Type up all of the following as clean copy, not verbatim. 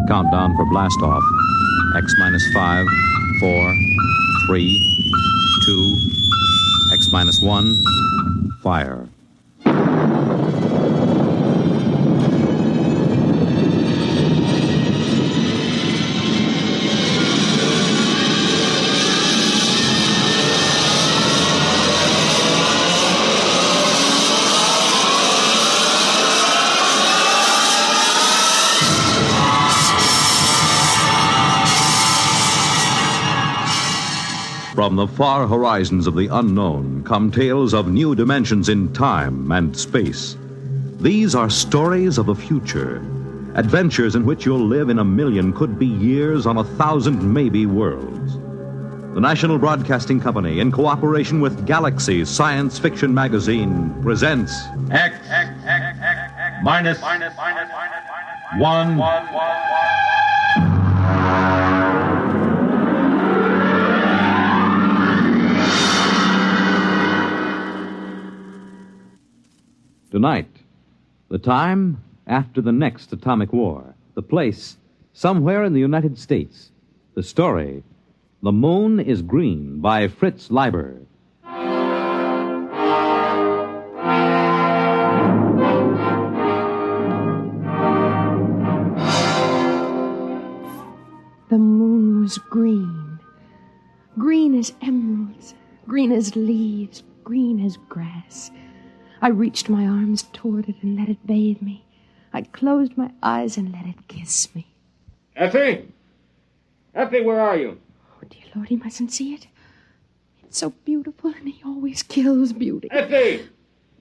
Countdown for blast off. X minus 5, 4, 3, 2, X minus 1, fire. From the far horizons of the unknown come tales of new dimensions in time and space. These are stories of the future, adventures in which you'll live in 1,000,000 could-be years on 1,000 maybe worlds. The National Broadcasting Company, in cooperation with Galaxy Science Fiction Magazine, presents X minus 1. Tonight, the time after the next atomic war. The place, somewhere in the United States. The story, The Moon is Green by Fritz Leiber. The moon was green. Green as emeralds, green as leaves, green as grass. I reached my arms toward it and let it bathe me. I closed my eyes and let it kiss me. Effie! Effie, where are you? Oh, dear Lord, he mustn't see it. It's so beautiful, and he always kills beauty. Effie!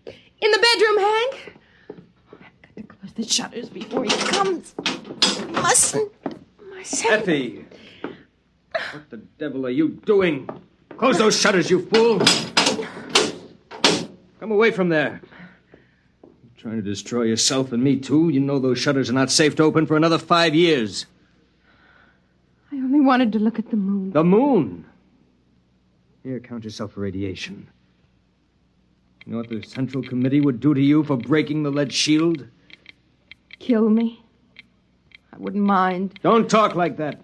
In the bedroom, Hank. I've got to close the shutters before he comes. Mustn't. Effie! What the devil are you doing? Close those shutters, you fool! Come away from there. You're trying to destroy yourself and me, too. You know those shutters are not safe to open for another 5 years. I only wanted to look at the moon. The moon? Here, count yourself for radiation. You know what the Central Committee would do to you for breaking the lead shield? Kill me. I wouldn't mind. Don't talk like that.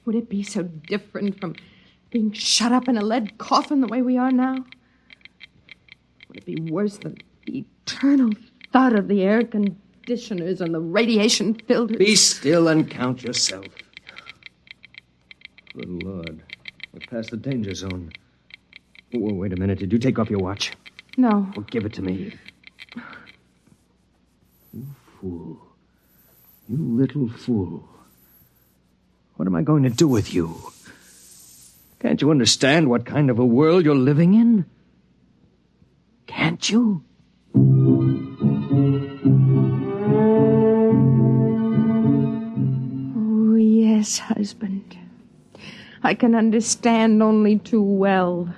Would it be so different from being shut up in a lead coffin the way we are now? Would it be worse than the eternal thud of the air conditioners and the radiation filters? Be still and count yourself. Good Lord. We're past the danger zone. Oh, wait a minute. Did you take off your watch? No. Well, give it to me. You fool. You little fool. What am I going to do with you? Can't you understand what kind of a world you're living in? Can't you? Oh, yes, husband. I can understand only too well.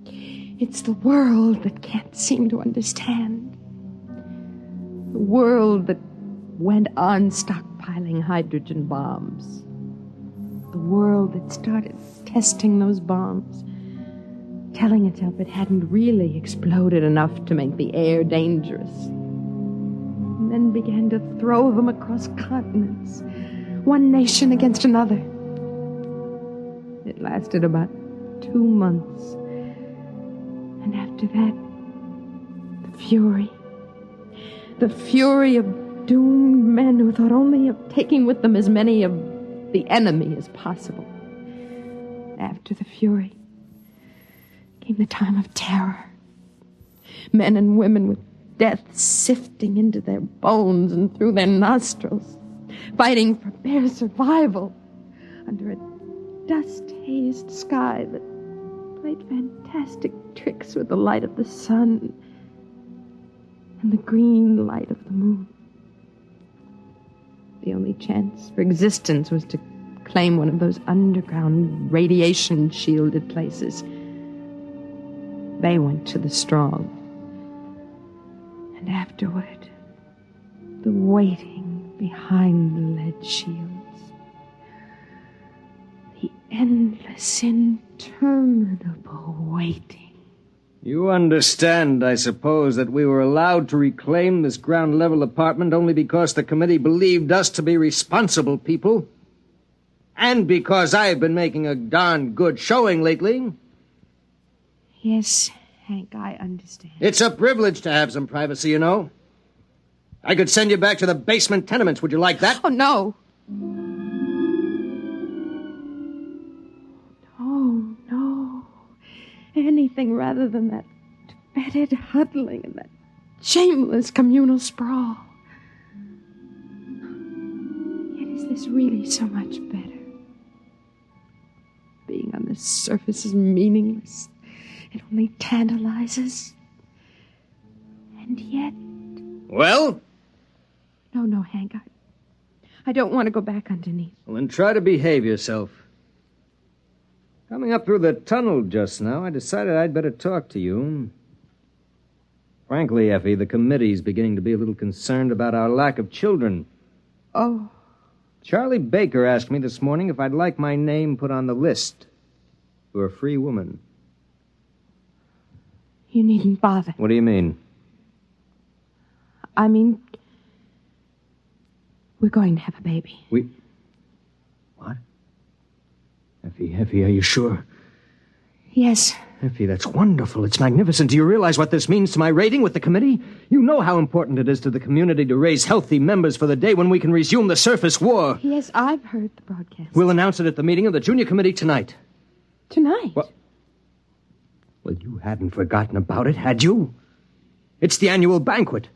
It's the world that can't seem to understand. The world that went on stockpiling hydrogen bombs. The world that started testing those bombs, telling itself it hadn't really exploded enough to make the air dangerous. And then began to throw them across continents, one nation against another. It lasted about 2 months. And after that, the fury of doomed men who thought only of taking with them as many of the enemy as possible. After the fury came the time of terror. Men and women with death sifting into their bones and through their nostrils, fighting for bare survival under a dust-hazed sky that played fantastic tricks with the light of the sun and the green light of the moon. The only chance for existence was to claim one of those underground radiation-shielded places. They went to the strong. And afterward, the waiting behind the lead shields. The endless, interminable waiting. You understand, I suppose, that we were allowed to reclaim this ground-level apartment only because the committee believed us to be responsible people? And because I've been making a darn good showing lately? Yes, Hank, I understand. It's a privilege to have some privacy, you know. I could send you back to the basement tenements. Would you like that? Oh, no. No. Anything rather than that fetid huddling and that shameless communal sprawl. Yet is this really so much better? Being on the surface is meaningless. It only tantalizes. And yet... Well? No, Hank. I don't want to go back underneath. Well, then try to behave yourself. Coming up through the tunnel just now, I decided I'd better talk to you. Frankly, Effie, the committee's beginning to be a little concerned about our lack of children. Oh. Charlie Baker asked me this morning if I'd like my name put on the list for a free woman. You needn't bother. What do you mean? I mean, we're going to have a baby. What? Effie, are you sure? Yes. Effie, that's wonderful. It's magnificent. Do you realize what this means to my rating with the committee? You know how important it is to the community to raise healthy members for the day when we can resume the surface war. Yes, I've heard the broadcast. We'll announce it at the meeting of the junior committee tonight. Tonight? Well, you hadn't forgotten about it, had you? It's the annual banquet.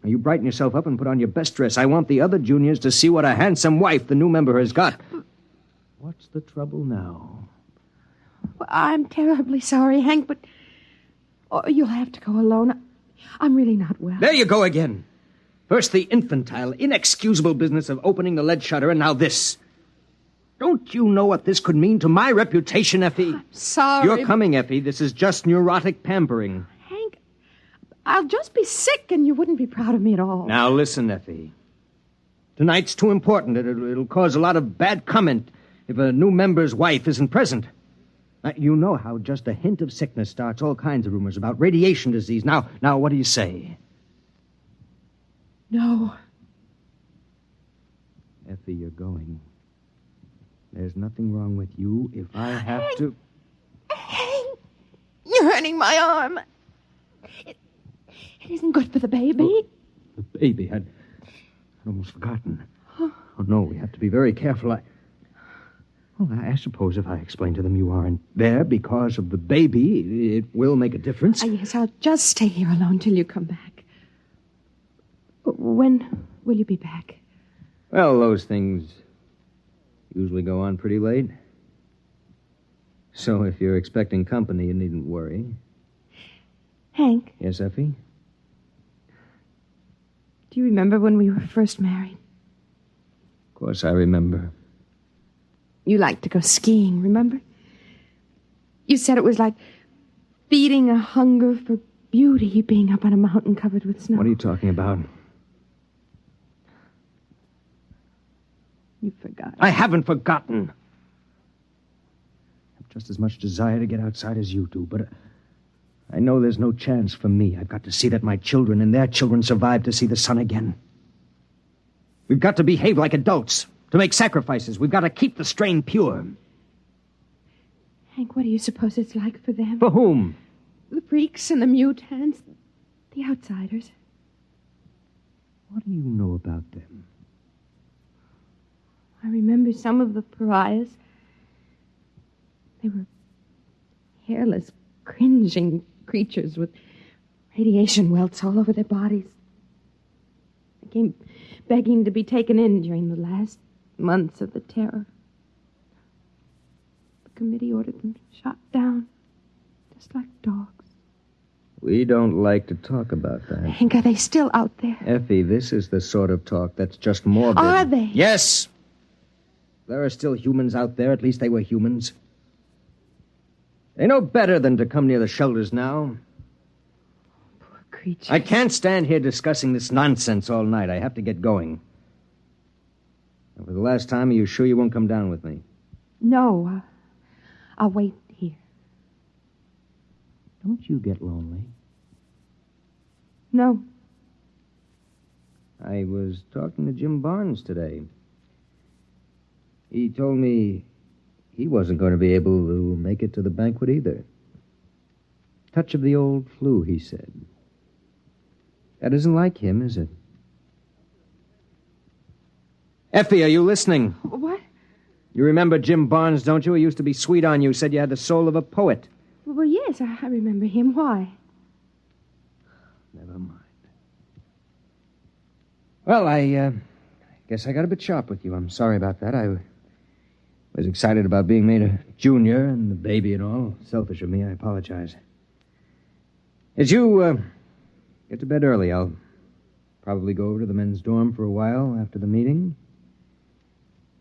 Now, you brighten yourself up and put on your best dress. I want the other juniors to see what a handsome wife the new member has got. What's the trouble now? Well, I'm terribly sorry, Hank, but you'll have to go alone. I'm really not well. There you go again. First the infantile, inexcusable business of opening the lead shutter, and now this. Don't you know what this could mean to my reputation, Effie? I'm sorry. You're coming, Effie. This is just neurotic pampering. Hank, I'll just be sick and you wouldn't be proud of me at all. Now listen, Effie. Tonight's too important. It'll cause a lot of bad comment if a new member's wife isn't present. You know how just a hint of sickness starts all kinds of rumors about radiation disease. Now, what do you say? No. Effie, you're going. There's nothing wrong with you if I have to... Hank, you're hurting my arm. It isn't good for the baby. The baby? I'd almost forgotten. Oh, no, we have to be very careful. I suppose if I explain to them you aren't there because of the baby, it will make a difference. Yes, I'll just stay here alone till you come back. When will you be back? Well, those things usually go on pretty late. So if you're expecting company, you needn't worry. Hank? Yes, Effie? Do you remember when we were first married? Of course I remember. You liked to go skiing, remember? You said it was like feeding a hunger for beauty, being up on a mountain covered with snow. What are you talking about? You forgot. I haven't forgotten. I have just as much desire to get outside as you do, but I know there's no chance for me. I've got to see that my children and their children survive to see the sun again. We've got to behave like adults. To make sacrifices, we've got to keep the strain pure. Hank, what do you suppose it's like for them? For whom? The freaks and the mutants, the outsiders. What do you know about them? I remember some of the pariahs. They were hairless, cringing creatures with radiation welts all over their bodies. They came begging to be taken in during the last months of the terror. The committee ordered them shot down, just like dogs. We don't like to talk about that. Hank, are they still out there? Effie, this is the sort of talk that's just morbid. Are they? Yes. There are still humans out there. At least they were humans. They know better than to come near the shelters now. Poor creatures. I can't stand here discussing this nonsense all night. I have to get going. And for the last time, are you sure you won't come down with me? No, I'll wait here. Don't you get lonely? No. I was talking to Jim Barnes today. He told me he wasn't going to be able to make it to the banquet either. Touch of the old flu, he said. That isn't like him, is it? Effie, are you listening? What? You remember Jim Barnes, don't you? He used to be sweet on you, said you had the soul of a poet. Well, yes, I remember him. Why? Never mind. Well, I guess I got a bit sharp with you. I'm sorry about that. I was excited about being made a junior and the baby and all. Selfish of me, I apologize. As you get to bed early, I'll probably go over to the men's dorm for a while after the meeting.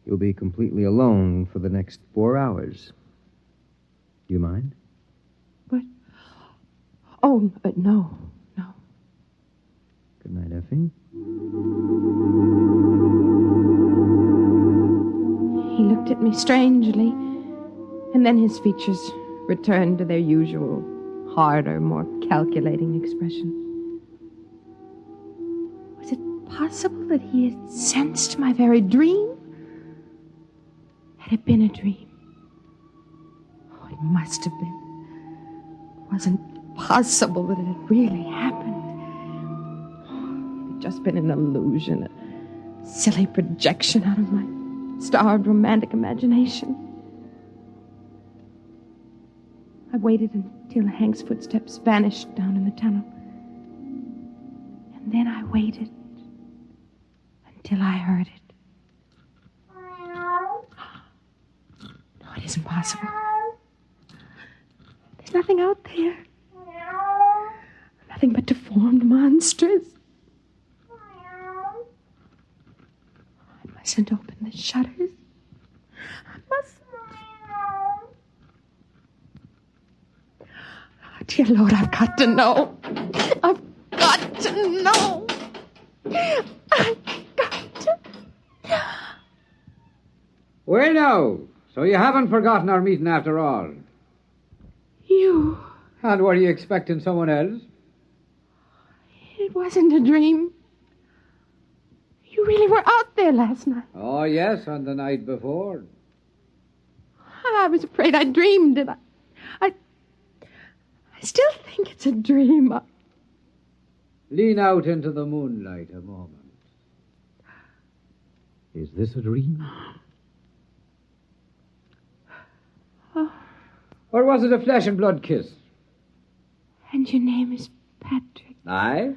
You'll be completely alone for the next 4 hours. Do you mind? What? Oh, no. Good night, Effie. He looked at me strangely, and then his features returned to their usual, harder, more calculating expression. Was it possible that he had sensed my very dream? Had it been a dream? Oh, it must have been. It wasn't possible that it had really happened. It had just been an illusion, a silly projection out of my starved romantic imagination. I waited until Hank's footsteps vanished down in the tunnel. And then I waited until I heard it. No, it isn't possible. There's nothing out there. Nothing but deformed monsters. I mustn't open the shutters. I mustn't. Oh, dear Lord, I've got to know. I've got to know. I've got to. Well, now, so you haven't forgotten our meeting after all. You. And were you expecting someone else? It wasn't a dream. You really were out there last night. Oh, yes, and the night before. I was afraid I dreamed it. I still think it's a dream. Lean out into the moonlight a moment. Is this a dream? Oh. Or was it a flesh and blood kiss? And your name is Patrick. Aye?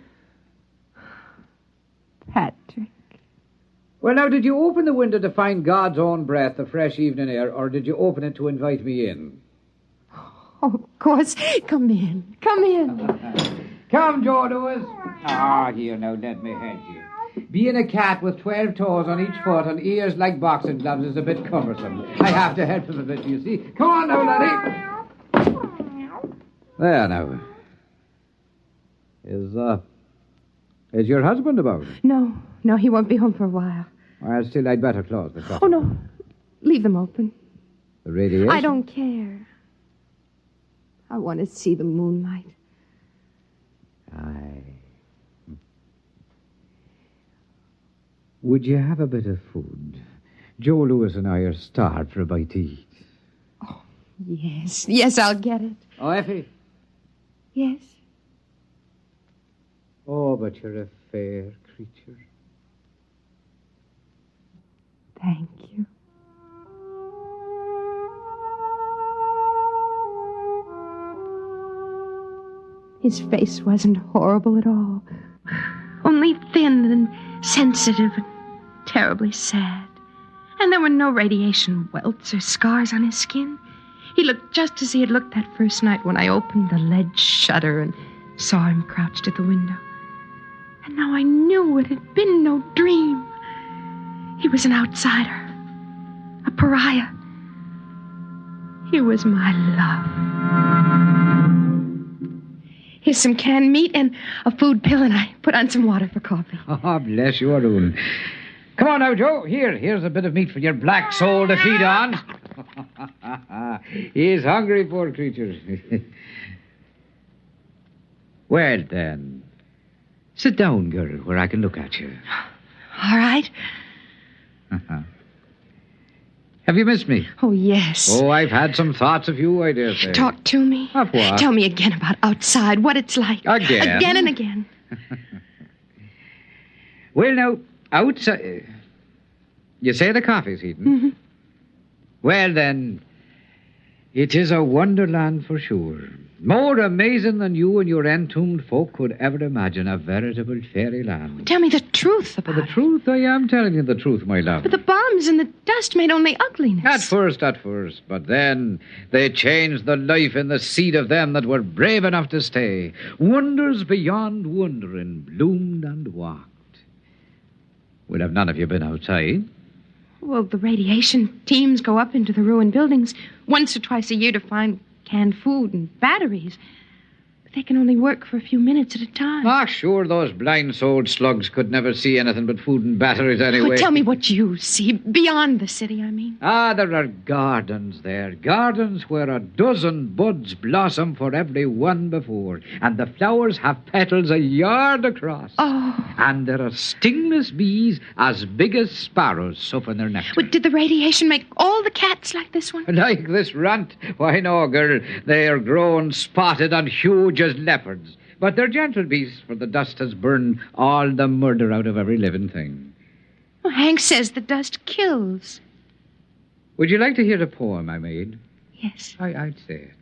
Patrick. Well, now, did you open the window to find God's own breath, the fresh evening air, or did you open it to invite me in? Oh, of course. Come in. Come in. Come, Joe Lewis. Ah, here, now, let me help you. Being a cat with 12 toes on each foot and ears like boxing gloves is a bit cumbersome. I have to help him a bit, you see. Come on now, laddie. There, now. Is your husband about? No, he won't be home for a while. Well, still, I'd better close the shop. Oh, no. Leave them open. The radiation? I don't care. I want to see the moonlight. Aye. Would you have a bit of food? Joe Lewis and I are starved for a bite to eat. Oh, yes. Yes, I'll get it. Oh, Effie? Yes. Oh, but you're a fair creature. Thank you. His face wasn't horrible at all. Only thin and sensitive and terribly sad. And there were no radiation welts or scars on his skin. He looked just as he had looked that first night when I opened the lead shutter and saw him crouched at the window. And now I knew it had been no dream. He was an outsider, a pariah. He was my love. Here's some canned meat and a food pill, and I put on some water for coffee. Oh, bless you, Arun. Come on now, Joe. Here's a bit of meat for your black soul to feed on. He's hungry, poor creature. Well, then, sit down, girl, where I can look at you. All right. Have you missed me? Oh, yes. Oh, I've had some thoughts of you, I dare say. Talk to me. Of what? Tell me again about outside, what it's like. Again? Again and again. Well, now, outside... You say the coffee's heating? Mm-hmm. Well, then, it is a wonderland for sure. More amazing than you and your entombed folk could ever imagine. A veritable fairyland. Tell me the truth about The it. truth? I am telling you the truth, my love. But the bombs and the dust made only ugliness. At first. But then they changed the life in the seed of them that were brave enough to stay. Wonders beyond wondering bloomed and walked. Well, have none of you been outside? Well, the radiation teams go up into the ruined buildings once or twice a year to find canned food and batteries. But they can only work for a few minutes at a time. Ah, sure, those blind-souled slugs could never see anything but food and batteries anyway. Well, tell me what you see, beyond the city, I mean. Ah, there are gardens there. Gardens where a dozen buds blossom for every one before. And the flowers have petals a yard across. Oh. And there are stingless bees as big as sparrows suffering their nectar. Well, did the radiation make all the cats like this one? Like this runt? Why, no, girl. They are grown spotted and huge as leopards. But they're gentle beasts, for the dust has burned all the murder out of every living thing. Well, Hank says the dust kills. Would you like to hear a poem I made? Yes. I'd say it.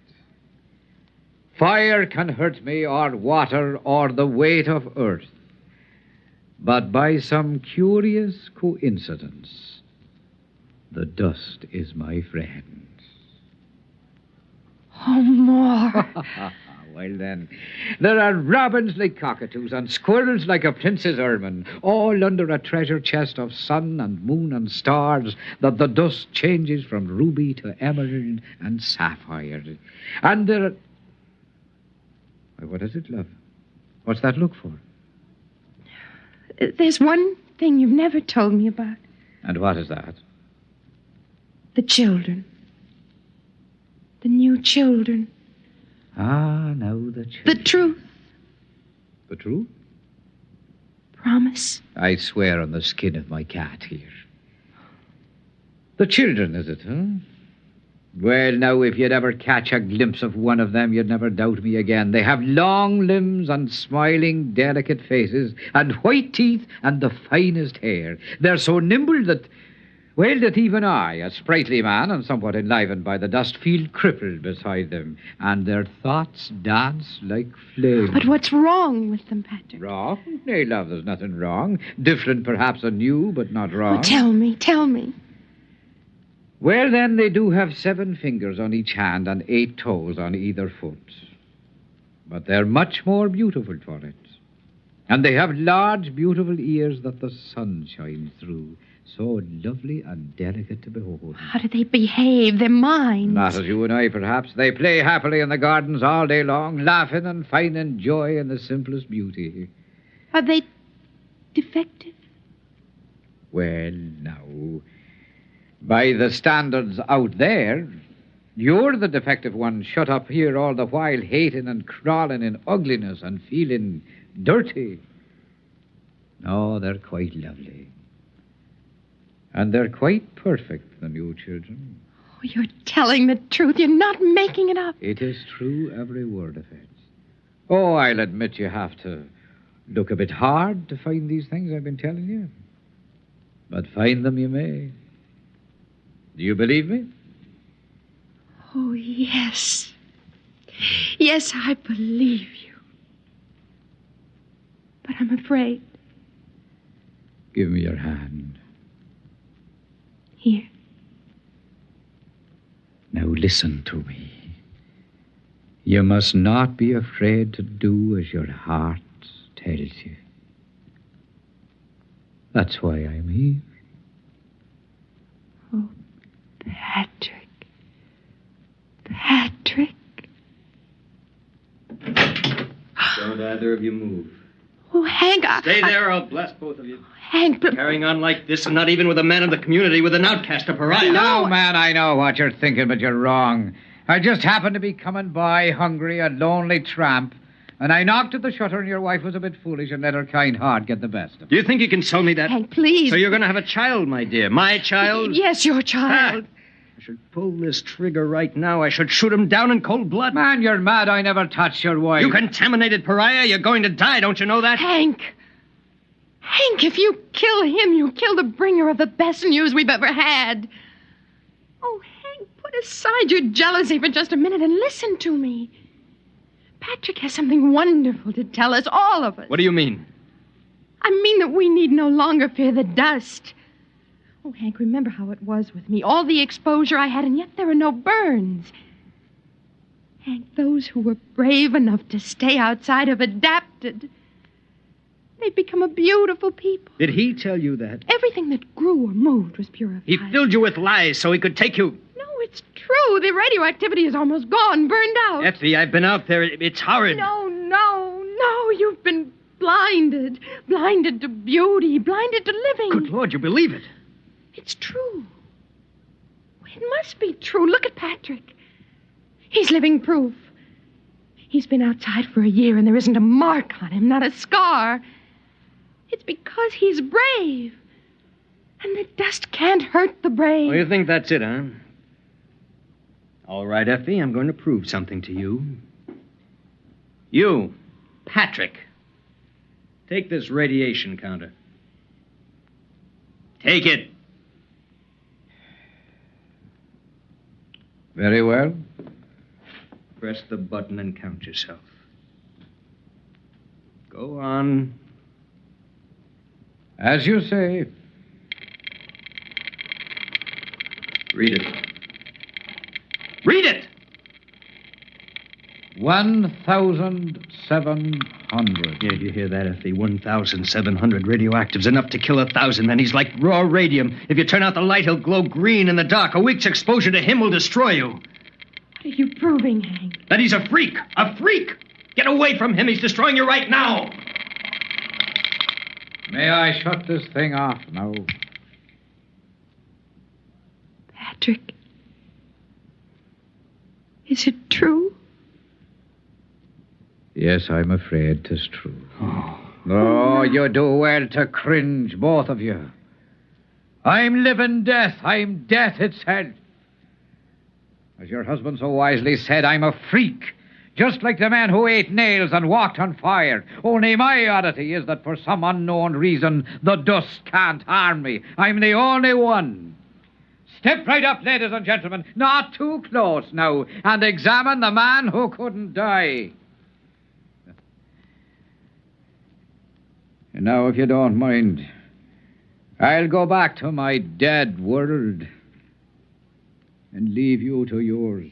Fire can hurt me, or water, or the weight of earth. But by some curious coincidence, the dust is my friend. Oh, more. Well, then, there are robins like cockatoos and squirrels like a prince's ermine, all under a treasure chest of sun and moon and stars that the dust changes from ruby to emerald and sapphire. And there are... What is it, love? What's that look for? There's one thing you've never told me about. And what is that? The children. The new children. Ah, now the children. The truth. The truth? Promise. I swear on the skin of my cat here. The children, is it, huh? Well, now, if you'd ever catch a glimpse of one of them, you'd never doubt me again. They have long limbs and smiling, delicate faces and white teeth and the finest hair. They're so nimble that even I, a sprightly man and somewhat enlivened by the dust, feel crippled beside them. And their thoughts dance like flames. But what's wrong with them, Patrick? Wrong? Nay, love, there's nothing wrong. Different, perhaps, and new, but not wrong. Oh, tell me. Well, then, they do have 7 fingers on each hand and 8 toes on either foot. But they're much more beautiful for it. And they have large, beautiful ears that the sun shines through. So lovely and delicate to behold. How do they behave? Their minds? Not as you and I, perhaps. They play happily in the gardens all day long, laughing and finding joy in the simplest beauty. Are they defective? Well, now, by the standards out there, you're the defective one shut up here all the while, hating and crawling in ugliness and feeling dirty. No, they're quite lovely. And they're quite perfect, the new children. Oh, you're telling the truth. You're not making it up. It is true, every word of it. Oh, I'll admit you have to look a bit hard to find these things I've been telling you. But find them you may. Do you believe me? Oh, yes. Yes, I believe you. But I'm afraid. Give me your hand. Here. Now listen to me. You must not be afraid to do as your heart tells you. That's why I'm here. Oh, Patrick. Patrick. Don't either of you move. Oh, Hank, Stay there or I'll blast both of you. Hank, but... Carrying on like this and not even with a man of the community, with an outcast, a pariah. No, man, I know what you're thinking, but you're wrong. I just happened to be coming by, hungry, a lonely tramp, And I knocked at the shutter, and your wife was a bit foolish and let her kind heart get the best of it. Do you think you can sell me that? Hank, please. So you're going to have a child, my dear. My child? Yes, your child. I should pull this trigger right now. I should shoot him down in cold blood. Man, you're mad. I never touched your wife. You contaminated pariah. You're going to die. Don't you know that? Hank, if you kill him, you kill the bringer of the best news we've ever had. Oh, Hank, put aside your jealousy for just a minute and listen to me. Patrick has something wonderful to tell us, all of us. What do you mean? I mean that we need no longer fear the dust. Oh, Hank, remember how it was with me. All the exposure I had, and yet there are no burns. Hank, those who were brave enough to stay outside have adapted. They've become a beautiful people. Did he tell you that? Everything that grew or moved was purified. He filled you with lies so he could take you. No, it's true. The radioactivity is almost gone, burned out. Effie, I've been out there. It's horrid. No. You've been blinded. Blinded to beauty. Blinded to living. Good Lord, you believe it? It's true. It must be true. Look at Patrick. He's living proof. He's been outside for a year and there isn't a mark on him, not a scar. It's because he's brave. And the dust can't hurt the brave. Oh, you think that's it, huh? All right, Effie, I'm going to prove something to you. You, Patrick, take this radiation counter. Take it. Very well. Press the button and count yourself. Go on. As you say. Read it. Read it! 1,700. Yeah, you hear that, Effie? 1,700 radioactives, enough to kill 1,000 men. He's like raw radium. If you turn out the light, he'll glow green in the dark. A week's exposure to him will destroy you. What are you proving, Hank? That he's a freak. A freak! Get away from him. He's destroying you right now. May I shut this thing off now? Patrick, is it true? Yes, I'm afraid 'tis true. Oh, you do well to cringe, both of you. I'm living death. I'm death itself. As your husband so wisely said, I'm a freak. Just like the man who ate nails and walked on fire. Only my oddity is that for some unknown reason, the dust can't harm me. I'm the only one. Step right up, ladies and gentlemen. Not too close now. And examine the man who couldn't die. And now, if you don't mind, I'll go back to my dead world and leave you to yours.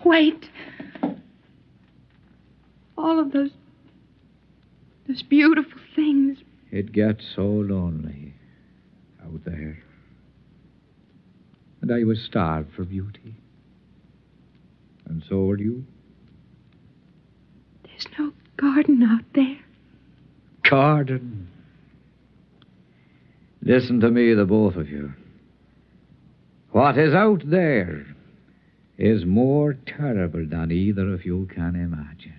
Wait. All of those beautiful things. It gets so lonely out there. And I was starved for beauty. And so were you. There's no garden out there. Garden. Listen to me, the both of you. What is out there is more terrible than either of you can imagine.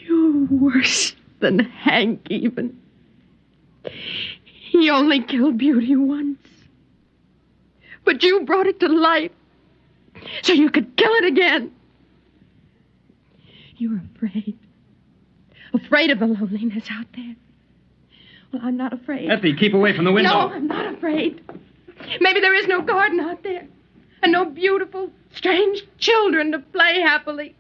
You're worse than Hank, even. He only killed beauty once. But you brought it to life so you could kill it again. You're afraid. Afraid of the loneliness out there. Well, I'm not afraid. Effie, keep away from the window. No, I'm not afraid. Maybe there is no garden out there. And no beautiful, strange children to play happily.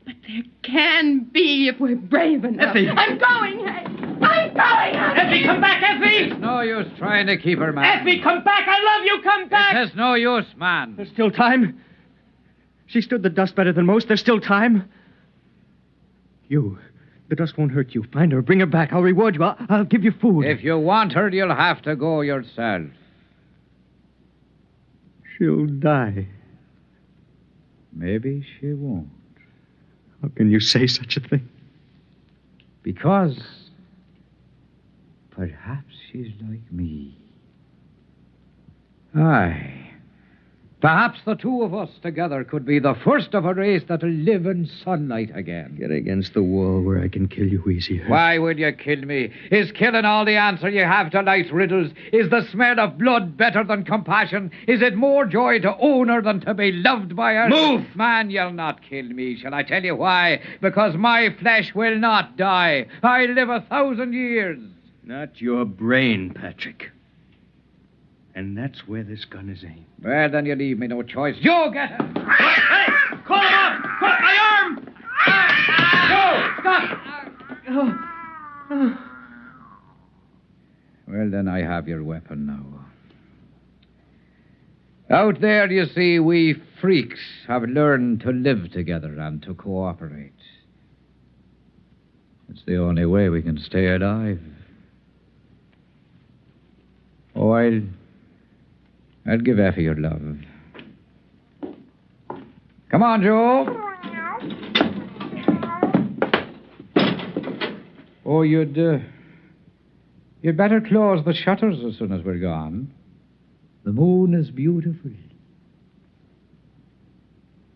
But there can be if we're brave enough. Effie! I'm going, Hank! I'm going, Hank! Effie, come back, Effie! There's no use trying to keep her, man. Effie, come back! I love you! Come back! There's no use, man. There's still time. She stood the dust better than most. There's still time. The dust won't hurt you. Find her. Bring her back. I'll reward you. I'll give you food. If you want her, you'll have to go yourself. She'll die. Maybe she won't. How can you say such a thing? Because perhaps she's like me. Aye. Perhaps the two of us together could be the first of a race that'll live in sunlight again. Get against the wall where I can kill you easier. Why would you kill me? Is killing all the answer you have to life's riddles? Is the smell of blood better than compassion? Is it more joy to own her than to be loved by her? Move! Man, you'll not kill me. Shall I tell you why? Because my flesh will not die. I live 1,000 years. Not your brain, Patrick. And that's where this gun is aimed. Well, then you leave me no choice. You get it! Hey! Call him up! Cut my arm! Go! Stop! Well, then I have your weapon now. Out there, you see, we freaks have learned to live together and to cooperate. It's the only way we can stay alive. Oh, I'll give Effie your love. Come on, Joe. Oh, you'd better close the shutters as soon as we're gone. The moon is beautiful,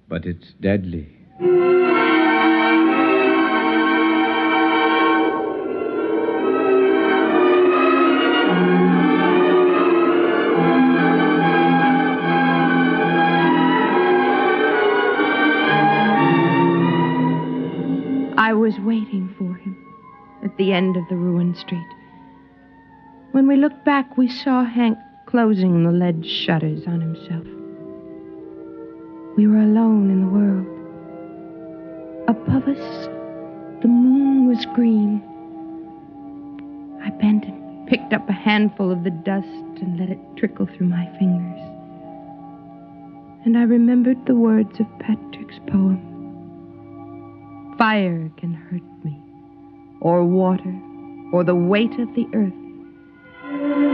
but it's deadly. I was waiting for him at the end of the ruined street. When we looked back, we saw Hank closing the lead shutters on himself. We were alone in the world. Above us, the moon was green. I bent and picked up a handful of the dust and let it trickle through my fingers. And I remembered the words of Patrick's poem. Fire can hurt me, or water, or the weight of the earth.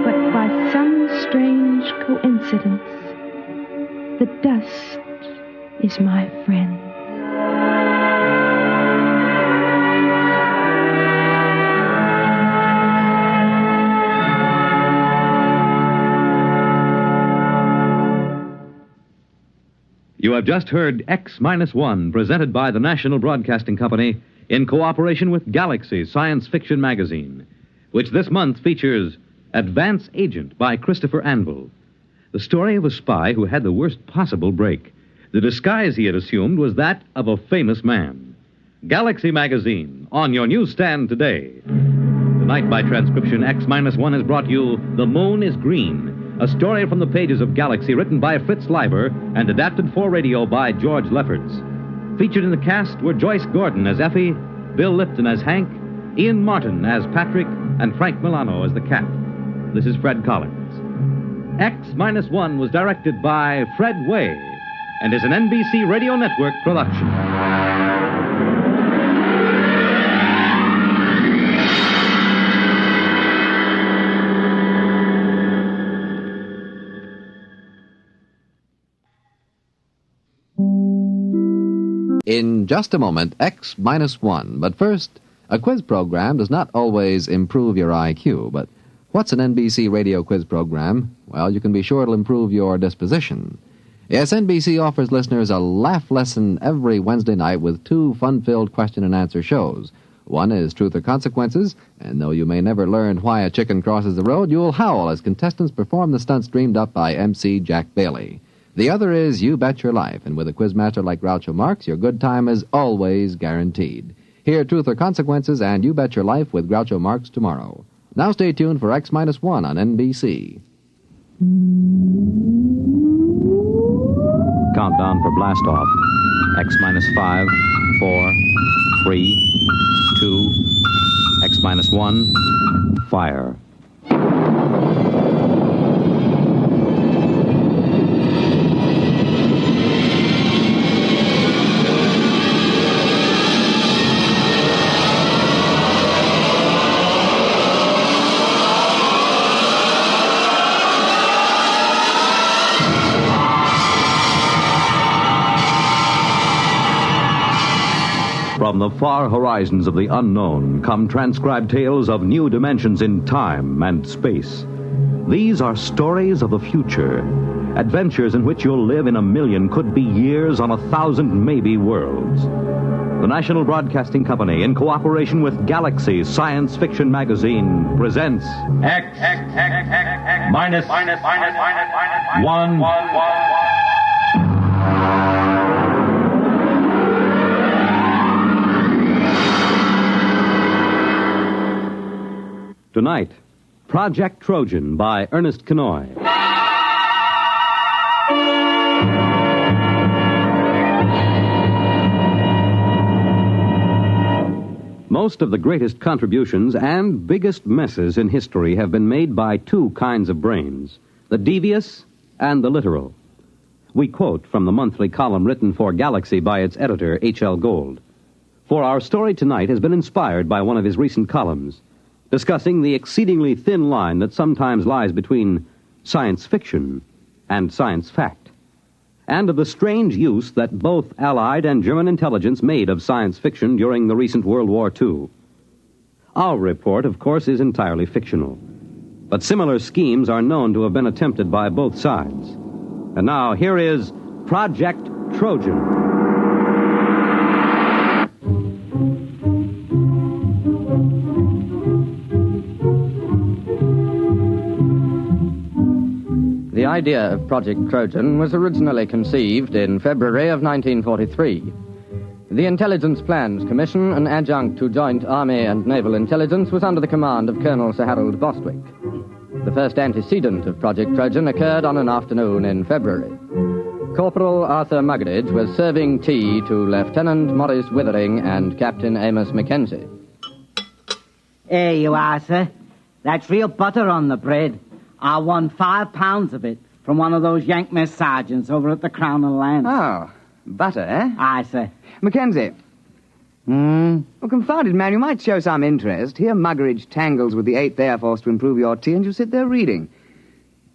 But by some strange coincidence, the dust is my friend. You have just heard X-1, presented by the National Broadcasting Company in cooperation with Galaxy Science Fiction Magazine, which this month features Advance Agent by Christopher Anvil, the story of a spy who had the worst possible break. The disguise he had assumed was that of a famous man. Galaxy Magazine, on your newsstand today. Tonight, by transcription, X-1 has brought you The Moon is Green, a story from the pages of Galaxy written by Fritz Leiber and adapted for radio by George Lefferts. Featured in the cast were Joyce Gordon as Effie, Bill Lipton as Hank, Ian Martin as Patrick, and Frank Milano as the cat. This is Fred Collins. X-1 was directed by Fred Way and is an NBC Radio Network production. In just a moment, X-1. But first, a quiz program does not always improve your IQ. But what's an NBC radio quiz program? Well, you can be sure it'll improve your disposition. Yes, NBC offers listeners a laugh lesson every Wednesday night with two fun-filled question-and-answer shows. One is Truth or Consequences, and though you may never learn why a chicken crosses the road, you'll howl as contestants perform the stunts dreamed up by MC Jack Bailey. The other is You Bet Your Life, and with a quizmaster like Groucho Marx, your good time is always guaranteed. Hear Truth or Consequences and You Bet Your Life with Groucho Marx tomorrow. Now stay tuned for X-1 on NBC. Countdown for blast-off. X-5, 4, 3, 2, X-1, fire. From the far horizons of the unknown come transcribed tales of new dimensions in time and space. These are stories of the future, Adventures in which you'll live in a million, could be years on 1,000 maybe worlds. The National Broadcasting Company, in cooperation with Galaxy Science Fiction Magazine, presents X minus 1. Tonight, Project Trojan by Ernest Kenoy. Most of the greatest contributions and biggest messes in history have been made by two kinds of brains, the devious and the literal. We quote from the monthly column written for Galaxy by its editor, H.L. Gold. For our story tonight has been inspired by one of his recent columns, discussing the exceedingly thin line that sometimes lies between science fiction and science fact, and of the strange use that both Allied and German intelligence made of science fiction during the recent World War II. Our report, of course, is entirely fictional, but similar schemes are known to have been attempted by both sides. And now, here is Project Trojan. The idea of Project Trojan was originally conceived in February of 1943. The Intelligence Plans Commission, an adjunct to Joint Army and Naval Intelligence, was under the command of Colonel Sir Harold Bostwick. The first antecedent of Project Trojan occurred on an afternoon in February. Corporal Arthur Muggeridge was serving tea to Lieutenant Maurice Withering and Captain Amos Mackenzie. Here you are, sir. That's real butter on the bread. I won 5 pounds of it from one of those Yank mess sergeants over at the Crown and Lance. Oh, butter, eh? Aye, sir. Mackenzie. Well, confounded man, you might show some interest. Here Muggeridge tangles with the 8th Air Force to improve your tea, and you sit there reading.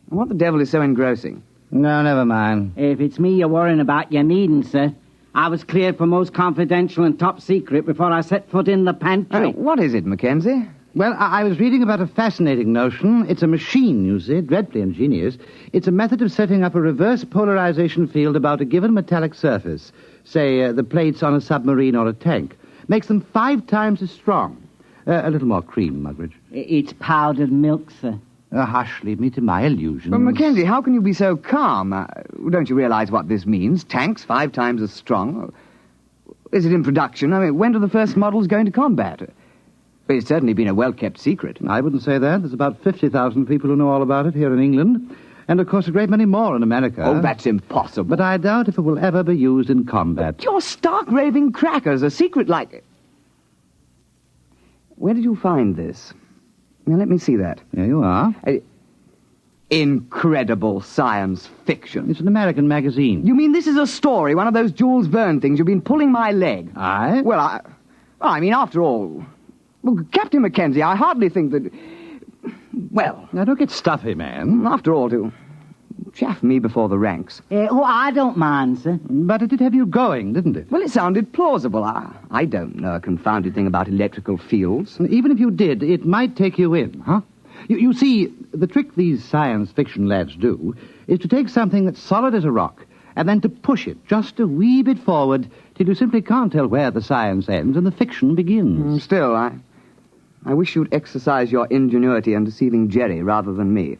What the devil is so engrossing? No, never mind. If it's me you're worrying about, you needn't, sir. I was cleared for most confidential and top secret before I set foot in the pantry. What is it, Mackenzie? Well, I was reading about a fascinating notion. It's a machine, you see, dreadfully ingenious. It's a method of setting up a reverse polarization field about a given metallic surface, say the plates on a submarine or a tank. Makes them 5 times as strong. A little more cream, Muggeridge. It's powdered milk, sir. Hush, leave me to my illusions. Well, Mackenzie, how can you be so calm? Don't you realize what this means? Tanks 5 times as strong? Is it in production? I mean, when do the first models go into combat? It's certainly been a well-kept secret. I wouldn't say that. There's about 50,000 people who know all about it here in England. And, of course, a great many more in America. Oh, that's impossible. But I doubt if it will ever be used in combat. You're stark raving crackers. A secret like... Where did you find this? Now, let me see that. There you are. Incredible science fiction. It's an American magazine. You mean this is a story, one of those Jules Verne things? You've been pulling my leg. Aye? Well, I mean, after all... Well, Captain Mackenzie, I hardly think that... Well... Now, don't get stuffy, man. After all, to chaff me before the ranks. I don't mind, sir. But it did have you going, didn't it? Well, it sounded plausible. I don't know a confounded thing about electrical fields. Even if you did, it might take you in, huh? You see, the trick these science fiction lads do is to take something that's solid as a rock and then to push it just a wee bit forward till you simply can't tell where the science ends and the fiction begins. Still, I wish you'd exercise your ingenuity in deceiving Jerry rather than me.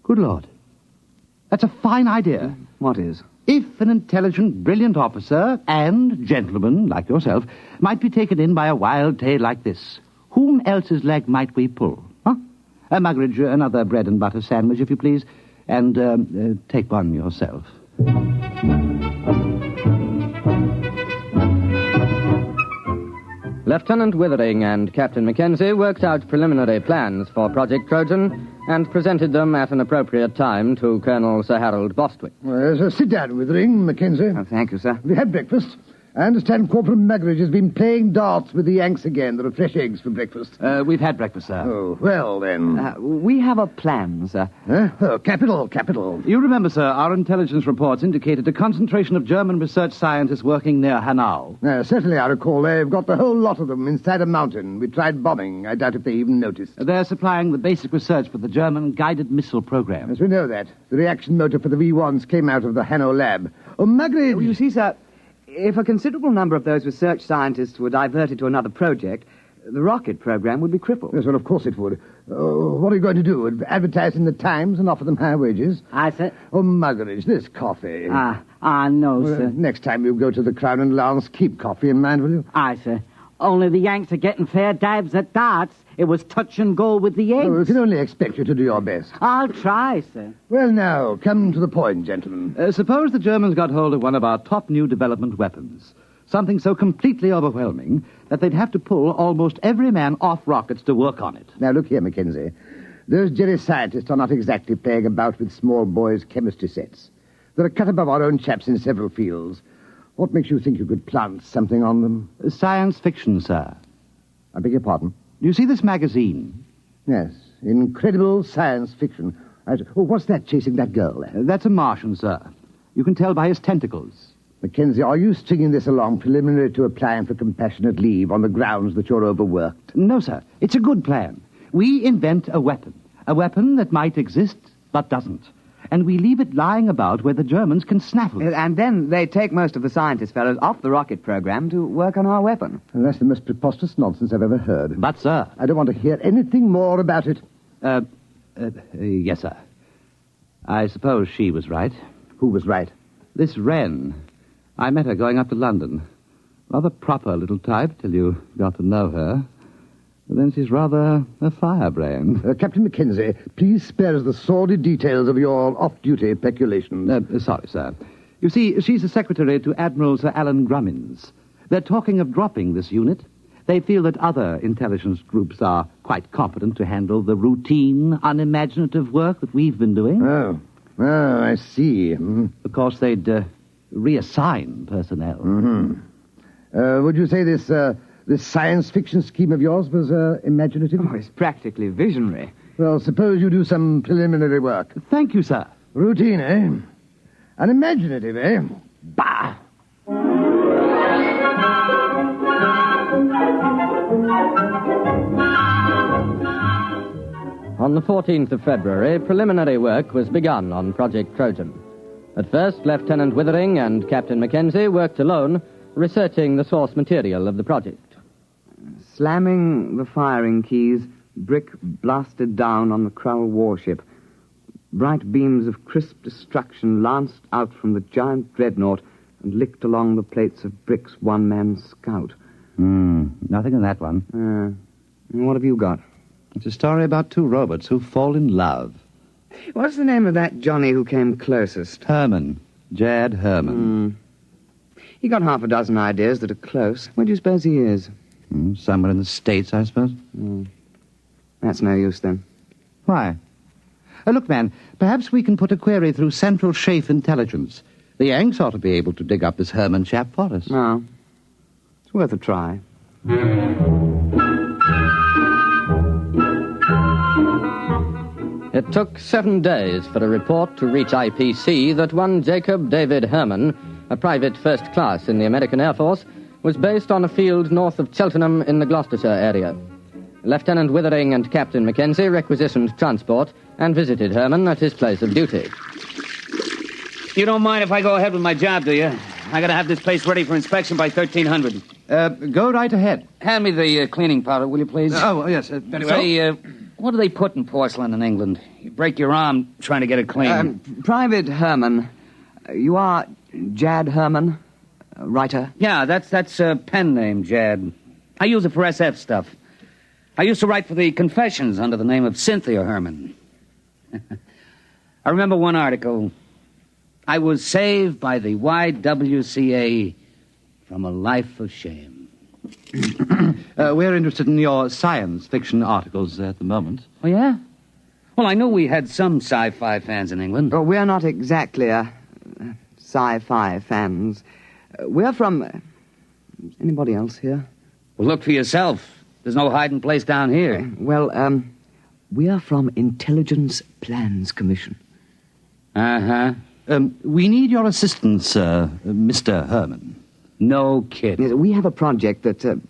Good Lord. That's a fine idea. What is? If an intelligent, brilliant officer and gentleman like yourself might be taken in by a wild tale like this, whom else's leg might we pull? Huh? Muggeridge, another bread and butter sandwich, if you please, and take one yourself. Lieutenant Withering and Captain Mackenzie worked out preliminary plans for Project Trojan and presented them at an appropriate time to Colonel Sir Harold Bostwick. Well, sit down, Withering, Mackenzie. Oh, thank you, sir. Have you had breakfast? I understand Corporal Muggeridge has been playing darts with the Yanks again. There are fresh eggs for breakfast. We've had breakfast, sir. Oh, well, then. We have a plan, sir. Oh, capital. You remember, sir, our intelligence reports indicated a concentration of German research scientists working near Hanau. Certainly, I recall. They've got the whole lot of them inside a mountain. We tried bombing. I doubt if they even noticed. They're supplying the basic research for the German guided missile program. Yes, we know that. The reaction motor for the V1s came out of the Hanau lab. Oh, Muggeridge! You see, sir, if a considerable number of those research scientists were diverted to another project, the rocket program would be crippled. Yes, well, of course it would. What are you going to do? Advertise in the Times and offer them high wages? Aye, sir. Oh, Muggeridge, this coffee. No, sir. Next time you go to the Crown and Lance, keep coffee in mind, will you? Aye, sir. Only the Yanks are getting fair dives at darts. It was touch and go with the Yanks. Oh, we can only expect you to do your best. I'll try, sir. Well, now, come to the point, gentlemen. Suppose the Germans got hold of one of our top new development weapons. Something so completely overwhelming that they'd have to pull almost every man off rockets to work on it. Now, look here, Mackenzie. Those Jerry scientists are not exactly playing about with small boys' chemistry sets. They're a cut above our own chaps in several fields. What makes you think you could plant something on them? Science fiction, sir. I beg your pardon? Do you see this magazine? Yes, incredible science fiction. What's that chasing that girl there? That's a Martian, sir. You can tell by his tentacles. Mackenzie, are you stringing this along preliminary to applying for compassionate leave on the grounds that you're overworked? No, sir. It's a good plan. We invent a weapon that might exist but doesn't. And we leave it lying about where the Germans can snaffle it. And then they take most of the scientist fellows off the rocket program to work on our weapon. And that's the most preposterous nonsense I've ever heard. But, sir... I don't want to hear anything more about it. Yes, sir. I suppose she was right. Who was right? This Wren. I met her going up to London. Rather proper little type till you got to know her. But then she's rather a firebrand. Captain Mackenzie, please spare us the sordid details of your off-duty peculations. Sorry, sir. You see, she's the secretary to Admiral Sir Alan Grummins. They're talking of dropping this unit. They feel that other intelligence groups are quite competent to handle the routine, unimaginative work that we've been doing. Oh, I see. Of course, they'd reassign personnel. Would you say this science fiction scheme of yours was imaginative? Oh, it's practically visionary. Well, suppose you do some preliminary work. Thank you, sir. Routine, eh? Unimaginative, eh? Bah! On the 14th of February, preliminary work was begun on Project Trojan. At first, Lieutenant Withering and Captain Mackenzie worked alone, researching the source material of the project. Slamming the firing keys, brick blasted down on the Krull warship. Bright beams of crisp destruction lanced out from the giant dreadnought and licked along the plates of brick's one-man scout. Nothing in that one. What have you got? It's a story about two robots who fall in love. What's the name of that Johnny who came closest? Herman. Jad Herman. He got half a dozen ideas that are close. Where do you suppose he is? Somewhere in the States, I suppose. That's no use, then. Why? Look, man, perhaps we can put a query through Central Chafe Intelligence. The Yanks ought to be able to dig up this Herman chap for us. No. It's worth a try. It took 7 days for a report to reach IPC that one Jacob David Herman, a private first class in the American Air Force, was based on a field north of Cheltenham in the Gloucestershire area. Lieutenant Withering and Captain Mackenzie requisitioned transport and visited Herman at his place of duty. You don't mind if I go ahead with my job, do you? I gotta have this place ready for inspection by 1300. Go right ahead. Hand me the cleaning powder, will you, please? Yes, very well. Say, what do they put in porcelain in England? You break your arm trying to get it clean. Private Herman. You are Jad Herman, writer? Yeah, that's a pen name, Jad. I use it for SF stuff. I used to write for the Confessions under the name of Cynthia Herman. I remember one article. I was saved by the YWCA from a life of shame. We're interested in your science fiction articles at the moment. Oh, yeah? Well, I know we had some sci-fi fans in England. Oh, we're not exactly sci-fi fans. We're from Is anybody else here? Well, look for yourself. There's no hiding place down here. Well, we are from Intelligence Plans Commission. Uh-huh. We need your assistance, sir, Mr. Herman. No kidding. We have a project that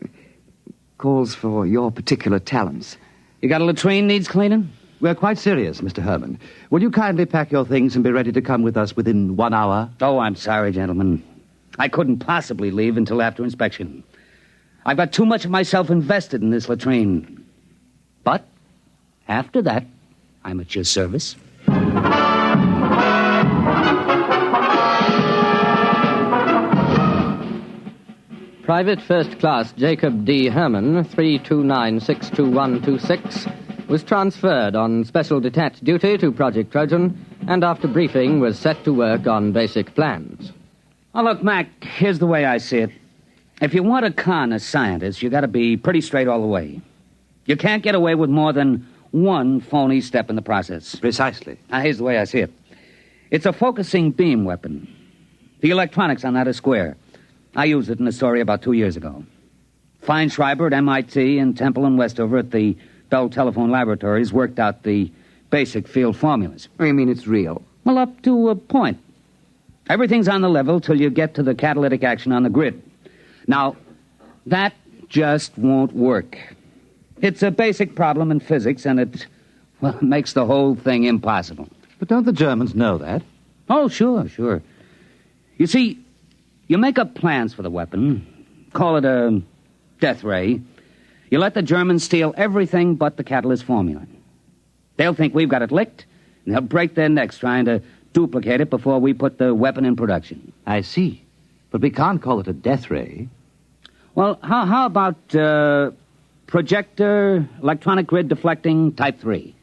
calls for your particular talents. You got a latrine needs cleaning? We're quite serious, Mr. Herman. Will you kindly pack your things and be ready to come with us within 1 hour? Oh, I'm sorry, gentlemen. I couldn't possibly leave until after inspection. I've got too much of myself invested in this latrine. But after that, I'm at your service. Private First Class Jacob D. Herman, 329-62126, was transferred on special detached duty to Project Trojan, and after briefing was set to work on basic plans. Now, look, Mac, here's the way I see it. If you want to con a scientist, you got to be pretty straight all the way. You can't get away with more than one phony step in the process. Precisely. Now, here's the way I see it. It's a focusing beam weapon. The electronics on that are square. I used it in a story about 2 years ago. Feinschreiber at MIT and Temple and Westover at the Bell Telephone Laboratories worked out the basic field formulas. What do you mean it's real? Well, up to a point. Everything's on the level till you get to the catalytic action on the grid. Now, that just won't work. It's a basic problem in physics, and it makes the whole thing impossible. But don't the Germans know that? Oh, sure. You see, you make up plans for the weapon, call it a death ray. You let the Germans steal everything but the catalyst formula. They'll think we've got it licked, and they'll break their necks trying to duplicate it before we put the weapon in production. I see. But we can't call it a death ray. Well, how about projector, electronic grid deflecting, type 3?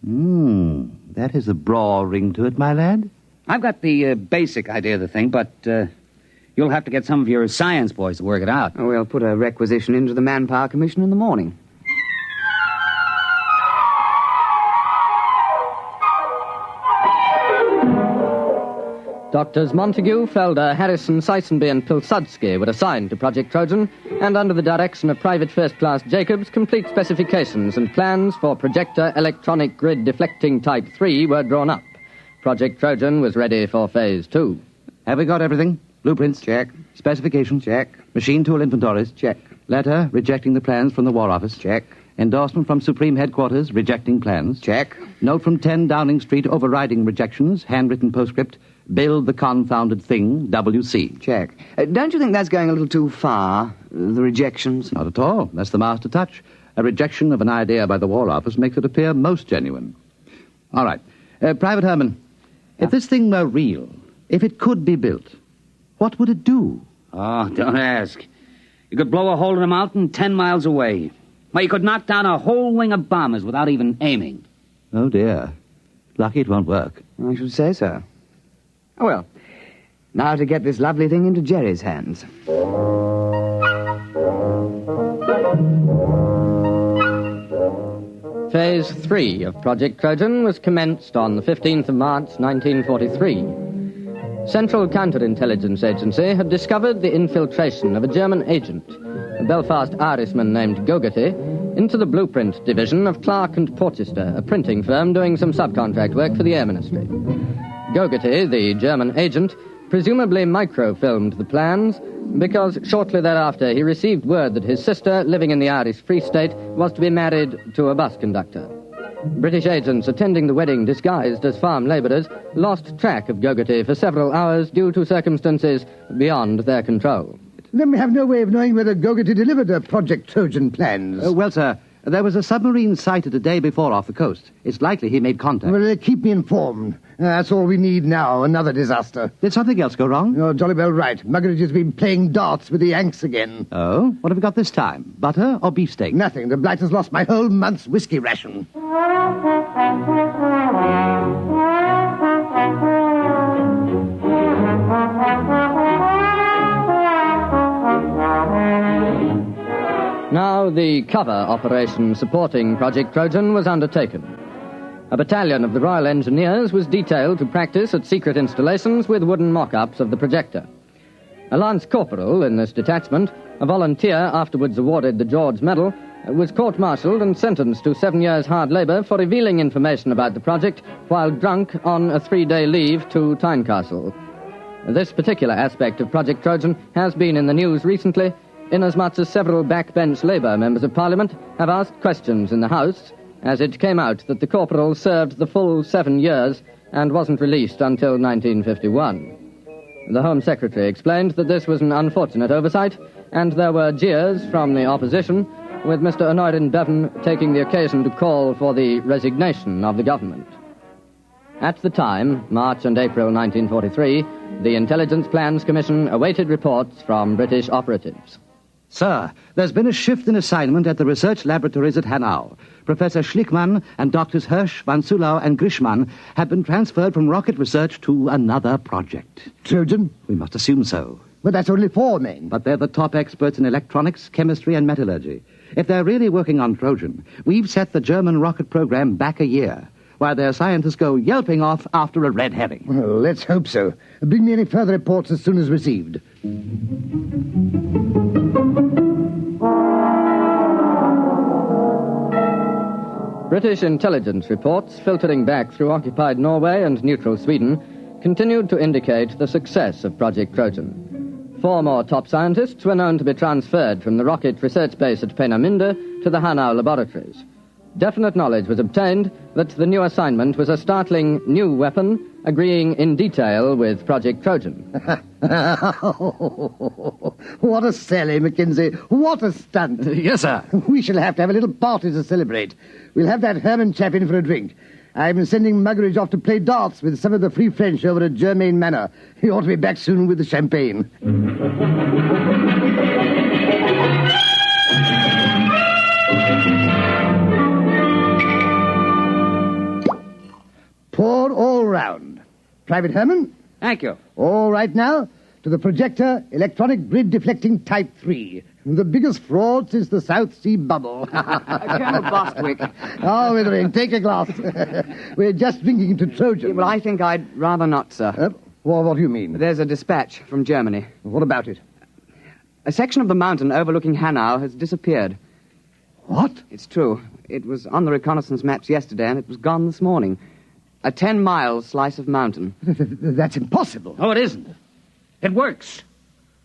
That has a broad ring to it, my lad. I've got the basic idea of the thing, but you'll have to get some of your science boys to work it out. Oh, we'll put a requisition into the Manpower Commission in the morning. Doctors Montague, Felder, Harrison, Seisenby, and Pilsudski were assigned to Project Trojan, and under the direction of Private First Class Jacobs, complete specifications and plans for projector electronic grid deflecting Type 3 were drawn up. Project Trojan was ready for Phase 2. Have we got everything? Blueprints? Check. Specifications? Check. Machine tool inventories? Check. Letter rejecting the plans from the War Office? Check. Endorsement from Supreme Headquarters rejecting plans? Check. Note from 10 Downing Street overriding rejections, handwritten postscript, build the confounded thing, WC. Check. Don't you think that's going a little too far, the rejections? Not at all. That's the master touch. A rejection of an idea by the War Office makes it appear most genuine. All right. Private Herman, if this thing were real, if it could be built, what would it do? Oh, don't ask. You could blow a hole in a mountain 10 miles away. Well, you could knock down a whole wing of bombers without even aiming. Oh, dear. Lucky it won't work. I should say so. Oh, well, now to get this lovely thing into Jerry's hands. Phase 3 of Project Trojan was commenced on the 15th of March, 1943. Central Counterintelligence Agency had discovered the infiltration of a German agent, a Belfast Irishman named Gogarty, into the blueprint division of Clark and Porchester, a printing firm doing some subcontract work for the Air Ministry. Gogarty, the German agent, presumably microfilmed the plans because shortly thereafter he received word that his sister, living in the Irish Free State, was to be married to a bus conductor. British agents attending the wedding disguised as farm laborers lost track of Gogarty for several hours due to circumstances beyond their control. Then we have no way of knowing whether Gogarty delivered her Project Trojan plans. Well, sir, there was a submarine sighted a day before off the coast. It's likely he made contact. Well, keep me informed. That's all we need now, another disaster. Did something else go wrong? You're jolly well right. Muggeridge has been playing darts with the Yanks again. Oh? What have we got this time? Butter or beefsteak? Nothing. The blight has lost my whole month's whiskey ration. Now the cover operation supporting Project Trojan was undertaken. A battalion of the Royal Engineers was detailed to practice at secret installations with wooden mock-ups of the projector. A lance corporal in this detachment, a volunteer afterwards awarded the George Medal, was court-martialed and sentenced to 7 years hard labor for revealing information about the project while drunk on a 3-day leave to Tynecastle. This particular aspect of Project Trojan has been in the news recently, inasmuch as several backbench Labour members of Parliament have asked questions in the House, as it came out that the corporal served the full 7 years and wasn't released until 1951. The Home Secretary explained that this was an unfortunate oversight, and there were jeers from the opposition, with Mr. Honorin Bevan taking the occasion to call for the resignation of the government. At the time, March and April 1943, the Intelligence Plans Commission awaited reports from British operatives. Sir, there's been a shift in assignment at the research laboratories at Hanau. Professor Schlickmann and Doctors Hirsch, Van Sulau, and Grishman have been transferred from rocket research to another project. Trojan? We must assume so. But that's only 4 men. But they're the top experts in electronics, chemistry, and metallurgy. If they're really working on Trojan, we've set the German rocket program back a year, while their scientists go yelping off after a red herring. Well, let's hope so. Bring me any further reports as soon as received. British intelligence reports, filtering back through occupied Norway and neutral Sweden, continued to indicate the success of Project Trojan. 4 more top scientists were known to be transferred from the rocket research base at Peenemünde to the Hanau laboratories. Definite knowledge was obtained that the new assignment was a startling new weapon, agreeing in detail with Project Trojan. What a sally, Mackenzie. What a stunt. Yes, sir. We shall have to have a little party to celebrate. We'll have that Herman chap in for a drink. I'm sending Muggeridge off to play darts with some of the Free French over at Germain Manor. He ought to be back soon with the champagne. Pour all round. Private Herman? Thank you. All right now, to the projector, electronic grid deflecting type 3. The biggest fraud since the South Sea bubble. Colonel Bostwick. Oh, Withering, take a glass. We're just drinking to Trojan. Well, I think I'd rather not, sir. Well, what do you mean? There's a dispatch from Germany. What about it? A section of the mountain overlooking Hanau has disappeared. What? It's true. It was on the reconnaissance maps yesterday, and it was gone this morning. A 10-mile slice of mountain. That's impossible. Oh, it isn't. It works.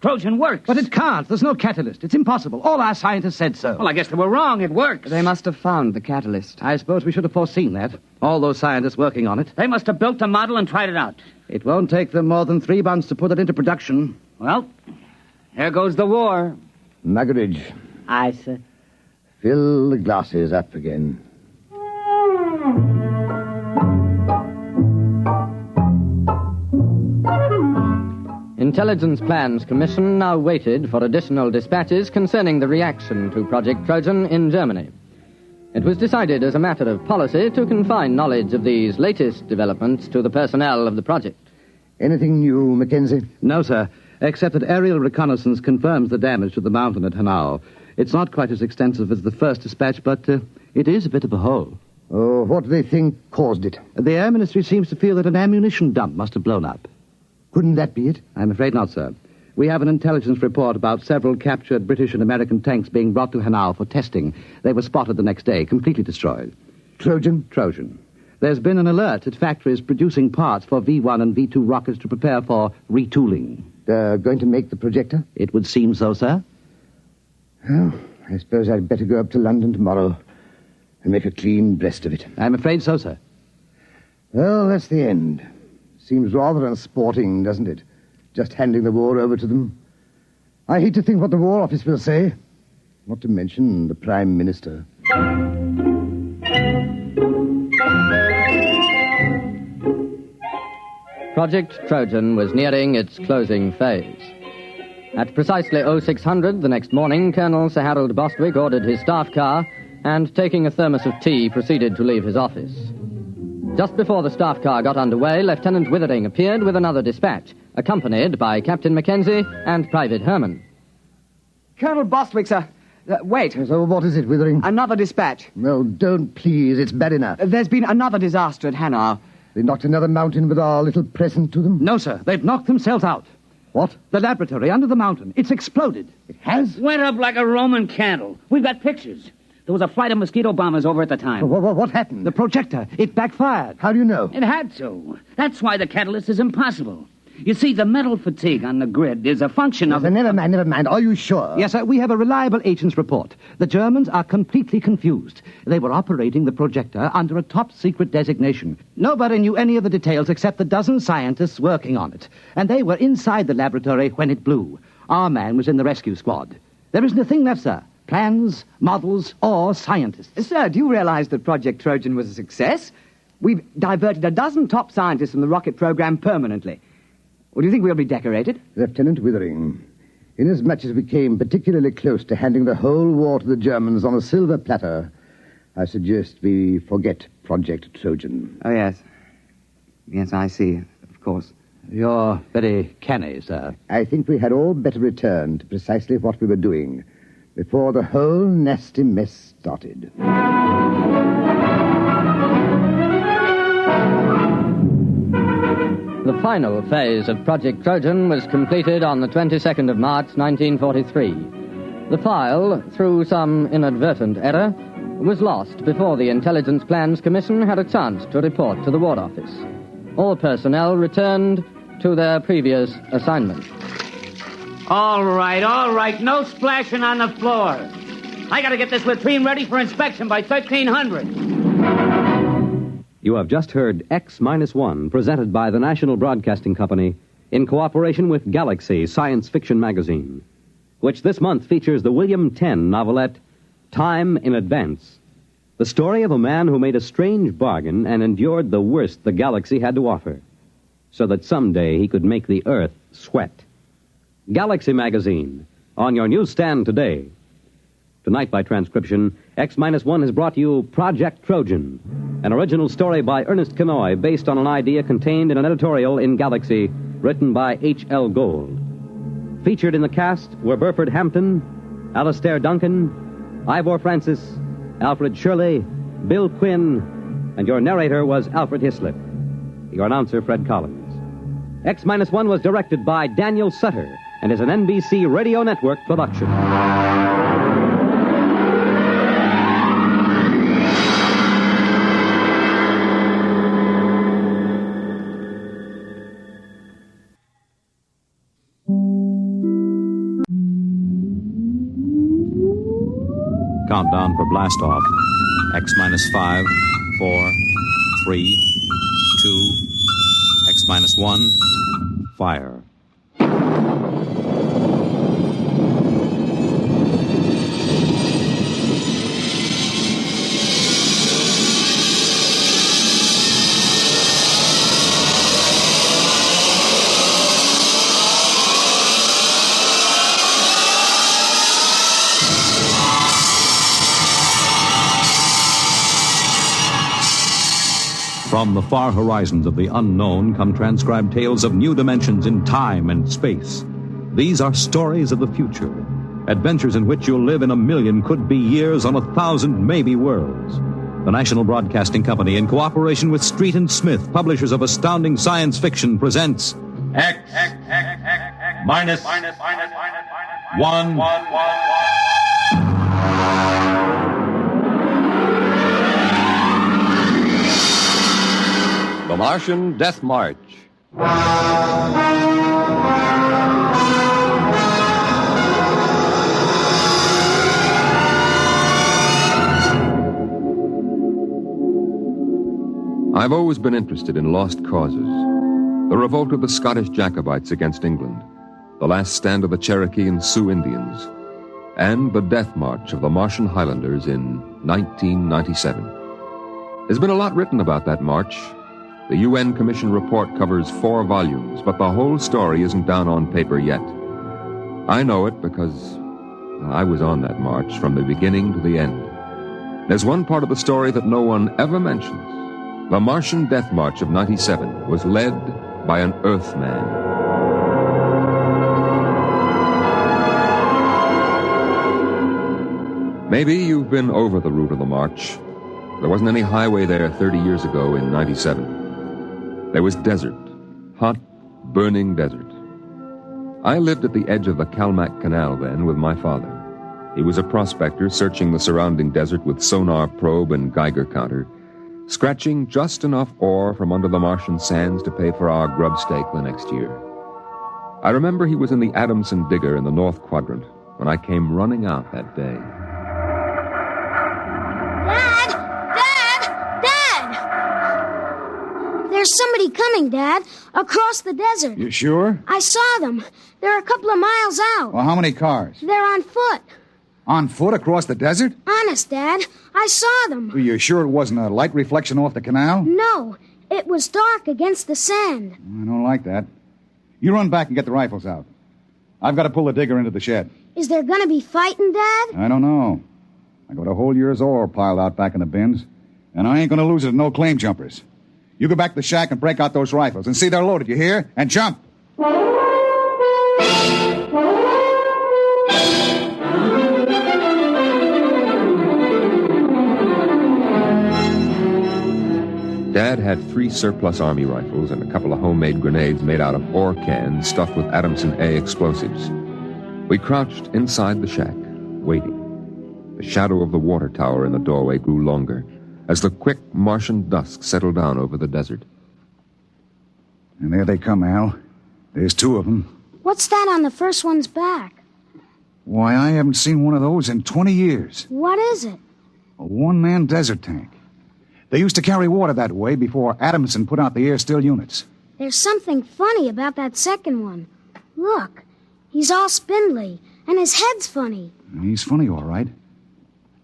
Trojan works. But it can't. There's no catalyst. It's impossible. All our scientists said so. Well, I guess they were wrong. It works. They must have found the catalyst. I suppose we should have foreseen that. All those scientists working on it. They must have built the model and tried it out. It won't take them more than 3 months to put it into production. Well, here goes the war. Muggeridge. Aye, sir. Fill the glasses up again. Intelligence Plans Commission now waited for additional dispatches concerning the reaction to Project Trojan in Germany. It was decided as a matter of policy to confine knowledge of these latest developments to the personnel of the project. Anything new, Mackenzie? No, sir, except that aerial reconnaissance confirms the damage to the mountain at Hanau. It's not quite as extensive as the first dispatch, but it is a bit of a hole. Oh, what do they think caused it? The Air Ministry seems to feel that an ammunition dump must have blown up. Couldn't that be it? I'm afraid not, sir. We have an intelligence report about several captured British and American tanks being brought to Hanau for testing. They were spotted the next day, completely destroyed. Trojan? Trojan. There's been an alert at factories producing parts for V-1 and V-2 rockets to prepare for retooling. Going to make the projector? It would seem so, sir. Well, I suppose I'd better go up to London tomorrow and make a clean breast of it. I'm afraid so, sir. Well, that's the end. Seems rather unsporting, doesn't it? Just handing the war over to them. I hate to think what the War Office will say. Not to mention the Prime Minister. Project Trojan was nearing its closing phase. At precisely 0600 the next morning, Colonel Sir Harold Bostwick ordered his staff car and, taking a thermos of tea, proceeded to leave his office. Just before the staff car got underway, Lieutenant Withering appeared with another dispatch, accompanied by Captain Mackenzie and Private Herman. Colonel Bostwick, sir. Wait. So what is it, Withering? Another dispatch. No, don't, please. It's bad enough. There's been another disaster at Hanau. They knocked another mountain with our little present to them? No, sir. They've knocked themselves out. What? The laboratory under the mountain. It's exploded. It has? Went up like a Roman candle. We've got pictures. There was a flight of mosquito bombers over at the time. What happened? The projector. It backfired. How do you know? It had to. That's why the catalyst is impossible. You see, the metal fatigue on the grid is a function of... Never mind. Are you sure? Yes, sir. We have a reliable agent's report. The Germans are completely confused. They were operating the projector under a top-secret designation. Nobody knew any of the details except the dozen scientists working on it. And they were inside the laboratory when it blew. Our man was in the rescue squad. There isn't a thing left, sir. Plans, models, or scientists. Sir, do you realize that Project Trojan was a success? We've diverted a dozen top scientists from the rocket program permanently. Well, do you think we'll be decorated? Lieutenant Withering, inasmuch as we came particularly close to handing the whole war to the Germans on a silver platter, I suggest we forget Project Trojan. Oh, yes. Yes, I see, of course. You're very canny, sir. I think we had all better return to precisely what we were doing before the whole nasty mess started. The final phase of Project Trojan was completed on the 22nd of March, 1943. The file, through some inadvertent error, was lost before the Intelligence Plans Commission had a chance to report to the War Office. All personnel returned to their previous assignment. All right. No splashing on the floor. I gotta get this latrine ready for inspection by 1300. You have just heard X-1, presented by the National Broadcasting Company in cooperation with Galaxy Science Fiction Magazine, which this month features the William Tenn novelette Time in Advance, the story of a man who made a strange bargain and endured the worst the galaxy had to offer, so that someday he could make the Earth sweat. Galaxy Magazine, on your newsstand today. Tonight, by transcription, X-1 has brought you Project Trojan, an original story by Ernest Kenoy based on an idea contained in an editorial in Galaxy written by H.L. Gold. Featured in the cast were Burford Hampton, Alastair Duncan, Ivor Francis, Alfred Shirley, Bill Quinn, and your narrator was Alfred Hislop. Your announcer, Fred Collins. X-1 was directed by Daniel Sutter and is an NBC Radio Network production. Countdown for blast off. X-5, 4, 3, 2, X-1, fire. From the far horizons of the unknown come transcribed tales of new dimensions in time and space. These are stories of the future, adventures in which you'll live in a million could-be years on 1,000 maybe worlds. The National Broadcasting Company, in cooperation with Street and Smith, publishers of astounding science fiction, presents X minus 1. The Martian Death March. I've always been interested in lost causes. The revolt of the Scottish Jacobites against England, the last stand of the Cherokee and Sioux Indians, and the Death March of the Martian Highlanders in 1997. There's been a lot written about that march. The UN Commission report covers 4 volumes, but the whole story isn't down on paper yet. I know it because I was on that march from the beginning to the end. There's one part of the story that no one ever mentions. The Martian Death March of 97 was led by an Earthman. Maybe you've been over the route of the march. There wasn't any highway there 30 years ago in 97. There was desert, hot, burning desert. I lived at the edge of the Kalmak Canal then with my father. He was a prospector searching the surrounding desert with sonar probe and Geiger counter, scratching just enough ore from under the Martian sands to pay for our grub stake the next year. I remember he was in the Adamson digger in the North Quadrant when I came running out that day. There's somebody coming, Dad, across the desert. You sure? I saw them. They're a couple of miles out. Well, how many cars? They're on foot. On foot across the desert? Honest, Dad. I saw them. Are you sure it wasn't a light reflection off the canal? No. It was dark against the sand. I don't like that. You run back and get the rifles out. I've got to pull the digger into the shed. Is there going to be fighting, Dad? I don't know. I got a whole year's ore piled out back in the bins, and I ain't going to lose it to no claim jumpers. You go back to the shack and break out those rifles and see they're loaded, you hear? And jump! Dad had 3 surplus Army rifles and a couple of homemade grenades made out of ore cans stuffed with Adamson A explosives. We crouched inside the shack, waiting. The shadow of the water tower in the doorway grew longer as the quick Martian dusk settled down over the desert. And there they come, Al. There's 2 of them. What's that on the first one's back? Why, I haven't seen one of those in 20 years. What is it? A one-man desert tank. They used to carry water that way before Adamson put out the air-still units. There's something funny about that second one. Look, he's all spindly, and his head's funny. He's funny, all right.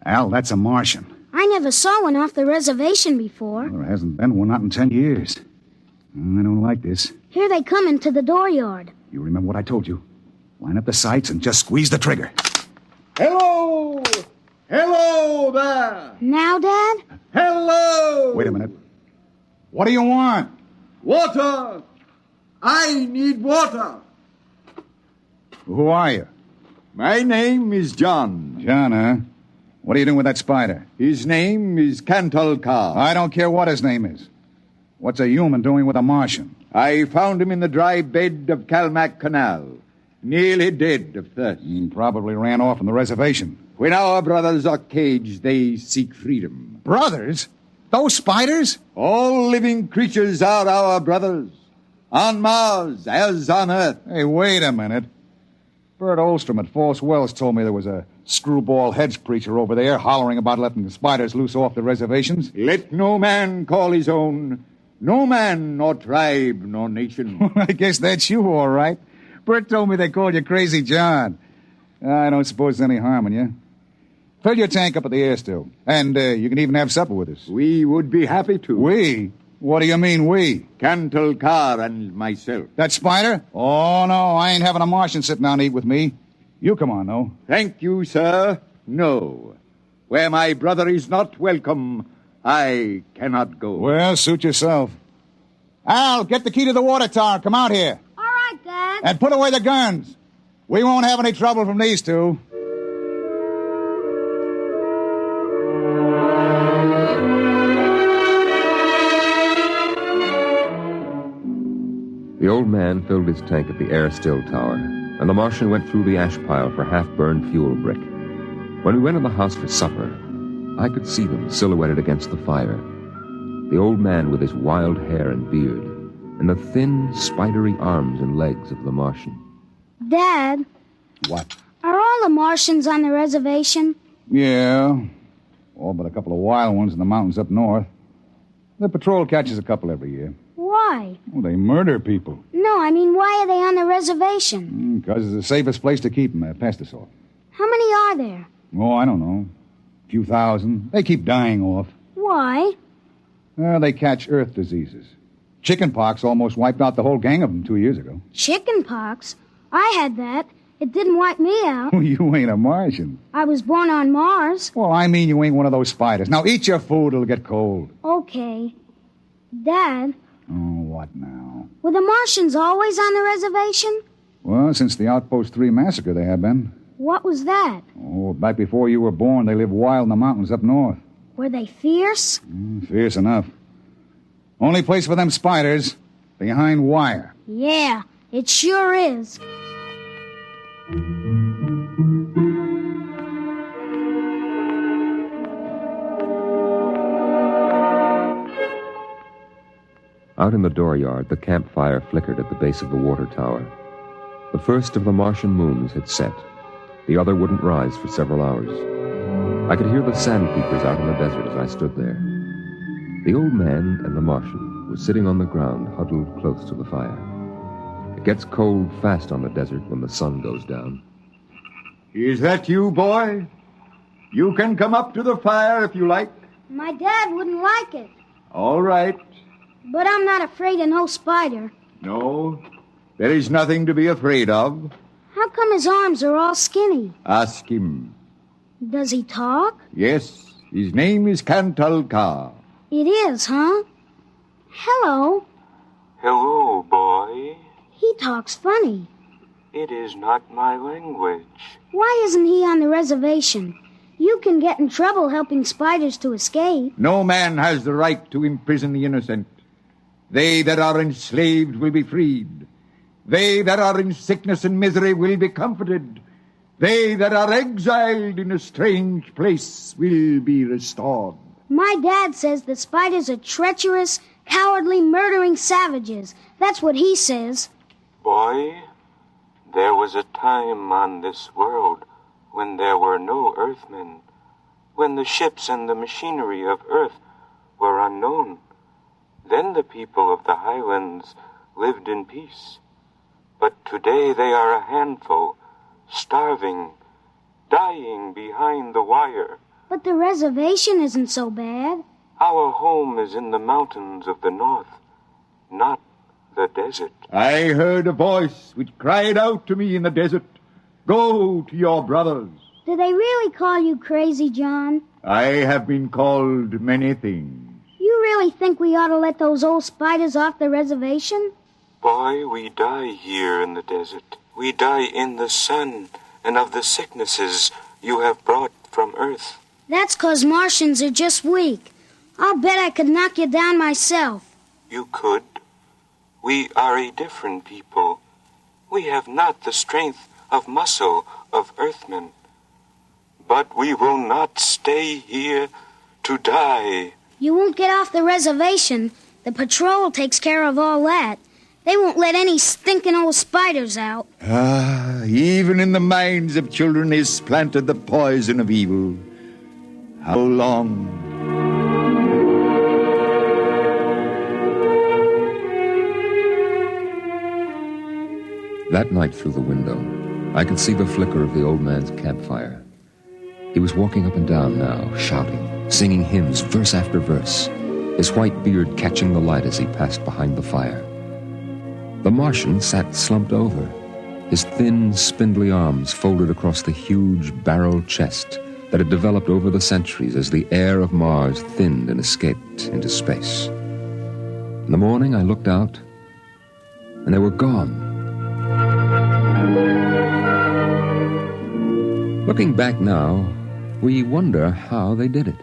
Al, that's a Martian. I never saw one off the reservation before. Well, there hasn't been one, not in 10 years. I don't like this. Here they come into the dooryard. You remember what I told you. Line up the sights and just squeeze the trigger. Hello! Hello there! Now, Dad? Hello! Wait a minute. What do you want? Water! I need water. Who are you? My name is John. John, huh? What are you doing with that spider? His name is Cantalcar. I don't care what his name is. What's a human doing with a Martian? I found him in the dry bed of Kalmak Canal, nearly dead of thirst. He probably ran off from the reservation. When our brothers are caged, they seek freedom. Brothers? Those spiders? All living creatures are our brothers. On Mars, as on Earth. Hey, wait a minute. Bert Olstrom at False Wells told me there was a screwball heads preacher over there hollering about letting the spiders loose off the reservations. Let no man call his own. No man, nor tribe, nor nation. I guess that's you, all right. Bert told me they called you Crazy John. I don't suppose there's any harm in you. Fill your tank up at the air still. And you can even have supper with us. We would be happy to. We? What do you mean, we? Cantalcar and myself. That spider? Oh, no, I ain't having a Martian sit down and eat with me. You come on, though. Thank you, sir. No. Where my brother is not welcome, I cannot go. Well, suit yourself. Al, get the key to the water tower. Come out here. All right, Dad. And put away the guns. We won't have any trouble from these 2. The old man filled his tank at the air-still tower, and the Martian went through the ash pile for half-burned fuel brick. When we went in the house for supper, I could see them silhouetted against the fire. The old man with his wild hair and beard, and the thin, spidery arms and legs of the Martian. Dad? What? Are all the Martians on the reservation? Yeah. All but a couple of wild ones in the mountains up north. The patrol catches a couple every year. Why? Well, they murder people. No, I mean, why are they on the reservation? Because it's the safest place to keep them, past us all. How many are there? Oh, I don't know. A few thousand. They keep dying off. Why? They catch earth diseases. Chickenpox almost wiped out the whole gang of them 2 years ago. Chickenpox? I had that. It didn't wipe me out. You ain't a Martian. I was born on Mars. Well, I mean you ain't one of those spiders. Now eat your food, it'll get cold. Okay. Dad? Oh, what now? Were the Martians always on the reservation? Well, since the Outpost 3 massacre, they have been. What was that? Oh, back before you were born, they lived wild in the mountains up north. Were they fierce? Fierce enough. Only place for them spiders, behind wire. Yeah, it sure is. Out in the dooryard, the campfire flickered at the base of the water tower. The first of the Martian moons had set. The other wouldn't rise for several hours. I could hear the sandpeepers out in the desert as I stood there. The old man and the Martian were sitting on the ground, huddled close to the fire. It gets cold fast on the desert when the sun goes down. Is that you, boy? You can come up to the fire if you like. My dad wouldn't like it. All right. But I'm not afraid of no spider. No, there is nothing to be afraid of. How come his arms are all skinny? Ask him. Does he talk? Yes, his name is Kantalka. It is, huh? Hello. Hello, boy. He talks funny. It is not my language. Why isn't he on the reservation? You can get in trouble helping spiders to escape. No man has the right to imprison the innocent. They that are enslaved will be freed. They that are in sickness and misery will be comforted. They that are exiled in a strange place will be restored. My dad says that spiders are treacherous, cowardly, murdering savages. That's what he says. Boy, there was a time on this world when there were no Earthmen, when the ships and the machinery of Earth were unknown. Then the people of the highlands lived in peace. But today they are a handful, starving, dying behind the wire. But the reservation isn't so bad. Our home is in the mountains of the north, not the desert. I heard a voice which cried out to me in the desert, "Go to your brothers." Do they really call you crazy, John? I have been called many things. You really think we ought to let those old spiders off the reservation? Boy, we die here in the desert. We die in the sun and of the sicknesses you have brought from Earth. That's 'cause Martians are just weak. I'll bet I could knock you down myself. You could. We are a different people. We have not the strength of muscle of Earthmen. But we will not stay here to die. You won't get off the reservation. The patrol takes care of all that. They won't let any stinking old spiders out. Even in the minds of children is planted the poison of evil. How long? That night through the window, I could see the flicker of the old man's campfire. He was walking up and down now, shouting, singing hymns verse after verse, his white beard catching the light as he passed behind the fire. The Martian sat slumped over, his thin, spindly arms folded across the huge barrel chest that had developed over the centuries as the air of Mars thinned and escaped into space. In the morning, I looked out, and they were gone. Looking back now, we wonder how they did it.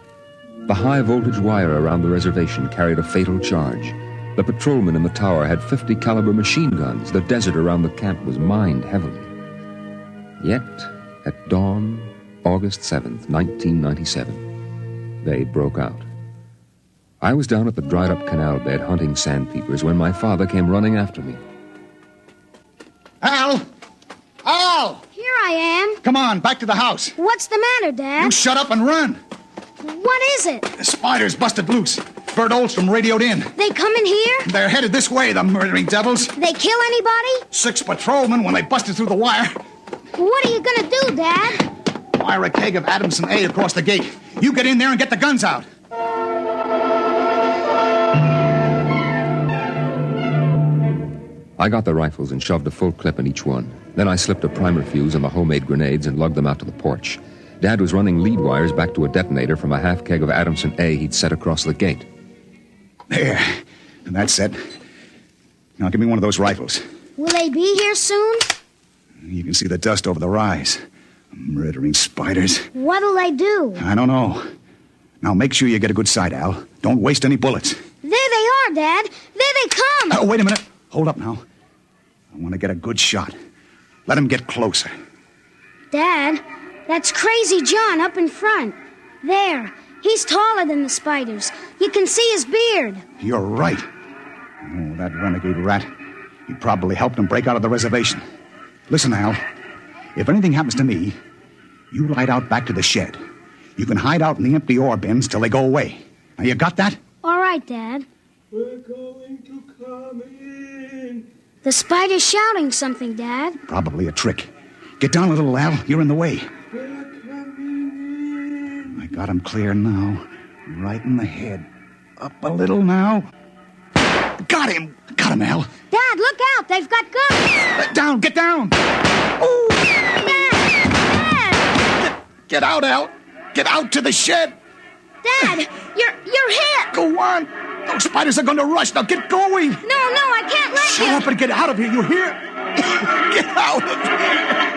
The high-voltage wire around the reservation carried a fatal charge. The patrolmen in the tower had 50-caliber machine guns. The desert around the camp was mined heavily. Yet, at dawn, August 7th, 1997, they broke out. I was down at the dried-up canal bed hunting sandpeepers when my father came running after me. Al! Al! Here I am. Come on, back to the house. What's the matter, Dad? You shut up and run. What is it? The spiders busted loose. Bert Olstrom radioed in. They come in here? They're headed this way, the murdering devils. They kill anybody? 6 patrolmen when they busted through the wire. What are you gonna do, Dad? Fire a keg of Adamson A across the gate. You get in there and get the guns out. I got the rifles and shoved a full clip in each one. Then I slipped a primer fuse in the homemade grenades and lugged them out to the porch. Dad was running lead wires back to a detonator from a half keg of Adamson A he'd set across the gate. There. And that's it. Now give me one of those rifles. Will they be here soon? You can see the dust over the rise. Murdering spiders. What'll they do? I don't know. Now make sure you get a good sight, Al. Don't waste any bullets. There they are, Dad. There they come. Oh, wait a minute. Hold up now. I want to get a good shot. Let them get closer. Dad, that's Crazy John up in front. There. He's taller than the spiders. You can see his beard. You're right. Oh, that renegade rat. He probably helped him break out of the reservation. Listen, Al. If anything happens to me, you ride out back to the shed. You can hide out in the empty ore bins till they go away. Now, you got that? All right, Dad. We're going to come in. The spider's shouting something, Dad. Probably a trick. Get down a little, Al. You're in the way. I got him clear now. Right in the head. Up a little now. Got him! Got him, Al. Dad, look out! They've got guns! Down! Get down! Oh! Dad! Get out, Al! Get out to the shed! Dad, you're hit! Go on! Those spiders are going to rush. Now get going! No, I can't let you! Shut up and get out of here, you hear? Get out of here!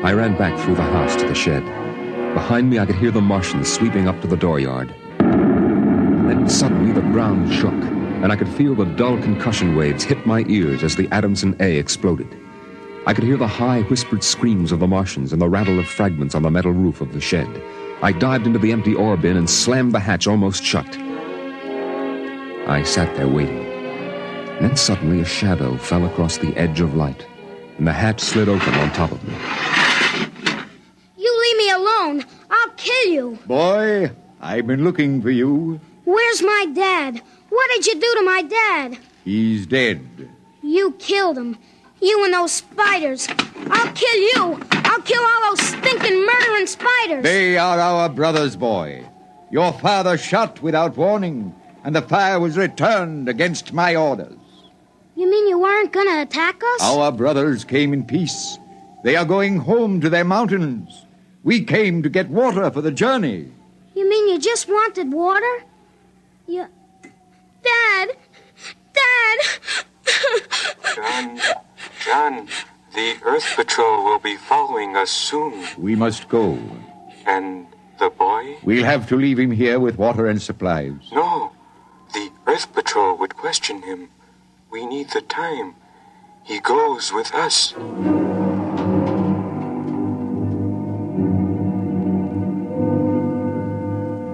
I ran back through the house to the shed. Behind me, I could hear the Martians sweeping up to the dooryard. Then suddenly the ground shook, and I could feel the dull concussion waves hit my ears as the Adamson A exploded. I could hear the high, whispered screams of the Martians and the rattle of fragments on the metal roof of the shed. I dived into the empty ore bin and slammed the hatch almost shut. I sat there waiting. And then suddenly a shadow fell across the edge of light, and the hatch slid open on top of me. You leave me alone. I'll kill you. Boy, I've been looking for you. Where's my dad? What did you do to my dad? He's dead. You killed him. You and those spiders. I'll kill you. I'll kill all those stinking murdering spiders. They are our brothers, boy. Your father shot without warning, and the fire was returned against my orders. You mean you weren't going to attack us? Our brothers came in peace. They are going home to their mountains. We came to get water for the journey. You mean you just wanted water? You... Dad! John, the Earth Patrol will be following us soon. We must go. And the boy? We'll have to leave him here with water and supplies. No, the Earth Patrol would question him. We need the time. He goes with us.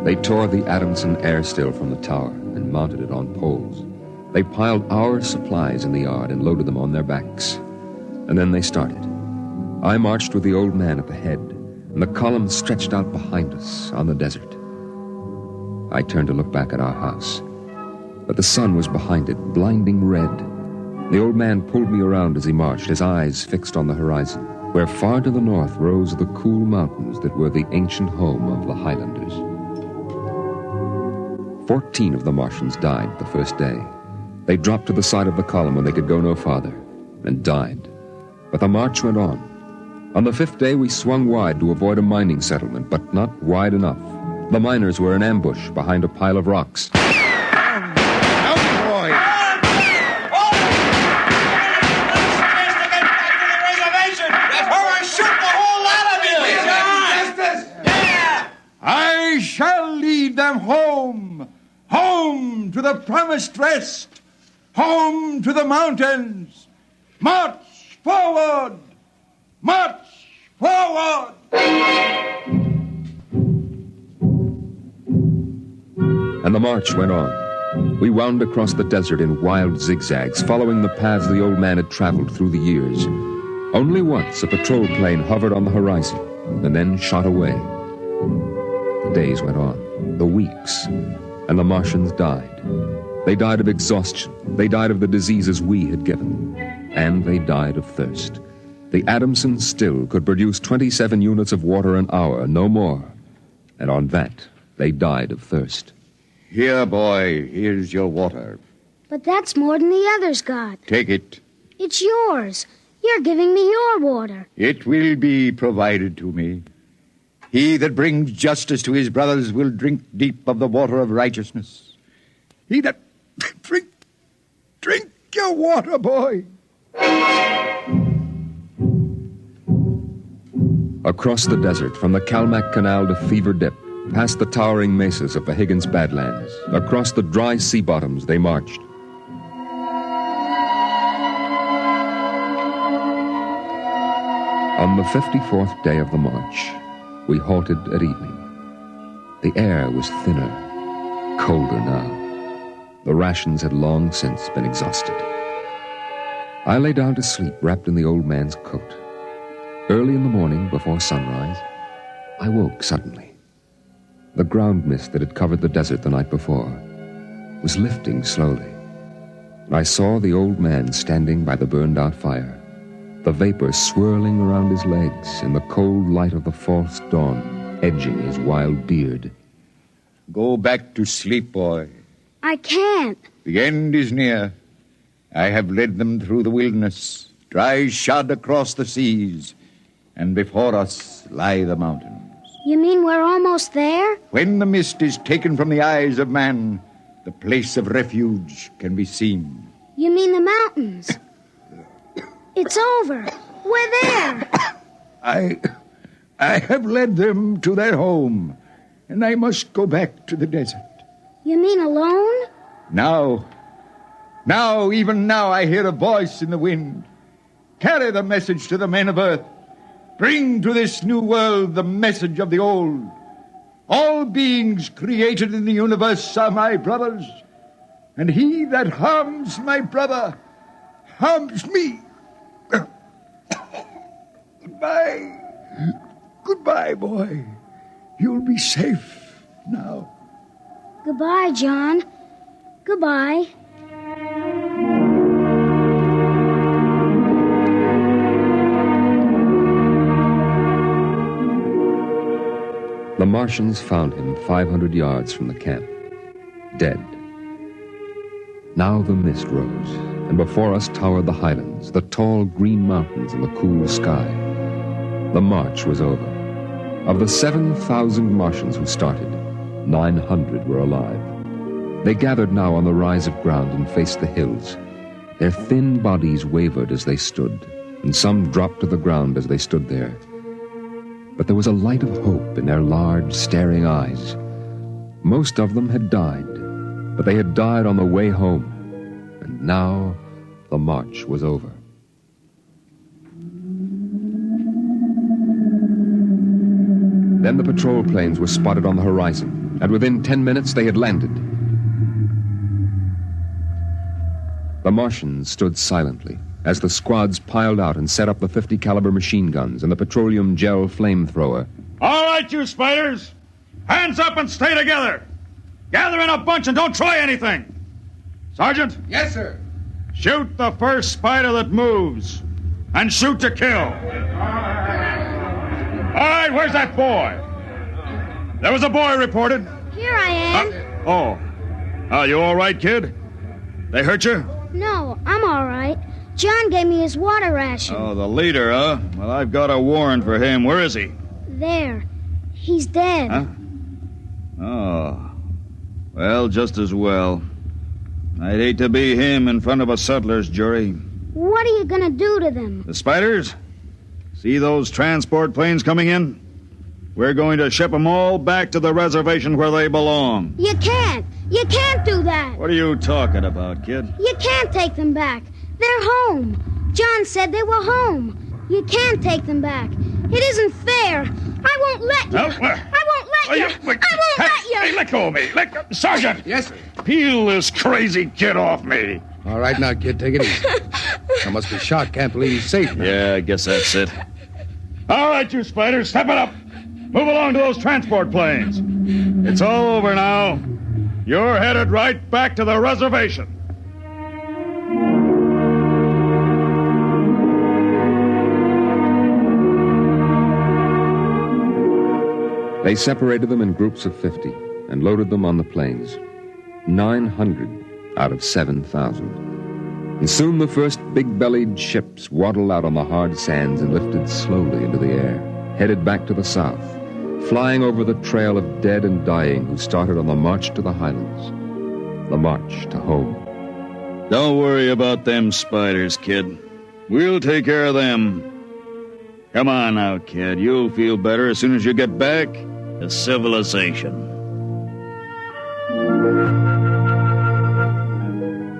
They tore the Adamson air still from the tower and mounted it on poles. They piled our supplies in the yard and loaded them on their backs. And then they started. I marched with the old man at the head, and the column stretched out behind us on the desert. I turned to look back at our house, but the sun was behind it, blinding red. The old man pulled me around as he marched, his eyes fixed on the horizon, where far to the north rose the cool mountains that were the ancient home of the Highlanders. 14 of the Martians died the first day. They dropped to the side of the column when they could go no farther, and died. But the march went on. On the 5th day, we swung wide to avoid a mining settlement, but not wide enough. The miners were in ambush behind a pile of rocks. I shall lead them home. Home to the promised rest. Home to the mountains. March forward. March forward. And the march went on. We wound across the desert in wild zigzags, following the paths the old man had traveled through the years. Only once a patrol plane hovered on the horizon and then shot away. The days went on, the weeks, and the Martians died. They died of exhaustion. They died of the diseases we had given. And they died of thirst. The Adamson still could produce 27 units of water an hour, no more. And on that, they died of thirst. Here, boy, here's your water. But that's more than the others got. Take it. It's yours. You're giving me your water. It will be provided to me. He that brings justice to his brothers will drink deep of the water of righteousness. He that... Drink your water, boy. Across the desert, from the Kalmak Canal to Fever Dip, Past the towering mesas of the Higgins Badlands, across the dry sea bottoms they marched. On the 54th day of the march, we halted at evening. The air was thinner, colder now. The rations had long since been exhausted. I lay down to sleep wrapped in the old man's coat. Early in the morning, before sunrise, I woke suddenly. The ground mist that had covered the desert the night before was lifting slowly, and I saw the old man standing by the burned-out fire, the vapor swirling around his legs in the cold light of the false dawn, edging his wild beard. Go back to sleep, boy. I can't. The end is near. I have led them through the wilderness, dry shod across the seas, and before us lie the mountains. You mean we're almost there? When the mist is taken from the eyes of man, the place of refuge can be seen. You mean the mountains? It's over. We're there. I have led them to their home, and I must go back to the desert. You mean alone? Even now, I hear a voice in the wind. Carry the message to the men of Earth. Bring to this new world the message of the old. All beings created in the universe are my brothers, and he that harms my brother harms me. Goodbye. Goodbye, boy. You'll be safe now. Goodbye, John. Goodbye. The Martians found him 500 yards from the camp, dead. Now the mist rose, and before us towered the highlands, the tall green mountains and the cool sky. The march was over. Of the 7,000 Martians who started, 900 were alive. They gathered now on the rise of ground and faced the hills. Their thin bodies wavered as they stood, and some dropped to the ground as they stood there. But there was a light of hope in their large, staring eyes. Most of them had died, but they had died on the way home. And now the march was over. Then the patrol planes were spotted on the horizon, and within 10 minutes they had landed. The Martians stood silently as the squads piled out and set up the 50 caliber machine guns and the petroleum gel flamethrower. All right, you spiders. Hands up and stay together. Gather in a bunch and don't try anything. Sergeant? Yes, sir. Shoot the first spider that moves. And shoot to kill. All right, where's that boy? There was a boy reported. Here I am. You all right, kid? They hurt you? No, I'm all right. John gave me his water ration. Oh, the leader, huh? Well, I've got a warrant for him. Where is he? There. He's dead. Huh? Oh. Well, just as well. I'd hate to be him in front of a settler's jury. What are you going to do to them? The spiders? See those transport planes coming in? We're going to ship them all back to the reservation where they belong. You can't. You can't do that. What are you talking about, kid? You can't take them back. They're home. John said they were home. You can't take them back. It isn't fair. I won't let you. No, I won't let you. I won't let you. Hey, let go of me. Sergeant. Yes, sir. Peel this crazy kid off me. All right now, kid, take it easy. I must be shot. Can't believe he's safe now. Yeah, I guess that's it. All right, you spiders, step it up. Move along to those transport planes. It's all over now. You're headed right back to the reservation. They separated them in groups of 50 and loaded them on the planes. 900 out of 7,000. And soon the first big-bellied ships waddled out on the hard sands and lifted slowly into the air, headed back to the south, flying over the trail of dead and dying who started on the march to the highlands, the march to home. Don't worry about them spiders, kid. We'll take care of them. Come on now, kid. You'll feel better as soon as you get back. to civilization.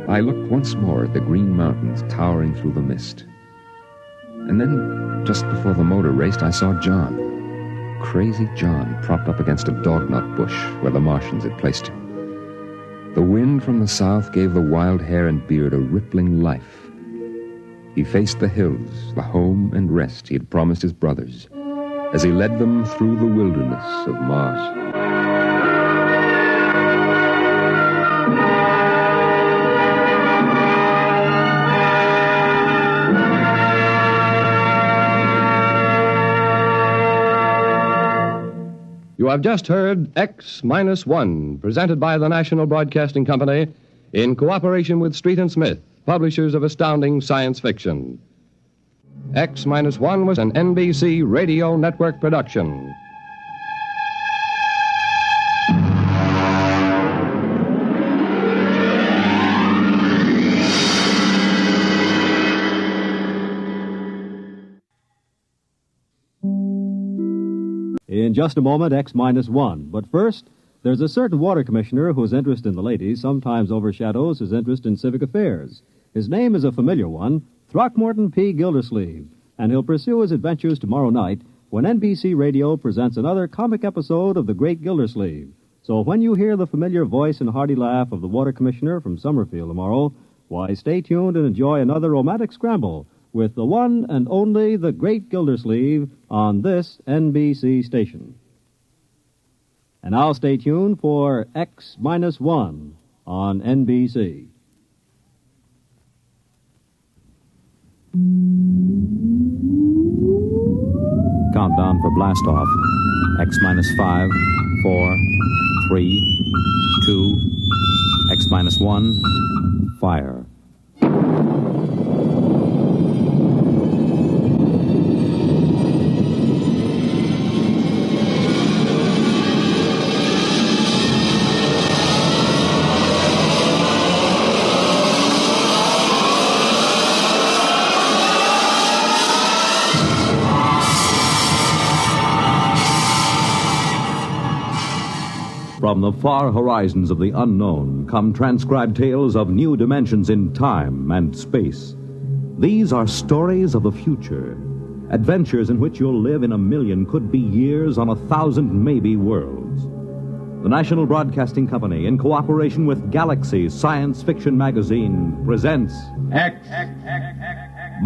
I looked once more at the green mountains towering through the mist. And then, just before the motor raced, I saw John. Crazy John, propped up against a dognut bush where the Martians had placed him. The wind from the south gave the wild hair and beard a rippling life. He faced the hills, the home and rest he had promised his brothers, as he led them through the wilderness of Mars. You have just heard X-1, presented by the National Broadcasting Company in cooperation with Street and Smith, publishers of astounding science fiction. X-1 was an NBC Radio Network production. In just a moment, X-1. But first, there's a certain water commissioner whose interest in the ladies sometimes overshadows his interest in civic affairs. His name is a familiar one, Throckmorton P. Gildersleeve, and he'll pursue his adventures tomorrow night when NBC Radio presents another comic episode of The Great Gildersleeve. So when you hear the familiar voice and hearty laugh of the water commissioner from Summerfield tomorrow, why, stay tuned and enjoy another romantic scramble with the one and only The Great Gildersleeve on this NBC station. And now stay tuned for X-1 on NBC. Countdown for blast-off. X-5, 4, 3, 2, X-1, fire. From the far horizons of the unknown come transcribed tales of new dimensions in time and space. These are stories of the future, adventures in which you'll live in a million, could be years, on 1,000 maybe worlds. The National Broadcasting Company, in cooperation with Galaxy Science Fiction Magazine, presents X-1.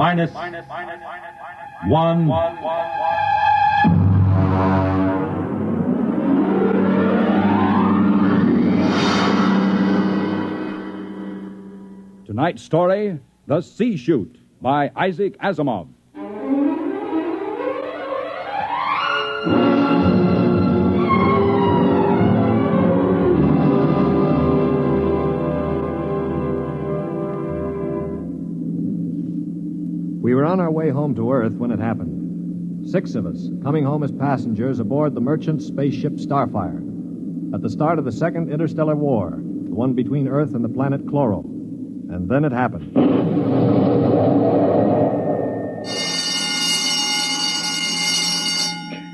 Tonight's story, The Sea Chute, by Isaac Asimov. We were on our way home to Earth when it happened. 6 of us, coming home as passengers aboard the merchant spaceship Starfire. At the start of the Second Interstellar War, the one between Earth and the planet Chloro. And then it happened.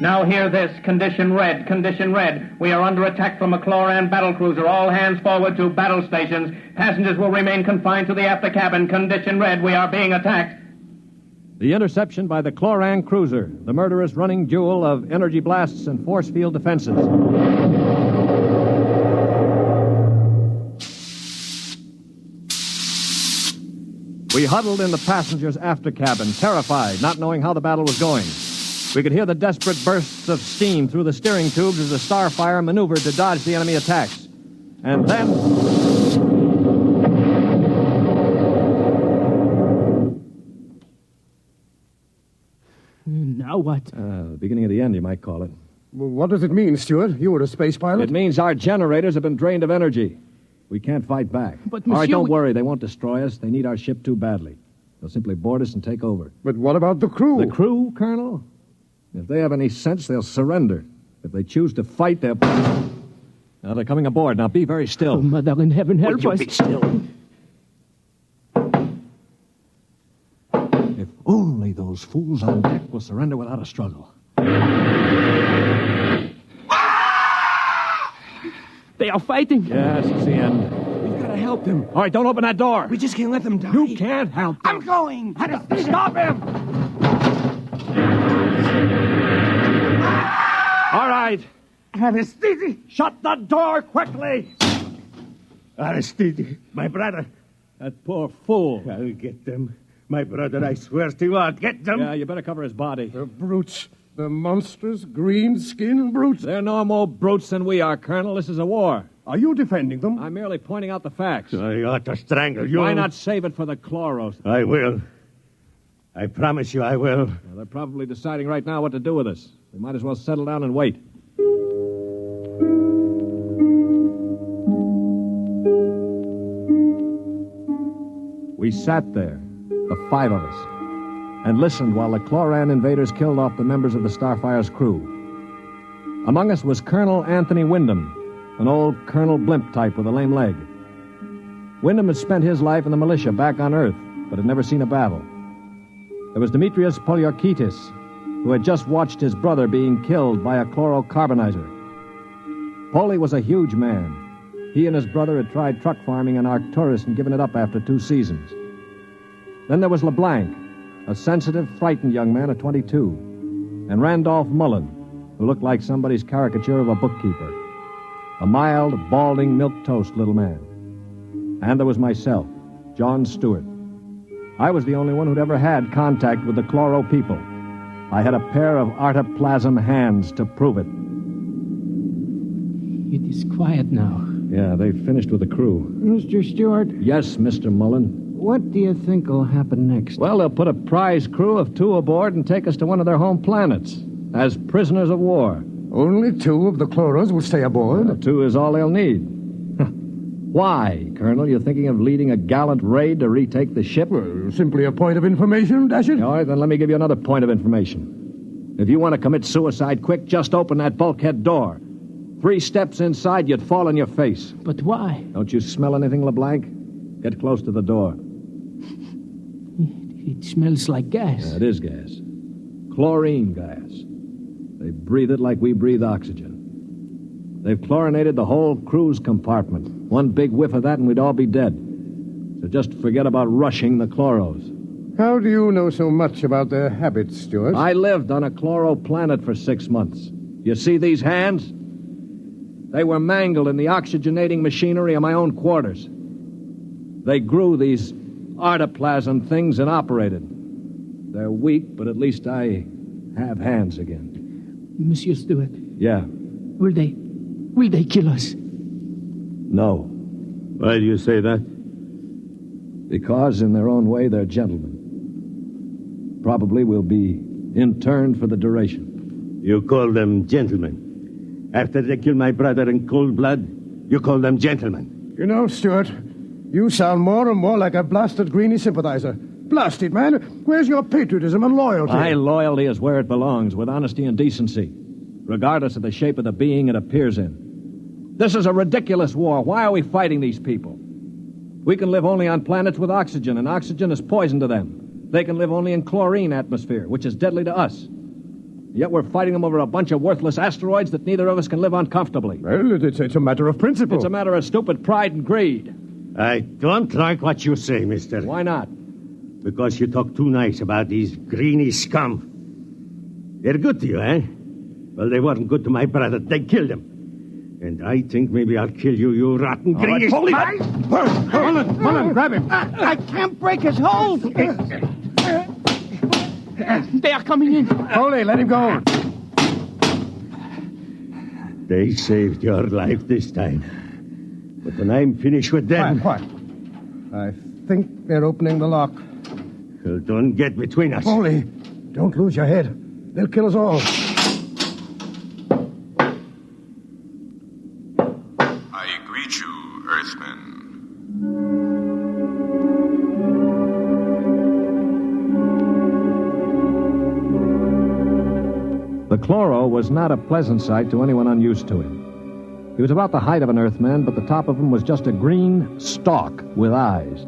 Now hear this. Condition red. We are under attack from a Chloran battlecruiser. All hands forward to battle stations. Passengers will remain confined to the after cabin. Condition red. We are being attacked. The interception by the Chloran cruiser, the murderous running jewel of energy blasts and force field defenses. We huddled in the passenger's after cabin, terrified, not knowing how the battle was going. We could hear the desperate bursts of steam through the steering tubes as the Starfire maneuvered to dodge the enemy attacks. And then... Now what? The beginning of the end, you might call it. Well, what does it mean, Stuart? You were a space pilot? It means our generators have been drained of energy. We can't fight back. But, All right, monsieur, don't worry. They won't destroy us. They need our ship too badly. They'll simply board us and take over. But what about the crew? The crew, Colonel? If they have any sense, they'll surrender. If they choose to fight, they'll... Now, they're coming aboard. Now, be very still. Oh, Mother in heaven, help Will us. you be still? If only those fools on deck will surrender without a struggle. They are fighting. Yes, it's the end. We've got to help them. All right, don't open that door. We just can't let them die. You can't help them. I'm going. Stop him! All right. Aristide! Shut the door quickly! Aristide, my brother. That poor fool. I'll get them. My brother, I swear to you, I'll get them. Yeah, you better cover his body. The brutes. The monstrous green-skinned brutes. They're no more brutes than we are, Colonel. This is a war. Are you defending them? I'm merely pointing out the facts. I ought to strangle you. Why not save it for the chloros? I will. I promise you I will. Well, they're probably deciding right now what to do with us. We might as well settle down and wait. We sat there, the five of us, and listened while the Chloran invaders killed off the members of the Starfire's crew. Among us was Colonel Anthony Wyndham, an old Colonel Blimp type with a lame leg. Wyndham had spent his life in the militia back on Earth, but had never seen a battle. There was Demetrius Poliorkitis, who had just watched his brother being killed by a chlorocarbonizer. Poli was a huge man. He and his brother had tried truck farming in Arcturus and given it up after 2 seasons. Then there was LeBlanc, a sensitive, frightened young man of 22, and Randolph Mullen, who looked like somebody's caricature of a bookkeeper. A mild, balding, milquetoast little man. And there was myself, John Stewart. I was the only one who'd ever had contact with the Chloro people. I had a pair of artoplasm hands to prove it. It is quiet now. Yeah, they've finished with the crew. Mr. Stewart? Yes, Mr. Mullen. What do you think will happen next? Well, they'll put a prize crew of 2 aboard and take us to one of their home planets as prisoners of war. Only 2 of the Chloros will stay aboard? Well, 2 is all they'll need. Why, Colonel? You thinking of leading a gallant raid to retake the ship? Well, simply a point of information, Dasher. All right, then let me give you another point of information. If you want to commit suicide quick, just open that bulkhead door. 3 steps inside, you'd fall on your face. But why? Don't you smell anything, LeBlanc? Get close to the door. It smells like gas. Yeah, it is gas. Chlorine gas. They breathe it like we breathe oxygen. They've chlorinated the whole crew's compartment. One big whiff of that and we'd all be dead. So just forget about rushing the chloros. How do you know so much about their habits, Stuart? I lived on a chloro planet for 6 months. You see these hands? They were mangled in the oxygenating machinery of my own quarters. They grew these artoplasm things and operated. They're weak, but at least I have hands again. Monsieur Stewart. Yeah. Will they kill us? No. Why do you say that? Because in their own way, they're gentlemen. Probably will be interned for the duration. You call them gentlemen. After they killed my brother in cold blood, you call them gentlemen. You know, Stuart, you sound more and more like a blasted Greenie sympathizer. Blasted, man. Where's your patriotism and loyalty? My loyalty is where it belongs, with honesty and decency, regardless of the shape of the being it appears in. This is a ridiculous war. Why are we fighting these people? We can live only on planets with oxygen, and oxygen is poison to them. They can live only in chlorine atmosphere, which is deadly to us. Yet we're fighting them over a bunch of worthless asteroids that neither of us can live on comfortably. Well, it's a matter of principle. It's a matter of stupid pride and greed. I don't like what you say, mister. Why not? Because you talk too nice about these greeny scum. They're good to you, eh? Well, they weren't good to my brother. They killed him. And I think maybe I'll kill you, you rotten greeny... Holy... Mullen, grab him. I can't break his hold. They are coming in. Holy, let him go. They saved your life this time. But when I'm finished with them... Quiet. I think they're opening the lock. Well, don't get between us. Holy, don't lose your head. They'll kill us all. I greet you, Earthmen. The Chloro was not a pleasant sight to anyone unused to him. He was about the height of an Earthman, but the top of him was just a green stalk with eyes.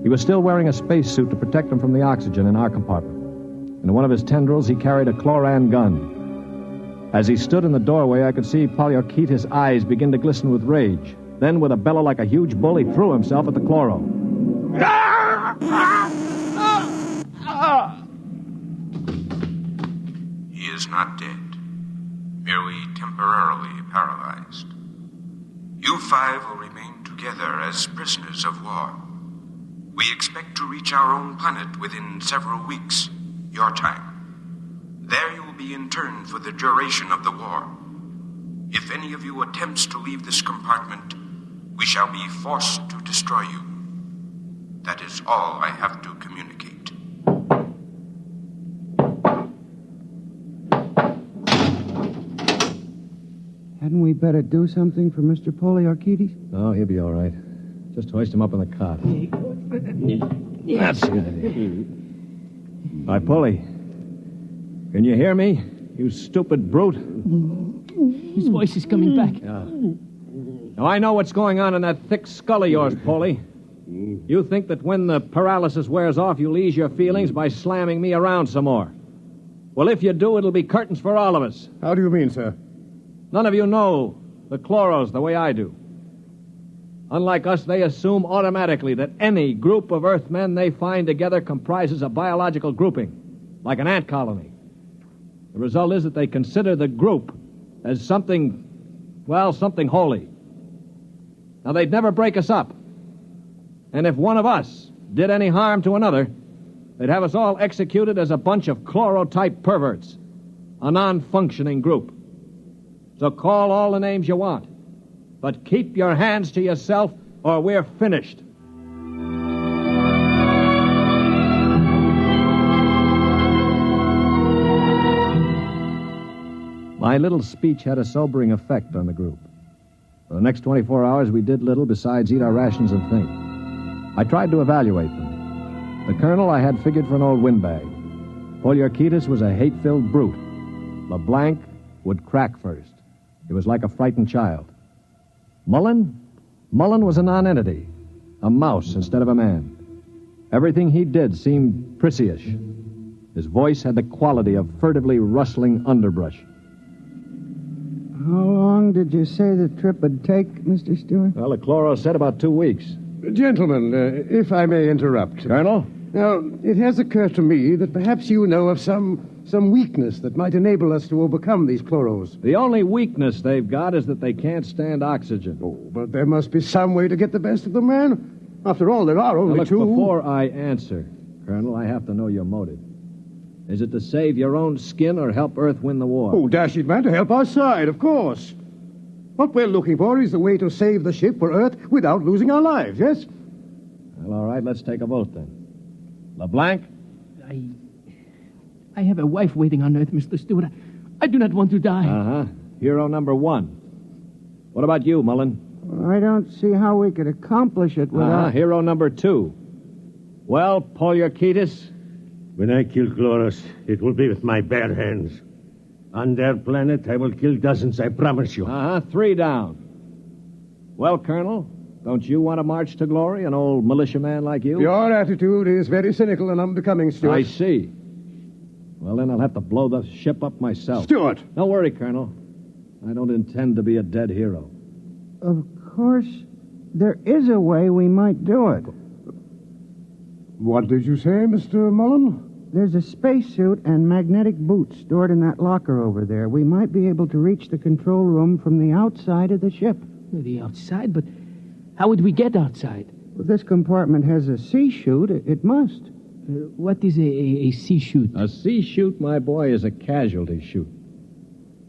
He was still wearing a spacesuit to protect him from the oxygen in our compartment. In one of his tendrils, he carried a chloran gun. As he stood in the doorway, I could see Polyarchetes' eyes begin to glisten with rage. Then, with a bellow like a huge bull, he threw himself at the chloro. He is not dead, merely temporarily paralyzed. You five will remain together as prisoners of war. We expect to reach our own planet within several weeks, your time. There you will be interned for the duration of the war. If any of you attempts to leave this compartment, we shall be forced to destroy you. That is all I have to communicate. Hadn't we better do something for Mr. Polyarchetes? Oh, he'll be all right. Just hoist him up on the cot. That's good. Hi, Polly. Can you hear me, you stupid brute? His voice is coming back. Yeah. Now, I know what's going on in that thick skull of yours, Polly. You think that when the paralysis wears off, you'll ease your feelings by slamming me around some more. Well, if you do, it'll be curtains for all of us. How do you mean, sir? None of you know the chloros the way I do. Unlike us, they assume automatically that any group of Earthmen they find together comprises a biological grouping, like an ant colony. The result is that they consider the group as something holy. Now, they'd never break us up. And if one of us did any harm to another, they'd have us all executed as a bunch of chloro-type perverts, a non-functioning group. So call all the names you want, but keep your hands to yourself or we're finished. My little speech had a sobering effect on the group. For the next 24 hours, we did little besides eat our rations and think. I tried to evaluate them. The colonel I had figured for an old windbag. Polyarchetes was a hate-filled brute. LeBlanc would crack first. He was like a frightened child. Mullen was a nonentity, a mouse instead of a man. Everything he did seemed prissyish. His voice had the quality of furtively rustling underbrush. How long did you say the trip would take, Mr. Stewart? Well, the chloro said about 2 weeks. Gentlemen, if I may interrupt. Colonel? Now, it has occurred to me that perhaps you know of some weakness that might enable us to overcome these chloros. The only weakness they've got is that they can't stand oxygen. Oh, but there must be some way to get the best of them, man. After all, there are only two. Before I answer, Colonel, I have to know your motive. Is it to save your own skin or help Earth win the war? Oh, dash it, man, to help our side, of course. What we're looking for is the way to save the ship for Earth without losing our lives, yes? Well, all right, let's take a vote then. LeBlanc? I have a wife waiting on Earth, Mr. Stewart. I do not want to die. Uh-huh. Hero number 1. What about you, Mullen? I don't see how we could accomplish it without... Hero number 2. Well, Polyarchetes? When I kill Chloros, it will be with my bare hands. On their planet, I will kill dozens, I promise you. 3 down. Well, Colonel, don't you want to march to glory, an old militiaman like you? Your attitude is very cynical and unbecoming, Stuart. I see. Well, then I'll have to blow the ship up myself. Stuart! Don't worry, Colonel. I don't intend to be a dead hero. Of course, there is a way we might do it. What did you say, Mr. Mullen? There's a spacesuit and magnetic boots stored in that locker over there. We might be able to reach the control room from the outside of the ship. The outside? But how would we get outside? Well, this compartment has a sea-chute. It must. What is a sea-chute? A sea-chute, my boy, is a casualty chute.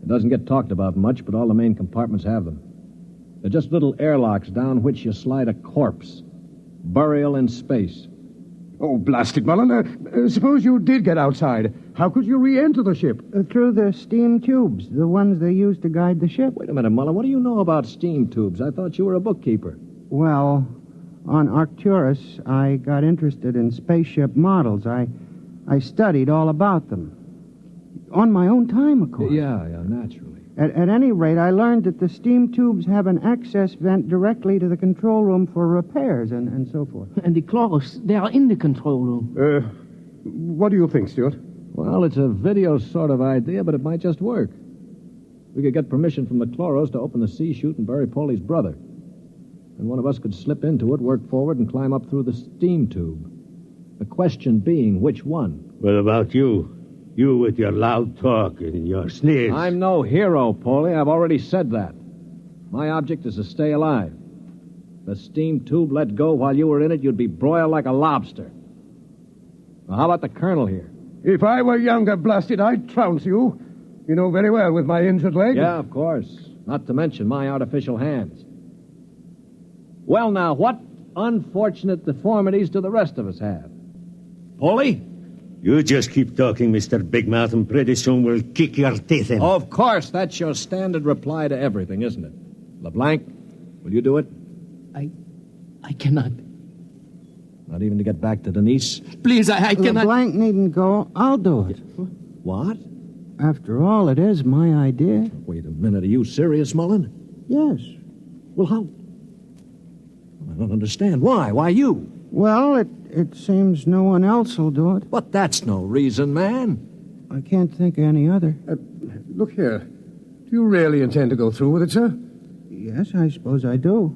It doesn't get talked about much, but all the main compartments have them. They're just little airlocks down which you slide a corpse. Burial in space. Oh, blast it, Mullen. Suppose you did get outside. How could you re-enter the ship? Through the steam tubes, the ones they use to guide the ship. Wait a minute, Mullen. What do you know about steam tubes? I thought you were a bookkeeper. Well, on Arcturus, I got interested in spaceship models. I studied all about them. On my own time, of course. Yeah, naturally. At any rate, I learned that the steam tubes have an access vent directly to the control room for repairs and so forth. And the chloros, they are in the control room. What do you think, Stuart? Well, it's a video sort of idea, but it might just work. We could get permission from the Chloros to open the sea chute and bury Paulie's brother. And one of us could slip into it, work forward, and climb up through the steam tube. The question being, which one? What about you? You with your loud talk and your sneers. I'm no hero, Paulie. I've already said that. My object is to stay alive. The steam tube let go while you were in it, you'd be broiled like a lobster. Well, how about the colonel here? If I were younger, blasted, I'd trounce you. You know very well with my injured leg. Yeah, of course. Not to mention my artificial hands. Well, now, what unfortunate deformities do the rest of us have? Paulie? You just keep talking, Mr. Big Mouth, and pretty soon we'll kick your teeth in. Of course, that's your standard reply to everything, isn't it? LeBlanc, will you do it? I cannot. Not even to get back to Denise? Please, I cannot. LeBlanc needn't go. I'll do it. What? After all, it is my idea. Wait a minute. Are you serious, Mullen? Yes. Well, how? I don't understand. Why? Why you? Well, it seems no one else will do it. But that's no reason, man. I can't think of any other. Look here. Do you really intend to go through with it, sir? Yes, I suppose I do.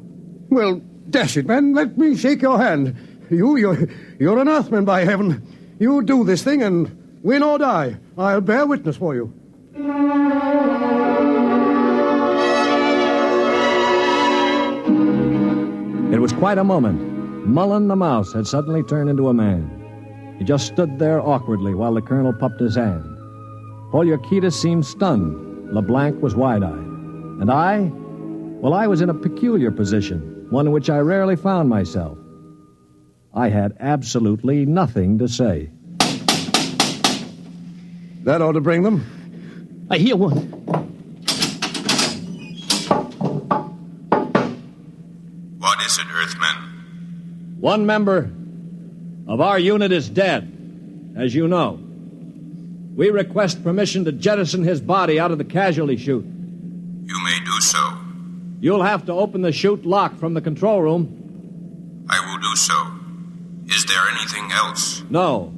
Well, dash it, man. Let me shake your hand. You're an Earthman, by heaven. You do this thing and win or die. I'll bear witness for you. It was quite a moment. Mullen the Mouse had suddenly turned into a man. He just stood there awkwardly while the colonel puffed his hand. Poliorcetes seemed stunned. LeBlanc was wide-eyed. And I? Well, I was in a peculiar position, one in which I rarely found myself. I had absolutely nothing to say. That ought to bring them. I hear one. What is it, Earthman? One member of our unit is dead, as you know. We request permission to jettison his body out of the casualty chute. You may do so. You'll have to open the chute lock from the control room. I will do so. Is there anything else? No.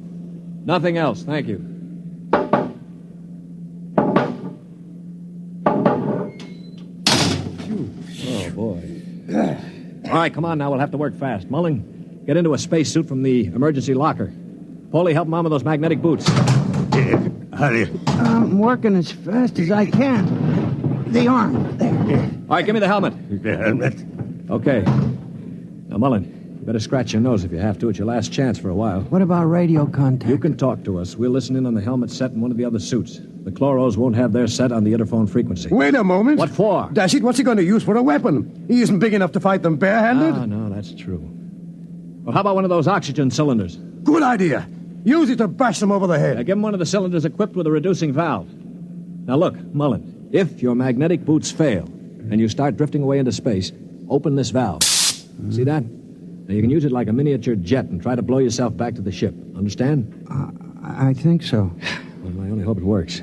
Nothing else, thank you. Oh, boy. All right, come on now. We'll have to work fast. Mullen, get into a spacesuit from the emergency locker. Paulie, help Mom with those magnetic boots. Hurry. I'm working as fast as I can. The arm, there. All right, give me the helmet. The helmet? Okay. Now, Mullen, you better scratch your nose if you have to. It's your last chance for a while. What about radio contact? You can talk to us. We'll listen in on the helmet set in one of the other suits. The Chloros won't have their set on the interphone frequency. Wait a moment. What for? Dash it, what's he going to use for a weapon? He isn't big enough to fight them barehanded. Ah, no, that's true. Well, how about one of those oxygen cylinders? Good idea. Use it to bash them over the head. Give him one of the cylinders equipped with a reducing valve. Now, look, Mullen, if your magnetic boots fail and you start drifting away into space, open this valve. See that? Now, you can use it like a miniature jet and try to blow yourself back to the ship. Understand? I think so. Well, I only hope it works.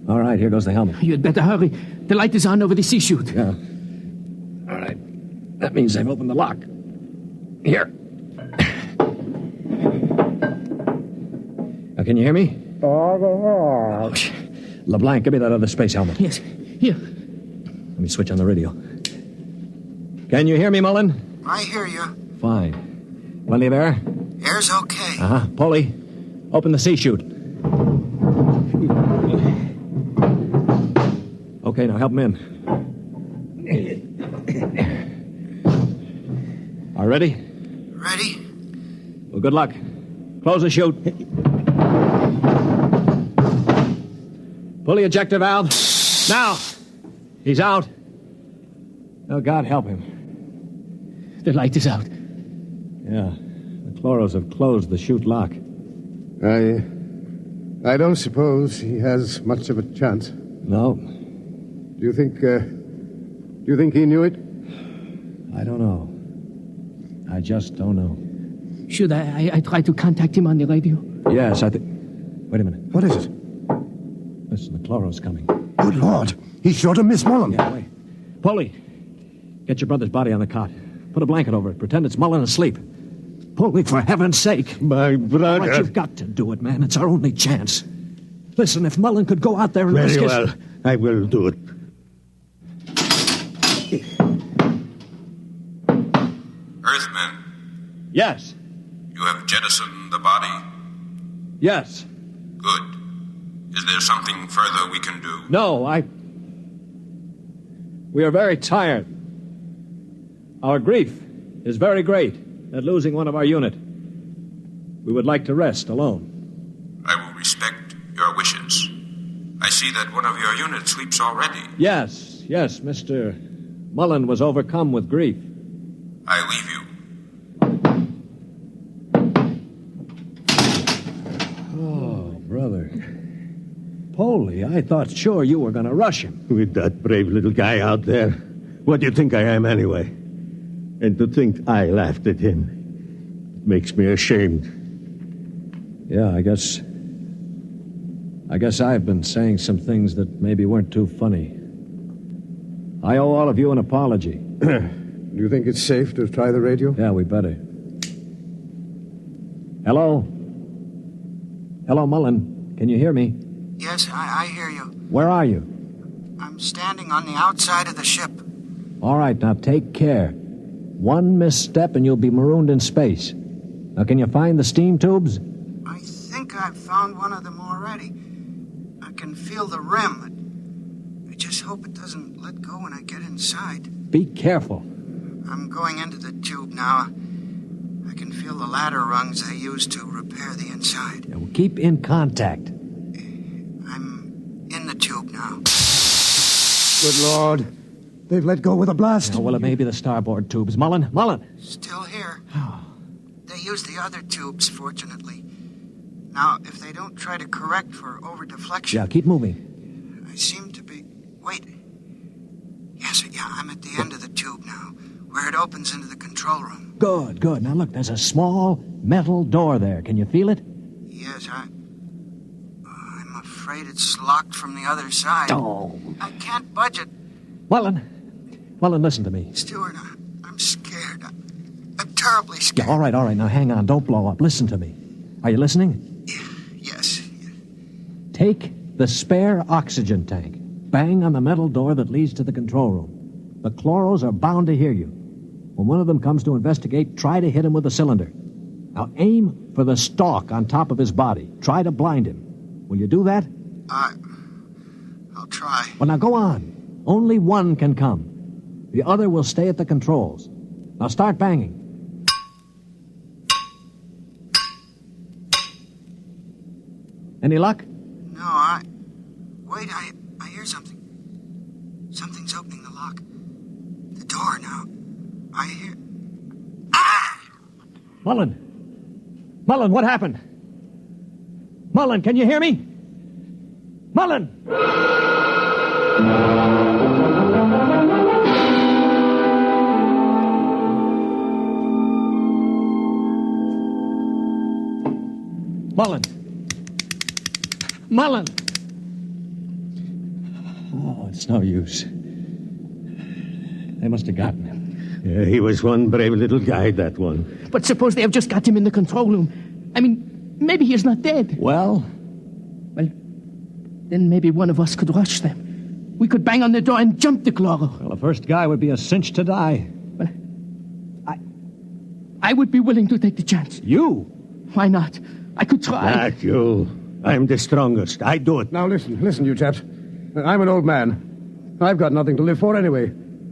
All right, here goes the helmet. You'd better hurry. The light is on over the sea chute. Yeah. All right. That means I've opened the lock. Here. Now, can you hear me? Oh, LeBlanc, give me that other space helmet. Yes, here. Let me switch on the radio. Can you hear me, Mullen? I hear you. Fine. Plenty of air? Air's okay. Uh-huh. Paulie, open the sea chute. Okay, now help him in. Are ready? Ready? Well, good luck. Close the chute. Pull the ejector valve. Now! He's out. Oh, God help him. The light is out. Yeah. The Chloros have closed the chute lock. I don't suppose he has much of a chance. No. Do you think he knew it? I don't know. I just don't know. Should I try to contact him on the radio? Yes, I think... Wait a minute. What is it? Listen, the Chloros coming. Good Lord. He's sure to miss Mullen. Yeah, wait. Paulie, get your brother's body on the cot. Put a blanket over it. Pretend it's Mullen asleep. Paulie, for heaven's sake. My brother. All right, you've got to do it, man. It's our only chance. Listen, if Mullen could go out there and Very risk well. I will do it. Earthmen, Yes. you have jettisoned the body? Yes. Good. Is there something further we can do? No, We are very tired. Our grief is very great at losing one of our unit. We would like to rest alone. I will respect your wishes. I see that one of your units sleeps already. Yes, Mr. Mullen was overcome with grief. I leave you. Oh, brother. Polly, I thought sure you were going to rush him. With that brave little guy out there. What do you think I am, anyway? And to think I laughed at him. It makes me ashamed. Yeah, I guess I've been saying some things that maybe weren't too funny. I owe all of you an apology. Do you think it's safe to try the radio? Yeah, we better. Hello? Hello, Mullen. Can you hear me? Yes, I hear you. Where are you? I'm standing on the outside of the ship. All right, now take care. One misstep and you'll be marooned in space. Now, can you find the steam tubes? I think I've found one of them already. I can feel the rim. I just hope it doesn't let go when I get inside. Be careful. I'm going into the tube now. I can feel the ladder rungs they use to repair the inside. Yeah, well, keep in contact. I'm in the tube now. Good Lord. They've let go with a blast. Oh, well, it may be the starboard tubes. Mullen! Still here. They use the other tubes, fortunately. Now, if they don't try to correct for over-deflection... Yeah, keep moving. I seem to be... Wait. Yes, I'm at the end of the tube now, where it opens into the control room. Good. Now, look, there's a small metal door there. Can you feel it? Yes, I'm afraid it's locked from the other side. Oh. I can't budge it. Mullen, listen to me. Stewart, I'm scared. I'm terribly scared. Yeah, all right. Now, hang on. Don't blow up. Listen to me. Are you listening? Yes. Take the spare oxygen tank. Bang on the metal door that leads to the control room. The chloros are bound to hear you. When one of them comes to investigate, try to hit him with the cylinder. Now, aim for the stalk on top of his body. Try to blind him. Will you do that? I'll try. Well, now, go on. Only one can come. The other will stay at the controls. Now, start banging. Any luck? No, Wait, I hear something. Something's opening the lock. The door now. I hear... Ah! Mullen, what happened? Mullen, can you hear me? Mullen! Mullen! Oh, it's no use. They must have gotten him. Yeah, he was one brave little guy, that one. But suppose they have just got him in the control room. I mean, maybe he's not dead. Well, then maybe one of us could rush them. We could bang on the door and jump the chloro. Well, the first guy would be a cinch to die. Well, I would be willing to take the chance. You? Why not? I could try. Not you. I'm the strongest. I do it. Now listen, you chaps. I'm an old man. I've got nothing to live for anyway.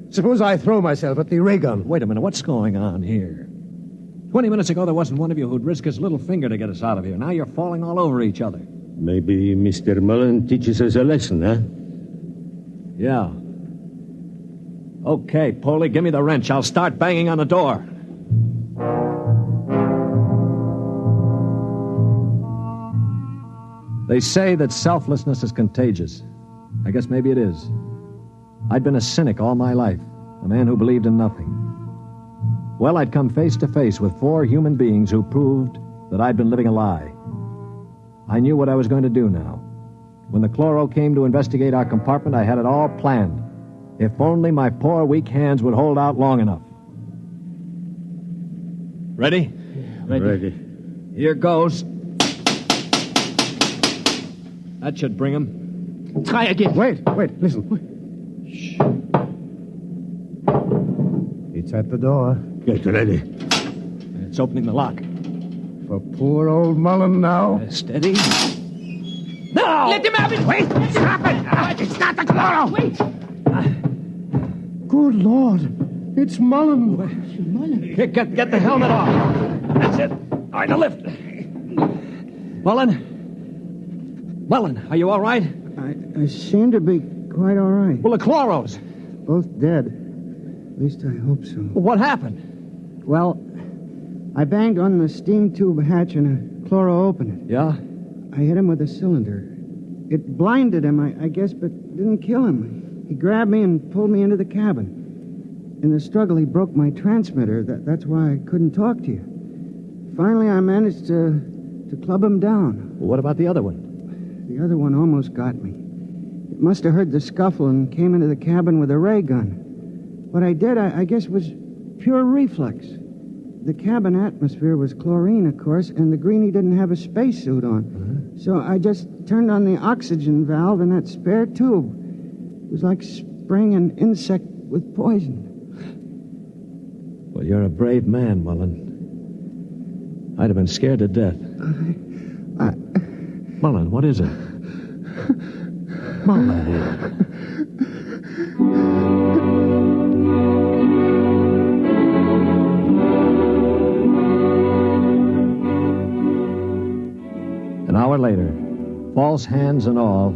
Suppose I throw myself at the ray gun. Wait a minute, what's going on here? 20 minutes ago, there wasn't one of you who'd risk his little finger to get us out of here. Now you're falling all over each other. Maybe Mr. Mullen teaches us a lesson, huh? Yeah. Okay, Polly, give me the wrench. I'll start banging on the door. They say that selflessness is contagious. I guess maybe it is. I'd been a cynic all my life, a man who believed in nothing. Well, I'd come face to face with 4 human beings who proved that I'd been living a lie. I knew what I was going to do now. When the chloro came to investigate our compartment, I had it all planned. If only my poor, weak hands would hold out long enough. Ready? Ready. Here goes. That should bring him. Try again. Wait, listen. Shh. It's at the door. Get ready. It's opening the lock. For poor old Mullen now. Steady. No! Let him have it! Wait! Stop it! It's not the chloro! Wait! Good Lord! It's Mullen. Mullen? Get the helmet off. That's it. All right, now lift. Mullen, are you all right? I seem to be quite all right. Well, the chloros. Both dead. At least I hope so. Well, what happened? Well, I banged on the steam tube hatch and a chloro opened it. Yeah? I hit him with a cylinder. It blinded him, I guess, but didn't kill him. He grabbed me and pulled me into the cabin. In the struggle, he broke my transmitter. That's why I couldn't talk to you. Finally, I managed to club him down. Well, what about the other one? The other one almost got me. It must have heard the scuffle and came into the cabin with a ray gun. What I did, I guess, was pure reflex. The cabin atmosphere was chlorine, of course, and the greenie didn't have a spacesuit on. So I just turned on the oxygen valve in that spare tube. It was like spraying an insect with poison. Well, you're a brave man, Mullen. I'd have been scared to death. Mullen, what is it? Mullen. An hour later, false hands and all,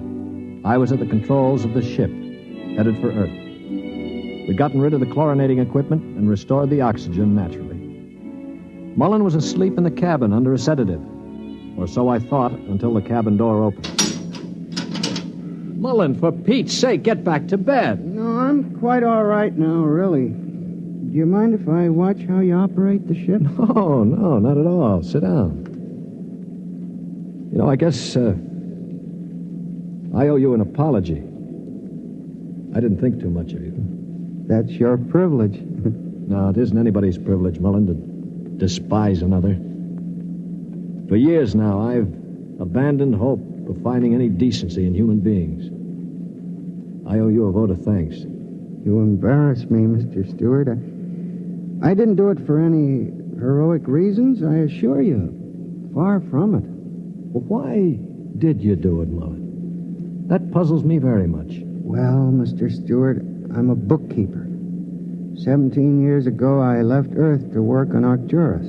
I was at the controls of the ship, headed for Earth. We'd gotten rid of the chlorinating equipment and restored the oxygen naturally. Mullen was asleep in the cabin under a sedative. Or so I thought until the cabin door opened. Mullen, for Pete's sake, get back to bed. No, I'm quite all right now, really. Do you mind if I watch how you operate the ship? No, not at all. Sit down. You know, I guess I owe you an apology. I didn't think too much of you. That's your privilege. No, it isn't anybody's privilege, Mullen, to despise another. For years now, I've abandoned hope of finding any decency in human beings. I owe you a vote of thanks. You embarrass me, Mr. Stewart. I didn't do it for any heroic reasons, I assure you. Far from it. Well, why did you do it, Mullen? That puzzles me very much. Well, Mr. Stewart, I'm a bookkeeper. 17 years ago, I left Earth to work on Arcturus.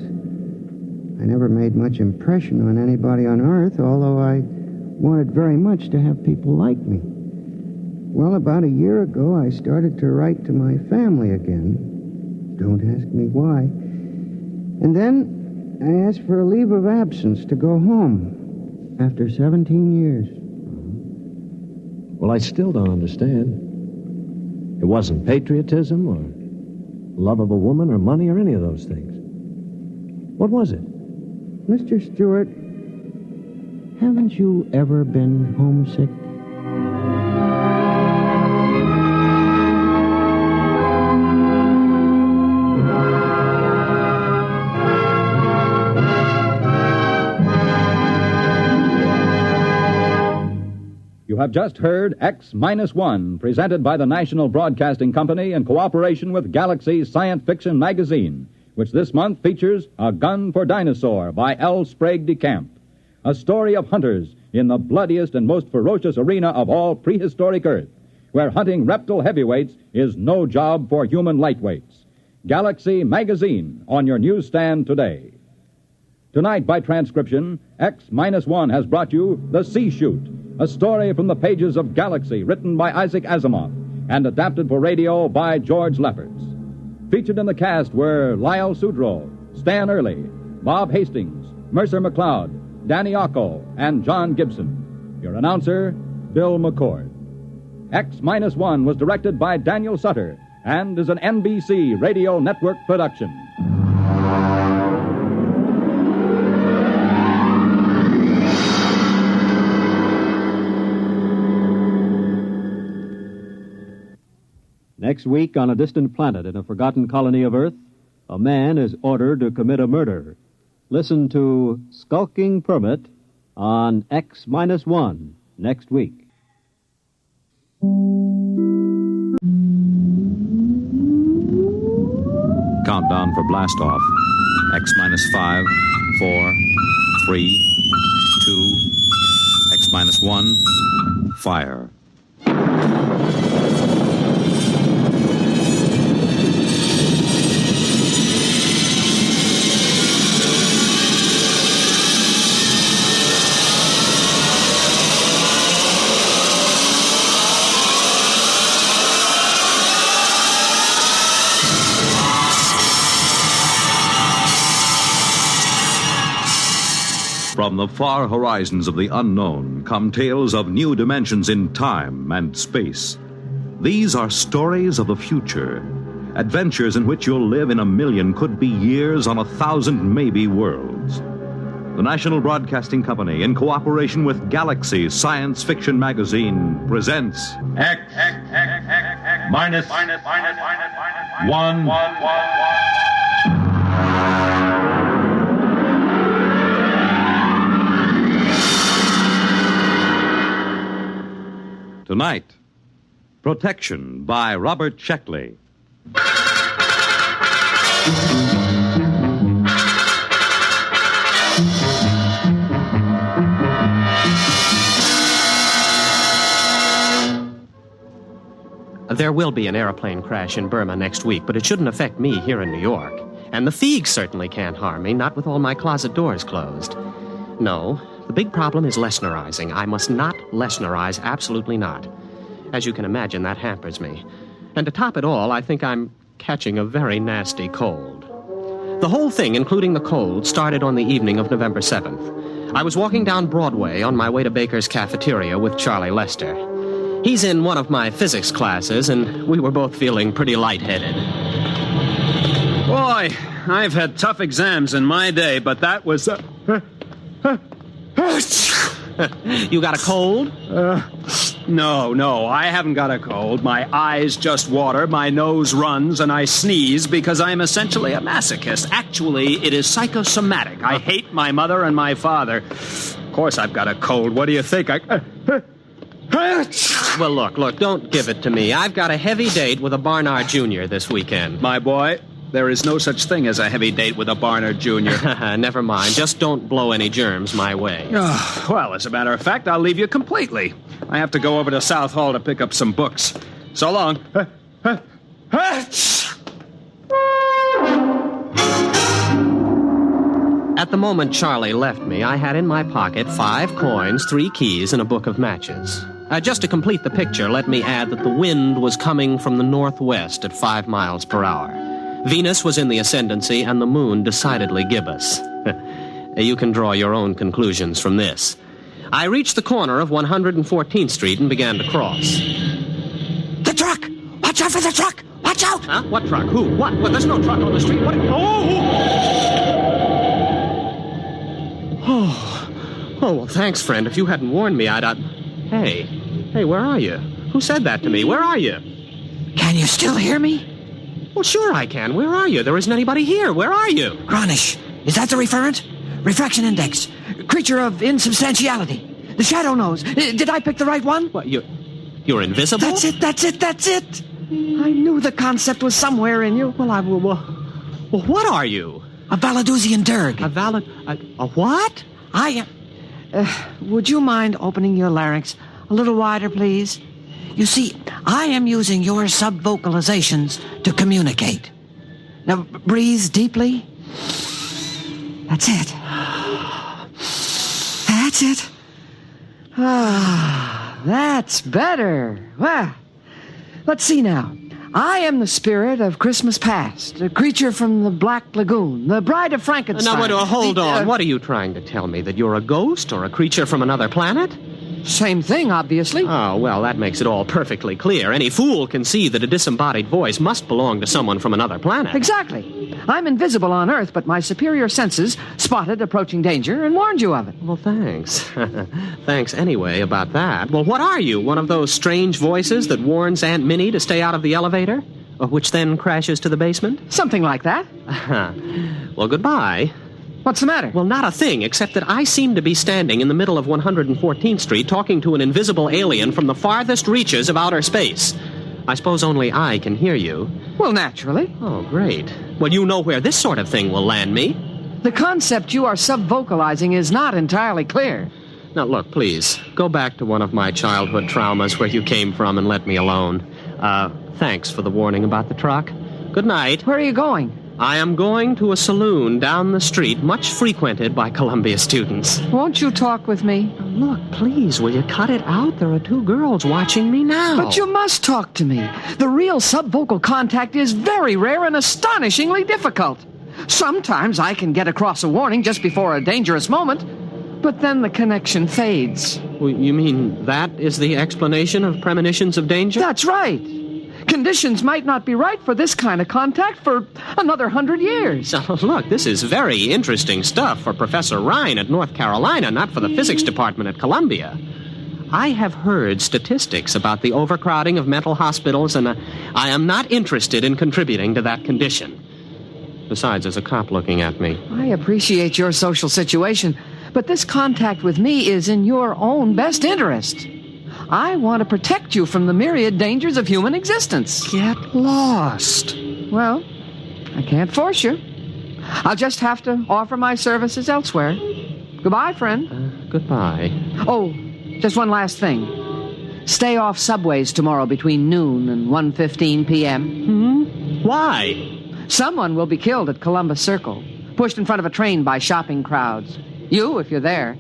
I never made much impression on anybody on Earth, although I wanted very much to have people like me. Well, about a year ago, I started to write to my family again. Don't ask me why. And then I asked for a leave of absence to go home after 17 years. Well, I still don't understand. It wasn't patriotism or love of a woman or money or any of those things. What was it? Mr. Stewart, haven't you ever been homesick? You have just heard X-1, presented by the National Broadcasting Company in cooperation with Galaxy's science fiction magazine, which this month features A Gun for Dinosaur by L. Sprague de Camp, a story of hunters in the bloodiest and most ferocious arena of all prehistoric Earth, where hunting reptile heavyweights is no job for human lightweights. Galaxy Magazine on your newsstand today. Tonight, by transcription, X-1 has brought you The Sea Shoot, a story from the pages of Galaxy, written by Isaac Asimov and adapted for radio by George Lefferts. Featured in the cast were Lyle Sudrow, Stan Early, Bob Hastings, Mercer McLeod, Danny Ocko, and John Gibson. Your announcer, Bill McCord. X-1 was directed by Daniel Sutter and is an NBC Radio Network production. Next week, on a distant planet in a forgotten colony of Earth, a man is ordered to commit a murder. Listen to Skulking Permit on X-1 next week. Countdown for blast off. X minus 5, 4, 3, 2, X minus 1, fire. From the far horizons of the unknown come tales of new dimensions in time and space. These are stories of the future, adventures in which you'll live in a million, could be years, on 1,000 maybe worlds. The National Broadcasting Company, in cooperation with Galaxy Science Fiction Magazine, presents X minus 1. Tonight, Protection by Robert Sheckley. There will be an airplane crash in Burma next week, but it shouldn't affect me here in New York. And the thieves certainly can't harm me, not with all my closet doors closed. No, the big problem is Lesnarizing. I must not Lesnarize, absolutely not. As you can imagine, that hampers me. And to top it all, I think I'm catching a very nasty cold. The whole thing, including the cold, started on the evening of November 7th. I was walking down Broadway on my way to Baker's Cafeteria with Charlie Lester. He's in one of my physics classes, and we were both feeling pretty lightheaded. Boy, I've had tough exams in my day, but that was... You got a cold? No, I haven't got a cold. My eyes just water, my nose runs, and I sneeze because I'm essentially a masochist. Actually, it is psychosomatic. I hate my mother and my father. Of course I've got a cold. What do you think? Well, look, don't give it to me. I've got a heavy date with a Barnard Jr. this weekend. My boy, there is no such thing as a heavy date with a Barnard Jr. Never mind. Just don't blow any germs my way. Well, as a matter of fact, I'll leave you completely. I have to go over to South Hall to pick up some books. So long. At the moment Charlie left me, I had in my pocket 5 coins, 3 keys, and a book of matches. Just to complete the picture, let me add that the wind was coming from the northwest at 5 miles per hour. Venus was in the ascendancy, and the moon decidedly gibbous. You can draw your own conclusions from this. I reached the corner of 114th Street and began to cross. The truck! Watch out for the truck! Watch out! Huh? What truck? Who? What? Well, there's no truck on the street. What? Oh, well, thanks, friend. If you hadn't warned me, I'd... Hey, where are you? Who said that to me? Where are you? Can you still hear me? Well, sure I can. Where are you? There isn't anybody here. Where are you? Gronish. Is that the referent? Refraction index. Creature of insubstantiality. The shadow knows. Did I pick the right one? What, you're invisible? That's it. I knew the concept was somewhere in you. Well, what are you? A Valadusian Dirg. A what? I am... would you mind opening your larynx a little wider, please? You see, I am using your subvocalizations to communicate. Now, breathe deeply. That's it. That's it. That's better. Well, let's see now. I am the spirit of Christmas past, a creature from the Black Lagoon, the bride of Frankenstein. Now, hold on. What are you trying to tell me? That you're a ghost or a creature from another planet? Same thing, obviously. Oh, well, that makes it all perfectly clear. Any fool can see that a disembodied voice must belong to someone from another planet. Exactly. I'm invisible on Earth, but my superior senses spotted approaching danger and warned you of it. Well, thanks. Thanks anyway about that. Well, what are you? One of those strange voices that warns Aunt Minnie to stay out of the elevator? Which then crashes to the basement? Something like that. Well, goodbye. What's the matter? Well, not a thing, except that I seem to be standing in the middle of 114th Street talking to an invisible alien from the farthest reaches of outer space. I suppose only I can hear you. Well, naturally. Oh, great. Well, you know where this sort of thing will land me. The concept you are sub-vocalizing is not entirely clear. Now, look, please, go back to one of my childhood traumas where you came from and let me alone. Thanks for the warning about the truck. Good night. Where are you going? I am going to a saloon down the street, much frequented by Columbia students. Won't you talk with me? Look, please, will you cut it out? There are two girls watching me now. But you must talk to me. The real subvocal contact is very rare and astonishingly difficult. Sometimes I can get across a warning just before a dangerous moment, but then the connection fades. Well, you mean that is the explanation of premonitions of danger? That's right. Conditions might not be right for this kind of contact for another 100 years. Oh, look, this is very interesting stuff for Professor Ryan at North Carolina, not for the physics department at Columbia. I have heard statistics about the overcrowding of mental hospitals, and I am not interested in contributing to that condition. Besides, there's a cop looking at me. I appreciate your social situation, but this contact with me is in your own best interest. I want to protect you from the myriad dangers of human existence. Get lost. Well, I can't force you. I'll just have to offer my services elsewhere. Goodbye, friend. Goodbye. Oh, just one last thing. Stay off subways tomorrow between noon and 1:15 p.m. Why? Someone will be killed at Columbus Circle, pushed in front of a train by shopping crowds. You, if you're there.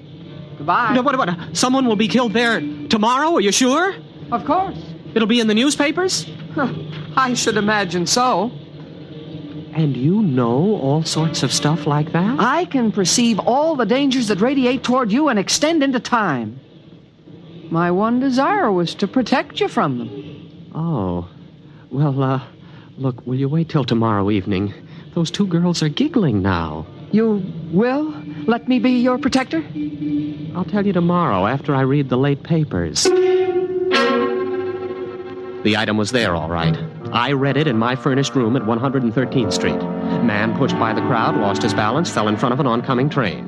Goodbye. No, what? Someone will be killed there tomorrow? Are you sure? Of course. It'll be in the newspapers? I should imagine so. And you know all sorts of stuff like that? I can perceive all the dangers that radiate toward you and extend into time. My one desire was to protect you from them. Oh. Well, look, will you wait till tomorrow evening? Those two girls are giggling now. You will let me be your protector? I'll tell you tomorrow after I read the late papers. The item was there, all right. I read it in my furnished room at 113th Street. Man pushed by the crowd, lost his balance, fell in front of an oncoming train.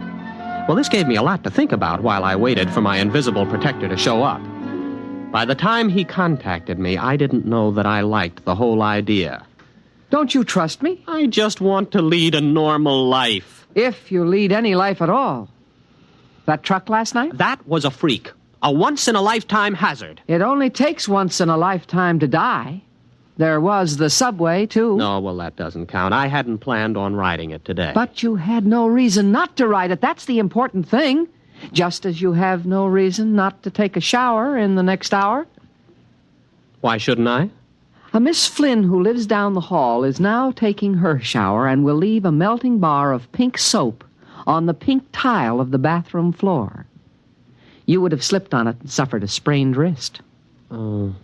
Well, this gave me a lot to think about while I waited for my invisible protector to show up. By the time he contacted me, I didn't know that I liked the whole idea. Don't you trust me? I just want to lead a normal life. If you lead any life at all. That truck last night? That was a freak. A once-in-a-lifetime hazard. It only takes once in a lifetime to die. There was the subway, too. No, well, that doesn't count. I hadn't planned on riding it today. But you had no reason not to ride it. That's the important thing. Just as you have no reason not to take a shower in the next hour. Why shouldn't I? A Miss Flynn who lives down the hall is now taking her shower and will leave a melting bar of pink soap on the pink tile of the bathroom floor. You would have slipped on it and suffered a sprained wrist. Oh,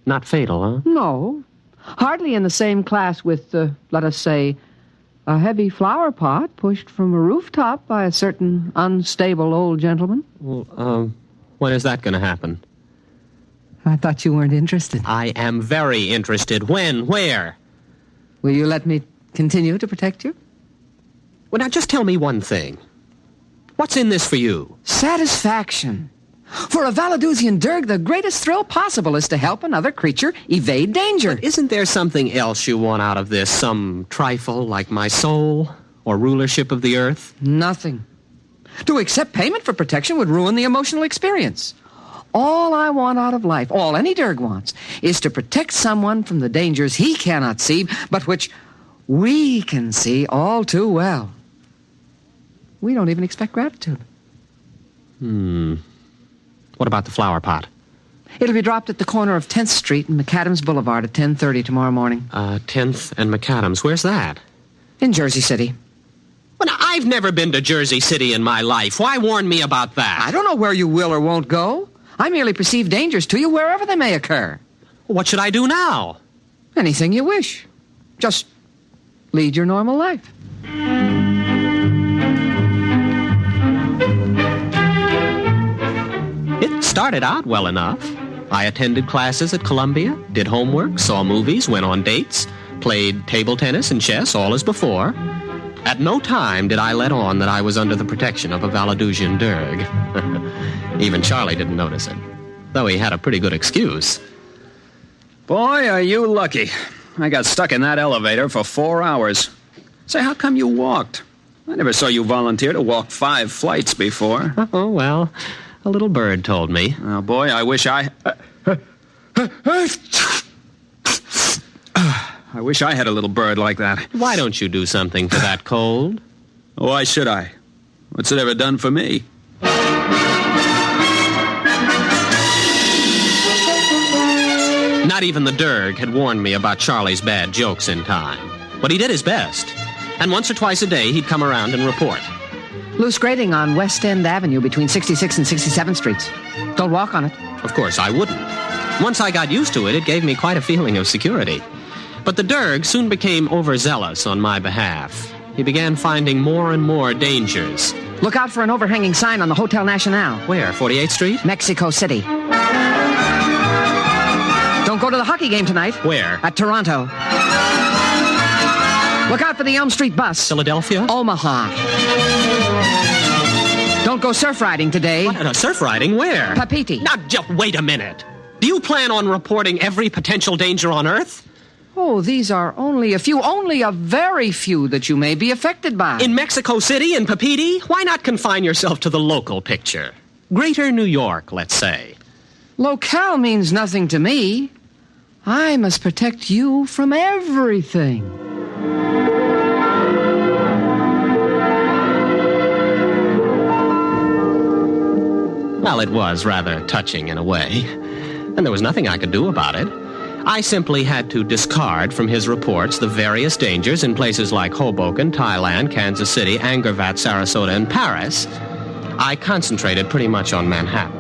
not fatal, huh? No. Hardly in the same class with, let us say, a heavy flower pot pushed from a rooftop by a certain unstable old gentleman. Well, when is that going to happen? I thought you weren't interested. I am very interested. When? Where? Will you let me continue to protect you? Well, now, just tell me one thing. What's in this for you? Satisfaction. For a Valadusian Dirg, the greatest thrill possible is to help another creature evade danger. But isn't there something else you want out of this? Some trifle like my soul or rulership of the earth? Nothing. To accept payment for protection would ruin the emotional experience. All I want out of life, all any Dirg wants, is to protect someone from the dangers he cannot see, but which we can see all too well. We don't even expect gratitude. What about the flower pot? It'll be dropped at the corner of 10th Street and McAdams Boulevard at 10:30 tomorrow morning. 10th and McAdams. Where's that? In Jersey City. Well, now, I've never been to Jersey City in my life. Why warn me about that? I don't know where you will or won't go. I merely perceive dangers to you wherever they may occur. What should I do now? Anything you wish. Just lead your normal life. It started out well enough. I attended classes at Columbia, did homework, saw movies, went on dates, played table tennis and chess, all as before. At no time did I let on that I was under the protection of a Valadusian Derg. Even Charlie didn't notice it, though he had a pretty good excuse. Boy, are you lucky. I got stuck in that elevator for 4 hours. Say, how come you walked? I never saw you volunteer to walk 5 flights before. Oh, well, a little bird told me. Oh, boy, I wish I had a little bird like that. Why don't you do something for that cold? Why should I? What's it ever done for me? Not even the Derg had warned me about Charlie's bad jokes in time. But he did his best. And once or twice a day, he'd come around and report. Loose grading on West End Avenue between 66th and 67th Streets. Don't walk on it. Of course, I wouldn't. Once I got used to it, it gave me quite a feeling of security. But the Derg soon became overzealous on my behalf. He began finding more and more dangers. Look out for an overhanging sign on the Hotel Nacional. Where, 48th Street? Mexico City. Don't go to the hockey game tonight. Where? At Toronto. Look out for the Elm Street bus. Philadelphia? Omaha. Don't go surf riding today. What? Surf riding? Where? Papiti. Now, just wait a minute. Do you plan on reporting every potential danger on Earth? Oh, these are only a very few that you may be affected by. In Mexico City and Papiti? Why not confine yourself to the local picture? Greater New York, let's say. Locale means nothing to me. I must protect you from everything. Well, it was rather touching in a way, and there was nothing I could do about it. I simply had to discard from his reports the various dangers in places like Hoboken, Thailand, Kansas City, Angkor-Wat, Sarasota, and Paris. I concentrated pretty much on Manhattan.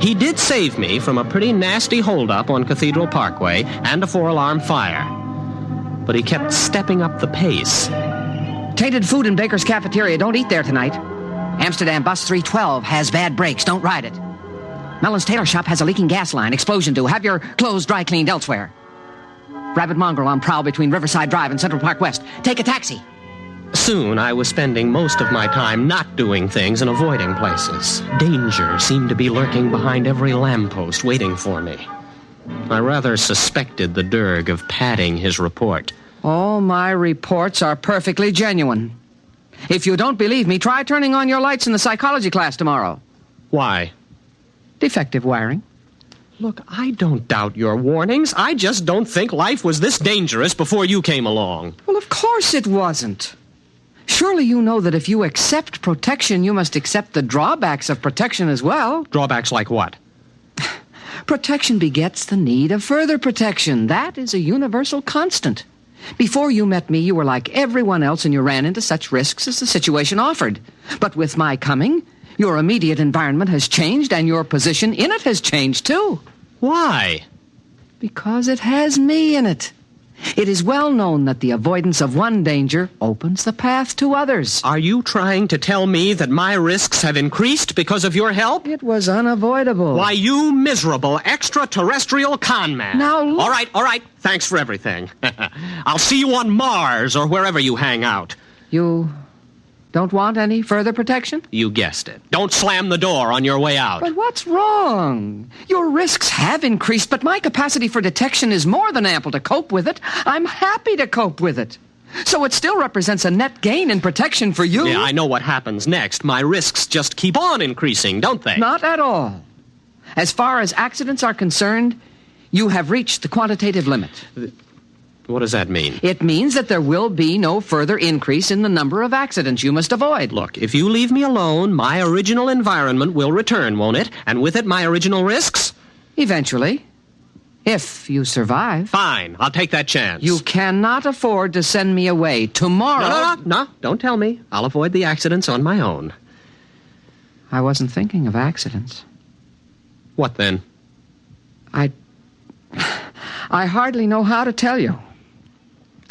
He did save me from a pretty nasty holdup on Cathedral Parkway and a 4-alarm fire. But he kept stepping up the pace. Tainted food in Baker's Cafeteria. Don't eat there tonight. Amsterdam Bus 312 has bad brakes. Don't ride it. Mellon's Tailor Shop has a leaking gas line. Explosion due. Have your clothes dry cleaned elsewhere. Rabbit mongrel on prowl between Riverside Drive and Central Park West. Take a taxi. Soon I was spending most of my time not doing things and avoiding places. Danger seemed to be lurking behind every lamppost waiting for me. I rather suspected the Derg of padding his report. All my reports are perfectly genuine. If you don't believe me, try turning on your lights in the psychology class tomorrow. Why? Defective wiring. Look, I don't doubt your warnings. I just don't think life was this dangerous before you came along. Well, of course it wasn't. Surely you know that if you accept protection, you must accept the drawbacks of protection as well. Drawbacks like what? Protection begets the need of further protection. That is a universal constant. Before you met me, you were like everyone else, and you ran into such risks as the situation offered. But with my coming, your immediate environment has changed, and your position in it has changed, too. Why? Because it has me in it. It is well known that the avoidance of one danger opens the path to others. Are you trying to tell me that my risks have increased because of your help? It was unavoidable. Why, you miserable extraterrestrial con man. Now look. All right. Thanks for everything. I'll see you on Mars or wherever you hang out. You don't want any further protection? You guessed it. Don't slam the door on your way out. But what's wrong? Your risks have increased, but my capacity for detection is more than ample to cope with it. I'm happy to cope with it. So it still represents a net gain in protection for you. Yeah, I know what happens next. My risks just keep on increasing, don't they? Not at all. As far as accidents are concerned, you have reached the quantitative limit. What does that mean? It means that there will be no further increase in the number of accidents you must avoid. Look, if you leave me alone, my original environment will return, won't it? And with it, my original risks? Eventually. If you survive. Fine, I'll take that chance. You cannot afford to send me away tomorrow. No, don't tell me. I'll avoid the accidents on my own. I wasn't thinking of accidents. What then? I hardly know how to tell you.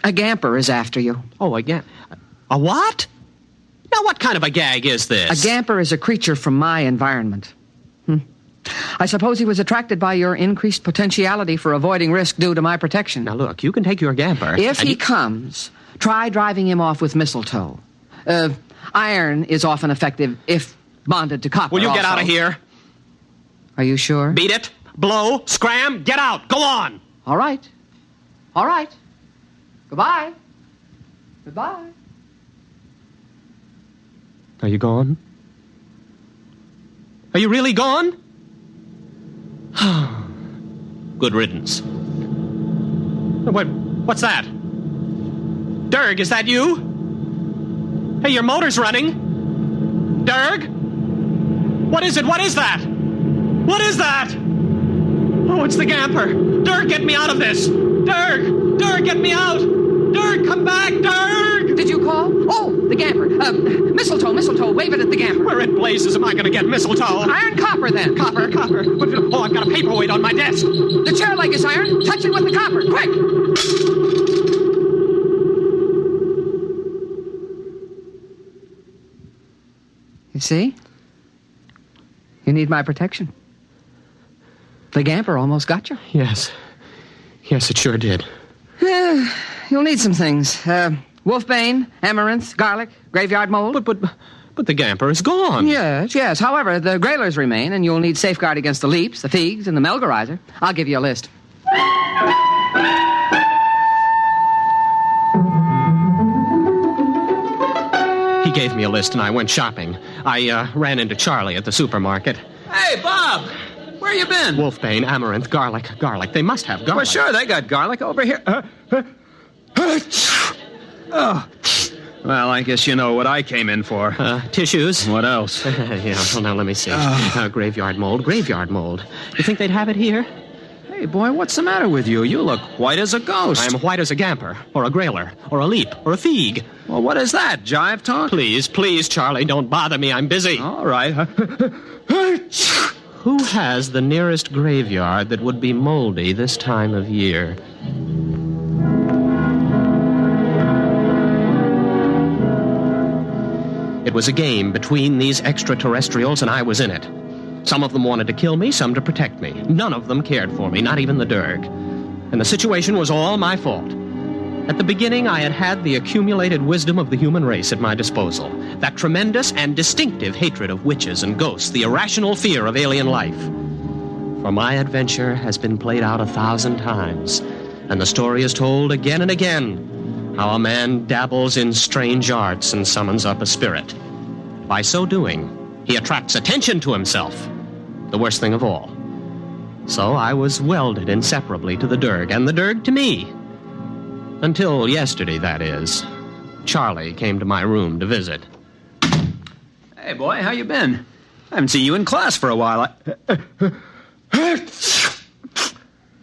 A gamper is after you. Oh, a what? Now, what kind of a gag is this? A gamper is a creature from my environment. I suppose he was attracted by your increased potentiality for avoiding risk due to my protection. Now, look, you can take your gamper. If he comes, Try driving him off with mistletoe. Iron is often effective if bonded to copper. Will you get also. out of here? Are you sure? Beat it. Blow. Scram. Get out. Go on. All right. All right. Goodbye. Goodbye. Are you gone? Are you really gone? Good riddance. What's that? Dirk, is that you? Hey, your motor's running. Dirk? What is it? What is that? What is that? Oh, it's the Gamper. Dirk, get me out of this. Dirk! Dirk, get me out! Dirk, come back, Dirk! Did you call? Oh, the Gamper. Mistletoe, wave it at the Gamper. Where in blazes am I going to get mistletoe? Iron copper, then. Copper. Oh, I've got a paperweight on my desk. The chair leg is iron. Touch it with the copper, quick! You see? You need my protection. The Gamper almost got you. Yes. Yes, it sure did. You'll need some things. Wolfbane, amaranth, garlic, graveyard mold. But the Gamper is gone. Yes. However, the grailers remain, and you'll need safeguard against the leaps, the figs, and the melgarizer. I'll give you a list. He gave me a list, and I went shopping. I ran into Charlie at the supermarket. Hey, Bob! Where you been? Wolfbane, amaranth, garlic. They must have garlic. Well, sure, they got garlic over here. Oh. Well, I guess you know what I came in for. Tissues. What else? Yeah, well, now let me see. Graveyard mold. You think they'd have it here? Hey, boy, what's the matter with you? You look white as a ghost. I'm white as a Gamper, or a grailer, or a leap, or a fig. Well, what is that, jive talk? Please, Charlie, don't bother me. I'm busy. All right. Who has the nearest graveyard that would be moldy this time of year? It was a game between these extraterrestrials, and I was in it. Some of them wanted to kill me, some to protect me. None of them cared for me, not even the Dirk. And the situation was all my fault. At the beginning, I had the accumulated wisdom of the human race at my disposal. That tremendous and distinctive hatred of witches and ghosts, the irrational fear of alien life. For my adventure has been played out 1,000 times, and the story is told again and again. How a man dabbles in strange arts and summons up a spirit. By so doing, he attracts attention to himself, the worst thing of all. So I was welded inseparably to the Dirk, and the Dirk to me. Until yesterday, that is. Charlie came to my room to visit. Hey, boy, how you been? I haven't seen you in class for a while.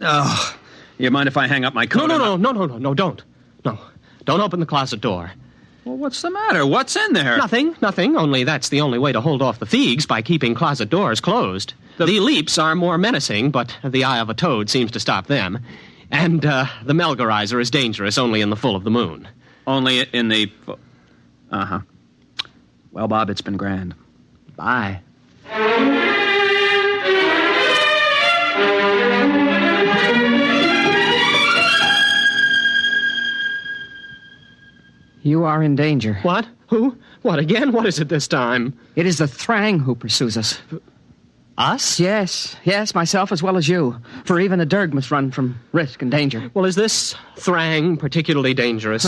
Oh, you mind if I hang up my coat? No, don't. No, don't open the closet door. Well, what's the matter? What's in there? Nothing, only that's the only way to hold off the figs, by keeping closet doors closed. The leaps are more menacing, but the eye of a toad seems to stop them. And the melgarizer is dangerous only in the full of the moon. Only in the... Uh-huh. Well, Bob, it's been grand. Bye. You are in danger. What? Who? What again? What is it this time? It is the Thrang who pursues us. Us? Yes, myself as well as you. For even a Dirk must run from risk and danger. Well, is this Thrang particularly dangerous?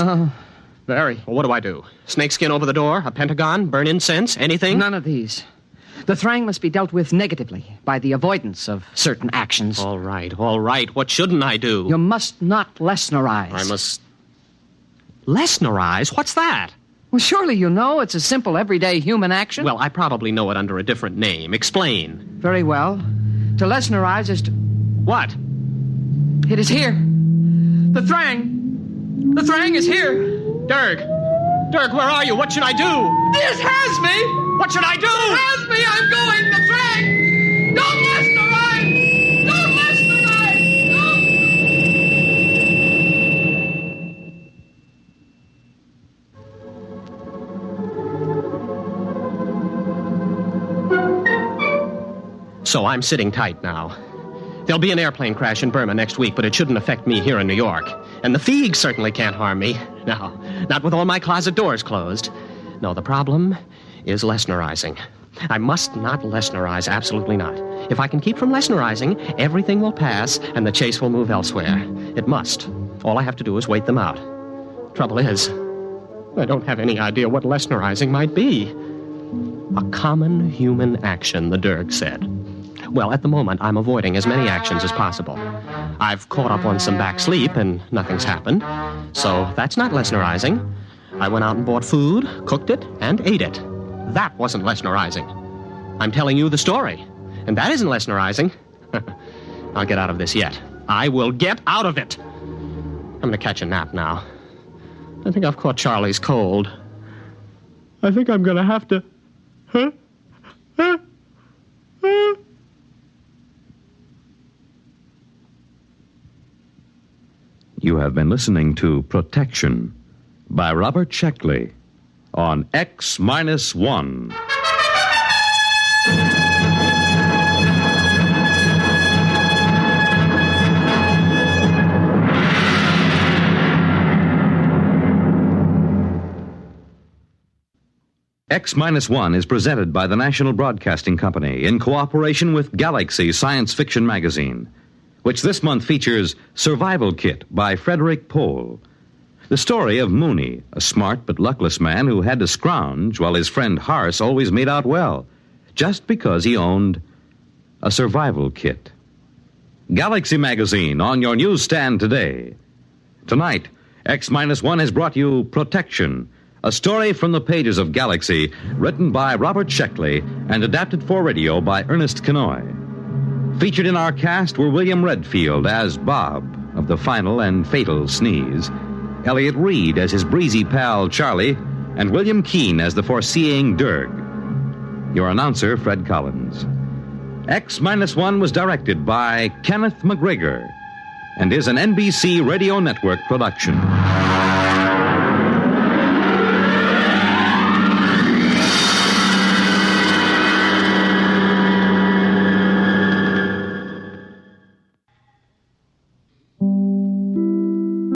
Very. Well, what do I do? Snakeskin over the door? A pentagon? Burn incense? Anything? None of these. The Thrang must be dealt with negatively by the avoidance of certain actions. All right. What shouldn't I do? You must not Lesnerize. I must... Lesnerize? What's that? Well, surely you know it's a simple, everyday human action. Well, I probably know it under a different name. Explain. Very well. To Lesnerize is to... What? It is here. The Thrang. The Thrang is here. Dirk, where are you? What should I do? This has me. What should I do? It has me. I'm going. The Thrang. Don't Lesnerize. Don't Lesnerize. So I'm sitting tight now. There'll be an airplane crash in Burma next week, but it shouldn't affect me here in New York. And the thieves certainly can't harm me. No, not with all my closet doors closed. No, the problem is Lesnarizing. I must not Lesnarize, absolutely not. If I can keep from Lesnarizing, everything will pass and the chase will move elsewhere. It must. All I have to do is wait them out. Trouble is, I don't have any idea what Lesnarizing might be. A common human action, the Derg said. Well, at the moment, I'm avoiding as many actions as possible. I've caught up on some back sleep, and nothing's happened. So that's not Lesnarizing. I went out and bought food, cooked it, and ate it. That wasn't Lesnarizing. I'm telling you the story, and that isn't Lesnarizing. I'll get out of this yet. I will get out of it. I'm going to catch a nap now. I think I've caught Charlie's cold. I think I'm going to have to... You have been listening to Protection by Robert Sheckley on X-1. X-1 is presented by the National Broadcasting Company in cooperation with Galaxy Science Fiction Magazine, which this month features Survival Kit by Frederick Pohl. The story of Mooney, a smart but luckless man who had to scrounge while his friend Harse always made out well, just because he owned a survival kit. Galaxy Magazine on your newsstand today. Tonight, X-1 has brought you Protection, a story from the pages of Galaxy, written by Robert Sheckley and adapted for radio by Ernest Kenoy. Featured in our cast were William Redfield as Bob of the final and fatal sneeze, Elliot Reed as his breezy pal Charlie, and William Keane as the foreseeing Derg. Your announcer, Fred Collins. X-1 was directed by Kenneth McGregor and is an NBC Radio Network production.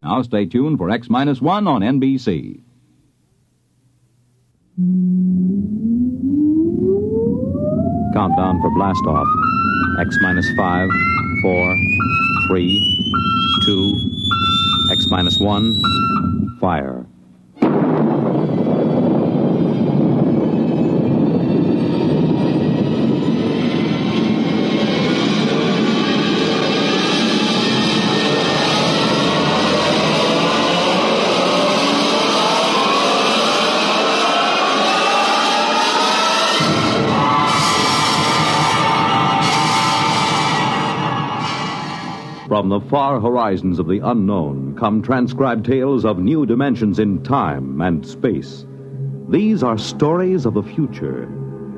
Now stay tuned for X-1 on NBC. Countdown for blast off. X-5, 4, 3, 2, X-1, fire. From the far horizons of the unknown come transcribed tales of new dimensions in time and space. These are stories of the future,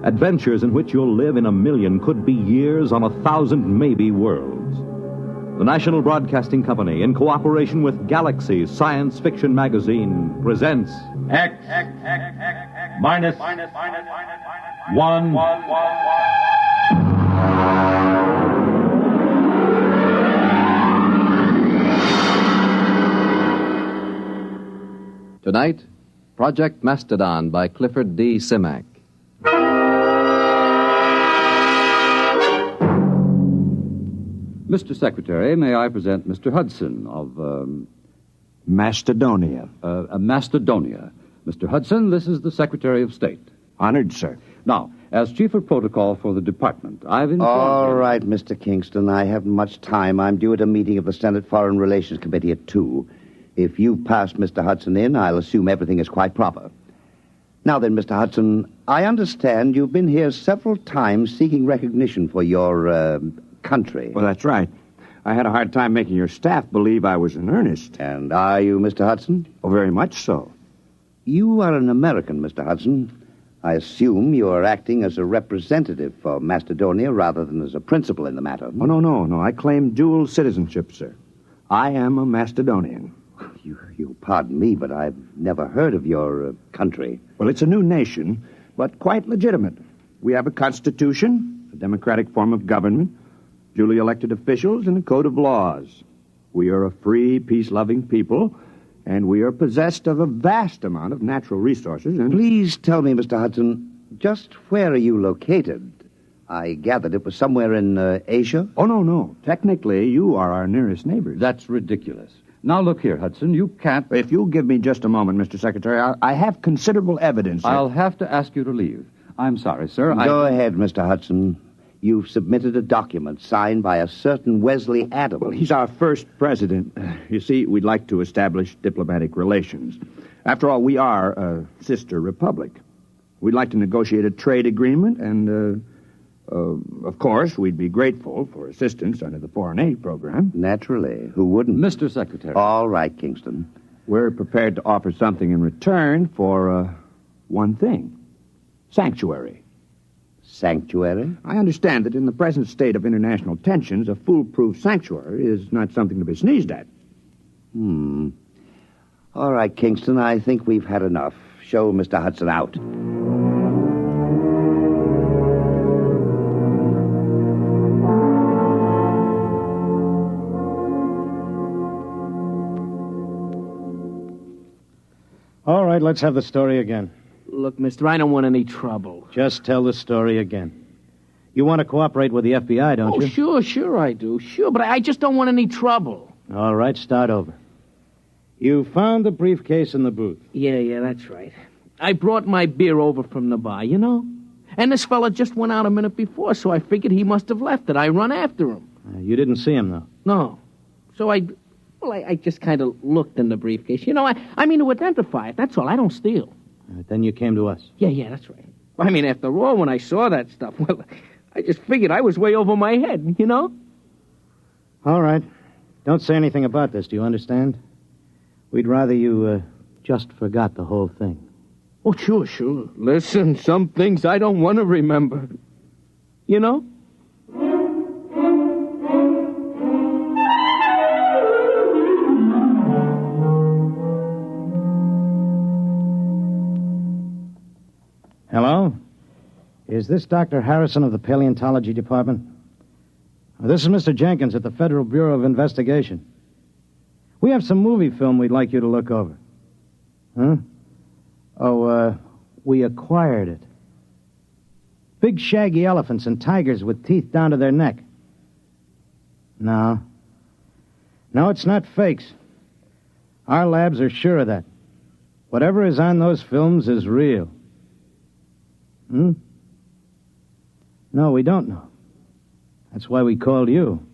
adventures in which you'll live in a million, could be years, on 1,000 maybe worlds. The National Broadcasting Company, in cooperation with Galaxy Science Fiction Magazine, presents X-1. Tonight, Project Mastodon by Clifford D. Simak. Mr. Secretary, may I present Mr. Hudson of, Macedonia. Macedonia. Mr. Hudson, this is the Secretary of State. Honored, sir. Now, as Chief of Protocol for the Department, I've informed All him... right, Mr. Kingston, I haven't much time. I'm due at a meeting of the Senate Foreign Relations Committee at 2. If you pass Mr. Hudson in, I'll assume everything is quite proper. Now then, Mr. Hudson, I understand you've been here several times seeking recognition for your, country. Well, that's right. I had a hard time making your staff believe I was in earnest. And are you, Mr. Hudson? Oh, very much so. You are an American, Mr. Hudson. I assume you are acting as a representative for Macedonia rather than as a principal in the matter. Oh, no. I claim dual citizenship, sir. I am a Macedonian. You pardon me, but I've never heard of your country. Well, it's a new nation, but quite legitimate. We have a constitution, a democratic form of government, duly elected officials, and a code of laws. We are a free, peace-loving people, and we are possessed of a vast amount of natural resources. And Please tell me, Mr. Hudson, just where are you located? I gathered it was somewhere in Asia? Oh, no. Technically, you are our nearest neighbors. That's ridiculous. Now, look here, Hudson, you can't... If you'll give me just a moment, Mr. Secretary, I have considerable evidence. I'll have to ask you to leave. I'm sorry, sir. Go ahead, Mr. Hudson. You've submitted a document signed by a certain Wesley Adams. Well, he's our first president. You see, we'd like to establish diplomatic relations. After all, we are a sister republic. We'd like to negotiate a trade agreement, and, of course, we'd be grateful for assistance under the foreign aid program. Naturally. Who wouldn't? Mr. Secretary. All right, Kingston. We're prepared to offer something in return for, one thing. Sanctuary. Sanctuary? I understand that in the present state of international tensions, a foolproof sanctuary is not something to be sneezed at. All right, Kingston, I think we've had enough. Show Mr. Hudson out. All right, let's have the story again. Look, mister, I don't want any trouble. Just tell the story again. You want to cooperate with the FBI, don't you? Sure I do. Sure, but I just don't want any trouble. All right, start over. You found the briefcase in the booth. Yeah, that's right. I brought my beer over from the bar, you know? And this fella just went out a minute before, so I figured he must have left it. I run after him. You didn't see him, though? No. So I just kind of looked in the briefcase. You know, I mean to identify it. That's all. I don't steal. Then you came to us. Yeah, that's right. I mean, after all, when I saw that stuff, well, I just figured I was way over my head, you know? All right. Don't say anything about this, do you understand? We'd rather you just forgot the whole thing. Oh, sure. Listen, some things I don't want to remember. You know? Hello? Is this Dr. Harrison of the Paleontology Department? This is Mr. Jenkins at the Federal Bureau of Investigation. We have some movie film we'd like you to look over. Huh? We acquired it. Big shaggy elephants and tigers with teeth down to their neck. No, it's not fakes. Our labs are sure of that. Whatever is on those films is real. No, we don't know. That's why we called you.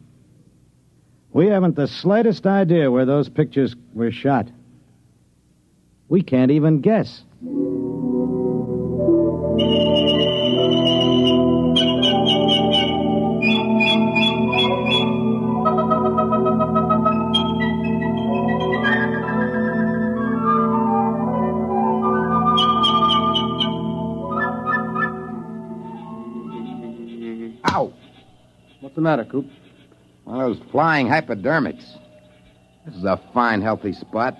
We haven't the slightest idea where those pictures were shot. We can't even guess. Ow! What's the matter, Coop? One of those flying hypodermics. This is a fine, healthy spot.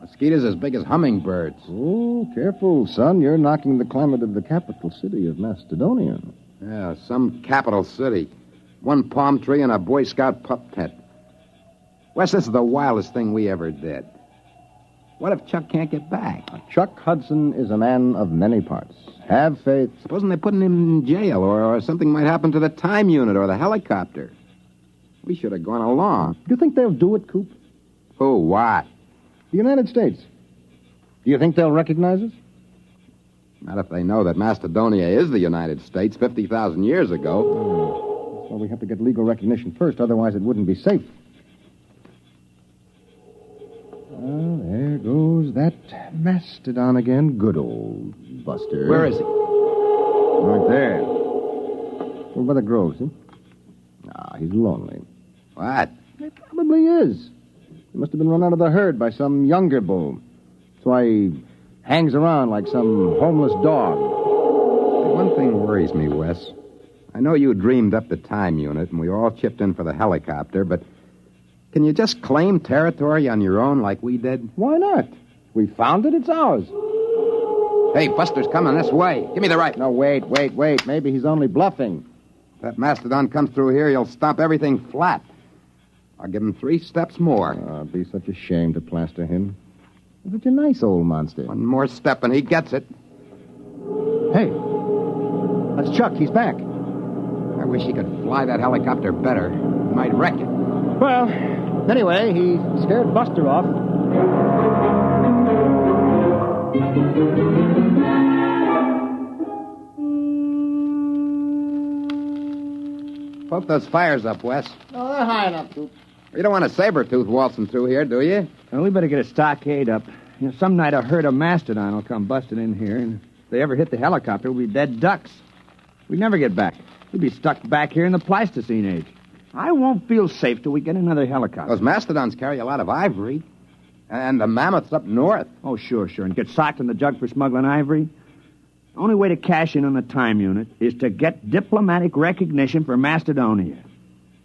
Mosquitoes as big as hummingbirds. Oh, careful, son. You're knocking the climate of the capital city of Macedonia. Yeah, some capital city. One palm tree and a Boy Scout pup tent. Wes, this is the wildest thing we ever did. What if Chuck can't get back? Chuck Hudson is a man of many parts. Have faith. Supposing they're putting him in jail, or something might happen to the time unit or the helicopter. We should have gone along. Do you think they'll do it, Coop? Who, what? The United States. Do you think they'll recognize us? Not if they know that Macedonia is the United States 50,000 years ago. That's why we have to get legal recognition first, otherwise it wouldn't be safe. Well, there goes that mastodon again. Good old Buster. Where is he? Right there. Over by the grove, see? He's lonely. What? He probably is. He must have been run out of the herd by some younger bull. That's why he hangs around like some homeless dog. One thing worries me, Wes. I know you dreamed up the time unit, and we all chipped in for the helicopter, but can you just claim territory on your own like we did? Why not? We found it, it's ours. Hey, Buster's coming this way. Give me the right. No, wait. Maybe he's only bluffing. If that mastodon comes through here, he'll stomp everything flat. I'll give him 3 steps more. It'd be such a shame to plaster him. He's such a nice old monster. One more step and he gets it. Hey, that's Chuck. He's back. I wish he could fly that helicopter better. He might wreck it. Well, anyway, he scared Buster off. Poke those fires up, Wes. No, they're high enough, Coop. You don't want a saber-tooth waltzing through here, do you? Well, we better get a stockade up. You know, some night a herd of mastodon will come busting in here, and if they ever hit the helicopter, we'll be dead ducks. We'd never get back. We'd be stuck back here in the Pleistocene age. I won't feel safe till we get another helicopter. Those mastodons carry a lot of ivory. And the mammoths up north. Oh, sure. And get socked in the jug for smuggling ivory? The only way to cash in on the time unit is to get diplomatic recognition for Mastodonia.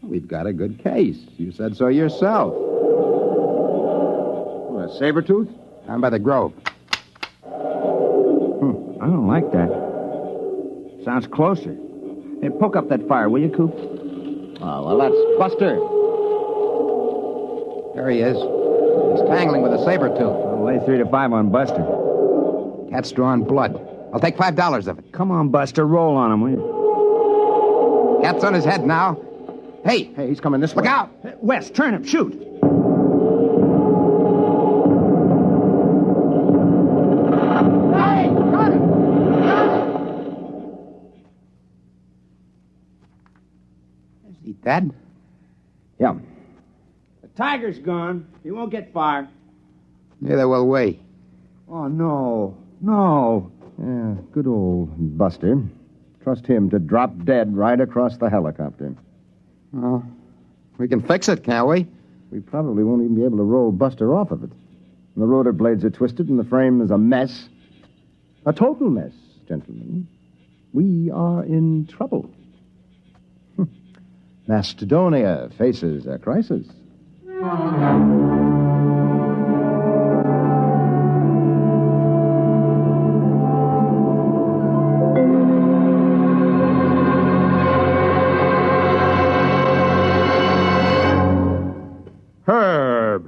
We've got a good case. You said so yourself. What, a saber-tooth? Down by the Grove. I don't like that. Sounds closer. Hey, poke up that fire, will you, Coop? Oh, well, that's Buster. There he is. He's tangling with a saber-tooth. I'll lay 3 to 5 on Buster. Cat's drawing blood. I'll take $5 of it. Come on, Buster. Roll on him, will you? Cat's on his head now. Hey, he's coming this way. Look out! Wes, turn him. Shoot. Hey, got him! Is he dead? Yeah. The tiger's gone. He won't get far. Neither will we. Oh, no. No. Yeah, good old Buster. Trust him to drop dead right across the helicopter. Well, we can fix it, can't we? We probably won't even be able to roll Buster off of it. The rotor blades are twisted and the frame is a mess. A total mess, gentlemen. We are in trouble. Mastodonia faces a crisis.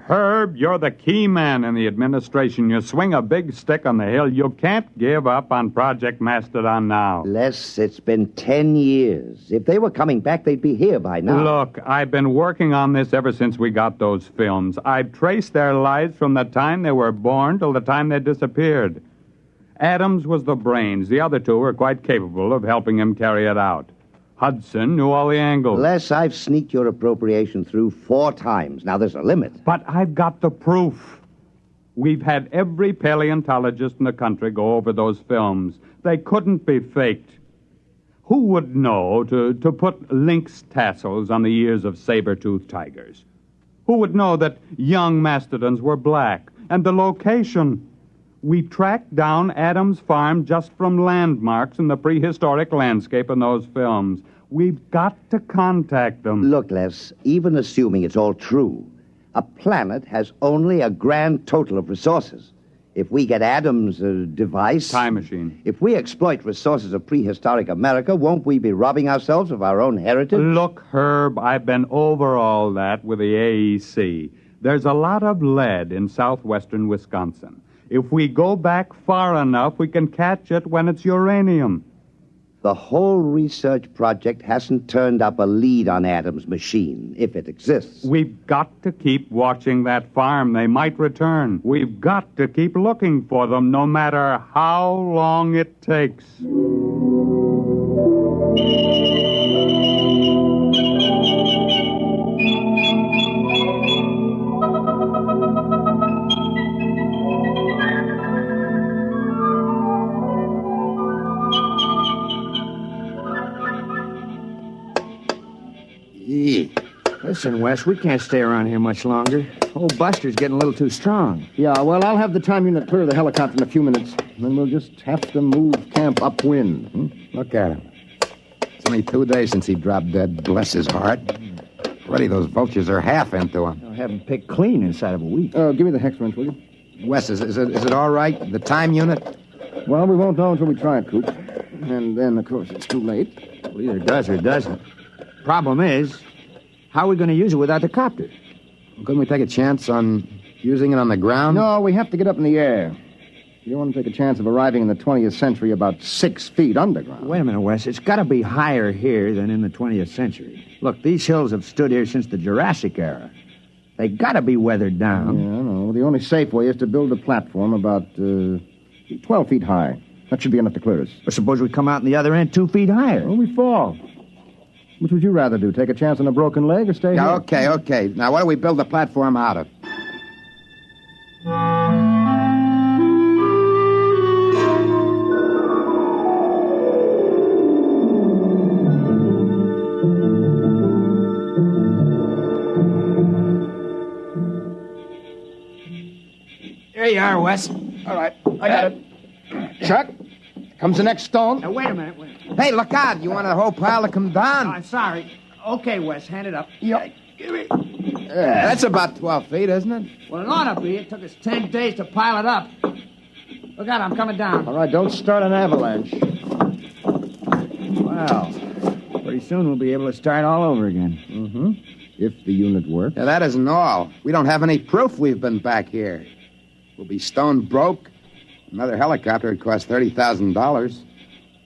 Herb, you're the key man in the administration. You swing a big stick on the hill. You can't give up on Project Mastodon now. Les, it's been 10 years. If they were coming back, they'd be here by now. Look, I've been working on this ever since we got those films. I've traced their lives from the time they were born till the time they disappeared. Adams was the brains. The other 2 were quite capable of helping him carry it out. Hudson knew all the angles. Les, I've sneaked your appropriation through 4 times. Now, there's a limit. But I've got the proof. We've had every paleontologist in the country go over those films. They couldn't be faked. Who would know to put lynx tassels on the ears of saber-toothed tigers? Who would know that young mastodons were black? And the location. We tracked down Adams' farm just from landmarks in the prehistoric landscape in those films. We've got to contact them. Look, Les, even assuming it's all true, a planet has only a grand total of resources. If we get Adams' device... Time machine. If we exploit resources of prehistoric America, won't we be robbing ourselves of our own heritage? Look, Herb, I've been over all that with the AEC. There's a lot of lead in southwestern Wisconsin. If we go back far enough, we can catch it when it's uranium. The whole research project hasn't turned up a lead on Adams' machine, if it exists. We've got to keep watching that farm. They might return. We've got to keep looking for them, no matter how long it takes. Listen, Wes, we can't stay around here much longer. Old Buster's getting a little too strong. Yeah, well, I'll have the time unit clear the helicopter in a few minutes. Then we'll just have to move camp upwind. Look at him. It's only 2 days since he dropped dead. Bless his heart. Already those vultures are half into him. I'll have him picked clean inside of a week. Give me the hex wrench, will you? Wes, is it all right? The time unit? Well, we won't know until we try it, Coop. And then, of course, it's too late. Well, either does or doesn't. Problem is, how are we going to use it without the copter? Well, couldn't we take a chance on using it on the ground? No, we have to get up in the air. You don't want to take a chance of arriving in the 20th century about 6 feet underground. Wait a minute, Wes. It's got to be higher here than in the 20th century. Look, these hills have stood here since the Jurassic era. They got to be weathered down. Yeah, I know. The only safe way is to build a platform about 12 feet high. That should be enough to clear us. But suppose we come out on the other end 2 feet higher. Well, we fall. Which would you rather do? Take a chance on a broken leg or stay here? Okay. Now, what do we build the platform out of? There you are, Wes. All right, I got it. Chuck, comes the next stone. Now, wait a minute. Hey, look out. You want the whole pile to come down? I'm sorry. Okay, Wes, hand it up. Yep. That's about 12 feet, isn't it? Well, it ought to be. It took us 10 days to pile it up. Look out, I'm coming down. All right, don't start an avalanche. Well, pretty soon we'll be able to start all over again. Mm-hmm. If the unit works. Yeah, that isn't all. We don't have any proof we've been back here. We'll be stone broke. Another helicopter would cost $30,000.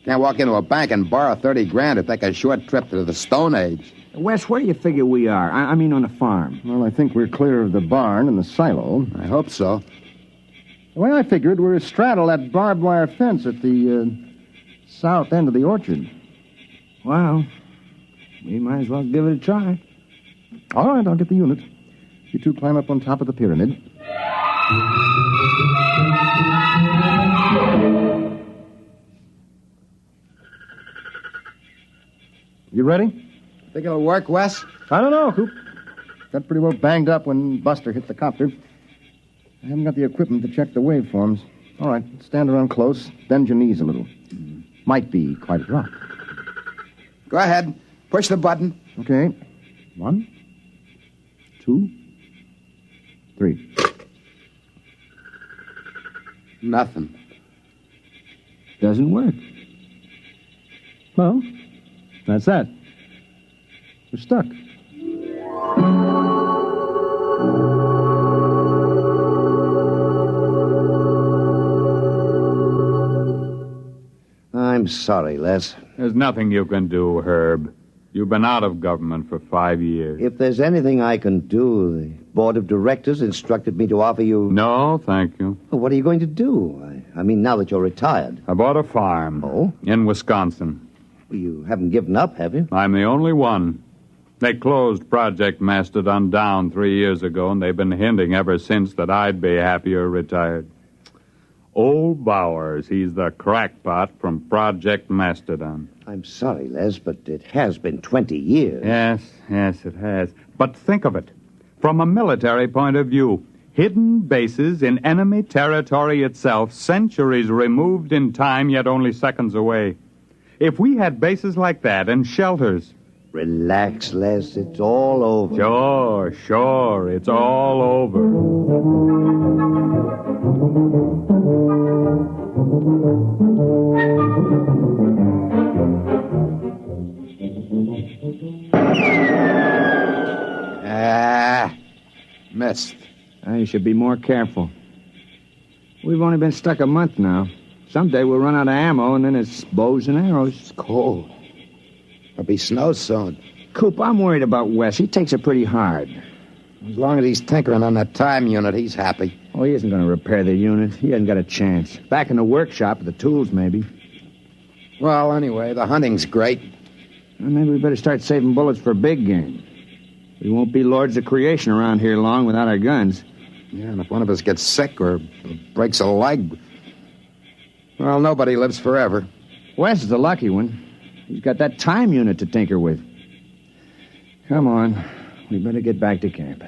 Can't walk into a bank and borrow 30 grand to take a short trip to the Stone Age. Wes, where do you figure we are? I mean on a farm. Well, I think we're clear of the barn and the silo. I hope so. The way I figured, we're astraddle that barbed wire fence at the south end of the orchard. Well, we might as well give it a try. All right, I'll get the unit. You two climb up on top of the pyramid. You ready? Think it'll work, Wes? I don't know, Coop. Got pretty well banged up when Buster hit the copter. I haven't got the equipment to check the waveforms. All right, stand around close, bend your knees a little. Might be quite a drop. Go ahead. Push the button. Okay. 1, 2, 3. Nothing. Doesn't work. Well, that's that. We're stuck. I'm sorry, Les. There's nothing you can do, Herb. You've been out of government for 5 years. If there's anything I can do, the board of directors instructed me to offer you... No, thank you. Well, what are you going to do? I mean, now that you're retired. I bought a farm. Oh? In Wisconsin. Well, you haven't given up, have you? I'm the only one. They closed Project Mastodon down 3 years ago, and they've been hinting ever since that I'd be happier retired. Old Bowers, he's the crackpot from Project Mastodon. I'm sorry, Les, but it has been 20 years. Yes, it has. But think of it. From a military point of view, hidden bases in enemy territory itself, centuries removed in time, yet only seconds away. If we had bases like that and shelters... Relax, Les. It's all over. Sure. It's all over. Missed. You should be more careful. We've only been stuck a month now. Someday we'll run out of ammo, and then it's bows and arrows. It's cold. There'll be snow soon. Coop, I'm worried about Wes. He takes it pretty hard. As long as he's tinkering on that time unit, he's happy. Oh, he isn't going to repair the unit. He hasn't got a chance. Back in the workshop with the tools, maybe. Well, anyway, the hunting's great. Well, maybe we better start saving bullets for big game. We won't be lords of creation around here long without our guns. Yeah, and if one of us gets sick or breaks a leg, well, nobody lives forever. Wes is the lucky one. He's got that time unit to tinker with. Come on. We better get back to camp.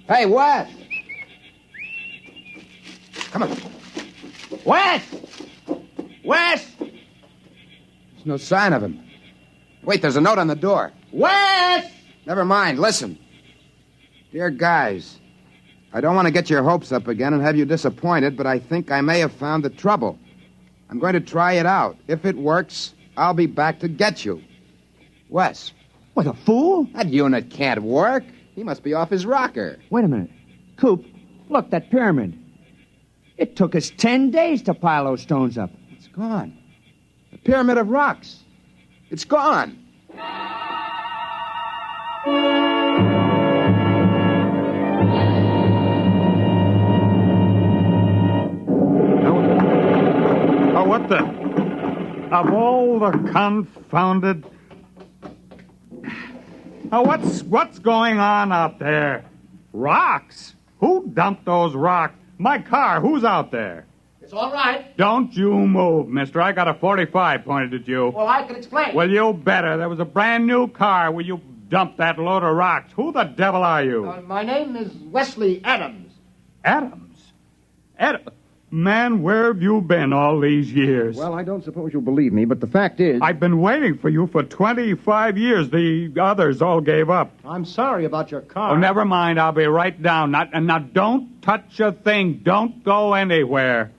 Hey, Wes! Come on. Wes! Wes! There's no sign of him. Wait, there's a note on the door. Wes! Never mind, listen. Dear guys, I don't want to get your hopes up again and have you disappointed, but I think I may have found the trouble. I'm going to try it out. If it works, I'll be back to get you. Wes. What, a fool? That unit can't work. He must be off his rocker. Wait a minute. Coop, look, that pyramid. It took us 10 days to pile those stones up. It's gone. The pyramid of rocks. It's gone. Oh, what the? Of all the confounded... Oh, what's going on out there? Rocks? Who dumped those rocks? My car, who's out there? It's all right. Don't you move, mister. I got a 45 pointed at you. Well, I can explain. Well, you better. There was a brand new car where you dumped that load of rocks. Who the devil are you? My name is Wesley Adams. Adams? Man, where have you been all these years? Well, I don't suppose you'll believe me, but the fact is... I've been waiting for you for 25 years. The others all gave up. I'm sorry about your car. Oh, never mind. I'll be right down. Now, don't touch a thing. Don't go anywhere.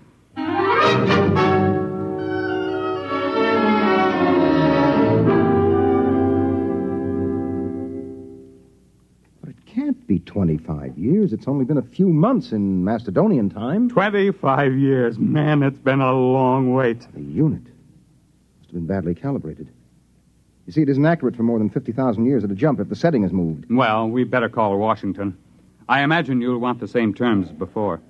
Can't be 25 years. It's only been a few months in Macedonian time. 25 years. Man, it's been a long wait. The unit must have been badly calibrated. You see, it isn't accurate for more than 50,000 years at a jump if the setting is moved. Well, we better call Washington. I imagine you'll want the same terms as before.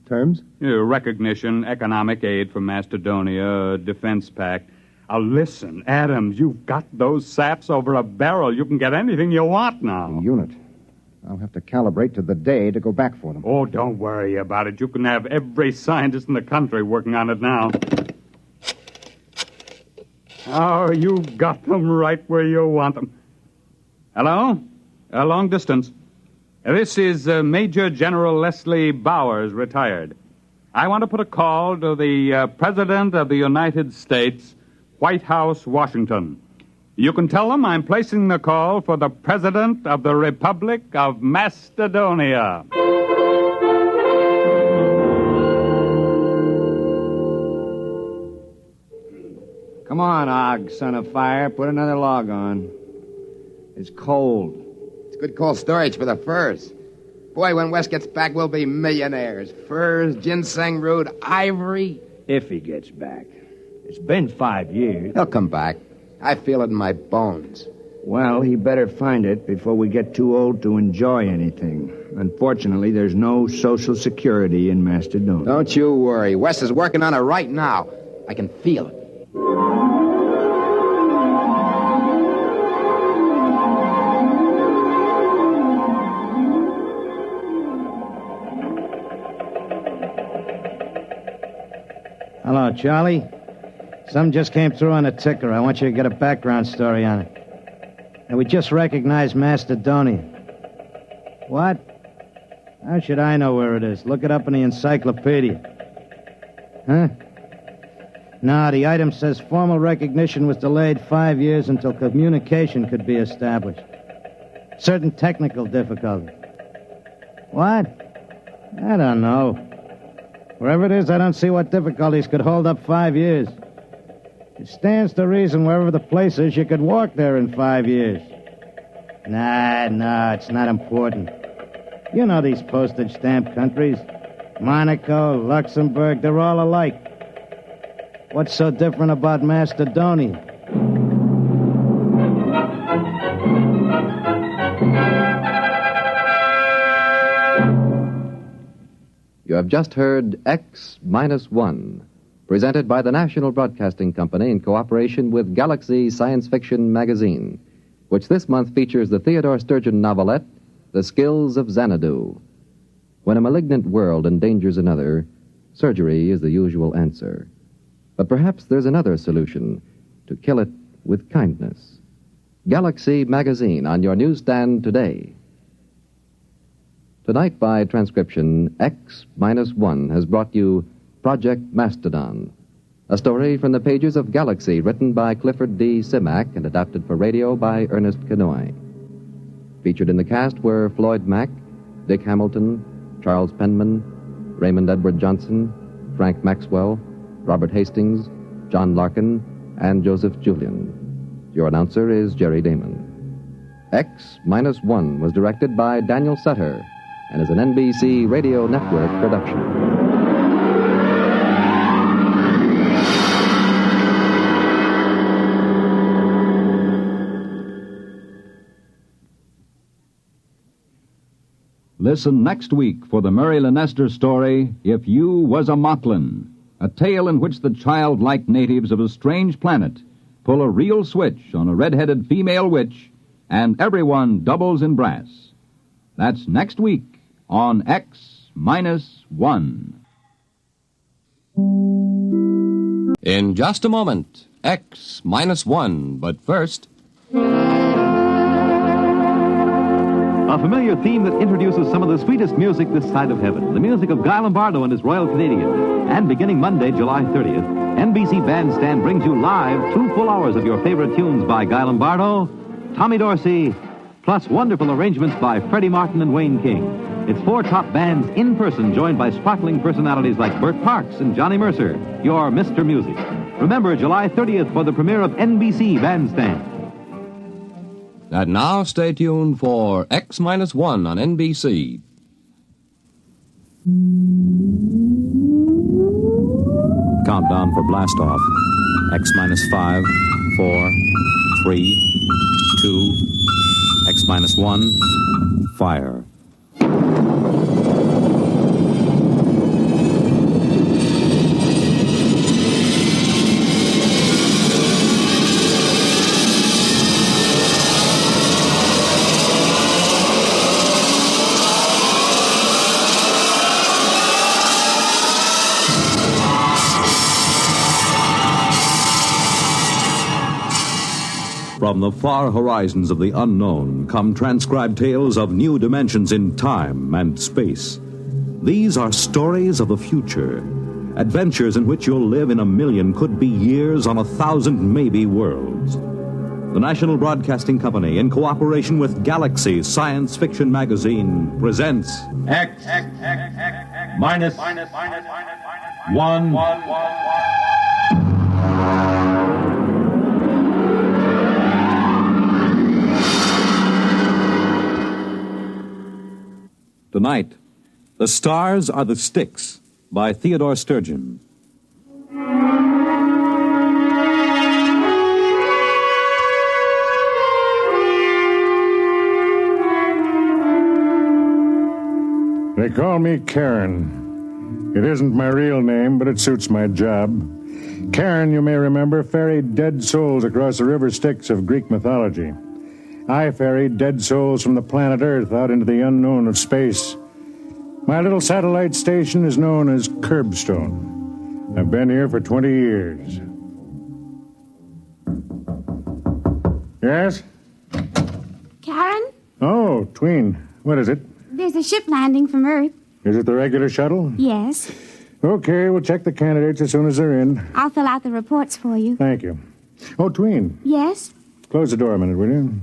Terms? Recognition, economic aid from Macedonia, defense pact. Listen, Adams, you've got those saps over a barrel. You can get anything you want now. The unit. I'll have to calibrate to the day to go back for them. Oh, don't worry about it. You can have every scientist in the country working on it now. Oh, you've got them right where you want them. Hello? Long distance. This is Major General Leslie Bowers, retired. I want to put a call to the President of the United States, White House, Washington. You can tell them I'm placing the call for the President of the Republic of Macedonia. Come on, Og, son of fire. Put another log on. It's cold. It's good cold storage for the furs. Boy, when Wes gets back, we'll be millionaires. Furs, ginseng root, ivory. If he gets back. It's been 5 years. He'll come back. I feel it in my bones. Well, he better find it before we get too old to enjoy anything. Unfortunately, there's no Social Security in Macedonia. Don't you worry. Wes is working on it right now. I can feel it. Hello, Charlie. Some just came through on the ticker. I want you to get a background story on it. And we just recognized Macedonia. What? How should I know where it is? Look it up in the encyclopedia. Huh? No, the item says formal recognition was delayed 5 years until communication could be established. Certain technical difficulties. What? I don't know. Wherever it is, I don't see what difficulties could hold up 5 years. It stands to reason wherever the place is, you could walk there in 5 years. Nah, it's not important. You know these postage stamp countries. Monaco, Luxembourg, they're all alike. What's so different about Macedonia? You have just heard X-1, presented by the National Broadcasting Company in cooperation with Galaxy Science Fiction Magazine, which this month features the Theodore Sturgeon novelette, The Skills of Xanadu. When a malignant world endangers another, surgery is the usual answer. But perhaps there's another solution, to kill it with kindness. Galaxy Magazine on your newsstand today. Tonight, by transcription, X-1 has brought you Project Mastodon, A story from the pages of Galaxy, written by Clifford D. Simak and adapted for radio by Ernest Kenoy. Featured in the cast were Floyd Mack, Dick Hamilton, Charles Penman, Raymond Edward Johnson, Frank Maxwell, Robert Hastings, John Larkin, and Joseph Julian. Your announcer is Jerry Damon. X-1 was directed by Daniel Sutter and is an NBC Radio Network production. Listen next week for the Murray Leinster story, If You Was a Mocklin, a tale in which the childlike natives of a strange planet pull a real switch on a red-headed female witch, and everyone doubles in brass. That's next week on X-1. In just a moment, X-1, but first... A familiar theme that introduces some of the sweetest music this side of heaven. The music of Guy Lombardo and his Royal Canadian. And beginning Monday, July 30th, NBC Bandstand brings you live 2 full hours of your favorite tunes by Guy Lombardo, Tommy Dorsey, plus wonderful arrangements by Freddie Martin and Wayne King. It's 4 top bands in person, joined by sparkling personalities like Burt Parks and Johnny Mercer, your Mr. Music. Remember, July 30th for the premiere of NBC Bandstand. And now stay tuned for X-1 on NBC. Countdown for blastoff. X-5, 4, 3, 2, X-1, fire. From the far horizons of the unknown come transcribed tales of new dimensions in time and space. These are stories of the future, adventures in which you'll live in a million, could be years, on 1,000 maybe worlds. The National Broadcasting Company, in cooperation with Galaxy Science Fiction Magazine, presents X-1. Tonight, The Stars Are the Sticks by Theodore Sturgeon. They call me Karen. It isn't my real name, but it suits my job. Karen, you may remember, ferried dead souls across the river Styx of Greek mythology. I ferried dead souls from the planet Earth out into the unknown of space. My little satellite station is known as Curbstone. I've been here for 20 years. Yes? Karen? Oh, Tween. What is it? There's a ship landing from Earth. Is it the regular shuttle? Yes. Okay, we'll check the candidates as soon as they're in. I'll fill out the reports for you. Thank you. Oh, Tween. Yes? Close the door a minute, will you?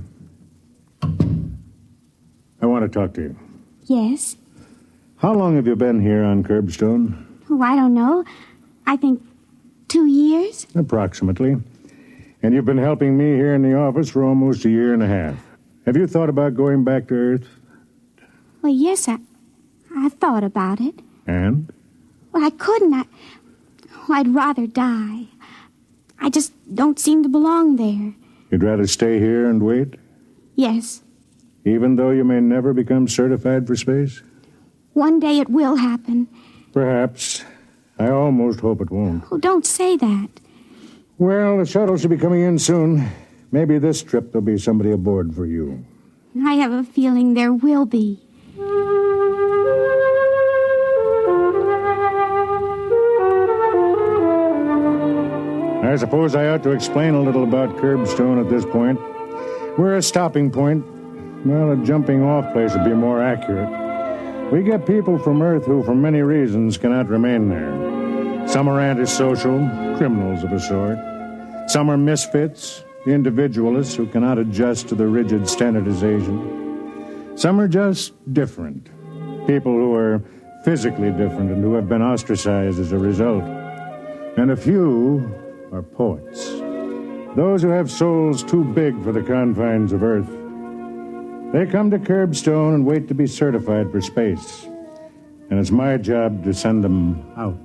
I want to talk to you. Yes? How long have you been here on Curbstone? Oh, I don't know. I think 2 years? Approximately. And you've been helping me here in the office for almost a year and a half. Have you thought about going back to Earth? Well, yes, I've thought about it. And? Well, I couldn't. I'd rather die. I just don't seem to belong there. You'd rather stay here and wait? Yes. Even though you may never become certified for space? One day it will happen. Perhaps. I almost hope it won't. Oh, don't say that. Well, the shuttle should be coming in soon. Maybe this trip there'll be somebody aboard for you. I have a feeling there will be. I suppose I ought to explain a little about Curbstone at this point. We're a stopping point. Well, a jumping-off place would be more accurate. We get people from Earth who, for many reasons, cannot remain there. Some are antisocial, criminals of a sort. Some are misfits, individualists who cannot adjust to the rigid standardization. Some are just different, people who are physically different and who have been ostracized as a result. And a few are poets, those who have souls too big for the confines of Earth. They come to Curbstone and wait to be certified for space. And it's my job to send them out.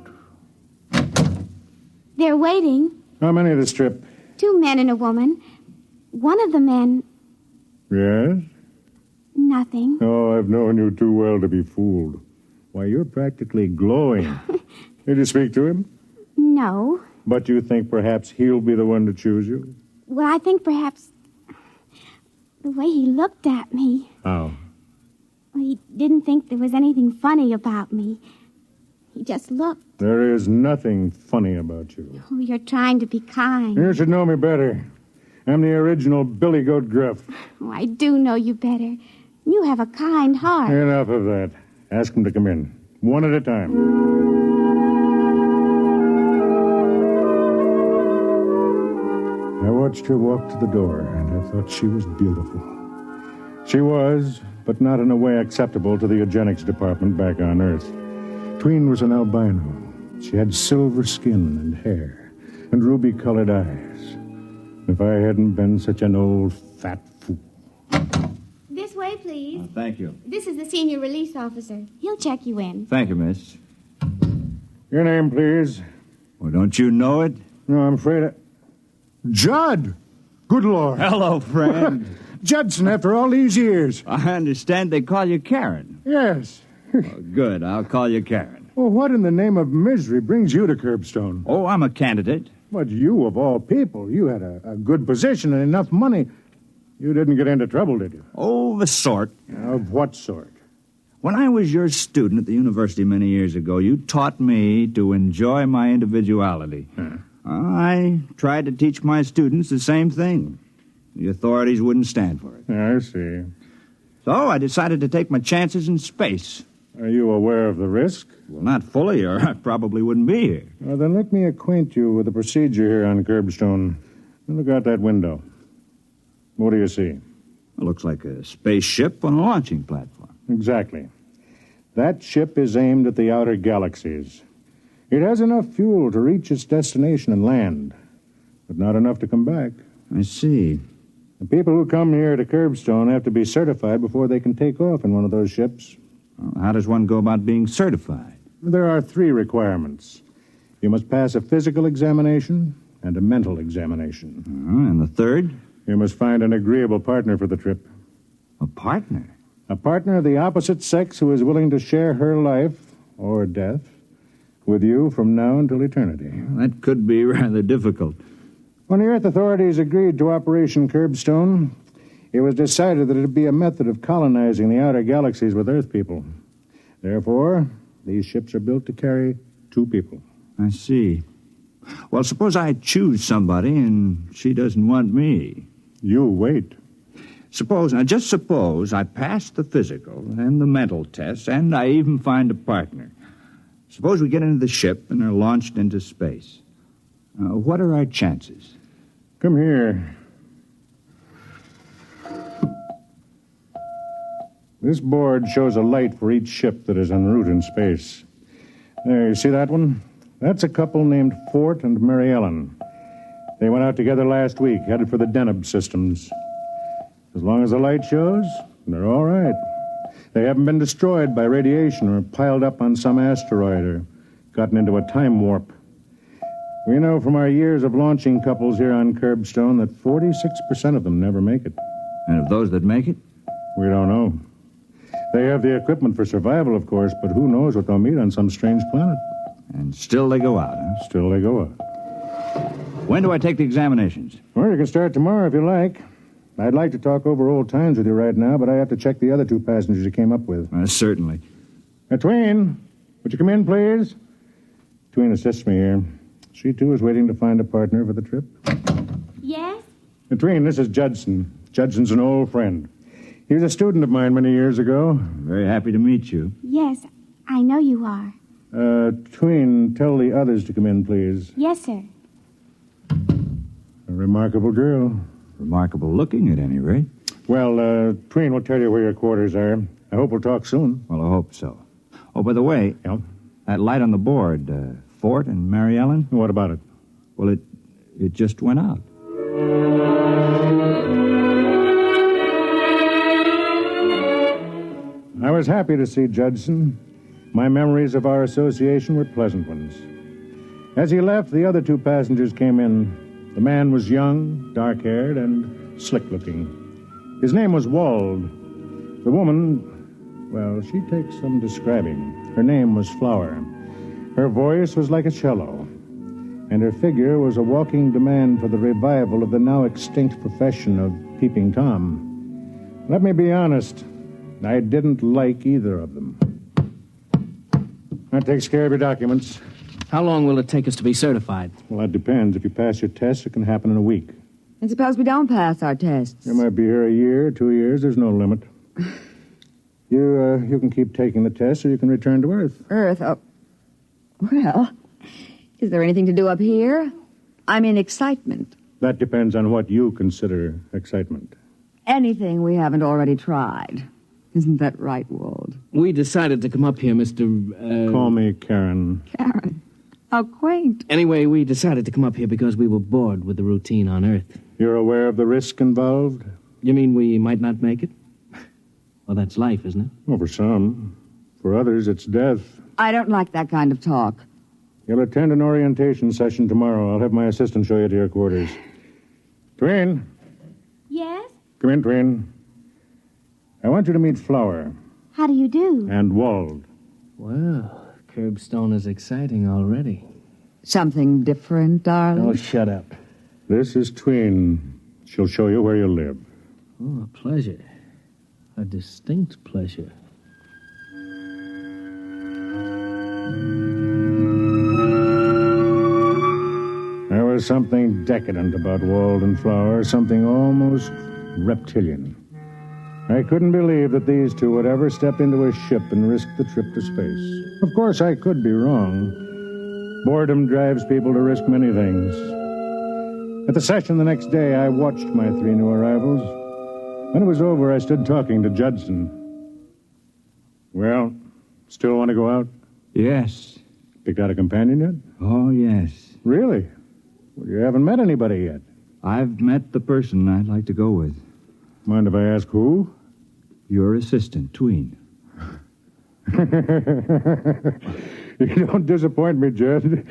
They're waiting. How many of this trip? 2 men and a woman. One of the men... Yes? Nothing. Oh, I've known you too well to be fooled. Why, you're practically glowing. Did you speak to him? No. But you think perhaps he'll be the one to choose you? Well, I think perhaps... the way he looked at me. How? Well, he didn't think there was anything funny about me. He just looked. There is nothing funny about you. Oh, you're trying to be kind. You should know me better. I'm the original Billy Goat Gruff. Oh, I do know you better. You have a kind heart. Enough of that. Ask them to come in. One at a time. I watched her walk to the door, and I thought she was beautiful. She was, but not in a way acceptable to the eugenics department back on Earth. Tween was an albino. She had silver skin and hair, and ruby-colored eyes. If I hadn't been such an old, fat fool. This way, please. Thank you. This is the senior release officer. He'll check you in. Thank you, miss. Your name, please. Well, don't you know it? No, I'm afraid I... Judd! Good Lord. Hello, friend. Judson, after all these years. I understand they call you Karen. Yes. Good, I'll call you Karen. Well, what in the name of misery brings you to Curbstone? Oh, I'm a candidate. But you, of all people, you had a good position and enough money. You didn't get into trouble, did you? Oh, the sort. Of what sort? When I was your student at the university many years ago, you taught me to enjoy my individuality. I tried to teach my students the same thing. The authorities wouldn't stand for it. I see. So I decided to take my chances in space. Are you aware of the risk? Well, not fully, or I probably wouldn't be here. Well, then let me acquaint you with the procedure here on Curbstone. Look out that window. What do you see? It looks like a spaceship on a launching platform. Exactly. That ship is aimed at the outer galaxies. It has enough fuel to reach its destination and land, but not enough to come back. I see. The people who come here to Curbstone have to be certified before they can take off in one of those ships. How does one go about being certified? There are 3 requirements. You must pass a physical examination and a mental examination. And the third? You must find an agreeable partner for the trip. A partner? A partner of the opposite sex who is willing to share her life, or death, with you from now until eternity. That could be rather difficult. When the Earth authorities agreed to Operation Curbstone, it was decided that it would be a method of colonizing the outer galaxies with Earth people. Therefore, these ships are built to carry 2 people. I see. Well, suppose I choose somebody and she doesn't want me. You wait. Just suppose I pass the physical and the mental tests, and I even find a partner. Suppose we get into the ship and are launched into space. What are our chances? Come here. This board shows a light for each ship that is en route in space. There, you see that one? That's a couple named Fort and Mary Ellen. They went out together last week, headed for the Deneb systems. As long as the light shows, they're all right. They haven't been destroyed by radiation or piled up on some asteroid or gotten into a time warp. We know from our years of launching couples here on Curbstone that 46% of them never make it. And of those that make it? We don't know. They have the equipment for survival, of course, but who knows what they'll meet on some strange planet. And still they go out, huh? Still they go out. When do I take the examinations? Well, you can start tomorrow if you like. I'd like to talk over old times with you right now, but I have to check the other 2 passengers you came up with. Certainly. Tween, would you come in, please? Tween assists me here. She, too, is waiting to find a partner for the trip. Yes? Tween, this is Judson. Judson's an old friend. He was a student of mine many years ago. Very happy to meet you. Yes, I know you are. Tween, tell the others to come in, please. Yes, sir. A remarkable girl. Remarkable looking, at any rate. Well, Tween will tell you where your quarters are. I hope we'll talk soon. Well, I hope so. Oh, by the way, that light on the board, Fort and Mary Ellen? What about it? Well, it just went out. I was happy to see Judson. My memories of our association were pleasant ones. As he left, the other two passengers came in. The man was young, dark-haired, and slick-looking. His name was Wald. The woman, well, she takes some describing. Her name was Flower. Her voice was like a cello, and her figure was a walking demand for the revival of the now extinct profession of Peeping Tom. Let me be honest, I didn't like either of them. That takes care of your documents. How long will it take us to be certified? Well, that depends. If you pass your tests, it can happen in a week. And suppose we don't pass our tests? You might be here a year, 2 years. There's no limit. You can keep taking the test, or you can return to Earth. Earth? Oh. Well, is there anything to do up here? I'm in excitement. That depends on what you consider excitement. Anything we haven't already tried. Isn't that right, Wald? We decided to come up here, Mr. Call me Karen. Karen? How quaint. Anyway, we decided to come up here because we were bored with the routine on Earth. You're aware of the risk involved? You mean we might not make it? Well, that's life, isn't it? Well, for some. For others, it's death. I don't like that kind of talk. You'll attend an orientation session tomorrow. I'll have my assistant show you to your quarters. Tween. Yes? Come in, Tween. I want you to meet Flower. How do you do? And Wald. Well, Curbstone is exciting already. Something different, darling? Oh, shut up. This is Tween. She'll show you where you live. Oh, a pleasure. A distinct pleasure. There was something decadent about Wald and Flower, something almost reptilian. I couldn't believe that these two would ever step into a ship and risk the trip to space. Of course, I could be wrong. Boredom drives people to risk many things. At the session the next day, I watched my 3 new arrivals. When it was over, I stood talking to Judson. Well, still want to go out? Yes. Picked out a companion yet? Oh, yes. Really? Well, you haven't met anybody yet. I've met the person I'd like to go with. Mind if I ask who? Your assistant, Tween. You don't disappoint me, Jed.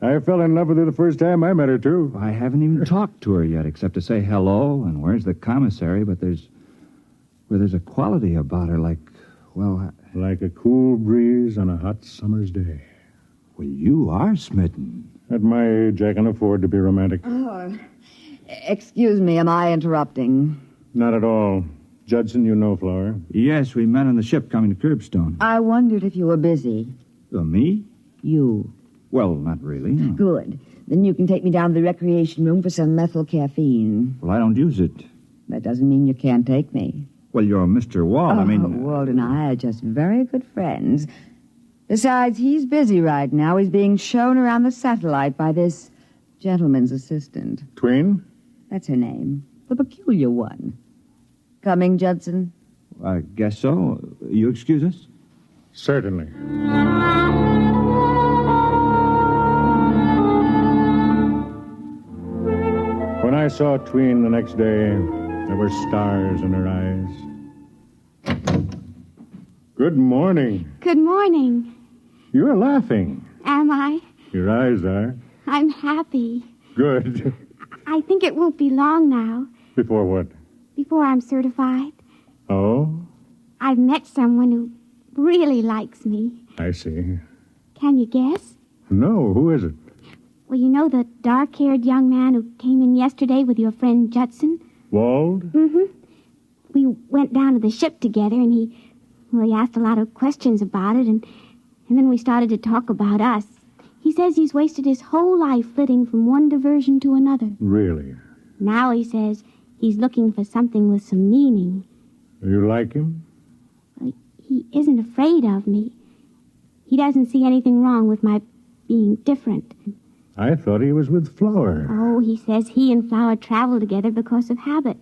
I fell in love with her the first time I met her, too. I haven't even talked to her yet, except to say hello and where's the commissary, but there's a quality about her like, well... Like a cool breeze on a hot summer's day. Well, you are smitten. At my age, I can afford to be romantic. Oh, excuse me, am I interrupting? Not at all. Judson, you know Flower. Yes, we met on the ship coming to Curbstone. I wondered if you were busy. Me? You. Well, not really. No. Good. Then you can take me down to the recreation room for some methyl caffeine. Well, I don't use it. That doesn't mean you can't take me. Well, you're Mr. Wald. Wald and I are just very good friends. Besides, he's busy right now. He's being shown around the satellite by this gentleman's assistant. Tween? That's her name. The peculiar one. Coming, Judson? I guess so. You excuse us? Certainly. When I saw Tween the next day, there were stars in her eyes. Good morning. Good morning. You're laughing. Am I? Your eyes are. I'm happy. Good. I think it won't be long now. Before what? Before I'm certified. Oh? I've met someone who really likes me. I see. Can you guess? No, who is it? Well, you know the dark-haired young man who came in yesterday with your friend Judson? Wald? Mm-hmm. We went down to the ship together, and he asked a lot of questions about it, and then we started to talk about us. He says he's wasted his whole life flitting from one diversion to another. Really? Now he says he's looking for something with some meaning. You like him? He isn't afraid of me. he doesn't see anything wrong with my being different. I thought he was with Flower. Oh, he says he and Flower travel together because of habit.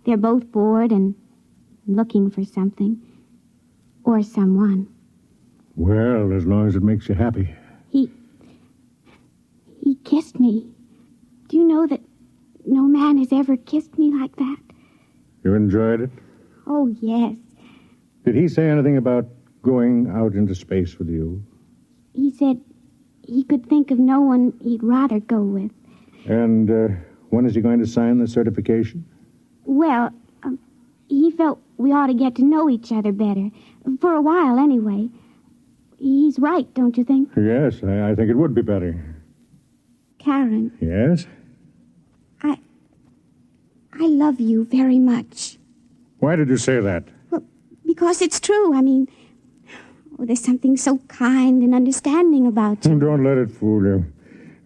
They're both bored and looking for something. Or someone. Well, as long as it makes you happy. He kissed me. Do you know that no man has ever kissed me like that? You enjoyed it? Oh, yes. Did he say anything about going out into space with you? He said he could think of no one he'd rather go with. And when is he going to sign the certification? Well, he felt we ought to get to know each other better. For a while, anyway. He's right, don't you think? Yes, I think it would be better. Karen. Yes? I love you very much. Why did you say that? Well, because it's true. I mean, there's something so kind and understanding about you. Don't let it fool you.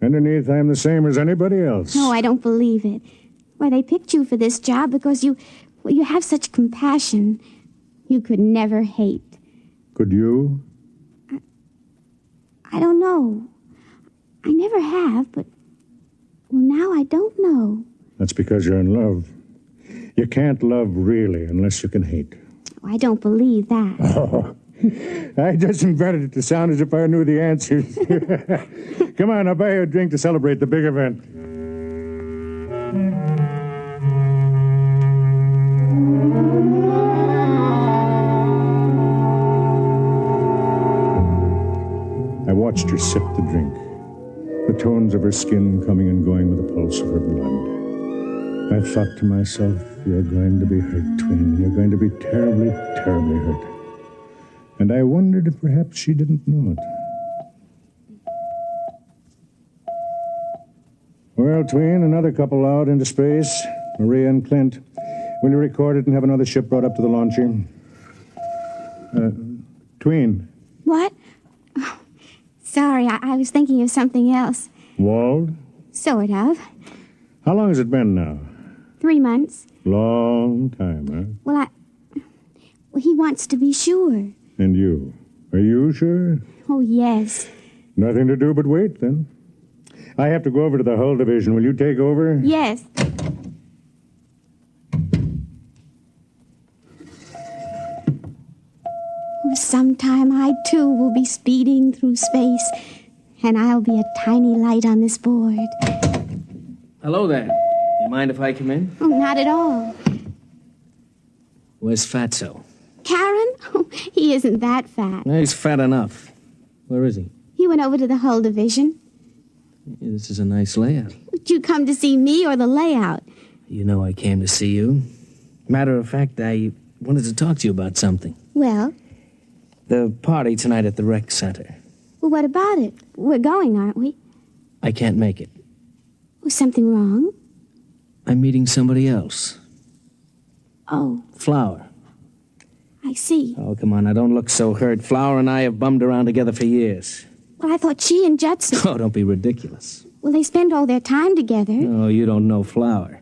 Underneath, I'm the same as anybody else. No, I don't believe it. Why, they picked you for this job because you have such compassion. You could never hate. Could you? I don't know. I never have, but... Well, now I don't know. That's because you're in love. You can't love really unless you can hate. Oh, I don't believe that. Oh, I just invented it to sound as if I knew the answers. Come on, I'll buy you a drink to celebrate the big event. I watched her sip the drink, the tones of her skin coming and going with the pulse of her blood. I thought to myself, you're going to be hurt, Twin. You're going to be terribly, terribly hurt. And I wondered if perhaps she didn't know it. Well, Tween, another couple out into space. Maria and Clint. Will you record it and have another ship brought up to the launcher? Tween. What? Oh, sorry, I was thinking of something else. Wald? Sort of. How long has it been now? 3 months. Long time, huh? Well, he wants to be sure. And you? Are you sure? Oh, yes. Nothing to do but wait, then. I have to go over to the hull division. Will you take over? Yes. Sometime I, too, will be speeding through space, and I'll be a tiny light on this board. Hello there. You mind if I come in? Oh, not at all. Where's Fatso? Karen? Oh, he isn't that fat. He's fat enough. Where is he? He went over to the hull division. This is a nice layout. Did you come to see me or the layout? You know I came to see you. Matter of fact, I wanted to talk to you about something. Well? The party tonight at the rec center. Well, what about it? We're going, aren't we? I can't make it. Was something wrong? I'm meeting somebody else. Oh. Flower. I see. Oh, come on, now don't look so hurt. Flower and I have bummed around together for years. Well, I thought she and Judson... Oh, don't be ridiculous. Well, they spend all their time together. Oh, you don't know Flower.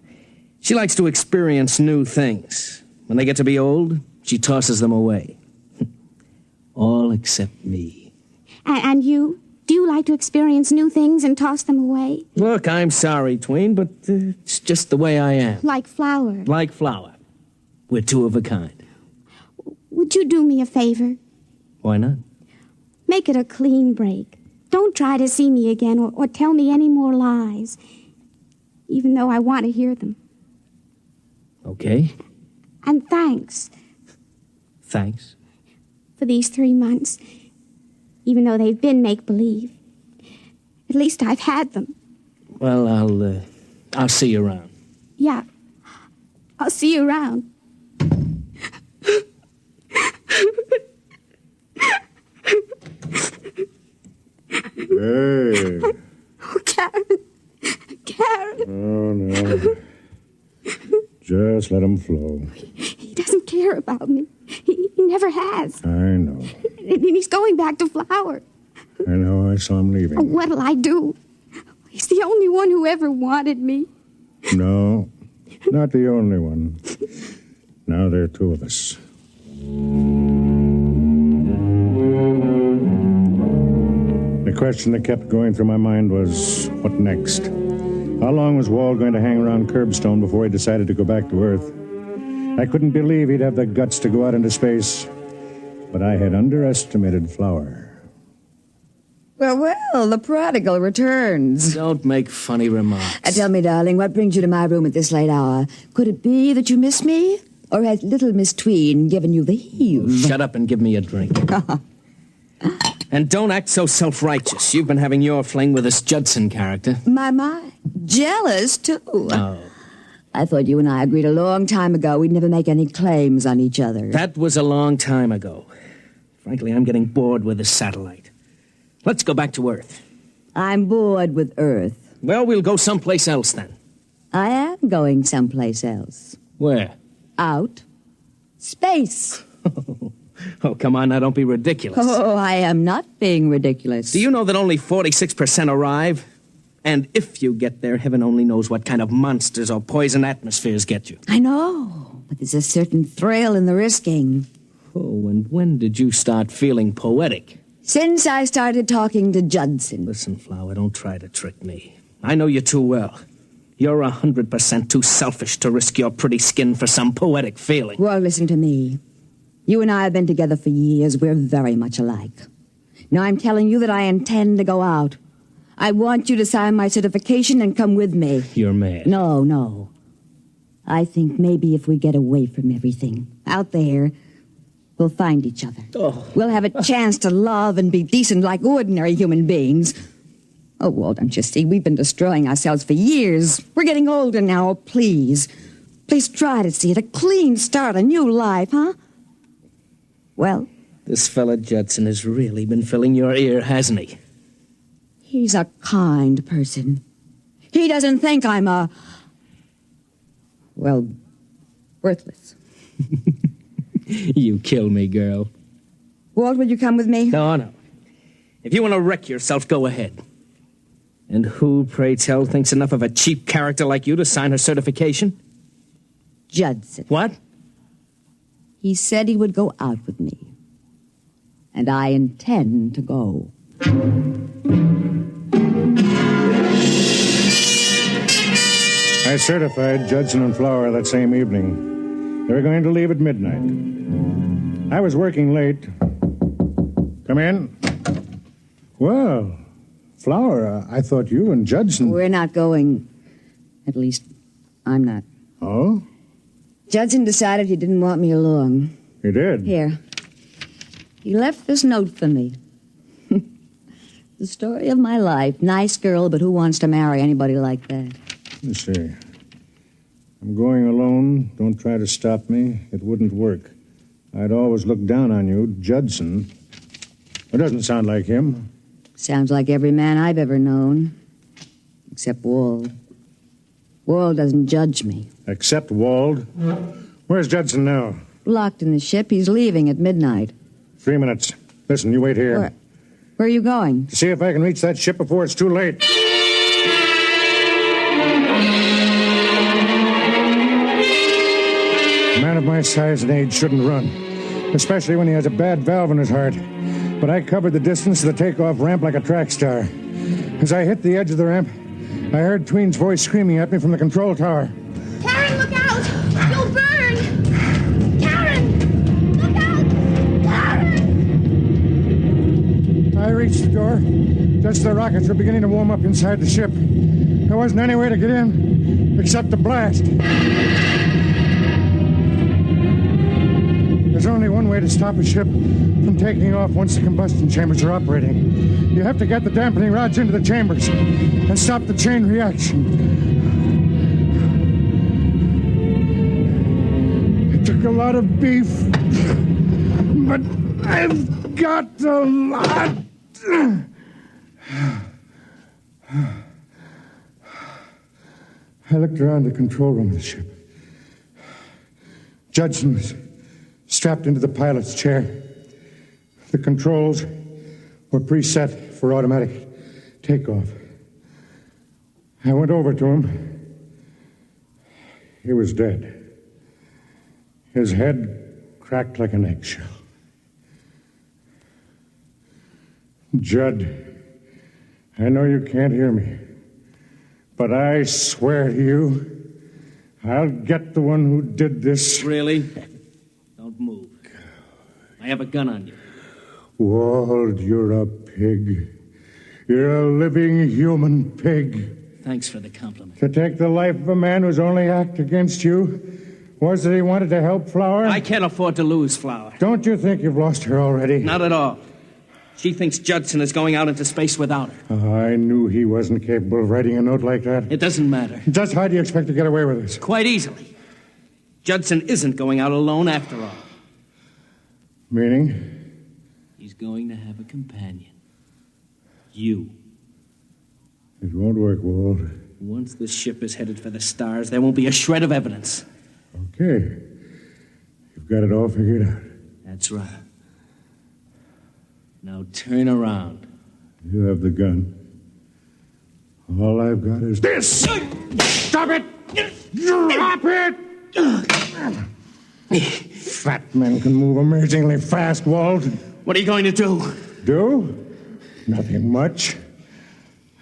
She likes to experience new things. When they get to be old, she tosses them away. All except me. And you? Do you like to experience new things and toss them away? Look, I'm sorry, Tween, but it's just the way I am. Like Flower. Like Flower. We're two of a kind. Would you do me a favor? Why not? Make it a clean break. Don't try to see me again or tell me any more lies, even though I want to hear them. Okay. And thanks. Thanks. For these 3 months, even though they've been make-believe. At least I've had them. Well, I'll see you around. Yeah. I'll see you around. Hey. Oh, Karen. Karen. Oh, no. Just let him flow. He doesn't care about me. He never has. I know. And he's going back to Flower. I know. I saw him leaving. Oh, what'll I do? He's the only one who ever wanted me. No, not the only one. Now there are two of us. question that kept going through my mind was, what next? How long was Walt going to hang around Curbstone before he decided to go back to Earth? I couldn't believe he'd have the guts to go out into space, but I had underestimated Flower. Well, the prodigal returns. Don't make funny remarks. Tell me, darling, what brings you to my room at this late hour? Could it be that you miss me? Or has little Miss Tween given you the heave? Shut up and give me a drink. And don't act so self-righteous. You've been having your fling with this Judson character. My. Jealous, too. Oh. I thought you and I agreed a long time ago we'd never make any claims on each other. That was a long time ago. Frankly, I'm getting bored with this satellite. Let's go back to Earth. I'm bored with Earth. Well, we'll go someplace else then. I am going someplace else. Where? Out. Space. Oh, come on now, don't be ridiculous. Oh, I am not being ridiculous. Do you know that only 46% arrive? And if you get there, heaven only knows what kind of monsters or poison atmospheres get you. I know, but there's a certain thrill in the risking. Oh, and when did you start feeling poetic? Since I started talking to Judson. Listen, Flower, don't try to trick me. I know you too well. You're 100% too selfish to risk your pretty skin for some poetic feeling. Well, listen to me. You and I have been together for years. We're very much alike. Now I'm telling you that I intend to go out. I want you to sign my certification and come with me. You're mad. No. I think maybe if we get away from everything out there, we'll find each other. Oh. We'll have a chance to love and be decent like ordinary human beings. Oh, Walt, don't you see? We've been destroying ourselves for years. We're getting older now. Please try to see it. A clean start, a new life, huh? Well? This fella Judson has really been filling your ear, hasn't he? He's a kind person. He doesn't think I'm worthless. You kill me, girl. Walt, will you come with me? No. If you want to wreck yourself, go ahead. And who, pray tell, thinks enough of a cheap character like you to sign her certification? Judson. What? He said he would go out with me. And I intend to go. I certified Judson and Flower that same evening. They were going to leave at midnight. I was working late. Come in. Well, Flower, I thought you and Judson... We're not going. At least, I'm not. Oh? Judson decided he didn't want me along. He did? Here. He left this note for me. The story of my life. Nice girl, but who wants to marry anybody like that? Let's see. I'm going alone. Don't try to stop me. It wouldn't work. I'd always look down on you, Judson. It doesn't sound like him. Sounds like every man I've ever known. Except Wald. Wald doesn't judge me. Except Wald? Where's Judson now? Locked in the ship. He's leaving at midnight. 3 minutes. Listen, you wait here. Where are you going? To see if I can reach that ship before it's too late. A man of my size and age shouldn't run, especially when he has a bad valve in his heart. But I covered the distance to the takeoff ramp like a track star. As I hit the edge of the ramp, I heard Tween's voice screaming at me from the control tower. Karen, look out! You'll burn! Karen! Look out! Karen! I reached the door just as the rockets were beginning to warm up inside the ship. There wasn't any way to get in except to blast. There's only one way to stop a ship from taking off once the combustion chambers are operating. You have to get the dampening rods into the chambers and stop the chain reaction. It took a lot of beef, but I've got a lot. I looked around the control room of the ship. Judson was strapped into the pilot's chair. The controls were preset for automatic takeoff. I went over to him. He was dead. His head cracked like an eggshell. Judd, I know you can't hear me, but I swear to you, I'll get the one who did this. Really? Don't move. I have a gun on you. Walt, you're a pig. You're a living human pig. Thanks for the compliment. To take the life of a man whose only act against you was that he wanted to help Flower? I can't afford to lose Flower. Don't you think you've lost her already? Not at all. She thinks Judson is going out into space without her. Oh, I knew he wasn't capable of writing a note like that. It doesn't matter. Just how do you expect to get away with this? Quite easily. Judson isn't going out alone after all. Meaning? He's going to have a companion. You. It won't work, Walt. Once the ship is headed for the stars, there won't be a shred of evidence. Okay. You've got it all figured out. That's right. Now turn around. You have the gun. All I've got is this. Stop it! Drop it! Fat men can move amazingly fast, Walt. What are you going to do? Do? Nothing much.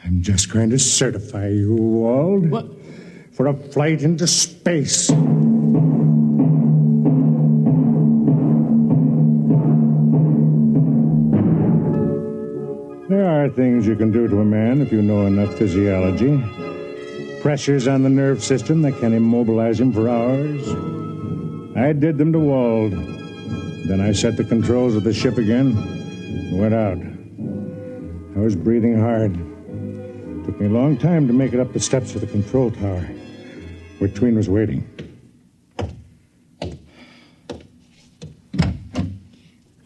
I'm just going to certify you, Walt. What? For a flight into space. There are things you can do to a man if you know enough physiology. Pressures on the nerve system that can immobilize him for hours. I did them to Wald. Then I set the controls of the ship again and went out. I was breathing hard. It took me a long time to make it up the steps of the control tower, where Tween was waiting.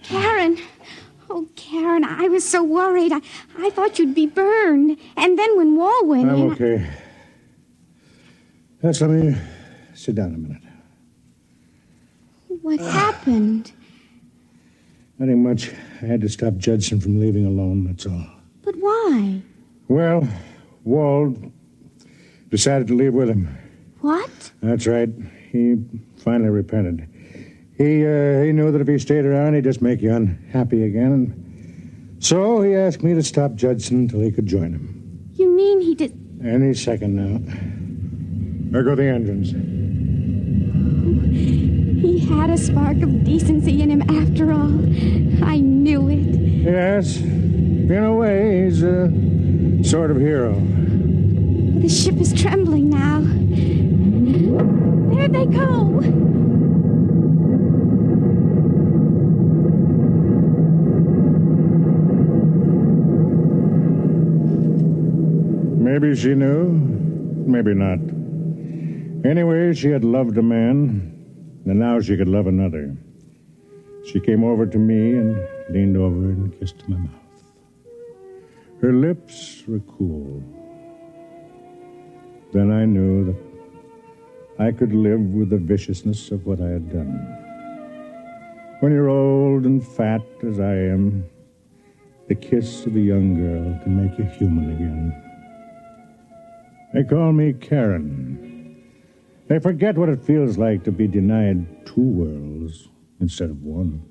Karen. Oh, Karen, I was so worried. I thought you'd be burned. And then when Wall went in... I'm okay. Just let me sit down a minute. What happened? Nothing much. I had to stop Judson from leaving alone, that's all. But why? Well, Wald decided to leave with him. What? That's right. He finally repented. He knew that if he stayed around, he'd just make you unhappy again. And so he asked me to stop Judson until he could join him. You mean he did... Any second now. There go the engines. He had a spark of decency in him after all. I knew it. Yes. In a way, he's a sort of hero. The ship is trembling now. There they go. Maybe she knew, maybe not. Anyway, she had loved a man, and now she could love another. She came over to me and leaned over and kissed my mouth. Her lips were cool. Then I knew that I could live with the viciousness of what I had done. When you're old and fat, as I am, the kiss of a young girl can make you human again. They call me Karen. They forget what it feels like to be denied two worlds instead of one.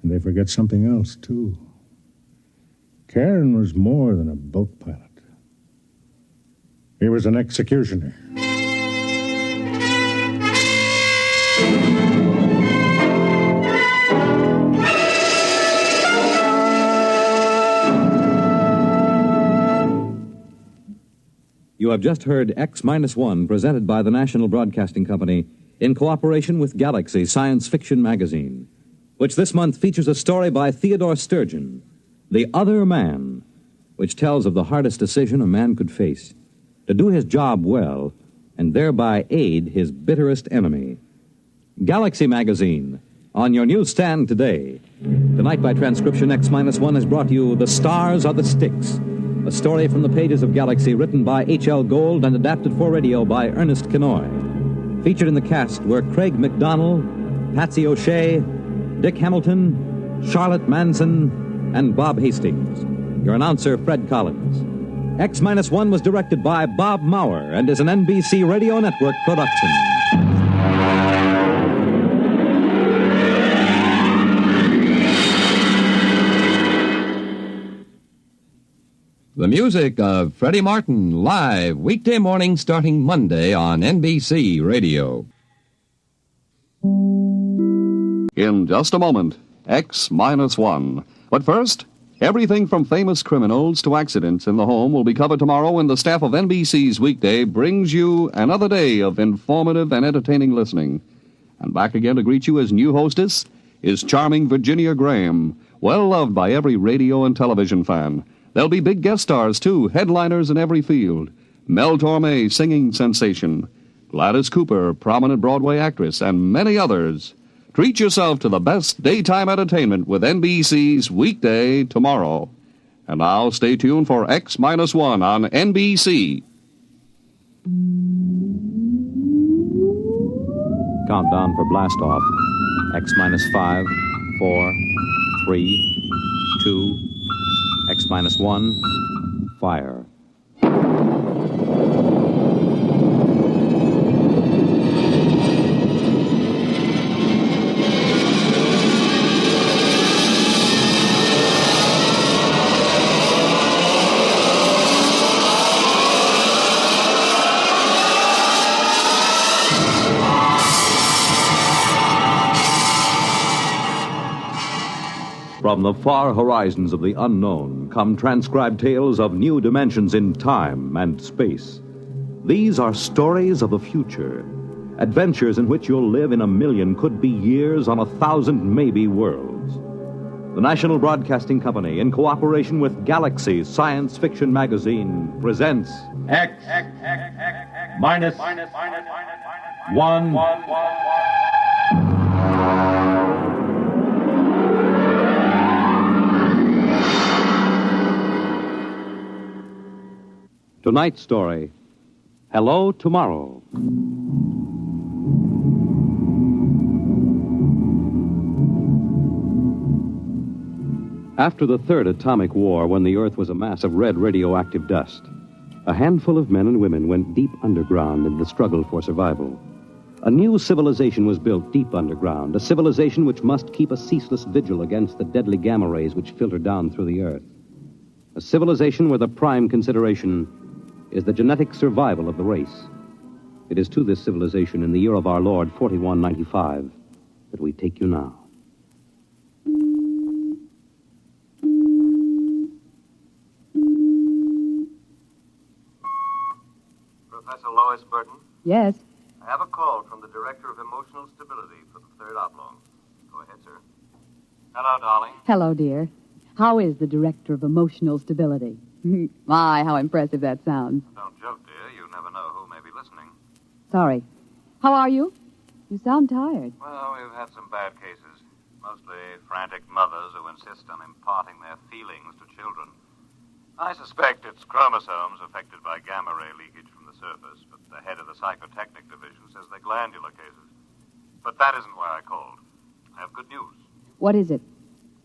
And they forget something else, too. Karen was more than a boat pilot. He was an executioner. You have just heard X-1, presented by the National Broadcasting Company in cooperation with Galaxy Science Fiction Magazine, which this month features a story by Theodore Sturgeon, The Other Man, which tells of the hardest decision a man could face, to do his job well and thereby aid his bitterest enemy. Galaxy Magazine, on your newsstand today. Tonight, by transcription, X-1 has brought you The Stars Are the Sticks, a story from the pages of Galaxy written by H.L. Gold and adapted for radio by Ernest Kenoy. Featured in the cast were Craig McDonnell, Patsy O'Shea, Dick Hamilton, Charlotte Manson, and Bob Hastings. Your announcer, Fred Collins. X-1 was directed by Bob Maurer and is an NBC Radio Network production. the music of Freddie Martin, live weekday morning starting Monday on NBC Radio. In just a moment, X-1. But first, everything from famous criminals to accidents in the home will be covered tomorrow when the staff of NBC's Weekday brings you another day of informative and entertaining listening. And back again to greet you as new hostess is charming Virginia Graham, well loved by every radio and television fan. There'll be big guest stars, too, headliners in every field. Mel Torme, singing sensation. Gladys Cooper, prominent Broadway actress, and many others. Treat yourself to the best daytime entertainment with NBC's Weekday tomorrow. And now stay tuned for X-1 on NBC. Countdown for blast off. X-5, 4, 3, 2, X-1, fire. From the far horizons of the unknown come transcribed tales of new dimensions in time and space. These are stories of the future, adventures in which you'll live in a million could-be years on 1,000 maybe worlds. The National Broadcasting Company, in cooperation with Galaxy Science Fiction Magazine, presents X-1. Tonight's story, Hello Tomorrow. After the third atomic war, when the Earth was a mass of red radioactive dust, a handful of men and women went deep underground in the struggle for survival. A new civilization was built deep underground, a civilization which must keep a ceaseless vigil against the deadly gamma rays which filter down through the Earth. A civilization where the prime consideration is the genetic survival of the race. It is to this civilization in the year of our Lord, 4195, that we take you now. Professor Lois Burton? Yes. I have a call from the Director of Emotional Stability for the Third Oblong. Go ahead, sir. Hello, darling. Hello, dear. How is the Director of Emotional Stability? My, how impressive that sounds. Don't joke, dear. You never know who may be listening. Sorry. How are you? You sound tired. Well, we've had some bad cases. Mostly frantic mothers who insist on imparting their feelings to children. I suspect it's chromosomes affected by gamma ray leakage from the surface, but the head of the psychotechnic division says they're glandular cases. But that isn't why I called. I have good news. What is it?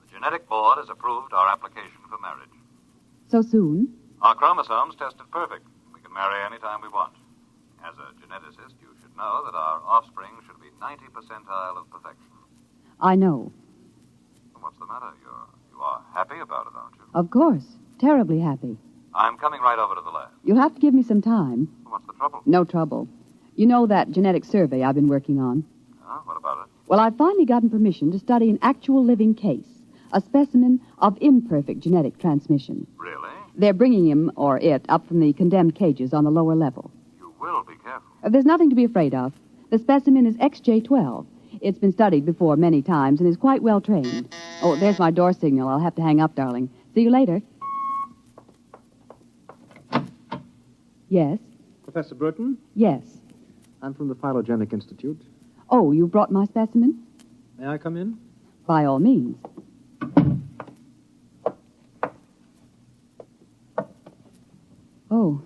The Genetic Board has approved our application for marriage. So soon? Our chromosomes tested perfect. We can marry any time we want. As a geneticist, you should know that our offspring should be 90 percentile of perfection. I know. What's the matter? You are happy about it, aren't you? Of course. Terribly happy. I'm coming right over to the lab. You'll have to give me some time. What's the trouble? No trouble. You know that genetic survey I've been working on? What about it? Well, I've finally gotten permission to study an actual living case, a specimen of imperfect genetic transmission. Really? They're bringing him, or it, up from the condemned cages on the lower level. You will be careful. There's nothing to be afraid of. The specimen is XJ12. It's been studied before many times and is quite well trained. Oh, there's my door signal. I'll have to hang up, darling. See you later. Yes? Professor Burton? Yes. I'm from the Phylogenic Institute. Oh, you brought my specimen? May I come in? By all means. Oh,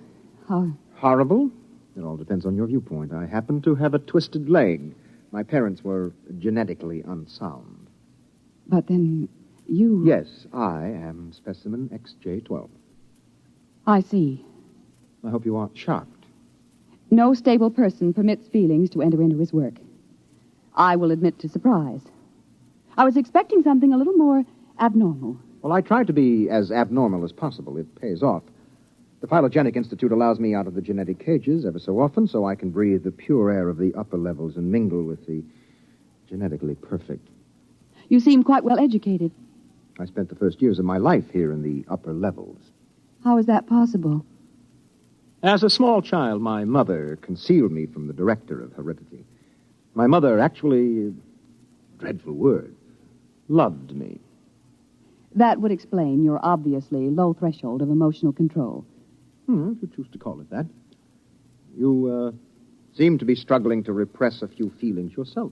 how... Horrible? It all depends on your viewpoint. I happen to have a twisted leg. My parents were genetically unsound. But then you... Yes, I am specimen XJ12. I see. I hope you aren't shocked. No stable person permits feelings to enter into his work. I will admit to surprise. I was expecting something a little more abnormal. Well, I tried to be as abnormal as possible. It pays off. The Phylogenetic Institute allows me out of the genetic cages ever so often so I can breathe the pure air of the upper levels and mingle with the genetically perfect. You seem quite well educated. I spent the first years of my life here in the upper levels. How is that possible? As a small child, my mother concealed me from the director of heredity. My mother actually, dreadful word, loved me. That would explain your obviously low threshold of emotional control. If you choose to call it that. You seem to be struggling to repress a few feelings yourself.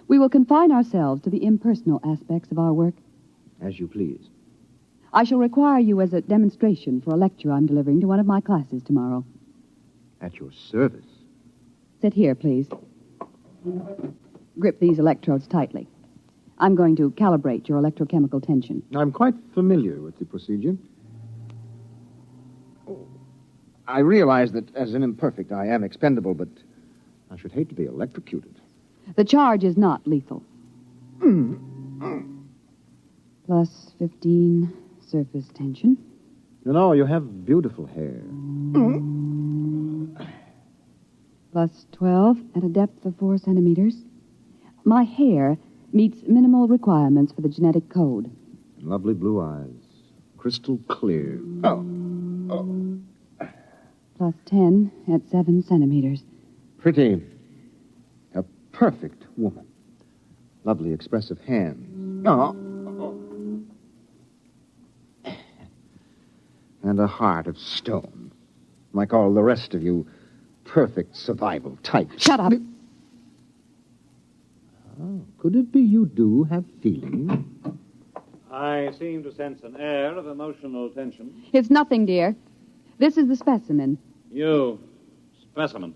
We will confine ourselves to the impersonal aspects of our work. As you please. I shall require you as a demonstration for a lecture I'm delivering to one of my classes tomorrow. At your service. Sit here, please. Grip these electrodes tightly. I'm going to calibrate your electrochemical tension. I'm quite familiar with the procedure. I realize that as an imperfect I am expendable, but I should hate to be electrocuted. The charge is not lethal. Plus 15 surface tension. You know, you have beautiful hair. Plus 12 at a depth of 4 centimeters. My hair meets minimal requirements for the genetic code. Lovely blue eyes. Crystal clear. Plus 10 at 7 centimeters. Pretty. A perfect woman. Lovely expressive hands. And a heart of stone. Like all the rest of you perfect survival types. Shut up. Oh, could it be you do have feelings? I seem to sense an air of emotional tension. It's nothing, dear. This is the specimen. You, specimen.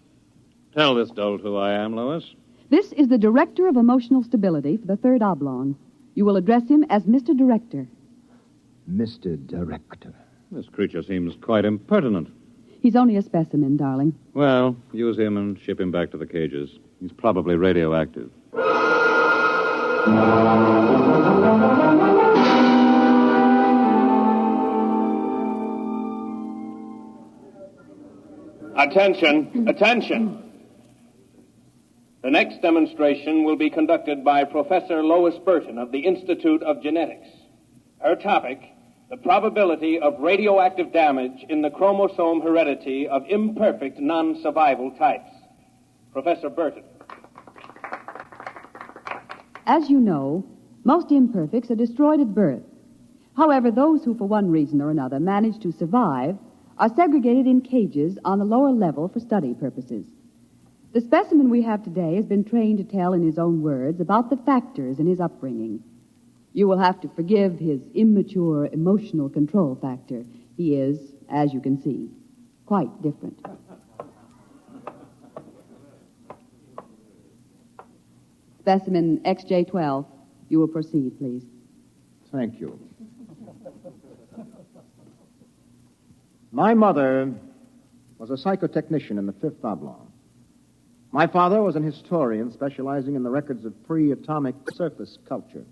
Tell this dolt who I am, Lois. This is the Director of Emotional Stability for the Third Oblong. You will address him as Mr. Director. Mr. Director. This creature seems quite impertinent. He's only a specimen, darling. Well, use him and ship him back to the cages. He's probably radioactive. Attention, attention. The next demonstration will be conducted by Professor Lois Burton of the Institute of Genetics. Her topic, the probability of radioactive damage in the chromosome heredity of imperfect non-survival types. Professor Burton. As you know, most imperfects are destroyed at birth. However, those who, for one reason or another, manage to survive are segregated in cages on the lower level for study purposes. The specimen we have today has been trained to tell in his own words about the factors in his upbringing. You will have to forgive his immature emotional control factor. He is, as you can see, quite different. Specimen XJ12. You will proceed, please. Thank you. My mother was a psychotechnician in the Fifth Oblong. My father was an historian specializing in the records of pre-atomic surface culture.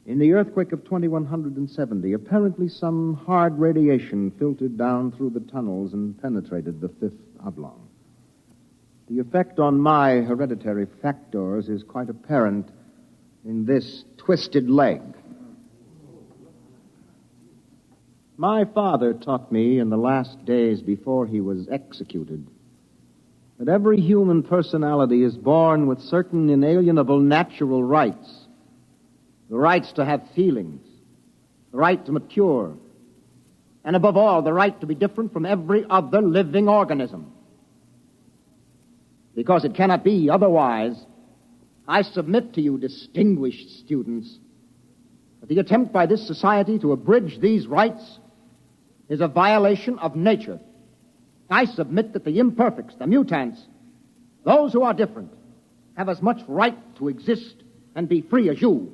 In the earthquake of 2170, apparently some hard radiation filtered down through the tunnels and penetrated the Fifth Oblong. The effect on my hereditary factors is quite apparent in this twisted leg. My father taught me in the last days before he was executed that every human personality is born with certain inalienable natural rights. The rights to have feelings, the right to mature, and above all, the right to be different from every other living organism. Because it cannot be otherwise, I submit to you, distinguished students, that the attempt by this society to abridge these rights is a violation of nature. I submit that the imperfects, the mutants, those who are different, have as much right to exist and be free as you.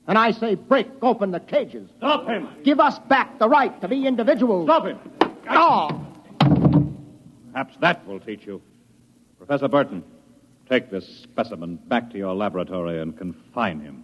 And I say, break open the cages. Stop him! Give us back the right to be individuals. Stop him! Oh! Perhaps that will teach you. Professor Burton, take this specimen back to your laboratory and confine him.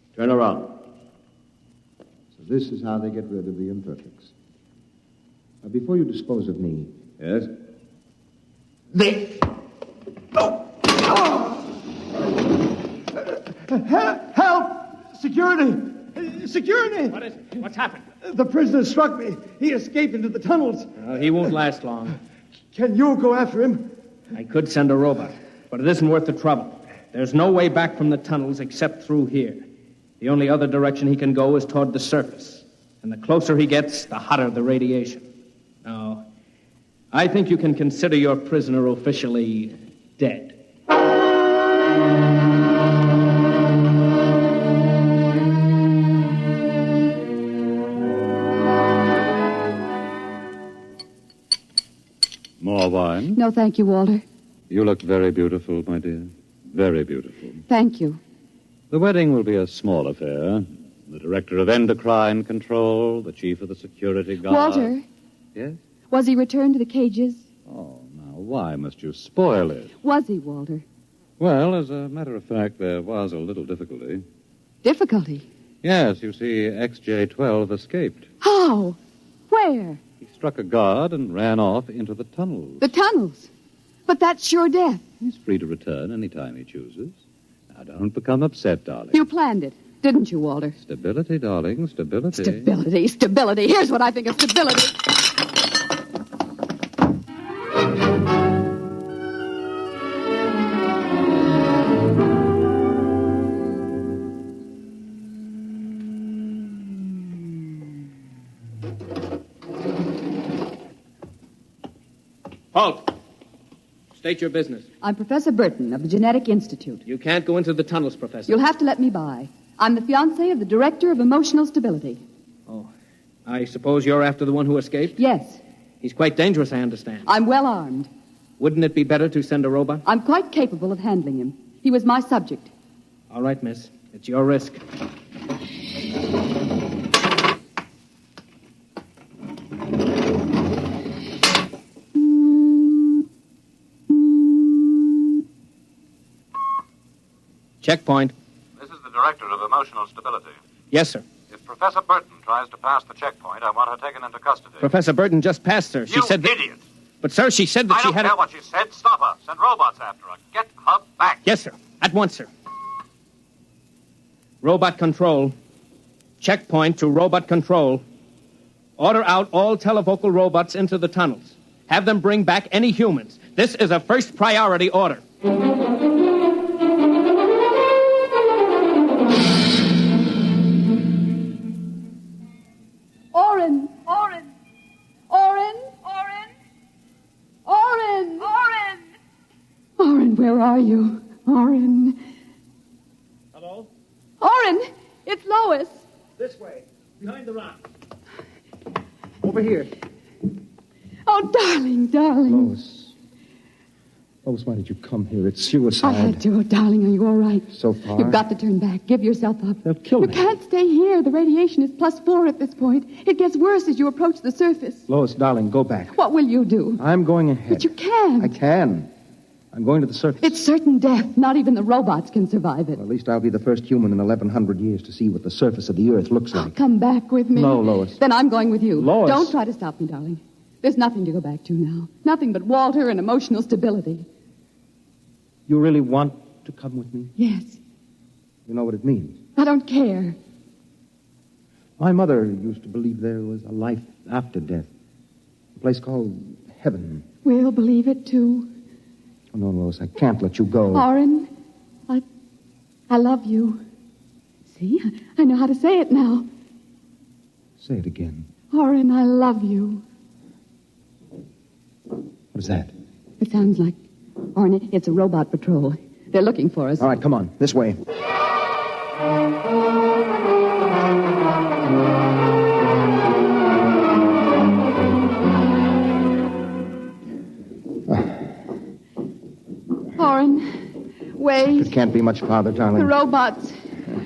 Turn around. So this is how they get rid of the imperfects. Now, before you dispose of me... Yes? Help! Security! Security! What is it? What's happened? The prisoner struck me. He escaped into the tunnels. He won't last long. Can you go after him? I could send a robot, but it isn't worth the trouble. There's no way back from the tunnels except through here. The only other direction he can go is toward the surface. And the closer he gets, the hotter the radiation. Now, I think you can consider your prisoner officially dead. More wine? No, thank you, Walter. You look very beautiful, my dear. Very beautiful. Thank you. The wedding will be a small affair. The director of endocrine control, the chief of the security guard. Walter? Yes? Was he returned to the cages? Oh, now, why must you spoil it? Was he, Walter? Well, as a matter of fact, there was a little difficulty. Difficulty? Yes, you see, XJ-12 escaped. How? Where? He struck a guard and ran off into the tunnels. The tunnels? But that's sure death. He's free to return any time he chooses. Now, don't become upset, darling. You planned it, didn't you, Walter? Stability, darling, stability. Stability, stability. Here's what I think of stability. Halt! State your business. I'm Professor Burton of the Genetic Institute. You can't go into the tunnels, Professor. You'll have to let me by. I'm the fiancée of the Director of Emotional Stability. Oh, I suppose you're after the one who escaped? Yes. He's quite dangerous, I understand. I'm well armed. Wouldn't it be better to send a robot? I'm quite capable of handling him. He was my subject. All right, miss. It's your risk. Checkpoint. This is the Director of Emotional Stability. Yes, sir. If Professor Burton tries to pass the checkpoint, I want her taken into custody. Professor Burton just passed her. She You said that... idiot! But, sir, she said that I she don't had... care what she said. Stop her. Send robots after her. Get her back. Yes, sir. At once, sir. Robot control. Checkpoint to robot control. Order out all televocal robots into the tunnels. Have them bring back any humans. This is a first priority order. Oren! Oren! Oren! Oren! Oren! Oren! Oren, where are you? Oren. Hello? Oren! It's Lois. This way. Behind the rock. Over here. Oh, darling, darling. Lois, why did you come here? It's suicide. I had to. Oh, darling, are you all right? So far. You've got to turn back. Give yourself up. They'll kill me. You can't stay here. The radiation is +4 at this point. It gets worse as you approach the surface. Lois, darling, go back. What will you do? I'm going ahead. But you can't. I can. I'm going to the surface. It's certain death. Not even the robots can survive it. Well, at least I'll be the first human in 1,100 years to see what the surface of the Earth looks like. Come back with me. No, Lois. Then I'm going with you. Lois. Don't try to stop me, darling. There's nothing to go back to now. Nothing but Walter and emotional stability. You really want to come with me? Yes. You know what it means? I don't care. My mother used to believe there was a life after death. A place called heaven. We'll believe it, too. Oh, no, Lois, I can't let you go. Oren, I love you. See, I know how to say it now. Say it again. Oren, I love you. What is that? It sounds like... Oren, it's a robot patrol. They're looking for us. All right, come on. This way. Oren, wait. It can't be much farther, darling. The robots.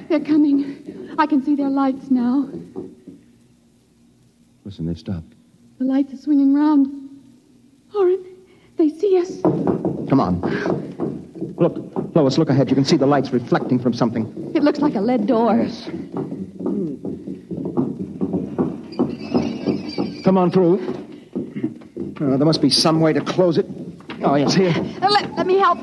They're coming. I can see their lights now. Listen, they've stopped. The lights are swinging round. Oren, they see us. Come on. Look, Lois, look ahead. You can see the lights reflecting from something. It looks like a lead door. Yes. Come on through. There must be some way to close it. Oh, yes, here. Let me help.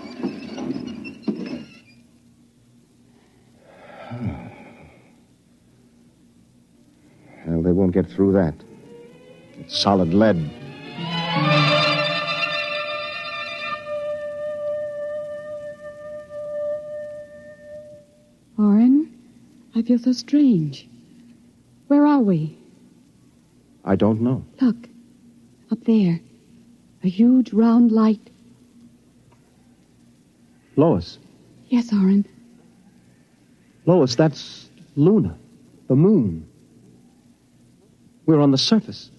Well, they won't get through that. It's solid lead. Orrin, I feel so strange. Where are we? I don't know. Look, up there. A huge round light. Lois. Yes, Orrin. Lois, that's Luna, the moon. We're on the surface.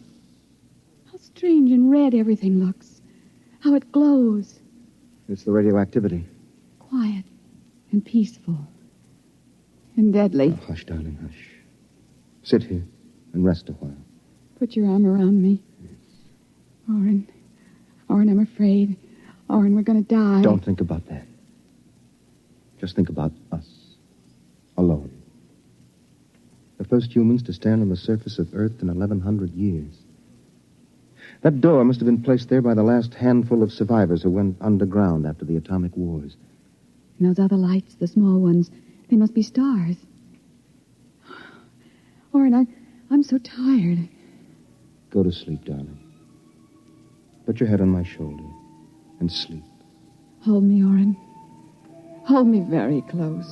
How strange and red everything looks. How it glows. It's the radioactivity. Quiet and peaceful. And deadly. Oh, hush, darling, hush. Sit here and rest a while. Put your arm around me. Orrin. Orrin, I'm afraid. Orrin, we're going to die. Don't think about that. Just think about us. Alone. The first humans to stand on the surface of Earth in 1,100 years. That door must have been placed there by the last handful of survivors who went underground after the atomic wars. And those other lights, the small ones, they must be stars. Orrin, I'm so tired. Go to sleep, darling. Put your head on my shoulder and sleep. Hold me, Orrin. Hold me very close.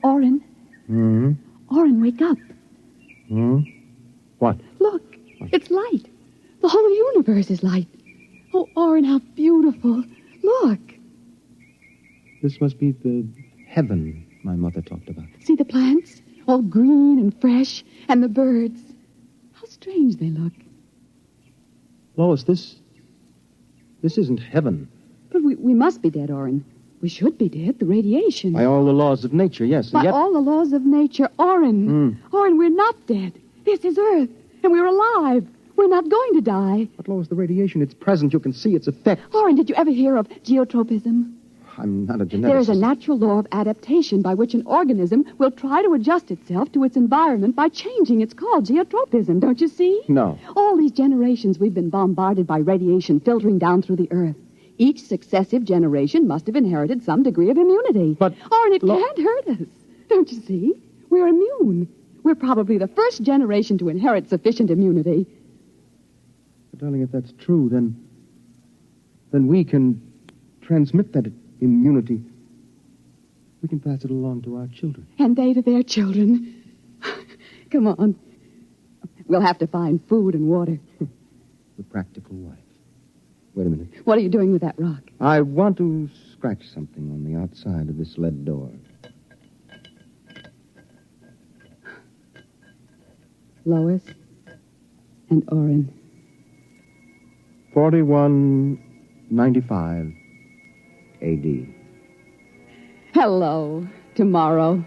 Orrin. Hmm? Orrin, wake up. Hmm? What? Look, it's light. The whole universe is light. Oh, Orrin, how beautiful. Look. This must be the heaven my mother talked about. See the plants? All green and fresh. And the birds. How strange they look. Lois, this isn't heaven. But we must be dead, Orrin. We should be dead. The radiation. By all the laws of nature, yes. By yet... all the laws of nature, Orrin. Orrin, we're not dead. This is Earth. And we're alive. We're not going to die. But, Lois, the radiation, it's present. You can see its effect. Orrin, did you ever hear of geotropism? I'm not a geneticist. There is a natural law of adaptation by which an organism will try to adjust itself to its environment by changing. It's called geotropism, don't you see? No. All these generations we've been bombarded by radiation filtering down through the Earth. Each successive generation must have inherited some degree of immunity. But... Orrin, it can't hurt us. Don't you see? We're immune. We're probably the first generation to inherit sufficient immunity. But, darling, if that's true, then we can transmit that immunity. We can pass it along to our children. And they to their children. Come on. We'll have to find food and water. The practical wife. Wait a minute. What are you doing with that rock? I want to scratch something on the outside of this lead door. Lois and Orrin. 4195 A.D. Hello, tomorrow.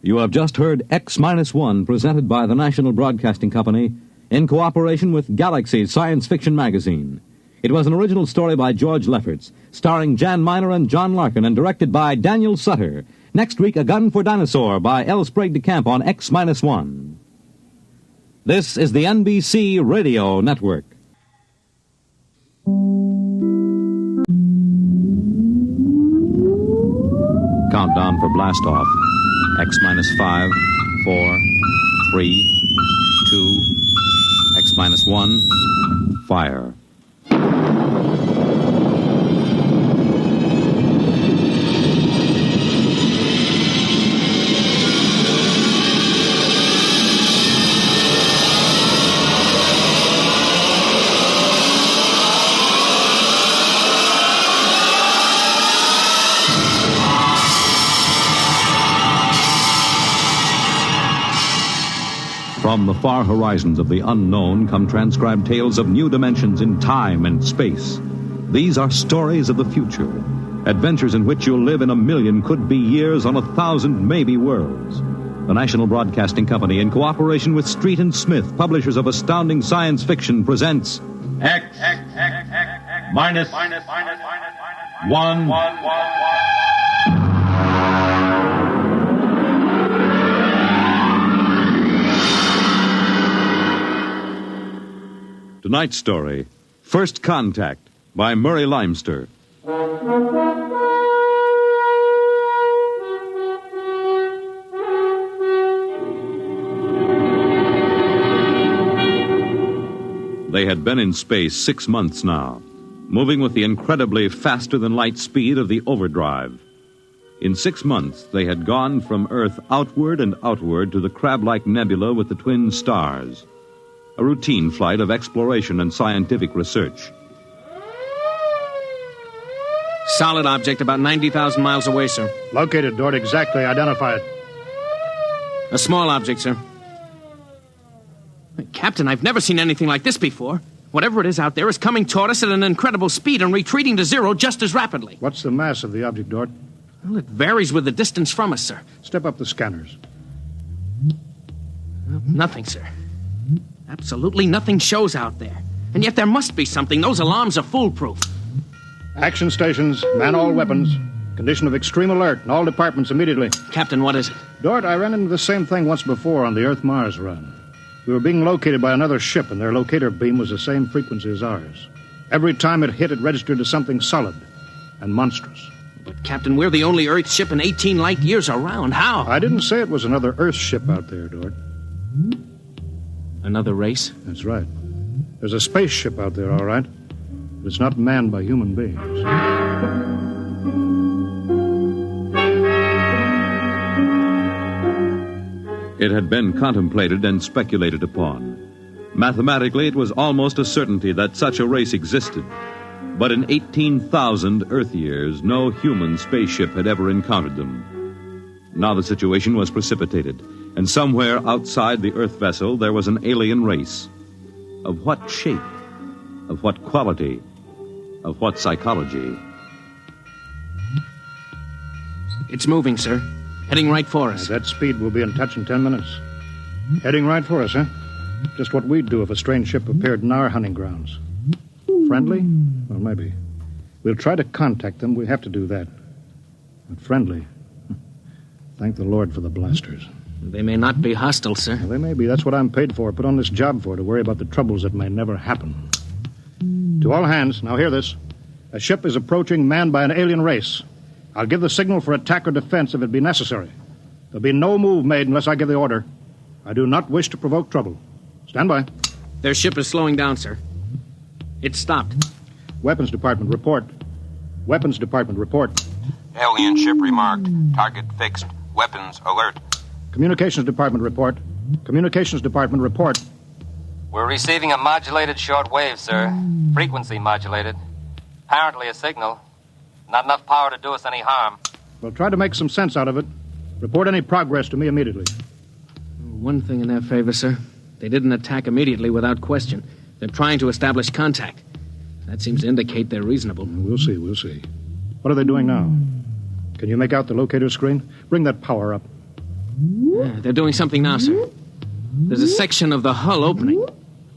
You have just heard X-1, presented by the National Broadcasting Company in cooperation with Galaxy Science Fiction Magazine. It was an original story by George Lefferts, starring Jan Miner and John Larkin, and directed by Daniel Sutter. Next week, A Gun for Dinosaur by L. Sprague de Camp on X-1. This is the NBC Radio Network. Countdown for blast-off. X-5, 4, 3, 2, X-1, fire. From the far horizons of the unknown come transcribed tales of new dimensions in time and space. These are stories of the future, adventures in which you'll live in a million could-be years on 1,000 maybe worlds. The National Broadcasting Company, in cooperation with Street and Smith, publishers of astounding science fiction, presents X minus one. Tonight's story, First Contact, by Murray Leinster. They had been in space 6 months now, moving with the incredibly faster-than-light speed of the overdrive. In 6 months, they had gone from Earth outward and outward to the crab-like nebula with the twin stars, a routine flight of exploration and scientific research. Solid object about 90,000 miles away, sir. Located, Dort. Exactly. Identify it. A small object, sir. Captain, I've never seen anything like this before. Whatever it is out there is coming toward us at an incredible speed and retreating to zero just as rapidly. What's the mass of the object, Dort? Well, it varies with the distance from us, sir. Step up the scanners. Nothing, sir. Absolutely nothing shows out there. And yet there must be something. Those alarms are foolproof. Action stations, man all weapons. Condition of extreme alert in all departments immediately. Captain, what is it? Dort, I ran into the same thing once before on the Earth-Mars run. We were being located by another ship, and their locator beam was the same frequency as ours. Every time it hit, it registered as something solid and monstrous. But, Captain, we're the only Earth ship in 18 light years around. How? I didn't say it was another Earth ship out there, Dort. Another race? That's right. There's a spaceship out there, all right. But it's not manned by human beings. It had been contemplated and speculated upon. Mathematically, it was almost a certainty that such a race existed. But in 18,000 Earth years, no human spaceship had ever encountered them. Now the situation was precipitated, and somewhere outside the Earth vessel there was an alien race. Of what shape? Of what quality? Of what psychology? It's moving, sir. Heading right for us. At that speed, we'll be in touch in 10 minutes. Heading right for us, huh? Just what we'd do if a strange ship appeared in our hunting grounds. Friendly? Well, maybe. We'll try to contact them. We have to do that. But friendly? Thank the Lord for the blasters. They may not be hostile, sir. Well, they may be. That's what I'm paid for. Put on this job for, to worry about the troubles that may never happen. To all hands, now hear this. A ship is approaching manned by an alien race. I'll give the signal for attack or defense if it be necessary. There'll be no move made unless I give the order. I do not wish to provoke trouble. Stand by. Their ship is slowing down, sir. It's stopped. Weapons Department, report. Weapons Department, report. Alien ship remarked. Target fixed. Weapons alert. Communications Department, report. Communications Department, report. We're receiving a modulated short wave, sir. Frequency modulated. Apparently a signal. Not enough power to do us any harm. Well, try to make some sense out of it. Report any progress to me immediately. One thing in their favor, sir. They didn't attack immediately without question. They're trying to establish contact. That seems to indicate they're reasonable. We'll see. What are they doing now? Can you make out the locator screen? Bring that power up. Yeah, they're doing something now, sir. There's a section of the hull opening.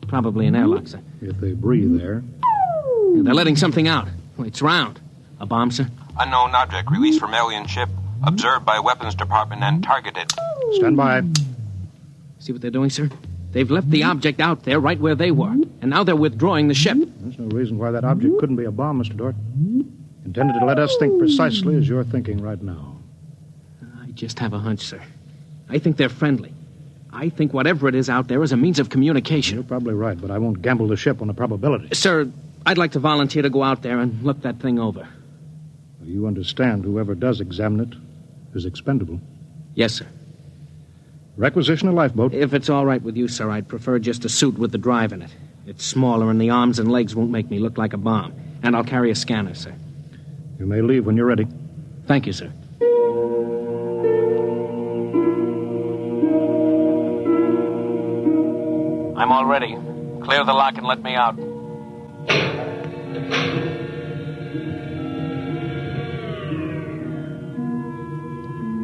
Probably an airlock, sir. If they breathe there. Yeah, they're letting something out. It's round. A bomb, sir? Unknown object released from alien ship. Observed by Weapons Department and targeted. Stand by. See what they're doing, sir? They've left the object out there right where they were. And now they're withdrawing the ship. There's no reason why that object couldn't be a bomb, Mr. Dort. Intended to let us think precisely as you're thinking right now. I just have a hunch, sir. I think they're friendly. I think whatever it is out there is a means of communication. You're probably right, but I won't gamble the ship on a probability. Sir, I'd like to volunteer to go out there and look that thing over. You understand whoever does examine it is expendable. Yes, sir. Requisition a lifeboat. If it's all right with you, sir, I'd prefer just a suit with the drive in it. It's smaller and the arms and legs won't make me look like a bomb. And I'll carry a scanner, sir. You may leave when you're ready. Thank you, sir. I'm all ready. Clear the lock and let me out.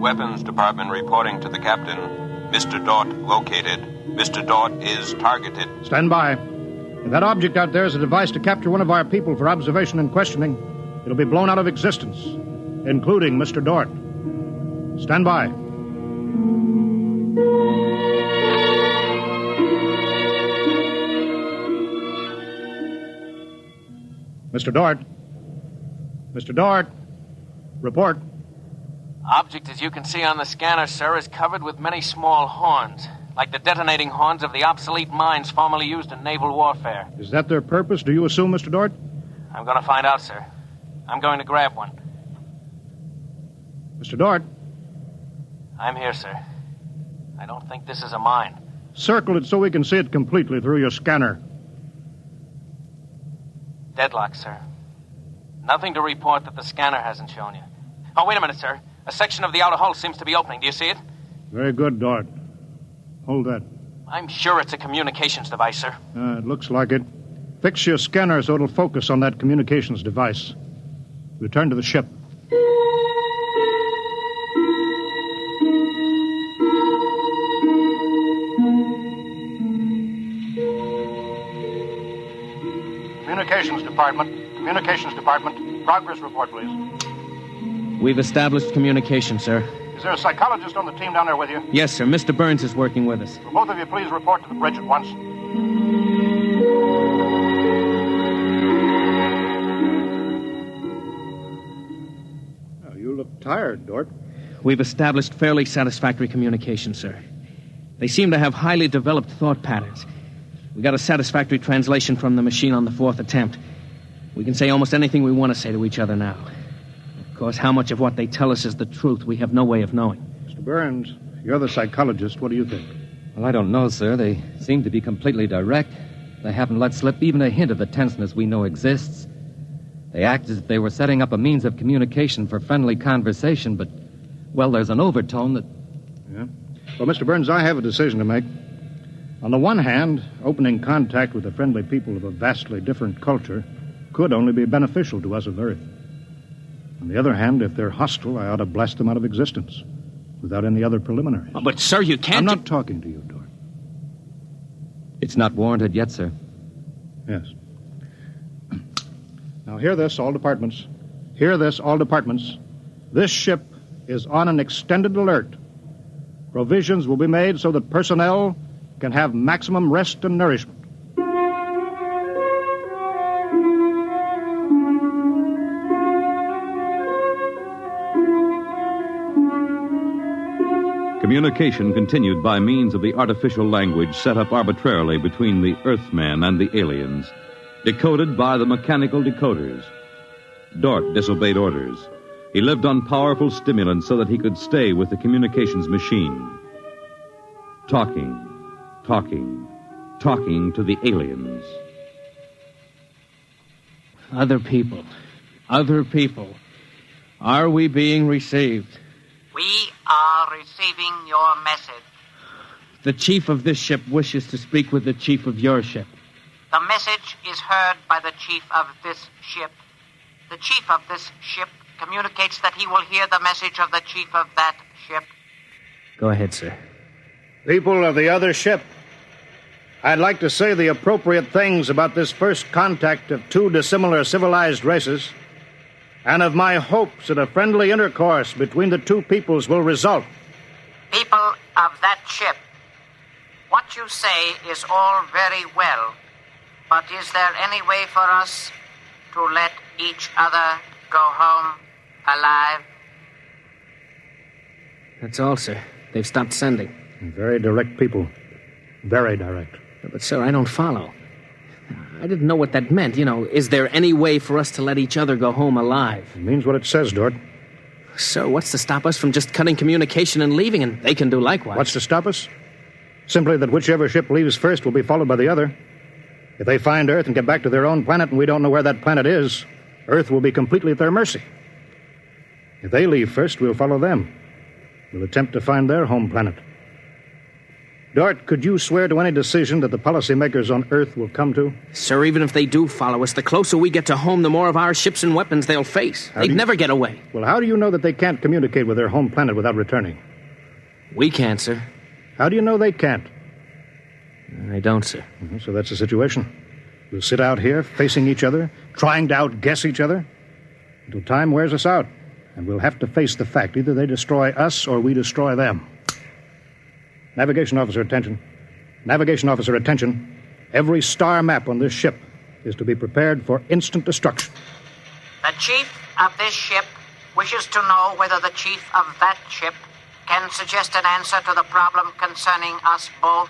Weapons Department reporting to the captain. Mr. Dort located. Mr. Dort is targeted. Stand by. If that object out there is a device to capture one of our people for observation and questioning, it'll be blown out of existence, including Mr. Dort. Stand by. Mr. Dort. Mr. Dort. Report. Object, as you can see on the scanner, sir, is covered with many small horns, like the detonating horns of the obsolete mines formerly used in naval warfare. Is that their purpose, do you assume, Mr. Dort? I'm going to find out, sir. I'm going to grab one. Mr. Dort? I'm here, sir. I don't think this is a mine. Circle it so we can see it completely through your scanner. Deadlock, sir. Nothing to report that the scanner hasn't shown you. Oh, wait a minute, sir. A section of the outer hull seems to be opening. Do you see it? Very good, Dort. Hold that. I'm sure it's a communications device, sir. It looks like it. Fix your scanner so it'll focus on that communications device. Return to the ship. Communications Department. Communications Department. Progress report, please. We've established communication, sir. Is there a psychologist on the team down there with you? Yes, sir. Mr. Burns is working with us. Will both of you please report to the bridge at once? Oh, you look tired, Dort. We've established fairly satisfactory communication, sir. They seem to have highly developed thought patterns. We got a satisfactory translation from the machine on the fourth attempt. We can say almost anything we want to say to each other now. Of course, how much of what they tell us is the truth, we have no way of knowing. Mr. Burns, you're the psychologist. What do you think? Well, I don't know, sir. They seem to be completely direct. They haven't let slip even a hint of the tenseness we know exists. They act as if they were setting up a means of communication for friendly conversation, but, well, there's an overtone that... Yeah? Well, Mr. Burns, I have a decision to make. On the one hand, opening contact with the friendly people of a vastly different culture could only be beneficial to us of Earth. On the other hand, if they're hostile, I ought to blast them out of existence without any other preliminaries. Oh, but, sir, you can't... I'm not talking to you, Dort. It's not warranted yet, sir. Yes. Now, hear this, all departments. Hear this, all departments. This ship is on an extended alert. Provisions will be made so that personnel can have maximum rest and nourishment. Communication continued by means of the artificial language set up arbitrarily between the Earthmen and the aliens, decoded by the mechanical decoders. Dort disobeyed orders. He lived on powerful stimulants so that he could stay with the communications machine. Talking to the aliens. Other people. Are we being received? We are receiving your message. The chief of this ship wishes to speak with the chief of your ship. The message is heard by the chief of this ship. The chief of this ship communicates that he will hear the message of the chief of that ship. Go ahead, sir. People of the other ship, I'd like to say the appropriate things about this first contact of two dissimilar civilized races, and of my hopes that a friendly intercourse between the two peoples will result. People of that ship, what you say is all very well, but is there any way for us to let each other go home alive? That's all, sir. They've stopped sending. Very direct people. Very direct. But, sir, I don't follow. I didn't know what that meant. Is there any way for us to let each other go home alive? It means what it says, Dort. Sir, what's to stop us from just cutting communication and leaving, and they can do likewise? What's to stop us? Simply that whichever ship leaves first will be followed by the other. If they find Earth and get back to their own planet and we don't know where that planet is, Earth will be completely at their mercy. If they leave first, we'll follow them. We'll attempt to find their home planet. Dort, could you swear to any decision that the policymakers on Earth will come to? Sir, even if they do follow us, the closer we get to home, the more of our ships and weapons they'll face. They'd never get away. Well, how do you know that they can't communicate with their home planet without returning? We can't, sir. How do you know they can't? I don't, sir. So that's the situation. We'll sit out here, facing each other, trying to outguess each other, until time wears us out. And we'll have to face the fact either they destroy us or we destroy them. Navigation officer, attention. Navigation officer, attention. Every star map on this ship is to be prepared for instant destruction. The chief of this ship wishes to know whether the chief of that ship can suggest an answer to the problem concerning us both.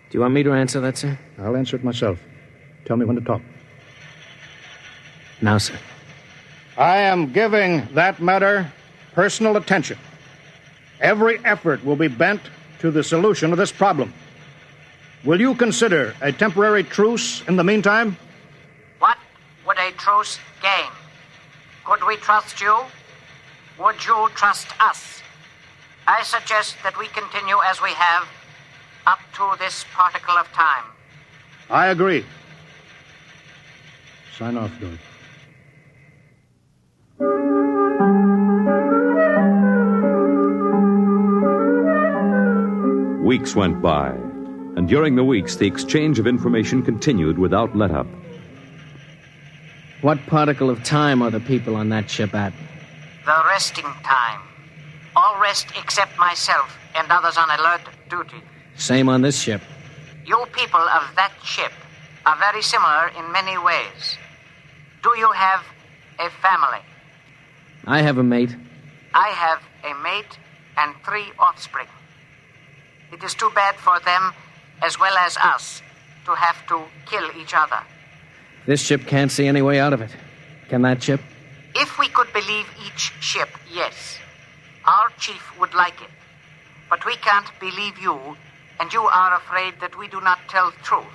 Do you want me to answer that, sir? I'll answer it myself. Tell me when to talk. Now, sir. I am giving that matter personal attention. Every effort will be bent to the solution of this problem. Will you consider a temporary truce in the meantime? What would a truce gain? Could we trust you? Would you trust us? I suggest that we continue as we have up to this particle of time. I agree. Sign off, Dort. Weeks went by, and during the weeks, the exchange of information continued without let-up. What particle of time are the people on that ship at? The resting time. All rest except myself and others on alert duty. Same on this ship. You people of that ship are very similar in many ways. Do you have a family? I have a mate. I have a mate and 3 offspring. It is too bad for them, as well as us, to have to kill each other. This ship can't see any way out of it. Can that ship? If we could believe each ship, yes. Our chief would like it. But we can't believe you, and you are afraid that we do not tell truth,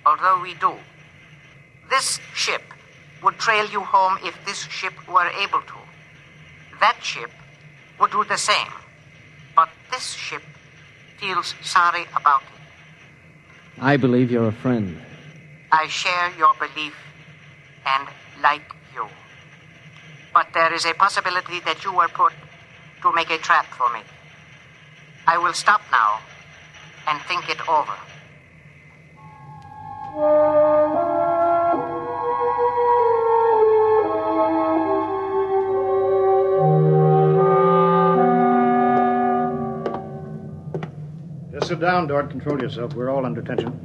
although we do. This ship would trail you home if this ship were able to. That ship would do the same. But this ship feels sorry about it. I believe you're a friend. I share your belief and like you. But there is a possibility that you were put to make a trap for me. I will stop now and think it over. Just sit down, Dort. Control yourself. We're all under tension.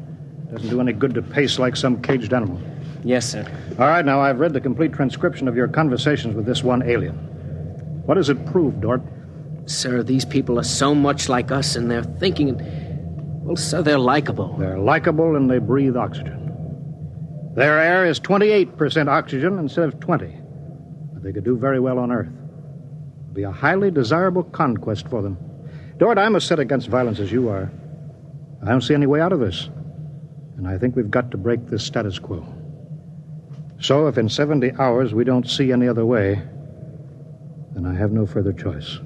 Doesn't do any good to pace like some caged animal. Yes, sir. All right, now, I've read the complete transcription of your conversations with this one alien. What does it prove, Dort? Sir, these people are so much like us in their thinking. Well, sir, they're likable. They're likable and they breathe oxygen. Their air is 28% oxygen instead of 20. But they could do very well on Earth. It'd be a highly desirable conquest for them. Dort, I'm as set against violence as you are. I don't see any way out of this. And I think we've got to break this status quo. So if in 70 hours we don't see any other way, then I have no further choice.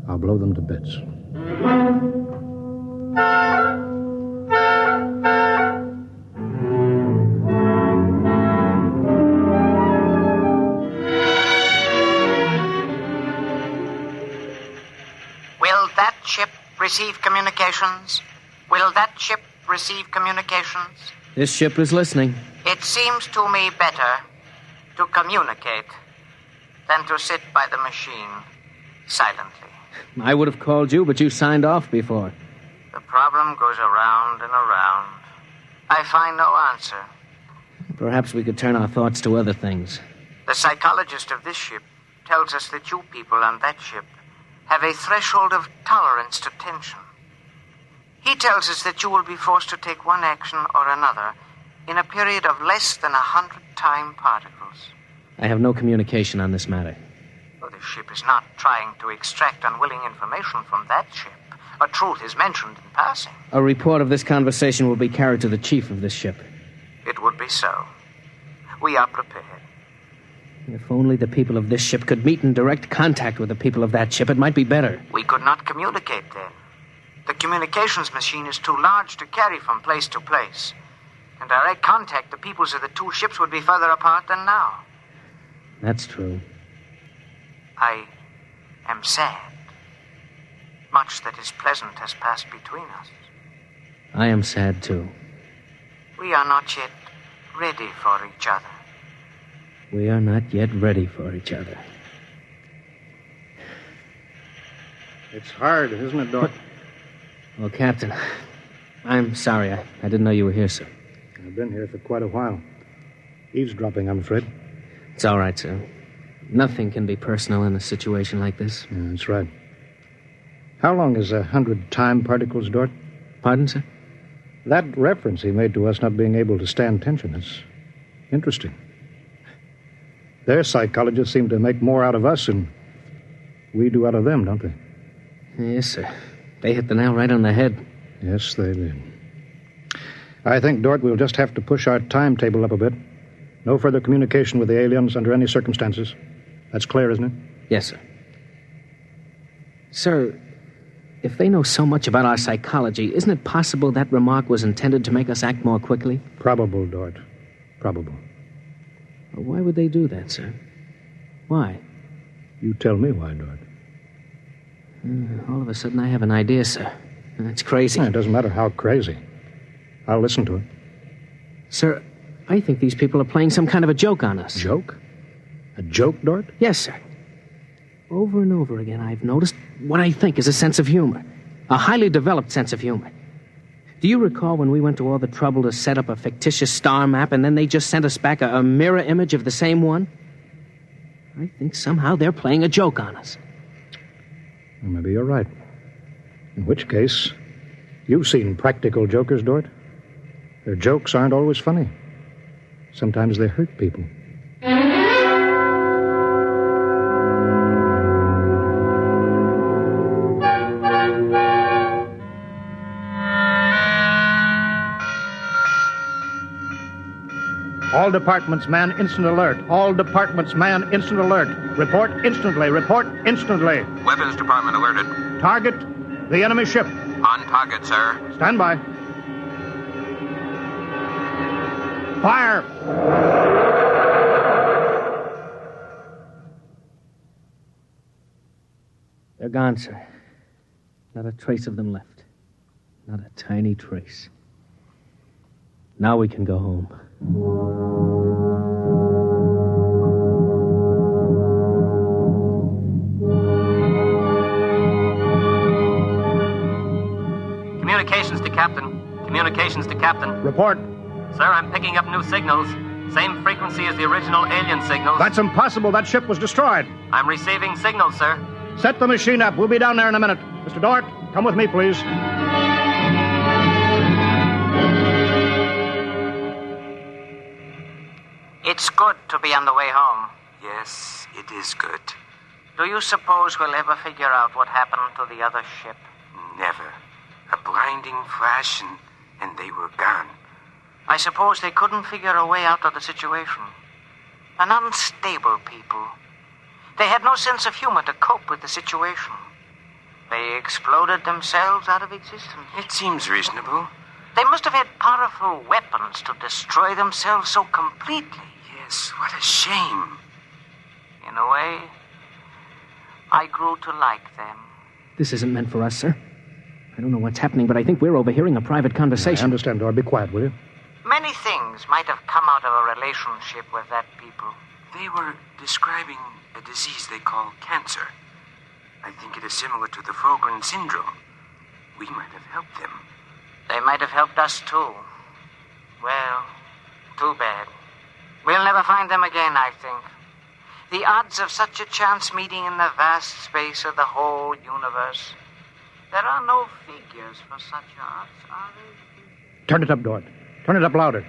I'll blow them to bits. Will that ship receive communications? Will that ship receive communications? This ship is listening. It seems to me better to communicate than to sit by the machine silently. I would have called you, but you signed off before. The problem goes around and around. I find no answer. Perhaps we could turn our thoughts to other things. The psychologist of this ship tells us that you people on that ship have a threshold of tolerance to tension. He tells us that you will be forced to take one action or another in a period of less than 100 time particles. I have no communication on this matter. Well, the ship is not trying to extract unwilling information from that ship. A truth is mentioned in passing. A report of this conversation will be carried to the chief of this ship. It would be so. We are prepared. If only the people of this ship could meet in direct contact with the people of that ship, it might be better. We could not communicate then. The communications machine is too large to carry from place to place. In direct contact, the peoples of the two ships would be further apart than now. That's true. I am sad. Much that is pleasant has passed between us. I am sad, too. We are not yet ready for each other. We are not yet ready for each other. It's hard, isn't it, Doc? Well, Captain, I'm sorry. I didn't know you were here, sir. I've been here for quite a while. Eavesdropping, I'm afraid. It's all right, sir. Nothing can be personal in a situation like this. Yeah, that's right. How long is 100 time particles, Dort? Pardon, sir? That reference he made to us not being able to stand tension is interesting. Their psychologists seem to make more out of us than we do out of them, don't they? Yes, sir. They hit the nail right on the head. Yes, they did. I think, Dort, we'll just have to push our timetable up a bit. No further communication with the aliens under any circumstances. That's clear, isn't it? Yes, sir. Sir, if they know so much about our psychology, isn't it possible that remark was intended to make us act more quickly? Probable, Dort. Probable. Well, why would they do that, sir? Why? You tell me why, Dort. All of a sudden, I have an idea, sir. It's crazy. It doesn't matter how crazy. I'll listen to it. Sir, I think these people are playing some kind of a joke on us. Joke? A joke, Dort? Yes, sir. Over and over again, I've noticed what I think is a sense of humor. A highly developed sense of humor. Do you recall when we went to all the trouble to set up a fictitious star map and then they just sent us back a mirror image of the same one? I think somehow they're playing a joke on us. Well, maybe you're right. In which case, you've seen practical jokers, Dort. Their jokes aren't always funny. Sometimes they hurt people. All departments, man, instant alert. All departments, man, instant alert. Report instantly. Report instantly. Weapons Department alerted. Target, the enemy ship. On target, sir. Stand by. Fire! They're gone, sir. Not a trace of them left. Not a tiny trace. Now we can go home. Communications to Captain. Communications to Captain. Report. Sir, I'm picking up new signals. Same frequency as the original alien signals. That's impossible. That ship was destroyed. I'm receiving signals, sir. Set the machine up. We'll be down there in a minute. Mr. Dort, come with me, please. It's good to be on the way home. Yes, it is good. Do you suppose we'll ever figure out what happened to the other ship? Never. A blinding flash and they were gone. I suppose they couldn't figure a way out of the situation. An unstable people. They had no sense of humor to cope with the situation. They exploded themselves out of existence. It seems reasonable. They must have had powerful weapons to destroy themselves so completely. Yes, what a shame. In a way, I grew to like them. This isn't meant for us, sir. I don't know what's happening, but I think we're overhearing a private conversation. I understand, Dort. Be quiet, will you? Many things might have come out of a relationship with that people. They were describing a disease they call cancer. I think it is similar to the Frogren syndrome. We might have helped them. They might have helped us, too. Well, too bad. We'll never find them again, I think. The odds of such a chance meeting in the vast space of the whole universe. There are no figures for such odds, are there? Turn it up, Dort. Turn it up louder.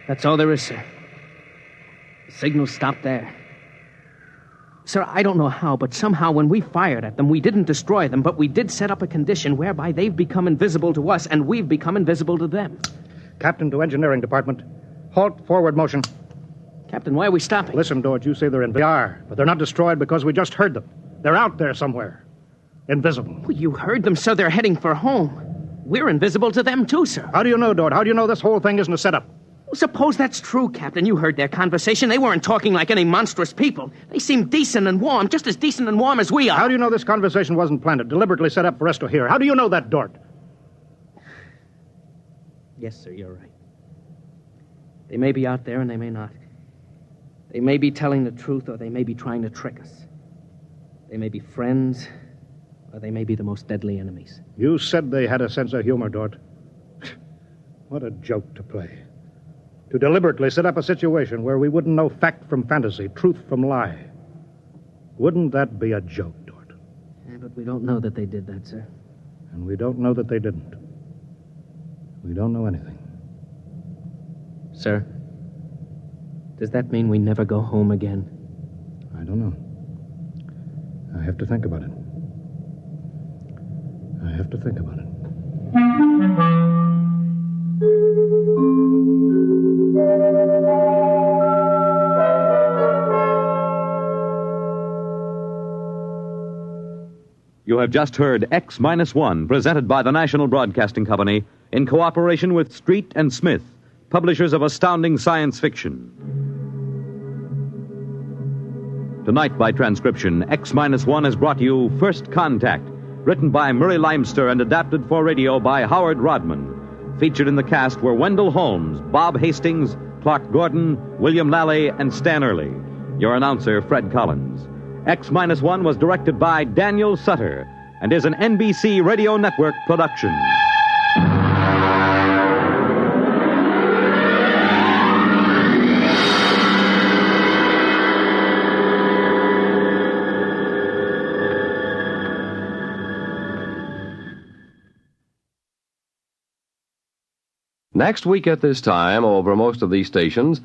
That's all there is, sir. The signal stopped there. Sir, I don't know how, but somehow when we fired at them, we didn't destroy them, but we did set up a condition whereby they've become invisible to us and we've become invisible to them. Captain to Engineering Department. Halt forward motion. Captain, why are we stopping? Listen, Dort, you say they're invisible. They are, but they're not destroyed because we just heard them. They're out there somewhere. Invisible. Well, you heard them, sir. They're heading for home. We're invisible to them, too, sir. How do you know, Dort? How do you know this whole thing isn't a setup? Well, suppose that's true, Captain. You heard their conversation. They weren't talking like any monstrous people. They seemed decent and warm, just as decent and warm as we are. How do you know this conversation wasn't planned, deliberately set up for us to hear? How do you know that, Dort? Yes, sir, you're right. They may be out there and they may not. They may be telling the truth or they may be trying to trick us. They may be friends or they may be the most deadly enemies. You said they had a sense of humor, Dort. What a joke to play. To deliberately set up a situation where we wouldn't know fact from fantasy, truth from lie. Wouldn't that be a joke, Dort? Yeah, but we don't know that they did that, sir. And we don't know that they didn't. We don't know anything. Sir, does that mean we never go home again? I don't know. I have to think about it. I have to think about it. You have just heard X-1, presented by the National Broadcasting Company in cooperation with Street and Smith, publishers of astounding science fiction. Tonight, by transcription, X-1 has brought you First Contact, written by Murray Leinster and adapted for radio by Howard Rodman. Featured in the cast were Wendell Holmes, Bob Hastings, Clark Gordon, William Lally, and Stan Early. Your announcer, Fred Collins. X-1 was directed by Daniel Sutter and is an NBC Radio Network production. Next week at this time, over most of these stations,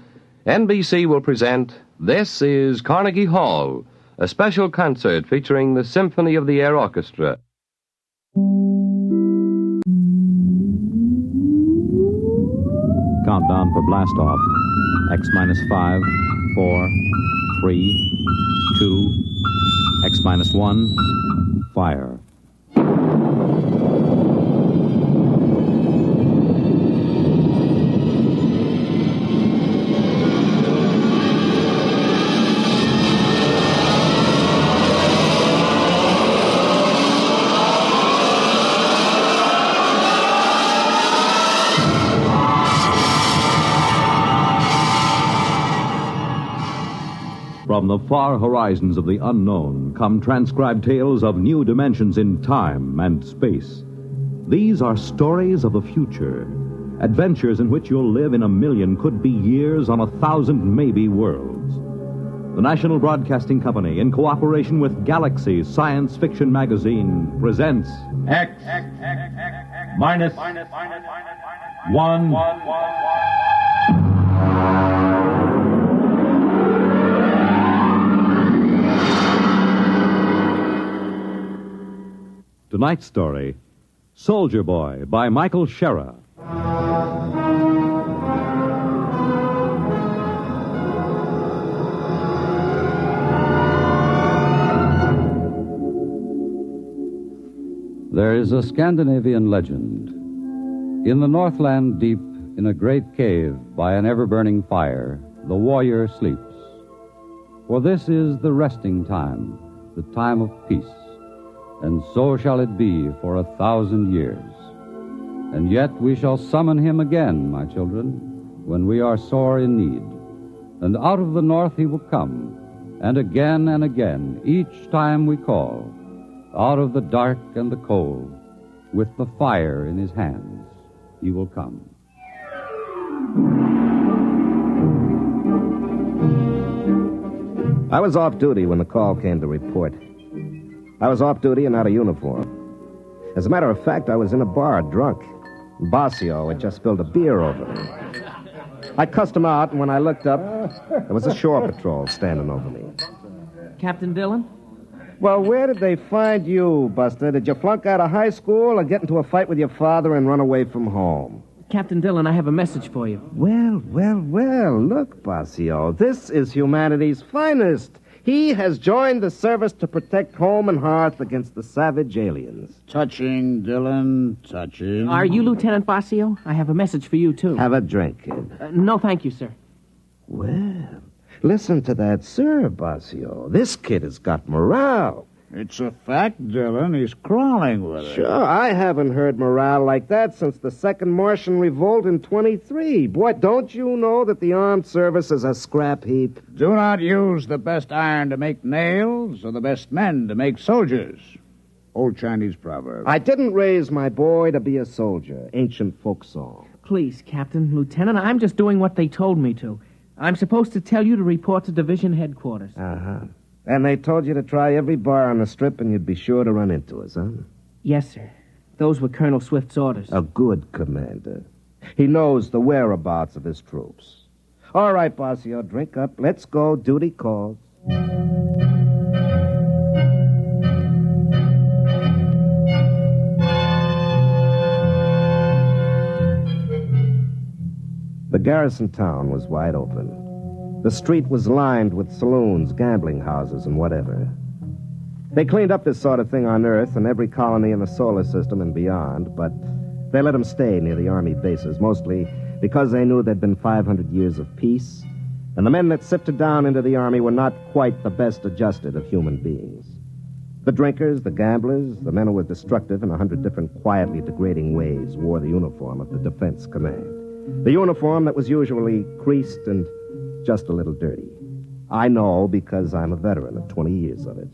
NBC will present This is Carnegie Hall, a special concert featuring the Symphony of the Air Orchestra. Countdown for blast-off. X-5, 4, 3, 2, X-1, fire. From the far horizons of the unknown come transcribed tales of new dimensions in time and space. These are stories of the future, adventures in which you'll live in a million, could be years, on 1,000 maybe worlds. The National Broadcasting Company, in cooperation with Galaxy Science Fiction Magazine, presents X-1. Tonight's story, Soldier Boy, by Michael Shera. There is a Scandinavian legend. In the Northland deep, in a great cave by an ever-burning fire, the warrior sleeps. For this is the resting time, the time of peace. And so shall it be for 1,000 years. And yet we shall summon him again, my children, when we are sore in need. And out of the north he will come, and again, each time we call, out of the dark and the cold, with the fire in his hands, he will come. I was off duty when the call came to report. I was off duty and out of uniform. As a matter of fact, I was in a bar, drunk. Bossio had just spilled a beer over me. I cussed him out, and when I looked up, there was a shore patrol standing over me. Captain Dillon? Well, where did they find you, Buster? Did you flunk out of high school or get into a fight with your father and run away from home? Captain Dillon, I have a message for you. Well. Look, Bossio, this is humanity's finest. He has joined the service to protect home and hearth against the savage aliens. Touching, Dillon, touching. Are you Lieutenant Basio? I have a message for you, too. Have a drink, kid. No, thank you, sir. Well, listen to that, sir, Basio. This kid has got morale. It's a fact, Dillon. He's crawling with it. Sure, I haven't heard morale like that since the Second Martian Revolt in 23. Boy, don't you know that the armed service is a scrap heap? Do not use the best iron to make nails or the best men to make soldiers. Old Chinese proverb. I didn't raise my boy to be a soldier. Ancient folk song. Please, Captain, Lieutenant, I'm just doing what they told me to. I'm supposed to tell you to report to division headquarters. Uh-huh. And they told you to try every bar on the strip and you'd be sure to run into us, huh? Yes, sir. Those were Colonel Swift's orders. A good commander. He knows the whereabouts of his troops. All right, Basio, drink up. Let's go. Duty calls. The garrison town was wide open. The street was lined with saloons, gambling houses, and whatever. They cleaned up this sort of thing on Earth and every colony in the solar system and beyond, but they let them stay near the Army bases, mostly because they knew there'd been 500 years of peace, and the men that sifted down into the Army were not quite the best adjusted of human beings. The drinkers, the gamblers, the men who were destructive in 100 different quietly degrading ways wore the uniform of the Defense Command. The uniform that was usually creased and just a little dirty. I know because I'm a veteran of 20 years of it.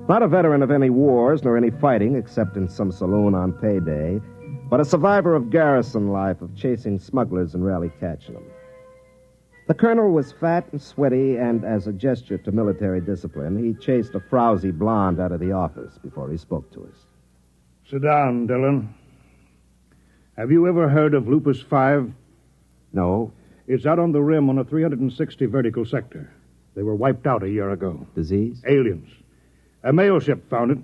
Not a veteran of any wars nor any fighting except in some saloon on payday, but a survivor of garrison life, of chasing smugglers and rarely catching them. The colonel was fat and sweaty, and as a gesture to military discipline, he chased a frowsy blonde out of the office before he spoke to us. Sit down, Dillon. Have you ever heard of Lupus 5? No. It's out on the rim on a 360 vertical sector. They were wiped out a year ago. Disease? Aliens. A mail ship found it.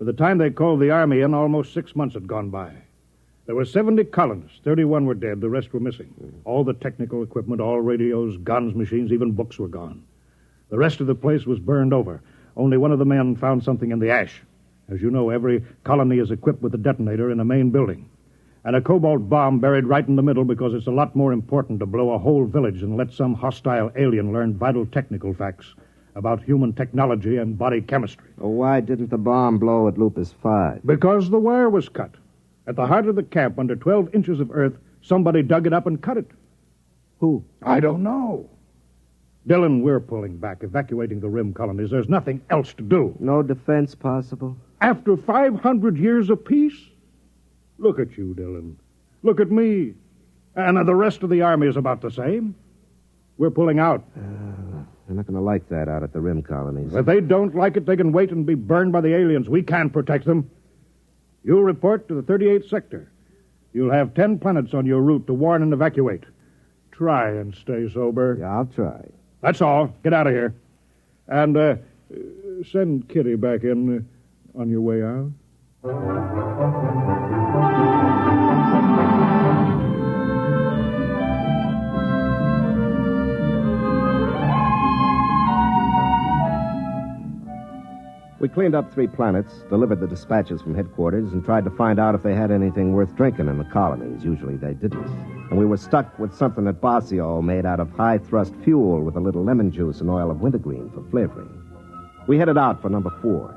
By the time they called the Army in, almost 6 months had gone by. There were 70 colonists. 31 were dead. The rest were missing. All the technical equipment, all radios, guns, machines, even books were gone. The rest of the place was burned over. Only one of the men found something in the ash. As you know, every colony is equipped with a detonator in a main building. And a cobalt bomb buried right in the middle because it's a lot more important to blow a whole village than let some hostile alien learn vital technical facts about human technology and body chemistry. Well, why didn't the bomb blow at Lupus 5? Because the wire was cut. At the heart of the camp, under 12 inches of earth, somebody dug it up and cut it. Who? I don't know. Dillon, we're pulling back, evacuating the rim colonies. There's nothing else to do. No defense possible? After 500 years of peace? Look at you, Dillon. Look at me. And the rest of the Army is about the same. We're pulling out. They're not going to like that out at the rim colonies. If they don't like it, they can wait and be burned by the aliens. We can't protect them. You'll report to the 38th sector. You'll have 10 planets on your route to warn and evacuate. Try and stay sober. Yeah, I'll try. That's all. Get out of here. And send Kitty back in on your way out. We cleaned up 3 planets, delivered the dispatches from headquarters, and tried to find out if they had anything worth drinking in the colonies. Usually they didn't. And we were stuck with something at Basio made out of high-thrust fuel with a little lemon juice and oil of wintergreen for flavoring. We headed out for number 4.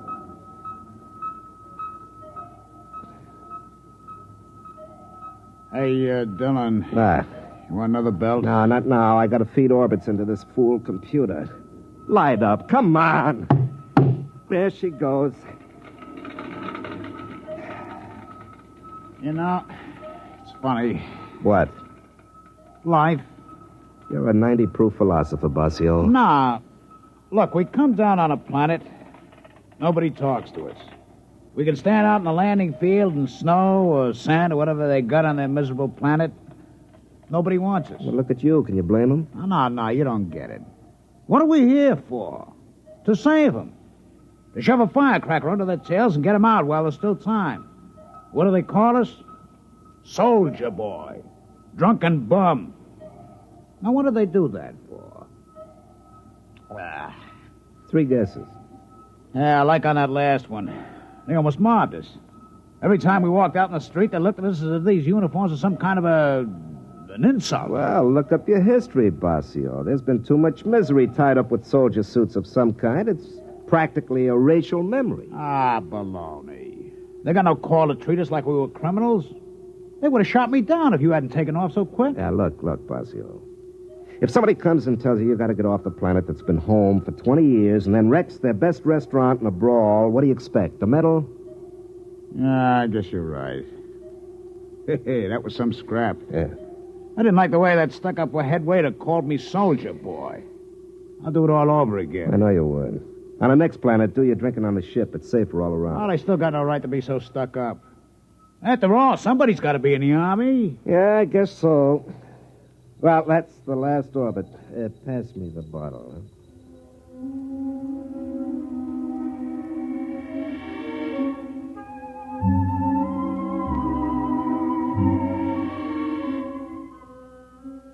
Hey, Dillon. Ah. You want another belt? No, not now. I got to feed orbits into this fool computer. Light up. Come on. There she goes. You know, it's funny. What? Life. You're a 90-proof philosopher, Basio. Nah. Look, we come down on a planet. Nobody talks to us. We can stand out in the landing field in snow or sand or whatever they got on their miserable planet. Nobody wants us. Well, look at you. Can you blame them? No, you don't get it. What are we here for? To save them. To shove a firecracker under their tails and get them out while there's still time. What do they call us? Soldier boy. Drunken bum. Now, what do they do that for? 3 guesses. Yeah, like on that last one. They almost mobbed us. Every time we walked out in the street, they looked at us as if these uniforms were some kind of an insult. Well, look up your history, Basio. There's been too much misery tied up with soldier suits of some kind. It's practically a racial memory. Ah, baloney. They got no call to treat us like we were criminals. They would have shot me down if you hadn't taken off so quick. Yeah, look, Basio. If somebody comes and tells you got to get off the planet that's been home for 20 years and then wrecks their best restaurant in a brawl, what do you expect, a medal? I guess you're right. Hey, that was some scrap. Yeah. I didn't like the way that stuck-up head waiter called me soldier boy. I'll do it all over again. I know you would. On the next planet, do your drinking on the ship. It's safer all around. Well, they still got no right to be so stuck up. After all, somebody's got to be in the Army. Yeah, I guess so. Well, that's the last orbit. Pass me the bottle.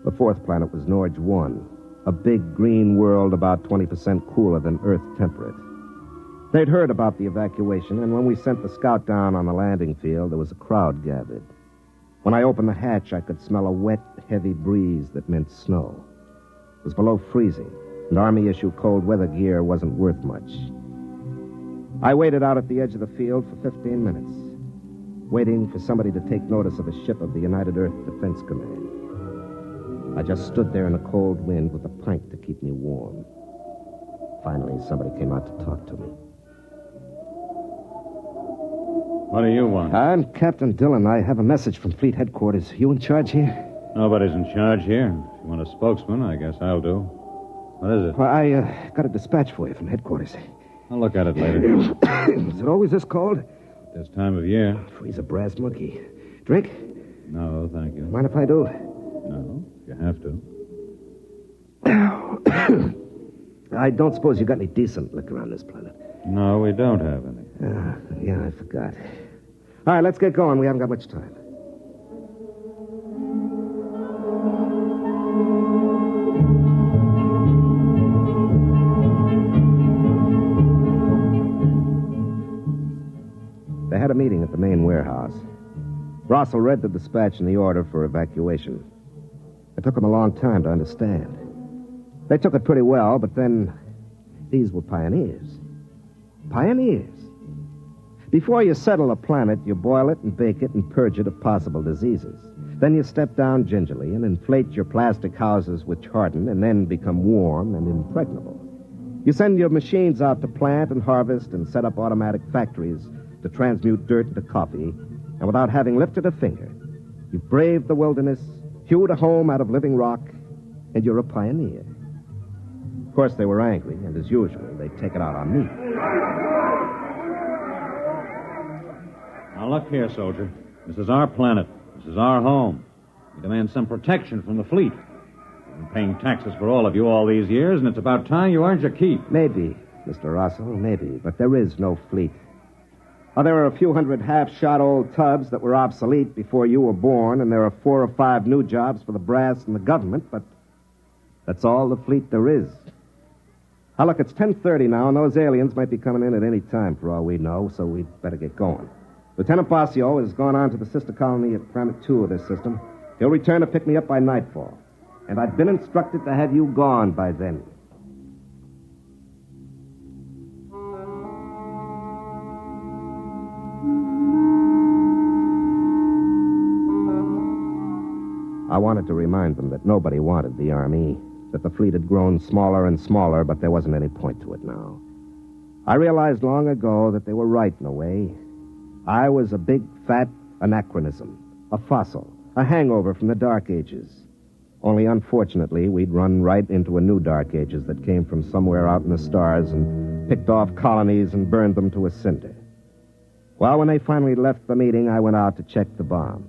The 4th planet was Norge 1, a big green world about 20% cooler than Earth temperate. They'd heard about the evacuation, and when we sent the scout down on the landing field, there was a crowd gathered. When I opened the hatch, I could smell a wet, heavy breeze that meant snow. It was below freezing, and Army-issue cold weather gear wasn't worth much. I waited out at the edge of the field for 15 minutes, waiting for somebody to take notice of a ship of the United Earth Defense Command. I just stood there in the cold wind with a pint to keep me warm. Finally, somebody came out to talk to me. What do you want? I'm Captain Dillon. I have a message from Fleet Headquarters. You in charge here? Nobody's in charge here. If you want a spokesman, I guess I'll do. What is it? Well, I got a dispatch for you from headquarters. I'll look at it later. Is it always this cold? This time of year. Freeze a brass monkey. Drink? No, thank you. Mind if I do? No, you have to. I don't suppose you got any decent liquor on this planet. No, we don't have any. Yeah, I forgot. All right, let's get going. We haven't got much time. They had a meeting at the main warehouse. Russell read the dispatch and the order for evacuation. It took them a long time to understand. They took it pretty well, but then these were pioneers. Pioneers. Before you settle a planet, you boil it and bake it and purge it of possible diseases. Then you step down gingerly and inflate your plastic houses which harden and then become warm and impregnable. You send your machines out to plant and harvest and set up automatic factories to transmute dirt into coffee, and without having lifted a finger, you've braved the wilderness, hewed a home out of living rock, and you're a pioneer. Of course, they were angry, and as usual, they'd take it out on me. Now, look here, soldier. This is our planet. This is our home. We demand some protection from the fleet. We've been paying taxes for all of you all these years, and it's about time you earned your keep. Maybe, Mr. Russell, maybe, but there is no fleet. Oh, there are a few hundred half-shot old tubs that were obsolete before you were born, and there are 4 or 5 new jobs for the brass and the government, but that's all the fleet there is. Now, look, it's 10:30 now, and those aliens might be coming in at any time for all we know, so we'd better get going. Lieutenant Basio has gone on to the sister colony at Planet 2 of this system. He'll return to pick me up by nightfall, and I've been instructed to have you gone by then. I wanted to remind them that nobody wanted the Army, that the fleet had grown smaller and smaller, but there wasn't any point to it now. I realized long ago that they were right in a way. I was a big, fat anachronism, a fossil, a hangover from the Dark Ages. Only, unfortunately, we'd run right into a new Dark Ages that came from somewhere out in the stars and picked off colonies and burned them to a cinder. Well, when they finally left the meeting, I went out to check the bomb.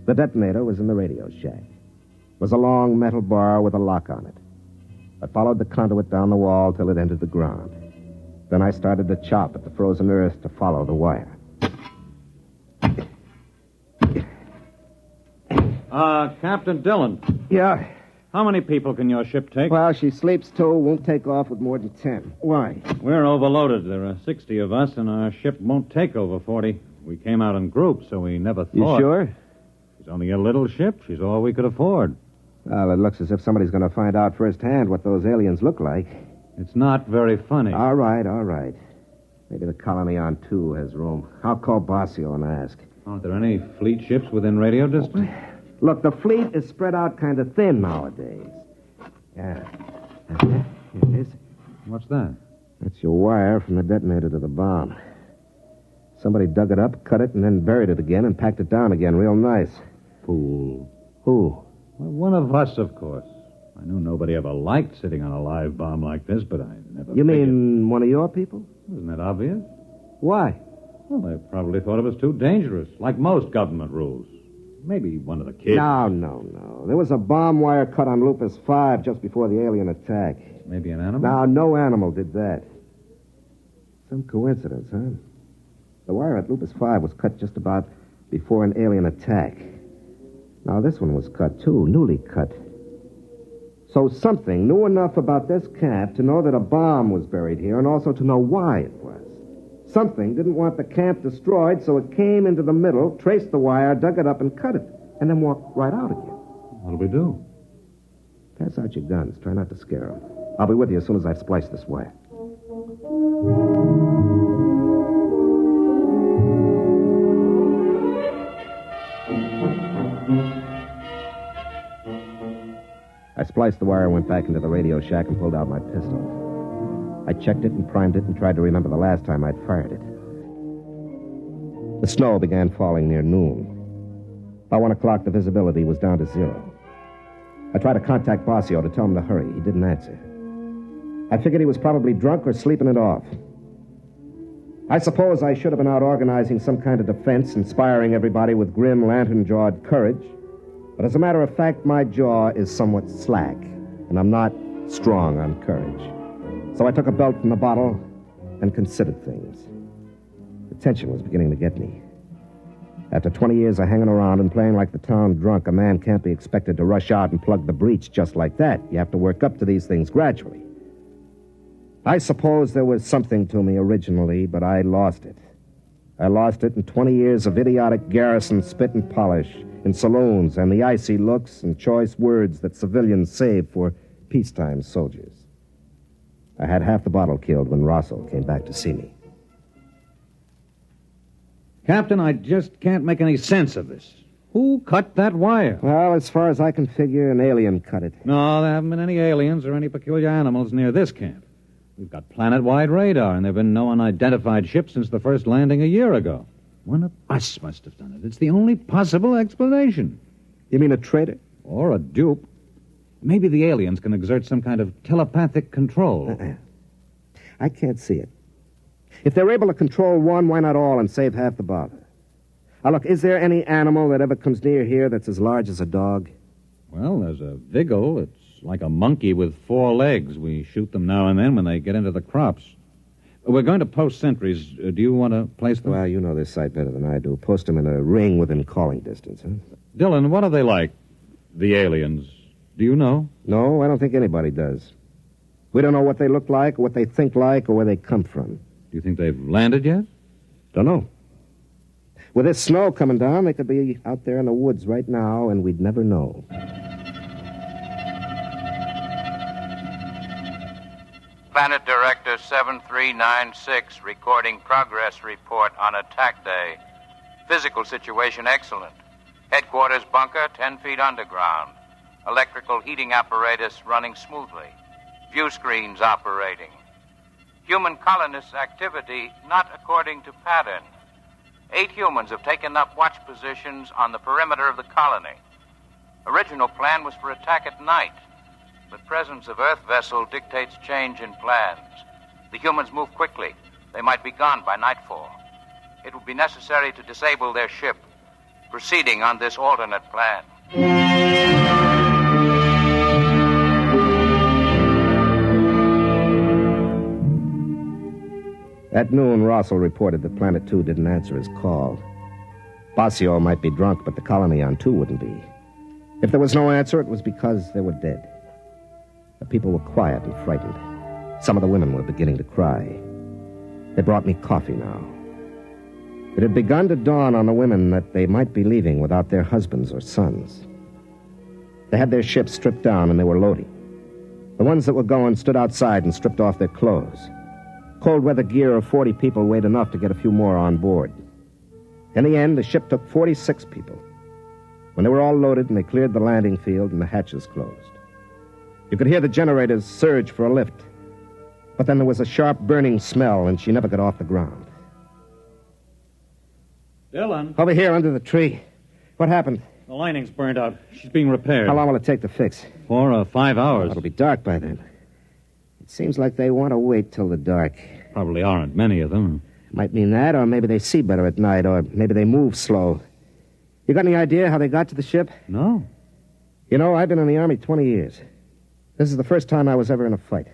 The detonator was in the radio shack. It was a long metal bar with a lock on it. I followed the conduit down the wall till it entered the ground. Then I started to chop at the frozen earth to follow the wire. Captain Dillon. Yeah? How many people can your ship take? Well, she sleeps 2, won't take off with more than 10. Why? We're overloaded. There are 60 of us, and our ship won't take over 40. We came out in groups, so we never thought... You sure? She's only a little ship. She's all we could afford. Well, it looks as if somebody's going to find out firsthand what those aliens look like. It's not very funny. All right. Maybe the colony on 2 has room. I'll call Basio and ask. Aren't there any fleet ships within radio distance? Look, the fleet is spread out kind of thin nowadays. Yeah. Here it is. What's that? That's your wire from the detonator to the bomb. Somebody dug it up, cut it, and then buried it again and packed it down again real nice. Fool. Who? Well, one of us, of course. I knew nobody ever liked sitting on a live bomb like this, but I never You mean one of your people? Isn't that obvious? Why? Well, they probably thought it was too dangerous, like most government rules. Maybe one of the kids. No. There was a bomb wire cut on Lupus 5 just before the alien attack. Maybe an animal? No, no animal did that. Some coincidence, huh? The wire at Lupus 5 was cut just about before an alien attack. Now, this one was cut, too, newly cut. So something knew enough about this camp to know that a bomb was buried here and also to know why it was. Something didn't want the camp destroyed, so it came into the middle, traced the wire, dug it up, and cut it, and then walked right out again. What'll we do? Pass out your guns. Try not to scare them. I'll be with you as soon as I've spliced this wire. I spliced the wire, went back into the radio shack, and pulled out my pistol. I checked it and primed it and tried to remember the last time I'd fired it. The snow began falling near noon. By 1 o'clock, the visibility was down to 0. I tried to contact Basio to tell him to hurry. He didn't answer. I figured he was probably drunk or sleeping it off. I suppose I should have been out organizing some kind of defense, inspiring everybody with grim, lantern-jawed courage. But as a matter of fact, my jaw is somewhat slack, and I'm not strong on courage. So I took a belt from the bottle and considered things. The tension was beginning to get me. After 20 years of hanging around and playing like the town drunk, a man can't be expected to rush out and plug the breach just like that. You have to work up to these things gradually. I suppose there was something to me originally, but I lost it. I lost it in 20 years of idiotic garrison spit and polish in saloons and the icy looks and choice words that civilians save for peacetime soldiers. I had half the bottle killed when Rosso came back to see me. Captain, I just can't make any sense of this. Who cut that wire? Well, as far as I can figure, an alien cut it. No, there haven't been any aliens or any peculiar animals near this camp. We've got planet-wide radar, and there have been no unidentified ships since the first landing a year ago. One of us must have done it. It's the only possible explanation. You mean a traitor? Or a dupe. Maybe the aliens can exert some kind of telepathic control. I can't see it. If they're able to control one, why not all and save half the bother? Now, look, is there any animal that ever comes near here that's as large as a dog? Well, there's a vigil. It's like a monkey with 4 legs. We shoot them now and then when they get into the crops. We're going to post sentries. Do you want to place them? Well, you know this site better than I do. Post them in a ring within calling distance, huh? Dylan, what are they like, the aliens? Do you know? No, I don't think anybody does. We don't know what they look like, or what they think like, or where they come from. Do you think they've landed yet? Don't know. With this snow coming down, they could be out there in the woods right now, and we'd never know. Planet Director 7396 recording progress report on attack day. Physical situation excellent. Headquarters bunker 10 feet underground. Electrical heating apparatus running smoothly. View screens operating. Human colonist activity not according to pattern. 8 humans have taken up watch positions on the perimeter of the colony. Original plan was for attack at night, but presence of Earth vessel dictates change in plans. The humans move quickly. They might be gone by nightfall. It will be necessary to disable their ship, proceeding on this alternate plan. At noon, Rossell reported that Planet 2 didn't answer his call. Basio might be drunk, but the colony on 2 wouldn't be. If there was no answer, it was because they were dead. The people were quiet and frightened. Some of the women were beginning to cry. They brought me coffee now. It had begun to dawn on the women that they might be leaving without their husbands or sons. They had their ships stripped down and they were loading. The ones that were going stood outside and stripped off their clothes. Cold weather gear of 40 people weighed enough to get a few more on board. In the end, the ship took 46 people. When they were all loaded and they cleared the landing field and the hatches closed. You could hear the generators surge for a lift. But then there was a sharp burning smell and she never got off the ground. Dylan? Over here under the tree. What happened? The lining's burned out. She's being repaired. How long will it take to fix? 4 or 5 hours. It'll be dark by then. It seems like they want to wait till the dark. Probably aren't many of them. Might mean that, or maybe they see better at night, or maybe they move slow. You got any idea how they got to the ship? No. You know, I've been in the Army 20 years. This is the first time I was ever in a fight.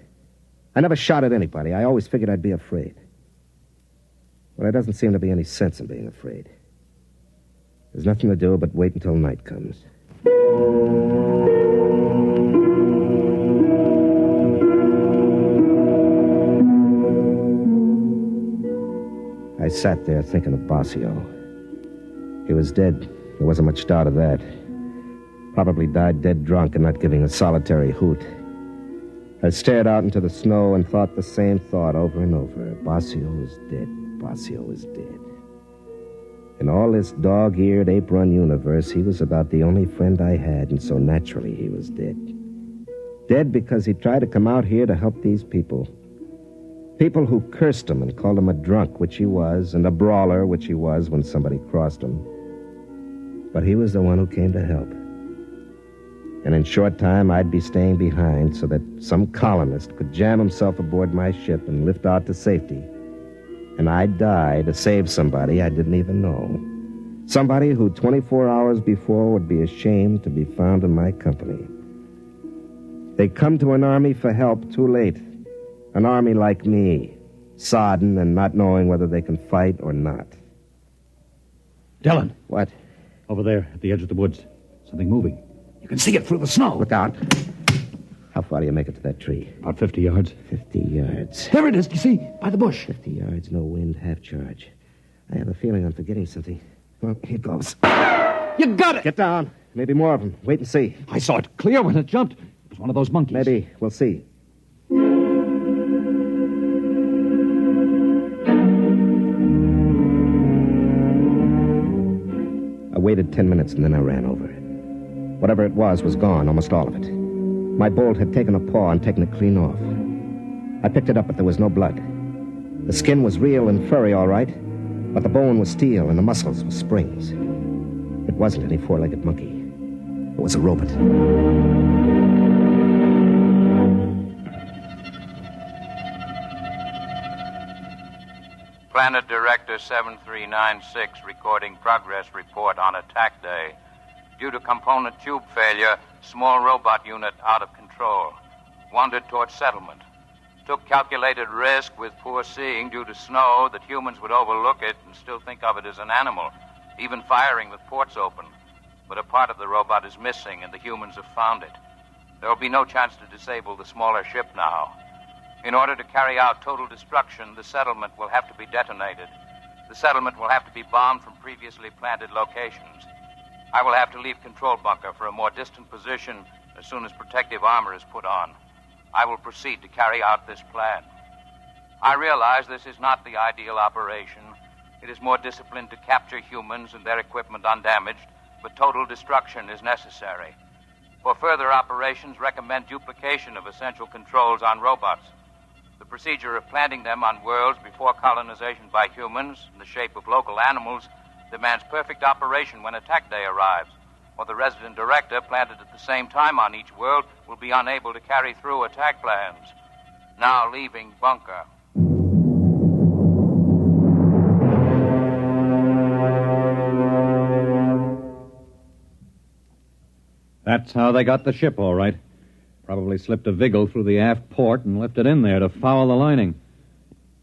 I never shot at anybody. I always figured I'd be afraid. But there doesn't seem to be any sense in being afraid. There's nothing to do but wait until night comes. I sat there thinking of Basio. He was dead. There wasn't much doubt of that. Probably died dead drunk and not giving a solitary hoot. I stared out into the snow and thought the same thought over and over. Basio is dead. Basio is dead. In all this dog-eared, ape-run universe, he was about the only friend I had, and so naturally he was dead. Dead because he tried to come out here to help these people. People who cursed him and called him a drunk, which he was, and a brawler, which he was when somebody crossed him. But he was the one who came to help. And in short time, I'd be staying behind so that some colonist could jam himself aboard my ship and lift out to safety. And I'd die to save somebody I didn't even know. Somebody who 24 hours before would be ashamed to be found in my company. They come to an army for help too late. An army like me, sodden and not knowing whether they can fight or not. Dylan. What? Over there at the edge of the woods. Something moving. You can see it through the snow. Look out. How far do you make it to that tree? About 50 yards. 50 yards. There it is, you see, by the bush. 50 yards, no wind, half charge. I have a feeling I'm forgetting something. Well, here goes. You got it! Get down. Maybe more of them. Wait and see. I saw it clear when it jumped. It was one of those monkeys. Maybe. We'll see. I waited 10 minutes and then I ran over. Whatever it was gone, almost all of it. My bolt had taken a paw and taken it clean off. I picked it up, but there was no blood. The skin was real and furry, all right, but the bone was steel and the muscles were springs. It wasn't any four-legged monkey. It was a robot. Planet Director 7396 recording progress report on attack day. Due to component tube failure, small robot unit out of control. Wandered toward settlement. Took calculated risk with poor seeing due to snow that humans would overlook it and still think of it as an animal, even firing with ports open. But a part of the robot is missing and the humans have found it. There will be no chance to disable the smaller ship now. In order to carry out total destruction, the settlement will have to be detonated. The settlement will have to be bombed from previously planted locations. I will have to leave control bunker for a more distant position as soon as protective armor is put on. I will proceed to carry out this plan. I realize this is not the ideal operation. It is more disciplined to capture humans and their equipment undamaged, but total destruction is necessary. For further operations, recommend duplication of essential controls on robots. The procedure of planting them on worlds before colonization by humans in the shape of local animals demands perfect operation when attack day arrives, or the resident director planted at the same time on each world will be unable to carry through attack plans. Now leaving bunker. That's how they got the ship, all right. Probably slipped a Vigil through the aft port and left it in there to foul the lining.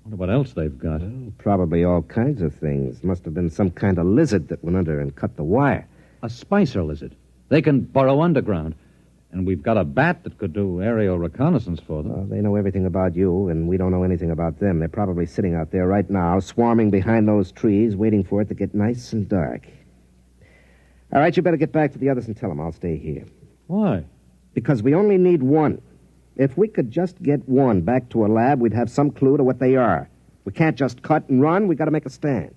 Wonder what else they've got. Well, probably all kinds of things. Must have been some kind of lizard that went under and cut the wire. A spicer lizard. They can burrow underground. And we've got a bat that could do aerial reconnaissance for them. Well, they know everything about you, and we don't know anything about them. They're probably sitting out there right now, swarming behind those trees, waiting for it to get nice and dark. All right, you better get back to the others and tell them I'll stay here. Why? Because we only need one. If we could just get one back to a lab, we'd have some clue to what they are. We can't just cut and run. We've got to make a stand.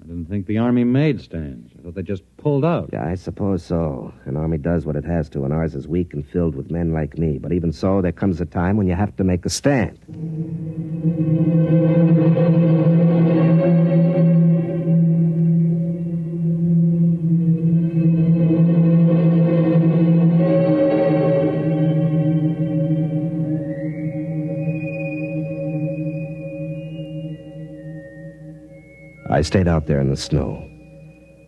I didn't think the Army made stands. I thought they just pulled out. Yeah, I suppose so. An army does what it has to, and ours is weak and filled with men like me. But even so, there comes a time when you have to make a stand. I stayed out there in the snow.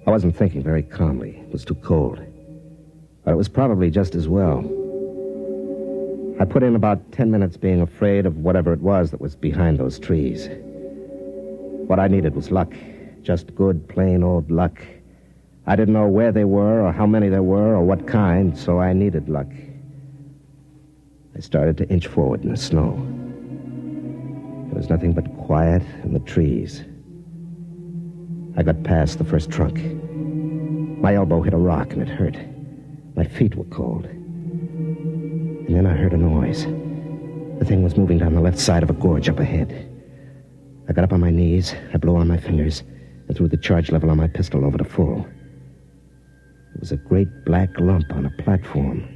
I wasn't thinking very calmly. It was too cold. But it was probably just as well. I put in about 10 minutes being afraid of whatever it was that was behind those trees. What I needed was luck. Just good, plain old luck. I didn't know where they were or how many there were or what kind, so I needed luck. I started to inch forward in the snow. There was nothing but quiet and the trees. I got past the first trunk. My elbow hit a rock and it hurt. My feet were cold. And then I heard a noise. The thing was moving down the left side of a gorge up ahead. I got up on my knees, I blew on my fingers, and threw the charge level on my pistol over to full. It was a great black lump on a platform.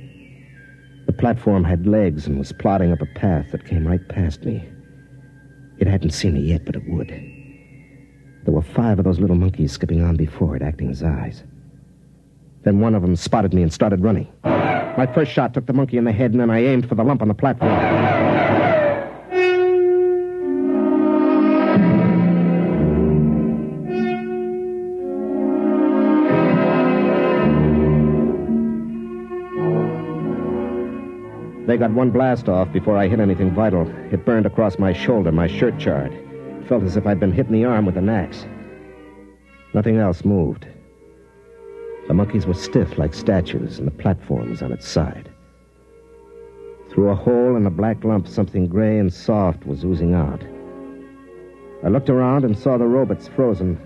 The platform had legs and was plodding up a path that came right past me. It hadn't seen me yet, but it would. There were 5 of those little monkeys skipping on before it, acting as eyes. Then one of them spotted me and started running. My first shot took the monkey in the head, and then I aimed for the lump on the platform. They got one blast off before I hit anything vital. It burned across my shoulder, my shirt charred. It felt as if I'd been hit in the arm with an axe. Nothing else moved. The monkeys were stiff like statues, and the platform was on its side. Through a hole in the black lump, something gray and soft was oozing out. I looked around and saw the robots frozen,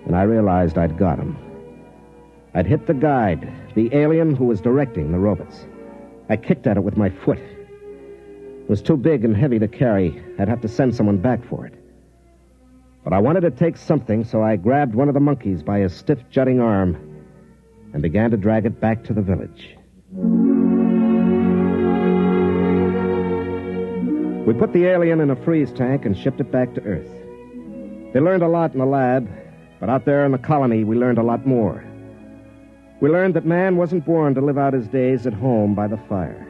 and I realized I'd got him. I'd hit the guide, the alien who was directing the robots. I kicked at it with my foot. It was too big and heavy to carry. I'd have to send someone back for it. But I wanted to take something, so I grabbed one of the monkeys by his stiff, jutting arm and began to drag it back to the village. We put the alien in a freeze tank and shipped it back to Earth. They learned a lot in the lab, but out there in the colony, we learned a lot more. We learned that man wasn't born to live out his days at home by the fire.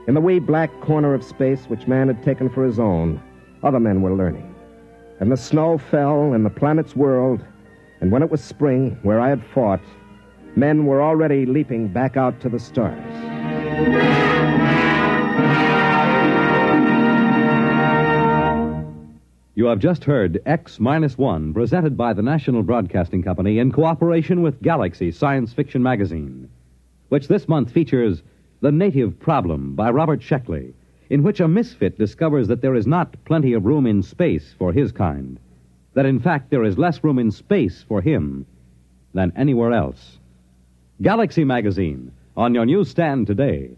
In the wee black corner of space which man had taken for his own, other men were learning. And the snow fell in the planet's world, and when it was spring, where I had fought, men were already leaping back out to the stars. You have just heard X-1, presented by the National Broadcasting Company in cooperation with Galaxy Science Fiction Magazine, which this month features The Native Problem by Robert Sheckley, in which a misfit discovers that there is not plenty of room in space for his kind, that in fact there is less room in space for him than anywhere else. Galaxy Magazine, on your newsstand today.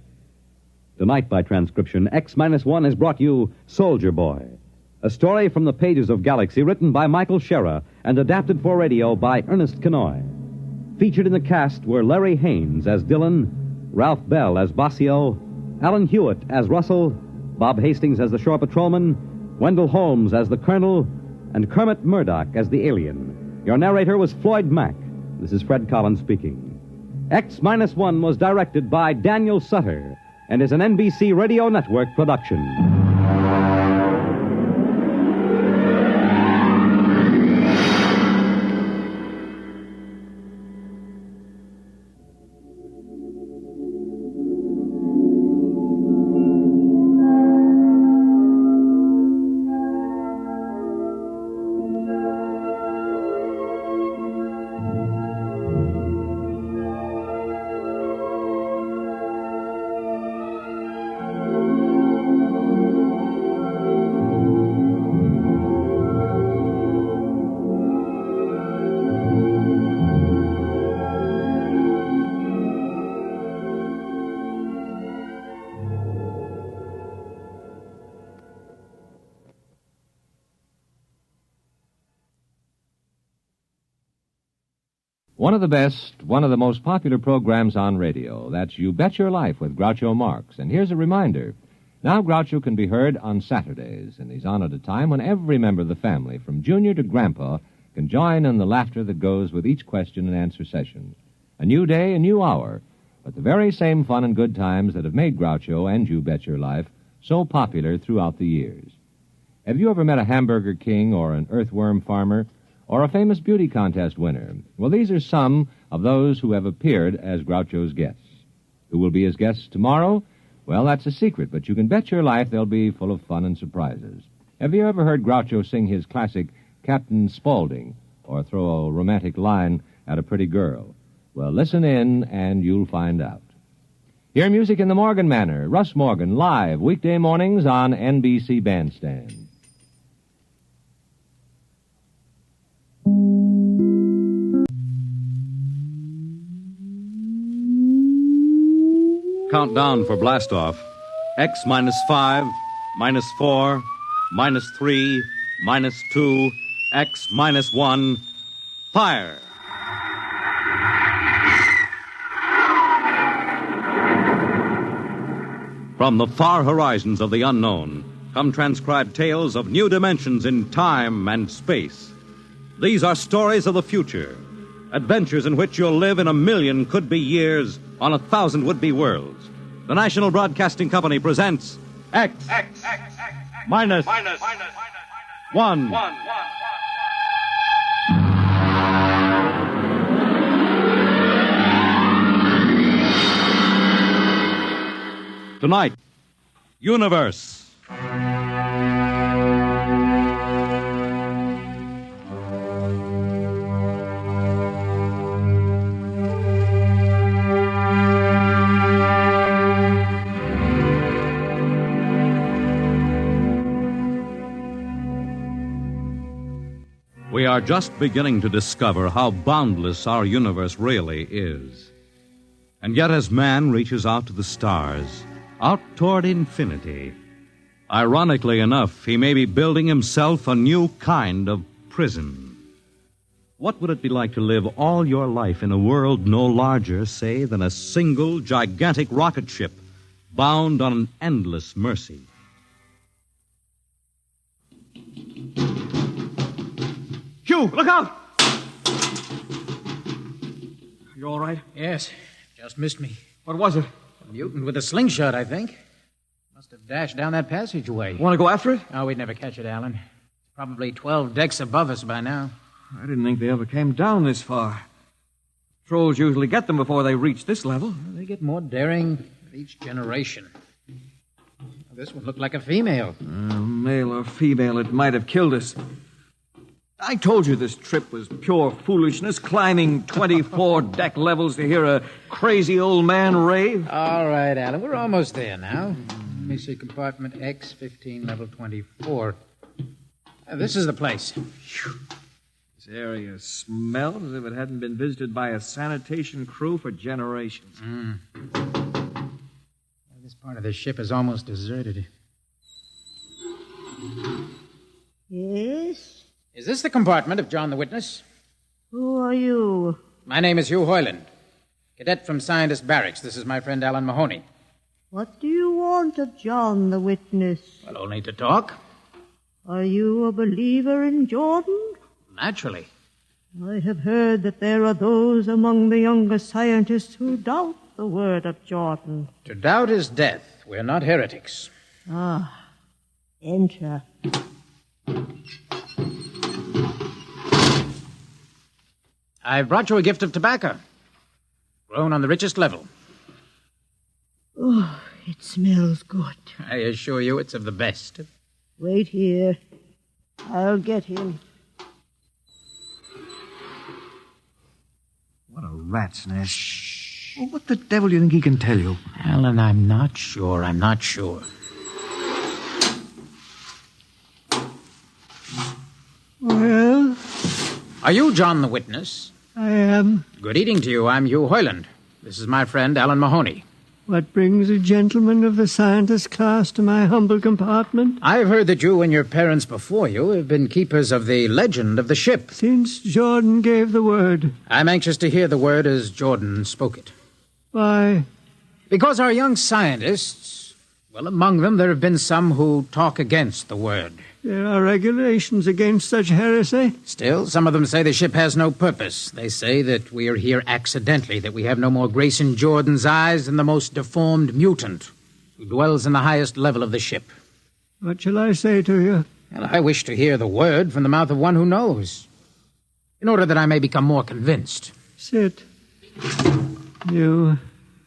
Tonight, by transcription, X-1 has brought you Soldier Boy, a story from the pages of Galaxy written by Michael Scherer and adapted for radio by Ernest Kenoy. Featured in the cast were Larry Haynes as Dylan, Ralph Bell as Bossio, Alan Hewitt as Russell, Bob Hastings as the shore patrolman, Wendell Holmes as the colonel, and Kermit Murdoch as the alien. Your narrator was Floyd Mack. This is Fred Collins speaking. X-1 was directed by Daniel Sutter and is an NBC Radio Network production. One of the best, one of the most popular programs on radio. That's You Bet Your Life with Groucho Marx. And here's a reminder. Now Groucho can be heard on Saturdays, and he's on at a time when every member of the family, from Junior to Grandpa, can join in the laughter that goes with each question and answer session. A new day, a new hour, but the very same fun and good times that have made Groucho and You Bet Your Life so popular throughout the years. Have you ever met a hamburger king or an earthworm farmer or a famous beauty contest winner? Well, these are some of those who have appeared as Groucho's guests. Who will be his guests tomorrow? Well, that's a secret, but you can bet your life they'll be full of fun and surprises. Have you ever heard Groucho sing his classic Captain Spaulding or throw a romantic line at a pretty girl? Well, listen in and you'll find out. Hear music in the Morgan manner. Russ Morgan, live, weekday mornings on NBC Bandstand. Countdown for blastoff. X -5, -4, -3, -2, X -1. Fire! From the far horizons of the unknown come transcribed tales of new dimensions in time and space. These are stories of the future, adventures in which you'll live in 1,000,000 could-be years on 1,000 would-be worlds. The National Broadcasting Company presents X minus 1. Tonight, Universe. We are just beginning to discover how boundless our universe really is. And yet, as man reaches out to the stars, out toward infinity, ironically enough, he may be building himself a new kind of prison. What would it be like to live all your life in a world no larger, say, than a single gigantic rocket ship bound on an endless mercy? Hugh, look out! You all right? Yes, just missed me. What was it? A mutant with a slingshot, I think. Must have dashed down that passageway. Want to go after it? Oh, we'd never catch it, Alan. It's probably 12 decks above us by now. I didn't think they ever came down this far. Trolls usually get them before they reach this level. Well, they get more daring with each generation. This one looked like a female. Male or female, it might have killed us. I told you this trip was pure foolishness, climbing 24 deck levels to hear a crazy old man rave. All right, Alan, we're almost there now. Let me see, compartment X15, level 24. This is the place. This area smells as if it hadn't been visited by a sanitation crew for generations. This part of the ship is almost deserted. Yes? Is this the compartment of John the Witness? Who are you? My name is Hugh Hoyland, cadet from Scientist Barracks. This is my friend Alan Mahoney. What do you want of John the Witness? Well, only to talk. Are you a believer in Jordan? Naturally. I have heard that there are those among the younger scientists who doubt the word of Jordan. To doubt is death. We're not heretics. Ah, enter. I've brought you a gift of tobacco, grown on the richest level. Oh, it smells good. I assure you it's of the best. Wait here. I'll get him. What a rat's nest. Shh. Well, what the devil do you think he can tell you? Alan, I'm not sure. Well? Are you John the Witness? I am. Good evening to you. I'm Hugh Hoyland. This is my friend Alan Mahoney. What brings a gentleman of the scientist class to my humble compartment? I've heard that you and your parents before you have been keepers of the legend of the ship. Since Jordan gave the word. I'm anxious to hear the word as Jordan spoke it. Why? Because our young scientists, well, among them there have been some who talk against the word. There are regulations against such heresy. Still, some of them say the ship has no purpose. They say that we are here accidentally, that we have no more grace in Jordan's eyes than the most deformed mutant who dwells in the highest level of the ship. What shall I say to you? Well, I wish to hear the word from the mouth of one who knows, in order that I may become more convinced. Sit. You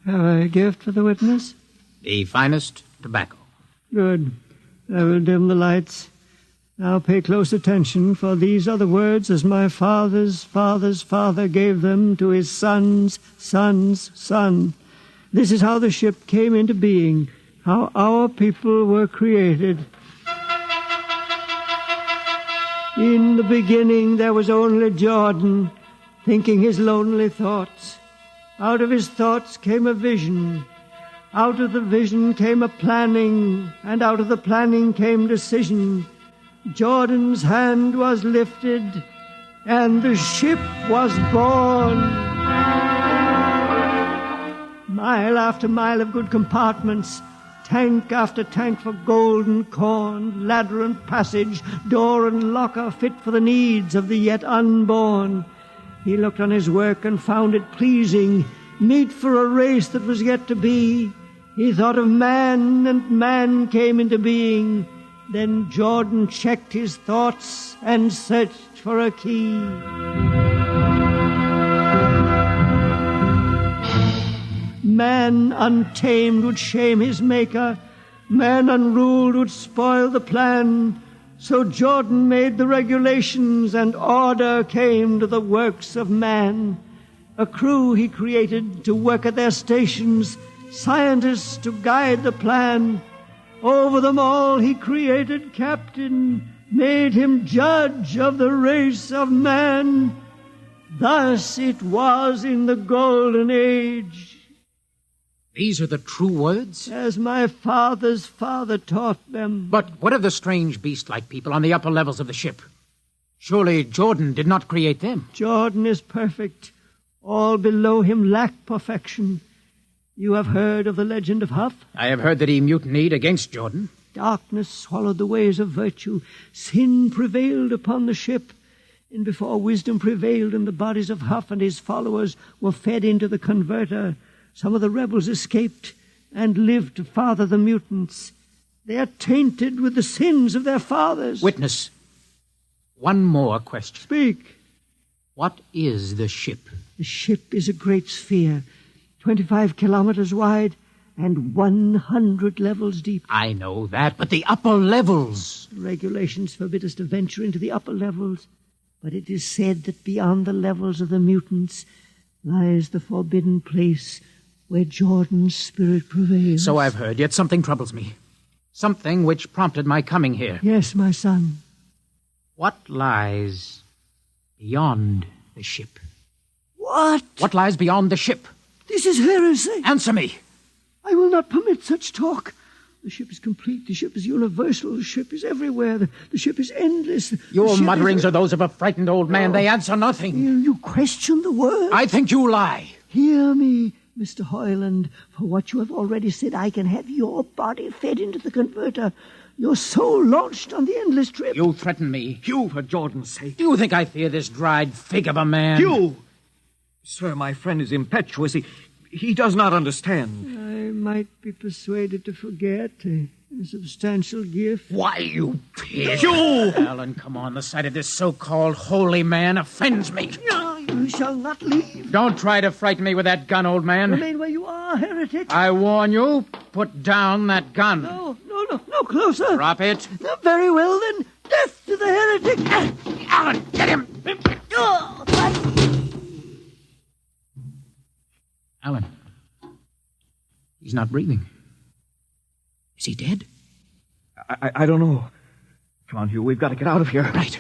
have a gift for the witness? The finest tobacco. Good. I will dim the lights. Now pay close attention, for these are the words as my father's father's father gave them to his son's son's son. This is how the ship came into being, how our people were created. In the beginning there was only Jordan, thinking his lonely thoughts. Out of his thoughts came a vision. Out of the vision came a planning, and out of the planning came decision. Jordan's hand was lifted, and the ship was born. Mile after mile of good compartments, tank after tank for gold and corn, ladder and passage, door and locker fit for the needs of the yet unborn. He looked on his work and found it pleasing, meet for a race that was yet to be. He thought of man, and man came into being. Then Jordan checked his thoughts and searched for a key. Man untamed would shame his maker. Man unruled would spoil the plan. So Jordan made the regulations, and order came to the works of man. A crew he created to work at their stations, scientists to guide the plan. Over them all he created captain, made him judge of the race of man. Thus it was in the golden age. These are the true words? As my father's father taught them. But what of the strange beast-like people on the upper levels of the ship? Surely Jordan did not create them. Jordan is perfect. All below him lack perfection. You have heard of the legend of Huff? I have heard that he mutinied against Jordan. Darkness swallowed the ways of virtue. Sin prevailed upon the ship. And before wisdom prevailed in the bodies of Huff and his followers were fed into the converter, some of the rebels escaped and lived to father the mutants. They are tainted with the sins of their fathers. Witness, one more question. Speak. What is the ship? The ship is a great sphere, 25 kilometers wide and 100 levels deep. I know that, but the upper levels. Regulations forbid us to venture into the upper levels, but it is said that beyond the levels of the mutants lies the forbidden place where Jordan's spirit prevails. So I've heard, yet something troubles me. Something which prompted my coming here. Yes, my son. What lies beyond the ship? What? What lies beyond the ship? This is heresy. Answer me. I will not permit such talk. The ship is complete. The ship is universal. The ship is everywhere. The ship is endless. Your mutterings are those of a frightened old man. They answer nothing. You question the word. I think you lie. Hear me, Mr. Hoyland. For what you have already said, I can have your body fed into the converter. Your soul launched on the endless trip. You threaten me. You, for Jordan's sake. Do you think I fear this dried fig of a man? You! Sir, my friend is impetuous. He does not understand. I might be persuaded to forget a substantial gift. Why, you pig! You! Alan, come on. The sight of this so-called holy man offends me. No, you shall not leave. Don't try to frighten me with that gun, old man. Remain where you are, heretic. I warn you, put down that gun. No, closer. Drop it. No, very well, then. Death to the heretic. Alan, get him. Alan. He's not breathing. Is he dead? I don't know. Come on, Hugh. We've got to get out of here. Right.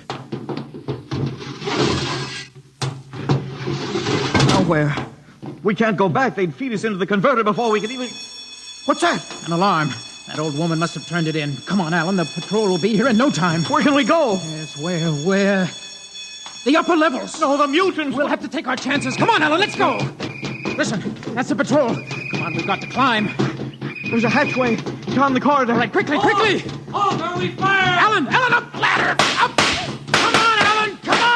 Now where? We can't go back. They'd feed us into the converter before we could even... What's that? An alarm. That old woman must have turned it in. Come on, Alan. The patrol will be here in no time. Where can we go? Yes, where? The upper levels. No, the mutants. We'll have to take our chances. Come on, Alan, let's go. Listen, that's the patrol. Come on, we've got to climb. There's a hatchway down the corridor. All right, quickly. Oh, there we fire! Alan, up, ladder! Up! Come on, Alan, come on!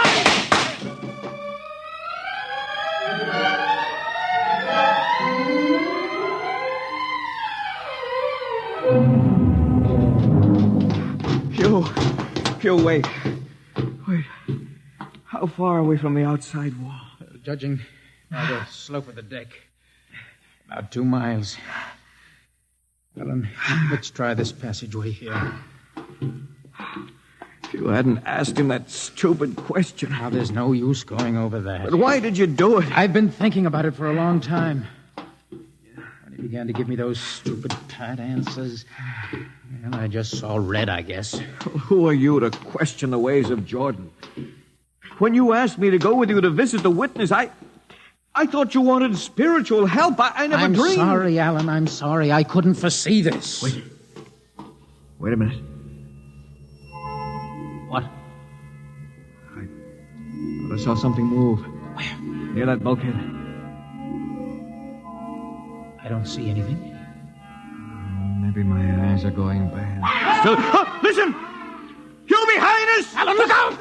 Hugh, wait. How far are we from the outside wall? Judging by the slope of the deck, about 2 miles. Alan, let's try this passageway here. If you hadn't asked him that stupid question. Now, there's no use going over that. But why did you do it? I've been thinking about it for a long time. When he began to give me those stupid pat answers, and I just saw red, I guess. Who are you to question the ways of Jordan? When you asked me to go with you to visit the witness, I thought you wanted spiritual help. I never dreamed. I'm sorry, Alan. I'm sorry. I couldn't foresee this. Wait a minute. What? I saw something move. Where? Near that bulkhead. I don't see anything. Maybe my eyes are going bad. Listen! You behind us! Alan, look out!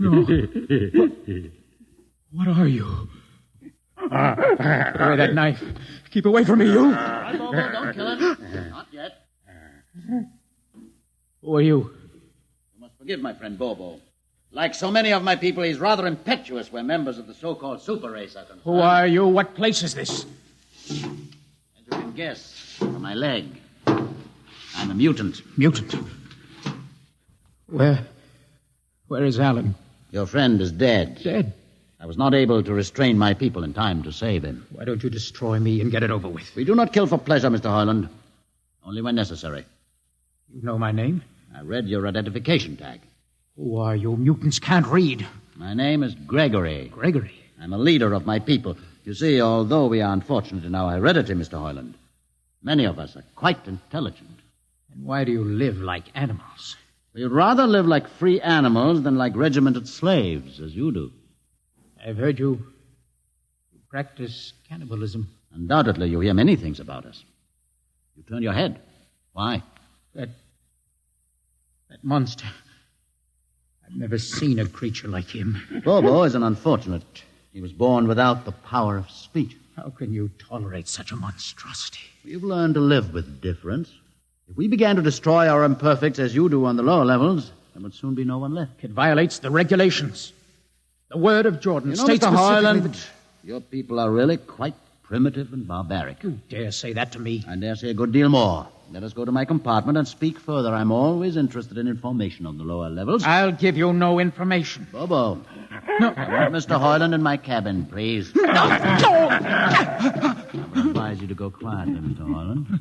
No. What are you? Away that knife. Keep away from me, you. Right, Bobo, don't kill him. Not yet. Who are you? You must forgive my friend Bobo. Like so many of my people, he's rather impetuous where members of the so-called super race are concerned. Who are you? What place is this? As you can guess, from my leg, I'm a mutant. Mutant? Where is Alan? Your friend is dead. Dead? I was not able to restrain my people in time to save him. Why don't you destroy me and get it over with? We do not kill for pleasure, Mr. Hoyland. Only when necessary. You know my name? I read your identification tag. Who are you? Mutants can't read. My name is Gregory. Gregory? I'm a leader of my people. You see, although we are unfortunate in our heredity, Mr. Hoyland, many of us are quite intelligent. And why do you live like animals? We'd rather live like free animals than like regimented slaves, as you do. I've heard you practice cannibalism. Undoubtedly, you hear many things about us. You turn your head. Why? That monster. I've never seen a creature like him. Bobo is an unfortunate. He was born without the power of speech. How can you tolerate such a monstrosity? We've learned to live with difference. If we began to destroy our imperfects as you do on the lower levels, there would soon be no one left. It violates the regulations. The word of Jordan states Mr. Hoyland, that your people are really quite primitive and barbaric. You dare say that to me? I dare say a good deal more. Let us go to my compartment and speak further. I'm always interested in information on the lower levels. I'll give you no information. Bobo. No. I want Mr. Hoyland in my cabin, please. No. I would advise you to go quietly, Mr. Hoyland.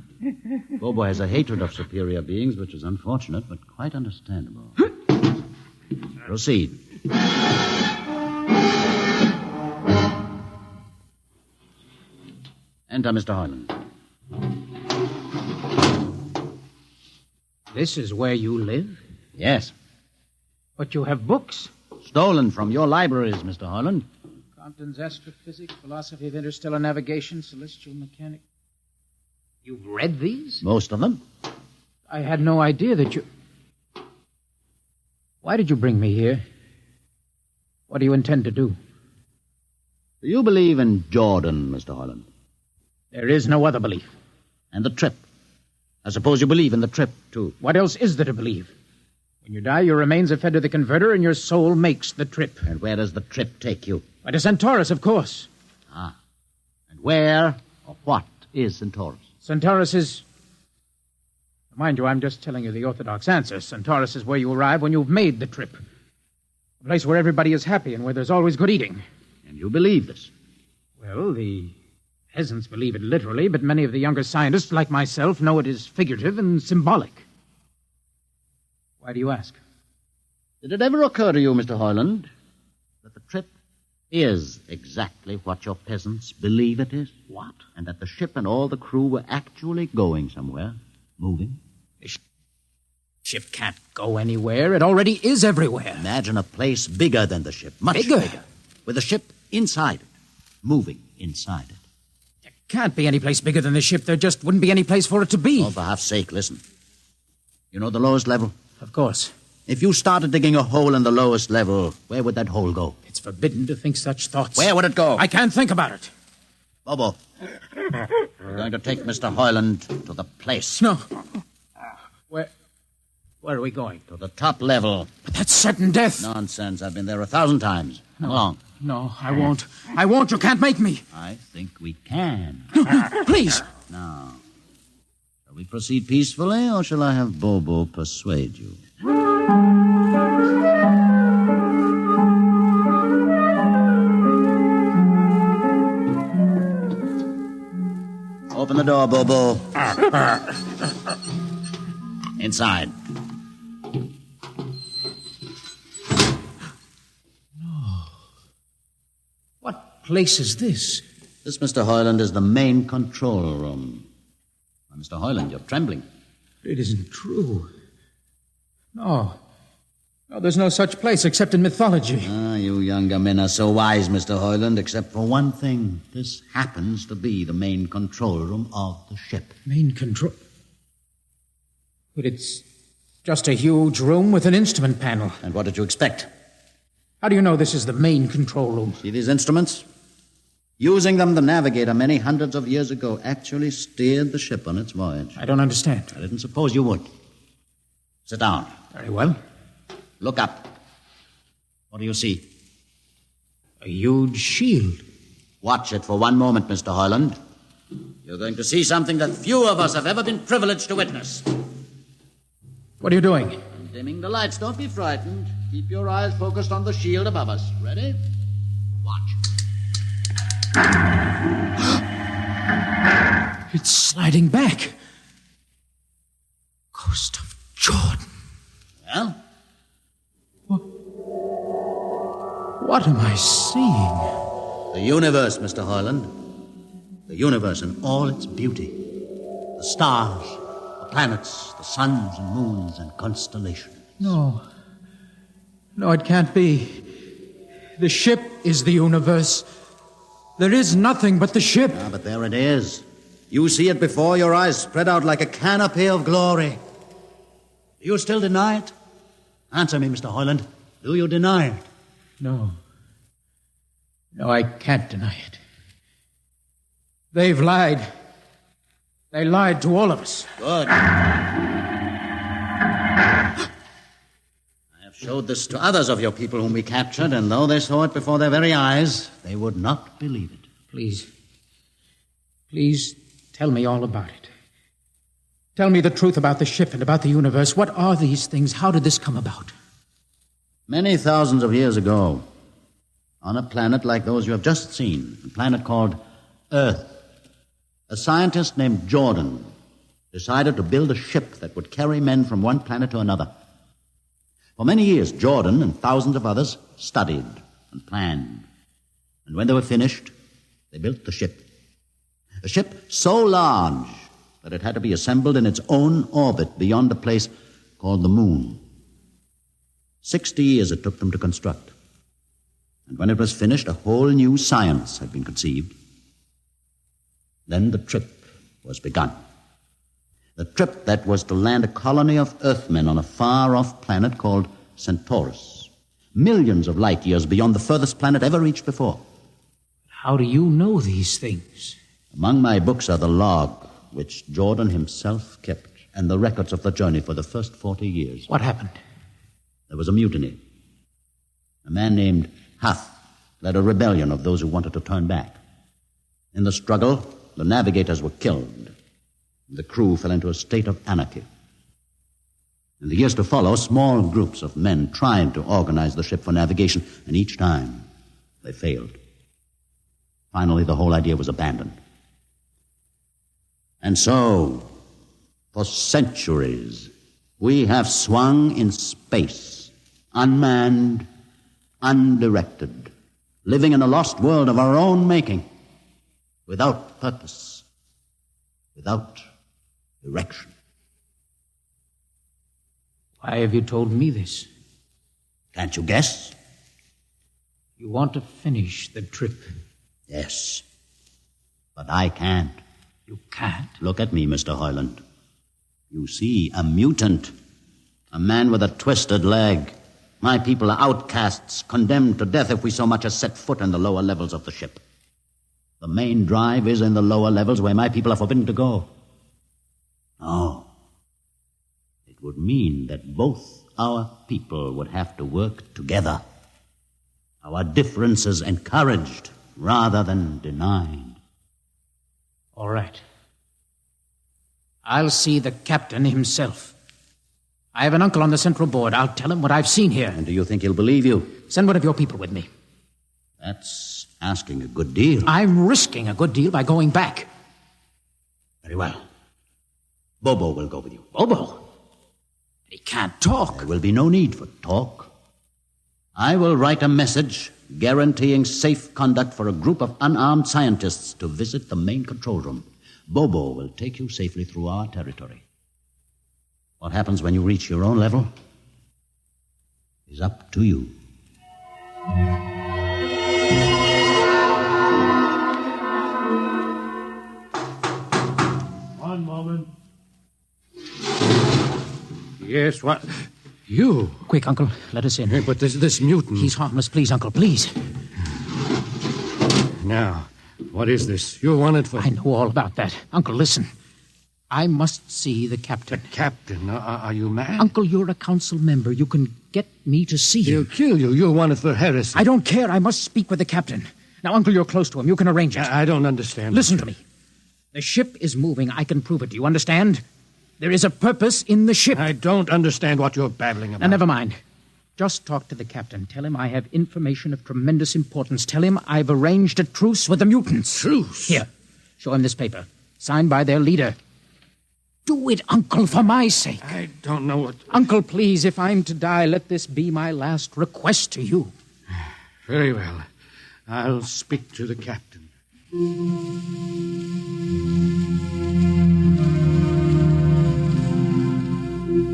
Bobo has a hatred of superior beings, which is unfortunate, but quite understandable. Proceed. Enter, Mr. Hoyland. This is where you live? Yes. But you have books. Stolen from your libraries, Mr. Hoyland. Compton's Astrophysics, Philosophy of Interstellar Navigation, Celestial Mechanics. You've read these? Most of them. I had no idea that you... Why did you bring me here? What do you intend to do? Do you believe in Jordan, Mr. Hoyland? There is no other belief. And the trip? I suppose you believe in the trip, too. What else is there to believe? When you die, your remains are fed to the converter, and your soul makes the trip. And where does the trip take you? Why, to Centaurus, of course. Ah. And where or what is Centaurus? Centaurus is... Mind you, I'm just telling you the orthodox answer. Centaurus is where you arrive when you've made the trip. A place where everybody is happy and where there's always good eating. And you believe this? Well, the peasants believe it literally, but many of the younger scientists, like myself, know it is figurative and symbolic. Why do you ask? Did it ever occur to you, Mr. Hoyland, that the trip is exactly what your peasants believe it is? What? And that the ship and all the crew were actually going somewhere, moving? The ship can't go anywhere. It already is everywhere. Imagine a place bigger than the ship, much bigger, with the ship inside it, moving inside it. There can't be any place bigger than the ship. There just wouldn't be any place for it to be. Oh, for half's sake, listen. You know the lowest level? Of course. If you started digging a hole in the lowest level, where would that hole go? It's forbidden to think such thoughts. Where would it go? I can't think about it. Bobo, we're going to take Mr. Hoyland to the place. No. Where are we going? To the top level. But that's certain death. Nonsense. I've been there 1,000 times. No. Come along. No, I won't. I won't. You can't make me. I think we can. Please. Now, shall we proceed peacefully, or shall I have Bobo persuade you? Open the door, Bobo. Inside. No. What place is this? This, Mr. Hoyland, is the main control room. Now, Mr. Hoyland, you're trembling. It isn't true. No, there's no such place except in mythology. Ah, you younger men are so wise, Mr. Hoyland, except for one thing. This happens to be the main control room of the ship. Main control? But it's just a huge room with an instrument panel. And what did you expect? How do you know this is the main control room? See these instruments? Using them, the navigator many hundreds of years ago actually steered the ship on its voyage. I don't understand. I didn't suppose you would. Sit down. Very well. Look up. What do you see? A huge shield. Watch it for one moment, Mr. Hoyland. You're going to see something that few of us have ever been privileged to witness. What are you doing? I'm dimming the lights. Don't be frightened. Keep your eyes focused on the shield above us. Ready? Watch. It's sliding back. Ghost of Jordan. Well? What am I seeing? The universe, Mr. Hoyland. The universe in all its beauty. The stars, the planets, the suns and moons and constellations. No, it can't be. The ship is the universe. There is nothing but the ship. Ah, but there it is. You see it before your eyes, spread out like a canopy of glory. Do you still deny it? Answer me, Mr. Hoyland. Do you deny it? No, I can't deny it. They've lied. They lied to all of us. Good. I have showed this to others of your people whom we captured, and though they saw it before their very eyes, they would not believe it. Please tell me all about it. Tell me the truth about the ship and about the universe. What are these things? How did this come about? Many thousands of years ago, on a planet like those you have just seen, a planet called Earth, a scientist named Jordan decided to build a ship that would carry men from one planet to another. For many years, Jordan and thousands of others studied and planned. And when they were finished, they built the ship. A ship so large that it had to be assembled in its own orbit beyond a place called the moon. 60 years it took them to construct. And when it was finished, a whole new science had been conceived. Then the trip was begun. The trip that was to land a colony of Earthmen on a far-off planet called Centaurus, millions of light years beyond the furthest planet ever reached before. How do you know these things? Among my books are the log, which Jordan himself kept, and the records of the journey for the first 40 years. What happened? There was a mutiny. A man named Huth led a rebellion of those who wanted to turn back. In the struggle, the navigators were killed. The crew fell into a state of anarchy. In the years to follow, small groups of men tried to organize the ship for navigation, and each time they failed. Finally, the whole idea was abandoned. And so, for centuries, we have swung in space, unmanned, undirected, living in a lost world of our own making, without purpose, without direction. Why have you told me this? Can't you guess? You want to finish the trip. Yes. But I can't. You can't? Look at me, Mr. Hoyland. You see, a mutant. A man with a twisted leg. My people are outcasts, condemned to death if we so much as set foot in the lower levels of the ship. The main drive is in the lower levels where my people are forbidden to go. No. It would mean that both our people would have to work together. Our differences encouraged rather than denied. All right. I'll see the captain himself. I have an uncle on the central board. I'll tell him what I've seen here. And do you think he'll believe you? Send one of your people with me. That's asking a good deal. I'm risking a good deal by going back. Very well. Bobo will go with you. Bobo? He can't talk. There will be no need for talk. I will write a message guaranteeing safe conduct for a group of unarmed scientists to visit the main control room. Bobo will take you safely through our territory. What happens when you reach your own level is up to you. One moment. Yes, what? You? Quick, Uncle, let us in. But this mutant... He's harmless. Please, Uncle, please. Now, what is this? You're wanted for... I know all about that. Uncle, listen. I must see the captain. The captain? Are you mad? Uncle, you're a council member. You can get me to see him. He'll kill you. You're wanted for heresy. I don't care. I must speak with the captain. Now, Uncle, you're close to him. You can arrange it. I don't understand. Listen to me. The ship is moving. I can prove it. Do you understand? There is a purpose in the ship. I don't understand what you're babbling about. Now, never mind. Just talk to the captain. Tell him I have information of tremendous importance. Tell him I've arranged a truce with the mutants. Truce? Here, show him this paper. Signed by their leader. Do it, Uncle, for my sake. I don't know what... Uncle, please, if I'm to die, let this be my last request to you. Very well. I'll speak to the captain.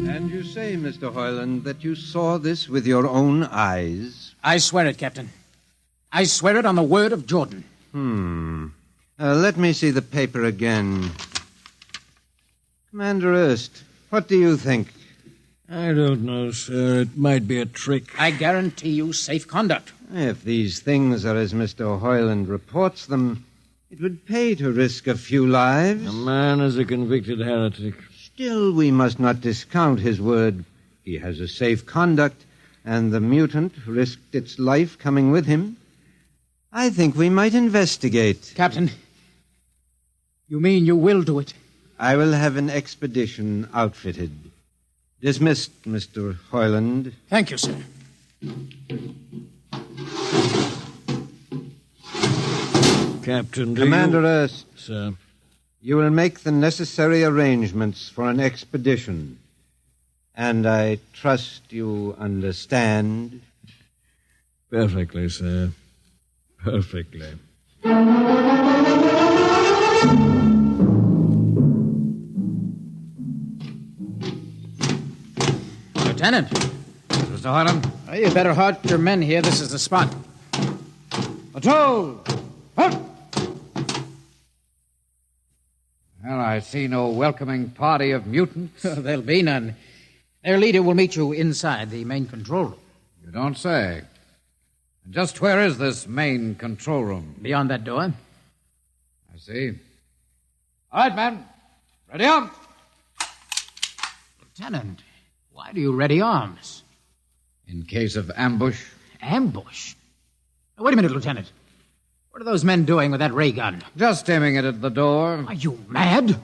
And you say, Mr. Hoyland, that you saw this with your own eyes? I swear it, Captain. I swear it on the word of Jordan. Let me see the paper again. Commander Erst, what do you think? I don't know, sir. It might be a trick. I guarantee you safe conduct. If these things are as Mr. Hoyland reports them, it would pay to risk a few lives. The man is a convicted heretic. Still, we must not discount his word. He has a safe conduct, and the mutant risked its life coming with him. I think we might investigate. Captain, you mean you will do it? I will have an expedition outfitted. Dismissed, Mr. Hoyland. Thank you, sir. Captain, Commander Erst. Sir. You will make the necessary arrangements for an expedition. And I trust you understand. Perfectly, sir. Perfectly. Lieutenant. Mr. Hoyland? You better halt your men here. This is the spot. Patrol! Halt! Well, I see no welcoming party of mutants. There'll be none. Their leader will meet you inside the main control room. You don't say. And just where is this main control room? Beyond that door. I see. All right, men. Ready arms. Lieutenant, why do you ready arms? In case of ambush. Ambush? Now, wait a minute, Lieutenant. What are those men doing with that ray gun? Just aiming it at the door. Are you mad?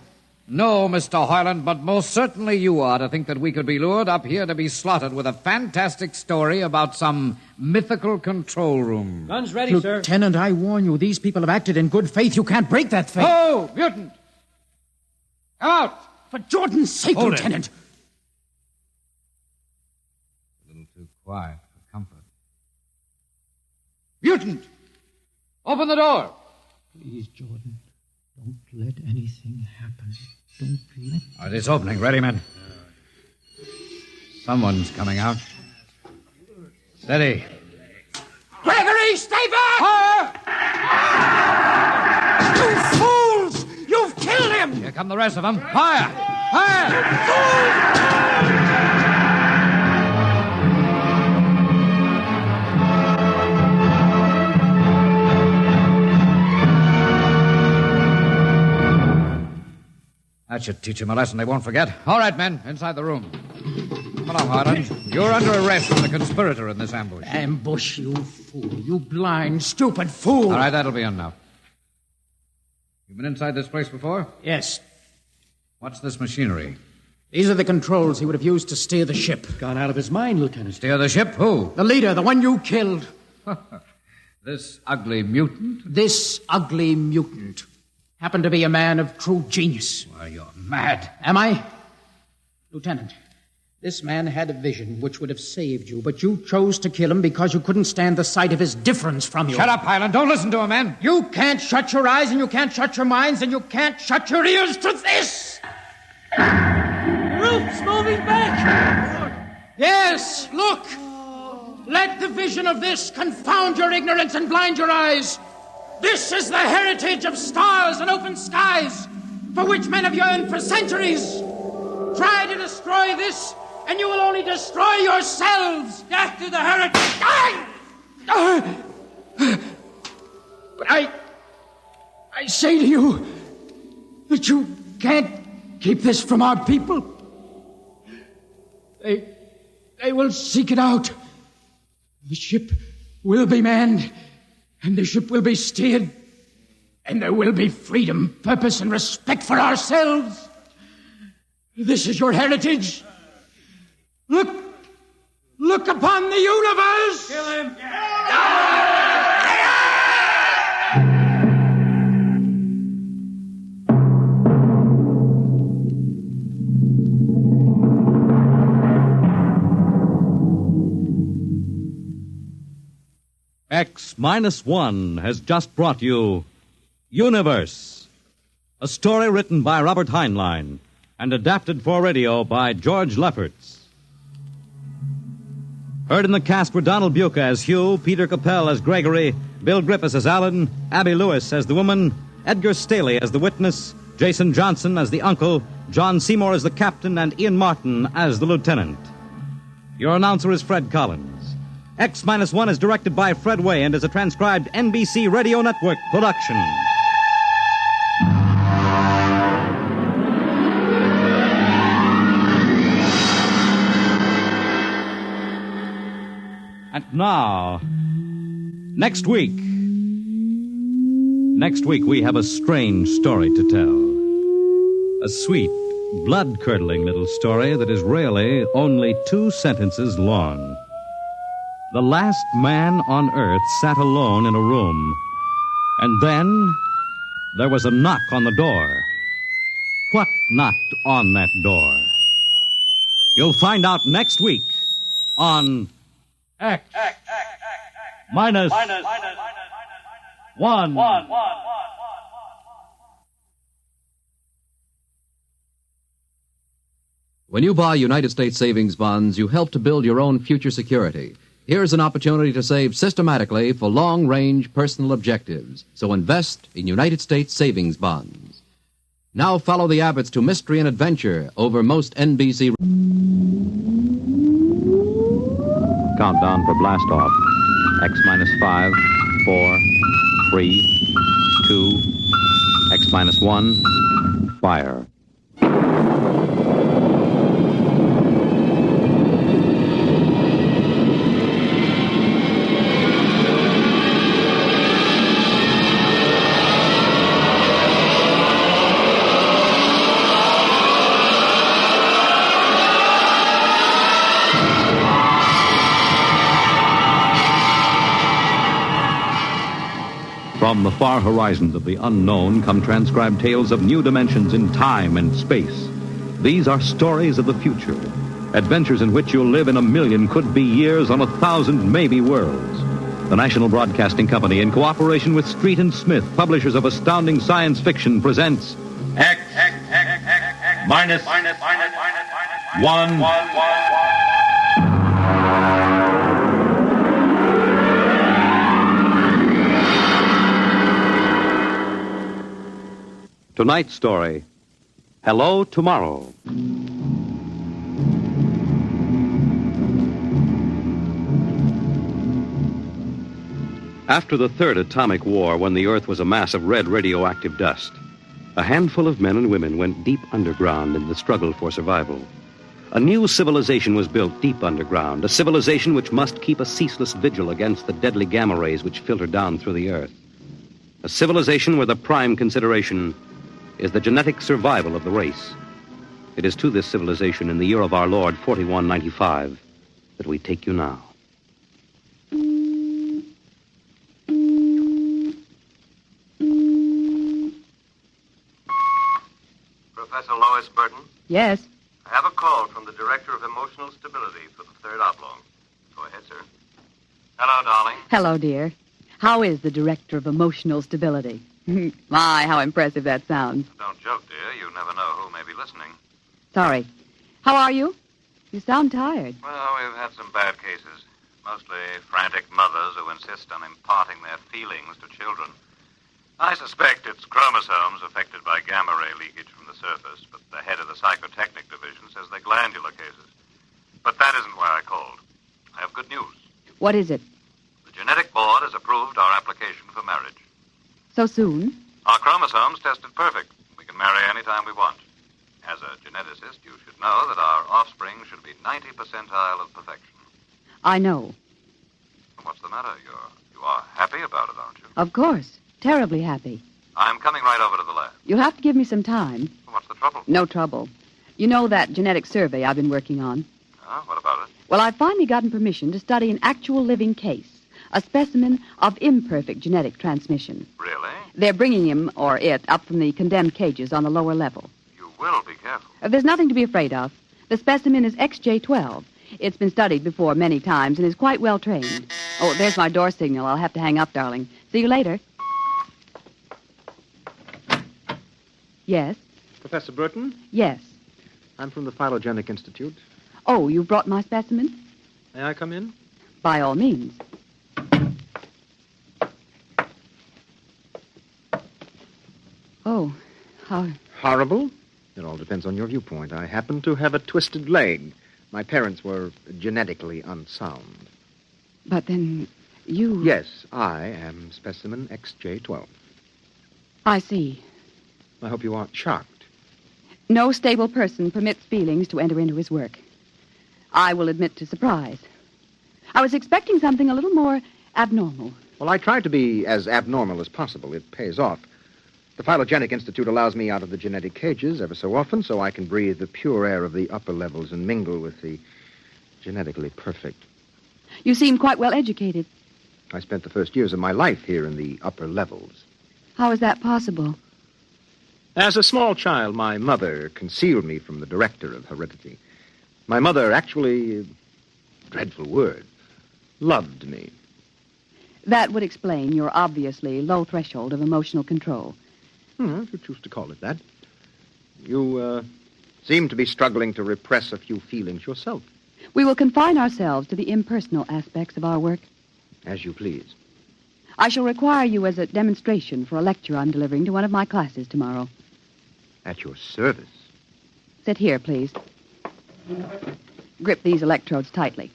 No, Mr. Hoyland, but most certainly you are to think that we could be lured up here to be slaughtered with a fantastic story about some mythical control room. Guns ready, sir. Lieutenant, I warn you, these people have acted in good faith. You can't break that faith. Oh, mutant! Come out! For Jordan's sake, Hold it. Lieutenant. A little too quiet for comfort. Mutant! Open the door! Please, Jordan, don't let anything happen. Don't let... All right, it's opening. Ready, men? Someone's coming out. Steady. Gregory, stay back! You fools! You've killed him! Here come the rest of them. Fire! Fire! That should teach them a lesson they won't forget. All right, men, inside the room. Come along, Harland. You're under arrest as a conspirator in this ambush. Ambush, you fool. You blind, stupid fool. All right, that'll be enough. You've been inside this place before? Yes. What's this machinery? These are the controls he would have used to steer the ship. Gone out of his mind, Lieutenant. Steer the ship? Who? The leader, the one you killed. This ugly mutant? This ugly mutant happened to be a man of true genius. Why, you're mad. Am I? Lieutenant, this man had a vision which would have saved you, but you chose to kill him because you couldn't stand the sight of his difference from you. Shut up, Highland. Don't listen to him, man. You can't shut your eyes, and you can't shut your minds, and you can't shut your ears to this. The roof's moving back. Yes, look. Let the vision of this confound your ignorance and blind your eyes. This is the heritage of stars and open skies, for which men have yearned for centuries. Try to destroy this, and you will only destroy yourselves. Death to the heritage. But I say to you that you can't keep this from our people. They will seek it out. The ship will be manned, and the ship will be steered, and there will be freedom, purpose, and respect for ourselves. This is your heritage. Look upon the universe. Kill him. X-1 has just brought you Universe, a story written by Robert Heinlein and adapted for radio by George Lefferts. Heard in the cast were Donald Buca as Hugh, Peter Capell as Gregory, Bill Griffiths as Alan, Abby Lewis as the woman, Edgar Staley as the witness, Jason Johnson as the uncle, John Seymour as the captain, and Ian Martin as the lieutenant. Your announcer is Fred Collins. X-1 is directed by Fred Way and is a transcribed NBC Radio Network production. And now, next week we have a strange story to tell. A sweet, blood-curdling little story that is really only 2 sentences long. The last man on Earth sat alone in a room. And then there was a knock on the door. What knocked on that door? You'll find out next week on X minus 1. When you buy United States savings bonds, you help to build your own future security. Here's an opportunity to save systematically for long-range personal objectives. So invest in United States savings bonds. Now follow the Abbotts to mystery and adventure over most NBC... Countdown for blast off. X-5, 4, 3, 2, X-1, fire. From the far horizons of the unknown come transcribed tales of new dimensions in time and space. These are stories of the future, adventures in which you'll live in 1,000,000 could-be years on 1,000 maybe worlds. The National Broadcasting Company, in cooperation with Street and Smith, publishers of astounding science fiction, presents X minus one. Tonight's story, Hello Tomorrow. After the third atomic war, when the Earth was a mass of red radioactive dust, a handful of men and women went deep underground in the struggle for survival. A new civilization was built deep underground, a civilization which must keep a ceaseless vigil against the deadly gamma rays which filter down through the Earth. A civilization where the prime consideration is the genetic survival of the race. It is to this civilization in the year of our Lord 4195 that we take you now. Professor Lois Burton? Yes. I have a call from the Director of Emotional Stability for the third oblong. Go ahead, sir. Hello, darling. Hello, dear. How is the Director of Emotional Stability? My, how impressive that sounds. Don't joke, dear. You never know who may be listening. Sorry. How are you? You sound tired. Well, we've had some bad cases. Mostly frantic mothers who insist on imparting their feelings to children. I suspect it's chromosomes affected by gamma ray leakage from the surface, but the head of the psychotechnic division says they're glandular cases. But that isn't why I called. I have good news. What is it? The genetic board has approved our application for marriage. So soon? Our chromosomes tested perfect. We can marry any time we want. As a geneticist, you should know that our offspring should be 90 percentile of perfection. I know. What's the matter? You are happy about it, aren't you? Of course. Terribly happy. I'm coming right over to the lab. You'll have to give me some time. What's the trouble? No trouble. You know that genetic survey I've been working on? What about it? Well, I've finally gotten permission to study an actual living case. A specimen of imperfect genetic transmission. Really? They're bringing him, or it, up from the condemned cages on the lower level. You will be careful. There's nothing to be afraid of. The specimen is XJ12. It's been studied before many times and is quite well trained. Oh, there's my door signal. I'll have to hang up, darling. See you later. Yes? Professor Burton? Yes. I'm from the Phylogenic Institute. Oh, you brought my specimen? May I come in? By all means. Oh, how... Horrible? It all depends on your viewpoint. I happen to have a twisted leg. My parents were genetically unsound. But then you... Yes, I am specimen XJ12. I see. I hope you aren't shocked. No stable person permits feelings to enter into his work. I will admit to surprise. I was expecting something a little more abnormal. Well, I try to be as abnormal as possible. It pays off. The Phylogenic Institute allows me out of the genetic cages ever so often so I can breathe the pure air of the upper levels and mingle with the genetically perfect. You seem quite well educated. I spent the first years of my life here in the upper levels. How is that possible? As a small child, my mother concealed me from the director of heredity. My mother actually, dreadful word, loved me. That would explain your obviously low threshold of emotional control. If you choose to call it that. You seem to be struggling to repress a few feelings yourself. We will confine ourselves to the impersonal aspects of our work. As you please. I shall require you as a demonstration for a lecture I'm delivering to one of my classes tomorrow. At your service. Sit here, please. Grip these electrodes tightly.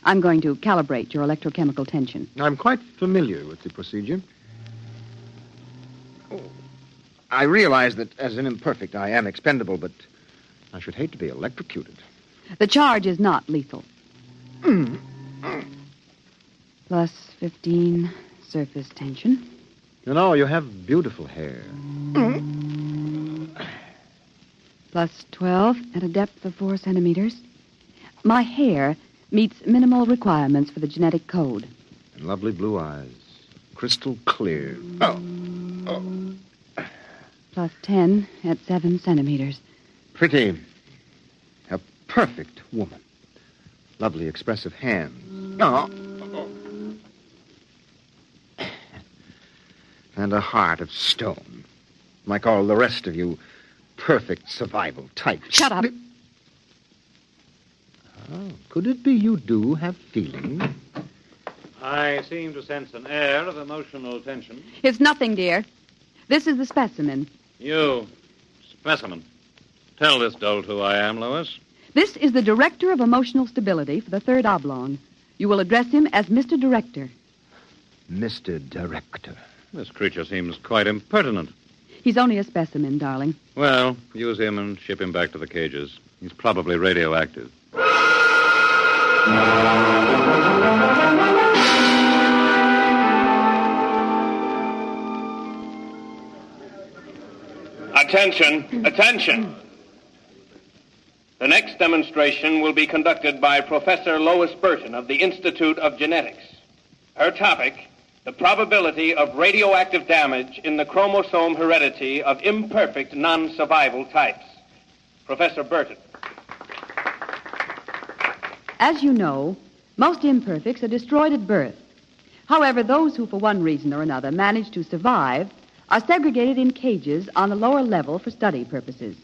I'm going to calibrate your electrochemical tension. I'm quite familiar with the procedure. I realize that as an imperfect, I am expendable, but I should hate to be electrocuted. The charge is not lethal. Plus 15 surface tension. You know, you have beautiful hair. Plus 12 at a depth of 4 centimeters. My hair meets minimal requirements for the genetic code. And lovely blue eyes. crystal clear. Oh. Plus 10 at 7 centimeters. Pretty. A perfect woman. Lovely, expressive hands. Oh. And a heart of stone. Like all the rest of you perfect survival types. Shut up. Oh, could it be you do have feelings? I seem to sense an air of emotional tension. It's nothing, dear. This is the specimen. You, specimen. Tell this dolt who I am, Lois. This is the Director of Emotional Stability for the Third Oblong. You will address him as Mr. Director. Mr. Director. This creature seems quite impertinent. He's only a specimen, darling. Well, use him and ship him back to the cages. He's probably radioactive. Attention, attention. The next demonstration will be conducted by Professor Lois Burton of the Institute of Genetics. Her topic, the probability of radioactive damage in the chromosome heredity of imperfect non-survival types. Professor Burton. As you know, most imperfects are destroyed at birth. However, those who, for one reason or another, manage to survive are segregated in cages on the lower level for study purposes.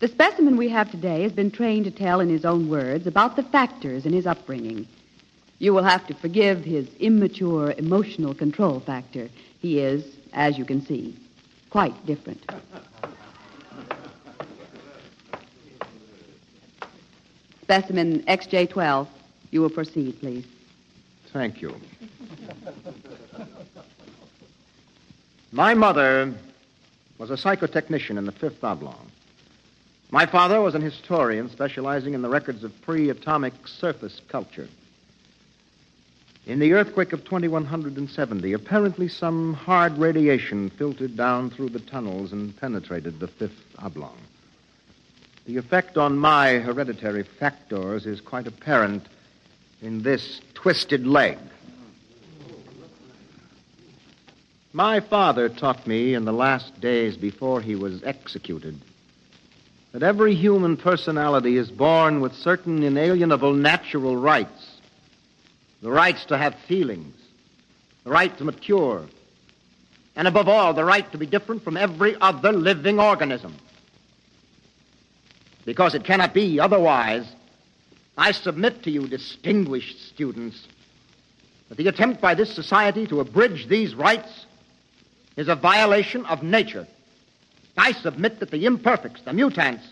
The specimen we have today has been trained to tell in his own words about the factors in his upbringing. You will have to forgive his immature emotional control factor. He is, as you can see, quite different. Specimen XJ12. You will proceed, please. Thank you. My mother was a psychotechnician in the Fifth Oblong. My father was an historian specializing in the records of pre-atomic surface culture. In the earthquake of 2170, apparently some hard radiation filtered down through the tunnels and penetrated the Fifth Oblong. The effect on my hereditary factors is quite apparent in this twisted leg. My father taught me in the last days before he was executed that every human personality is born with certain inalienable natural rights. The rights to have feelings, the right to mature, and above all, the right to be different from every other living organism. Because it cannot be otherwise, I submit to you, distinguished students, that the attempt by this society to abridge these rights is a violation of nature. I submit that the imperfects, the mutants,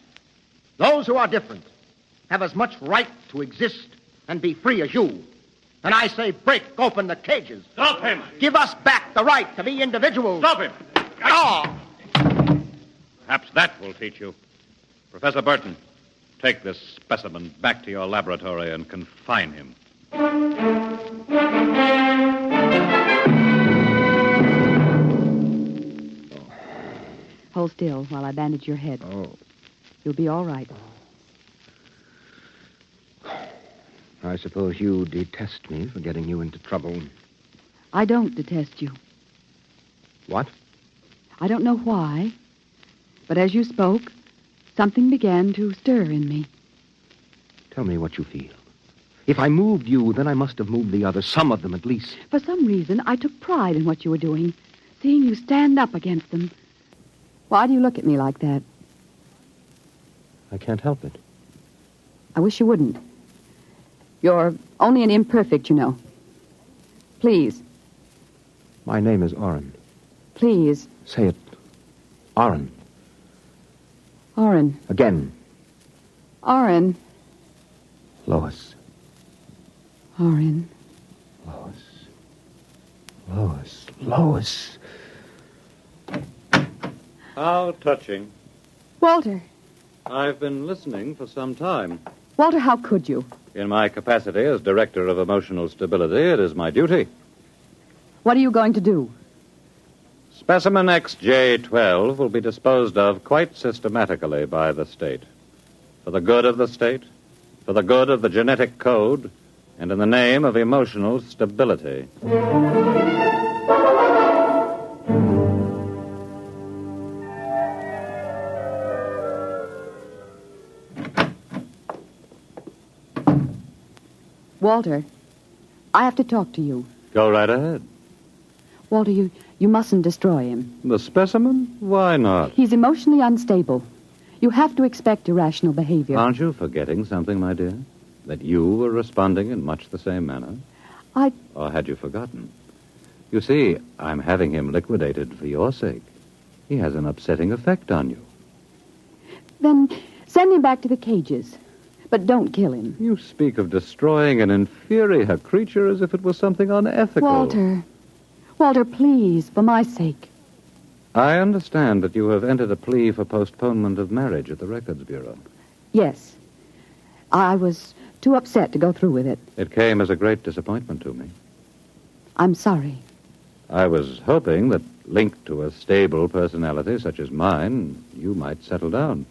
those who are different, have as much right to exist and be free as you. And I say, break open the cages. Stop him! Give us back the right to be individuals. Stop him! Ah! Perhaps that will teach you. Professor Burton, take this specimen back to your laboratory and confine him. Hold still while I bandage your head. Oh. You'll be all right. I suppose you detest me for getting you into trouble. I don't detest you. What? I don't know why, but as you spoke, something began to stir in me. Tell me what you feel. If I moved you, then I must have moved the others, some of them at least. For some reason, I took pride in what you were doing, seeing you stand up against them. Why do you look at me like that? I can't help it. I wish you wouldn't. You're only an imperfect, you know. Please. My name is Oren. Please. Say it. Oren. Oren. Again. Oren. Lois. Oren. Lois. Lois. Lois. How touching. Walter. I've been listening for some time. Walter, how could you? In my capacity as Director of Emotional Stability, it is my duty. What are you going to do? Specimen XJ12 will be disposed of quite systematically by the state. For the good of the state, for the good of the genetic code, and in the name of emotional stability. Walter, I have to talk to you. Go right ahead. Walter, you mustn't destroy him. The specimen? Why not? He's emotionally unstable. You have to expect irrational behavior. Aren't you forgetting something, my dear? That you were responding in much the same manner? Or had you forgotten? You see, I'm having him liquidated for your sake. He has an upsetting effect on you. Then send him back to the cages. But don't kill him. You speak of destroying an inferior creature as if it was something unethical. Walter, please, for my sake. I understand that you have entered a plea for postponement of marriage at the Records Bureau. Yes. I was too upset to go through with it. It came as a great disappointment to me. I'm sorry. I was hoping that, linked to a stable personality such as mine, you might settle down.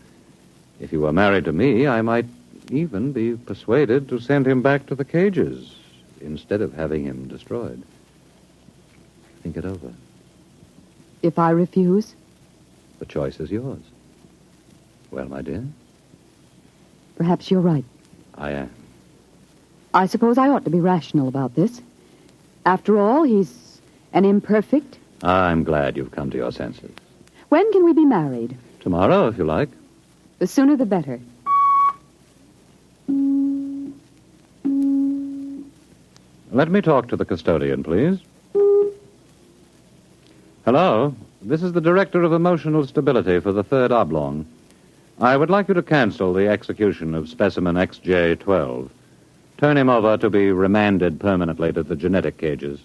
If you were married to me, I might even be persuaded to send him back to the cages instead of having him destroyed. Think it over. If I refuse? The choice is yours. Well, my dear? Perhaps you're right. I am. I suppose I ought to be rational about this. After all, he's an imperfect. I'm glad you've come to your senses. When can we be married? Tomorrow, if you like. The sooner the better. Let me talk to the custodian, please. Hello. This is the Director of Emotional Stability for the Third Oblong. I would like you to cancel the execution of specimen XJ-12. Turn him over to be remanded permanently to the genetic cages.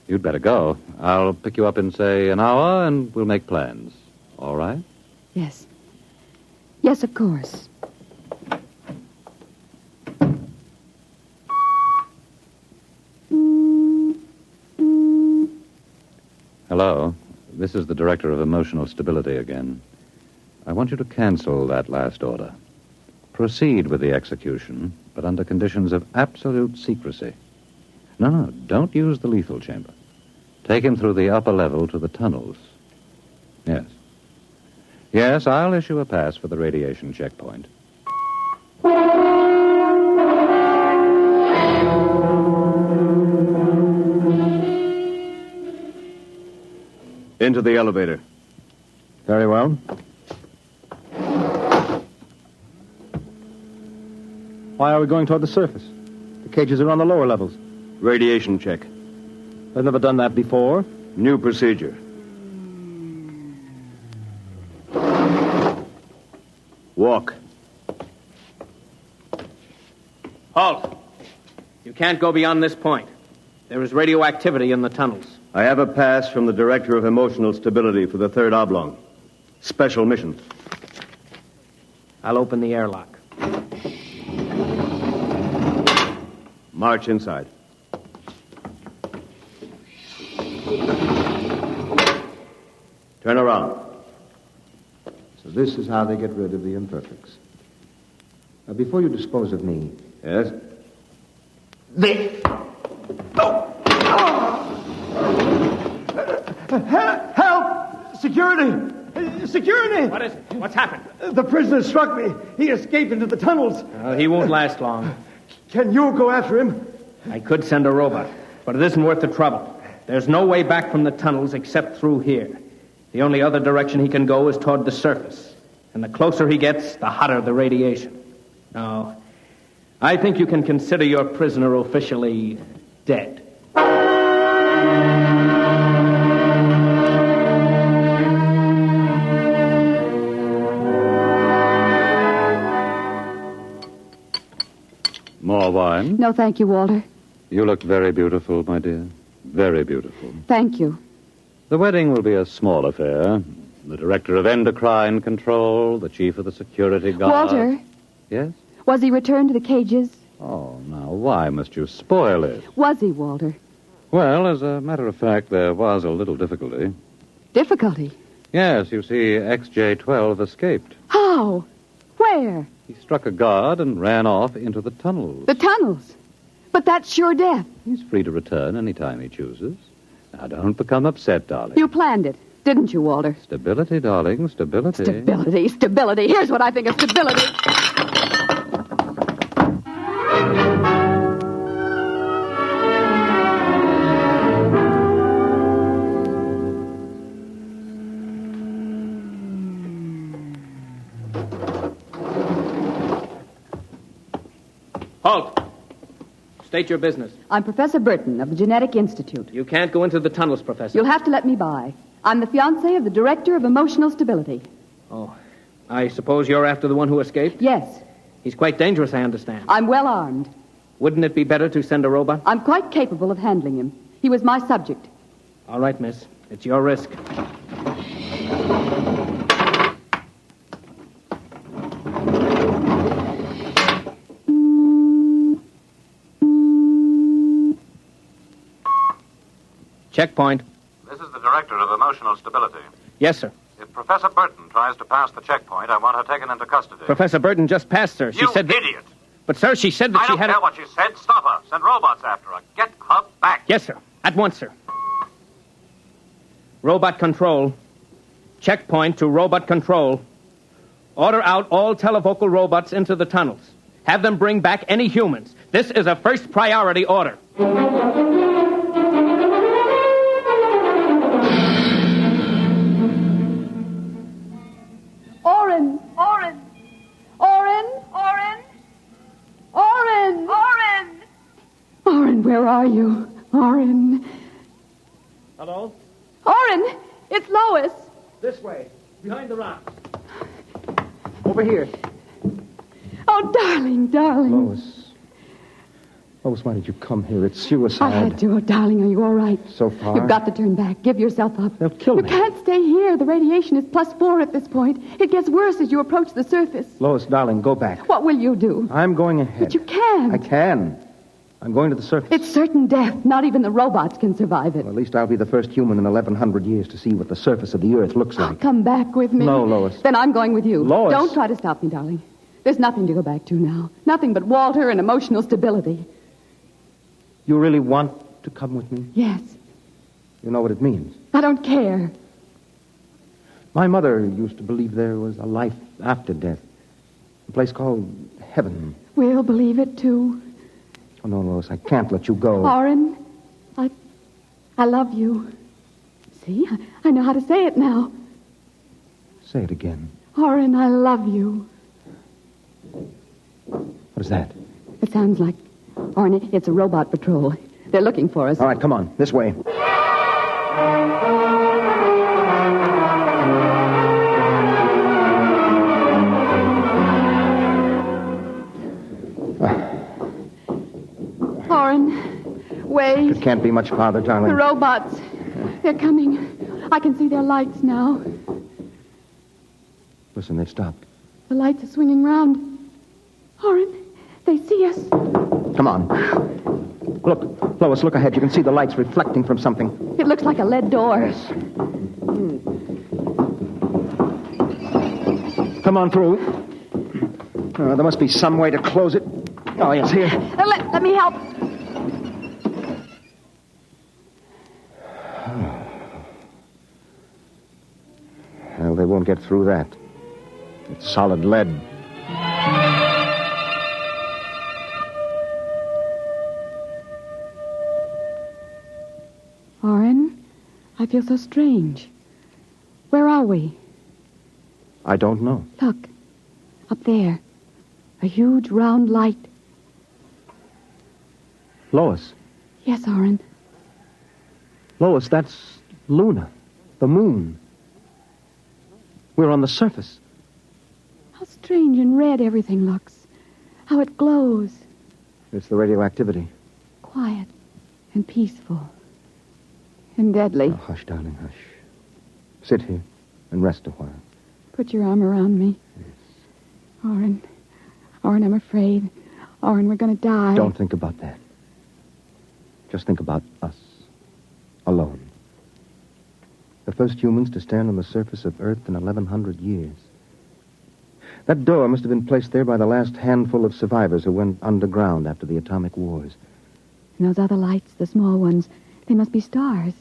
You'd better go. I'll pick you up in, say, an hour, and we'll make plans. All right? Yes. Yes, of course. Hello. This is the Director of Emotional Stability again. I want you to cancel that last order. Proceed with the execution, but under conditions of absolute secrecy. No, don't use the lethal chamber. Take him through the upper level to the tunnels. Yes. Yes, I'll issue a pass for the radiation checkpoint. Into the elevator. Very well. Why are we going toward the surface? The cages are on the lower levels. Radiation check. I've never done that before. New procedure. Walk. Halt! You can't go beyond this point. There is radioactivity in the tunnels. I have a pass from the Director of Emotional Stability for the Third Oblong. Special mission. I'll open the airlock. March inside. Turn around. So this is how they get rid of the imperfects. Now, before you dispose of me... Yes? Help! Security! Security! What is it? What's happened? The prisoner struck me. He escaped into the tunnels. He won't last long. Can you go after him? I could send a robot, but it isn't worth the trouble. There's no way back from the tunnels except through here. The only other direction he can go is toward the surface. And the closer he gets, the hotter the radiation. Now, I think you can consider your prisoner officially dead. More wine? No, thank you, Walter. You look very beautiful, my dear. Very beautiful. Thank you. The wedding will be a small affair. The director of endocrine control, the chief of the security guard. Walter? Yes? Was he returned to the cages? Oh, now, why must you spoil it? Was he, Walter? Well, as a matter of fact, there was a little difficulty. Difficulty? Yes, you see, XJ-12 escaped. How? Where? He struck a guard and ran off into the tunnels. The tunnels? But that's sure death. He's free to return any time he chooses. Now, don't become upset, darling. You planned it, didn't you, Walter? Stability, darling, stability. Stability. Here's what I think of stability. Halt! State your business. I'm Professor Burton of the Genetic Institute. You can't go into the tunnels, Professor. You'll have to let me by. I'm the fiancée of the Director of Emotional Stability. Oh, I suppose you're after the one who escaped? Yes. He's quite dangerous, I understand. I'm well armed. Wouldn't it be better to send a robot? I'm quite capable of handling him. He was my subject. All right, miss. It's your risk. Checkpoint. This is the Director of Emotional Stability. Yes, sir. If Professor Burton tries to pass the checkpoint, I want her taken into custody. Professor Burton just passed, sir. She You said that... idiot! But, sir, she said that I she don't had... care what she said. Stop her. Send robots after her. Get her back. Yes, sir. At once, sir. Robot control. Checkpoint to robot control. Order out all televocal robots into the tunnels. Have them bring back any humans. This is a first priority order. Oren! Oren! Oren! Oren! Oren! Oren! Oren, where are you? Oren. Hello? Oren! It's Lois. This way. Behind the rocks. Over here. Oh, darling, darling. Lois, why did you come here? It's suicide. I had to. Oh, darling, are you all right? So far. You've got to turn back. Give yourself up. They'll kill me. You can't stay here. The radiation is +4 at this point. It gets worse as you approach the surface. Lois, darling, go back. What will you do? I'm going ahead. But you can't. I can. I'm going to the surface. It's certain death. Not even the robots can survive it. Well, at least I'll be the first human in 1,100 years to see what the surface of the Earth looks like. Come back with me. No, Lois. Then I'm going with you. Lois. Don't try to stop me, darling. There's nothing to go back to now. Nothing but Walter and emotional stability. You really want to come with me? Yes. You know what it means. I don't care. My mother used to believe there was a life after death. A place called heaven. We'll believe it, too. Oh, no, Lois, I can't let you go. Oren, I love you. See, I know how to say it now. Say it again. Oren, I love you. What is that? It sounds like... Oren, it's a robot patrol. They're looking for us. All right, come on. This way. Oren, wait. It can't be much farther, darling. The robots. They're coming. I can see their lights now. Listen, they've stopped. The lights are swinging round. Oren, they see us. Come on. Look, Lois, look ahead. You can see the lights reflecting from something. It looks like a lead door. Yes. Come on through. There must be some way to close it. Oh, yes, here. Let me help. Well, they won't get through that. It's solid lead. Oren, I feel so strange. Where are we? I don't know. Look, up there. A huge round light. Lois. Yes, Oren. Lois, that's Luna, the moon. We're on the surface. How strange and red everything looks. How it glows. It's the radioactivity. Quiet and peaceful. And deadly. Oh, hush, darling, hush. Sit here and rest a while. Put your arm around me. Yes. Oren, I'm afraid. Oren, we're going to die. Don't think about that. Just think about us. Alone. The first humans to stand on the surface of Earth in 1,100 years. That door must have been placed there by the last handful of survivors who went underground after the atomic wars. And those other lights, the small ones, they must be stars.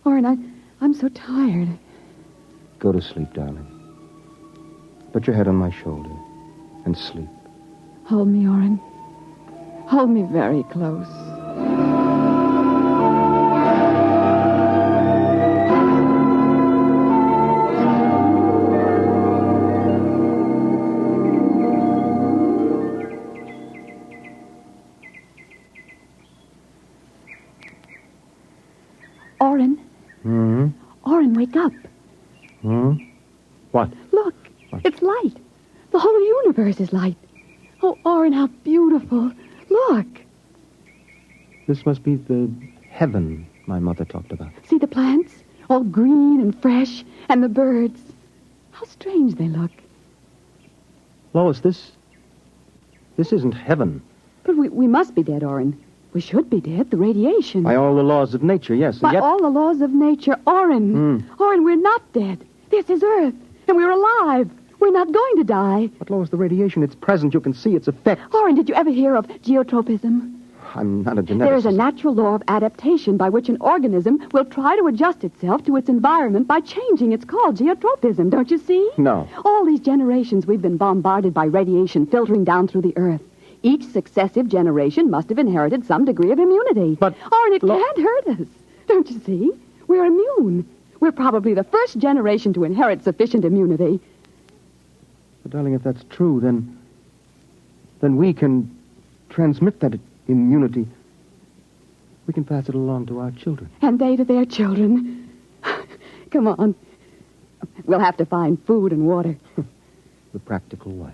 Oren, I'm so tired. Go to sleep, darling. Put your head on my shoulder and sleep. Hold me, Oren. Hold me very close. wake up. What? Look, it's light. The whole universe is light. Oh, Orrin, how beautiful. Look. This must be the heaven my mother talked about. See the plants? All green and fresh. And the birds. How strange they look. Lois, this isn't heaven. But we must be dead, Orrin. We should be dead. The radiation. By all the laws of nature, yes. By all the laws of nature. Orrin. Orrin, we're not dead. This is Earth. And we're alive. We're not going to die. But, Lois, the radiation, it's present. You can see its effects. Orrin, did you ever hear of geotropism? I'm not a geneticist. There is a natural law of adaptation by which an organism will try to adjust itself to its environment by changing. It's called geotropism, don't you see? No. All these generations we've been bombarded by radiation filtering down through the Earth. Each successive generation must have inherited some degree of immunity. But... Orrin, it can't hurt us. Don't you see? We're immune. We're probably the first generation to inherit sufficient immunity. But, darling, if that's true, then we can transmit that immunity. We can pass it along to our children. And they to their children. Come on. We'll have to find food and water. The practical life.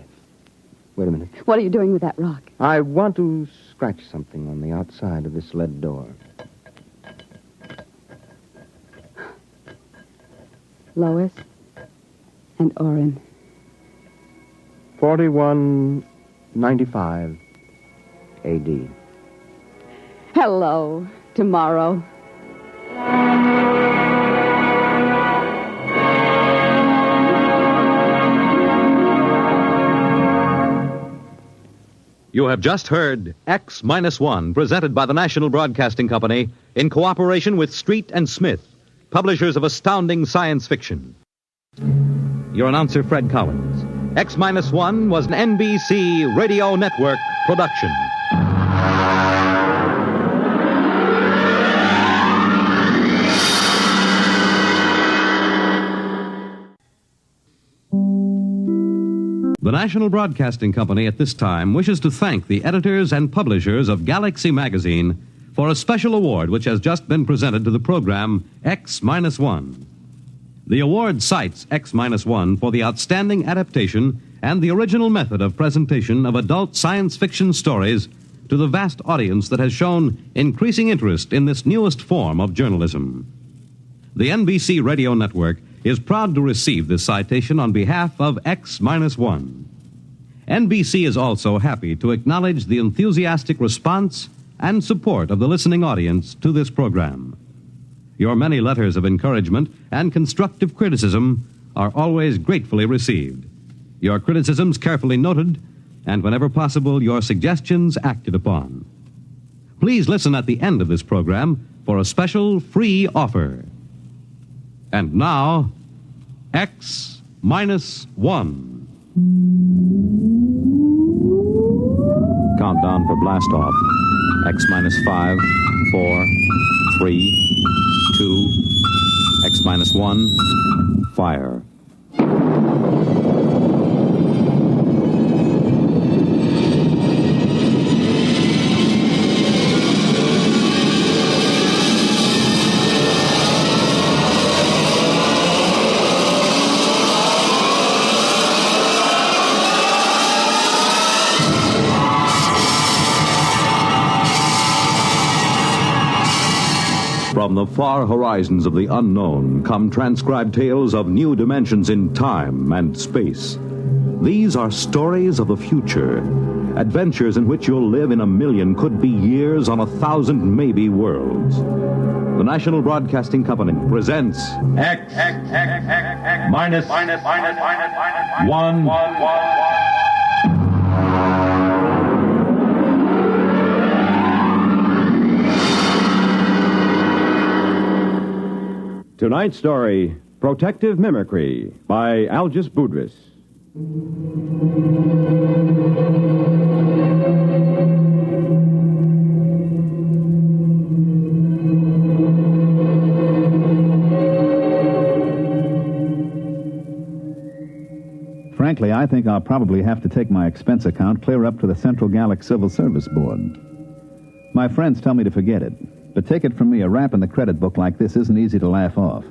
Wait a minute. What are you doing with that rock? I want to scratch something on the outside of this lead door. Lois and Orrin. 4195 A.D. Hello, tomorrow. You have just heard X-1, presented by the National Broadcasting Company in cooperation with Street and Smith, publishers of astounding science fiction. Your announcer, Fred Collins. X-1 was an NBC Radio Network production. The National Broadcasting Company at this time wishes to thank the editors and publishers of Galaxy Magazine for a special award which has just been presented to the program X-1. The award cites X-1 for the outstanding adaptation and the original method of presentation of adult science fiction stories to the vast audience that has shown increasing interest in this newest form of journalism. The NBC Radio Network is proud to receive this citation on behalf of X-1. NBC is also happy to acknowledge the enthusiastic response and support of the listening audience to this program. Your many letters of encouragement and constructive criticism are always gratefully received. Your criticisms carefully noted, and whenever possible, your suggestions acted upon. Please listen at the end of this program for a special free offer. And now, X-1. Countdown for blast-off. X-5, 4, 3, 2, X-1, fire. From the far horizons of the unknown come transcribed tales of new dimensions in time and space. These are stories of the future, adventures in which you'll live in a million, could be years, on 1,000 maybe worlds. The National Broadcasting Company presents X-1. Tonight's story, Protective Mimicry, by Algis Budrys. Frankly, I think I'll probably have to take my expense account clear up to the Central Gallic Civil Service Board. My friends tell me to forget it. But take it from me, a rap in the credit book like this isn't easy to laugh off.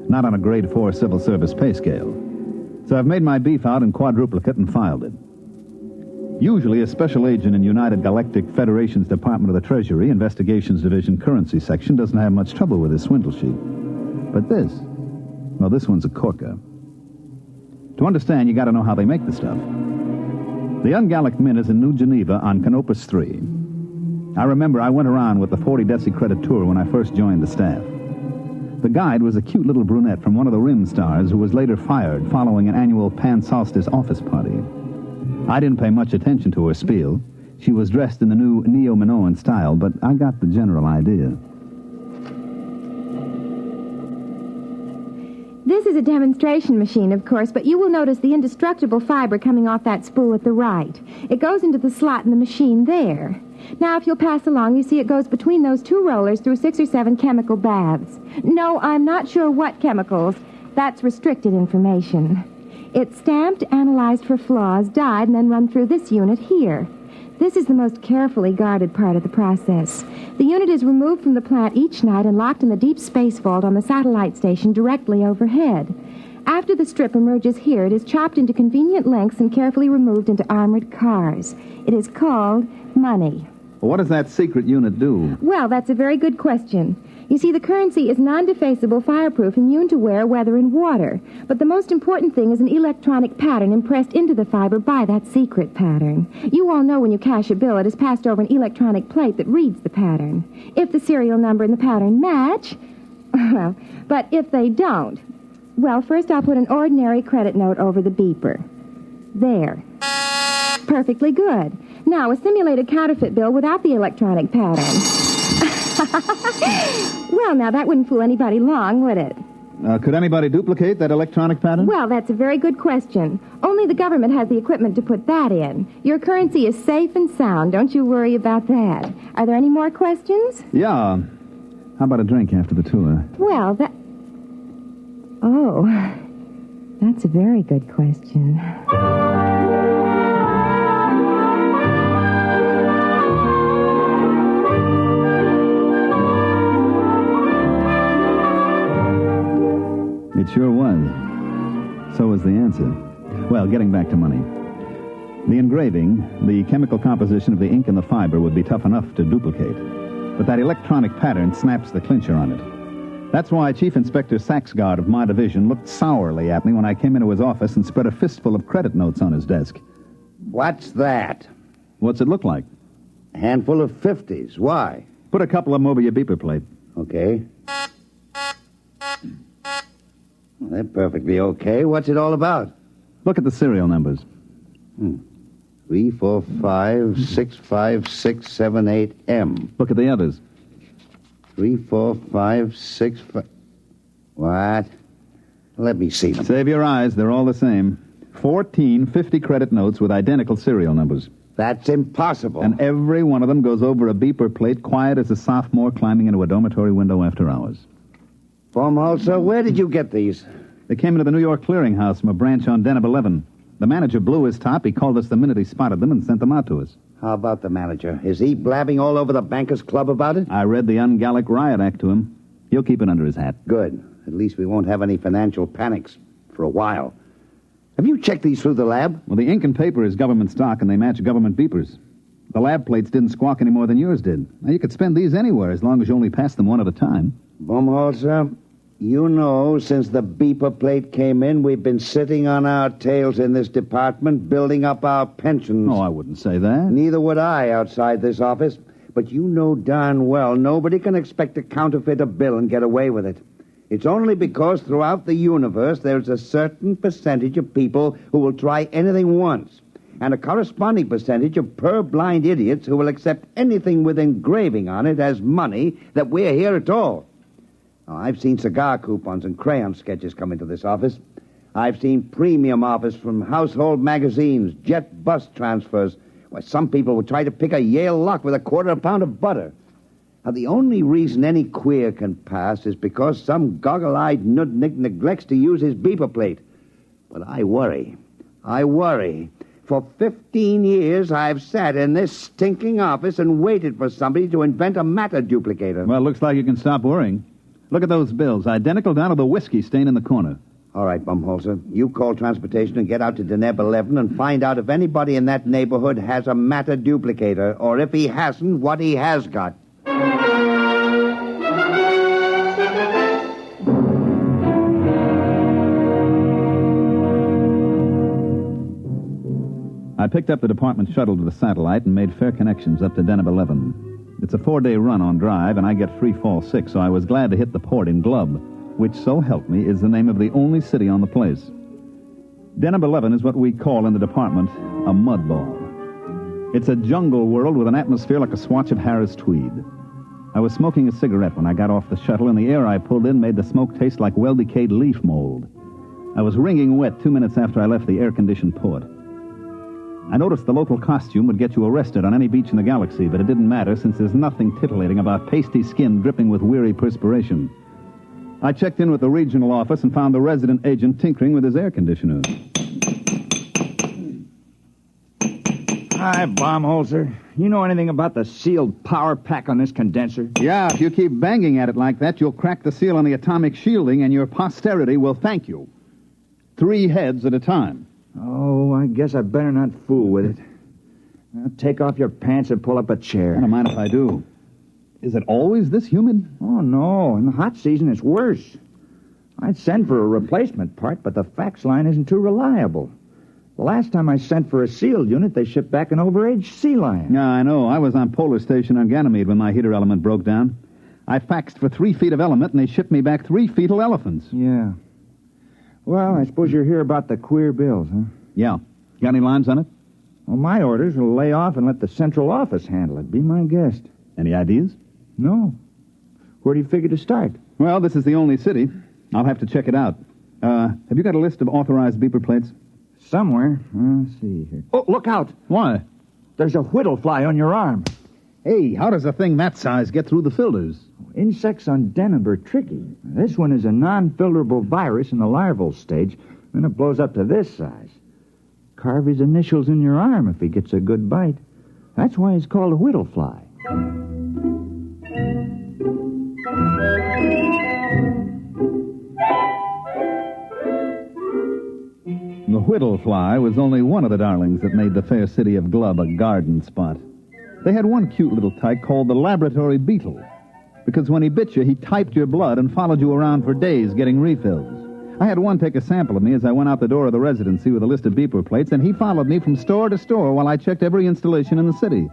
not on a grade 4 civil service pay scale. So I've made my beef out in quadruplicate and filed it. Usually, a special agent in United Galactic Federation's Department of the Treasury, Investigations Division Currency Section, doesn't have much trouble with his swindle sheet. But this one's a corker. To understand, you got to know how they make the stuff. The Ungallic Mint is in New Geneva on Canopus 3. I remember I went around with the 40 Deci-credit tour when I first joined the staff. The guide was a cute little brunette from one of the Rim stars who was later fired following an annual Pan-Solstice office party. I didn't pay much attention to her spiel. She was dressed in the new Neo-Minoan style, but I got the general idea. This is a demonstration machine, of course, but you will notice the indestructible fiber coming off that spool at the right. It goes into the slot in the machine there. Now, if you'll pass along, you see it goes between those two rollers through 6 or 7 chemical baths. No, I'm not sure what chemicals. That's restricted information. It's stamped, analyzed for flaws, dyed, and then run through this unit here. This is the most carefully guarded part of the process. The unit is removed from the plant each night and locked in the deep space vault on the satellite station directly overhead. After the strip emerges here, it is chopped into convenient lengths and carefully removed into armored cars. It is called money. What does that secret unit do? Well, that's a very good question. You see, the currency is non-defaceable, fireproof, immune to wear, weather, and water. But the most important thing is an electronic pattern impressed into the fiber by that secret pattern. You all know when you cash a bill, it is passed over an electronic plate that reads the pattern. If the serial number and the pattern match, well, but if they don't, well, first I'll put an ordinary credit note over the beeper. There. Perfectly good. Now, a simulated counterfeit bill without the electronic pattern. Well, now, that wouldn't fool anybody long, would it? Could anybody duplicate that electronic pattern? Well, that's a very good question. Only the government has the equipment to put that in. Your currency is safe and sound. Don't you worry about that. Are there any more questions? Yeah. How about a drink after the tour? Well, Oh, that's a very good question. It sure was. So was the answer. Well, getting back to money. The engraving, the chemical composition of the ink and the fiber would be tough enough to duplicate. But that electronic pattern snaps the clincher on it. That's why Chief Inspector Saxgard of my division looked sourly at me when I came into his office and spread a fistful of credit notes on his desk. What's that? What's it look like? A handful of 50s. Why? Put a couple of them over your beeper plate. Okay. Well, they're perfectly okay. What's it all about? Look at the serial numbers. 3, 4, 5, 6, 5, 6, 7, 8, M. Look at the others. 3, 4, 5, 6, 5... What? Let me see them. Save your eyes. They're all the same. 14 50-credit notes with identical serial numbers. That's impossible. And every one of them goes over a beeper plate, quiet as a sophomore climbing into a dormitory window after hours. Baumholzer, where did you get these? They came into the New York Clearinghouse from a branch on Deneb 11. The manager blew his top. He called us the minute he spotted them and sent them out to us. How about the manager? Is he blabbing all over the Bankers Club about it? I read the Ungallic Riot Act to him. He'll keep it under his hat. Good. At least we won't have any financial panics for a while. Have you checked these through the lab? Well, the ink and paper is government stock, and they match government beepers. The lab plates didn't squawk any more than yours did. Now, you could spend these anywhere as long as you only pass them one at a time. Baumholzer, you know, since the beeper plate came in, we've been sitting on our tails in this department, building up our pensions. Oh, I wouldn't say that. Neither would I outside this office. But you know darn well nobody can expect to counterfeit a bill and get away with it. It's only because throughout the universe there's a certain percentage of people who will try anything once, and a corresponding percentage of purblind idiots who will accept anything with engraving on it as money that we're here at all. Now, I've seen cigar coupons and crayon sketches come into this office. I've seen premium offers from household magazines, jet bus transfers, where some people would try to pick a Yale lock with a quarter of a pound of butter. Now, the only reason any queer can pass is because some goggle-eyed nudnik neglects to use his beeper plate. But I worry. For 15 years, I've sat in this stinking office and waited for somebody to invent a matter duplicator. Well, looks like you can stop worrying. Look at those bills, identical down to the whiskey stain in the corner. All right, Bumholzer. You call transportation and get out to Deneb 11 and find out if anybody in that neighborhood has a matter duplicator, or if he hasn't, what he has got. I picked up the department shuttle to the satellite and made fair connections up to Deneb 11. It's a 4-day run on drive, and I get free fall 6, so I was glad to hit the port in Glub, which, so help me, is the name of the only city on the place. Deneb 11 is what we call in the department a mud ball. It's a jungle world with an atmosphere like a swatch of Harris tweed. I was smoking a cigarette when I got off the shuttle, and the air I pulled in made the smoke taste like well-decayed leaf mold. I was wringing wet 2 minutes after I left the air-conditioned port. I noticed the local costume would get you arrested on any beach in the galaxy, but it didn't matter since there's nothing titillating about pasty skin dripping with weary perspiration. I checked in with the regional office and found the resident agent tinkering with his air conditioner. Hi, Baumholzer. You know anything about the sealed power pack on this condenser? Yeah, if you keep banging at it like that, you'll crack the seal on the atomic shielding, and your posterity will thank you. 3 heads at a time. Oh, I guess I better not fool with it. Now, take off your pants and pull up a chair. I don't mind if I do. Is it always this humid? Oh, no. In the hot season, it's worse. I'd send for a replacement part, but the fax line isn't too reliable. The last time I sent for a sealed unit, they shipped back an overaged sea lion. Yeah, I know. I was on Polar Station on Ganymede when my heater element broke down. I faxed for 3 feet of element, and they shipped me back 3 fetal elephants. Yeah. Well, I suppose you're here about the queer bills, huh? Yeah. Got any lines on it? Well, my orders will lay off and let the central office handle it. Be my guest. Any ideas? No. Where do you figure to start? Well, this is the only city. I'll have to check it out. Have you got a list of authorized beeper plates? Somewhere. Let's see here. Oh, look out. Why? There's a whittlefly on your arm. Hey, how does a thing that size get through the filters? Insects on Deneb are tricky. This one is a non-filterable virus in the larval stage. Then it blows up to this size. Carve his initials in your arm if he gets a good bite. That's why he's called a whittlefly. The whittlefly was only one of the darlings that made the fair city of Glub a garden spot. They had one cute little tyke called the laboratory beetle, because when he bit you, he typed your blood and followed you around for days getting refills. I had one take a sample of me as I went out the door of the residency with a list of beeper plates, and he followed me from store to store while I checked every installation in the city.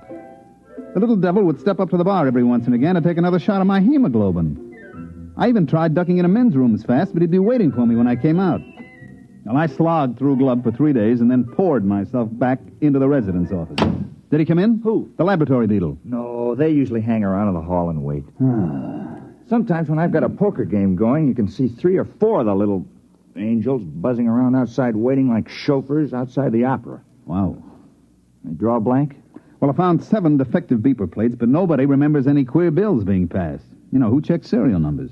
The little devil would step up to the bar every once and again to take another shot of my hemoglobin. I even tried ducking into men's rooms fast, but he'd be waiting for me when I came out. Well, I slogged through Glub for 3 days and then poured myself back into the residence office. Did he come in? Who? The laboratory beetle. No, they usually hang around in the hall and wait. Sometimes when I've got a poker game going, you can see 3 or 4 of the little angels buzzing around outside waiting like chauffeurs outside the opera. Wow. They draw a blank? Well, I found 7 defective beeper plates, but nobody remembers any queer bills being passed. You know, who checks serial numbers?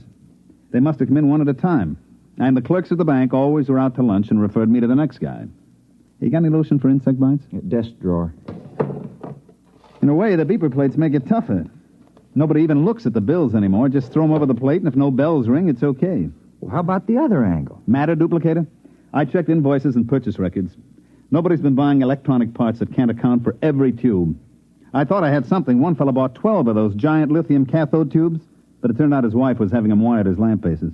They must have come in one at a time. And the clerks at the bank always were out to lunch and referred me to the next guy. You got any lotion for insect bites? Desk drawer. In a way, the beeper plates make it tougher. Nobody even looks at the bills anymore. Just throw them over the plate, and if no bells ring, it's okay. Well, how about the other angle? Matter duplicator? I checked invoices and purchase records. Nobody's been buying electronic parts that can't account for every tube. I thought I had something. One fellow bought 12 of those giant lithium cathode tubes, but it turned out his wife was having them wired as lamp bases.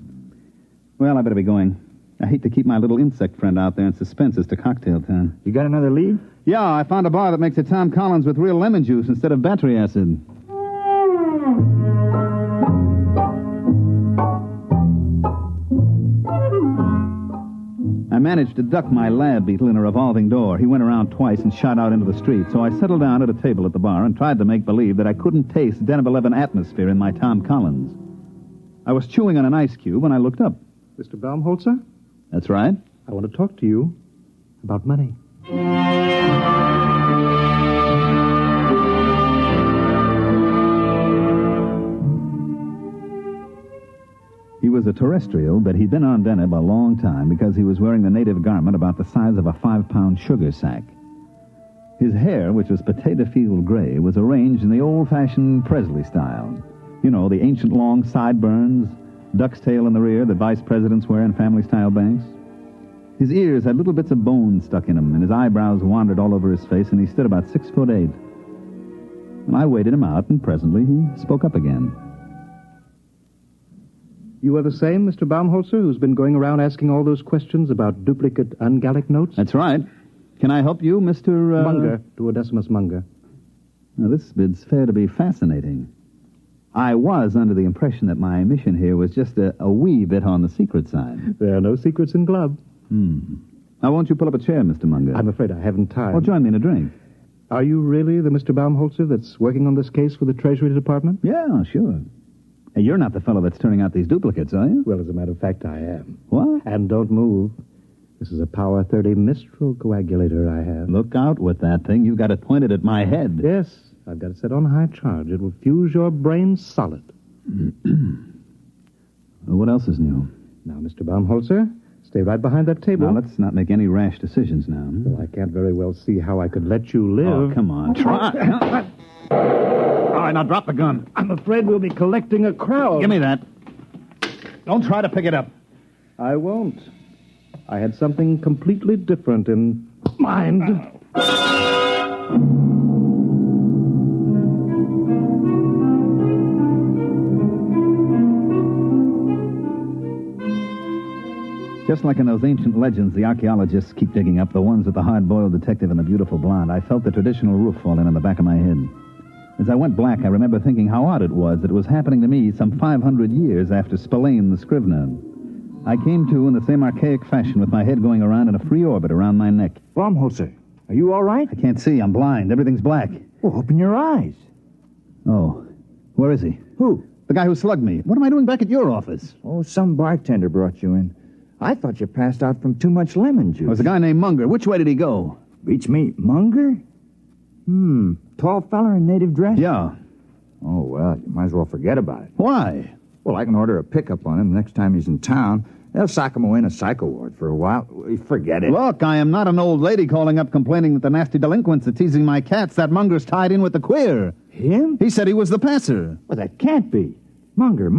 Well, I better be going. I hate to keep my little insect friend out there in suspense as to cocktail time. You got another lead? Yeah, I found a bar that makes a Tom Collins with real lemon juice instead of battery acid. I managed to duck my lab beetle in a revolving door. He went around twice and shot out into the street, so I settled down at a table at the bar and tried to make believe that I couldn't taste Deneb 11 atmosphere in my Tom Collins. I was chewing on an ice cube when I looked up. Mr. Baumholzer? That's right. I want to talk to you about money. He was a terrestrial, but he'd been on Deneb a long time because he was wearing the native garment about the size of a 5-pound sugar sack. His hair, which was potato field gray, was arranged in the old-fashioned Presley style. You know, the ancient long sideburns, duck's tail in the rear that vice presidents wear in family-style banks. His ears had little bits of bone stuck in them, and his eyebrows wandered all over his face, and he stood about 6'8". And I waited him out, and presently he spoke up again. You are the same Mr. Baumholzer who's been going around asking all those questions about duplicate ungallic notes? That's right. Can I help you, Mr. Munger, Duodecimus Munger. Now, this bid's fair to be fascinating. I was under the impression that my mission here was just a wee bit on the secret side. There are no secrets in club. Now, won't you pull up a chair, Mr. Munger? I'm afraid I haven't time. Well, join me in a drink. Are you really the Mr. Baumholzer that's working on this case for the Treasury Department? Yeah, sure. Hey, you're not the fellow that's turning out these duplicates, are you? Well, as a matter of fact, I am. What? And don't move. This is a Power 30 Mistral coagulator I have. Look out with that thing. You've got it pointed at my head. Yes, I've got it set on high charge. It will fuse your brain solid. Well, what else is new? Now, Mr. Baumholzer, stay right behind that table. Now, let's not make any rash decisions now. Well, I can't very well see how I could let you live. Oh, come on. Try. All right, now drop the gun. I'm afraid we'll be collecting a crowd. Give me that. Don't try to pick it up. I won't. I had something completely different in mind. Just like in those ancient legends the archaeologists keep digging up, the ones with the hard-boiled detective and the beautiful blonde, I felt the traditional roof fall in on the back of my head. As I went black, I remember thinking how odd it was that it was happening to me some 500 years after Spillane the Scrivener. I came to in the same archaic fashion with my head going around in a free orbit around my neck. Baumholzer, are you all right? I can't see. I'm blind. Everything's black. Well, open your eyes. Oh. Where is he? Who? The guy who slugged me. What am I doing back at your office? Oh, some bartender brought you in. I thought you passed out from too much lemon juice. It was a guy named Munger. Which way did he go? Beats me. Munger? Tall feller in native dress? Yeah. Oh, well, you might as well forget about it. Why? Well, I can order a pickup on him the next time he's in town. They'll sock him away in a psycho ward for a while. Forget it. Look, I am not an old lady calling up complaining that the nasty delinquents are teasing my cats. That Munger's tied in with the queer. Him? He said he was the passer. Well, that can't be. Munger.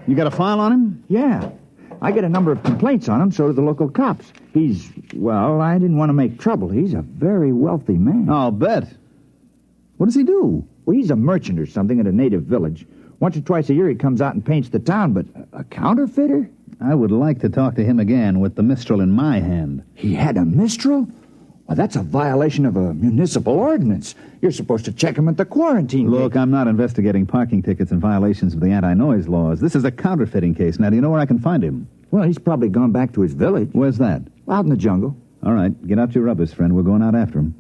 You got a file on him? Yeah. I get a number of complaints on him, so do the local cops. I didn't want to make trouble. He's a very wealthy man. I'll bet. What does he do? Well, he's a merchant or something at a native village. Once or twice a year he comes out and paints the town, but a counterfeiter? I would like to talk to him again with the Mistral in my hand. He had a Mistral? Well, that's a violation of a municipal ordinance. You're supposed to check him at the quarantine Look, gate. I'm not investigating parking tickets and violations of the anti-noise laws. This is a counterfeiting case. Now, do you know where I can find him? Well, he's probably gone back to his village. Where's that? Out in the jungle. All right, get out your rubbers, friend. We're going out after him.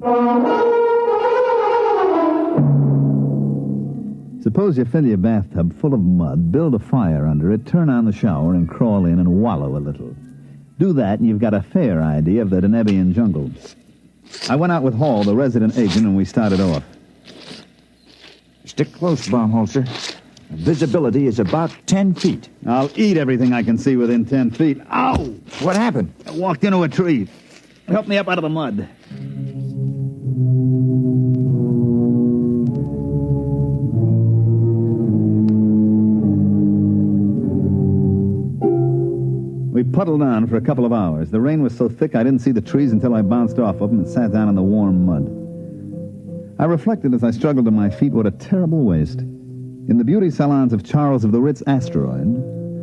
Suppose you fill your bathtub full of mud, build a fire under it, turn on the shower, and crawl in and wallow a little. Do that, and you've got a fair idea of the Denebian jungle. I went out with Hall, the resident agent, and we started off. Stick close, Baumholzer. Visibility is about 10 feet. I'll eat everything I can see within 10 feet. Ow! What happened? I walked into a tree. Help me up out of the mud. We puddled on for a couple of hours. The rain was so thick I didn't see the trees until I bounced off of them and sat down in the warm mud. I reflected as I struggled to my feet what a terrible waste. In the beauty salons of Charles of the Ritz Asteroid,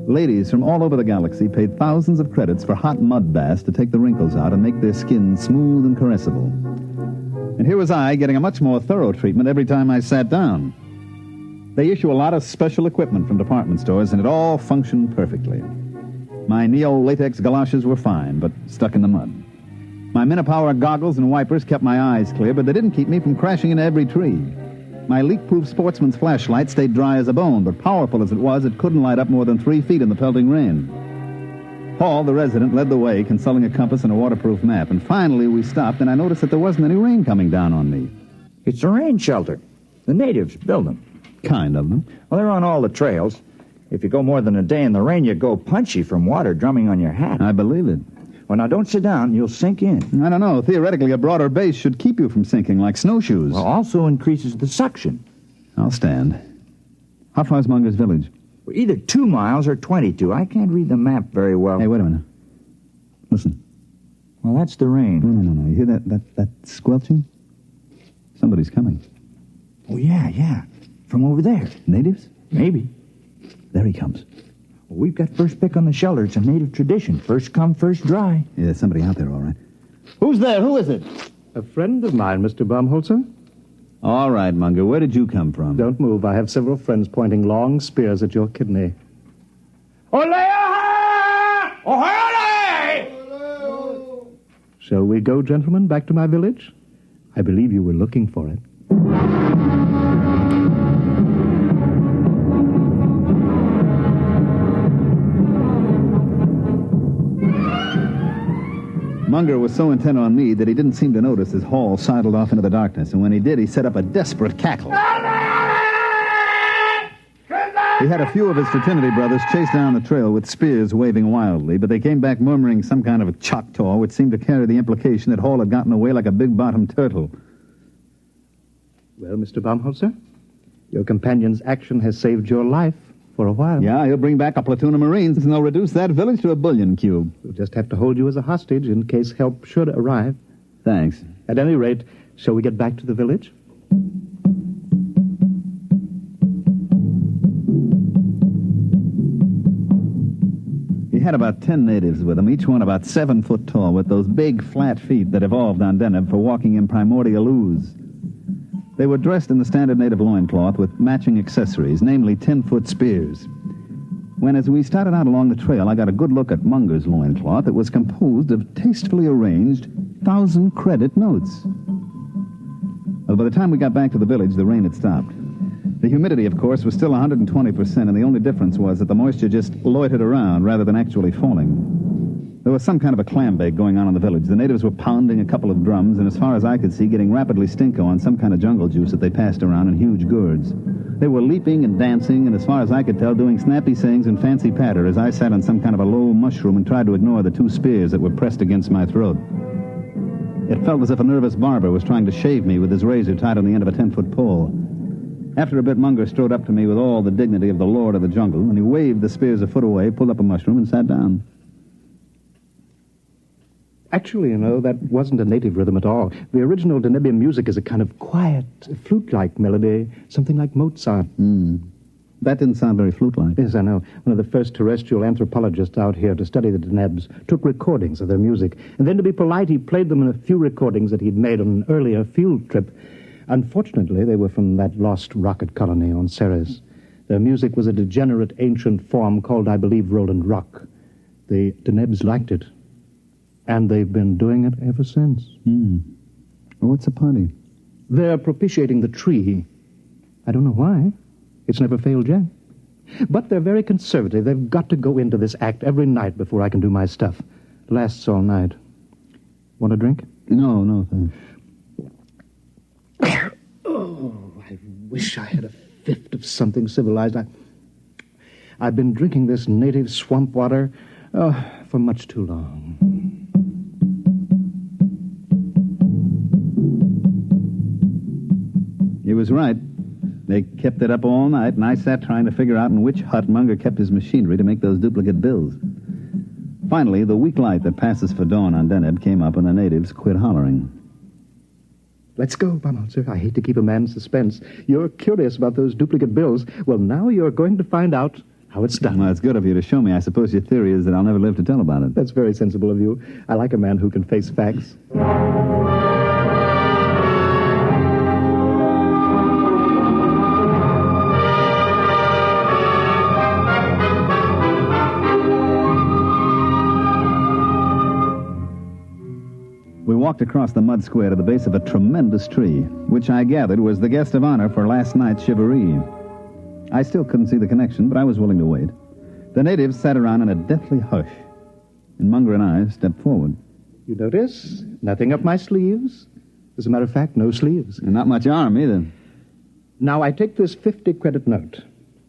ladies from all over the galaxy paid thousands of credits for hot mud baths to take the wrinkles out and make their skin smooth and caressable. And here was I getting a much more thorough treatment every time I sat down. They issue a lot of special equipment from department stores, and it all functioned perfectly. My neo-latex galoshes were fine, but stuck in the mud. My Minipower goggles and wipers kept my eyes clear, but they didn't keep me from crashing into every tree. My leak-proof sportsman's flashlight stayed dry as a bone, but powerful as it was, it couldn't light up more than 3 feet in the pelting rain. Paul, the resident, led the way, consulting a compass and a waterproof map, and finally we stopped, and I noticed that there wasn't any rain coming down on me. It's a rain shelter. The natives build them. Kind of them. Well, they're on all the trails. If you go more than a day in the rain, you go punchy from water drumming on your hat. I believe it. Well, now, don't sit down. You'll sink in. I don't know. Theoretically, a broader base should keep you from sinking like snowshoes. Well, also increases the suction. I'll stand. How far's Munger's village? Either 2 miles or 22. I can't read the map very well. Hey, wait a minute. Listen. Well, that's the rain. No. You hear that squelching? Somebody's coming. Oh, yeah. From over there. Natives? Maybe. There he comes. Well, we've got first pick on the shelter. It's a native tradition. First come, first dry. Yeah, there's somebody out there, all right. Who's there? Who is it? A friend of mine, Mr. Baumholzer. All right, Munger. Where did you come from? Don't move. I have several friends pointing long spears at your kidney. Ole! Shall we go, gentlemen, back to my village? I believe you were looking for it. Munger was so intent on me that he didn't seem to notice as Hall sidled off into the darkness, and when he did, he set up a desperate cackle. He had a few of his fraternity brothers chase down the trail with spears waving wildly, but they came back murmuring some kind of a Choctaw, which seemed to carry the implication that Hall had gotten away like a big-bottomed turtle. Well, Mr. Baumholzer, your companion's action has saved your life for a while. Yeah, he'll bring back a platoon of Marines, and they'll reduce that village to a bullion cube. We'll just have to hold you as a hostage in case help should arrive. Thanks. At any rate, shall we get back to the village? He had about 10 natives with him, each one about 7 foot tall, with those big, flat feet that evolved on Deneb for walking in primordial ooze. They were dressed in the standard native loincloth with matching accessories, namely 10-foot spears. When, as we started out along the trail, I got a good look at Munger's loincloth, it was composed of tastefully arranged 1,000-credit notes. Well, by the time we got back to the village, the rain had stopped. The humidity, of course, was still 120%, and the only difference was that the moisture just loitered around rather than actually falling. There was some kind of a clam bake going on in the village. The natives were pounding a couple of drums, and as far as I could see, getting rapidly stinko on some kind of jungle juice that they passed around in huge gourds. They were leaping and dancing, and as far as I could tell, doing snappy sayings and fancy patter as I sat on some kind of a low mushroom and tried to ignore the 2 spears that were pressed against my throat. It felt as if a nervous barber was trying to shave me with his razor tied on the end of a 10-foot pole. After a bit, Munger strode up to me with all the dignity of the lord of the jungle, and he waved the spears a foot away, pulled up a mushroom, and sat down. Actually, that wasn't a native rhythm at all. The original Denebian music is a kind of quiet, flute-like melody, something like Mozart. That didn't sound very flute-like. Yes, I know. One of the first terrestrial anthropologists out here to study the Denebs took recordings of their music, and then to be polite, he played them in a few recordings that he'd made on an earlier field trip. Unfortunately, they were from that lost rocket colony on Ceres. Their music was a degenerate ancient form called, I believe, Roland Rock. The Denebs liked it, and they've been doing it ever since. Well, what's the party? They're propitiating the tree. I don't know why. It's never failed yet. But they're very conservative. They've got to go into this act every night before I can do my stuff. It lasts all night. Want a drink? No, thanks. Oh, I wish I had a fifth of something civilized. I've been drinking this native swamp water for much too long. He was right. They kept it up all night, and I sat trying to figure out in which hut Munger kept his machinery to make those duplicate bills. Finally, the weak light that passes for dawn on Deneb came up, and the natives quit hollering. Let's go, Baumholzer. I hate to keep a man in suspense. You're curious about those duplicate bills. Well, now you're going to find out how it's done. Well, it's good of you to show me. I suppose your theory is that I'll never live to tell about it. That's very sensible of you. I like a man who can face facts. We walked across the mud square to the base of a tremendous tree, which I gathered was the guest of honor for last night's shivaree. I still couldn't see the connection, but I was willing to wait. The natives sat around in a deathly hush, and Munger and I stepped forward. You notice? Nothing up my sleeves. As a matter of fact, no sleeves. And not much arm, either. Now, I take this 50-credit note.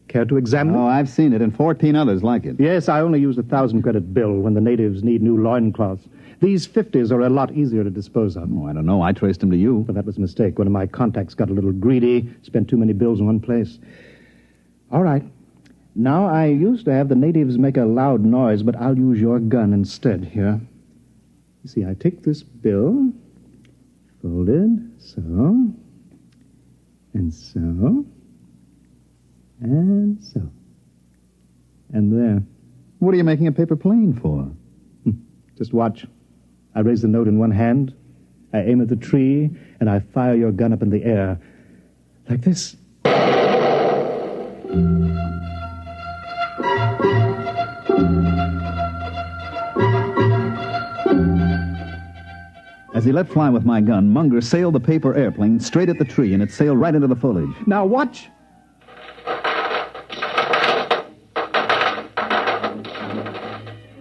Care to examine it? Oh, I've seen it, and 14 others like it. Yes, I only use a 1,000-credit bill when the natives need new loincloths. These 50s are a lot easier to dispose of. Oh, I don't know. I traced them to you. Well, that was a mistake. One of my contacts got a little greedy, spent too many bills in one place. All right. Now, I used to have the natives make a loud noise, but I'll use your gun instead here. You see, I take this bill, fold it, so, and so, and so. And there. What are you making a paper plane for? Just watch. I raise the note in one hand, I aim at the tree, and I fire your gun up in the air. Like this. As he let fly with my gun, Munger sailed the paper airplane straight at the tree, and it sailed right into the foliage. Now watch.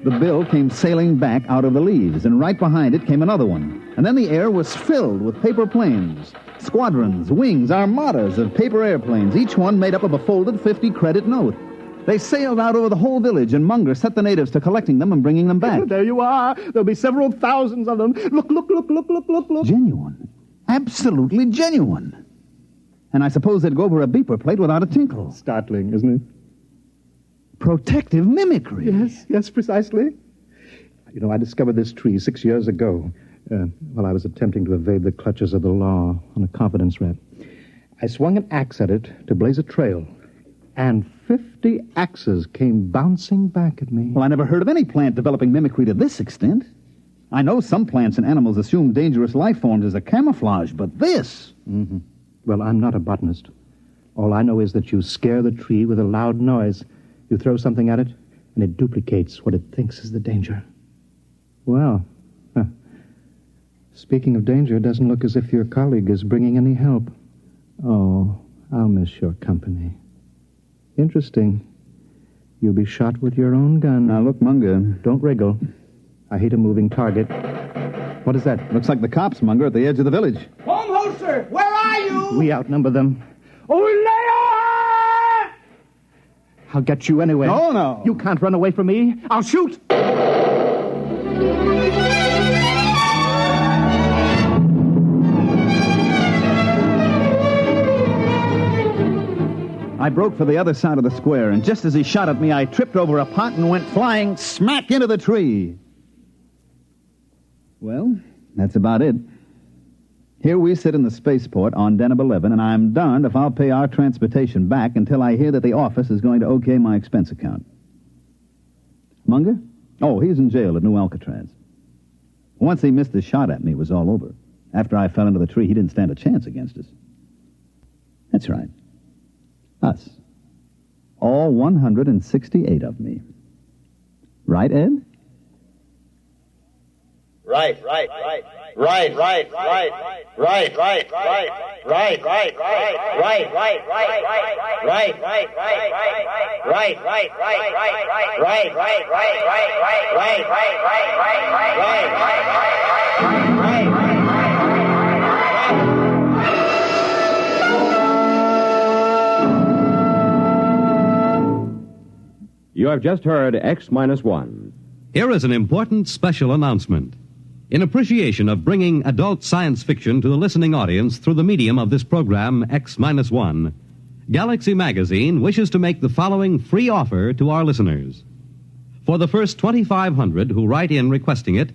The bill came sailing back out of the leaves, and right behind it came another one. And then the air was filled with paper planes. Squadrons, wings, armadas of paper airplanes, each one made up of a folded 50-credit note. They sailed out over the whole village, and Munger set the natives to collecting them and bringing them back. There you are. There'll be several thousands of them. Look. Genuine. Absolutely genuine. And I suppose they'd go over a beeper plate without a tinkle. Startling, isn't it? Protective mimicry. Yes, precisely. You know, I discovered this tree 6 years ago while I was attempting to evade the clutches of the law on a confidence rap. I swung an axe at it to blaze a trail, and 50 axes came bouncing back at me. Well, I never heard of any plant developing mimicry to this extent. I know some plants and animals assume dangerous life forms as a camouflage, but this... Mm-hmm. Well, I'm not a botanist. All I know is that you scare the tree with a loud noise. You throw something at it, and it duplicates what it thinks is the danger. Well, speaking of danger, it doesn't look as if your colleague is bringing any help. Oh, I'll miss your company. Interesting. You'll be shot with your own gun. Now, look, Munger. Don't wriggle. I hate a moving target. What is that? Looks like the cops, Munger, at the edge of the village. Home holster, where are you? We outnumber them. I'll get you anyway. No. You can't run away from me. I'll shoot. I broke for the other side of the square, and just as he shot at me, I tripped over a pot and went flying smack into the tree. Well, that's about it. Here we sit in the spaceport on Deneb 11, and I'm darned if I'll pay our transportation back until I hear that the office is going to okay my expense account. Munger? Oh, he's in jail at New Alcatraz. Once he missed a shot at me, it was all over. After I fell into the tree, he didn't stand a chance against us. That's right. Us. All 168 of me. Right, Ed? Right. You have just heard X-1. Here is an important special announcement. In appreciation of bringing adult science fiction to the listening audience through the medium of this program, X-1, Galaxy Magazine wishes to make the following free offer to our listeners. For the first 2,500 who write in requesting it,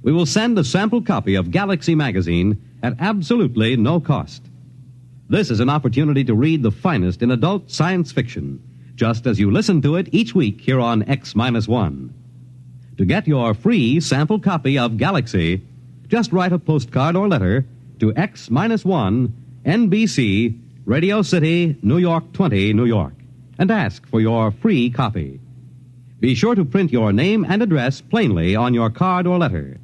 we will send a sample copy of Galaxy Magazine at absolutely no cost. This is an opportunity to read the finest in adult science fiction, just as you listen to it each week here on X-1. To get your free sample copy of Galaxy, just write a postcard or letter to X-1, NBC, Radio City, New York 20, New York, and ask for your free copy. Be sure to print your name and address plainly on your card or letter.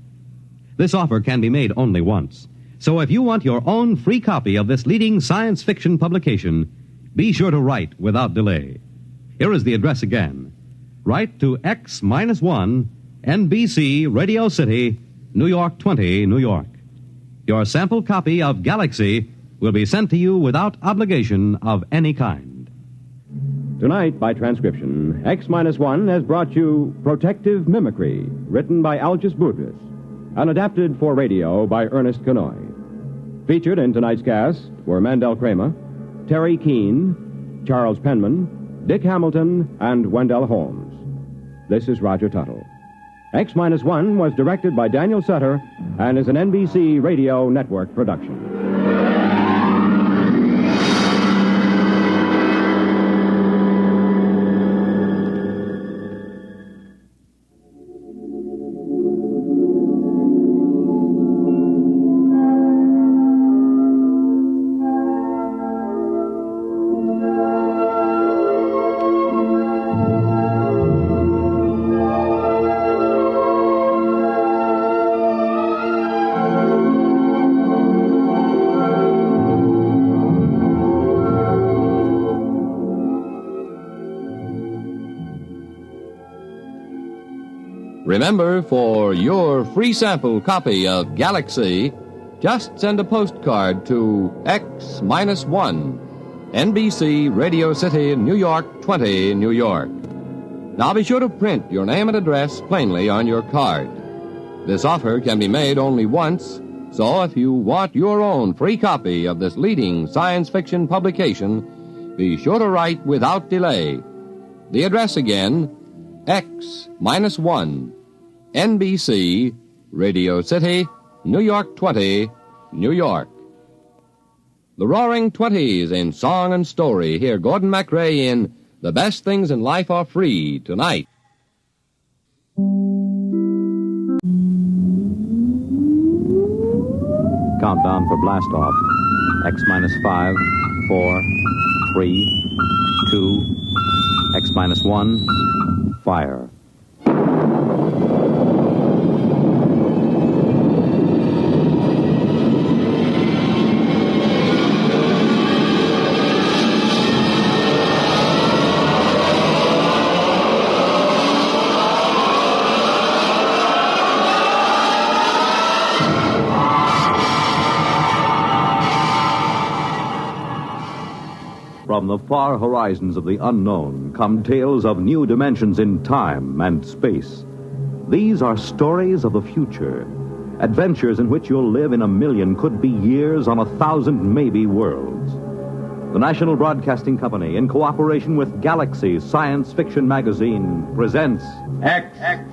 This offer can be made only once, so if you want your own free copy of this leading science fiction publication, be sure to write without delay. Here is the address again. Write to X-1, NBC, Radio City, New York 20, New York. Your sample copy of Galaxy will be sent to you without obligation of any kind. Tonight, by transcription, X-1 has brought you Protective Mimicry, written by Algis Budrys, and adapted for radio by Ernest Kanoy. Featured in tonight's cast were Mandel Kramer, Terry Keane, Charles Penman, Dick Hamilton, and Wendell Holmes. This is Roger Tuttle. X-1 was directed by Daniel Sutter and is an NBC Radio Network production. Remember, for your free sample copy of Galaxy, just send a postcard to X-1, NBC Radio City, New York 20, New York. Now be sure to print your name and address plainly on your card. This offer can be made only once, so if you want your own free copy of this leading science fiction publication, be sure to write without delay. The address again, X-1, NBC, Radio City, New York 20, New York. The Roaring Twenties in song and story. Hear Gordon MacRae in The Best Things in Life Are Free tonight. Countdown for blast off. X-5, 4, 3, 2, X-1, fire. From the far horizons of the unknown come tales of new dimensions in time and space. These are stories of the future, adventures in which you'll live in a million, could be years, on 1,000 maybe worlds. The National Broadcasting Company, in cooperation with Galaxy Science Fiction Magazine, presents X-1.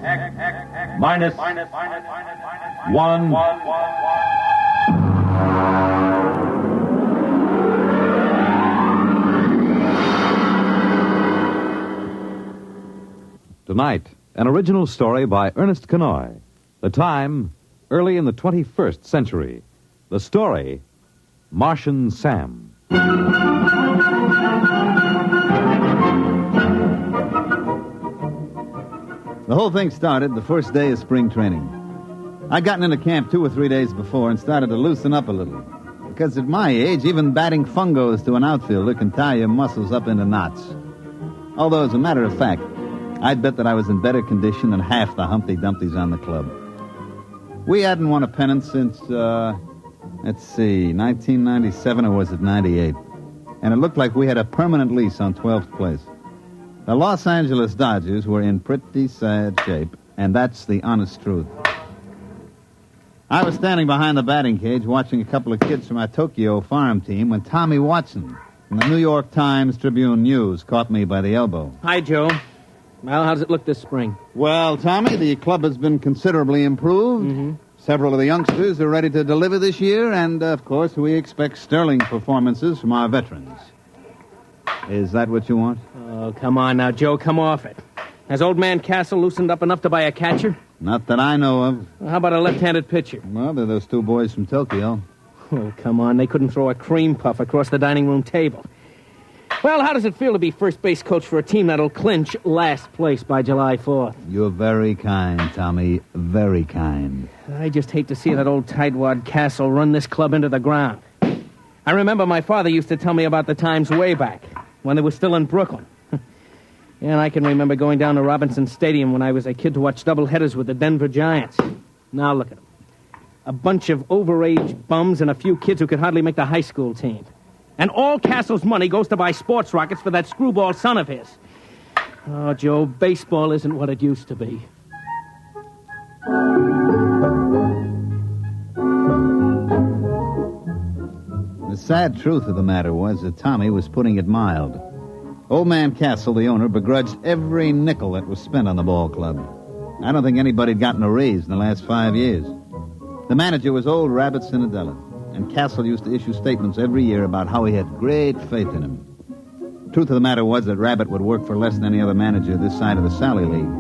Tonight, an original story by Ernest Kenoy. The time, early in the 21st century. The story, Martian Sam. The whole thing started the first day of spring training. I'd gotten into camp 2 or 3 days before and started to loosen up a little. Because at my age, even batting fungos to an outfielder can tie your muscles up into knots. Although, as a matter of fact, I'd bet that I was in better condition than half the Humpty Dumptys on the club. We hadn't won a pennant since, 1997, or was it 98? And it looked like we had a permanent lease on 12th place. The Los Angeles Dodgers were in pretty sad shape, and that's the honest truth. I was standing behind the batting cage watching a couple of kids from our Tokyo farm team when Tommy Watson from the New York Times Tribune News caught me by the elbow. Hi, Joe. Well, how does it look this spring? Well, Tommy, the club has been considerably improved. Mm-hmm. Several of the youngsters are ready to deliver this year, and, of course, we expect sterling performances from our veterans. Is that what you want? Oh, come on now, Joe, come off it. Has old man Castle loosened up enough to buy a catcher? Not that I know of. Well, how about a left-handed pitcher? Well, they're those 2 boys from Tokyo. Oh, come on, they couldn't throw a cream puff across the dining room table. Well, how does it feel to be first base coach for a team that'll clinch last place by July 4th? You're very kind, Tommy. Very kind. I just hate to see that old tightwad Castle run this club into the ground. I remember my father used to tell me about the times way back, when they were still in Brooklyn. And I can remember going down to Robinson Stadium when I was a kid to watch doubleheaders with the Denver Giants. Now look at them. A bunch of overage bums and a few kids who could hardly make the high school team. And all Castle's money goes to buy sports rockets for that screwball son of his. Oh, Joe, baseball isn't what it used to be. The sad truth of the matter was that Tommy was putting it mild. Old Man Castle, the owner, begrudged every nickel that was spent on the ball club. I don't think anybody had gotten a raise in the last 5 years. The manager was old Rabbit Cinderella, and Castle used to issue statements every year about how he had great faith in him. Truth of the matter was that Rabbit would work for less than any other manager this side of the Sally League.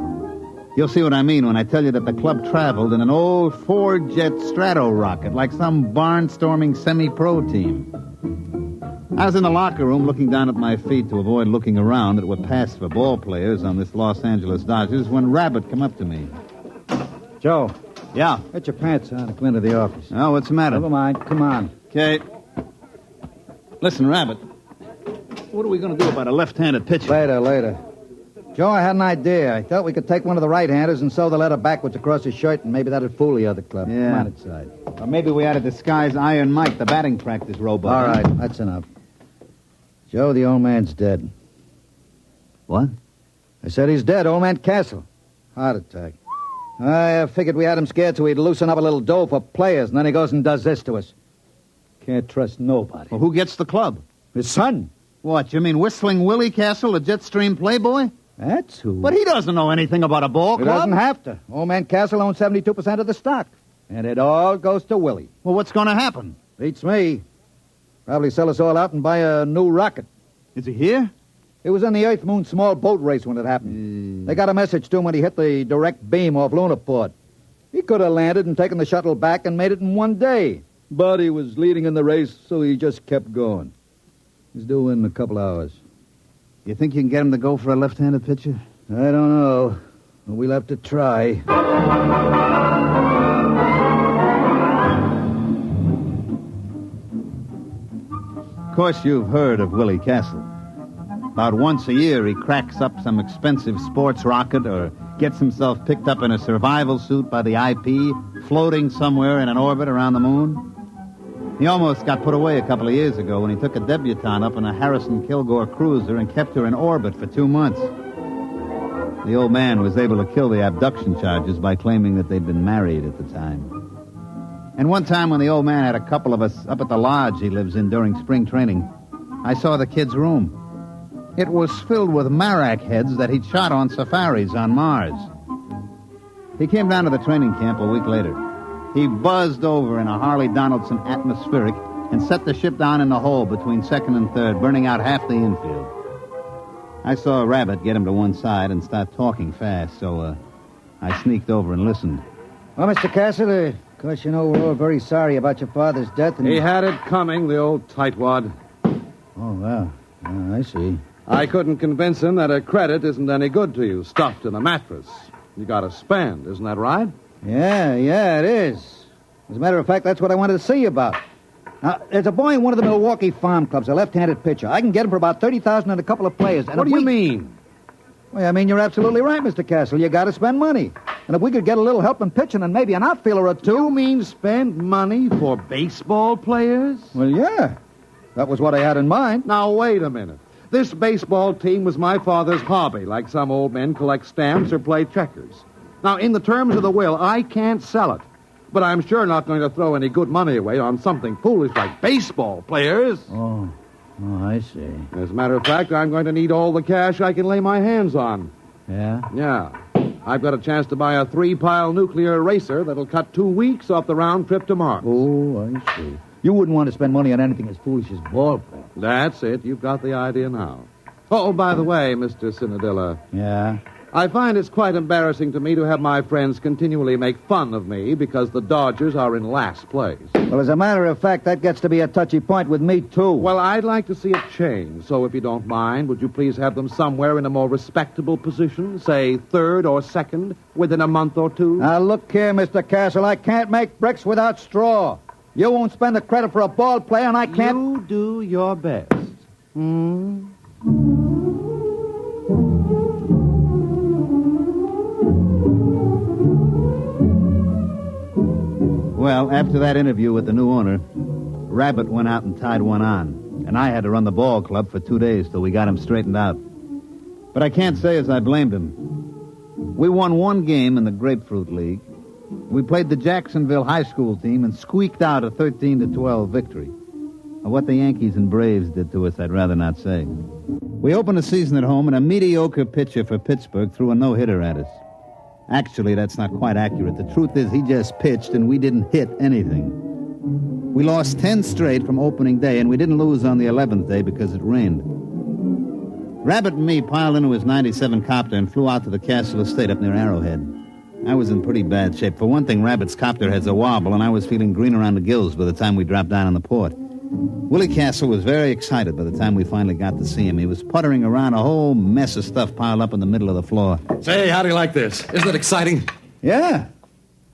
You'll see what I mean when I tell you that the club traveled in an old four-jet strato rocket like some barnstorming semi-pro team. I was in the locker room looking down at my feet to avoid looking around that were passed for ball players on this Los Angeles Dodgers when Rabbit come up to me. Joe. Yeah? Get your pants on and come into the office. Oh, what's the matter? Never mind. Come on. Okay. Listen, Rabbit, what are we going to do about a left-handed pitcher? Later. Joe, I had an idea. I thought we could take one of the right-handers and sew the letter backwards across his shirt, and maybe that'd fool the other club. Yeah. Come on inside. Or maybe we ought to disguise Iron Mike, the batting practice robot. All right, that's enough. Joe, the old man's dead. What? I said he's dead, old man Castle. Heart attack. I figured we had him scared so he'd loosen up a little dough for players, and then he goes and does this to us. Can't trust nobody. Well, who gets the club? His son. What, you mean Whistling Willie Castle, the Jetstream playboy? That's who. But he doesn't know anything about a ball club. He doesn't have to. Old man Castle owns 72% of the stock. And it all goes to Willie. Well, what's going to happen? Beats me. Probably sell us all out and buy a new rocket. Is he here? He was in the Earth-Moon small boat race when it happened. They got a message to him when he hit the direct beam off Lunarport. He could have landed and taken the shuttle back and made it in one day. But he was leading in the race, so he just kept going. He's due in a couple hours. You think you can get him to go for a left-handed pitcher? I don't know. We'll have to try. Of course, you've heard of Willie Castle. About once a year, he cracks up some expensive sports rocket or gets himself picked up in a survival suit by the IP, floating somewhere in an orbit around the moon. He almost got put away a couple of years ago when he took a debutante up in a Harrison Kilgore cruiser and kept her in orbit for 2 months. The old man was able to kill the abduction charges by claiming that they'd been married at the time. And one time when the old man had a couple of us up at the lodge he lives in during spring training, I saw the kid's room. It was filled with marak heads that he'd shot on safaris on Mars. He came down to the training camp a week later. He buzzed over in a Harley Donaldson atmospheric and set the ship down in the hole between second and third, burning out half the infield. I saw Rabbit get him to one side and start talking fast, so I sneaked over and listened. Well, Mr. Castle, of course, you know, we're all very sorry about your father's death. And He had it coming, the old tightwad. Oh, well, I see. I couldn't convince him that a credit isn't any good to you, stuffed in a mattress. You got to spend, isn't that right? Yeah, it is. As a matter of fact, that's what I wanted to see you about. Now, there's a boy in one of the Milwaukee farm clubs, a left-handed pitcher. I can get him for about $30,000 and a couple of players. And What do you mean? Well, I mean, you're absolutely right, Mr. Castle. You got to spend money. And if we could get a little help in pitching and maybe an outfielder or two... You mean spend money for baseball players? Well, yeah. That was what I had in mind. Now, wait a minute. This baseball team was my father's hobby, like some old men collect stamps or play checkers. Now, in the terms of the will, I can't sell it. But I'm sure not going to throw any good money away on something foolish like baseball players. Oh, I see. As a matter of fact, I'm going to need all the cash I can lay my hands on. Yeah? Yeah. I've got a chance to buy a 3-pile nuclear eraser that'll cut 2 weeks off the round trip to Mars. Oh, I see. You wouldn't want to spend money on anything as foolish as ball play. That's it. You've got the idea now. Oh, by the way, Mr. Cinadilla. Yeah? I find it's quite embarrassing to me to have my friends continually make fun of me because the Dodgers are in last place. Well, as a matter of fact, that gets to be a touchy point with me, too. Well, I'd like to see it change. So if you don't mind, would you please have them somewhere in a more respectable position, say third or second, within a month or two? Now, look here, Mr. Castle. I can't make bricks without straw. You won't spend the credit for a ball player, and I can't... You do your best. Well, after that interview with the new owner, Rabbit went out and tied one on, and I had to run the ball club for 2 days till we got him straightened out. But I can't say as I blamed him. We won one game in the Grapefruit League. We played the Jacksonville High School team and squeaked out a 13-12 victory. What the Yankees and Braves did to us, I'd rather not say. We opened the season at home, and a mediocre pitcher for Pittsburgh threw a no-hitter at us. Actually, that's not quite accurate. The truth is he just pitched, and we didn't hit anything. We lost 10 straight from opening day, and we didn't lose on the 11th day because it rained. Rabbit and me piled into his 97 copter and flew out to the Castle Estate up near Arrowhead. I was in pretty bad shape. For one thing, Rabbit's copter has a wobble, and I was feeling green around the gills by the time we dropped down on the port. Willie Castle was very excited by the time we finally got to see him. He was puttering around a whole mess of stuff piled up in the middle of the floor. Say, how do you like this? Isn't it exciting? Yeah.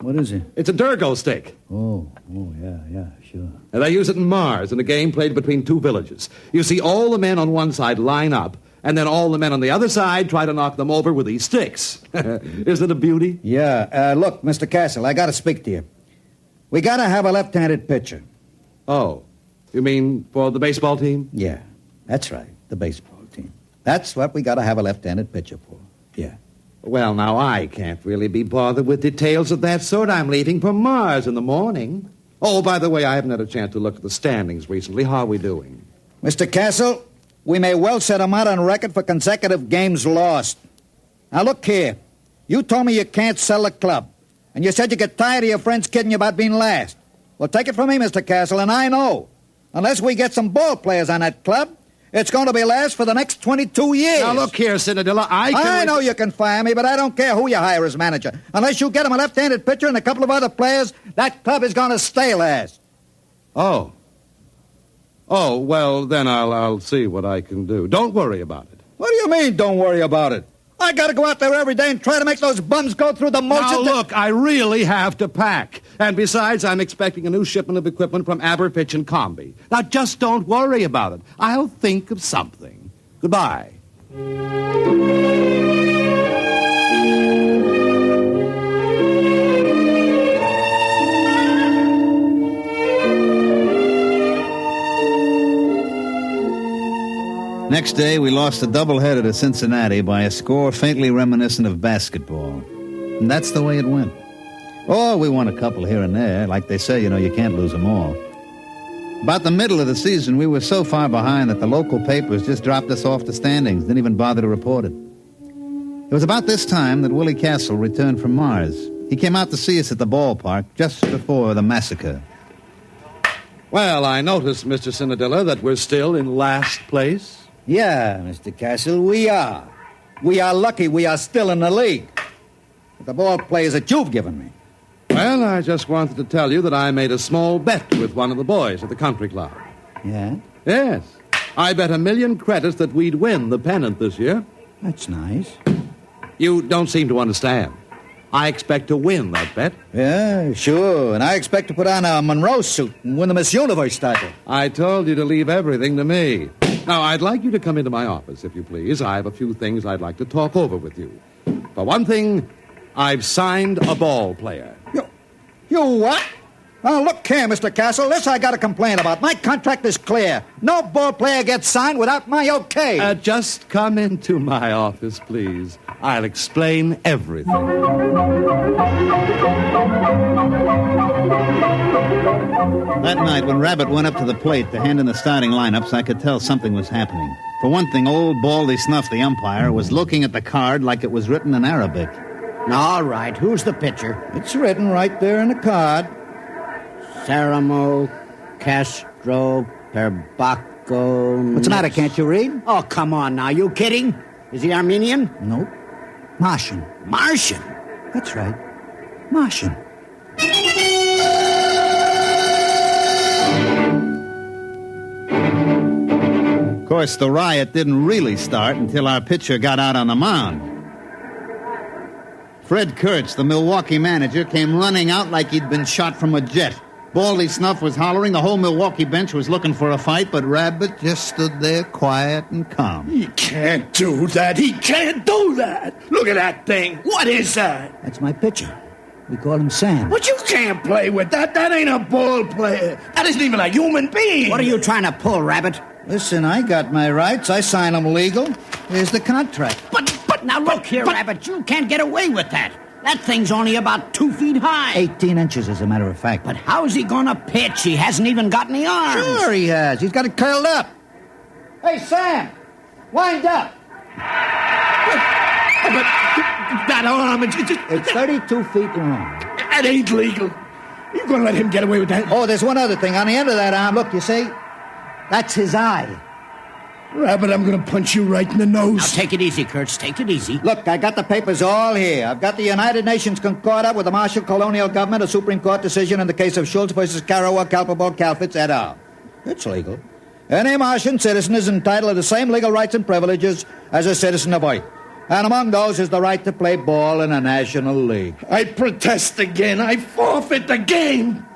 What is it? It's a Durgo stick. Oh, yeah, sure. And they use it in Mars in a game played between two villages. You see all the men on one side line up, and then all the men on the other side try to knock them over with these sticks. Isn't it a beauty? Yeah. Look, Mr. Castle, I got to speak to you. We got to have a left-handed pitcher. Oh, you mean for the baseball team? Yeah, that's right, the baseball team. That's what we got to have a left-handed pitcher for. Yeah. Well, now, I can't really be bothered with details of that sort. I'm leaving for Mars in the morning. Oh, by the way, I haven't had a chance to look at the standings recently. How are we doing? Mr. Castle, we may well set him out on record for consecutive games lost. Now, look here. You told me you can't sell the club. And you said you get tired of your friends kidding you about being last. Well, take it from me, Mr. Castle, and I know. Unless we get some ball players on that club, it's going to be last for the next 22 years. Now, look here, Cinedilla, I know you can fire me, but I don't care who you hire as manager. Unless you get him a left-handed pitcher and a couple of other players, that club is going to stay last. Oh, well, then I'll see what I can do. Don't worry about it. What do you mean, don't worry about it? I got to go out there every day and try to make those bums go through the motions. Now, look, I really have to pack. And besides, I'm expecting a new shipment of equipment from Aberfitch and Comby. Now, just don't worry about it. I'll think of something. Goodbye. Next day, we lost a doubleheader to Cincinnati by a score faintly reminiscent of basketball. And that's the way it went. Oh, we won a couple here and there. Like they say, you can't lose them all. About the middle of the season, we were so far behind that the local papers just dropped us off the standings, didn't even bother to report it. It was about this time that Willie Castle returned from Mars. He came out to see us at the ballpark just before the massacre. Well, I noticed, Mr. Cinedilla, that we're still in last place. Yeah, Mr. Castle, we are. We are lucky we are still in the league. With the ball players that you've given me. Well, I just wanted to tell you that I made a small bet with one of the boys at the country club. Yeah? Yes. I bet 1,000,000 credits that we'd win the pennant this year. That's nice. You don't seem to understand. I expect to win that bet. Yeah, sure. And I expect to put on a Monroe suit and win the Miss Universe title. I told you to leave everything to me. Now, I'd like you to come into my office, if you please. I have a few things I'd like to talk over with you. For one thing, I've signed a ball player. You what? Now, look here, Mr. Castle. This I got to complain about. My contract is clear. No ball player gets signed without my okay. Just come into my office, please. I'll explain everything. That night, when Rabbit went up to the plate to hand in the starting lineups, I could tell something was happening. For one thing, old Baldy Snuff, the umpire, was looking at the card like it was written in Arabic. All right, who's the pitcher? It's written right there in the card. Saramo Castro Perbaco. What's the matter, can't you read? Oh, come on now, you kidding? Is he Armenian? Nope. Martian. Martian? That's right. Martian. Of course, the riot didn't really start until our pitcher got out on the mound. Fred Kurtz, the Milwaukee manager, came running out like he'd been shot from a jet. Baldy Snuff was hollering. The whole Milwaukee bench was looking for a fight, but Rabbit just stood there quiet and calm. He can't do that. He can't do that. Look at that thing. What is that? That's my pitcher. We call him Sam. But you can't play with that. That ain't a ball player. That isn't even a human being. What are you trying to pull, Rabbit? Listen, I got my rights. I sign them legal. Here's the contract. But now look here, Rabbit. You can't get away with that. That thing's only about 2 feet high. 18 inches, as a matter of fact. But how's he gonna pitch? He hasn't even got any arms. Sure he has. He's got it curled up. Hey, Sam, wind up. But that arm, It's 32 feet long. That ain't legal. You gonna let him get away with that? Oh, there's one other thing. On the end of that arm, look, you see? That's his eye. Rabbit, I'm gonna punch you right in the nose. Now, take it easy, Kurtz. Take it easy. Look, I got the papers all here. I've got the United Nations Concordat with the Marshall Colonial Government, a Supreme Court decision in the case of Schultz versus Carawa, Calpable, Calfitz, et al. It's legal. Any Martian citizen is entitled to the same legal rights and privileges as a citizen of Earth. And among those is the right to play ball in a national league. I protest again. I forfeit the game.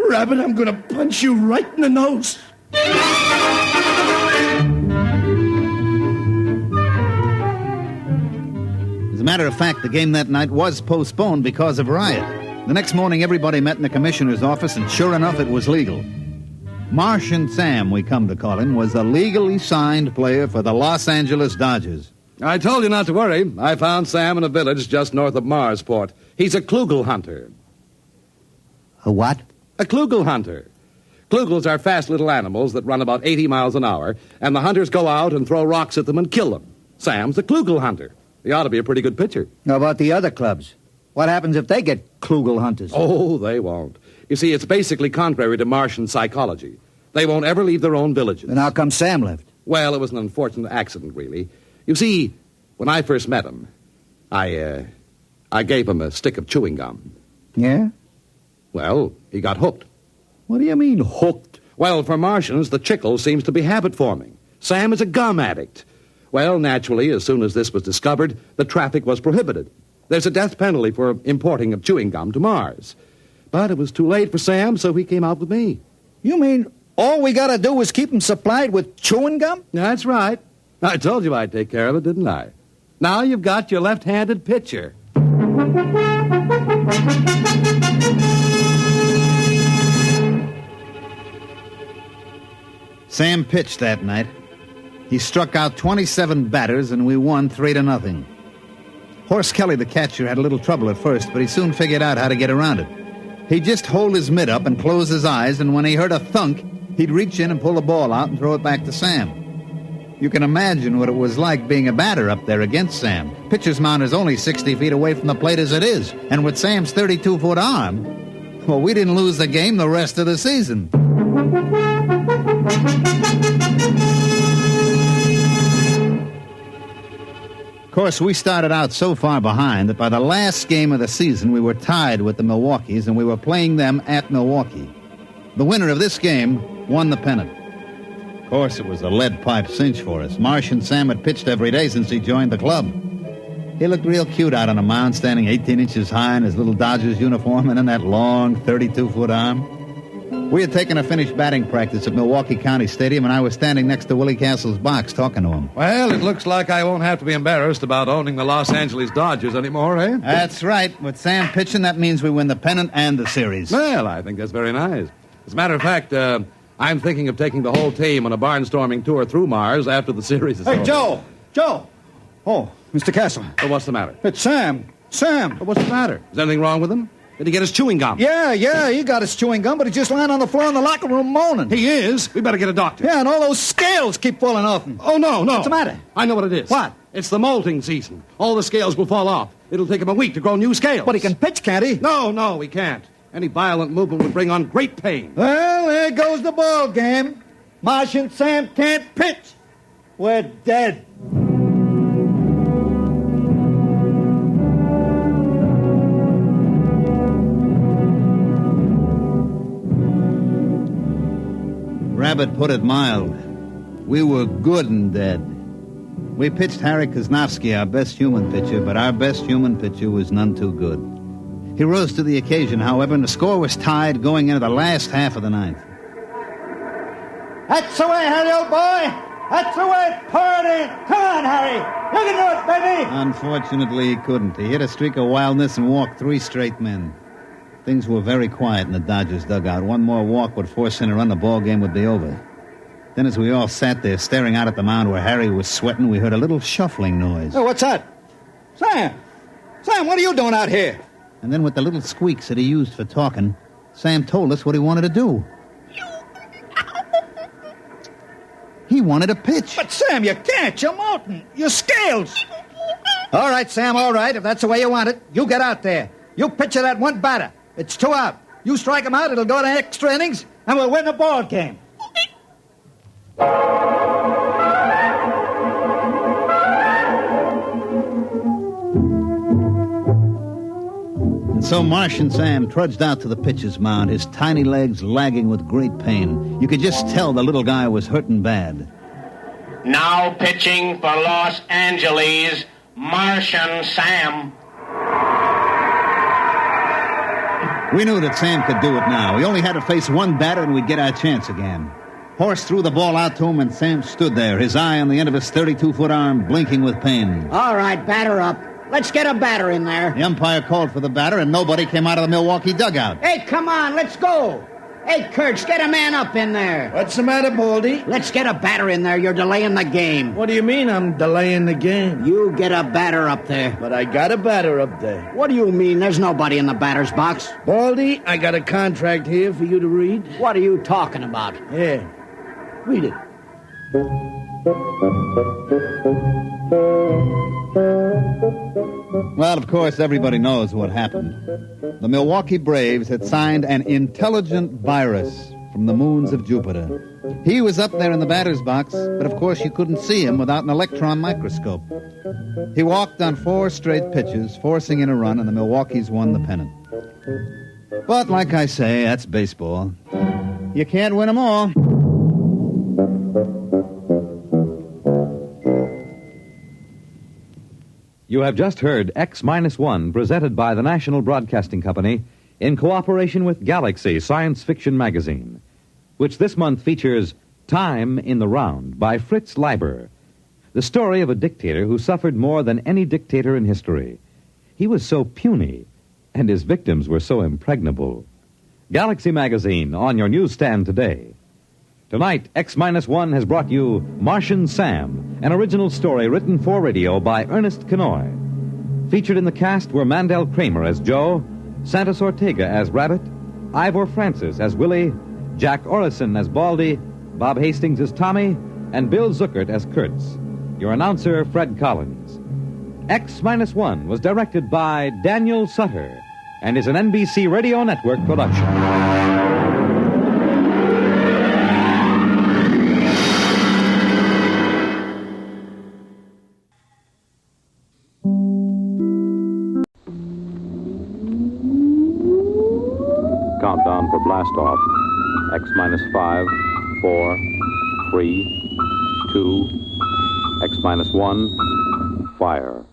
Rabbit, I'm gonna punch you right in the nose. As a matter of fact, the game that night was postponed because of riot. The next morning, everybody met in the commissioner's office, and sure enough, it was legal. Martian Sam, we come to call him, was a legally signed player for the Los Angeles Dodgers. I told you not to worry. I found Sam in a village just north of Marsport. He's a klugel hunter. A what? A klugel hunter. Klugels are fast little animals that run about 80 miles an hour, and the hunters go out and throw rocks at them and kill them. Sam's a klugel hunter. He ought to be a pretty good pitcher. How about the other clubs? What happens if they get klugel hunters? Oh, they won't. You see, it's basically contrary to Martian psychology. They won't ever leave their own villages. Then how come Sam left? Well, it was an unfortunate accident, really. You see, when I first met him, I gave him a stick of chewing gum. Yeah? Well, he got hooked. What do you mean, hooked? Well, for Martians, the chicle seems to be habit-forming. Sam is a gum addict. Well, naturally, as soon as this was discovered, the traffic was prohibited. There's a death penalty for importing of chewing gum to Mars. But it was too late for Sam, so he came out with me. You mean all we gotta do is keep him supplied with chewing gum? That's right. I told you I'd take care of it, didn't I? Now you've got your left-handed pitcher. Sam pitched that night. He struck out 27 batters, and we won 3-0. Horace Kelly, the catcher, had a little trouble at first, but he soon figured out how to get around it. He'd just hold his mitt up and close his eyes, and when he heard a thunk, he'd reach in and pull the ball out and throw it back to Sam. You can imagine what it was like being a batter up there against Sam. Pitcher's mound is only 60 feet away from the plate as it is, and with Sam's 32-foot arm, well, we didn't lose the game the rest of the season. Of course, we started out so far behind that by the last game of the season, we were tied with the Milwaukees, and we were playing them at Milwaukee. The winner of this game won the pennant. Of course, it was a lead-pipe cinch for us. Martian Sam had pitched every day since he joined the club. He looked real cute out on the mound, standing 18 inches high in his little Dodgers uniform and in that long 32-foot arm. We had taken a finished batting practice at Milwaukee County Stadium, and I was standing next to Willie Castle's box talking to him. Well, it looks like I won't have to be embarrassed about owning the Los Angeles Dodgers anymore, eh? That's right. With Sam pitching, that means we win the pennant and the series. Well, I think that's very nice. As a matter of fact, I'm thinking of taking the whole team on a barnstorming tour through Mars after the series is over. Hey, Joe! Oh, Mr. Castle. Oh, what's the matter? It's Sam. Oh, what's the matter? Is anything wrong with him? Did he get his chewing gum? Yeah, he got his chewing gum, but he's just lying on the floor in the locker room moaning. He is? We better get a doctor. Yeah, and all those scales keep falling off him. Oh, no. What's the matter? I know what it is. What? It's the molting season. All the scales will fall off. It'll take him a week to grow new scales. But he can pitch, can't he? No, he can't. Any violent movement would bring on great pain. Well, there goes the ball game. Martian Sam can't pitch. We're dead. Rabbit put it mild. We were good and dead. We pitched Harry Kosnowski, our best human pitcher, but our best human pitcher was none too good. He rose to the occasion, however, and the score was tied going into the last half of the ninth. That's the way, Harry, old boy. That's the way. Pour it in. Come on, Harry. You can do it, baby. Unfortunately, he couldn't. He hit a streak of wildness and walked 3 straight men. Things were very quiet in the Dodgers' dugout. One more walk would force in a run, the ball game would be over. Then as we all sat there staring out at the mound where Harry was sweating, we heard a little shuffling noise. Oh, what's that? Sam! Sam, what are you doing out here? And then with the little squeaks that he used for talking, Sam told us what he wanted to do. He wanted a pitch. But, Sam, you can't. You're molten. Your scales. All right, Sam, all right. If that's the way you want it, you get out there. You pitch at that one batter. It's 2 out. You strike him out, it'll go to extra innings, and we'll win the ball game. And so Martian Sam trudged out to the pitcher's mound, his tiny legs lagging with great pain. You could just tell the little guy was hurting bad. Now pitching for Los Angeles, Martian Sam. We knew that Sam could do it now. We only had to face one batter and we'd get our chance again. Horse threw the ball out to him and Sam stood there, his eye on the end of his 32-foot arm, blinking with pain. All right, batter up. Let's get a batter in there. The umpire called for the batter and nobody came out of the Milwaukee dugout. Hey, come on, let's go. Hey, Kurtz, get a man up in there. What's the matter, Baldy? Let's get a batter in there. You're delaying the game. What do you mean I'm delaying the game? You get a batter up there. But I got a batter up there. What do you mean? There's nobody in the batter's box. Baldy, I got a contract here for you to read. What are you talking about? Here, read it. Well, of course, everybody knows what happened. The Milwaukee Braves had signed an intelligent virus from the moons of Jupiter. He was up there in the batter's box, but of course you couldn't see him without an electron microscope. He walked on 4 straight pitches, forcing in a run, and the Milwaukees won the pennant. But like I say, that's baseball. You can't win them all. You have just heard X-1, presented by the National Broadcasting Company in cooperation with Galaxy Science Fiction Magazine, which this month features Time in the Round by Fritz Leiber, the story of a dictator who suffered more than any dictator in history. He was so puny, and his victims were so impregnable. Galaxy Magazine on your newsstand today. Tonight, X-1 has brought you Martian Sam, an original story written for radio by Ernest Kenoy. Featured in the cast were Mandel Kramer as Joe, Santos Ortega as Rabbit, Ivor Francis as Willie, Jack Orison as Baldy, Bob Hastings as Tommy, and Bill Zuckert as Kurtz. Your announcer, Fred Collins. X-1 was directed by Daniel Sutter and is an NBC Radio Network production. Countdown for blast off. X-5, 4, 3, 2, X-1, fire.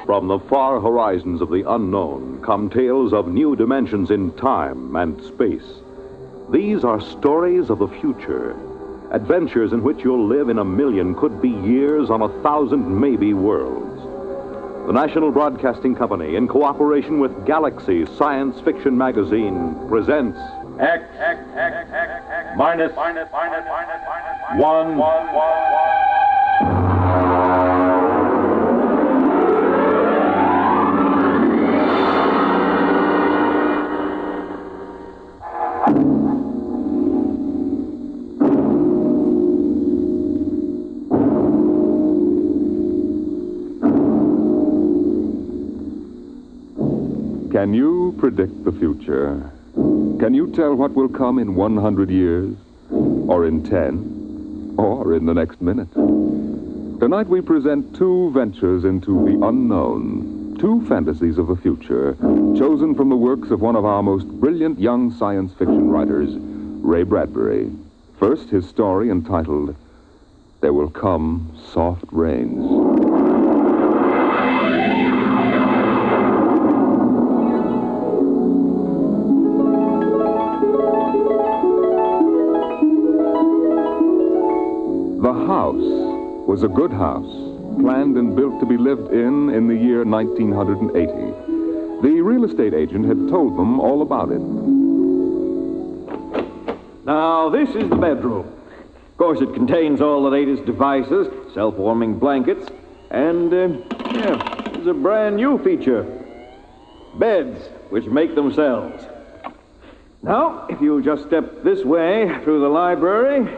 From the far horizons of the unknown come tales of new dimensions in time and space. These are stories of the future, adventures in which you'll live in a million, could be years, on 1,000 maybe worlds. The National Broadcasting Company, in cooperation with Galaxy Science Fiction Magazine, presents X-1. Can you predict the future? Can you tell what will come in 100 years? Or in 10? Or in the next minute? Tonight we present 2 ventures into the unknown. 2 fantasies of the future, chosen from the works of one of our most brilliant young science fiction writers, Ray Bradbury. First, his story entitled, There Will Come Soft Rains. house was a good house, planned and built to be lived in the year 1980. The real estate agent had told them all about it. Now, this is the bedroom. Of course, it contains all the latest devices, self-warming blankets, and, there's a brand new feature. Beds, which make themselves. Now, if you just step this way through the library,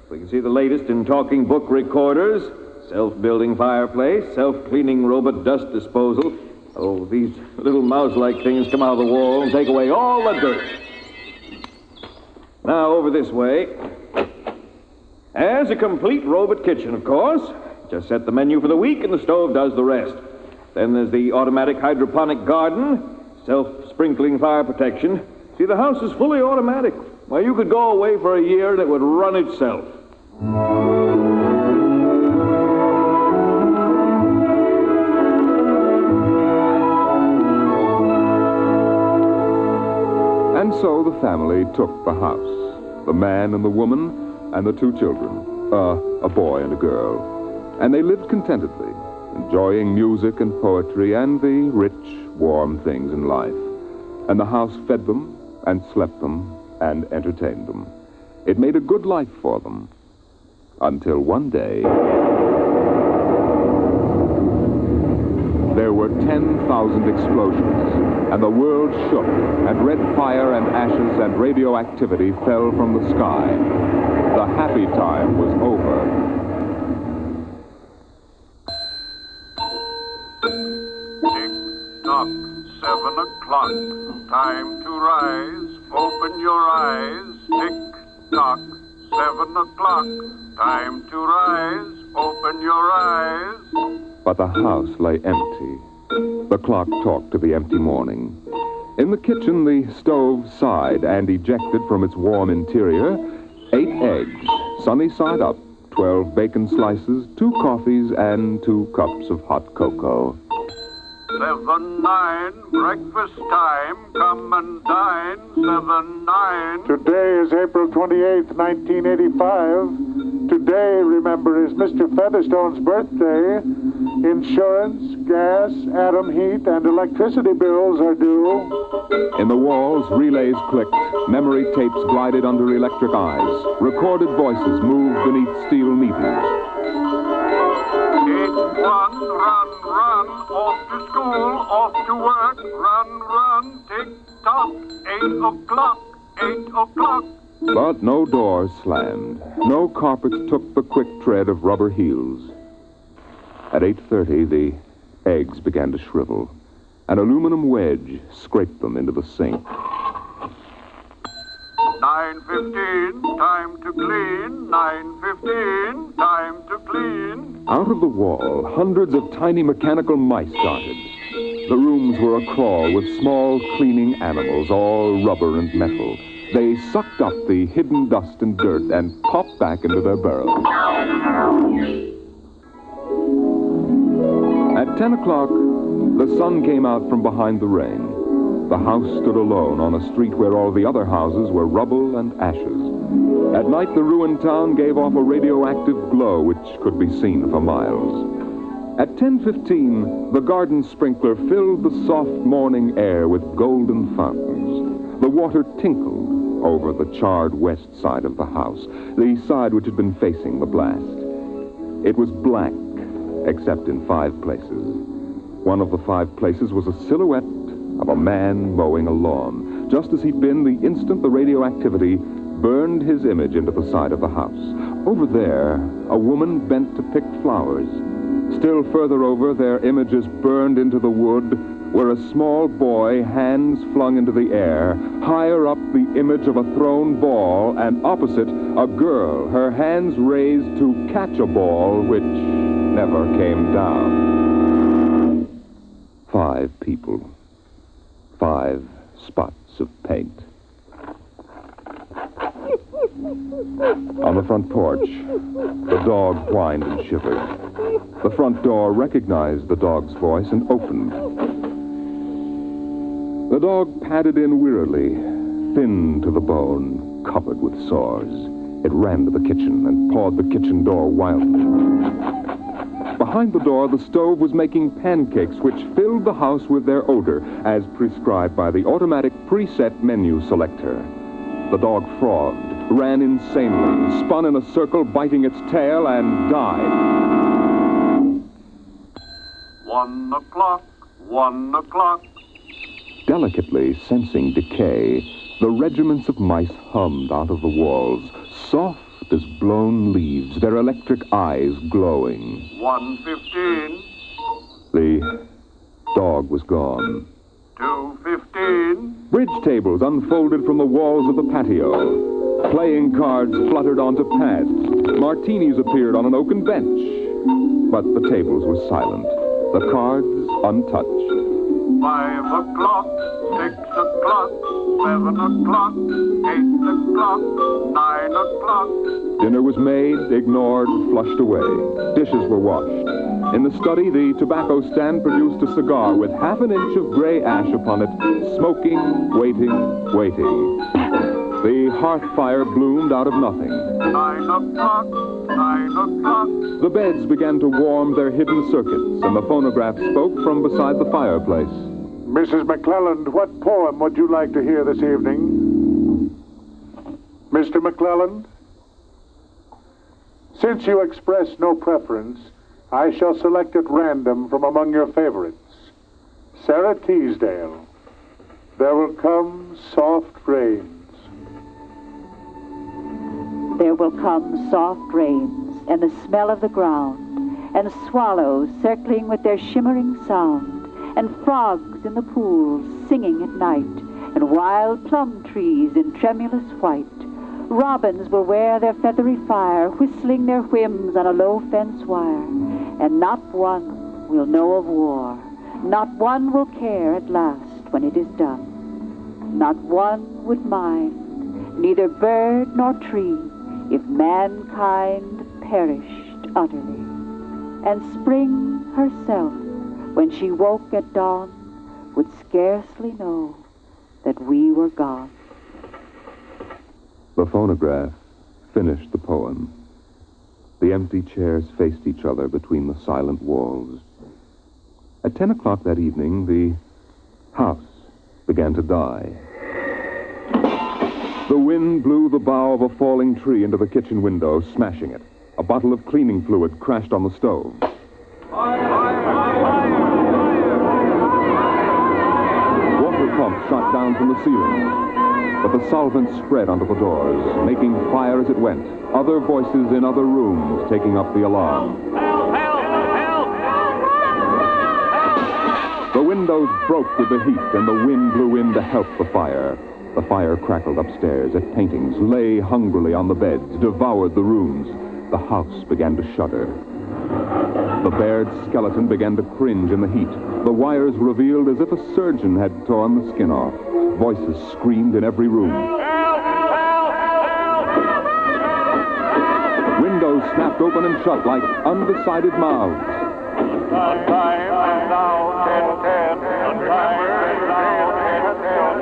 we can see the latest in talking book recorders, self-building fireplace, self-cleaning robot dust disposal. Oh, these little mouse-like things come out of the wall and take away all the dirt. Now, over this way. As a complete robot kitchen, of course. Just set the menu for the week and the stove does the rest. Then there's the automatic hydroponic garden, self-sprinkling fire protection. See, the house is fully automatic. Well, you could go away for a year and it would run itself. And so the family took the house. The man and the woman and the two children. A boy and a girl. And they lived contentedly, enjoying music and poetry and the rich, warm things in life. And the house fed them and slept them and entertained them. It made a good life for them. Until one day, there were 10,000 explosions, and the world shook, and red fire and ashes and radioactivity fell from the sky. The happy time was over. Tick-tock, 7 o'clock. Time to rise. Open your eyes. Tick-tock, 7 o'clock. Time to rise. Open your eyes. But the house lay empty. The clock talked to the empty morning. In the kitchen, the stove sighed and ejected from its warm interior 8 eggs, sunny side up, 12 bacon slices, 2 coffees, and 2 cups of hot cocoa. 7-9, breakfast time, come and dine, 7-9. Today is April 28th, 1985. Today, remember, is Mr. Featherstone's birthday. Insurance, gas, atom heat, and electricity bills are due. In the walls, relays clicked, memory tapes glided under electric eyes, recorded voices moved beneath steel meters. 8-1, run, run, off to school, off to work, run, run, tick-tock, 8 o'clock, 8 o'clock. But no doors slammed. No carpets took the quick tread of rubber heels. At 8:30, the eggs began to shrivel. An aluminum wedge scraped them into the sink. 9:15, time to clean, 9:15, time to clean. Out of the wall, hundreds of tiny mechanical mice darted. The rooms were acrawl with small cleaning animals, all rubber and metal. They sucked up the hidden dust and dirt and popped back into their burrows. At 10 o'clock, the sun came out from behind the rain. The house stood alone on a street where all the other houses were rubble and ashes. At night, the ruined town gave off a radioactive glow which could be seen for miles. At 10:15, the garden sprinkler filled the soft morning air with golden fountains. The water tinkled over the charred west side of the house, the side which had been facing the blast. It was black, except in 5 places. One of the 5 places was a silhouette of a man mowing a lawn, just as he'd been the instant the radioactivity burned his image into the side of the house. Over there, a woman bent to pick flowers. Still further over, their images burned into the wood, where a small boy, hands flung into the air, higher up the image of a thrown ball, and opposite, a girl, her hands raised to catch a ball which never came down. 5 people. 5 spots of paint. On the front porch, the dog whined and shivered. The front door recognized the dog's voice and opened. The dog padded in wearily, thin to the bone, covered with sores. It ran to the kitchen and pawed the kitchen door wildly. Behind the door, the stove was making pancakes which filled the house with their odor, as prescribed by the automatic preset menu selector. The dog frothed, ran insanely, spun in a circle, biting its tail, and died. 1 o'clock, 1 o'clock. Delicately sensing decay, the regiments of mice hummed out of the walls, soft as blown leaves, their electric eyes glowing. 1:15. The dog was gone. 2:15. Bridge tables unfolded from the walls of the patio. Playing cards fluttered onto pads. Martinis appeared on an oaken bench. But the tables were silent, the cards untouched. 5 o'clock, 6 o'clock, 7 o'clock, 8 o'clock, 9 o'clock. Dinner was made, ignored, flushed away. Dishes were washed. In the study, the tobacco stand produced a cigar with half an inch of gray ash upon it, smoking, waiting. The hearth fire bloomed out of nothing. 9 o'clock, 9 o'clock. The beds began to warm their hidden circuits, and the phonograph spoke from beside the fireplace. Mrs. McClelland, what poem would you like to hear this evening? Mr. McClelland? Since you express no preference, I shall select at random from among your favorites. Sarah Teasdale, There Will Come Soft Rains. There will come soft rains, and the smell of the ground, and swallows circling with their shimmering sound, and frogs in the pools singing at night, and wild plum trees in tremulous white. Robins will wear their feathery fire, whistling their whims on a low fence wire, and not one will know of war. Not one will care at last when it is done. Not one would mind, neither bird nor tree, if mankind perished utterly. And spring herself, when she woke at dawn, would scarcely know that we were gone. The phonograph finished the poem. The empty chairs faced each other between the silent walls. At 10 o'clock that evening, the house began to die. The wind blew the bough of a falling tree into the kitchen window, smashing it. A bottle of cleaning fluid crashed on the stove. Water pumps shot down from the ceiling. But the solvent spread onto the doors, making fire as it went. Other voices in other rooms taking up the alarm. The windows broke with the heat, and the wind blew in to help the fire. The fire crackled upstairs at paintings, lay hungrily on the beds, devoured the rooms. The house began to shudder. The bared skeleton began to cringe in the heat. The wires revealed as if a surgeon had torn the skin off. Voices screamed in every room. Windows snapped open and shut like undecided mouths. Time is now 10:10. Time is now 10:10.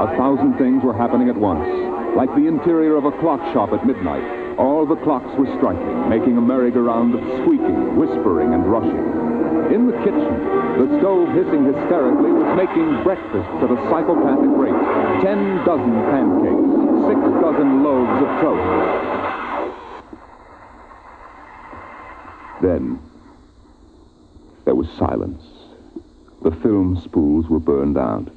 1,000 things were happening at once. Like the interior of a clock shop at midnight, all the clocks were striking, making a merry-go-round of squeaking, whispering, and rushing. In the kitchen, the stove hissing hysterically was making breakfast at a psychopathic rate. 10 dozen pancakes, 6 dozen loaves of toast. Then, there was silence. The film spools were burned out.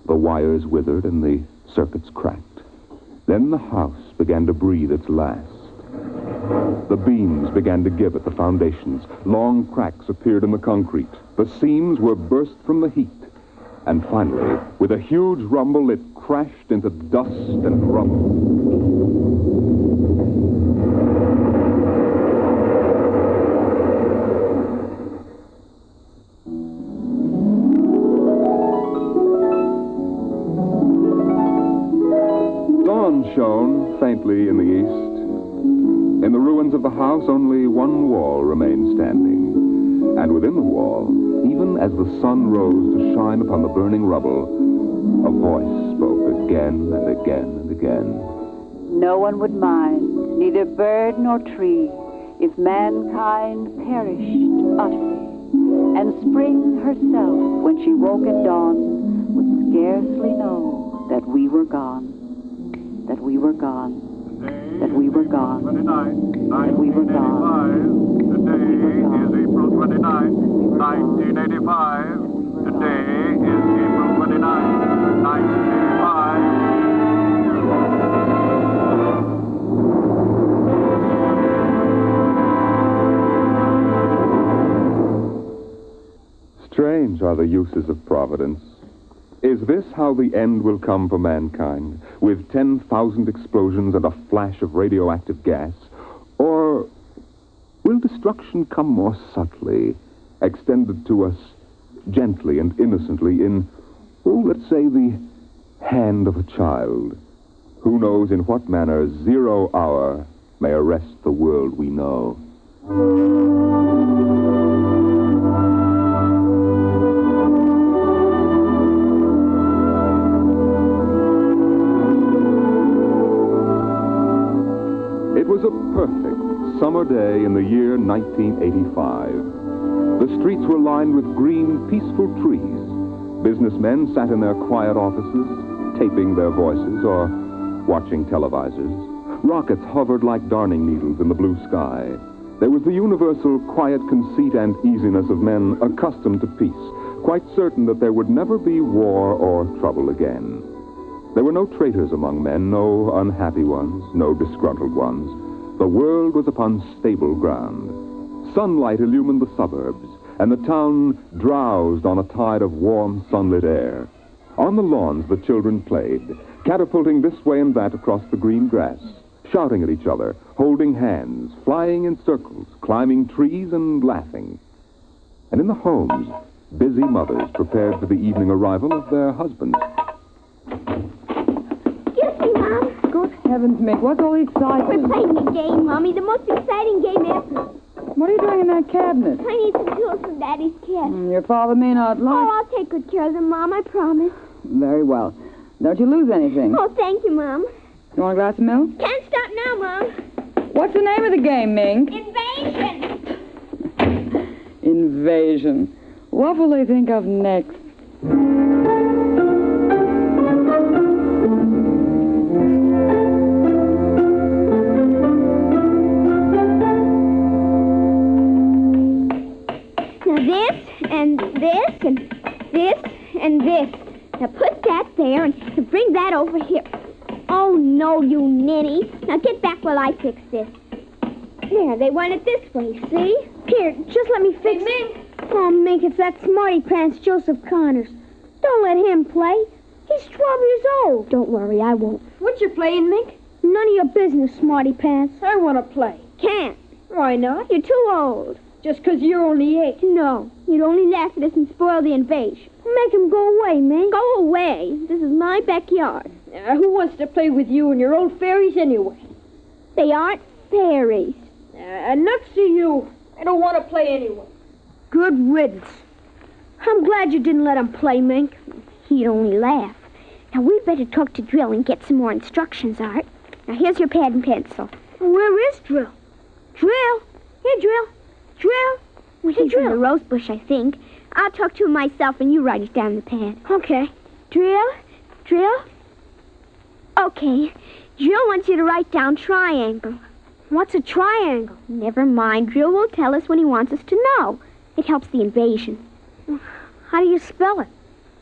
The wires withered and the circuits cracked. Then the house began to breathe its last. The beams began to give at the foundations. Long cracks appeared in the concrete. The seams were burst from the heat. And finally, with a huge rumble, it crashed into dust and rubble. Dawn shone faintly in the east. In the ruins of the house, only one wall remained standing. And within the wall, even as the sun rose to shine upon the burning rubble, a voice again and again and again. No one would mind, neither bird nor tree, if mankind perished utterly, and spring herself, when she woke at dawn, would scarcely know that we were gone, that we were gone, that we were gone, that we were gone. Today is April 29th, 1985. Today is April 29th, 1985. Strange are the uses of Providence. Is this how the end will come for mankind, with 10,000 explosions and a flash of radioactive gas? Or will destruction come more subtly, extended to us gently and innocently in, let's say, the hand of a child? Who knows in what manner 0 hour may arrest the world we know? It was a perfect summer day in the year 1985. The streets were lined with green, peaceful trees. Businessmen sat in their quiet offices, taping their voices or watching televisors. Rockets hovered like darning needles in the blue sky. There was the universal quiet conceit and easiness of men accustomed to peace, quite certain that there would never be war or trouble again. There were no traitors among men, no unhappy ones, no disgruntled ones. The world was upon stable ground. Sunlight illumined the suburbs, and the town drowsed on a tide of warm, sunlit air. On the lawns, the children played, catapulting this way and that across the green grass, shouting at each other, holding hands, flying in circles, climbing trees, and laughing. And in the homes, busy mothers prepared for the evening arrival of their husbands. Excuse me, Mom. Good heavens, Mick, what's all the excitement? We're playing a game, Mommy, the most exciting game ever. What are you doing in that cabinet? I need some tools from Daddy's kit. Your father may not like... Oh, I'll take good care of them, Mom, I promise. Very well. Don't you lose anything. Oh, thank you, Mom. You want a glass of milk? Can't stop now, Mom. What's the name of the game, Mink? Invasion. Invasion. What will they think of next? Now this, and this, and this, and this. Now put that there and bring that over here. Oh, no, you ninny. Now get back while I fix this. There, they want it this way, see? Here, just let me fix it. Mink. Oh, Mink, it's that smarty pants Joseph Connors. Don't let him play. He's 12 years old. Don't worry, I won't. What you playing, Mink? None of your business, smarty pants. I want to play. Can't. Why not? You're too old. Just 'cause you're only 8. No, you'd only laugh at us and spoil the invasion. Make him go away, Mink. Go away. This is my backyard. Who wants to play with you and your old fairies anyway? They aren't fairies. Nuts to you. I don't want to play anyway. Good riddance. I'm glad you didn't let him play, Mink. He'd only laugh. Now, we'd better talk to Drill and get some more instructions, Art. Now, here's your pad and pencil. Where is Drill? Drill? Here, Drill. Drill? Well, he's in the rose bush, I think. I'll talk to him myself and you write it down in the pad. Okay. Drill? Drill? Okay. Drill wants you to write down triangle. What's a triangle? Never mind. Drill will tell us when he wants us to know. It helps the invasion. How do you spell it?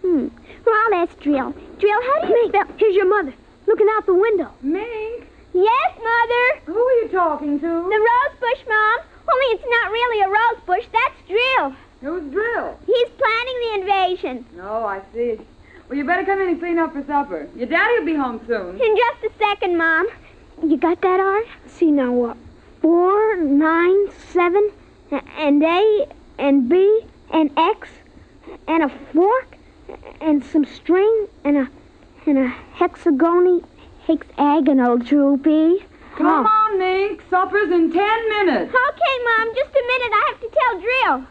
Well, I'll ask Drill. Drill, how do you spell... Here's your mother, looking out the window. Mink? Yes, Mother? Who are you talking to? The rose bush, Mom. Only it's not really a rose bush. That's Drill. Who's Drill? He's planning the invasion. Oh, I see. Well, you better come in and clean up for supper. Your daddy will be home soon. In just a second, Mom. You got that, Art? See now what? 4, 9, 7, and A, and B, and X, and a fork, and some string, and a hexagonal droopy. Come on, Mink. Supper's in 10 minutes. Okay, Mom. Just a minute. I have to tell Drill.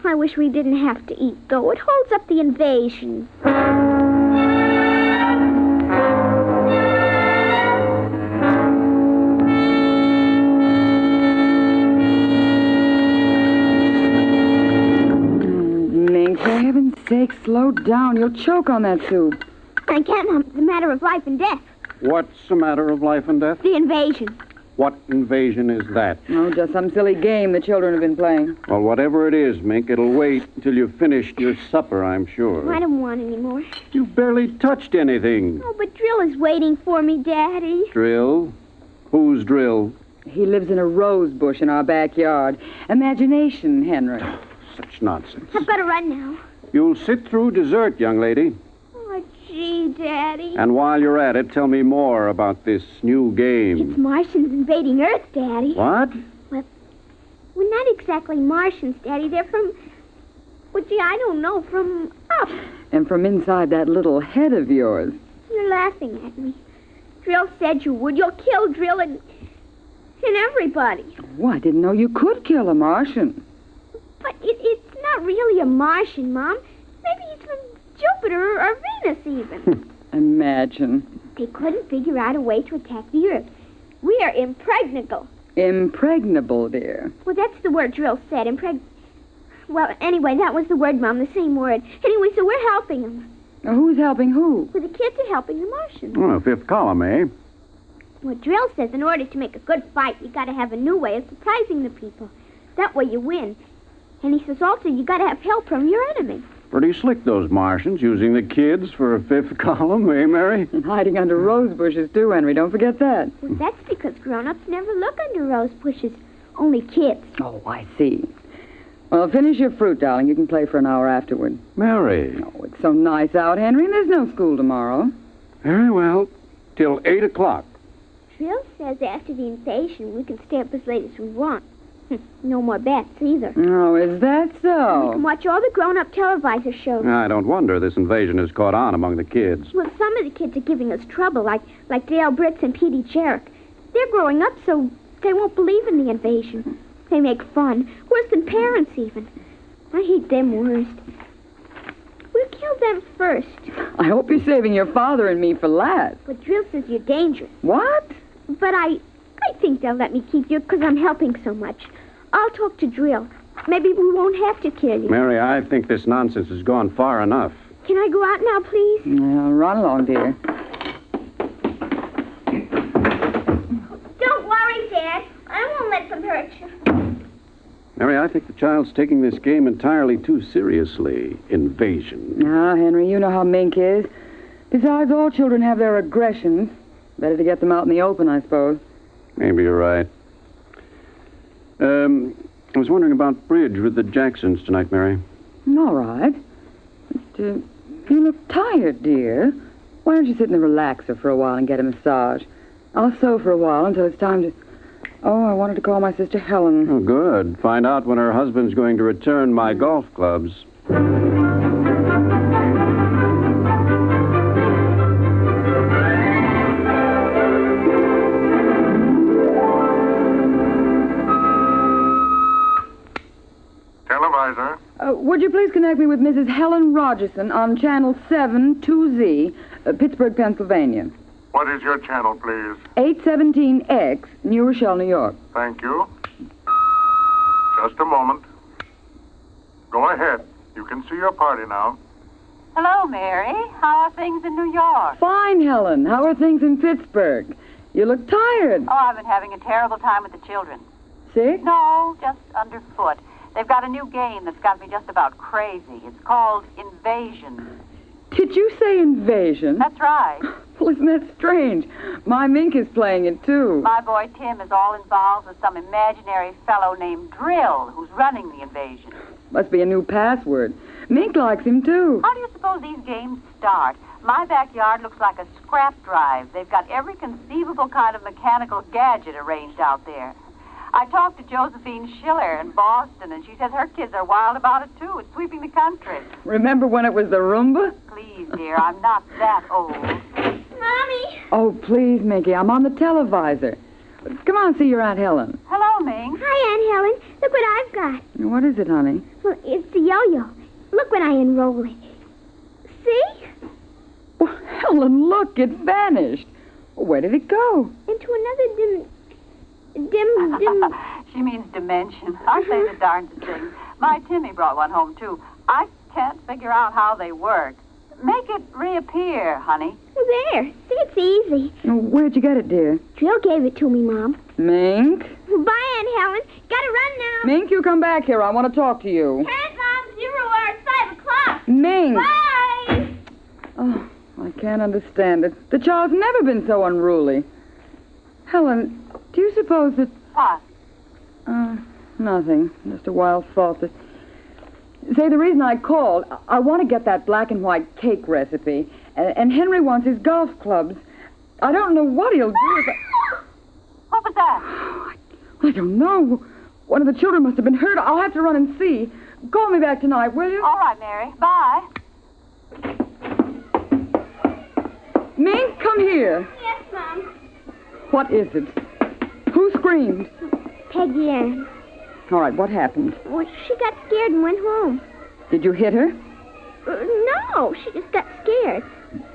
I wish we didn't have to eat, though. It holds up the invasion. slow down. You'll choke on that soup. I can't, Mom. It's a matter of life and death. What's a matter of life and death? The invasion. What invasion is that? Oh, just some silly game the children have been playing. Well, whatever it is, Mink, it'll wait until you've finished your supper, I'm sure. I don't want any more. You barely touched anything. Oh, but Drill is waiting for me, Daddy. Drill? Who's Drill? He lives in a rose bush in our backyard. Imagination, Henry. Such nonsense. I've got to run now. You'll sit through dessert, young lady. Oh, gee, Daddy. And while you're at it, tell me more about this new game. It's Martians invading Earth, Daddy. What? Well, not exactly Martians, Daddy. They're from... Well, gee, I don't know. From up. And from inside that little head of yours. You're laughing at me. Drill said you would. You'll kill Drill and everybody. Oh, I didn't know you could kill a Martian. But it's not really a Martian, Mom. Maybe he's from Jupiter or Venus, even. Imagine. They couldn't figure out a way to attack the Earth. We are impregnable. Impregnable, dear. Well, that's the word Drill said, Well, anyway, that was the word, Mom, the same word. Anyway, so we're helping them. Now, who's helping who? Well, the kids are helping the Martians. Oh, fifth column, eh? Well, Drill says in order to make a good fight, you got to have a new way of surprising the people. That way you win. And he says also you got to have help from your enemy. Pretty slick, those Martians, using the kids for a fifth column, eh, Mary? And hiding under rose bushes, too, Henry. Don't forget that. Well, that's because grown-ups never look under rose bushes. Only kids. Oh, I see. Well, finish your fruit, darling. You can play for an hour afterward. Mary. Oh, it's so nice out, Henry. There's no school tomorrow. Very well. Till 8 o'clock. Drill says after the invasion, we can stay up as late as we want. No more bets, either. Oh, is that so? We can watch all the grown-up televisor shows. I don't wonder this invasion has caught on among the kids. Well, some of the kids are giving us trouble, like Dale Britz and Petey Jarrett. They're growing up, so they won't believe in the invasion. They make fun, worse than parents, even. I hate them worst. We'll kill them first. I hope you're saving your father and me for last. But Drill says you're dangerous. What? But I think they'll let me keep you because I'm helping so much. I'll talk to Drill. Maybe we won't have to kill you. Mary, I think this nonsense has gone far enough. Can I go out now, please? Well, run along, dear. Don't worry, Dad. I won't let them hurt you. Mary, I think the child's taking this game entirely too seriously. Invasion. Ah, Henry, you know how Mink is. Besides, all children have their aggressions. Better to get them out in the open, I suppose. Maybe you're right. I was wondering about bridge with the Jacksons tonight, Mary. All right. But, you look tired, dear. Why don't you sit in the relaxer for a while and get a massage? I'll sew for a while until it's time to... Oh, I wanted to call my sister Helen. Oh, good. Find out when her husband's going to return my golf clubs. Televisor. Would you please connect me with Mrs. Helen Rogerson on Channel 7-2Z, Pittsburgh, Pennsylvania. What is your channel, please? 817X, New Rochelle, New York. Thank you. Just a moment. Go ahead. You can see your party now. Hello, Mary. How are things in New York? Fine, Helen. How are things in Pittsburgh? You look tired. Oh, I've been having a terrible time with the children. Sick? No, just underfoot. They've got a new game that's got me just about crazy. It's called Invasion. Did you say invasion? That's right. Well, isn't that strange? My Mink is playing it, too. My boy Tim is all involved with some imaginary fellow named Drill, who's running the invasion. Must be a new password. Mink likes him, too. How do you suppose these games start? My backyard looks like a scrap drive. They've got every conceivable kind of mechanical gadget arranged out there. I talked to Josephine Schiller in Boston, and she says her kids are wild about it, too. It's sweeping the country. Remember when it was the Roomba? Please, dear, I'm not that old. Mommy! Oh, please, Minky, I'm on the televisor. Come on, see your Aunt Helen. Hello, Mink. Hi, Aunt Helen. Look what I've got. What is it, honey? Well, it's the yo-yo. Look when I unroll it. See? Well, Helen, look, it vanished. Where did it go? Into another dim... She means dimension. Aren't they the darndest things? My Timmy brought one home, too. I can't figure out how they work. Make it reappear, honey. There. See, it's easy. Where'd you get it, dear? Jill gave it to me, Mom. Mink? Bye, Aunt Helen. Gotta run now. Mink, you come back here. I want to talk to you. Here's Mom. 0 hour at 5 o'clock. Mink! Bye! Oh, I can't understand it. The child's never been so unruly. Helen, do you suppose that... What? Nothing. Just a wild thought that... Say, the reason I called, I want to get that black and white cake recipe, and Henry wants his golf clubs. I don't know what he'll do if I... What was that? I don't know. One of the children must have been hurt. I'll have to run and see. Call me back tonight, will you? All right, Mary. Bye. Mink, come here. Yes, Mom. What is it? Who screamed? Peggy Ann. All right, what happened? Well, she got scared and went home. Did you hit her? No, she just got scared.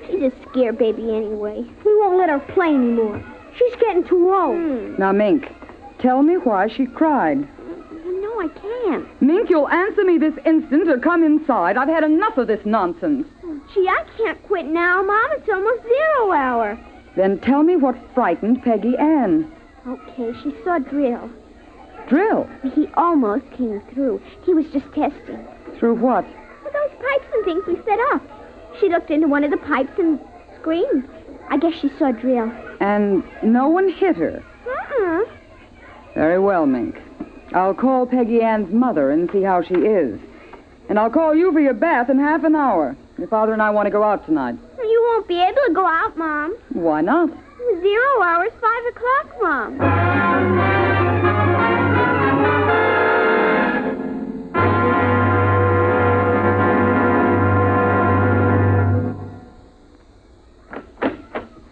She's a scare baby anyway. We won't let her play anymore. She's getting too old. Now, Mink, tell me why she cried. No, I can't. Mink, you'll answer me this instant or come inside. I've had enough of this nonsense. Gee, I can't quit now, Mom. It's almost 0 hour. Then tell me what frightened Peggy Ann. Okay, she saw Drill. Drill? He almost came through. He was just testing. Through what? Well, those pipes and things we set up. She looked into one of the pipes and screamed. I guess she saw Drill. And no one hit her? Uh-uh. Very well, Mink. I'll call Peggy Ann's mother and see how she is. And I'll call you for your bath in half an hour. Your father and I want to go out tonight. You won't be able to go out, Mom. Why not? 0 hours, 5 o'clock, Mom.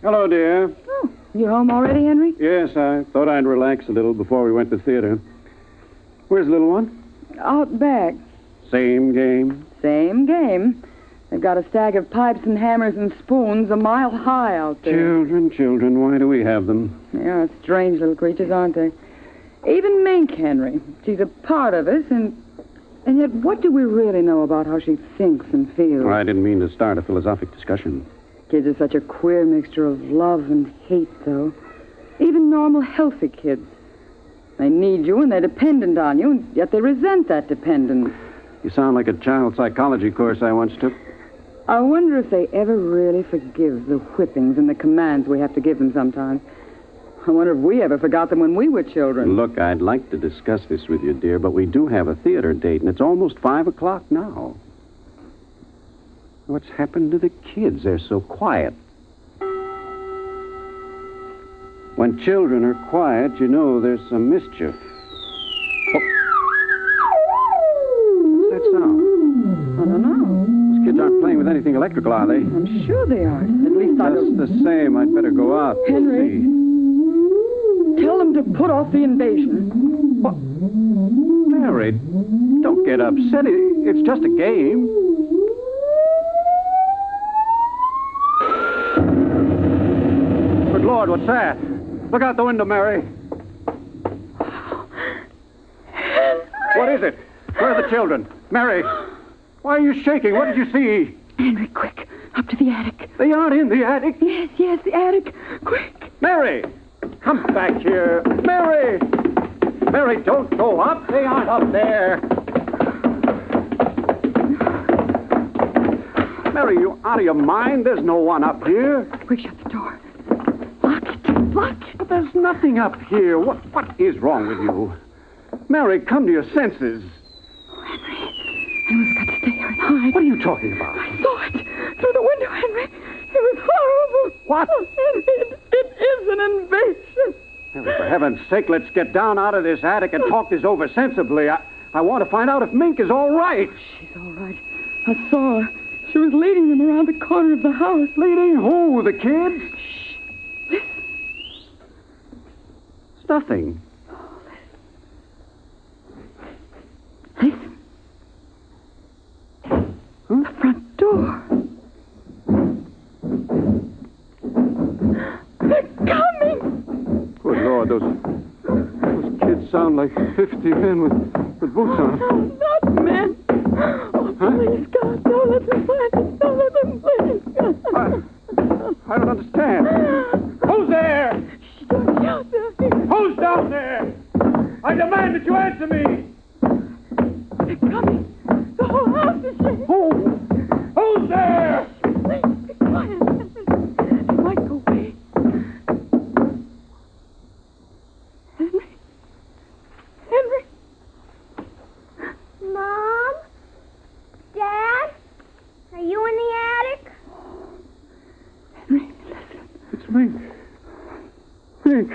Hello, dear. Oh, you home already, Henry? Yes, I thought I'd relax a little before we went to theater. Where's the little one? Out back. Same game? Same game. They've got a stack of pipes and hammers and spoons a mile high out there. Children, why do we have them? Yeah, strange little creatures, aren't they? Even Mink, Henry. She's a part of us, and yet what do we really know about how she thinks and feels? I didn't mean to start a philosophic discussion. Kids are such a queer mixture of love and hate, though. Even normal, healthy kids. They need you and they're dependent on you, and yet they resent that dependence. You sound like a child psychology course I once took. I wonder if they ever really forgive the whippings and the commands we have to give them sometimes. I wonder if we ever forgot them when we were children. Look, I'd like to discuss this with you, dear, but we do have a theater date, and it's almost 5 o'clock now. What's happened to the kids? They're so quiet. When children are quiet, you know there's some mischief. What's that sound? I don't know. Those kids aren't playing with anything electrical, are they? I'm sure they aren't. At least I don't... Just the same, I'd better go out. Henry, tell them to put off the invasion. What? Mary, don't get upset. It's just a game. Good Lord, what's that? Look out the window, Mary. Henry. What is it? Where are the children? Mary, why are you shaking? What did you see? Henry, quick. Up to the attic. They aren't in the attic. Yes, the attic. Quick. Mary, come back here. Mary! Mary, don't go up. They aren't up there. Mary, you out of your mind? There's no one up here. Quick, shut the door. Lock it. But there's nothing up here. What is wrong with you? Mary, come to your senses. Henry's got to stay here and hide. What are you talking about? I saw it through the window, Henry. It was horrible. What? Oh, Henry, it is an invasion. Mary, for heaven's sake, let's get down out of this attic and talk this over sensibly. I want to find out if Mink is all right. She's all right. I saw her. She was leading them around the corner of the house. Leading who? The kids? Shh. Listen. It's nothing. Listen. Huh? The front door. They're coming. Good Lord, those kids sound like 50 men with boots on. No, not men. Oh, Please, God, don't let them find us. Don't let them please. I don't understand. Who's there? Don't shout there. Who's down there? I demand that you answer me. They're coming. The whole house is shaking. Who's there? Please, be quiet. They might go away. Henry. Mom? Dad? Are you in the attic? Henry, listen. It's Mink. Mink.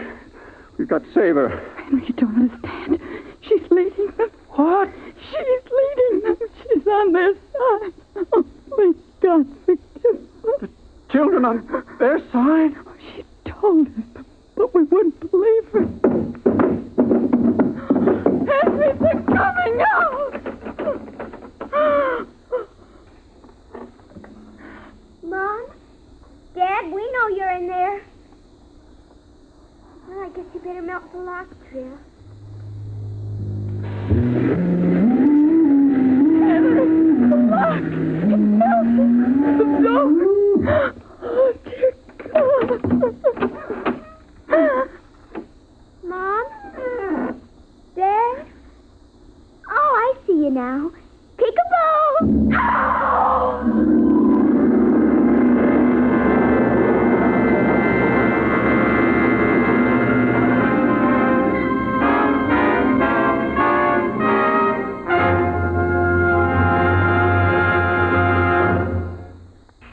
We've got to save her. Henry, you don't understand. She's leading them. What? She's leading them. She's on their side. Oh, please, God, forgive them. The children on their side? Oh, she told us, but we wouldn't believe her. Henry, they're coming out! Mom? Dad, we know you're in there. Well, I guess you better melt the lock, Trill. Henry, the lock! It's melting! The door! Oh, dear God! Mom? Dad? Oh, I see you now. Peekaboo!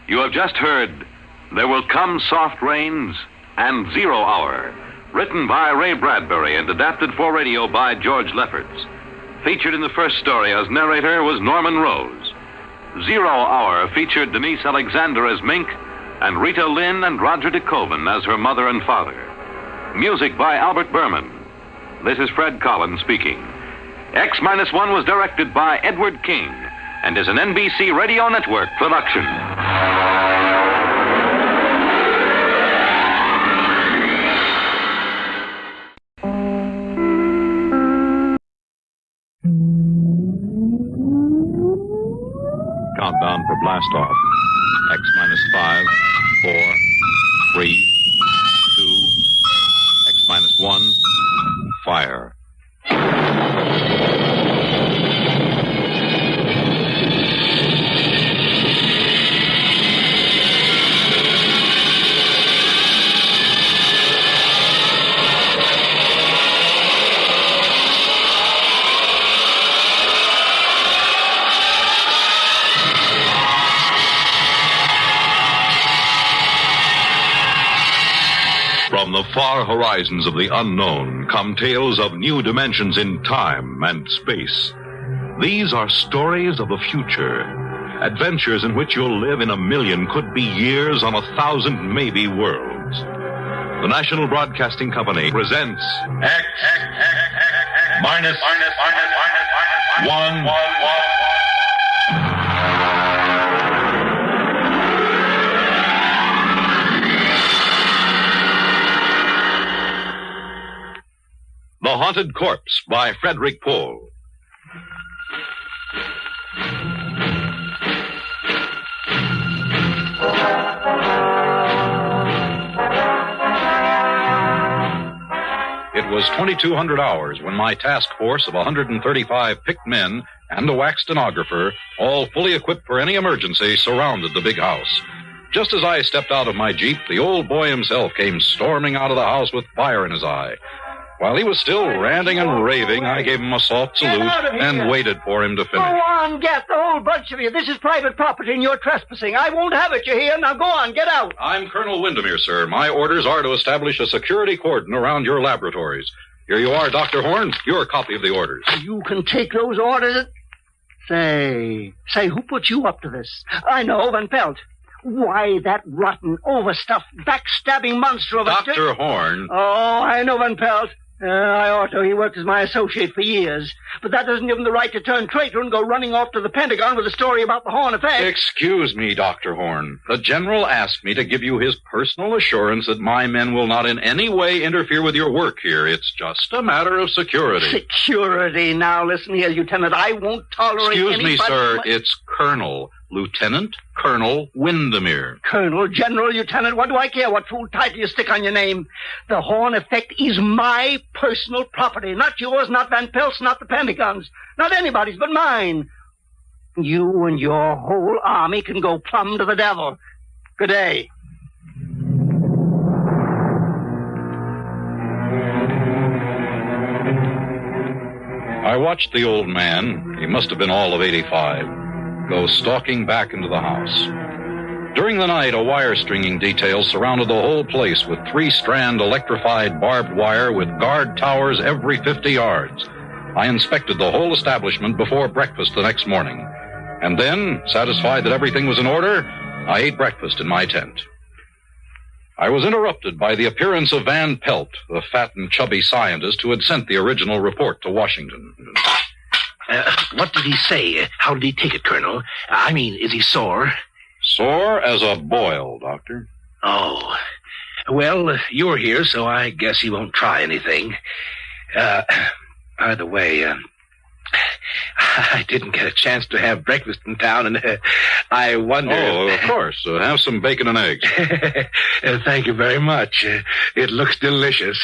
You have just heard There Will Come Soft Rains and 0 Hour, written by Ray Bradbury and adapted for radio by George Lefferts. Featured in the first story as narrator was Norman Rose. 0 Hour featured Denise Alexander as Mink and Rita Lynn and Roger DeKoven as her mother and father. Music by Albert Berman. This is Fred Collins speaking. X-1 was directed by Edward King and is an NBC Radio Network production. Countdown for blast off. X-5, 4, 3, 2, X-1, fire. From the far horizons of the unknown come tales of new dimensions in time and space. These are stories of the future, adventures in which you'll live in 1,000,000, could be years on 1,000 maybe worlds. The National Broadcasting Company presents X-1. The Haunted Corpse by Frederick Pohl. It was 2200 hours when my task force of 135 picked men and a wax stenographer, all fully equipped for any emergency, surrounded the big house. Just as I stepped out of my Jeep, the old boy himself came storming out of the house with fire in his eye. While he was still ranting and raving, I gave him a soft salute and waited for him to finish. Go on, get the whole bunch of you. This is private property and you're trespassing. I won't have it, you hear? Now go on, get out. I'm Colonel Windermere, sir. My orders are to establish a security cordon around your laboratories. Here you are, Dr. Horn. Your copy of the orders. You can take those orders. Say, who put you up to this? I know, Van Pelt. Why, that rotten, overstuffed, backstabbing monster of a... Dr. Horn. Oh, I know, Van Pelt. I ought to. He worked as my associate for years. But that doesn't give him the right to turn traitor and go running off to the Pentagon with a story about the Horn effect. Excuse me, Dr. Horn. The General asked me to give you his personal assurance that my men will not in any way interfere with your work here. It's just a matter of security. Security? Now, listen here, Lieutenant. I won't tolerate Excuse anybody... me, sir. It's Colonel, Lieutenant Colonel Windermere. Colonel, General, Lieutenant, what do I care what fool title you stick on your name? The Horn effect is my personal property. Not yours, not Van Pelt's, not the Pentagon's. Not anybody's but mine. You and your whole army can go plumb to the devil. Good day. I watched the old man, he must have been all of 85, go stalking back into the house. During the night, a wire stringing detail surrounded the whole place with 3-strand electrified barbed wire with guard towers every 50 yards. I inspected the whole establishment before breakfast the next morning. And then, satisfied that everything was in order, I ate breakfast in my tent. I was interrupted by the appearance of Van Pelt, the fat and chubby scientist who had sent the original report to Washington. What did he say? How did he take it, Colonel? I mean, is he sore? Sore as a boil, Doctor. Oh. Well, you're here, so I guess he won't try anything. By the way, I didn't get a chance to have breakfast in town, and I wonder... Oh, of course. Have some bacon and eggs. Thank you very much. It looks delicious.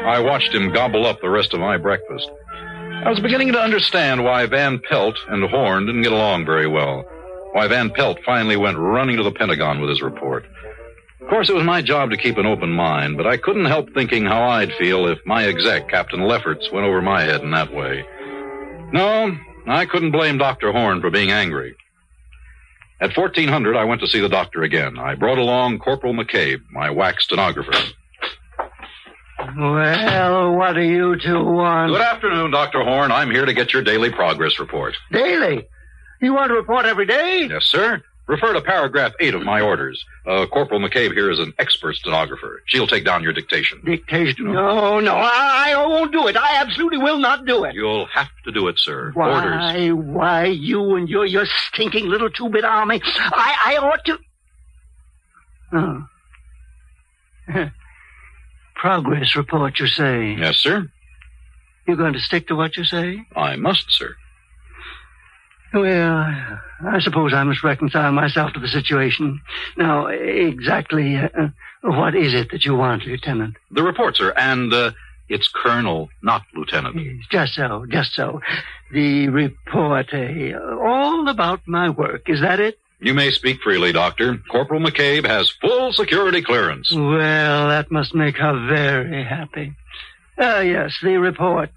I watched him gobble up the rest of my breakfast. I was beginning to understand why Van Pelt and Horn didn't get along very well. Why Van Pelt finally went running to the Pentagon with his report. Of course, it was my job to keep an open mind, but I couldn't help thinking how I'd feel if my exec, Captain Lefferts, went over my head in that way. No, I couldn't blame Dr. Horn for being angry. At 1400, I went to see the doctor again. I brought along Corporal McCabe, my wax stenographer. Well, what do you two want? Good afternoon, Dr. Horn. I'm here to get your daily progress report. Daily? You want to report every day? Yes, sir. Refer to paragraph 8 of my orders. Corporal McCabe here is an expert stenographer. She'll take down your dictation. Dictation? No, I won't do it. I absolutely will not do it. You'll have to do it, sir. Why, Orders. Why, you and your stinking little two-bit army. I ought to... Oh. Progress report, you say? Yes, sir. You're going to stick to what you say? I must, sir. Well, I suppose I must reconcile myself to the situation. Now, exactly what is it that you want, Lieutenant? The report, sir, and it's Colonel, not Lieutenant. Just so. The report, all about my work, is that it? You may speak freely, Doctor. Corporal McCabe has full security clearance. Well, that must make her very happy. Yes, the report.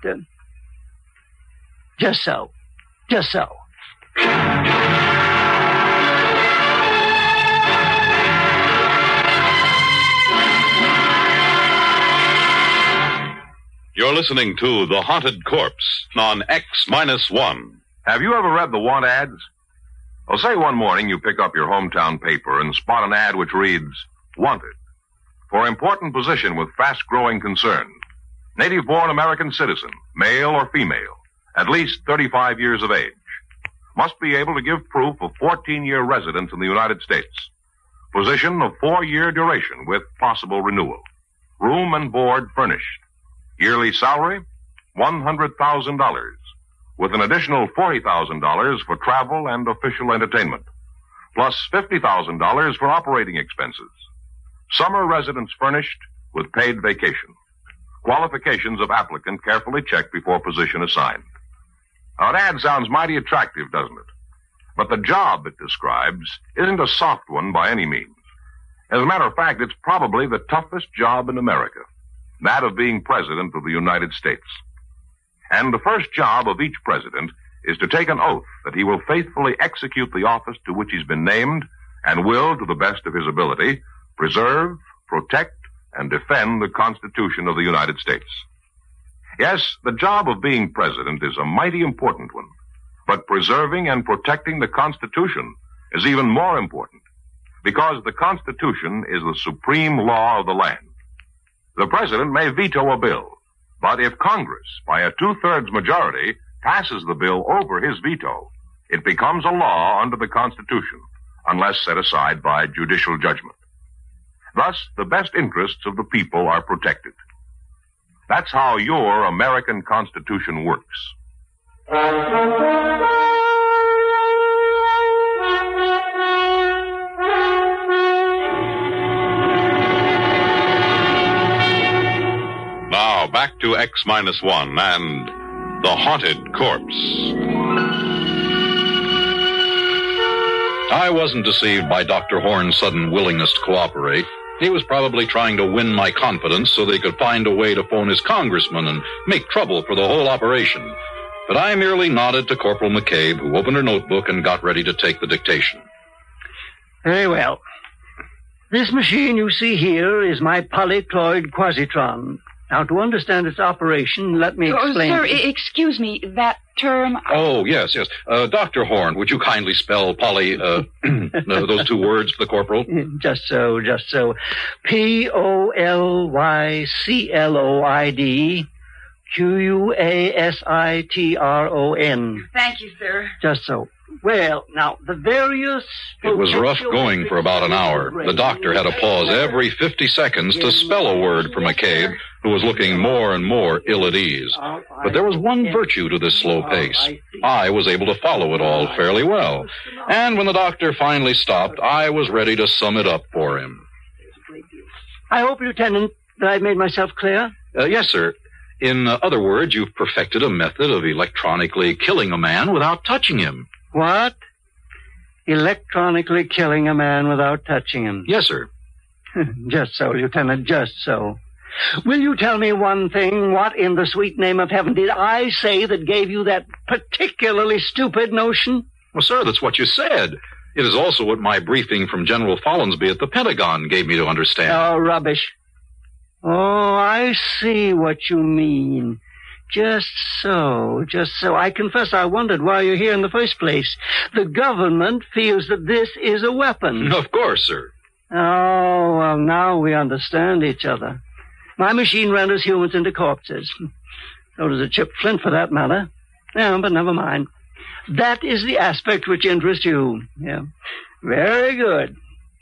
Just so. You're listening to The Haunted Corpse on X-1. Have you ever read the want ads? Well, say one morning you pick up your hometown paper and spot an ad which reads, Wanted, for important position with fast-growing concern. Native-born American citizen, male or female, at least 35 years of age. Must be able to give proof of 14-year residence in the United States. Position of 4-year duration with possible renewal. Room and board furnished. Yearly salary, $100,000, with an additional $40,000 for travel and official entertainment, plus $50,000 for operating expenses. Summer residence furnished with paid vacation. Qualifications of applicant carefully checked before position assigned. Now, an ad sounds mighty attractive, doesn't it? But the job it describes isn't a soft one by any means. As a matter of fact, it's probably the toughest job in America, that of being President of the United States. And the first job of each president is to take an oath that he will faithfully execute the office to which he's been named and will, to the best of his ability, preserve, protect, and defend the Constitution of the United States. Yes, the job of being president is a mighty important one, but preserving and protecting the Constitution is even more important, because the Constitution is the supreme law of the land. The president may veto a bill, but if Congress, by a 2/3 majority, passes the bill over his veto, it becomes a law under the Constitution, unless set aside by judicial judgment. Thus, the best interests of the people are protected. That's how your American Constitution works. Now, back to X-1 and The Haunted Corpse. I wasn't deceived by Dr. Horn's sudden willingness to cooperate. He was probably trying to win my confidence so they could find a way to phone his congressman and make trouble for the whole operation. But I merely nodded to Corporal McCabe, who opened her notebook and got ready to take the dictation. Very well. This machine you see here is my polycloid quasitron. Now, to understand its operation, let me explain. Oh, sir, excuse me, that term... Oh, yes. Dr. Horn, would you kindly spell those two words for the corporal? Just so. Polycloid quasitron. Thank you, sir. Just so. Well, now, the various... It was rough going for about an hour. The doctor had to pause every 50 seconds to spell a word for McCabe, who was looking more and more ill at ease. But there was one virtue to this slow pace. I was able to follow it all fairly well. And when the doctor finally stopped, I was ready to sum it up for him. I hope, Lieutenant, that I've made myself clear? Yes, sir. In other words, you've perfected a method of electronically killing a man without touching him. What? Electronically killing a man without touching him? Yes, sir. Just so, Lieutenant, just so. Will you tell me one thing? What in the sweet name of heaven did I say that gave you that particularly stupid notion? Well, sir, that's what you said. It is also what my briefing from General Follansby at the Pentagon gave me to understand. Oh, rubbish. Oh, I see what you mean. Just so. I confess I wondered why you're here in the first place. The government feels that this is a weapon. Of course, sir. Oh, well, now we understand each other. My machine renders humans into corpses. So does a chipped flint, for that matter. Yeah, but never mind. That is the aspect which interests you. Yeah. Very good.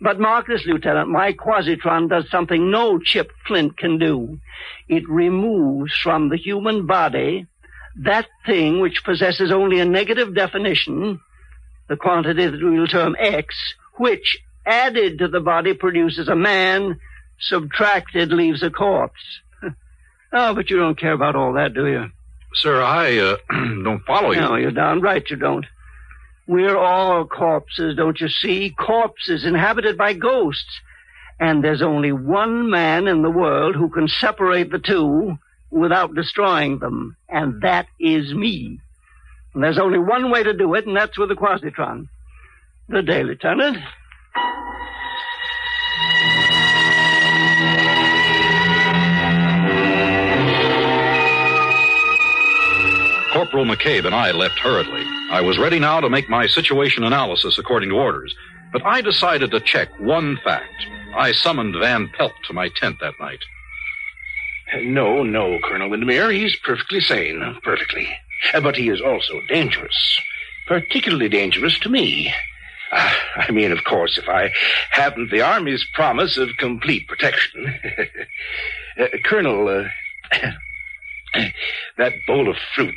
But mark this, Lieutenant. My quasitron does something no chipped flint can do. It removes from the human body that thing which possesses only a negative definition, the quantity that we will term X, which, added to the body, produces a man, subtracted leaves a corpse. Oh, but you don't care about all that, do you? Sir, I don't follow you. No, you're darn right you don't. We're all corpses, don't you see? Corpses inhabited by ghosts. And there's only one man in the world who can separate the two without destroying them, and that is me. And there's only one way to do it, and that's with the quasitron. Good day, Lieutenant. Corporal McCabe and I left hurriedly. I was ready now to make my situation analysis according to orders, but I decided to check one fact. I summoned Van Pelt to my tent that night. No, Colonel Windermere. He's perfectly sane. Perfectly. But he is also dangerous. Particularly dangerous to me. I mean, of course, if I haven't the Army's promise of complete protection. Colonel, that bowl of fruit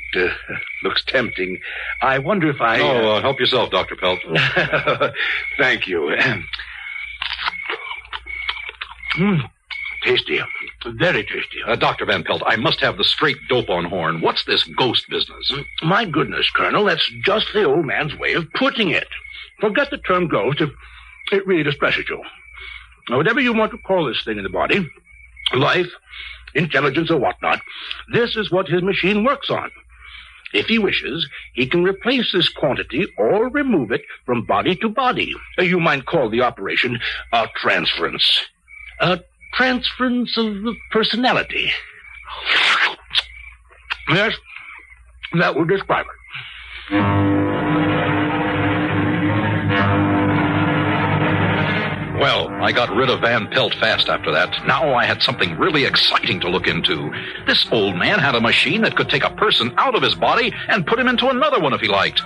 looks tempting. I wonder if I... help yourself, Dr. Pelt. Thank you. Tasty. Very tasty. Dr. Van Pelt, I must have the straight dope on Horn. What's this ghost business? My goodness, Colonel, that's just the old man's way of putting it. Forget the term ghost if it really distresses you. Now, whatever you want to call this thing in the body, life, intelligence, or whatnot, this is what his machine works on. If he wishes, he can replace this quantity or remove it from body to body. You might call the operation a transference. A transference of personality. Yes, that would describe it. Well, I got rid of Van Pelt fast after that. Now I had something really exciting to look into. This old man had a machine that could take a person out of his body and put him into another one if he liked.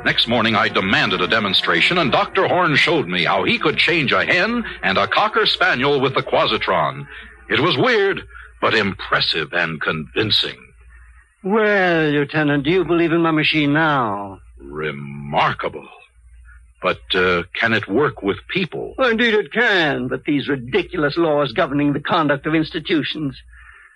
Next morning, I demanded a demonstration, and Dr. Horn showed me how he could change a hen and a cocker spaniel with the quasitron. It was weird, but impressive and convincing. Well, Lieutenant, do you believe in my machine now? Remarkable. But can it work with people? Well, indeed it can, but these ridiculous laws governing the conduct of institutions.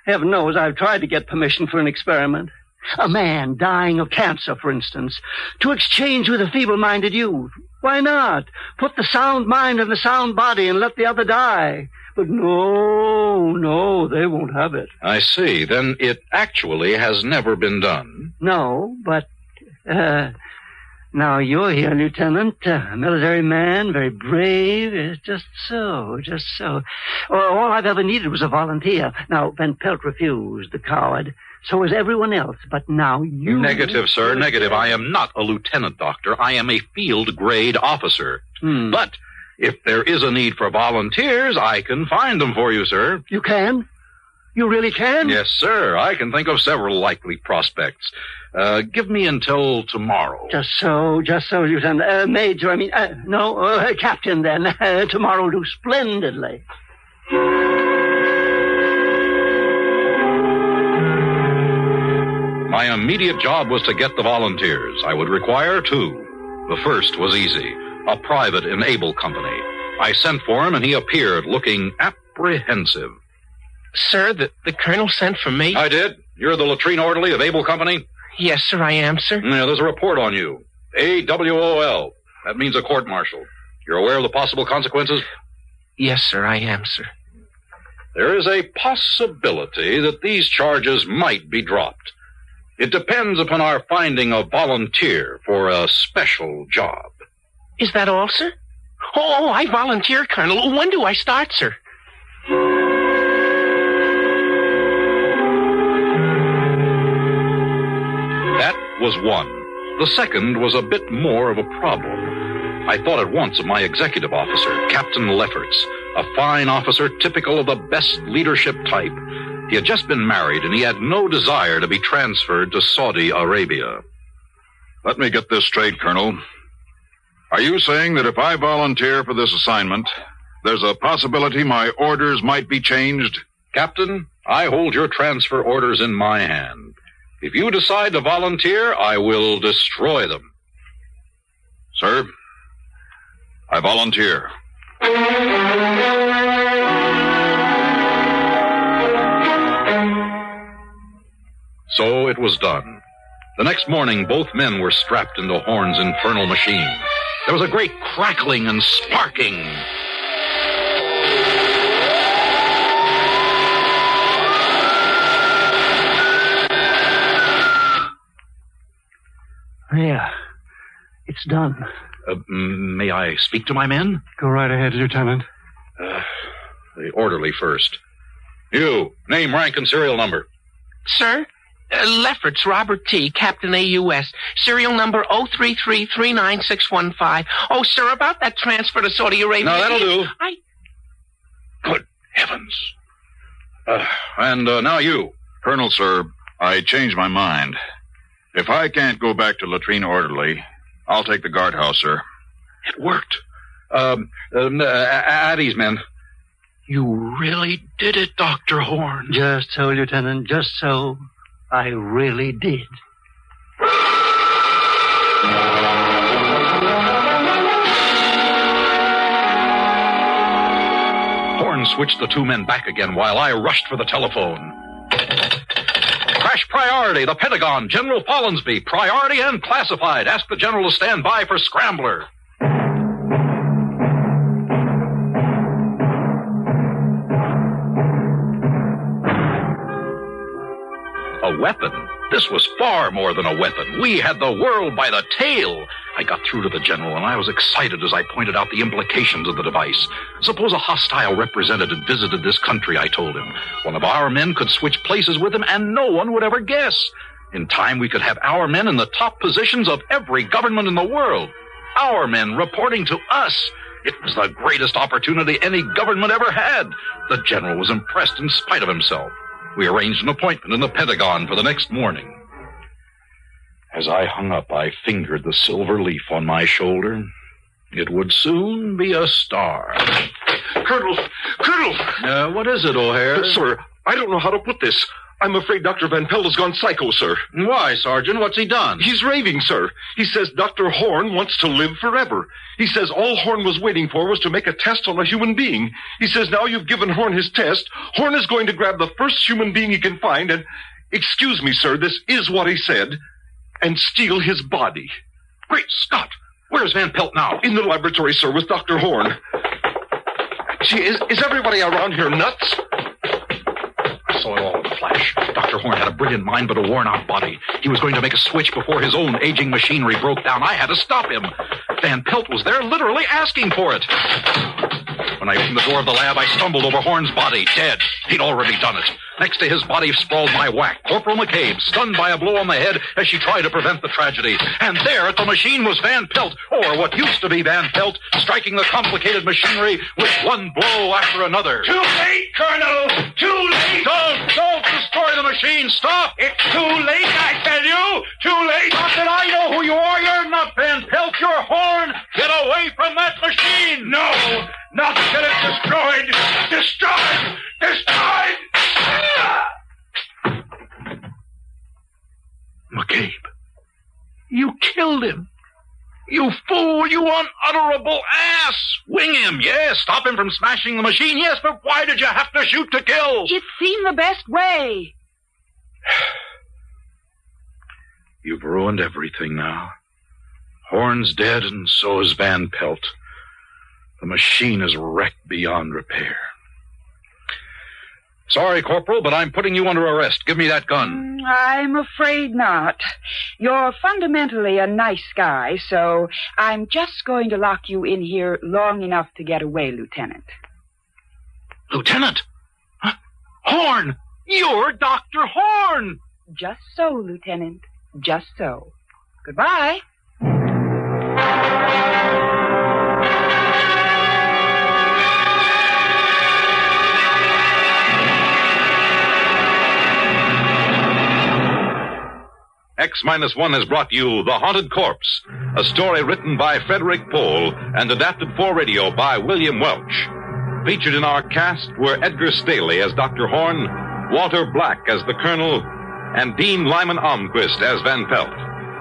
Heaven knows I've tried to get permission for an experiment. A man dying of cancer, for instance, to exchange with a feeble-minded youth. Why not? Put the sound mind in the sound body and let the other die. But no, they won't have it. I see. Then it actually has never been done. No, but, now you're here, Lieutenant. A military man, very brave. Just so. All I've ever needed was a volunteer. Now, Van Pelt refused, the coward. So is everyone else, but now you... Negative, sir, negative. I am not a lieutenant, Doctor. I am a field-grade officer. But if there is a need for volunteers, I can find them for you, sir. You can? You really can? Yes, sir. I can think of several likely prospects. Give me until tomorrow. Just so, Lieutenant. Major, Captain, then. Tomorrow will do splendidly. My immediate job was to get the volunteers. I would require 2. The first was easy. A private in Able Company. I sent for him, and he appeared looking apprehensive. Sir, the colonel sent for me? I did. You're the latrine orderly of Able Company? Yes, sir, I am, sir. Yeah, there's a report on you. AWOL. That means a court-martial. You're aware of the possible consequences? Yes, sir, I am, sir. There is a possibility that these charges might be dropped. It depends upon our finding a volunteer for a special job. Is that all, sir? Oh, I volunteer, Colonel. When do I start, sir? That was one. The second was a bit more of a problem. I thought at once of my executive officer, Captain Lefferts, a fine officer typical of the best leadership type. He had just been married, and he had no desire to be transferred to Saudi Arabia. Let me get this straight, Colonel. Are you saying that if I volunteer for this assignment, there's a possibility my orders might be changed? Captain, I hold your transfer orders in my hand. If you decide to volunteer, I will destroy them. Sir, I volunteer. So it was done. The next morning, both men were strapped into Horn's infernal machine. There was a great crackling and sparking. There. It's done. May I speak to my men? Go right ahead, Lieutenant. The orderly first. You, name, rank, and serial number. Sir? Lefferts, Robert T., Captain AUS, serial number 033-39615. Oh, sir, about that transfer to Saudi Arabia. No, that'll do. Good heavens. And now you. Colonel, sir, I changed my mind. If I can't go back to latrine orderly, I'll take the guardhouse, sir. It worked. Addie's men. You really did it, Dr. Horn. Just so, Lieutenant, just so. I really did. Horn switched the 2 men back again while I rushed for the telephone. Crash priority, the Pentagon, General Follansby, priority and classified. Ask the general to stand by for scrambler. A weapon? This was far more than a weapon. We had the world by the tail. I got through to the general, and I was excited as I pointed out the implications of the device. Suppose a hostile representative visited this country, I told him. One of our men could switch places with him, and no one would ever guess. In time, we could have our men in the top positions of every government in the world. Our men reporting to us. It was the greatest opportunity any government ever had. The general was impressed in spite of himself. We arranged an appointment in the Pentagon for the next morning. As I hung up, I fingered the silver leaf on my shoulder. It would soon be a star. Colonel! What is it, O'Hare? Sir, I don't know how to put this. I'm afraid Dr. Van Pelt has gone psycho, sir. Why, Sergeant? What's he done? He's raving, sir. He says Dr. Horn wants to live forever. He says all Horn was waiting for was to make a test on a human being. He says now you've given Horn his test, Horn is going to grab the first human being he can find and, excuse me, sir, this is what he said, and steal his body. Great Scott! Where's Van Pelt now? In the laboratory, sir, with Dr. Horn. Gee, is everybody around here nuts? I saw it all in a flash. Dr. Horn had a brilliant mind, but a worn-out body. He was going to make a switch before his own aging machinery broke down. I had to stop him. Van Pelt was there, literally asking for it. When I opened the door of the lab, I stumbled over Horn's body, dead. He'd already done it. Next to his body sprawled my whack, Corporal McCabe, stunned by a blow on the head as she tried to prevent the tragedy. And there at the machine was Van Pelt, or what used to be Van Pelt, striking the complicated machinery with one blow after another. Too late, Colonel! Too late! Don't destroy the machine! Stop! It's too late, I tell you! Too late! Not that I know who you are! You're not Van Pelt! You're Horn! Get away from that machine! No! Not till it's destroyed! Destroyed! Destroyed! McCabe, you killed him. You fool, you unutterable ass! Wing him, yes. Stop him from smashing the machine, yes, but why did you have to shoot to kill? It seemed the best way. You've ruined everything now. Horn's dead, and so is Van Pelt. The machine is wrecked beyond repair. Sorry, Corporal, but I'm putting you under arrest. Give me that gun. I'm afraid not. You're fundamentally a nice guy, so I'm just going to lock you in here long enough to get away, Lieutenant. Lieutenant? Huh? Horn! You're Dr. Horn! Just so, Lieutenant. Just so. Goodbye. X-1 has brought you The Haunted Corpse, a story written by Frederick Pohl and adapted for radio by William Welch. Featured in our cast were Edgar Staley as Dr. Horn, Walter Black as the Colonel, and Dean Lyman Almquist as Van Pelt.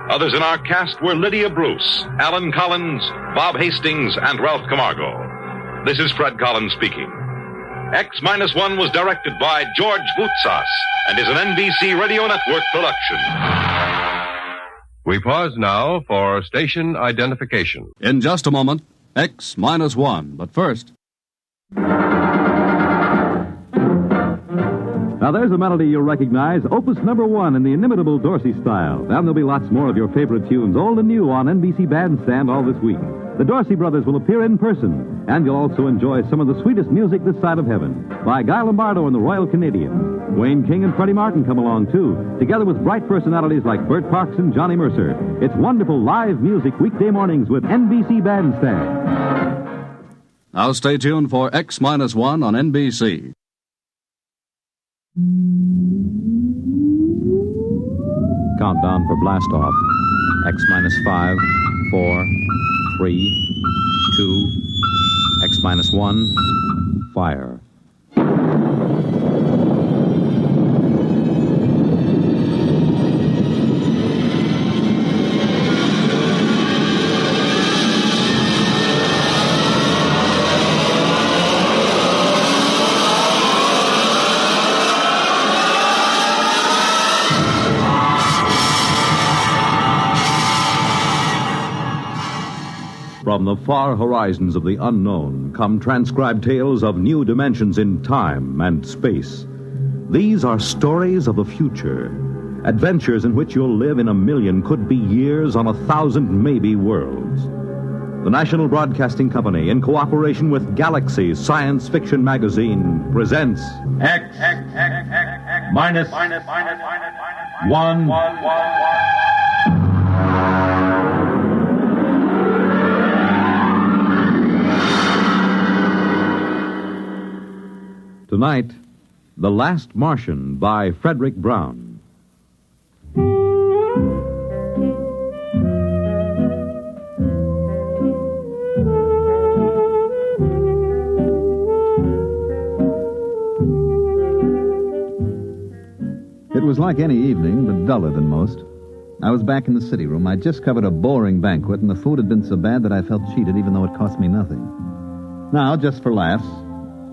Others in our cast were Lydia Bruce, Alan Collins, Bob Hastings, and Ralph Camargo. This is Fred Collins speaking. X-1 was directed by George Voutsas and is an NBC Radio Network production. We pause now for station identification. In just a moment, X-1. But first... Now there's a melody you'll recognize, Opus number 1 in the inimitable Dorsey style. And there'll be lots more of your favorite tunes, old and new, on NBC Bandstand all this week. The Dorsey brothers will appear in person, and you'll also enjoy some of the sweetest music this side of heaven by Guy Lombardo and the Royal Canadian. Wayne King and Freddie Martin come along, too, together with bright personalities like Bert Parks and Johnny Mercer. It's wonderful live music weekday mornings with NBC Bandstand. Now stay tuned for X-1 on NBC. Countdown for blast off. X-5, 4, 3, 2, X-1, fire. From the far horizons of the unknown come transcribed tales of new dimensions in time and space. These are stories of the future, adventures in which you'll live in a million, could be years, on 1,000 maybe worlds. The National Broadcasting Company, in cooperation with Galaxy Science Fiction Magazine, presents X-1. Tonight, The Last Martian by Frederick Brown. like any evening, but duller than most. I was back in the city room. I'd just covered a boring banquet, and the food had been so bad that I felt cheated, even though it cost me nothing. Now, just for laughs,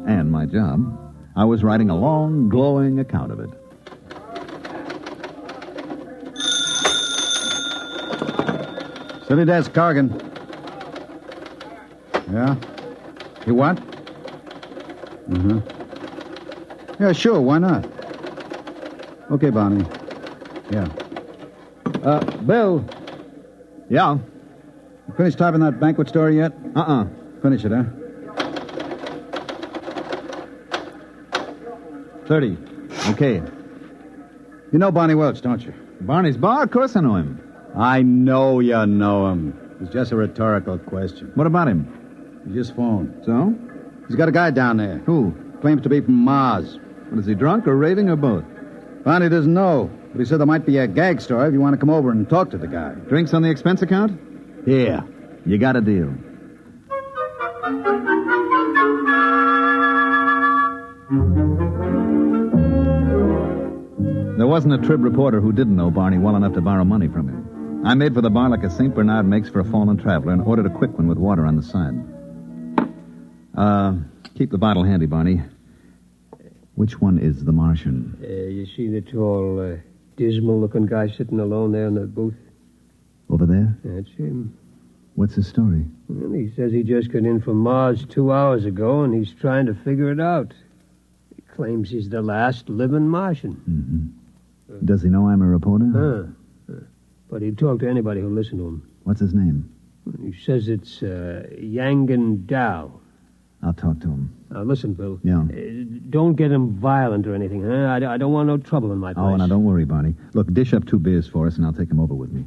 and my job, I was writing a long, glowing account of it. City desk, Corrigan. Yeah? You what? Mm-hmm. Yeah, sure, why not? Okay, Barney. Yeah. Bill. Yeah? You finished typing that banquet story yet? Finish it, huh? 30. Okay. You know Barney Welch, don't you? Barney's bar? Of course I know him. I know you know him. It's just a rhetorical question. What about him? He just phoned. So? He's got a guy down there. Who? Claims to be from Mars. What, is he drunk or raving or both? Barney doesn't know, but he said there might be a gag story if you want to come over and talk to the guy. Drinks on the expense account? Here. You got a deal. There wasn't a Trib reporter who didn't know Barney well enough to borrow money from him. I made for the bar like a St. Bernard makes for a fallen traveler and ordered a quick one with water on the side. Keep the bottle handy, Barney. Which one is the Martian? You see the tall, dismal-looking guy sitting alone there in the booth? Over there? That's him. What's his story? Well, he says he just got in from Mars 2 hours ago, and he's trying to figure it out. He claims he's the last living Martian. Mm-hmm. Does he know I'm a reporter? But he'd talk to anybody who'll listen to him. What's his name? He says it's Yangan Dow. I'll talk to him. Now, listen, Bill. Yeah? Don't get him violent or anything, huh? I don't want no trouble in my place. Oh, now, don't worry, Barney. Look, dish up 2 beers for us, and I'll take him over with me.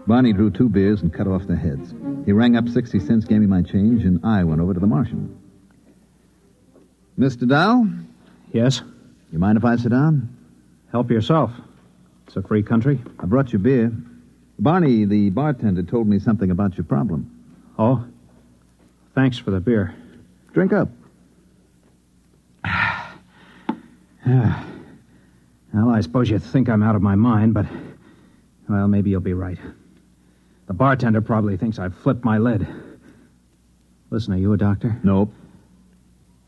Barney drew 2 beers and cut off the heads. He rang up 60 cents, gave me my change, and I went over to the Martian. Mr. Dow? Yes? You mind if I sit down? Help yourself. It's a free country. I brought you beer. Barney, the bartender, told me something about your problem. Oh? Thanks for the beer. Drink up. Well, I suppose you think I'm out of my mind, but, well, maybe you'll be right. The bartender probably thinks I've flipped my lid. Listen, are you a doctor? Nope.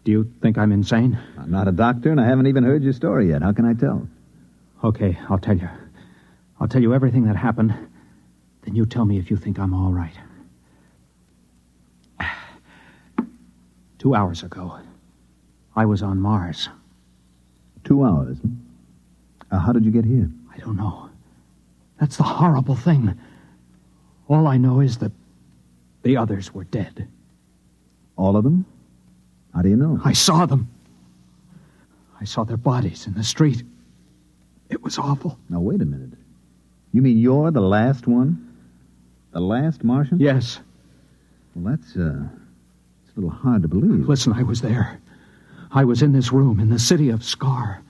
Do you think I'm insane? I'm not a doctor, and I haven't even heard your story yet. How can I tell? Okay, I'll tell you. I'll tell you everything that happened. Then you tell me if you think I'm all right. 2 hours ago, I was on Mars. 2 hours? How did you get here? I don't know. That's the horrible thing. All I know is that the others were dead. All of them? How do you know? I saw them. I saw their bodies in the street. It was awful. Now, wait a minute. You mean you're the last one? The last Martian? Yes. Well, it's a little hard to believe. Listen, I was there. I was in this room in the city of Scar.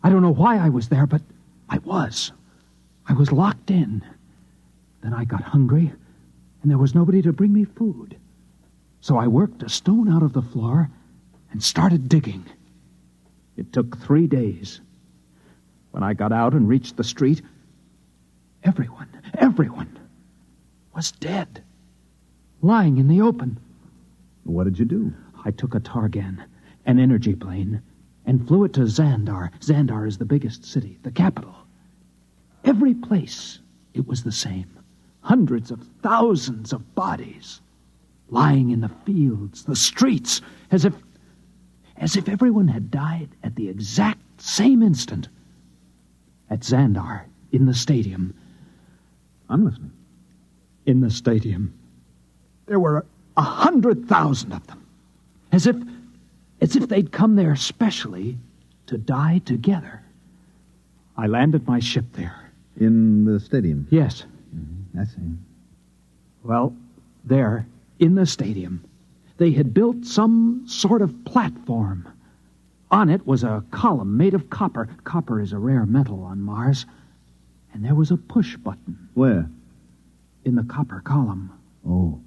I don't know why I was there, but I was. I was locked in. Then I got hungry, and there was nobody to bring me food. So I worked a stone out of the floor and started digging. It took 3 days. When I got out and reached the street, everyone was dead, lying in the open. What did you do? I took a Targan, an energy plane, and flew it to Xandar. Xandar is the biggest city, the capital. Every place, it was the same. Hundreds of thousands of bodies lying in the fields, the streets, as if everyone had died at the exact same instant. At Xandar, in the stadium. I'm listening. In the stadium, there were 100,000 of them. As if they'd come there specially to die together. I landed my ship there. In the stadium? Yes. Mm-hmm. I see. Well, there, in the stadium, they had built some sort of platform. On it was a column made of copper. Copper is a rare metal on Mars. And there was a push button. Where? In the copper column. Oh.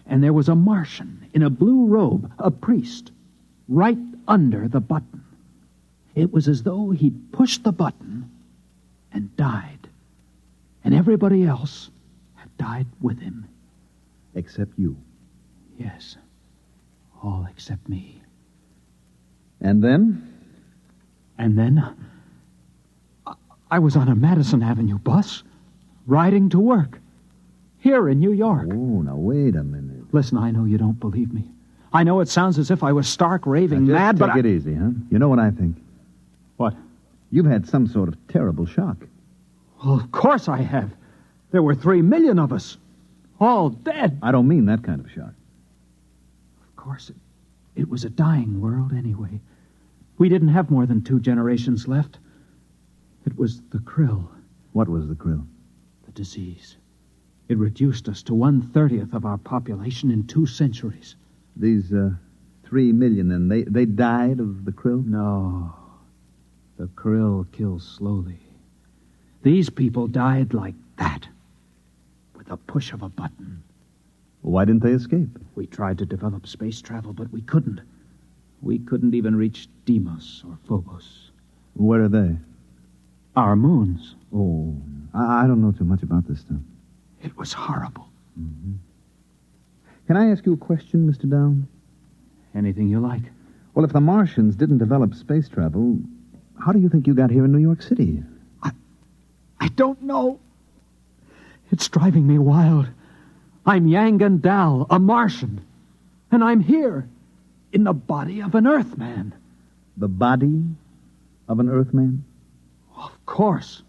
and there was a Martian in a blue robe, a priest, right under the button. It was as though he'd pushed the button and died. And everybody else had died with him. Except you. Yes. All except me. And then? And then, I was on a Madison Avenue bus, riding to work, here in New York. Oh, now wait a minute. Listen, I know you don't believe me. I know it sounds as if I was stark raving mad, but take it easy, huh? You know what I think? What? You've had some sort of terrible shock. Well, of course I have. There were 3 million of us, all dead. I don't mean that kind of shock. Of course, it was a dying world anyway. We didn't have more than 2 generations left. It was the krill. What was the krill? The disease. It reduced us to 1/30 of our population in 2 centuries. These 3 million, and they died of the krill? No. The krill kills slowly. These people died like that, with a push of a button. Why didn't they escape? We tried to develop space travel, but we couldn't. We couldn't even reach Deimos or Phobos. Where are they? Our moons. Oh, I don't know too much about this stuff. It was horrible. Mm-hmm. Can I ask you a question, Mr. Down? Anything you like. Well, if the Martians didn't develop space travel, how do you think you got here in New York City? I don't know. It's driving me wild. I'm Yangan Dal, a Martian. And I'm here, in the body of an Earthman. The body of an Earthman? Of course.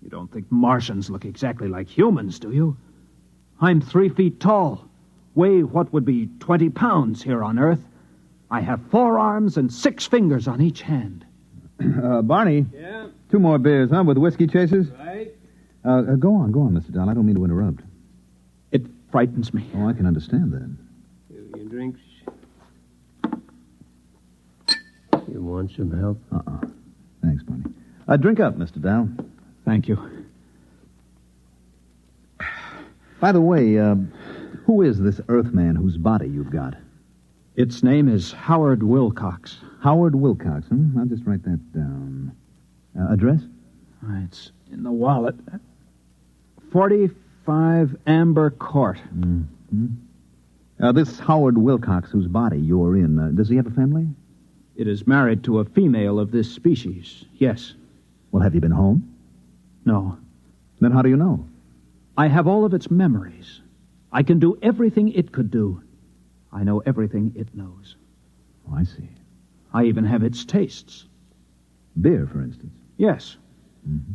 You don't think Martians look exactly like humans, do you? I'm 3 feet tall, weigh what would be 20 pounds here on Earth. I have 4 arms and 6 fingers on each hand. Barney? Yeah? 2 more beers, huh, with whiskey chasers? Right. Go on, Mr. Dahl. I don't mean to interrupt. It frightens me. Oh, I can understand that. Here are your drinks. You want some help? Thanks, Barney. Drink up, Mr. Dow. Thank you. By the way, who is this Earthman whose body you've got? Its name is Howard Wilcox. Howard Wilcox, huh? I'll just write that down. Address? It's in the wallet. 45 Amber Court. Mm-hmm. This Howard Wilcox whose body you're in, does he have a family? It is married to a female of this species, yes. Well, have you been home? No. Then how do you know? I have all of its memories. I can do everything it could do. I know everything it knows. Oh, I see. I even have its tastes. Beer, for instance? Yes. Mm-hmm.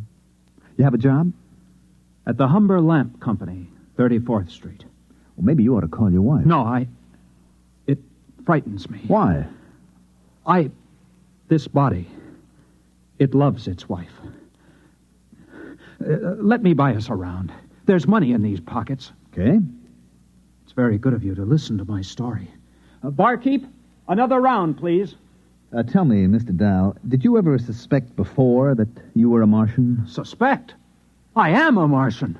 You have a job? At the Humber Lamp Company, 34th Street. Well, maybe you ought to call your wife. No, It frightens me. Why? This body, it loves its wife. Let me buy us around. There's money in these pockets. Okay. It's very good of you to listen to my story. Barkeep, another round, please. Tell me, Mr. Dow, did you ever suspect before that you were a Martian? Suspect? I am a Martian.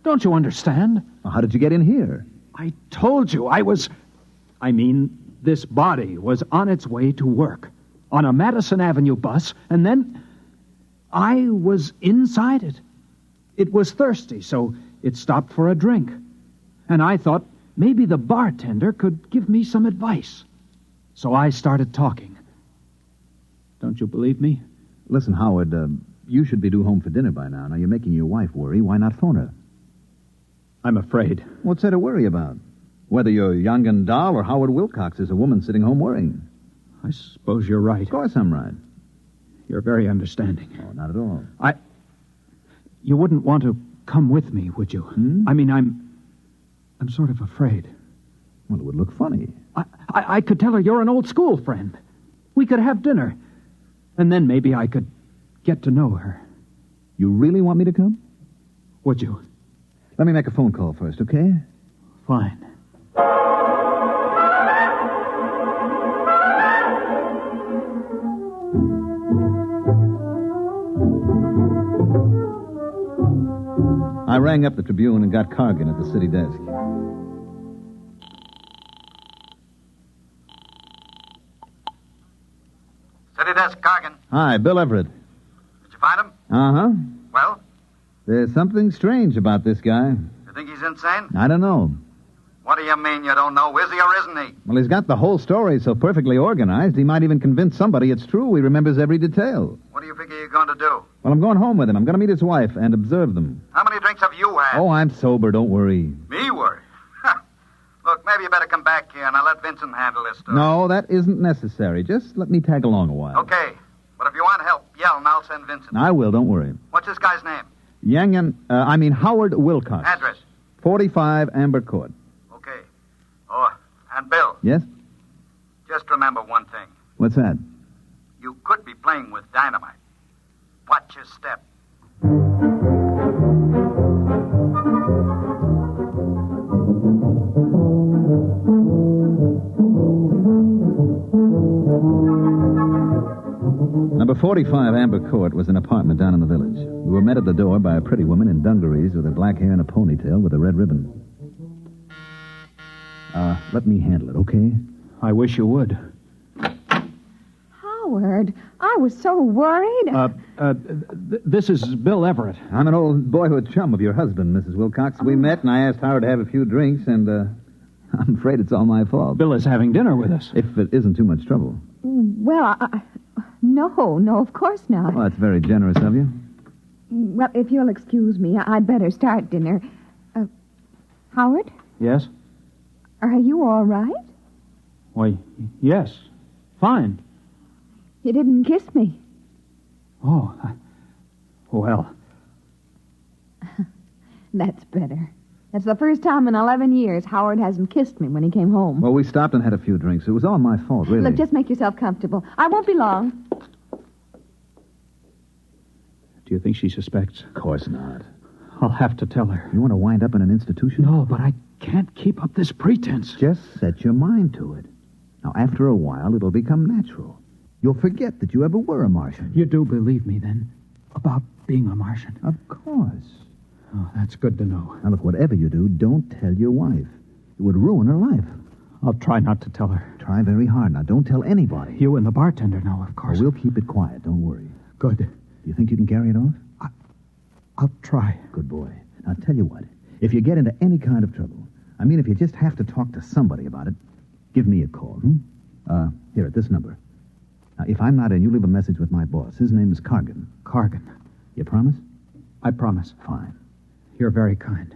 Don't you understand? Well, how did you get in here? I told you this body was on its way to work on a Madison Avenue bus, and then I was inside it. It was thirsty, so it stopped for a drink. And I thought maybe the bartender could give me some advice. So I started talking. Don't you believe me? Listen, Howard, you should be due home for dinner by now. Now, you're making your wife worry. Why not phone her? I'm afraid. What's there to worry about? Whether you're Yangan Dahl or Howard Wilcox is a woman sitting home worrying. I suppose you're right. Of course I'm right. You're very understanding. Oh, not at all. You wouldn't want to come with me, would you? I mean, I'm sort of afraid. Well, it would look funny. I could tell her you're an old school friend. We could have dinner. And then maybe I could get to know her. You really want me to come? Would you? Let me make a phone call first, okay? Fine. I rang up the Tribune and got Cargan at the city desk. Hi, Bill Everett. Did you find him? Uh-huh. Well? There's something strange about this guy. You think he's insane? I don't know. What do you mean you don't know? Is he or isn't he? Well, he's got the whole story so perfectly organized, he might even convince somebody it's true. He remembers every detail. What do you figure you're going to do? Well, I'm going home with him. I'm going to meet his wife and observe them. How many drinks have you had? Oh, I'm sober. Don't worry. Me worry? Look, maybe you better come back here and I'll let Vincent handle this stuff. No, that isn't necessary. Just let me tag along a while. Okay. But if you want help, yell and I'll send Vincent. I will. Don't worry. What's this guy's name? Howard Wilcox. Address? 45 Amber Court. Okay. Oh, and Bill. Yes? Just remember one thing. What's that? You could be playing with dynamite. Watch your step. Number 45 Amber Court was an apartment down in the village. We were met at the door by a pretty woman in dungarees with her black hair and a ponytail with a red ribbon. Let me handle it, okay? I wish you would. Howard, I was so worried. This is Bill Everett. I'm an old boyhood chum of your husband, Mrs. Wilcox. We met, and I asked Howard to have a few drinks, and I'm afraid it's all my fault. Bill is having dinner with us. If it isn't too much trouble. Well, no, of course not. Well, that's very generous of you. Well, if you'll excuse me, I'd better start dinner. Howard, Yes? are you all right? Why, yes. Fine. You didn't kiss me. Oh, well. That's better. That's the first time in 11 years Howard hasn't kissed me when he came home. Well, we stopped and had a few drinks. It was all my fault, really. Look, just make yourself comfortable. I won't be long. Do you think she suspects? Of course not. I'll have to tell her. You want to wind up in an institution? No, but I can't keep up this pretense. Just set your mind to it. Now, after a while, it'll become natural. You'll forget that you ever were a Martian. You do believe me, then, about being a Martian? Of course. Oh, that's good to know. Now, look, whatever you do, don't tell your wife. It would ruin her life. I'll try not to tell her. Try very hard. Now, don't tell anybody. You and the bartender know, of course. Well, we'll keep it quiet. Don't worry. Good. Do you think you can carry it off? I'll try. Good boy. Now, tell you what. If you get into any kind of trouble, I mean, if you just have to talk to somebody about it, give me a call, Here, at this number. Now, if I'm not in, you leave a message with my boss. His name is Cargan. Cargan. You promise? I promise. Fine. You're very kind.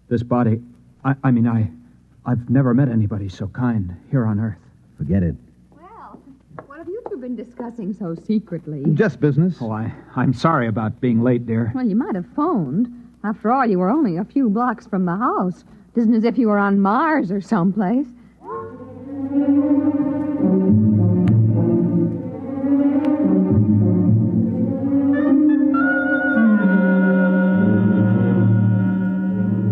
This body... I've never met anybody so kind here on Earth. Forget it. Well, what have you two been discussing so secretly? Just business. Oh, I'm sorry about being late, dear. Well, you might have phoned. After all, you were only a few blocks from the house. It isn't as if you were on Mars or someplace.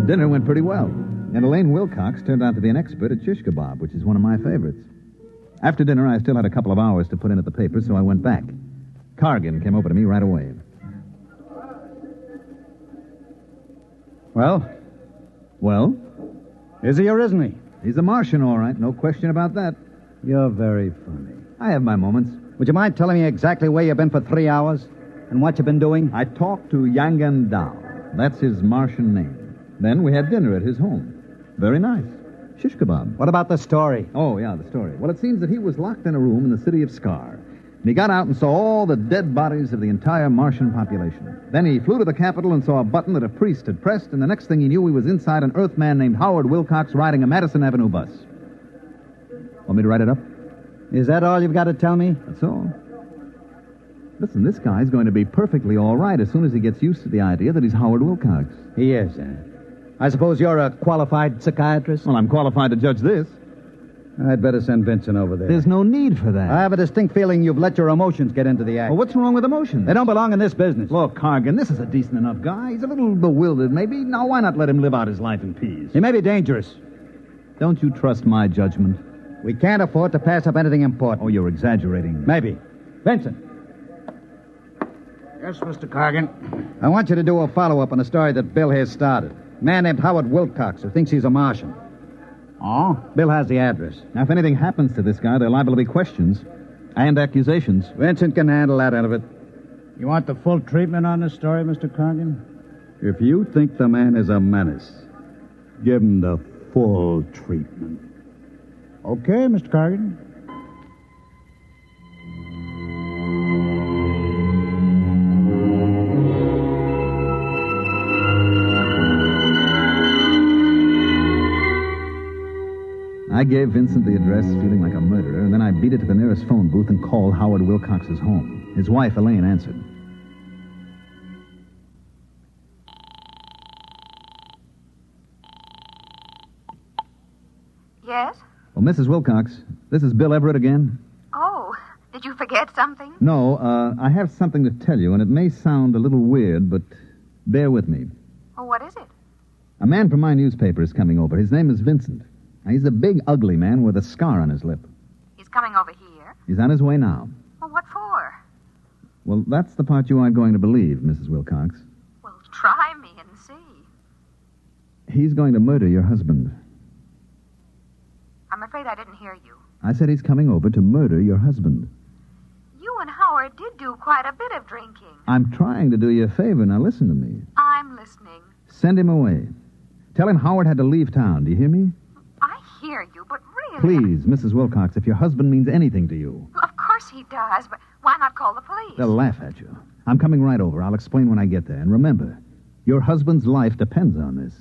Dinner went pretty well, and Elaine Wilcox turned out to be an expert at shish kebab, which is one of my favorites. After dinner, I still had a couple of hours to put in at the paper, so I went back. Cargan came over to me right away. Well? Well? Is he or isn't he? He's a Martian, all right. No question about that. You're very funny. I have my moments. Would you mind telling me exactly where you've been for 3 hours? And what you've been doing? I talked to Yangan Dao. That's his Martian name. Then we had dinner at his home. Very nice. Shish kebab. What about the story? Oh, yeah, the story. Well, it seems that he was locked in a room in the city of Scar. And he got out and saw all the dead bodies of the entire Martian population. Then he flew to the Capitol and saw a button that a priest had pressed, and the next thing he knew, he was inside an Earthman named Howard Wilcox riding a Madison Avenue bus. Want me to write it up? Is that all you've got to tell me? That's all. Listen, this guy's going to be perfectly all right as soon as he gets used to the idea that he's Howard Wilcox. He is, I suppose you're a qualified psychiatrist? Well, I'm qualified to judge this. I'd better send Vincent over there. There's no need for that. I have a distinct feeling you've let your emotions get into the act. Well, what's wrong with emotions? They don't belong in this business. Look, Cargan, this is a decent enough guy. He's a little bewildered, maybe. Now, why not let him live out his life in peace? He may be dangerous. Don't you trust my judgment? We can't afford to pass up anything important. Oh, you're exaggerating. Maybe. Vincent. Yes, Mr. Cargan. I want you to do a follow-up on a story that Bill here started. A man named Howard Wilcox who thinks he's a Martian. Oh? Bill has the address. Now, if anything happens to this guy, there are liable to be questions. And accusations. Vincent can handle that end of it. You want the full treatment on this story, Mr. Cargan? If you think the man is a menace, give him the full treatment. Okay, Mr. Cargan. I gave Vincent the address feeling like a murderer, and then I beat it to the nearest phone booth and called Howard Wilcox's home. His wife, Elaine, answered. Yes? Well, Mrs. Wilcox, this is Bill Everett again. Oh, did you forget something? No, I have something to tell you, and it may sound a little weird, but bear with me. Oh, what is it? A man from my newspaper is coming over. His name is Vincent. Now, he's a big, ugly man with a scar on his lip. He's coming over here? He's on his way now. Well, what for? Well, that's the part you aren't going to believe, Mrs. Wilcox. Well, try me and see. He's going to murder your husband. I'm afraid I didn't hear you. I said he's coming over to murder your husband. You and Howard did do quite a bit of drinking. I'm trying to do you a favor. Now listen to me. I'm listening. Send him away. Tell him Howard had to leave town. Do you hear me? I hear you, but really... Please, Mrs. Wilcox, if your husband means anything to you. Well, of course he does, but why not call the police? They'll laugh at you. I'm coming right over. I'll explain when I get there. And remember, your husband's life depends on this.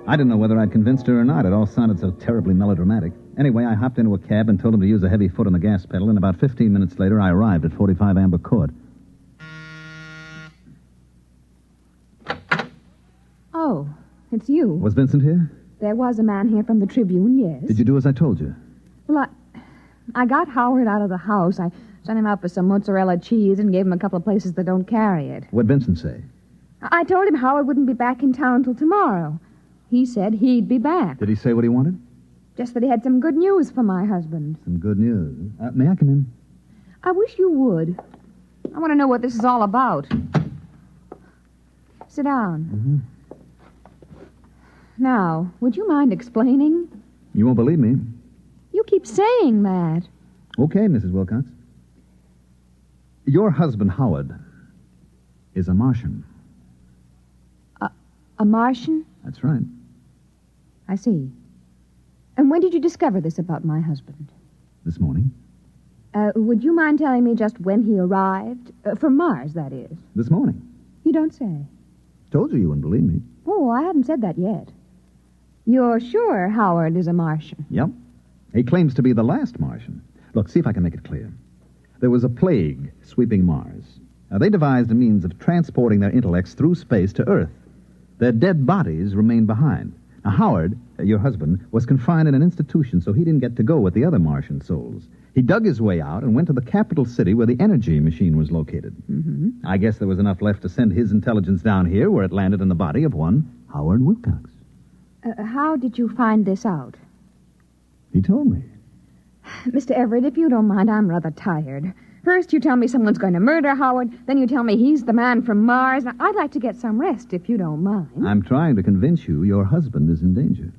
I didn't know whether I'd convinced her or not. It all sounded so terribly melodramatic. Anyway, I hopped into a cab and told him to use a heavy foot on the gas pedal, and about 15 minutes later, I arrived at 45 Amber Court. Oh, it's you. Was Vincent here? There was a man here from the Tribune, yes. Did you do as I told you? Well, I got Howard out of the house. I sent him out for some mozzarella cheese and gave him a couple of places that don't carry it. What'd Vincent say? I told him Howard wouldn't be back in town till tomorrow. He said he'd be back. Did he say what he wanted? Just that he had some good news for my husband. Some good news. May I come in? I wish you would. I want to know what this is all about. Sit down. Mm-hmm. Now, would you mind explaining? You won't believe me. You keep saying that. Okay, Mrs. Wilcox. Your husband, Howard, is a Martian. A Martian? That's right. I see. And when did you discover this about my husband? This morning. Would you mind telling me just when he arrived? From Mars, that is. This morning. You don't say. Told you wouldn't believe me. Oh, I haven't said that yet. You're sure Howard is a Martian? Yep. He claims to be the last Martian. Look, see if I can make it clear. There was a plague sweeping Mars. Now, they devised a means of transporting their intellects through space to Earth. Their dead bodies remained behind. Now, Howard, your husband, was confined in an institution, so he didn't get to go with the other Martian souls. He dug his way out and went to the capital city where the energy machine was located. Mm-hmm. I guess there was enough left to send his intelligence down here, where it landed in the body of one Howard Wilcox. How did you find this out? He told me. Mr. Everett, if you don't mind, I'm rather tired. First you tell me someone's going to murder Howard, then you tell me he's the man from Mars. Now, I'd like to get some rest, if you don't mind. I'm trying to convince you your husband is in danger.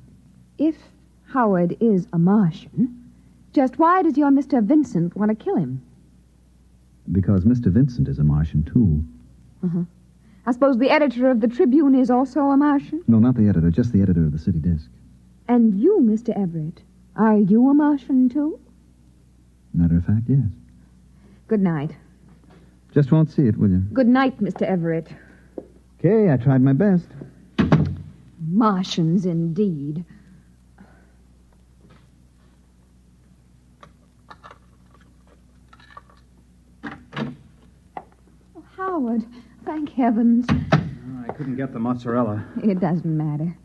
If Howard is a Martian, just why does your Mr. Vincent want to kill him? Because Mr. Vincent is a Martian, too. Uh-huh. I suppose the editor of the Tribune is also a Martian? No, not the editor, just the editor of the City Desk. And you, Mr. Everett, are you a Martian, too? Matter of fact, yes. Good night. Just won't see it, will you? Good night, Mr. Everett. Okay, I tried my best. Martians, indeed. Oh, Howard, thank heavens. I couldn't get the mozzarella. It doesn't matter.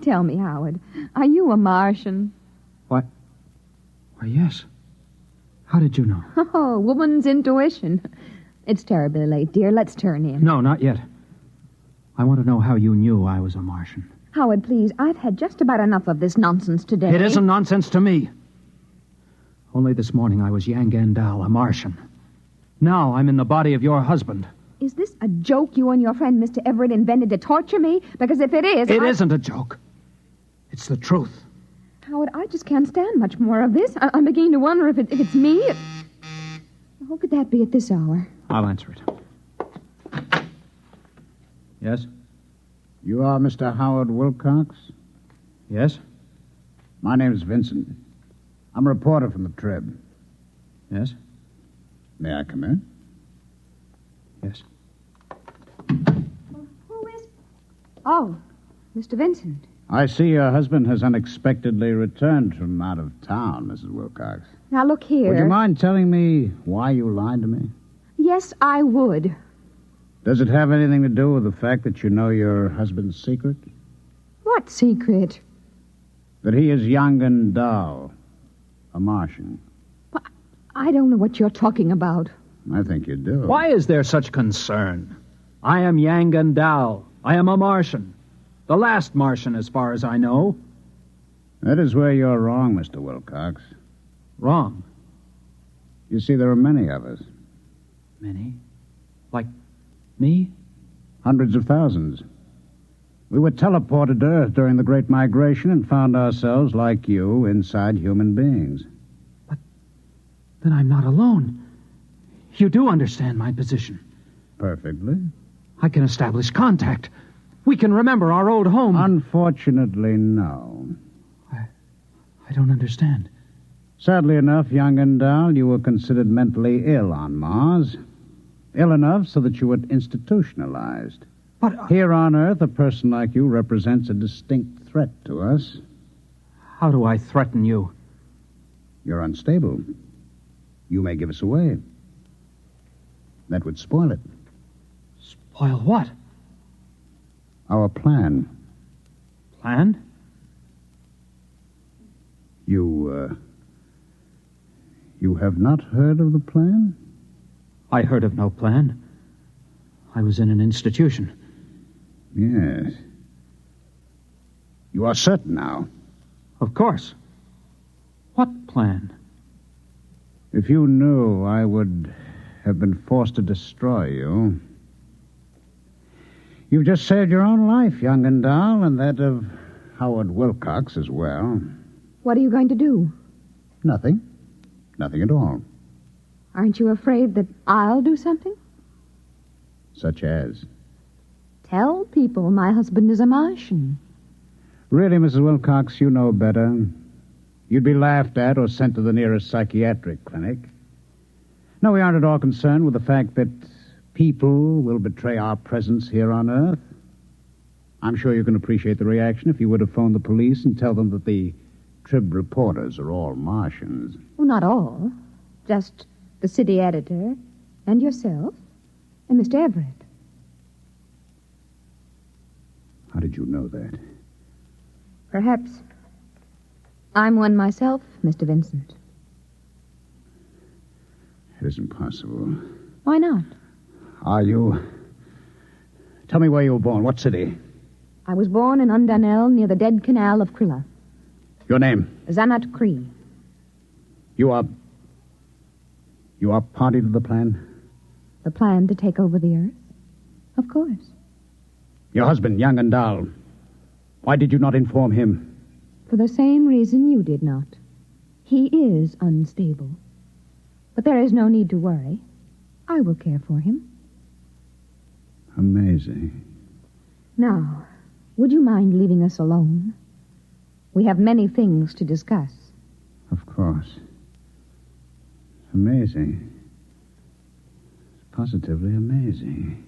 Tell me, Howard, are you a Martian? Why, yes. How did you know? Oh, woman's intuition. It's terribly late, dear. Let's turn in. No, not yet. I want to know how you knew I was a Martian. Howard, please, I've had just about enough of this nonsense today. It isn't nonsense to me. Only this morning I was Yang Gandal, a Martian. Now I'm in the body of your husband. Is this a joke you and your friend Mr. Everett invented to torture me? Because if it is... It isn't a joke. It's the truth. Howard, I just can't stand much more of this. I'm beginning to wonder if it's me. Who could that be at this hour? I'll answer it. Yes? You are Mr. Howard Wilcox? Yes? My name's Vincent. I'm a reporter from the Trib. Yes? May I come in? Yes. Who is... Oh, Mr. Vincent. I see your husband has unexpectedly returned from out of town, Mrs. Wilcox. Now, look here. Would you mind telling me why you lied to me? Yes, I would. Does it have anything to do with the fact that you know your husband's secret? What secret? That he is young and dull. A Martian. Well, I don't know what you're talking about. I think you do. Why is there such concern? I am Yang and Dao. I am a Martian. The last Martian, as far as I know. That is where you're wrong, Mr. Wilcox. Wrong? You see, there are many of us. Many? Like me? Hundreds of thousands. We were teleported to Earth during the Great Migration and found ourselves, like you, inside human beings. But then I'm not alone. You do understand my position. Perfectly. I can establish contact. We can remember our old home. Unfortunately, no. I don't understand. Sadly enough, young and dull, you were considered mentally ill on Mars. Ill enough so that you were institutionalized. But here on Earth, a person like you represents a distinct threat to us. How do I threaten you? You're unstable. You may give us away. That would spoil it. Spoil what? Our plan. Plan? You have not heard of the plan? I heard of no plan. I was in an institution. Yes. You are certain now? Of course. What plan? If you knew, I would have been forced to destroy you. You've just saved your own life, young and dull, and that of Howard Wilcox as well. What are you going to do? Nothing. Nothing at all. Aren't you afraid that I'll do something? Such as? Tell people my husband is a Martian. Really, Mrs. Wilcox, you know better. You'd be laughed at or sent to the nearest psychiatric clinic. No, we aren't at all concerned with the fact that people will betray our presence here on Earth. I'm sure you can appreciate the reaction if you were to phone the police and tell them that the Trib reporters are all Martians. Well, not all. Just the city editor and yourself and Mr. Everett. How did you know that? Perhaps I'm one myself, Mr. Vincent. It isn't possible. Why not? Are you... Tell me where you were born. What city? I was born in Undanel near the dead canal of Krilla. Your name? Zanat Cree. You are party to the plan? The plan to take over the Earth? Of course. Your husband, young and dull. Why did you not inform him? For the same reason you did not. He is unstable. But there is no need to worry. I will care for him. Amazing. Now, would you mind leaving us alone? We have many things to discuss. Of course. Amazing. Positively amazing.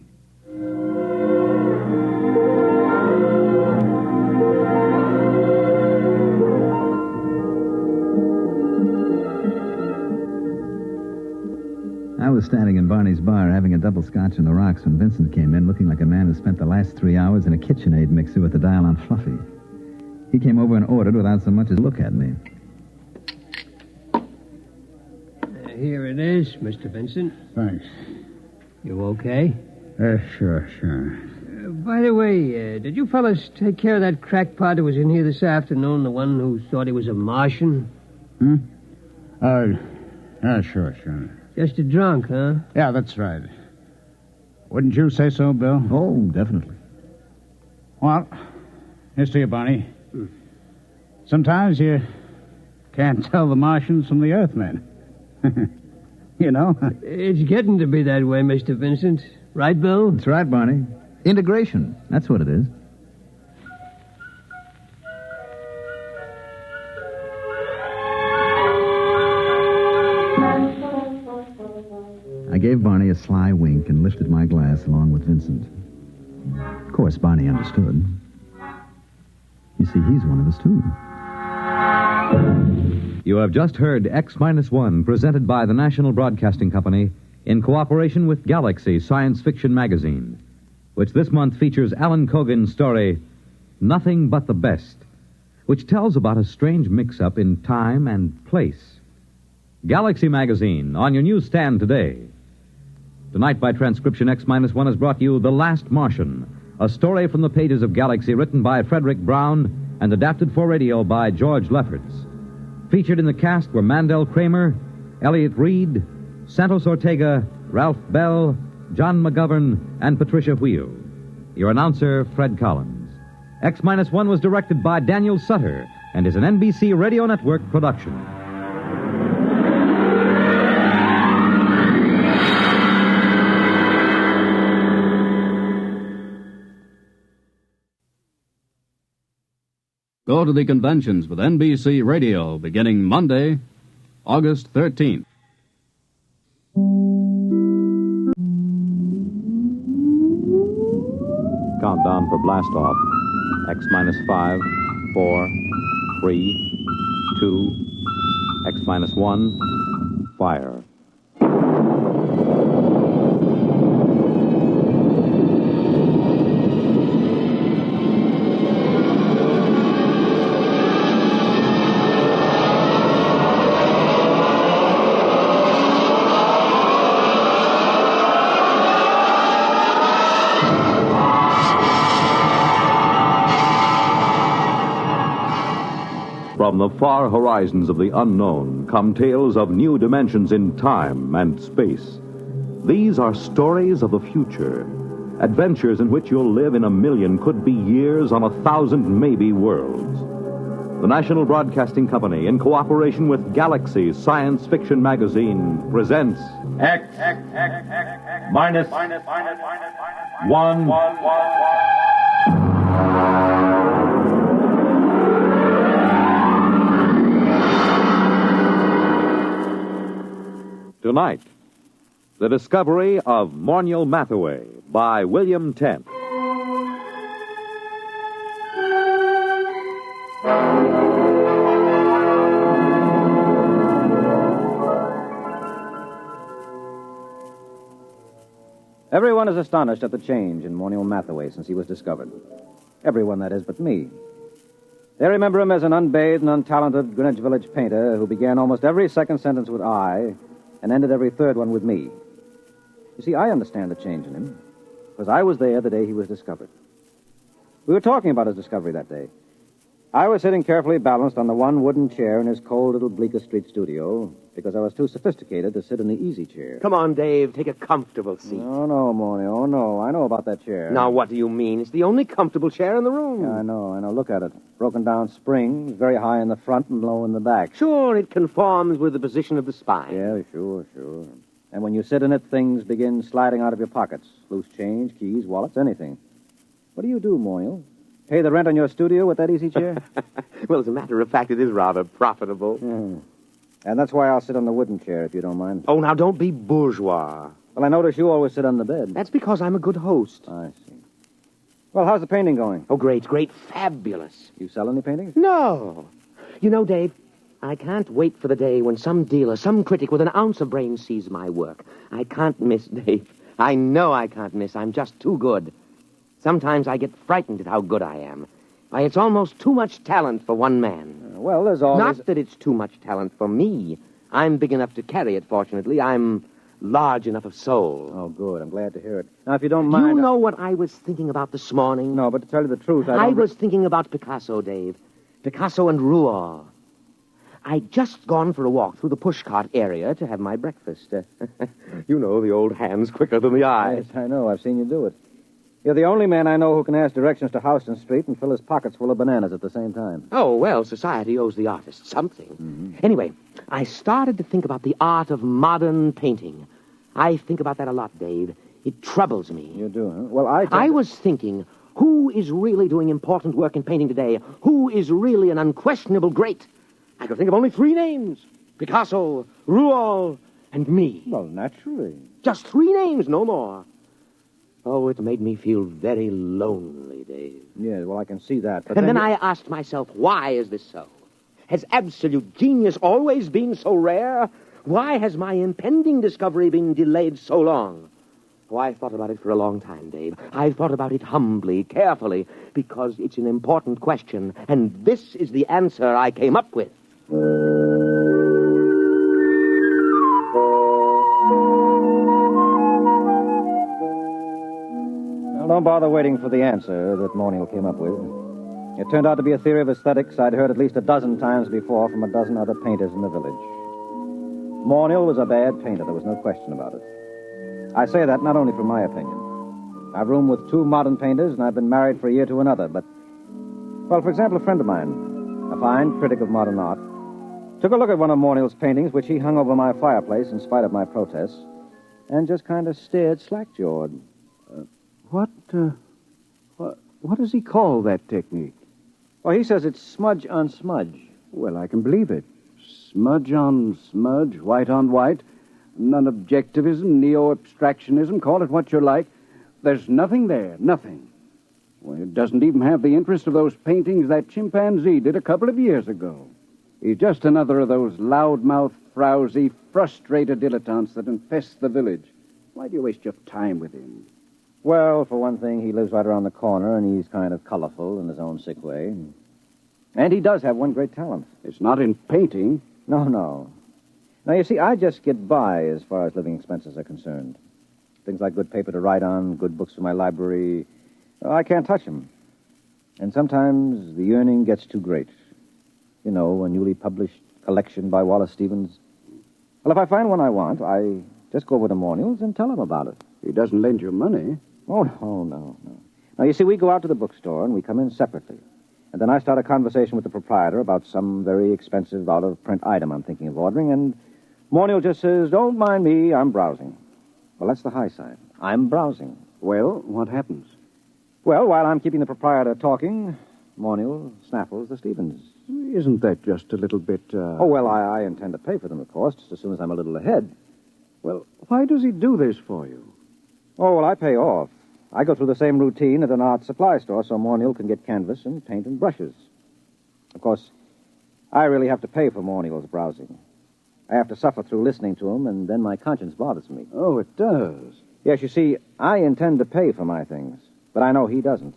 I was standing in Barney's bar having a double scotch on the rocks when Vincent came in looking like a man who spent the last 3 hours in a KitchenAid mixer with the dial on Fluffy. He came over and ordered without so much as a look at me. Here it is, Mr. Vincent. Thanks. You okay? Sure. By the way, did you fellas take care of that crackpot who was in here this afternoon, the one who thought he was a Martian? Sure. Just a drunk, huh? Yeah, that's right. Wouldn't you say so, Bill? Oh, definitely. Well, here's to you, Barney. Sometimes you can't tell the Martians from the Earthmen. You know? It's getting to be that way, Mr. Vincent. Right, Bill? That's right, Barney. Integration. That's what it is. I gave Barney a sly wink and lifted my glass along with Vincent. Of course, Barney understood. You see, he's one of us, too. You have just heard X-1, presented by the National Broadcasting Company in cooperation with Galaxy Science Fiction Magazine, which this month features Alan Cogan's story, Nothing But the Best, which tells about a strange mix-up in time and place. Galaxy Magazine, on your newsstand today. Tonight, by transcription, X-1 has brought you The Last Martian, a story from the pages of Galaxy written by Frederick Brown and adapted for radio by George Lefferts. Featured in the cast were Mandel Kramer, Elliot Reed, Santos Ortega, Ralph Bell, John McGovern, and Patricia Wheel. Your announcer, Fred Collins. X-1 was directed by Daniel Sutter and is an NBC Radio Network production. Go to the conventions with NBC Radio beginning Monday, August 13th. Countdown for blast-off. X-5, 4, 3, 2, X-1, fire. From the far horizons of the unknown come tales of new dimensions in time and space. These are stories of the future, adventures in which you'll live in a million, could be years, on 1,000 maybe worlds. The National Broadcasting Company, in cooperation with Galaxy Science Fiction Magazine, presents X-1. Tonight, the discovery of Morniel Mathaway by William Tent. Everyone is astonished at the change in Morniel Mathaway since he was discovered. Everyone, that is, but me. They remember him as an unbathed and untalented Greenwich Village painter who began almost every second sentence with I and ended every third one with me. You see, I understand the change in him, because I was there the day he was discovered. We were talking about his discovery that day. I was sitting carefully balanced on the one wooden chair in his cold little Bleecker Street studio, because I was too sophisticated to sit in the easy chair. Come on, Dave, take a comfortable seat. No, Morny, oh, no. I know about that chair. Now, what do you mean? It's the only comfortable chair in the room. Yeah, I know. Look at it. Broken down springs, very high in the front and low in the back. Sure, it conforms with the position of the spine. Yeah, sure. And when you sit in it, things begin sliding out of your pockets. Loose change, keys, wallets, anything. What do you do, Morny? Pay the rent on your studio with that easy chair? Well, as a matter of fact, it is rather profitable. And that's why I'll sit on the wooden chair, if you don't mind. Oh, now, don't be bourgeois. Well, I notice you always sit on the bed. That's because I'm a good host. I see. Well, how's the painting going? Oh, great, fabulous. You sell any paintings? No. You know, Dave, I can't wait for the day when some dealer, some critic with an ounce of brain sees my work. I can't miss, Dave. I know I can't miss. I'm just too good. Sometimes I get frightened at how good I am. Why, it's almost too much talent for one man. Well, there's always... Not that it's too much talent for me. I'm big enough to carry it, fortunately. I'm large enough of soul. Oh, good. I'm glad to hear it. Now, if you don't mind... You know what I was thinking about this morning? No, but to tell you the truth, I was thinking about Picasso, Dave. Picasso and Rouault. I'd just gone for a walk through the pushcart area to have my breakfast. You know, the old hand's quicker than the eye. Yes, I know. I've seen you do it. You're the only man I know who can ask directions to Houston Street and fill his pockets full of bananas at the same time. Oh, well, society owes the artist something. Mm-hmm. Anyway, I started to think about the art of modern painting. I think about that a lot, Dave. It troubles me. You do, huh? Well, I was thinking, who is really doing important work in painting today? Who is really an unquestionable great? I could think of only 3 names. Picasso, Rouault, and me. Well, naturally. Just 3 names, no more. Oh, it made me feel very lonely, Dave. Yeah, well, I can see that. But and then I asked myself, why is this so? Has absolute genius always been so rare? Why has my impending discovery been delayed so long? Oh, I thought about it for a long time, Dave. I thought about it humbly, carefully, because it's an important question, and this is the answer I came up with. Well, don't bother waiting for the answer that Monial came up with. It turned out to be a theory of aesthetics I'd heard at least a dozen times before from a dozen other painters in the village. Monial was a bad painter, there was no question about it. I say that not only from my opinion. I've roomed with 2 modern painters, and I've been married for a year to another, but... Well, for example, a friend of mine, a fine critic of modern art, took a look at one of Monial's paintings, which he hung over my fireplace in spite of my protests, and just kind of stared slack-jawed. What does he call that technique? Well, he says it's smudge on smudge. Well, I can believe it. Smudge on smudge, white on white, non-objectivism, neo-abstractionism, call it what you like. There's nothing there, nothing. Well, it doesn't even have the interest of those paintings that chimpanzee did a couple of years ago. He's just another of those loudmouth, frowsy, frustrated dilettantes that infest the village. Why do you waste your time with him? Well, for one thing, he lives right around the corner, and he's kind of colorful in his own sick way. And he does have one great talent. It's not in painting. No. Now, you see, I just get by as far as living expenses are concerned. Things like good paper to write on, good books for my library. I can't touch them. And sometimes the yearning gets too great. You know, a newly published collection by Wallace Stevens. Well, if I find one I want, I just go over to Monial's and tell him about it. He doesn't lend you money. Oh, no. Now, you see, we go out to the bookstore and we come in separately. And then I start a conversation with the proprietor about some very expensive out-of-print item I'm thinking of ordering, and Monial just says, "Don't mind me, I'm browsing." Well, that's the high side. I'm browsing. Well, what happens? Well, while I'm keeping the proprietor talking, Monial snaffles the Stevens. Isn't that just a little bit, Oh, well, I intend to pay for them, of course, just as soon as I'm a little ahead. Well, why does he do this for you? Oh, well, I pay off. I go through the same routine at an art supply store so Monial can get canvas and paint and brushes. Of course, I really have to pay for Monial's browsing. I have to suffer through listening to him, and then my conscience bothers me. Oh, it does? Yes, you see, I intend to pay for my things, but I know he doesn't.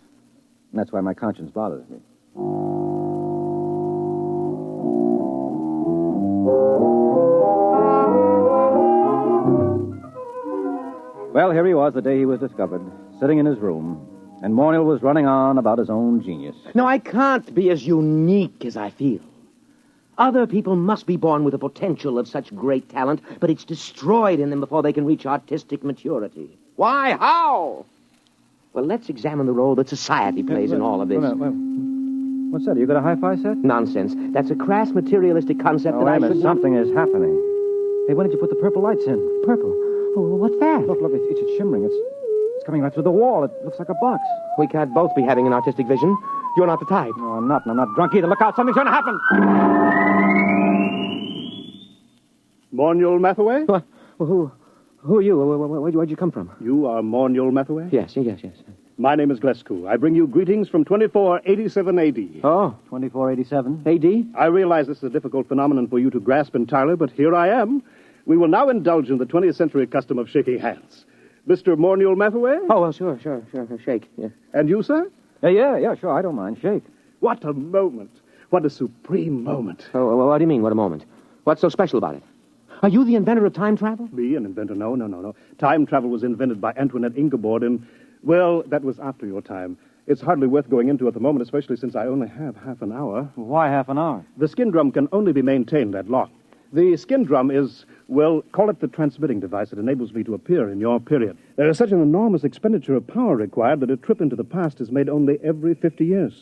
And that's why my conscience bothers me. Well, here he was the day he was discovered, sitting in his room, and Monial was running on about his own genius. No, I can't be as unique as I feel. Other people must be born with the potential of such great talent, but it's destroyed in them before they can reach artistic maturity. Why? How? Well, let's examine the role that society plays in all of this. What's that? You got a hi-fi set? Nonsense. That's a crass materialistic concept that I should... Something is happening. Hey, why didn't you put the purple lights in? Purple? Oh, what's that? Look, it's shimmering. It's coming right through the wall. It looks like a box. We can't both be having an artistic vision. You're not the type. No, I'm not, and I'm not drunk either. Look out, something's going to happen. Monial Mathaway? Well, who are you? Where'd you come from? You are Monial Mathaway? Yes. My name is Glescu. I bring you greetings from 2487 A.D. Oh, 2487 A.D.? I realize this is a difficult phenomenon for you to grasp entirely, but here I am. We will now indulge in the 20th century custom of shaking hands. Mr. Monial Mathaway? Oh, well, sure. Shake, yeah. And you, sir? Yeah, sure. I don't mind. Shake. What a moment. What a supreme moment. Oh, what do you mean, what a moment? What's so special about it? Are you the inventor of time travel? Me, an inventor? No. Time travel was invented by Antoinette Ingeborg, and, well, that was after your time. It's hardly worth going into at the moment, especially since I only have half an hour. Why half an hour? The skin drum can only be maintained that long. The skin drum is, well, call it the transmitting device that enables me to appear in your period. There is such an enormous expenditure of power required that a trip into the past is made only every 50 years.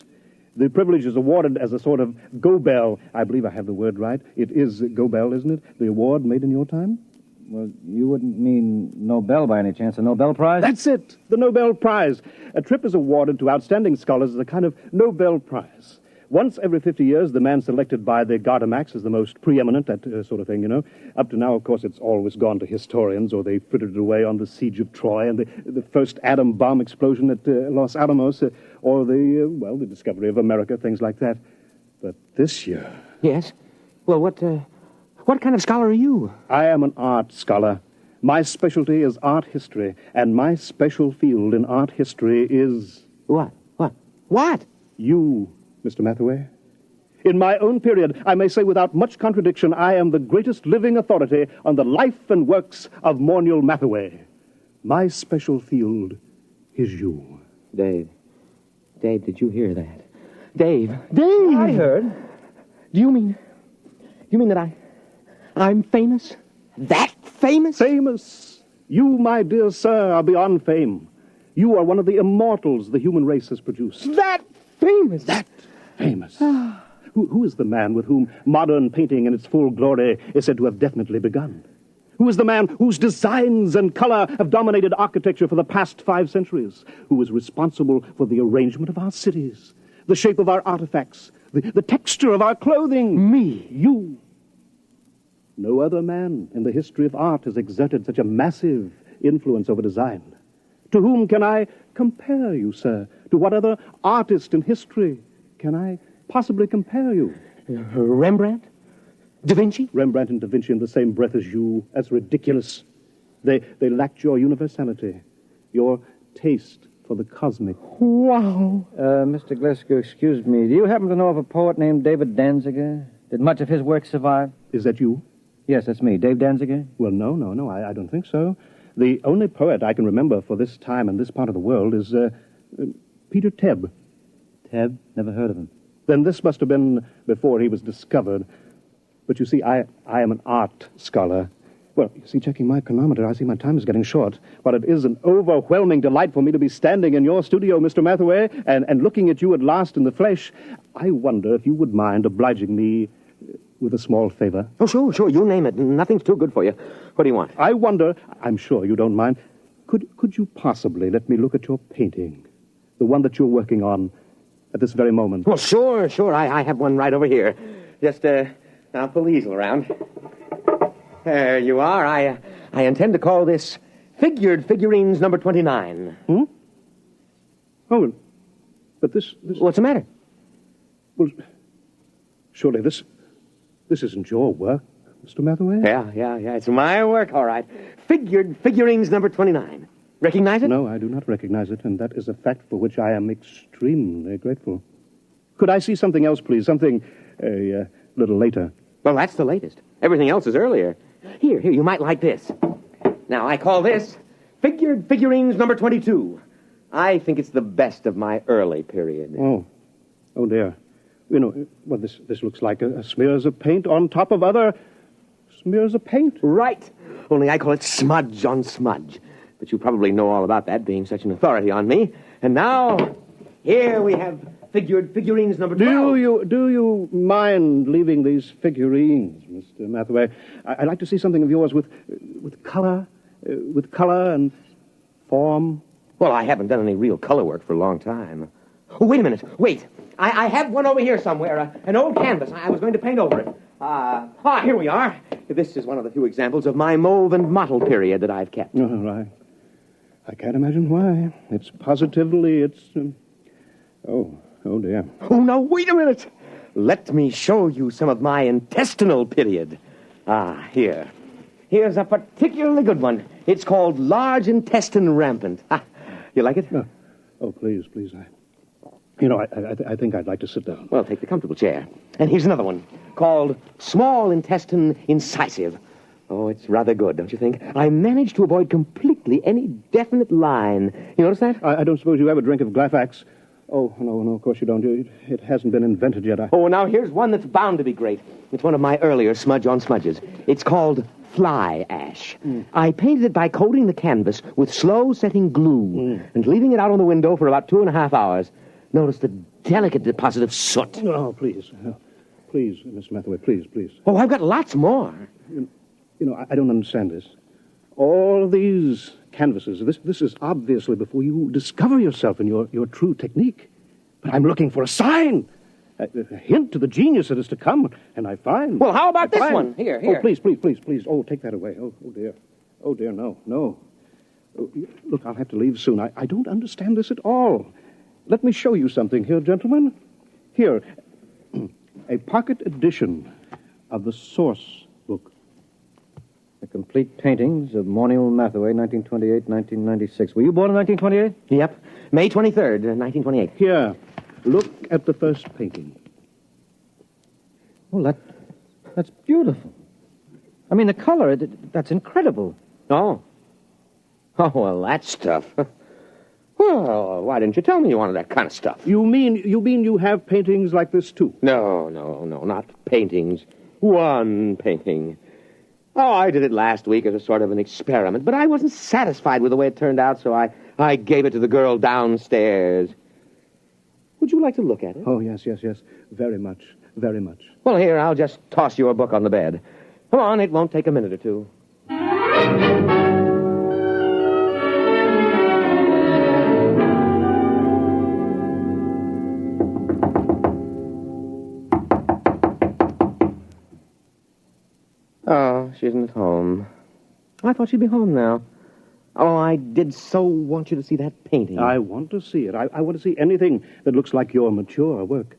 The privilege is awarded as a sort of go-bell. I believe I have the word right. It is go-bell, isn't it? The award made in your time? Well, you wouldn't mean Nobel by any chance, a Nobel Prize? That's it, the Nobel Prize. A trip is awarded to outstanding scholars as a kind of Nobel Prize. Once every 50 years, the man selected by the Gardemax is the most preeminent, that sort of thing, you know. Up to now, of course, it's always gone to historians, or they frittered it away on the siege of Troy and the first atom bomb explosion at Los Alamos, or the discovery of America, things like that. But this year... Yes? Well, what kind of scholar are you? I am an art scholar. My specialty is art history, and my special field in art history is... What? You, Mr. Mathaway. In my own period, I may say without much contradiction, I am the greatest living authority on the life and works of Morniel Mathaway. My special field is you. Dave, did you hear that? Dave! I heard. Do you mean that I'm famous? That famous? Famous. You, my dear sir, are beyond fame. You are one of the immortals the human race has produced. That famous? That famous. Who is the man with whom modern painting in its full glory is said to have definitely begun? Who is the man whose designs and color have dominated architecture for the past 5 centuries? Who is responsible for the arrangement of our cities, the shape of our artifacts, the texture of our clothing? Me. You. No other man in the history of art has exerted such a massive influence over design. To whom can I compare you, sir? To what other artist in history can I possibly compare you? Rembrandt? Da Vinci? Rembrandt and Da Vinci in the same breath as you. That's ridiculous. They lacked your universality, your taste for the cosmic. Wow. Mr. Glasgow, excuse me. Do you happen to know of a poet named David Danziger? Did much of his work survive? Is that you? Yes, that's me. Dave Danziger? Well, no, I don't think so. The only poet I can remember for this time and this part of the world is Peter Tebb. Tebb? Never heard of him. Then this must have been before he was discovered. But you see, I am an art scholar. Well, you see, checking my chronometer, I see my time is getting short. But it is an overwhelming delight for me to be standing in your studio, Mr. Mathaway, and looking at you at last in the flesh. I wonder if you would mind obliging me with a small favor. Oh, sure. You name it. Nothing's too good for you. What do you want? I wonder, I'm sure you don't mind, could you possibly let me look at your painting? The one that you're working on at this very moment. Well, sure. I have one right over here. Just, I'll pull the easel around. There you are. I intend to call this Figured Figurines number 29. Oh, but this... What's the matter? Well, surely this isn't your work, Mr. Mathaway? Yeah. It's my work, all right. Figured Figurines number 29. Recognize it? No, I do not recognize it, and that is a fact for which I am extremely grateful. Could I see something else, please? Something a little later. Well, that's the latest. Everything else is earlier. Here, you might like this. Now, I call this Figured Figurines number 22. I think it's the best of my early period. Oh dear. You know, well, this looks like smears of paint on top of other smears of paint. Right. Only I call it smudge on smudge. But you probably know all about that, being such an authority on me. And now, here we have Figured Figurines number 12. Do you mind leaving these figurines, Mr. Mathaway? I'd like to see something of yours with color and form. Well, I haven't done any real color work for a long time. Oh, wait a minute. Wait. I have one over here somewhere, an old canvas. I was going to paint over it. Here we are. This is one of the few examples of my mauve and mottle period that I've kept. Oh, right. I can't imagine why. It's positively, Oh, dear. Oh, now, wait a minute. Let me show you some of my intestinal period. Here. Here's a particularly good one. It's called Large Intestine Rampant. You like it? Oh, please. I think I'd like to sit down. Well, take the comfortable chair. And here's another one called Small Intestine Incisive. Oh, it's rather good, don't you think? I managed to avoid completely any definite line. You notice that? I don't suppose you ever drink of Glafax. Oh, no, of course you don't. It hasn't been invented yet. Oh, now here's one that's bound to be great. It's one of my earlier smudge on smudges. It's called Fly Ash. I painted it by coating the canvas with slow-setting glue and leaving it out on the window for about 2.5 hours. Notice the delicate deposit of soot. Oh, please. Please, Miss Mathaway, please. Oh, I've got lots more. You know, I don't understand this. All these canvases, this is obviously before you discover yourself and your true technique. But I'm looking for a sign, a hint to the genius that is to come, and I find... Well, how about this one? Here. Oh, please. Oh, take that away. Oh, dear. Oh, dear, no. Oh, look, I'll have to leave soon. I don't understand this at all. Let me show you something here, gentlemen. Here, a pocket edition of the source book. The complete paintings of Morniel Mathaway, 1928-1996. Were you born in 1928? Yep. May 23rd, 1928. Here, look at the first painting. Well, that's beautiful. I mean, the color, that's incredible. Oh, well, that stuff. Well, why didn't you tell me you wanted that kind of stuff? You mean you have paintings like this, too? No, not paintings. One painting. Oh, I did it last week as a sort of an experiment, but I wasn't satisfied with the way it turned out, so I gave it to the girl downstairs. Would you like to look at it? Oh, yes. Very much. Well, here, I'll just toss your book on the bed. Come on, it won't take a minute or two. Oh, she isn't at home. I thought she'd be home now. Oh, I did so want you to see that painting. I want to see it. I want to see anything that looks like your mature work.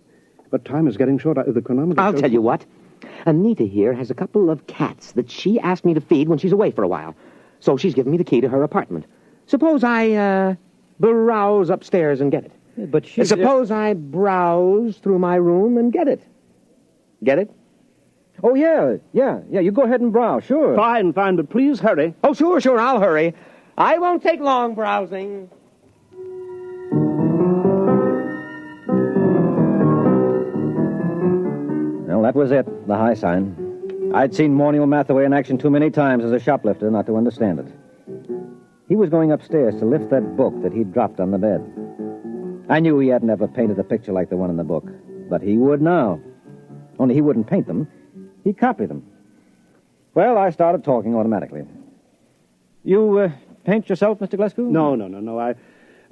But time is getting short. The chronometer... I'll tell you what. Anita here has a couple of cats that she asked me to feed when she's away for a while. So she's given me the key to her apartment. Suppose I, browse upstairs and get it. Yeah, but Suppose I browse through my room and get it. Get it? Oh, yeah. You go ahead and browse, sure. Fine, but please hurry. Oh, sure, I'll hurry. I won't take long browsing. Well, that was it, the high sign. I'd seen Morniel Mathaway in action too many times as a shoplifter not to understand it. He was going upstairs to lift that book that he'd dropped on the bed. I knew he hadn't ever painted a picture like the one in the book, but he would now. Only he wouldn't paint them. He'd copy them. Well, I started talking automatically. You paint yourself, Mr. Glasgow? No.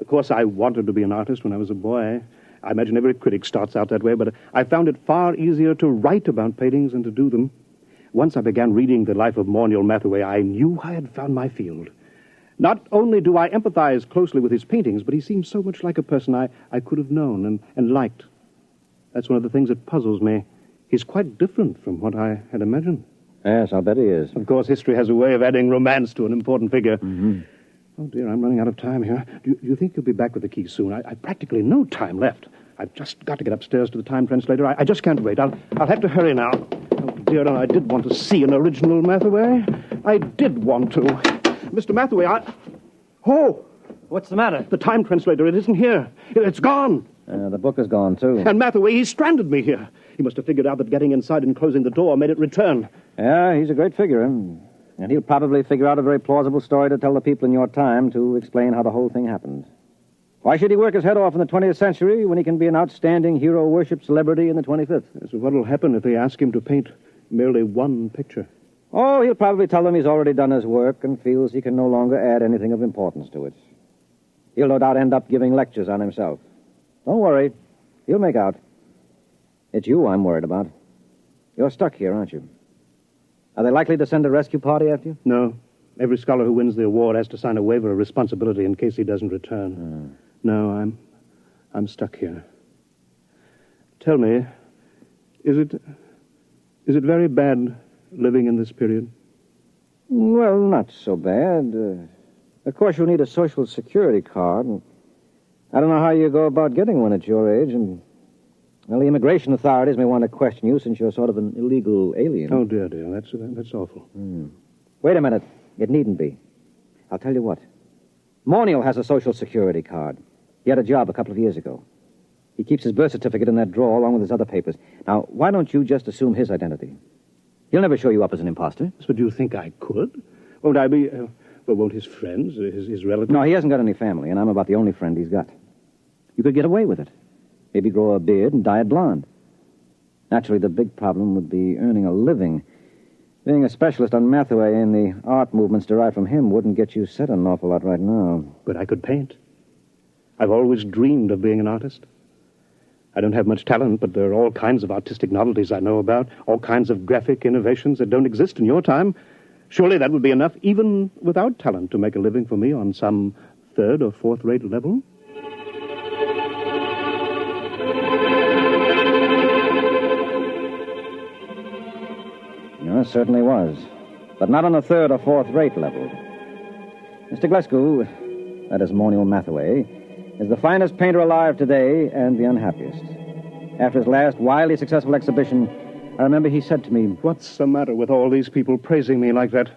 Of course, I wanted to be an artist when I was a boy. I imagine every critic starts out that way, but I found it far easier to write about paintings than to do them. Once I began reading the life of Morniel Mathaway, I knew I had found my field. Not only do I empathize closely with his paintings, but he seems so much like a person I could have known and liked. That's one of the things that puzzles me. He's quite different from what I had imagined. Yes, I'll bet he is. Of course, history has a way of adding romance to an important figure. Mm-hmm. Oh, dear, I'm running out of time here. Do you think you'll be back with the key soon? I've practically no time left. I've just got to get upstairs to the time translator. I just can't wait. I'll have to hurry now. Oh, dear, I did want to see an original Mathaway. I did want to. Mr. Mathaway, Oh! What's the matter? The time translator, it isn't here. It's gone. The book is gone, too. And Mathaway, he stranded me here. He must have figured out that getting inside and closing the door made it return. Yeah, he's a great figure. And he'll probably figure out a very plausible story to tell the people in your time to explain how the whole thing happened. Why should he work his head off in the 20th century when he can be an outstanding hero-worship celebrity in the 25th? So what'll happen if they ask him to paint merely one picture? Oh, he'll probably tell them he's already done his work and feels he can no longer add anything of importance to it. He'll no doubt end up giving lectures on himself. Don't worry. He'll make out. It's you I'm worried about. You're stuck here, aren't you? Are they likely to send a rescue party after you? No. Every scholar who wins the award has to sign a waiver of responsibility in case he doesn't return. No, I'm stuck here. Tell me, is it very bad living in this period? Well, not so bad. Of course, you'll need a social security card. And I don't know how you go about getting one at your age. And, well, the immigration authorities may want to question you since you're sort of an illegal alien. Oh, dear. That's awful. Wait a minute. It needn't be. I'll tell you what. Morniel has a social security card. He had a job a couple of years ago. He keeps his birth certificate in that drawer along with his other papers. Now, why don't you just assume his identity? He'll never show you up as an imposter. But do you think I could? Won't I be... well, won't his friends, his relatives... No, he hasn't got any family, and I'm about the only friend he's got. You could get away with it. Maybe grow a beard and dye it blonde. Naturally, the big problem would be earning a living. Being a specialist on Matheway and the art movements derived from him wouldn't get you set an awful lot right now. But I could paint. I've always dreamed of being an artist. I don't have much talent, but there are all kinds of artistic novelties I know about, all kinds of graphic innovations that don't exist in your time. Surely that would be enough, even without talent, to make a living for me on some third or fourth-rate level. No, it certainly was. But not on a third or fourth-rate level. Mr. Glasgow, that is Monial Matheway, is the finest painter alive today and the unhappiest. After his last wildly successful exhibition, I remember he said to me, "What's the matter with all these people praising me like that?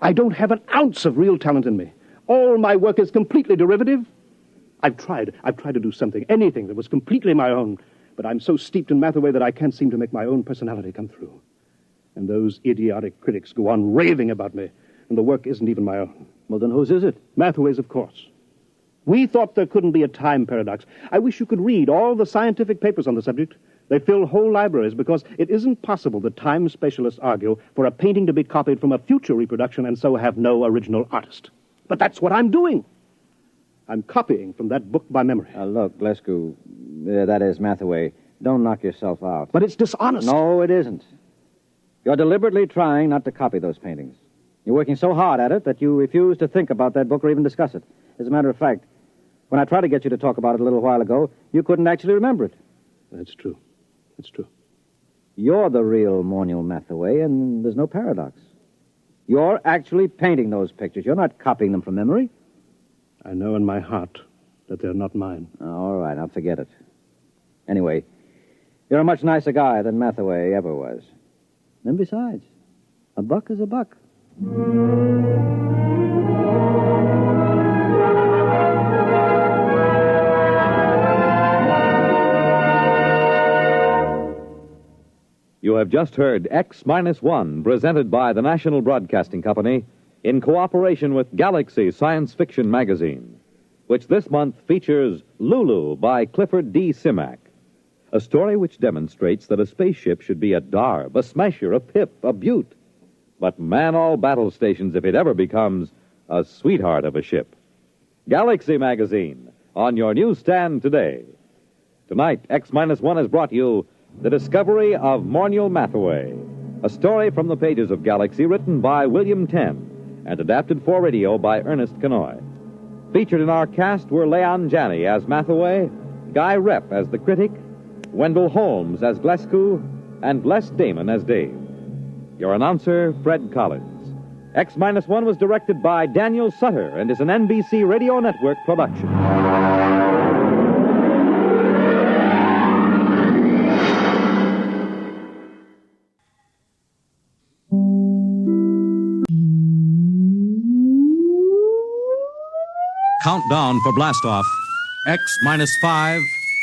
I don't have an ounce of real talent in me. All my work is completely derivative. I've tried to do something, anything that was completely my own, but I'm so steeped in Matheway that I can't seem to make my own personality come through. And those idiotic critics go on raving about me, and the work isn't even my own." Well, then whose is it? Matheway's, of course. We thought there couldn't be a time paradox. I wish you could read all the scientific papers on the subject. They fill whole libraries because it isn't possible that time specialists argue for a painting to be copied from a future reproduction and so have no original artist. But that's what I'm doing. I'm copying from that book by memory. Look, Glasgow, that is Matheway. Don't knock yourself out. But it's dishonest. No, it isn't. You're deliberately trying not to copy those paintings. You're working so hard at it that you refuse to think about that book or even discuss it. As a matter of fact, when I tried to get you to talk about it a little while ago, you couldn't actually remember it. That's true. That's true. You're the real Monial Matheway, and there's no paradox. You're actually painting those pictures. You're not copying them from memory. I know in my heart that they're not mine. All right, now forget it. Anyway, you're a much nicer guy than Matheway ever was. And besides, a buck is a buck. You have just heard X-1, presented by the National Broadcasting Company in cooperation with Galaxy Science Fiction Magazine, which this month features Lulu by Clifford D. Simak, a story which demonstrates that a spaceship should be a darb, a smasher, a pip, a beaut, but man all battle stations if it ever becomes a sweetheart of a ship. Galaxy Magazine, on your newsstand today. Tonight, X-1 has brought you The Discovery of Monial Matheway, a story from the pages of Galaxy written by William Tenn and adapted for radio by Ernest Kenoy. Featured in our cast were Leon Janney as Matheway, Guy Repp as the critic, Wendell Holmes as Glasgow, and Les Damon as Dave. Your announcer, Fred Collins. X-1 was directed by Daniel Sutter and is an NBC Radio Network production. Countdown for blastoff. X -5,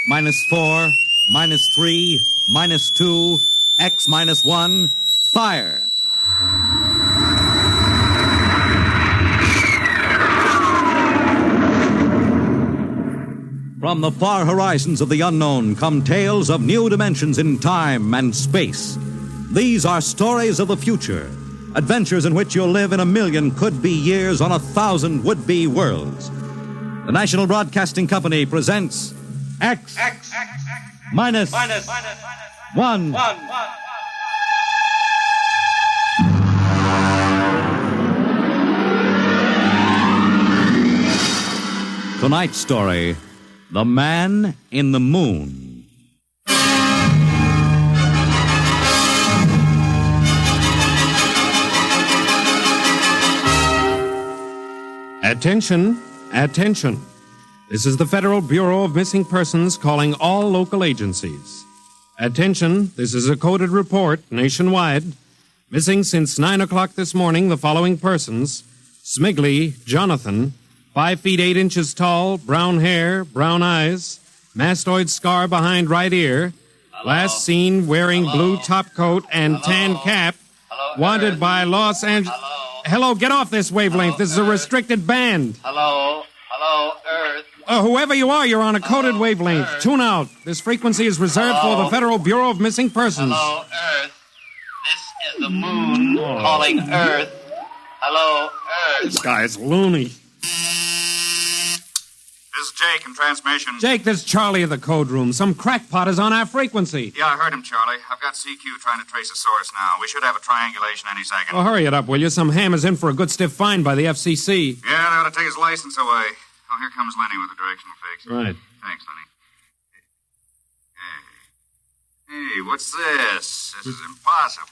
-4, -3, -2, X-1, fire. From the far horizons of the unknown come tales of new dimensions in time and space. These are stories of the future, adventures in which you'll live in 1,000,000 could-be years on 1,000 would-be worlds. The National Broadcasting Company presents X-1. Tonight's story, The Man in the Moon. Attention, attention. This is the Federal Bureau of Missing Persons calling all local agencies. Attention, this is a coded report nationwide. Missing since 9 o'clock this morning the following persons: Smigley Jonathan, 5 feet 8 inches tall, brown hair, brown eyes, Mastoid scar behind right ear. Last seen wearing blue top coat and tan cap. Wanted by Los Angeles. Hello, get off this wavelength. This is a restricted band. Hello, Earth. Whoever you are, you're on a coded wavelength. Tune out. This frequency is reserved for the Federal Bureau of Missing Persons. Hello, Earth. This is the moon calling Earth. Hello, Earth. This guy's loony. This is Jake in transmission. Jake, this is Charlie of the code room. Some crackpot is on our frequency. Yeah, I heard him, Charlie. I've got CQ trying to trace a source now. We should have a triangulation any second. Well, hurry it up, will you? Some ham is in for a good stiff fine by the FCC. Yeah, they ought to take his license away. Oh, here comes Lenny with the directional fix. Right. Thanks, Lenny. Hey, what's this? This is impossible.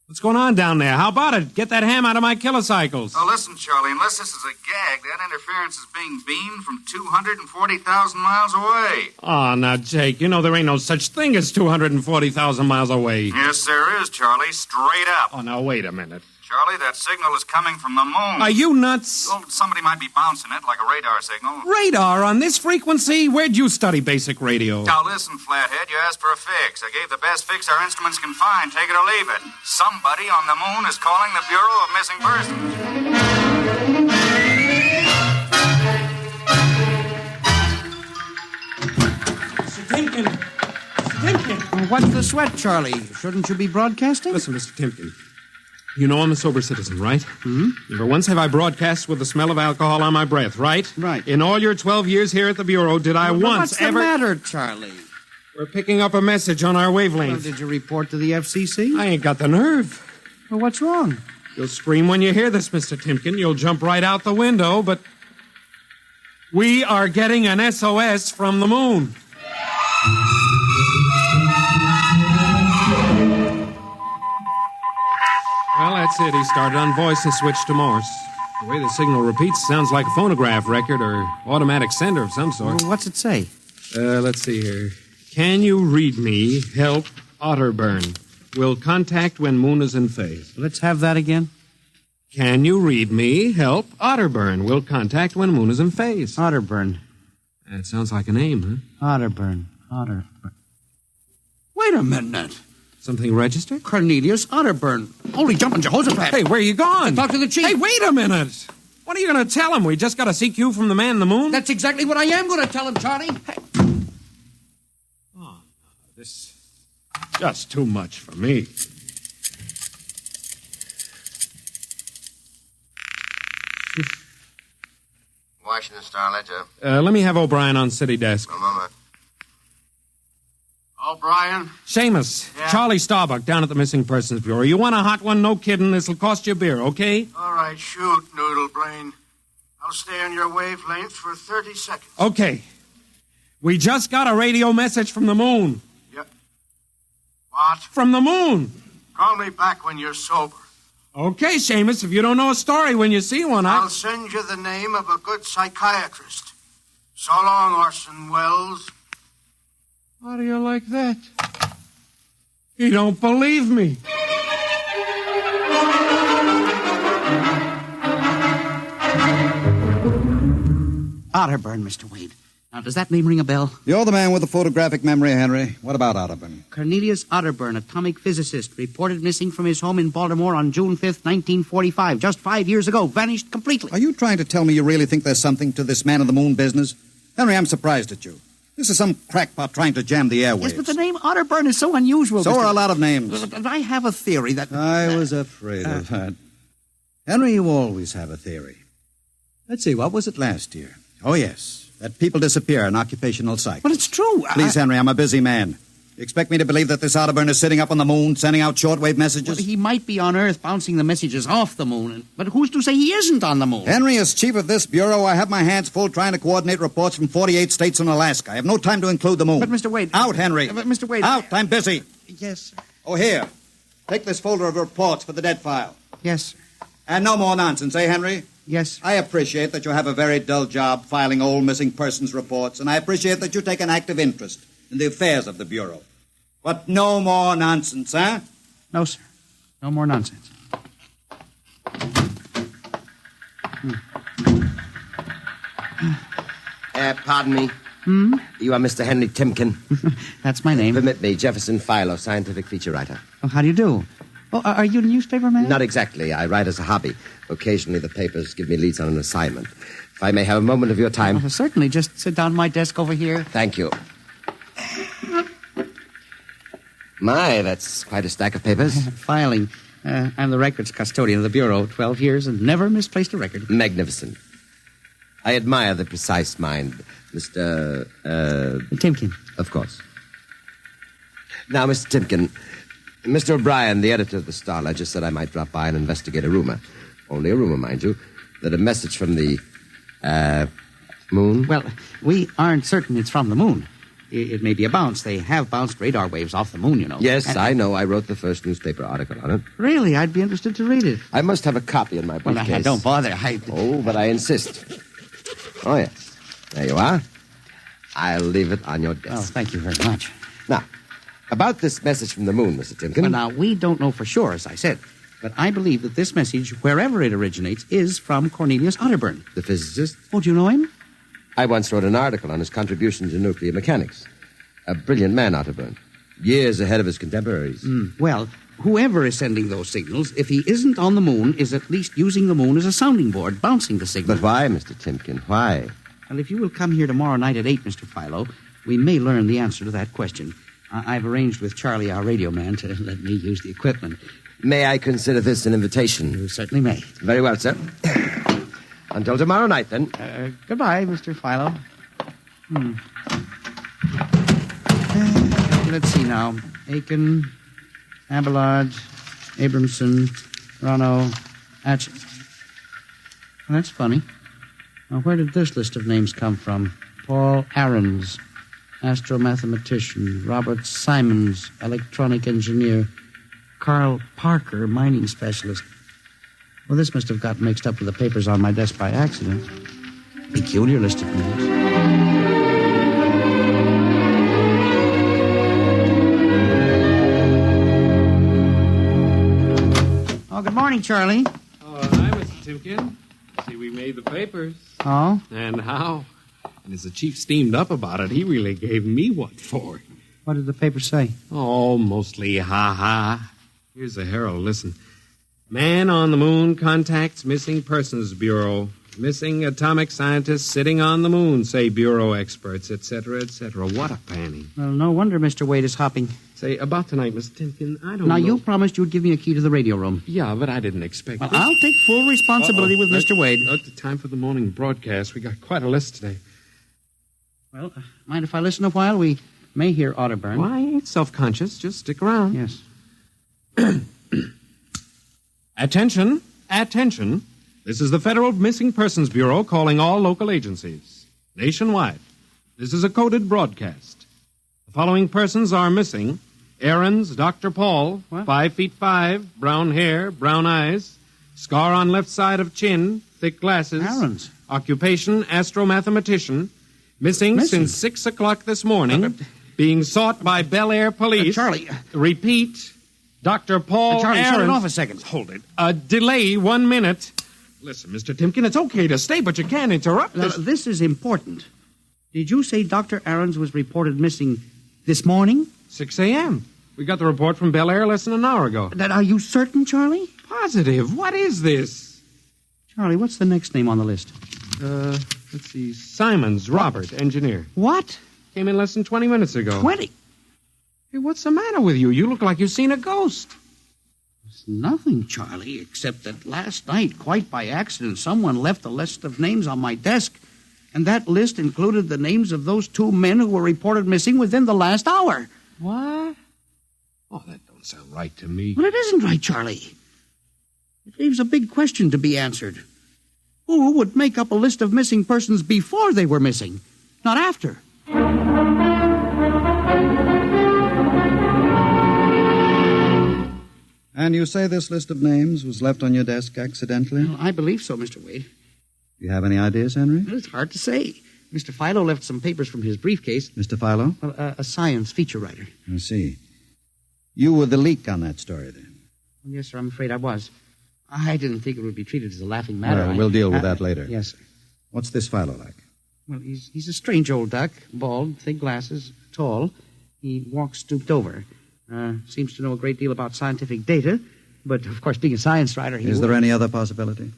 What's going on down there? How about it? Get that ham out of my kilocycles. Oh, listen, Charlie, unless this is a gag, that interference is being beamed from 240,000 miles away. Oh, now, Jake, you know there ain't no such thing as 240,000 miles away. Yes, there is, Charlie, straight up. Oh, now, wait a minute. Charlie, that signal is coming from the moon. Are you nuts? Well, somebody might be bouncing it like a radar signal. Radar on this frequency? Where'd you study basic radio? Now, listen, Flathead, you asked for a fix. I gave the best fix our instruments can find. Take it or leave it. Somebody on the moon is calling the Bureau of Missing Persons. Mr. Timken! Mr. Timken! What's the sweat, Charlie? Shouldn't you be broadcasting? Listen, Mr. Timken. You know I'm a sober citizen, right? Mm-hmm. Never once have I broadcast with the smell of alcohol on my breath, right? Right. In all your 12 years here at the Bureau, did I once ever... What's the matter, Charlie? We're picking up a message on our wavelength. Well, did you report to the FCC? I ain't got the nerve. Well, what's wrong? You'll scream when you hear this, Mr. Timken. You'll jump right out the window, but... We are getting an SOS from the moon. Well, that's it. He started on voice and switched to Morse. The way the signal repeats sounds like a phonograph record or automatic sender of some sort. Well, what's it say? Let's see here. Can you read me? Help, Otterburn. Will contact when moon is in phase. Let's have that again. Can you read me? Help, Otterburn. Will contact when moon is in phase. Otterburn. That sounds like a name, huh? Otterburn. Wait a minute. Something registered? Cornelius Otterburn. Holy jumping Jehoshaphat. Hey, where are you going? Talk to the chief. Hey, wait a minute. What are you going to tell him? We just got a CQ from the man in the moon? That's exactly what I am going to tell him, Charlie. Hey. Oh, this is just too much for me. Washington Star-Ledger. Let me have O'Brien on city desk. A moment. O'Brien? Seamus, Yeah? Charlie Starbuck down at the Missing Persons Bureau. You want a hot one? No kidding. This'll cost you a beer, okay? All right, shoot, Noodle Brain. I'll stay on your wavelength for 30 seconds. Okay. We just got a radio message from the moon. Yep. What? From the moon. Call me back when you're sober. Okay, Seamus, if you don't know a story when you see one, I'll send you the name of a good psychiatrist. So long, Orson Welles. How do you like that? You don't believe me. Otterburn, Mr. Wade. Now, does that name ring a bell? You're the man with the photographic memory, Henry. What about Otterburn? Cornelius Otterburn, atomic physicist, reported missing from his home in Baltimore on June 5th, 1945. Just 5 years ago. Vanished completely. Are you trying to tell me you really think there's something to this man of the moon business? Henry, I'm surprised at you. This is some crackpot trying to jam the airwaves. Yes, but the name Otterburn is so unusual. So are a lot of names. And I have a theory that... I was afraid of that. Henry, you always have a theory. Let's see, what was it last year? Oh, yes, that people disappear in occupational psych. But it's true. Please, Henry, I'm a busy man. You expect me to believe that this Otterburn is sitting up on the moon, sending out shortwave messages? Well, he might be on Earth bouncing the messages off the moon, but who's to say he isn't on the moon? Henry, as chief of this bureau, I have my hands full trying to coordinate reports from 48 states and Alaska. I have no time to include the moon. But, Mr. Wade... Out, Henry. But, Mr. Wade... Out, I'm busy. Yes, sir. Oh, here. Take this folder of reports for the dead file. Yes, sir. And no more nonsense, eh, Henry? Yes, sir. I appreciate that you have a very dull job filing old missing persons reports, and I appreciate that you take an active interest in the affairs of the Bureau. But no more nonsense, huh? No, sir. No more nonsense. Pardon me. You are Mr. Henry Timken. That's my name. Permit me, Jefferson Philo, scientific feature writer. Oh, how do you do? Oh, are you a newspaper man? Not exactly. I write as a hobby. Occasionally the papers give me leads on an assignment. If I may have a moment of your time. Oh, certainly. Just sit down at my desk over here. Thank you. My, that's quite a stack of papers. Filing. I'm the records custodian of the Bureau, 12 years, and never misplaced a record. Magnificent. I admire the precise mind, Mr. Timken. Of course. Now, Mr. Timken, Mr. O'Brien, the editor of the Star Ledger, said I might drop by and investigate a rumor. Only a rumor, mind you, that a message from the, moon? Well, we aren't certain it's from the moon. It may be a bounce. They have bounced radar waves off the moon, you know. Yes, I know. I wrote the first newspaper article on it. Really? I'd be interested to read it. I must have a copy in my briefcase. Well, don't bother. Oh, but I insist. Oh, yes. There you are. I'll leave it on your desk. Oh, thank you very much. Now, about this message from the moon, Mr. Timken. Well, now, we don't know for sure, as I said. But I believe that this message, wherever it originates, is from Cornelius Otterburn. The physicist? Oh, do you know him? I once wrote an article on his contribution to nuclear mechanics. A brilliant man, Otterburn. Years ahead of his contemporaries. Well, whoever is sending those signals, if he isn't on the moon, is at least using the moon as a sounding board, bouncing the signal. But why, Mr. Timken? Why? Well, if you will come here tomorrow night at 8, Mr. Philo, we may learn the answer to that question. I've arranged with Charlie, our radio man, to let me use the equipment. May I consider this an invitation? You certainly may. Very well, sir. Until tomorrow night, then. Goodbye, Mr. Philo. Let's see now. Aiken, Abelard, Abramson, Rono, Atch. Well, that's funny. Now, where did this list of names come from? Paul Ahrens, astromathematician. Robert Simons, electronic engineer. Carl Parker, mining specialist. Well, this must have got mixed up with the papers on my desk by accident. Peculiar list of names. Oh, good morning, Charlie. Oh, hi, Mr. Timken. See, we made the papers. Oh? And how? And as the chief steamed up about it, he really gave me what for. What did the paper say? Oh, mostly ha-ha. Here's the Herald. Listen. Man on the moon contacts Missing Persons Bureau. Missing atomic scientists sitting on the moon, say Bureau experts, etc., etc. What a panning. Well, no wonder Mr. Wade is hopping. Say, about tonight, Mr. Timken, I don't know. Now, you promised you'd give me a key to the radio room. Yeah, but I didn't expect Well, I'll take full responsibility with Mr. Wade. The time for the morning broadcast. We got quite a list today. Well, mind if I listen a while? We may hear Otterburn. Well, I ain't self-conscious. Just stick around. Yes. Attention. Attention. This is the Federal Missing Persons Bureau calling all local agencies. Nationwide. This is a coded broadcast. The following persons are missing. Ahrens, Dr. Paul, 5'5", brown hair, brown eyes, scar on left side of chin, thick glasses. Ahrens. Occupation, astromathematician. Missing since 6 o'clock this morning. Being sought by Bel Air police. Charlie. Repeat. Dr. Paul Charlie, Ahrens. shut it off a second. Hold it. Delay 1 minute. Listen, Mr. Timken, it's okay to stay, but you can't interrupt us. This is important. Did you say Dr. Ahrens was reported missing this morning? 6 a.m. We got the report from Bel Air less than an hour ago. Are you certain, Charlie? Positive. What is this? Charlie, what's the next name on the list? Let's see. Simons, Robert, engineer. What? Came in less than 20 minutes ago. 20? Hey, what's the matter with you? You look like you've seen a ghost. It's nothing, Charlie, except that last night, quite by accident, someone left a list of names on my desk. And that list included the names of those 2 men who were reported missing within the last hour. What? Oh, that don't sound right to me. Well, it isn't right, Charlie. It leaves a big question to be answered. Who would make up a list of missing persons before they were missing, not after? And you say this list of names was left on your desk accidentally? Well, I believe so, Mr. Wade. Do you have any ideas, Henry? Well, it's hard to say. Mr. Philo left some papers from his briefcase. Mr. Philo? Well, a science feature writer. I see. You were the leak on that story, then? Yes, sir, I'm afraid I was. I didn't think it would be treated as a laughing matter. Well, we'll deal with that later. Yes, sir. What's this Philo like? Well, he's a strange old duck, bald, thick glasses, tall. He walks stooped over. Seems to know a great deal about scientific data, but, of course, being a science writer, Is there any other possibility?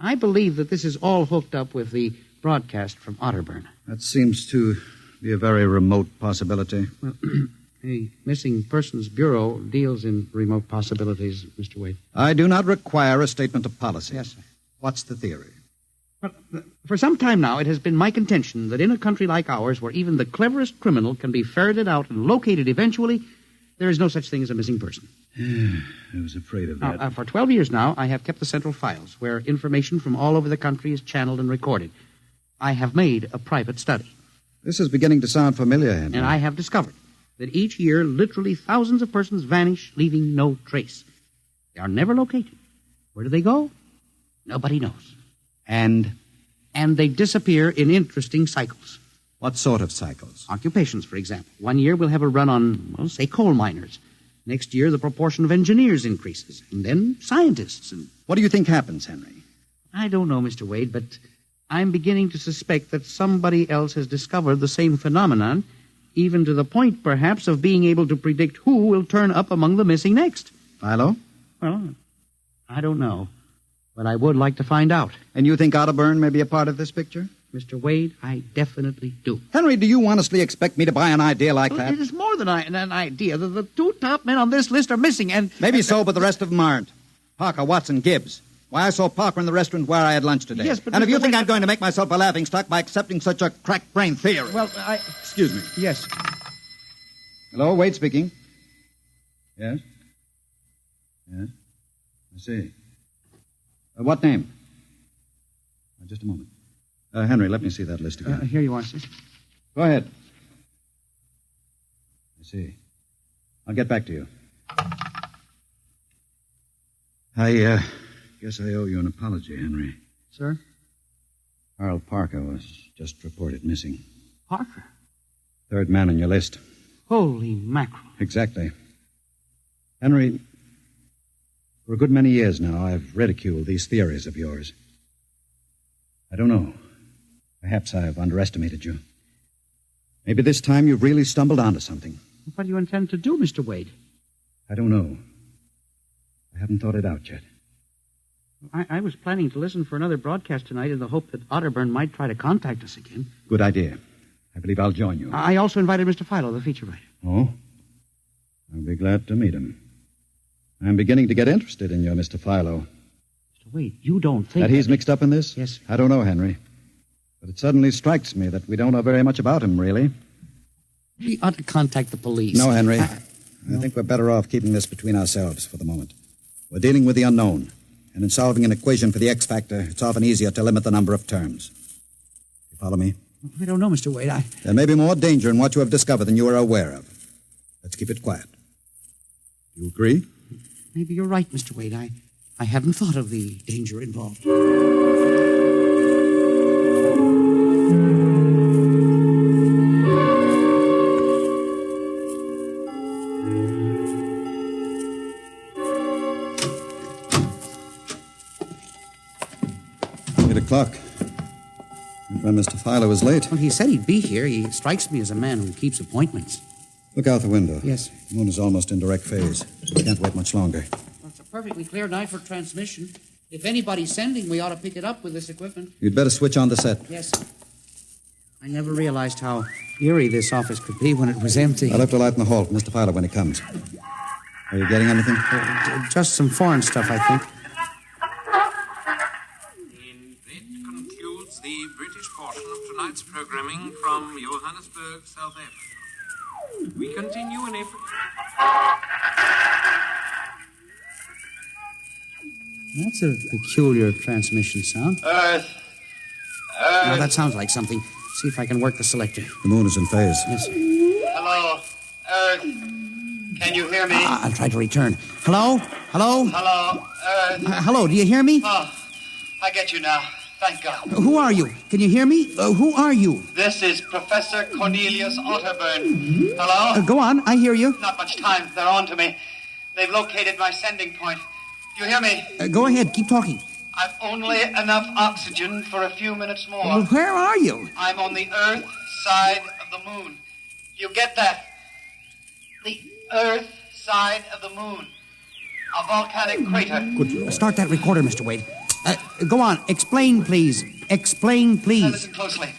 I believe that this is all hooked up with the broadcast from Otterburn. That seems to be a very remote possibility. Well, the Missing Persons Bureau deals in remote possibilities, Mr. Wade. I do not require a statement of policy. Yes, sir. What's the theory? Well, for some time now, it has been my contention that in a country like ours, where even the cleverest criminal can be ferreted out and located eventually, there is no such thing as a missing person. I was afraid of that. For 12 years now, I have kept the central files, where information from all over the country is channeled and recorded. I have made a private study. This is beginning to sound familiar, Henry. And I have discovered that each year, literally thousands of persons vanish, leaving no trace. They are never located. Where do they go? Nobody knows. And they disappear in interesting cycles. What sort of cycles? Occupations, for example. One year we'll have a run on, well, say, coal miners. Next year, the proportion of engineers increases. And then scientists. And what do you think happens, Henry? I don't know, Mr. Wade, but I'm beginning to suspect that somebody else has discovered the same phenomenon, even to the point, perhaps, of being able to predict who will turn up among the missing next. Philo? Well, I don't know. But I would like to find out. And you think Otterburn may be a part of this picture? Mr. Wade, I definitely do. Henry, do you honestly expect me to buy an idea like that? It is more than an idea. The two top men on this list are missing, and... Maybe so, but the rest of them aren't. Parker, Watson, Gibbs. Why, I saw Parker in the restaurant where I had lunch today. Yes, but... And if you think I'm going to make myself a laughingstock by accepting such a crack-brained theory... Well, Excuse me. Yes. Hello, Wade speaking. Yes? Yes? I see. What name? Just a moment. Henry, let me see that list again. Here you are, sir. Go ahead. I see. I'll get back to you. I guess I owe you an apology, Henry. Sir? Carl Parker was just reported missing. Parker? Third man on your list. Holy mackerel. Exactly. Henry, for a good many years now, I've ridiculed these theories of yours. I don't know. Perhaps I've underestimated you. Maybe this time you've really stumbled onto something. What do you intend to do, Mr. Wade? I don't know. I haven't thought it out yet. I was planning to listen for another broadcast tonight in the hope that Otterburn might try to contact us again. Good idea. I believe I'll join you. I also invited Mr. Philo, the feature writer. Oh? I'll be glad to meet him. I'm beginning to get interested in your Mr. Philo. Mr. Wade, you don't think... That he's mixed up in this? Yes, sir. I don't know, Henry. But it suddenly strikes me that we don't know very much about him, really. We ought to contact the police. No, Henry. I think we're better off keeping this between ourselves for the moment. We're dealing with the unknown. And in solving an equation for the X factor, it's often easier to limit the number of terms. You follow me? I don't know, Mr. Wade. There may be more danger in what you have discovered than you are aware of. Let's keep it quiet. You agree? Maybe you're right, Mr. Wade. I haven't thought of the danger involved. 8 o'clock. If Mr. Philo was late. Well, he said he'd be here. He strikes me as a man who keeps appointments. Look out the window. Yes. The moon is almost in direct phase. We can't wait much longer. Well, it's a perfectly clear night for transmission. If anybody's sending, we ought to pick it up with this equipment. You'd better switch on the set. Yes. I never realized how eerie this office could be when it was empty. I'll have to light in the hall for Mr. Philo when he comes. Are you getting anything? Just some foreign stuff, I think. That concludes the British portion of tonight's programming from Johannesburg, South Africa. We continue in April. That's a peculiar transmission sound. Earth. Now, that sounds like something. See if I can work the selector. The moon is in phase. Yes. Hello, Earth. Can you hear me? I'll try to return. Hello? Hello? Hello, Earth. Hello, do you hear me? Oh, I get you now. Thank God. Who are you? Can you hear me? Who are you? This is Professor Cornelius Otterburn. Hello? Go on, I hear you. Not much time. They're on to me. They've located my sending point. Do you hear me? Go ahead, keep talking. I've only enough oxygen for a few minutes more. Well, where are you? I'm on the Earth side of the moon. You get that? The Earth side of the moon. A volcanic crater. Good. Start that recorder, Mr. Wade. Go on. Explain, please. Explain, Now please. listen closely.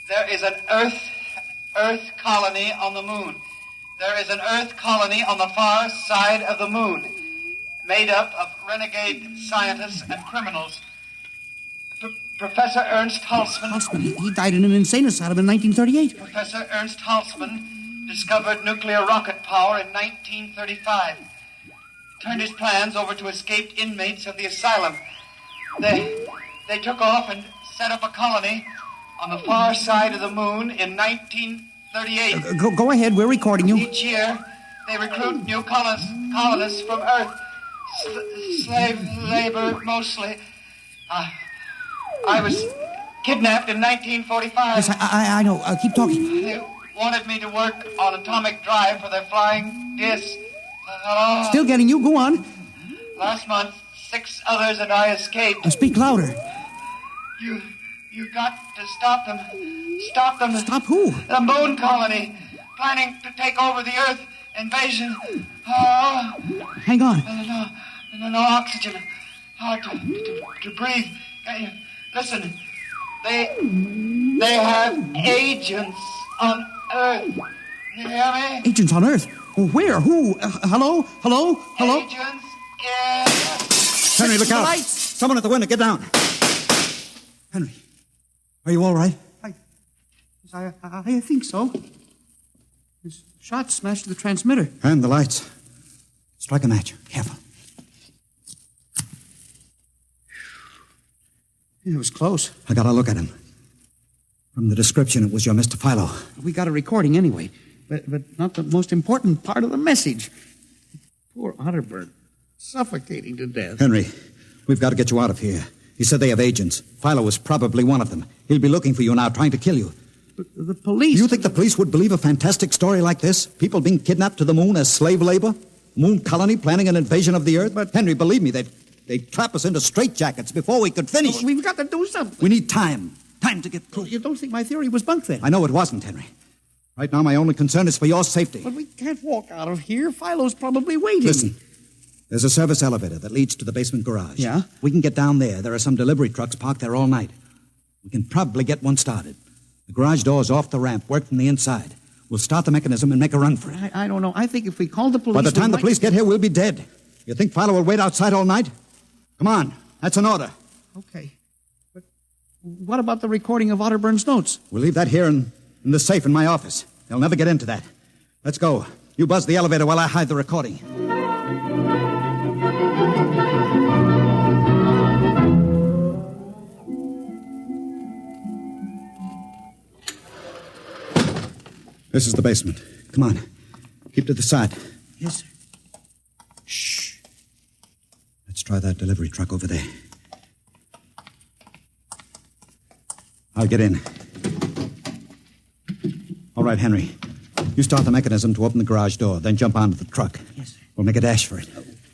There is an Earth colony on the moon. There is an Earth colony on the far side of the moon, made up of renegade scientists and criminals. Professor Ernst Halsman. He died in an insane asylum in 1938. Professor Ernst Halsman discovered nuclear rocket power in 1935. Turned his plans over to escaped inmates of the asylum. They took off and set up a colony on the far side of the moon in 1938. Go ahead. We're recording you. Each year, they recruit new colonists from Earth. Slave labor, mostly. I was kidnapped in 1945. Yes, I know. Keep talking. They wanted me to work on atomic drive for their flying disc. Hello? Still getting you. Go on. Last month, 6 others and I escaped. Speak louder. You got to stop them. Stop them. Stop who? The moon colony. Planning to take over the Earth invasion. Oh. Hang on. No oxygen. Hard to breathe. Listen. They have agents on Earth. You hear me? Agents on Earth? Where? Who? Hello? Hello? Agents in... Henry, look out. Lights. Someone at the window. Get down. Henry, are you all right? I think so. His shot smashed the transmitter. And the lights. Strike a match. Careful. It was close. I got a look at him. From the description, it was your Mr. Philo. We got a recording anyway, but not the most important part of the message. Poor Otterburn, suffocating to death. Henry, we've got to get you out of here. He said they have agents. Philo was probably one of them. He'll be looking for you now, trying to kill you. The police... Do you think the police would believe a fantastic story like this? People being kidnapped to the moon as slave labor? Moon colony planning an invasion of the Earth? But Henry, believe me, they'd trap us into straitjackets before we could finish. We've got to do something. We need time. Time to get through. You don't think my theory was bunk then? I know it wasn't, Henry. Right now, my only concern is for your safety. But we can't walk out of here. Philo's probably waiting. Listen, there's a service elevator that leads to the basement garage. Yeah? We can get down there. There are some delivery trucks parked there all night. We can probably get one started. The garage door's off the ramp, work from the inside. We'll start the mechanism and make a run for it. I don't know. I think if we call the police... By the time the police get here, we'll be dead. You think Philo will wait outside all night? Come on. That's an order. Okay. But what about the recording of Otterburn's notes? We'll leave that here in the safe in my office. They'll never get into that. Let's go. You buzz the elevator while I hide the recording. This is the basement. Come on. Keep to the side. Yes, sir. Shh. Let's try that delivery truck over there. I'll get in. All right, Henry. You start the mechanism to open the garage door, then jump onto the truck. Yes, sir. We'll make a dash for it.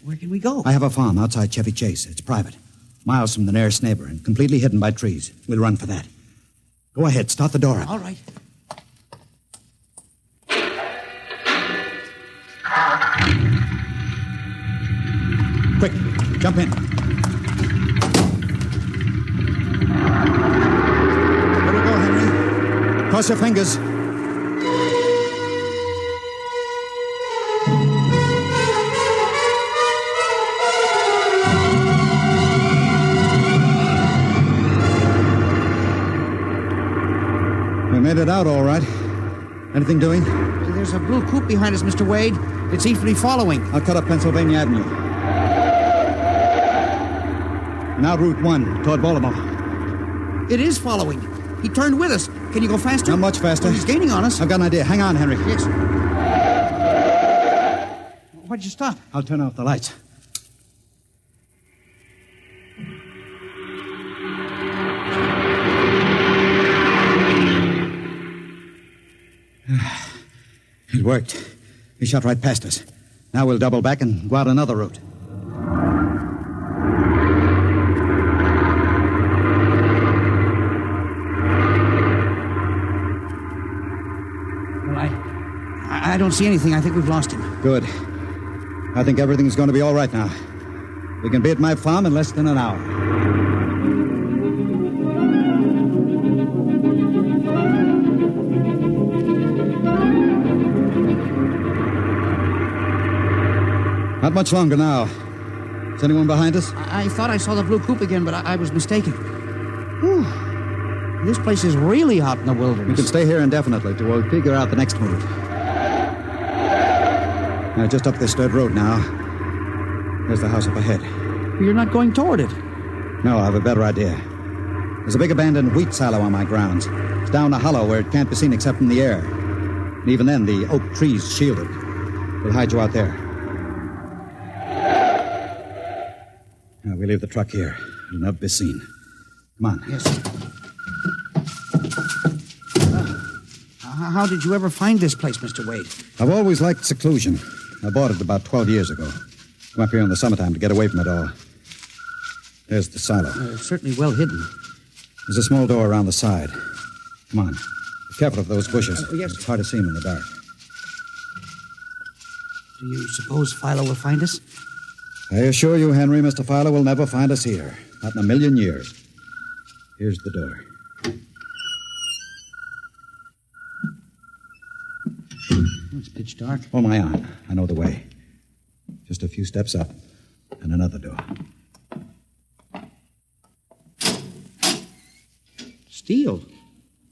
Where can we go? I have a farm outside Chevy Chase. It's private. Miles from the nearest neighbor and completely hidden by trees. We'll run for that. Go ahead. Start the door up. All right. Quick, jump in. There we go, Henry. Cross your fingers. We made it out all right. Anything doing? There's a blue coupe behind us, Mr. Wade. It seems to be following. I'll cut up Pennsylvania Avenue. Now Route 1, toward Baltimore. It is following. He turned with us. Can you go faster? Not much faster. Oh, he's gaining on us. I've got an idea. Hang on, Henry. Yes. Why'd you stop? I'll turn off the lights. It worked. He shot right past us. Now we'll double back and go out another route. I don't see anything. I think we've lost him. Good. I think everything's going to be all right now. We can be at my farm in less than an hour. Not much longer now. Is anyone behind us? I thought I saw the blue coupe again, but I was mistaken. Whew. This place is really out in the wilderness. We can stay here indefinitely till we'll figure out the next move. Now, just up this dirt road now. There's the house up ahead. You're not going toward it. No, I have a better idea. There's a big abandoned wheat silo on my grounds. It's down a hollow where it can't be seen except from the air. And even then, the oak tree's shielded. We'll hide you out there. Now, we leave the truck here. It'll never be seen. Come on. Yes. How did you ever find this place, Mr. Wade? I've always liked seclusion. I bought it about 12 years ago. Come up here in the summertime to get away from it all. There's the silo. It's certainly well hidden. There's a small door around the side. Come on. Be careful of those bushes. Yes. It's hard to see them in the dark. Do you suppose Philo will find us? I assure you, Henry, Mr. Fowler will never find us here. Not in a million years. Here's the door. It's pitch dark. Hold my arm. I know the way. Just a few steps up, and another door. Steel.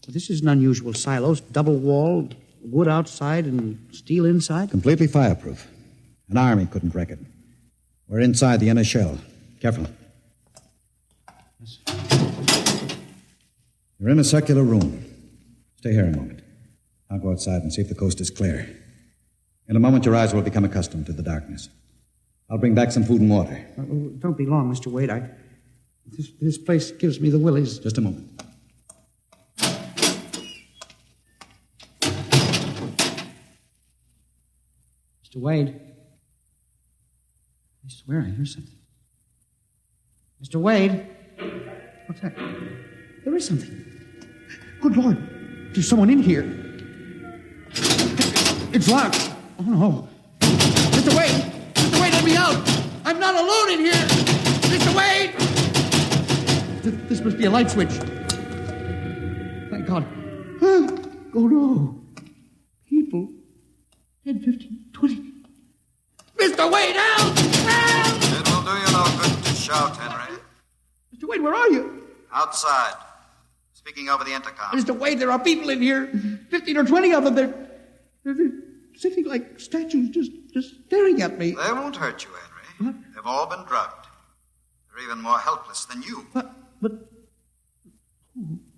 This is an unusual silo. Double-walled, wood outside and steel inside. Completely fireproof. An army couldn't wreck it. We're inside the inner shell. Careful. Yes. You're in a circular room. Stay here a moment. I'll go outside and see if the coast is clear. In a moment, your eyes will become accustomed to the darkness. I'll bring back some food and water. Don't be long, Mr. Wade. This place gives me the willies. Just a moment. Mr. Wade. I swear I hear something. Mr. Wade. What's that? There is something. Good Lord. There's someone in here. It's locked. Oh, no. Mr. Wade! Mr. Wade, let me out! I'm not alone in here! Mr. Wade! This must be a light switch. Thank God. Oh, no. People. 10, 15, 20. Mr. Wade, help! Help! It will do you no good to shout, Henry. Mr. Wade, where are you? Outside. Speaking over the intercom. Mr. Wade, there are people in here. 15 or 20 of them. They're sitting like statues, just staring at me. They won't hurt you, Henry. What? They've all been drugged. They're even more helpless than you. But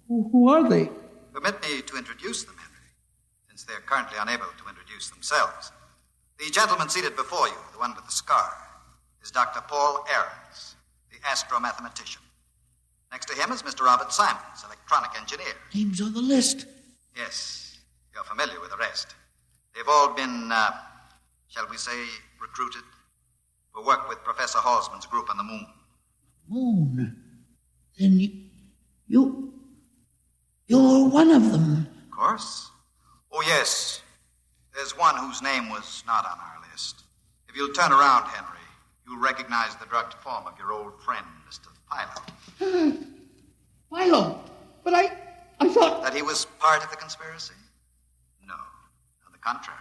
who are they? Permit me to introduce them, Henry, since they're currently unable to introduce themselves. The gentleman seated before you, the one with the scar, is Dr. Paul Ahrens, the astro-mathematician. Next to him is Mr. Robert Simons, electronic engineer. Names on the list. Yes, you're familiar with the rest. They've all been, shall we say, recruited for work with Professor Halsman's group on the moon. Moon? Then you're one of them. Of course. Oh, yes. There's one whose name was not on our list. If you'll turn around, Henry, you'll recognize the drugged form of your old friend, Mr. Philo. Philo? But I thought... That he was part of the conspiracy? No. On the contrary.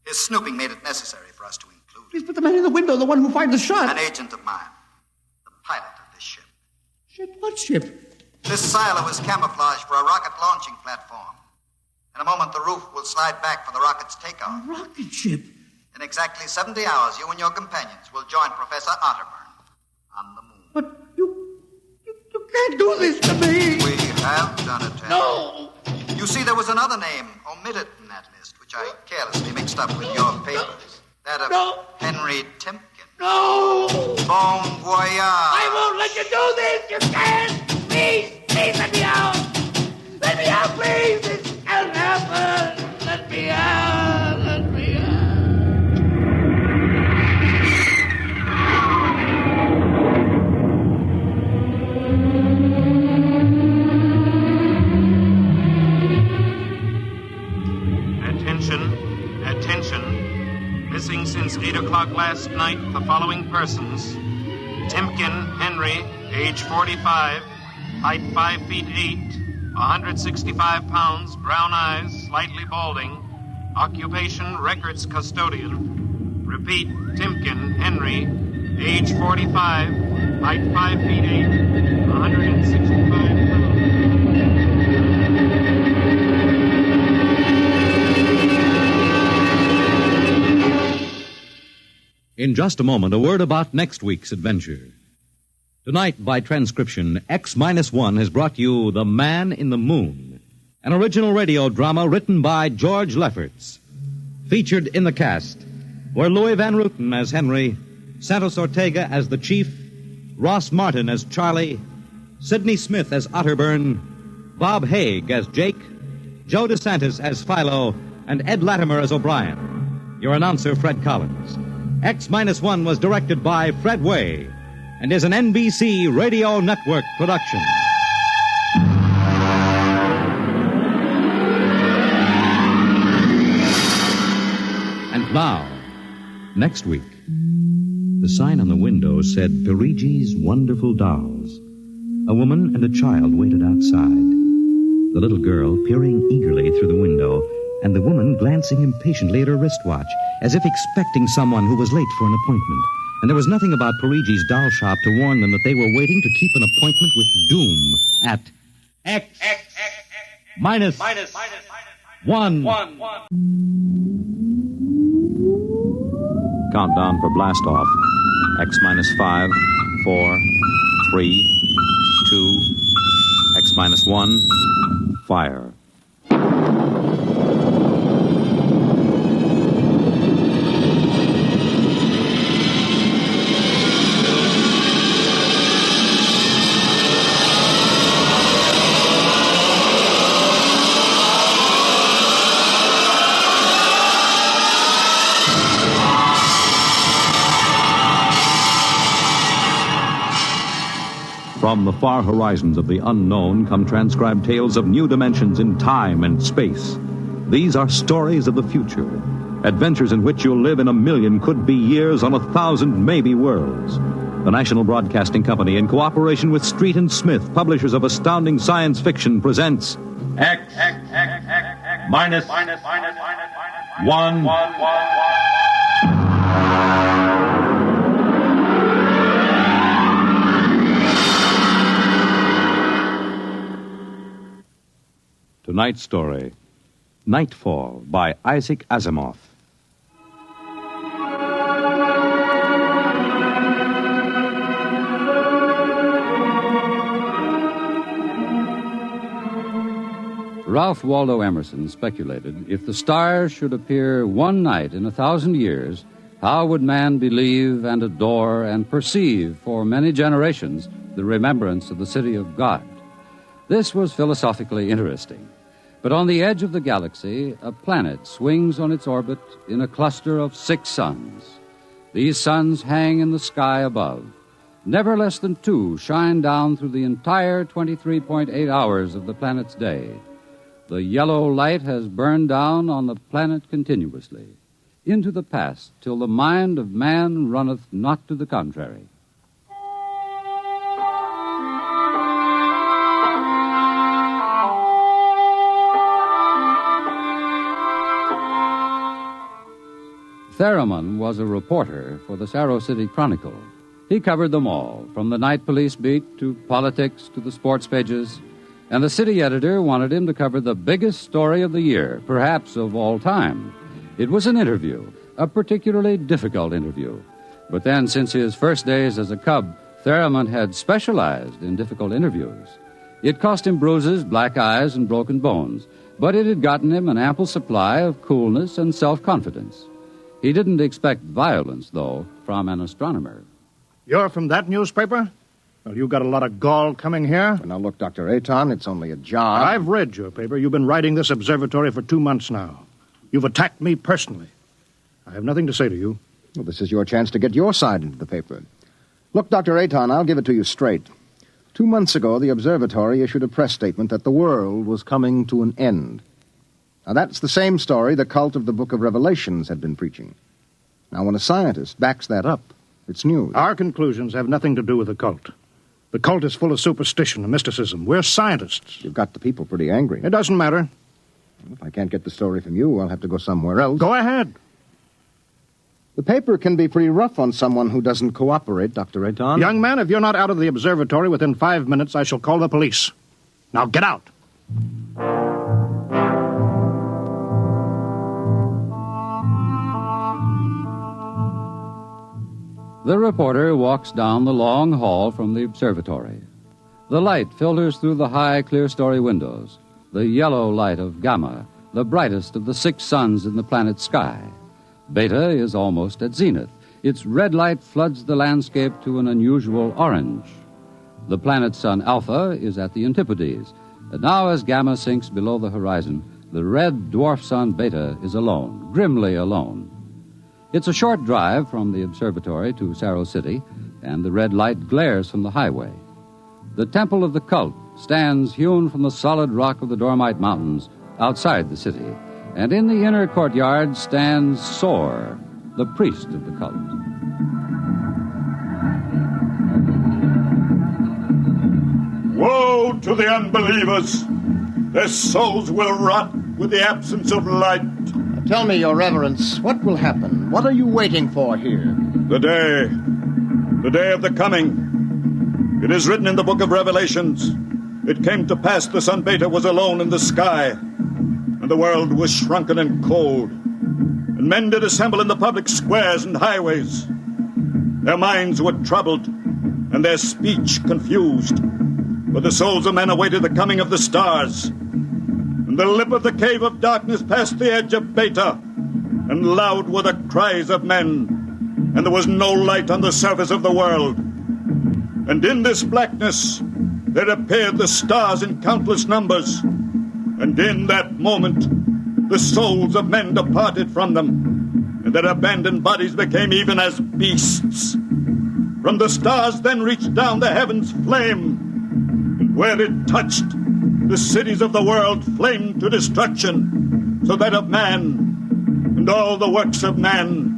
His snooping made it necessary for us to include him. Yes, but the man in the window, the one who fired the shot... An agent of mine. The pilot of this ship. Ship? What ship? This silo is camouflaged for a rocket launching platform. In a moment, the roof will slide back for the rocket's takeoff. A rocket ship? In exactly 70 hours, you and your companions will join Professor Otterburn on the moon. But you can't do this to me! We have done it, Henry. No! You see, there was another name omitted in that list, which I carelessly mixed up with your papers. That of Henry Timken. No! Bon voyage. I won't let you do this! You can't! Please let me out! Let me out, please! This can't happen! Let me out! Let me out! o'clock last night, the following persons: Timken Henry, age 45, height 5 feet 8, 165 pounds, brown eyes, slightly balding, occupation records custodian. Repeat, Timken Henry, age 45, height 5 feet 8, 165 pounds. In just a moment, a word about next week's adventure. Tonight, by transcription, X-1 has brought you The Man in the Moon, an original radio drama written by George Lefferts. Featured in the cast were Louis Van Rooten as Henry, Santos Ortega as the Chief, Ross Martin as Charlie, Sidney Smith as Otterburn, Bob Haig as Jake, Joe DeSantis as Philo, and Ed Latimer as O'Brien. Your announcer, Fred Collins. X-1 was directed by Fred Way and is an NBC Radio Network production. And now, next week, the sign on the window said Perigi's Wonderful Dolls. A woman and a child waited outside. The little girl peering eagerly through the window, and the woman glancing impatiently at her wristwatch, as if expecting someone who was late for an appointment. And there was nothing about Perigi's doll shop to warn them that they were waiting to keep an appointment with doom at X-1. Countdown for blast off. X-5, 4, 3, 2, X-1, fire. From the far horizons of the unknown come transcribed tales of new dimensions in time and space. These are stories of the future, adventures in which you'll live in a million could-be years on 1,000 maybe worlds. The National Broadcasting Company, in cooperation with Street and Smith, publishers of astounding science fiction, presents X-1. Tonight's story, Nightfall, by Isaac Asimov. Ralph Waldo Emerson speculated, if the stars should appear one night in 1,000 years, how would man believe and adore and perceive for many generations the remembrance of the city of God? This was philosophically interesting. But on the edge of the galaxy, a planet swings on its orbit in a cluster of 6 suns. These suns hang in the sky above. Never less than 2 shine down through the entire 23.8 hours of the planet's day. The yellow light has burned down on the planet continuously, into the past, till the mind of man runneth not to the contrary. Theremin was a reporter for the Sarrow City Chronicle. He covered them all, from the night police beat to politics to the sports pages, and the city editor wanted him to cover the biggest story of the year, perhaps of all time. It was an interview, a particularly difficult interview. But then, since his first days as a cub, Theremin had specialized in difficult interviews. It cost him bruises, black eyes, and broken bones, but it had gotten him an ample supply of coolness and self-confidence. He didn't expect violence, though, from an astronomer. You're from that newspaper? Well, you got a lot of gall coming here. Well, now, look, Dr. Aton, it's only a job. I've read your paper. You've been writing this observatory for 2 months now. You've attacked me personally. I have nothing to say to you. Well, this is your chance to get your side into the paper. Look, Dr. Aton, I'll give it to you straight. 2 months ago, the observatory issued a press statement that the world was coming to an end. Now, that's the same story the cult of the Book of Revelations had been preaching. Now, when a scientist backs that up, it's news. Our conclusions have nothing to do with the cult. The cult is full of superstition and mysticism. We're scientists. You've got the people pretty angry. It doesn't matter. If I can't get the story from you, I'll have to go somewhere else. Go ahead. The paper can be pretty rough on someone who doesn't cooperate, Dr. Aton. Young man, if you're not out of the observatory within 5 minutes, I shall call the police. Now get out. The reporter walks down the long hall from the observatory. The light filters through the high, clear-story windows. The yellow light of Gamma, the brightest of the 6 suns in the planet's sky. Beta is almost at zenith. Its red light floods the landscape to an unusual orange. The planet sun Alpha is at the antipodes. And now as Gamma sinks below the horizon, the red dwarf sun Beta is alone, grimly alone. It's a short drive from the observatory to Saro City, and the red light glares from the highway. The Temple of the Cult stands hewn from the solid rock of the Dormite Mountains outside the city, and in the inner courtyard stands Sor, the priest of the cult. Woe to the unbelievers! Their souls will rot with the absence of light. Tell me, Your Reverence, what will happen? What are you waiting for here? The day of the coming. It is written in the book of Revelations. It came to pass the sun Beta was alone in the sky, and the world was shrunken and cold. And men did assemble in the public squares and highways. Their minds were troubled, and their speech confused. For the souls of men awaited the coming of the stars. And the lip of the cave of darkness passed the edge of Beta, and loud were the cries of men, and there was no light on the surface of the world. And in this blackness there appeared the stars in countless numbers, and in that moment the souls of men departed from them, and their abandoned bodies became even as beasts. From the stars then reached down the heavens flame, and where it touched, the cities of the world flamed to destruction, so that of man and all the works of man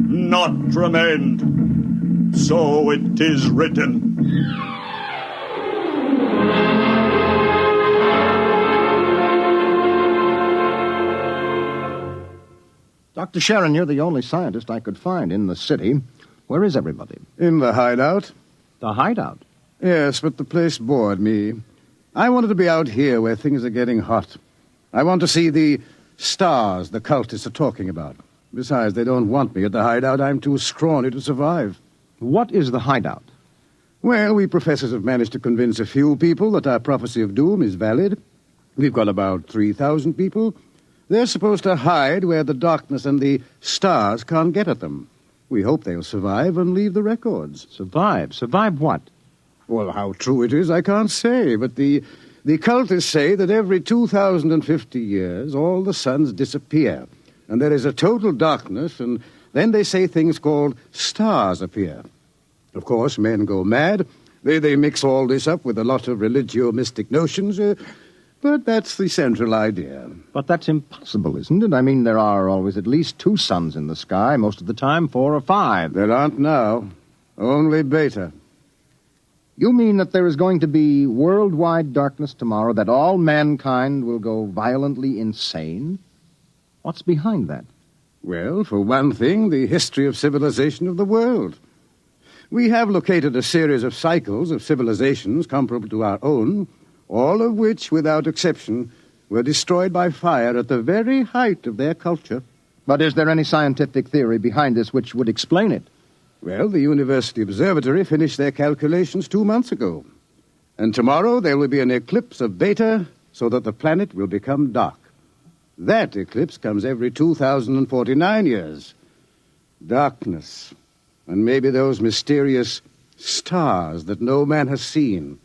naught remained. So it is written. Dr. Sharon, you're the only scientist I could find in the city. Where is everybody? In the hideout. The hideout? Yes, but the place bored me. I wanted to be out here where things are getting hot. I want to see the stars the cultists are talking about. Besides, they don't want me at the hideout. I'm too scrawny to survive. What is the hideout? Well, we professors have managed to convince a few people that our prophecy of doom is valid. We've got about 3,000 people. They're supposed to hide where the darkness and the stars can't get at them. We hope they'll survive and leave the records. Survive? Survive what? Well, how true it is, I can't say, but the cultists say that every 2,050 years, all the suns disappear, and there is a total darkness, and then they say things called stars appear. Of course, men go mad. They mix all this up with a lot of religio-mystic notions, but that's the central idea. But that's impossible, isn't it? I mean, there are always at least 2 suns in the sky, most of the time 4 or 5. There aren't now. Only Beta. You mean that there is going to be worldwide darkness tomorrow, that all mankind will go violently insane? What's behind that? Well, for one thing, the history of civilization of the world. We have located a series of cycles of civilizations comparable to our own, all of which, without exception, were destroyed by fire at the very height of their culture. But is there any scientific theory behind this which would explain it? Well, the University Observatory finished their calculations 2 months ago. And tomorrow there will be an eclipse of Beta so that the planet will become dark. That eclipse comes every 2,049 years. Darkness. And maybe those mysterious stars that no man has seen.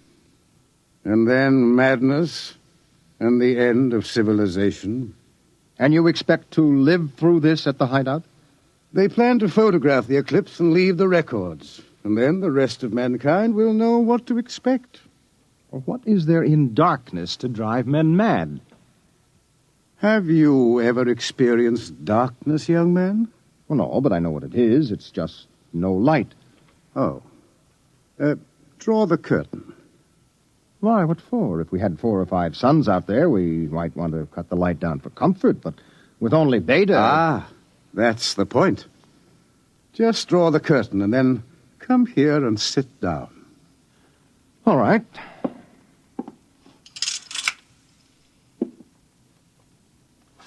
And then madness and the end of civilization. And you expect to live through this at the hideout? They plan to photograph the eclipse and leave the records. And then the rest of mankind will know what to expect. What is there in darkness to drive men mad? Have you ever experienced darkness, young man? Well, no, but I know what it is. It's just no light. Oh. Draw the curtain. Why, what for? If we had 4 or 5 suns out there, we might want to cut the light down for comfort, but with only Beta... Ah, that's the point. Just draw the curtain and then come here and sit down. All right.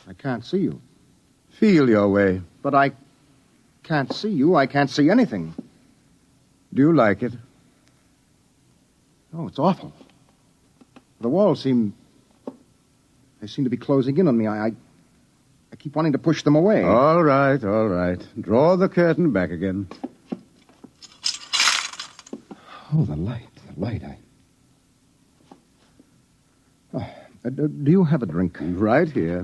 I can't see you. Feel your way. But I can't see you. I can't see anything. Do you like it? Oh, it's awful. The walls seem to be closing in on me. I keep wanting to push them away. All right, all right. Draw the curtain back again. Oh, the light. Do you have a drink? Right here.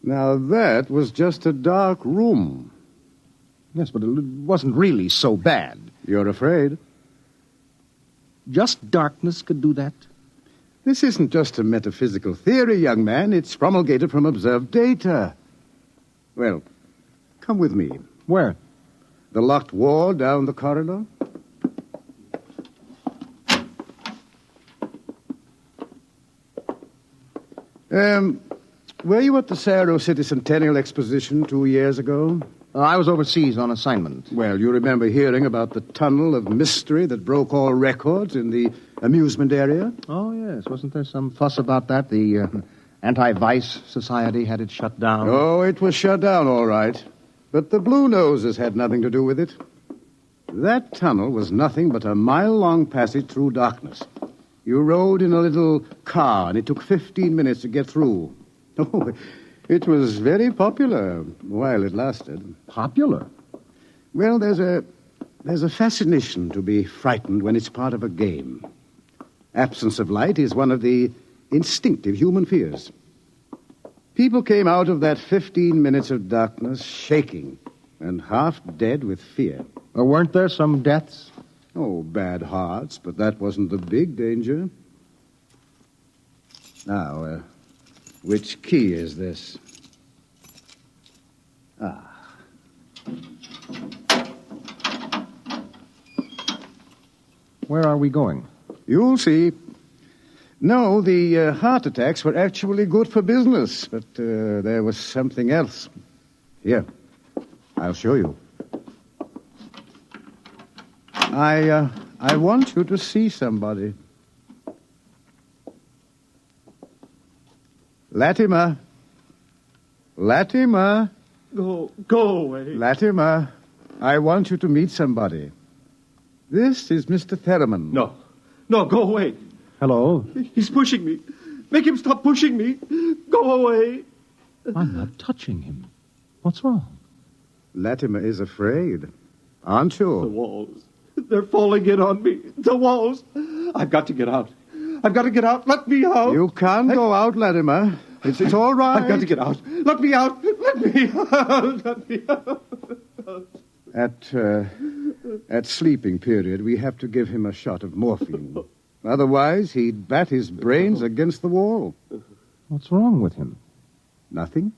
Now, that was just a dark room. Yes, but it wasn't really so bad. You're afraid? Just darkness could do that? This isn't just a metaphysical theory, young man. It's promulgated from observed data. Well, come with me. Where? The locked wall down the corridor. Were you at the Cerro City Centennial Exposition 2 years ago? I was overseas on assignment. Well, you remember hearing about the tunnel of mystery that broke all records in the amusement area? Oh, yes. Wasn't there some fuss about that? The Anti-Vice Society had it shut down. Oh, it was shut down, all right. But the Blue Noses had nothing to do with it. That tunnel was nothing but a mile-long passage through darkness. You rode in a little car, and it took 15 minutes to get through. Oh, it was very popular while it lasted. Popular? Well, there's a fascination to be frightened when it's part of a game. Absence of light is one of the instinctive human fears. People came out of that 15 minutes of darkness shaking and half dead with fear. Weren't there some deaths? Oh, bad hearts, but that wasn't the big danger. Now, which key is this? Ah. Where are we going? You'll see. No, the heart attacks were actually good for business, but there was something else. Here, I'll show you. I want you to see somebody. Latimer. Latimer. Go away. Latimer, I want you to meet somebody. This is Mr. Theremin. No, go away. Hello? He's pushing me. Make him stop pushing me. Go away. I'm not touching him. What's wrong? Latimer is afraid. Aren't you? The walls. They're falling in on me. The walls. I've got to get out. I've got to get out. Let me out. You can't go out, Latimer. It's all right. I've got to get out. Let me out. Let me out. Let me out. At sleeping period, we have to give him a shot of morphine. Otherwise, he'd bat his brains against the wall. What's wrong with him? Nothing.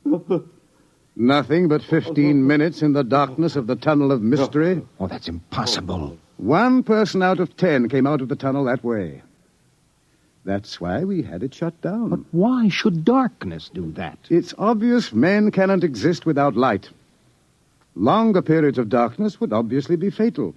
Nothing but 15 minutes in the darkness of the tunnel of mystery. Oh, that's impossible. 1 person out of 10 came out of the tunnel that way. That's why we had it shut down. But why should darkness do that? It's obvious men cannot exist without light. Longer periods of darkness would obviously be fatal.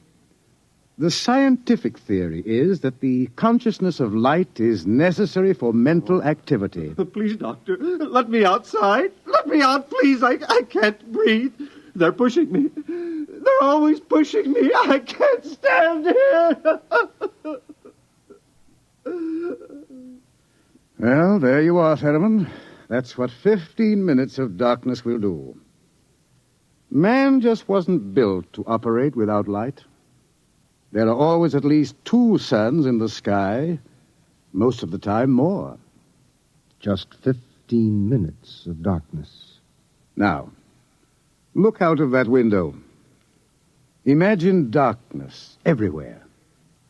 The scientific theory is that the consciousness of light is necessary for mental activity. Please, Doctor, let me outside. Let me out, please. I can't breathe. They're pushing me. They're always pushing me. I can't stand here. Well, there you are, Theremin. That's what 15 minutes of darkness will do. Man just wasn't built to operate without light. There are always at least 2 suns in the sky, most of the time more. Just 15 minutes of darkness. Now, look out of that window. Imagine darkness everywhere.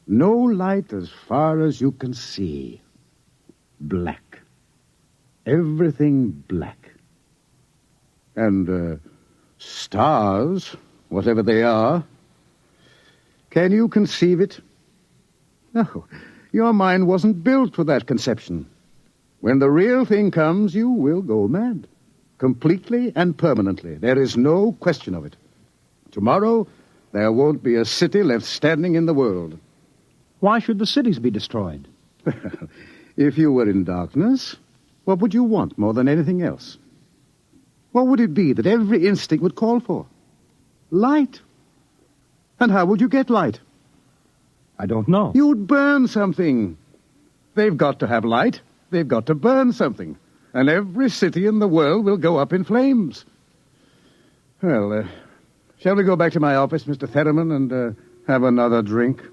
No light as far as you can see. Black. Everything black. And, stars, whatever they are. Can you conceive it? No, your mind wasn't built for that conception. When the real thing comes, you will go mad. Completely and permanently. There is no question of it. Tomorrow, there won't be a city left standing in the world. Why should the cities be destroyed? If you were in darkness, what would you want more than anything else? What would it be that every instinct would call for? Light. And how would you get light? I don't know. You'd burn something. They've got to have light. They've got to burn something. And every city in the world will go up in flames. Well, shall we go back to my office, Mr. Therman, and have another drink?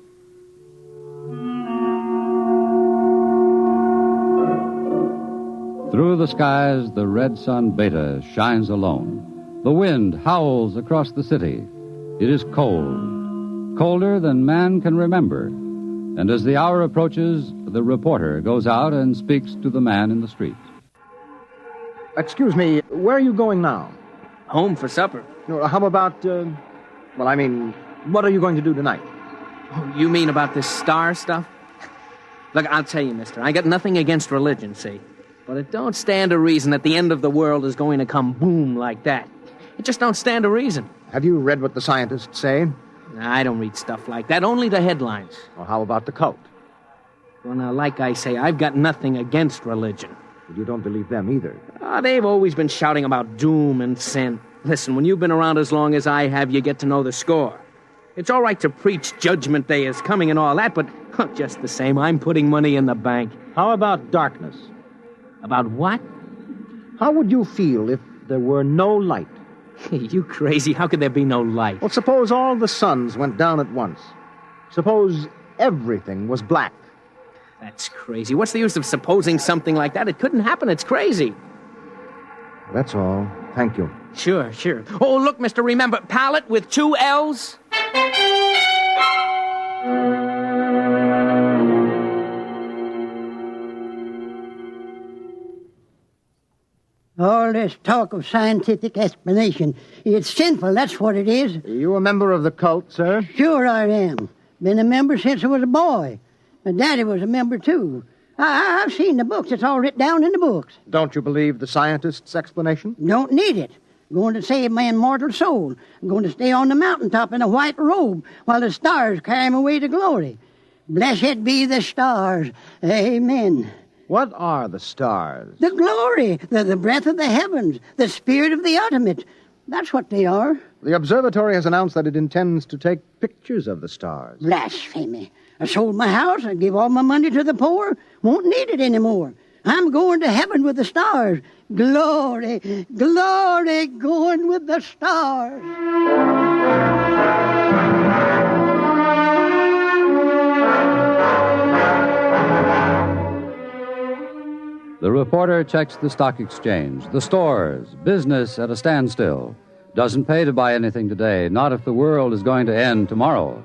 Through the skies, the red sun Beta shines alone. The wind howls across the city. It is cold, colder than man can remember. And as the hour approaches, the reporter goes out and speaks to the man in the street. Excuse me, where are you going now? Home for supper. How about, what are you going to do tonight? Oh, you mean about this star stuff? Look, I'll tell you, mister, I got nothing against religion, see? But it don't stand to reason that the end of the world is going to come boom like that. It just don't stand to reason. Have you read what the scientists say? I don't read stuff like that, only the headlines. Well, how about the cult? Well, now, like I say, I've got nothing against religion. But you don't believe them either. They've always been shouting about doom and sin. Listen, when you've been around as long as I have, you get to know the score. It's all right to preach Judgment Day is coming and all that, but just the same, I'm putting money in the bank. How about darkness? About what? How would you feel if there were no light? You crazy. How could there be no light? Well, suppose all the suns went down at once. Suppose everything was black. That's crazy. What's the use of supposing something like that? It couldn't happen. It's crazy. That's all. Thank you. Sure. Oh, look, mister, remember, palette with 2 L's? All this talk of scientific explanation, it's sinful, that's what it is. Are you a member of the cult, sir? Sure I am. Been a member since I was a boy. My daddy was a member, too. I've seen the books. It's all written down in the books. Don't you believe the scientists' explanation? Don't need it. I'm going to save my immortal soul. I'm going to stay on the mountaintop in a white robe while the stars carry me away to glory. Blessed be the stars. Amen. What are the stars? The glory, the breath of the heavens, the spirit of the ultimate. That's what they are. The observatory has announced that it intends to take pictures of the stars. Blasphemy. I sold my house and gave all my money to the poor. Won't need it anymore. I'm going to heaven with the stars. Glory, glory, going with the stars. The reporter checks the stock exchange, the stores, business at a standstill. Doesn't pay to buy anything today, not if the world is going to end tomorrow.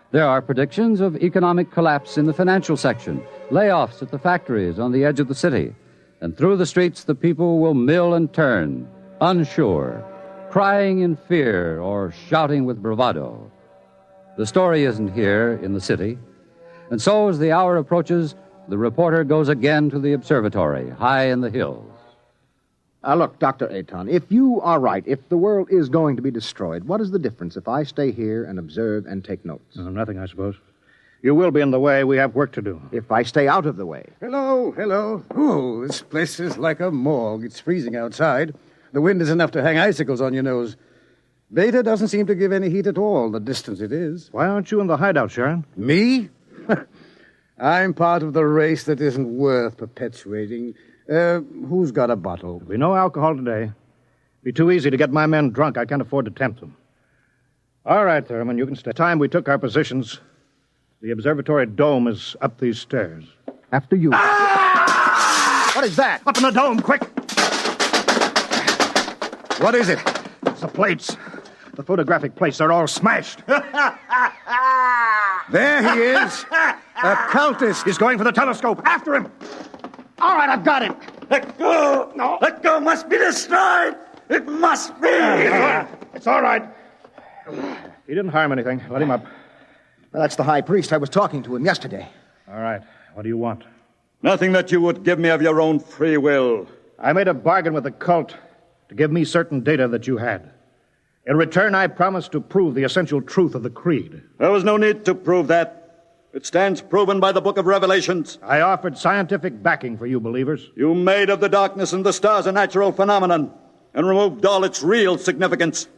There are predictions of economic collapse in the financial section, layoffs at the factories on the edge of the city. And through the streets, the people will mill and turn, unsure, crying in fear or shouting with bravado. The story isn't here in the city. And so, as the hour approaches, the reporter goes again to the observatory, high in the hills. Look, Dr. Aton, if you are right, if the world is going to be destroyed, what is the difference if I stay here and observe and take notes? Nothing, I suppose. You will be in the way. We have work to do. If I stay out of the way. Hello. Oh, this place is like a morgue. It's freezing outside. The wind is enough to hang icicles on your nose. Beta doesn't seem to give any heat at all, the distance it is. Why aren't you in the hideout, Sharon? Me? I'm part of the race that isn't worth perpetuating. Who's got a bottle? There'll be no alcohol today. It'd be too easy to get my men drunk. I can't afford to tempt them. All right, Thurman, you can stay. Time we took our positions, the observatory dome is up these stairs. After you. Ah! What is that? Up in the dome, quick! What is it? It's the plates. The photographic plates, they're all smashed. There he is. A cultist. He's going for the telescope. After him. All right, I've got him. Let go. No. Let go. Must be destroyed. It must be! It's all right. He didn't harm anything. Let him up. Well, that's the high priest. I was talking to him yesterday. All right. What do you want? Nothing that you would give me of your own free will. I made a bargain with the cult to give me certain data that you had. In return, I promised to prove the essential truth of the creed. There was no need to prove that. It stands proven by the book of Revelations. I offered scientific backing for you believers. You made of the darkness and the stars a natural phenomenon and removed all its real significance.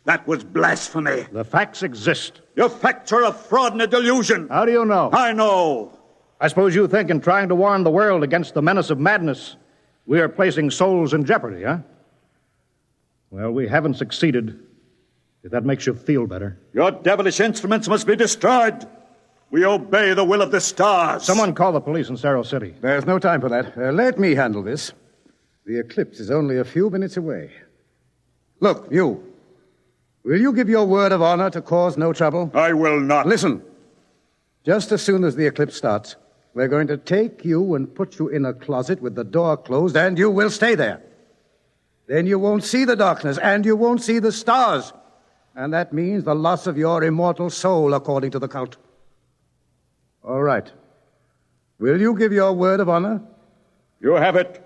That was blasphemy. The facts exist. Your facts are a fraud and a delusion. How do you know? I know. I suppose you think in trying to warn the world against the menace of madness, we are placing souls in jeopardy, huh? Well, we haven't succeeded, if that makes you feel better. Your devilish instruments must be destroyed. We obey the will of the stars. Someone call the police in Cerro City. There's no time for that. Let me handle this. The eclipse is only a few minutes away. Look, you. Will you give your word of honor to cause no trouble? I will not. Listen. Just as soon as the eclipse starts, we're going to take you and put you in a closet with the door closed, and you will stay there. Then you won't see the darkness, and you won't see the stars. And that means the loss of your immortal soul, according to the cult. All right. Will you give your word of honor? You have it.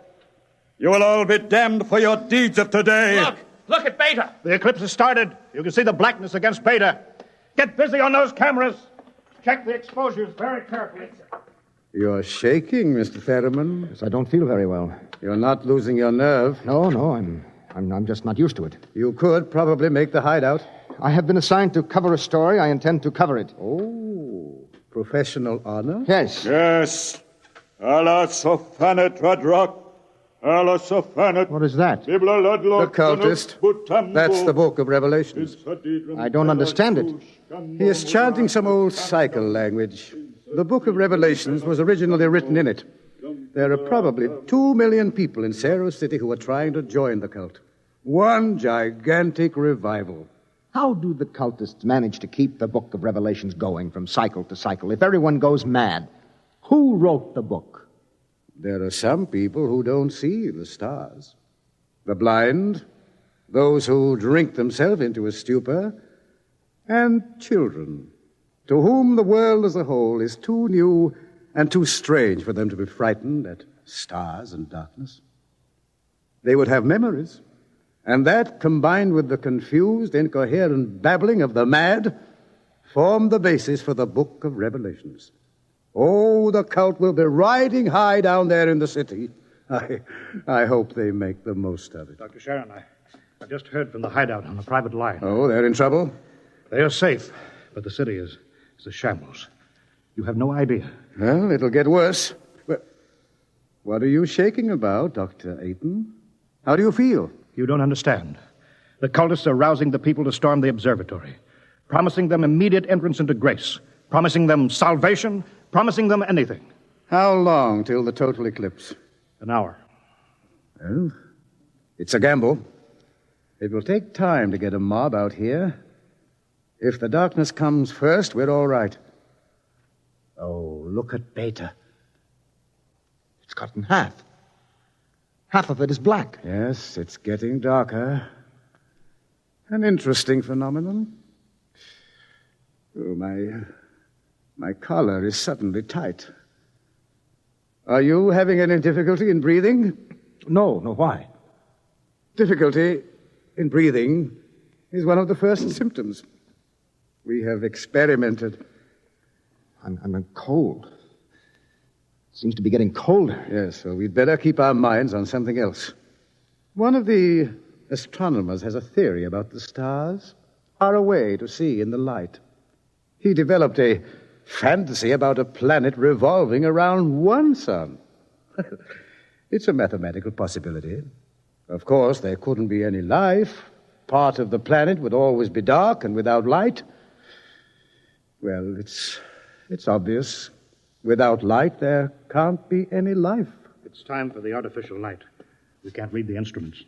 You will all be damned for your deeds of today. Look at Beta. The eclipse has started. You can see the blackness against Beta. Get busy on those cameras. Check the exposures very carefully. You're shaking, Mr. Ferriman. Yes, I don't feel very well. You're not losing your nerve. No, I'm just not used to it. You could probably make the hideout. I have been assigned to cover a story. I intend to cover it. Oh, professional honor? Yes. Yes. Allah sofanet radrock. Allah sofanet. What is that? The cultist. That's the book of Revelations. I don't understand it. He is chanting some old cycle language. The book of Revelations was originally written in it. There are probably 2 million people in Cerro City who are trying to join the cult. One gigantic revival. How do the cultists manage to keep the book of Revelations going from cycle to cycle if everyone goes mad? Who wrote the book? There are some people who don't see the stars. The blind, those who drink themselves into a stupor, and children, to whom the world as a whole is too new and too strange for them to be frightened at stars and darkness. They would have memories, and that, combined with the confused, incoherent babbling of the mad, formed the basis for the book of Revelations. Oh, the cult will be riding high down there in the city. I hope they make the most of it. Dr. Sharon, I just heard from the hideout on the private line. Oh, they're in trouble? They are safe, but the city is a shambles. You have no idea. Well, it'll get worse. But what are you shaking about, Dr. Ayton? How do you feel? You don't understand. The cultists are rousing the people to storm the observatory, promising them immediate entrance into grace, promising them salvation, promising them anything. How long till the total eclipse? An hour. Well, it's a gamble. It will take time to get a mob out here. If the darkness comes first, we're all right. Oh, look at Beta. It's cut in half. Half of it is black. Yes, it's getting darker. An interesting phenomenon. Oh, my collar is suddenly tight. Are you having any difficulty in breathing? No, why? Difficulty in breathing is one of the first symptoms. We have experimented. I'm cold. It seems to be getting colder. Yes, so we'd better keep our minds on something else. One of the astronomers has a theory about the stars, far away to see in the light. He developed a fantasy about a planet revolving around one sun. It's a mathematical possibility. Of course, there couldn't be any life. Part of the planet would always be dark and without light. Well, it's obvious. Without light, there can't be any life. It's time for the artificial light. We can't read the instruments.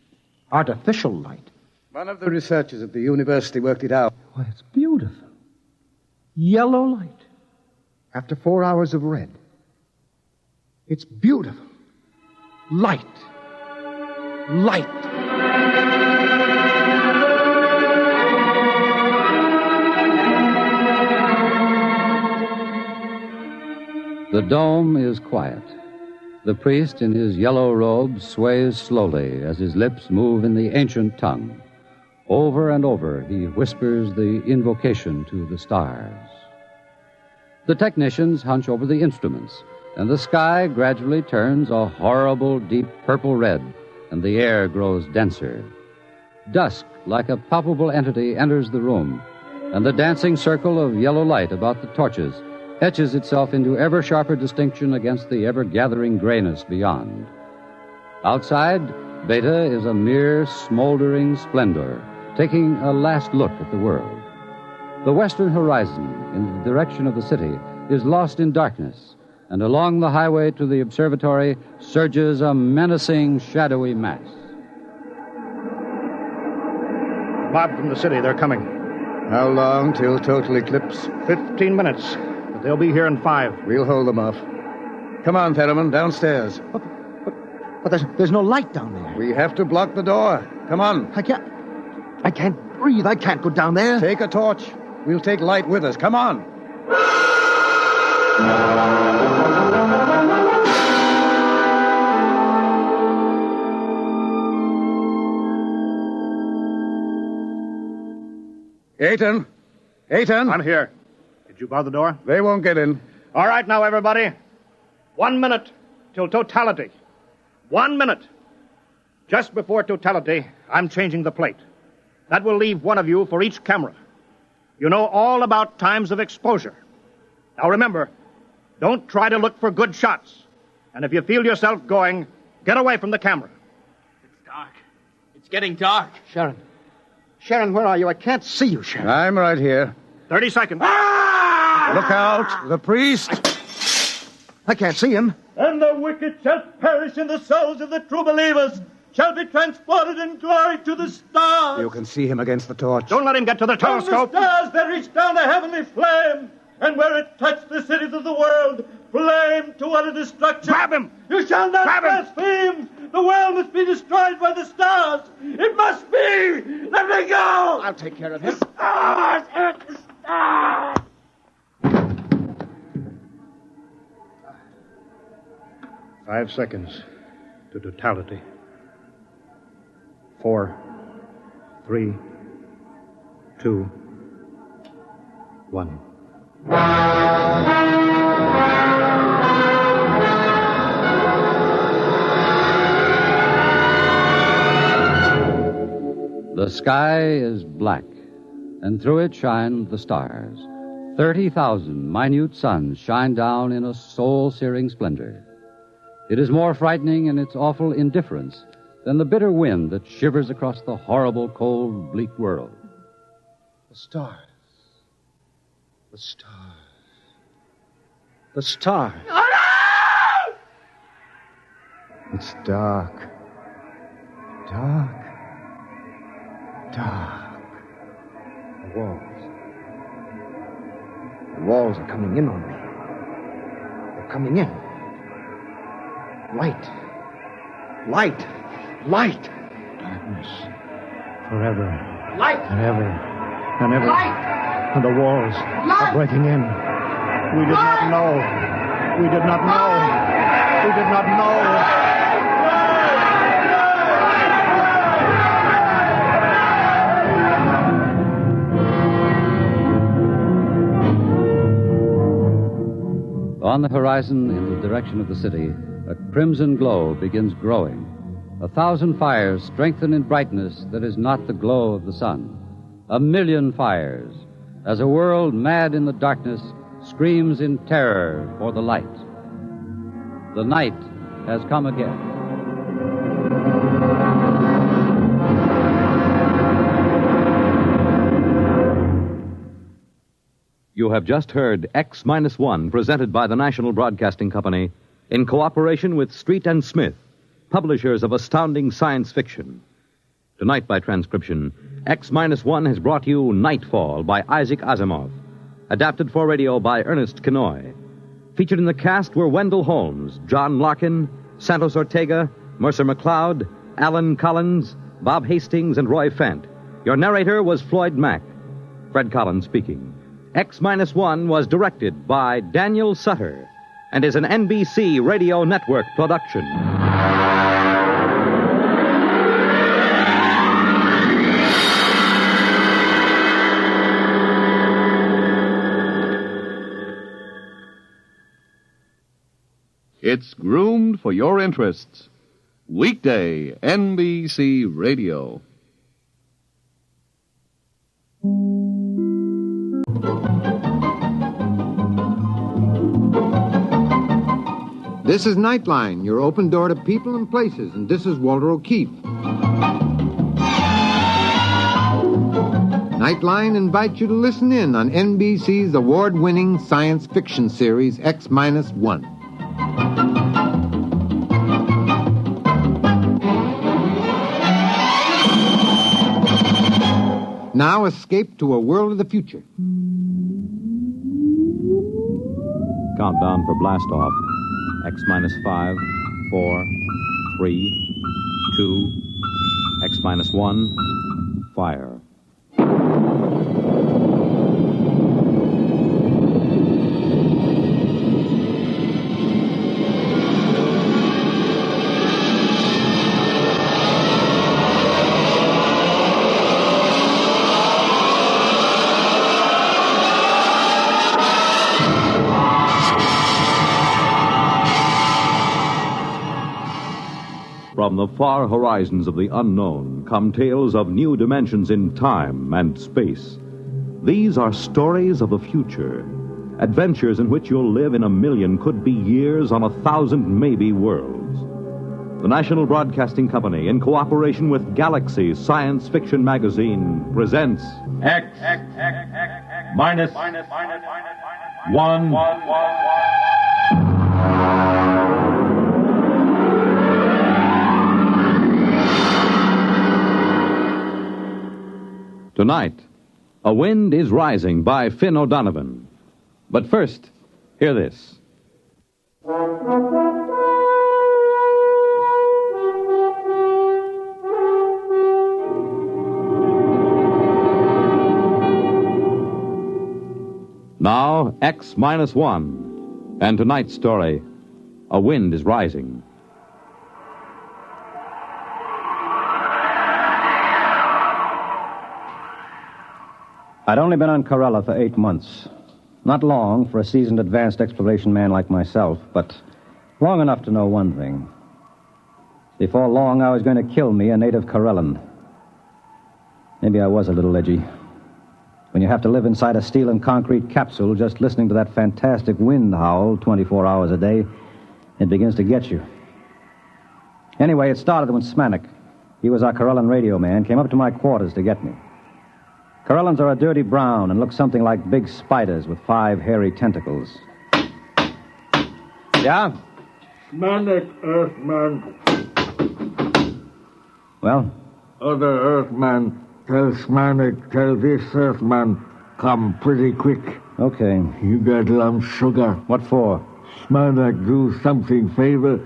Artificial light? One of the researchers at the university worked it out. Why, it's beautiful. Yellow light. After 4 hours of red. It's beautiful. Light. Light. The dome is quiet. The priest in his yellow robe sways slowly as his lips move in the ancient tongue. Over and over, he whispers the invocation to the stars. The technicians hunch over the instruments, and the sky gradually turns a horrible deep purple red, and the air grows denser. Dusk, like a palpable entity, enters the room, and the dancing circle of yellow light about the torches etches itself into ever sharper distinction against the ever-gathering grayness beyond. Outside, Beta is a mere smoldering splendor, taking a last look at the world. The western horizon, in the direction of the city, is lost in darkness, and along the highway to the observatory surges a menacing, shadowy mass. Mob from the city, they're coming. How long till total eclipse? 15 minutes. But they'll be here in 5. We'll hold them off. Come on, Fetterman, downstairs. But there's no light down there. We have to block the door. Come on. I can't breathe. I can't go down there. Take a torch. We'll take light with us. Come on. Aiton! I'm here. Did you bar the door? They won't get in. All right, now, everybody. 1 minute till totality. 1 minute. Just before totality, I'm changing the plate. That will leave one of you for each camera. You know all about times of exposure. Now remember, don't try to look for good shots. And if you feel yourself going, get away from the camera. It's dark. It's getting dark. Sharon, where are you? I can't see you, Sharon. I'm right here. 30 seconds. Look out. The priest. I can't see him. And the wicked shall perish, and the souls of the true believers shall be transported in glory to the stars. You can see him against the torch. Don't let him get to the telescope. From the stars there reached down a heavenly flame, and where it touched the cities of the world, flame to utter destruction. Grab him! You shall not blaspheme! The world must be destroyed by the stars! It must be! Let me go! I'll take care of him. The stars! The stars! 5 seconds to totality. 4, 3, 2, 1. The sky is black, and through it shine the stars. 30,000 minute suns shine down in a soul-searing splendor. It is more frightening in its awful indifference than the bitter wind that shivers across the horrible, cold, bleak world. The stars. The stars. The stars. It's dark. Dark. Dark. The walls. The walls are coming in on me. They're coming in. Light. Light. Light. Darkness. Forever. Light. And ever. And ever. Light. And the walls are breaking in. We did not know. We did not know. We did not know. On the horizon, in the direction of the city, a crimson glow begins growing. 1,000 fires strengthen in brightness that is not the glow of the sun. 1,000,000 fires, as a world mad in the darkness screams in terror for the light. The night has come again. You have just heard X-1, presented by the National Broadcasting Company in cooperation with Street and Smith, publishers of astounding science fiction. Tonight, by transcription, X-1 has brought you Nightfall by Isaac Asimov, adapted for radio by Ernest Kenoy. Featured in the cast were Wendell Holmes, John Larkin, Santos Ortega, Mercer McLeod, Alan Collins, Bob Hastings, and Roy Fent. Your narrator was Floyd Mack. Fred Collins speaking. X-1 was directed by Daniel Sutter and is an NBC Radio Network production. It's groomed for your interests. Weekday NBC Radio. This is Nightline, your open door to people and places, and this is Walter O'Keefe. Nightline invites you to listen in on NBC's award-winning science fiction series X-1. Now escape to a world of the future. Countdown for blast off. X-5, 4, 3, 2, X-1, fire. From the far horizons of the unknown come tales of new dimensions in time and space. These are stories of the future, adventures in which you'll live in a million, could be years, on 1,000 maybe worlds. The National Broadcasting Company, in cooperation with Galaxy Science Fiction Magazine, presents X minus 1. Tonight, A Wind is Rising by Finn O'Donovan. But first, hear this. Now, X-1. And tonight's story, A Wind is Rising. I'd only been on Corella for 8 months. Not long for a seasoned advanced exploration man like myself, but long enough to know one thing. Before long, I was going to kill me a native Corellan. Maybe I was a little edgy. When you have to live inside a steel and concrete capsule just listening to that fantastic wind howl 24 hours a day, it begins to get you. Anyway, it started when Smanik, he was our Corellan radio man, came up to my quarters to get me. Corellans are a dirty brown and look something like big spiders with 5 hairy tentacles. Yeah? Smanik, Earthman. Well? Other Earthman, tell Smanik, tell this Earthman, come pretty quick. Okay. You got lump sugar. What for? Smanik, do something favor.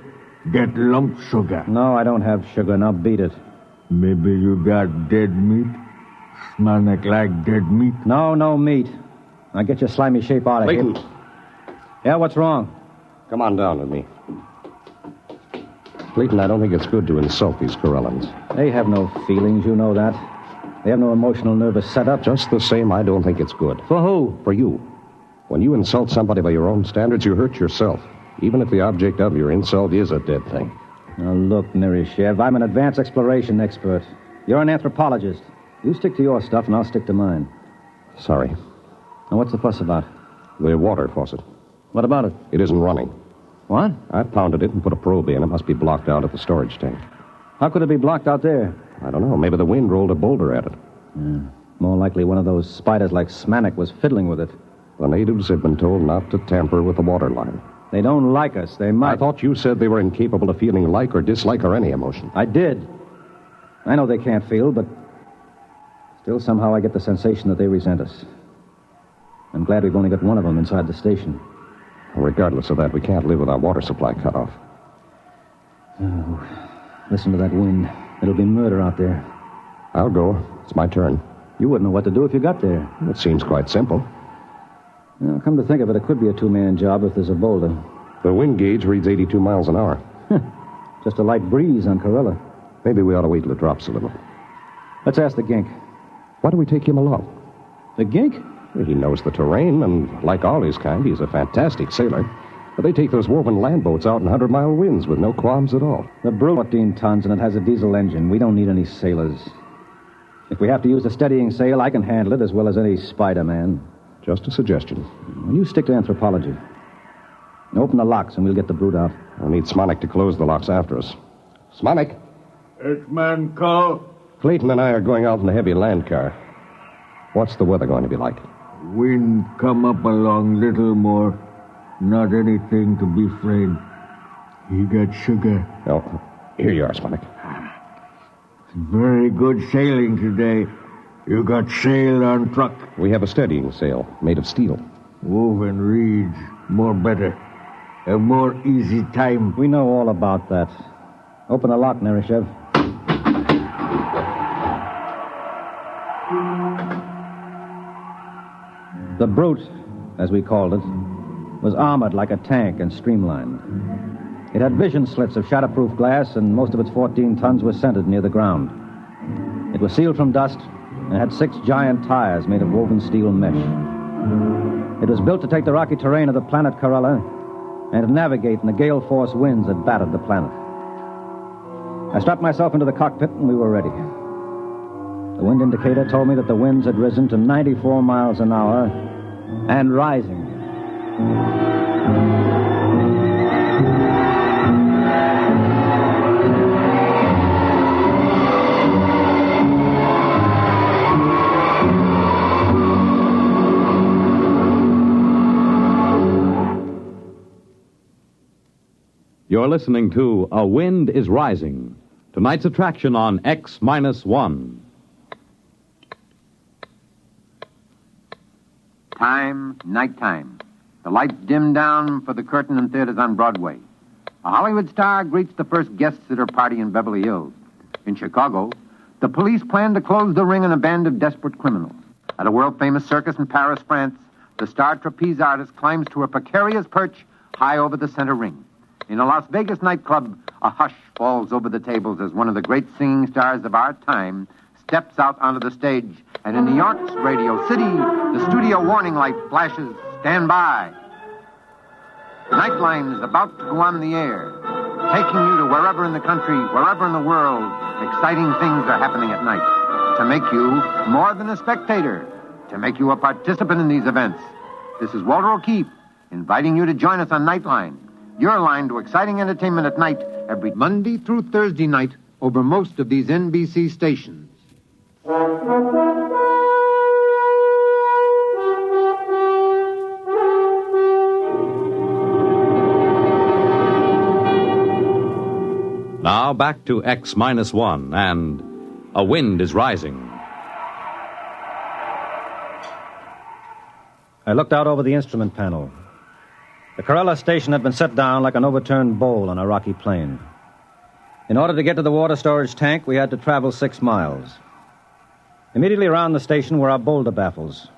Get lump sugar. No, I don't have sugar. Now beat it. Maybe you got dead meat? Smanik like dead meat? No meat. Now get your slimy shape out of here. Yeah, what's wrong? Come on down with me. Clayton, I don't think it's good to insult these Corellans. They have no feelings, you know that. They have no emotional nervous setup. Just the same, I don't think it's good. For who? For you. When you insult somebody by your own standards, you hurt yourself. Even if the object of your insult is a dead thing. Now look, Nerishev, I'm an advanced exploration expert. You're an anthropologist. You stick to your stuff, and I'll stick to mine. Sorry. Now, what's the fuss about? The water faucet. What about it? It isn't running. What? I pounded it and put a probe in. It must be blocked out at the storage tank. How could it be blocked out there? I don't know. Maybe the wind rolled a boulder at it. More likely one of those spiders like Smanik was fiddling with it. The natives have been told not to tamper with the water line. They don't like us. They might. I thought you said they were incapable of feeling like or dislike or any emotion. I did. I know they can't feel, but still somehow I get the sensation that they resent us. I'm glad we've only got one of them inside the station. Regardless of that, we can't live with our water supply cut off. Oh, listen to that wind. It'll be murder out there. I'll go. It's my turn. You wouldn't know what to do if you got there. It seems quite simple. Well, come to think of it, it could be a 2-man job if there's a boulder. The wind gauge reads 82 miles an hour. Just a light breeze on Corella. Maybe we ought to wait till it drops a little. Let's ask the gink. Why do we take him along? The gink? He knows the terrain, and like all his kind, he's a fantastic sailor. But they take those woven land boats out in 100-mile winds with no qualms at all. The Brute, 14 tons, and it has a diesel engine. We don't need any sailors. If we have to use a steadying sail, I can handle it as well as any Spider-Man. Just a suggestion. Well, you stick to anthropology. Open the locks, and we'll get the Brute out. I'll need Smonik to close the locks after us. Smonik? X-Man call? Clayton and I are going out in a heavy land car. What's the weather going to be like? Wind come up along little more. Not anything to be afraid. He got sugar. Oh, here you are, Smonik. Very good sailing today. You got sail on truck. We have a steadying sail made of steel. Woven reeds. More better. A more easy time. We know all about that. Open the lock, Nerishev. The Brute, as we called it, was armored like a tank and streamlined. It had vision slits of shatterproof glass, and most of its 14 tons was centered near the ground. It was sealed from dust and had 6 giant tires made of woven steel mesh. It was built to take the rocky terrain of the planet Corella and to navigate in the gale-force winds that battered the planet. I strapped myself into the cockpit, and we were ready. The wind indicator told me that the winds had risen to 94 miles an hour and rising. You're listening to A Wind is Rising, tonight's attraction on X-1. Nighttime. The lights dim down for the curtain in theaters on Broadway. A Hollywood star greets the first guests at her party in Beverly Hills. In Chicago, the police plan to close the ring on a band of desperate criminals. At a world-famous circus in Paris, France, the star trapeze artist climbs to a precarious perch high over the center ring. In a Las Vegas nightclub, a hush falls over the tables as one of the great singing stars of our time steps out onto the stage. And in New York's Radio City, the studio warning light flashes, "Stand by." Nightline is about to go on the air, taking you to wherever in the country, wherever in the world, exciting things are happening at night. To make you more than a spectator, to make you a participant in these events. This is Walter O'Keefe, inviting you to join us on Nightline, your line to exciting entertainment at night, every Monday through Thursday night, over most of these NBC stations. Now back to X-1 and A Wind is Rising. I looked out over the instrument panel. The Corella station had been set down like an overturned bowl on a rocky plain. In order to get to the water storage tank, we had to travel 6 miles. Immediately around the station were our boulder baffles,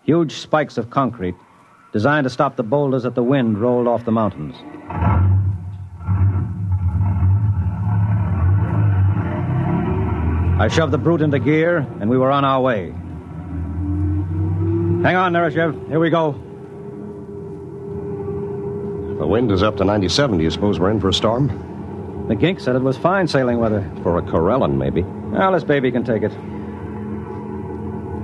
huge spikes of concrete designed to stop the boulders that the wind rolled off the mountains. I shoved the Brute into gear, and we were on our way. Hang on, Nerishev. Here we go. The wind is up to 97. Do you suppose we're in for a storm? The gink said it was fine sailing weather. For a Corellan, maybe. Well, this baby can take it.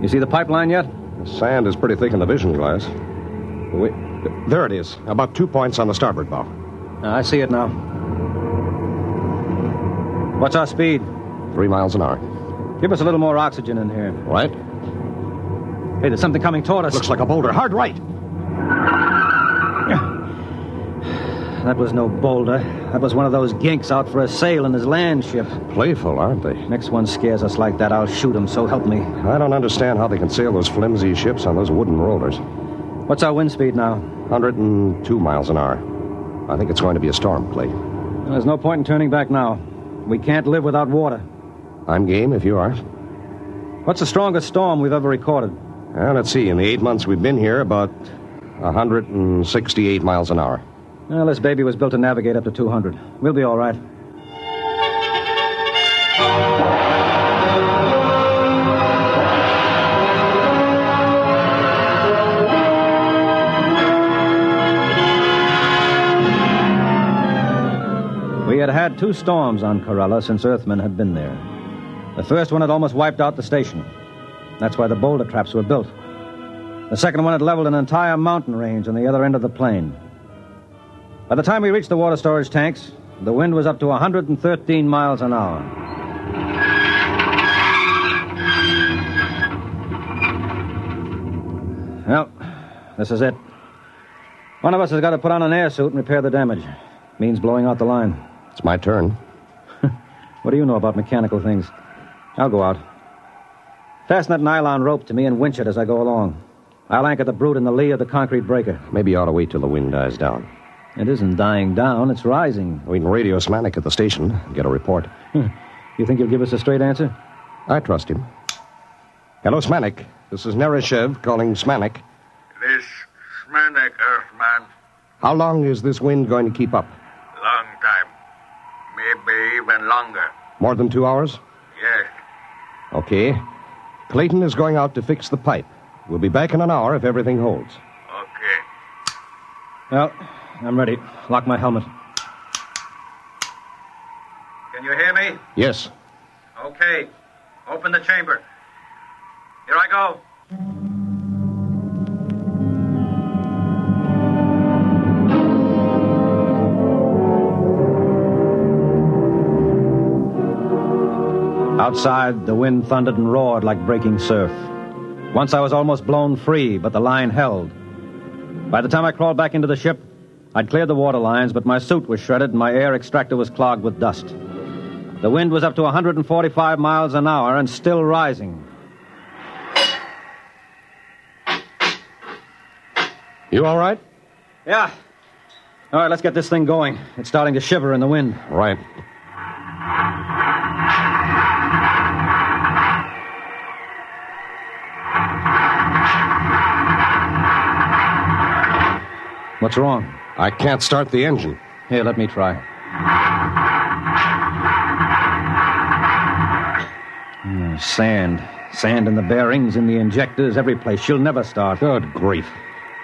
You see the pipeline yet? The sand is pretty thick in the vision glass. There it is. About 2 points on the starboard bow. I see it now. What's our speed? 3 miles an hour. Give us a little more oxygen in here. Right. Hey, there's something coming toward us. Looks like a boulder. Hard right. That was no boulder. That was one of those ginks out for a sail in his land ship. Playful, aren't they? Next one scares us like that, I'll shoot him, so help me. I don't understand how they can sail those flimsy ships on those wooden rollers. What's our wind speed now? 102 miles an hour. I think it's going to be a storm, Clay. Well, there's no point in turning back now. We can't live without water. I'm game if you are. What's the strongest storm we've ever recorded? Well, let's see. In the 8 months we've been here, about 168 miles an hour. Well, this baby was built to navigate up to 200. We'll be all right. We had had 2 storms on Corella since Earthmen had been there. The first one had almost wiped out the station. That's why the boulder traps were built. The second one had leveled an entire mountain range on the other end of the plain. By the time we reached the water storage tanks, the wind was up to 113 miles an hour. Well, this is it. One of us has got to put on an air suit and repair the damage. Means blowing out the line. It's my turn. What do you know about mechanical things? I'll go out. Fasten that nylon rope to me and winch it as I go along. I'll anchor the brute in the lee of the concrete breaker. Maybe you ought to wait till the wind dies down. It isn't dying down, it's rising. We can radio Smanik at the station and get a report. You think he'll give us a straight answer? I trust him. Hello, Smanik. This is Nereshev calling Smanik. This Smanik, Earthman. How long is this wind going to keep up? Long time. Maybe even longer. More than 2 hours? Yes. Okay. Clayton is going out to fix the pipe. We'll be back in an hour if everything holds. Okay. Well, I'm ready. Lock my helmet. Can you hear me? Yes. Okay. Open the chamber. Here I go. Outside, the wind thundered and roared like breaking surf. Once I was almost blown free, but the line held. By the time I crawled back into the ship, I'd cleared the water lines, but my suit was shredded and my air extractor was clogged with dust. The wind was up to 145 miles an hour and still rising. You all right? Yeah. All right, let's get this thing going. It's starting to shiver in the wind. Right. What's wrong? I can't start the engine. Here, let me try. Sand. Sand in the bearings, in the injectors, every place. She'll never start. Good grief.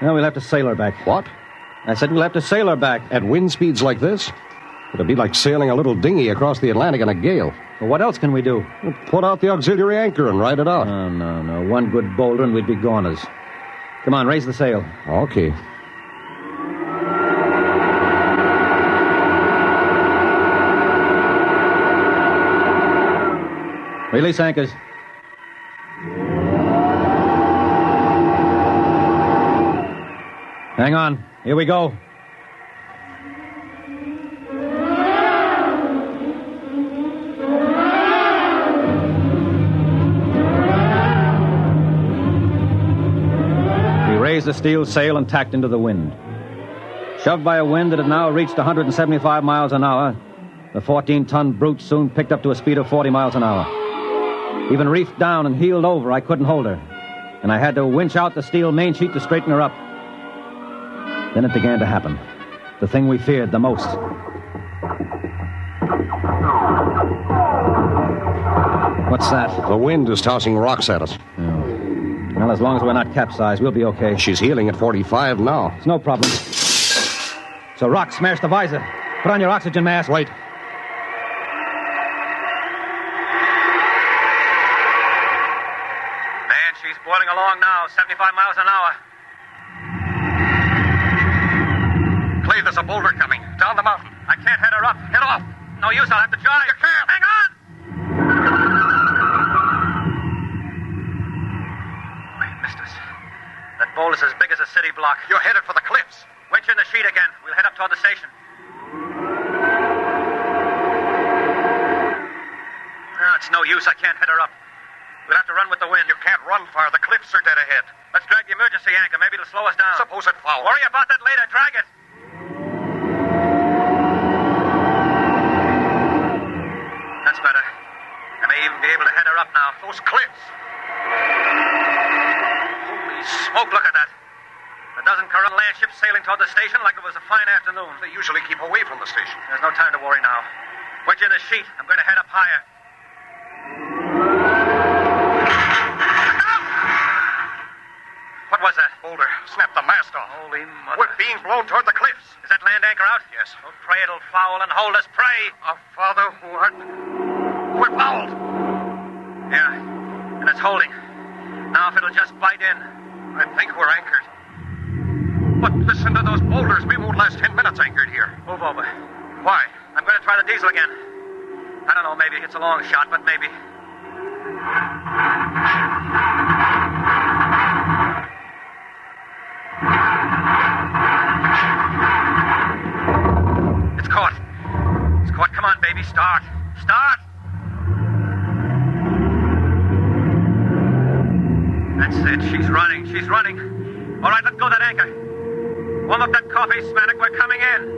Well, we'll have to sail her back. What? I said we'll have to sail her back. At wind speeds like this? It'd be like sailing a little dinghy across the Atlantic in a gale. Well, what else can we do? We'll put out the auxiliary anchor and ride it out. Oh, no. One good boulder and we'd be goners. Come on, raise the sail. Okay. Release anchors. Hang on. Here we go. We raised the steel sail and tacked into the wind. Shoved by a wind that had now reached 175 miles an hour, the 14-ton brute soon picked up to a speed of 40 miles an hour. Even reefed down and heeled over, I couldn't hold her. And I had to winch out the steel main sheet to straighten her up. Then it began to happen. The thing we feared the most. What's that? The wind is tossing rocks at us. Oh. Well, as long as we're not capsized, we'll be okay. She's heeling at 45 now. It's no problem. So rock smashed the visor. Put on your oxygen mask. Wait. She's boiling along now, 75 miles an hour. Clay, there's a boulder coming. Down the mountain. I can't head her up. Head off. No use, I'll have to jibe. You can't. Hang on! Wait, mistress. That boulder's as big as a city block. You're headed for the cliffs. Winch in the sheet again. We'll head up toward the station. No, it's no use. I can't head her up. We'll have to run with the wind. You can't run far. The cliffs are dead ahead. Let's drag the emergency anchor. Maybe it'll slow us down. Suppose it fouls. Worry about that later. Drag it. That's better. I may even be able to head her up now. Those cliffs. Holy smoke, look at that. The dozen current land ships sailing toward the station like it was a fine afternoon. They usually keep away from the station. There's no time to worry now. Put you in the sheet. I'm going to head up higher. What was that? Boulder. Snap the mast off. Holy mother. We're being blown toward the cliffs. Is that land anchor out? Yes. Oh, pray it'll foul and hold us. Pray. Our Father who art... We're fouled. Yeah. And it's holding. Now if it'll just bite in. I think we're anchored. But listen to those boulders. We won't last 10 minutes anchored here. Move over. Why? I'm going to try the diesel again. I don't know, maybe it's a long shot, but maybe. It's caught. It's caught. Come on, baby. Start. Start! That's it. She's running. She's running. All right, let go that anchor. Warm up that coffee, Smanik. We're coming in.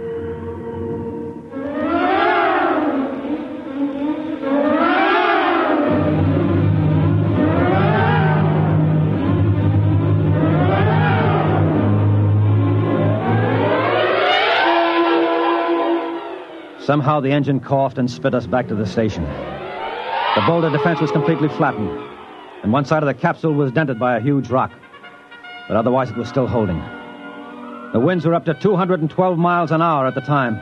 Somehow the engine coughed and spit us back to the station. The boulder defense was completely flattened, and one side of the capsule was dented by a huge rock. But otherwise it was still holding. The winds were up to 212 miles an hour at the time.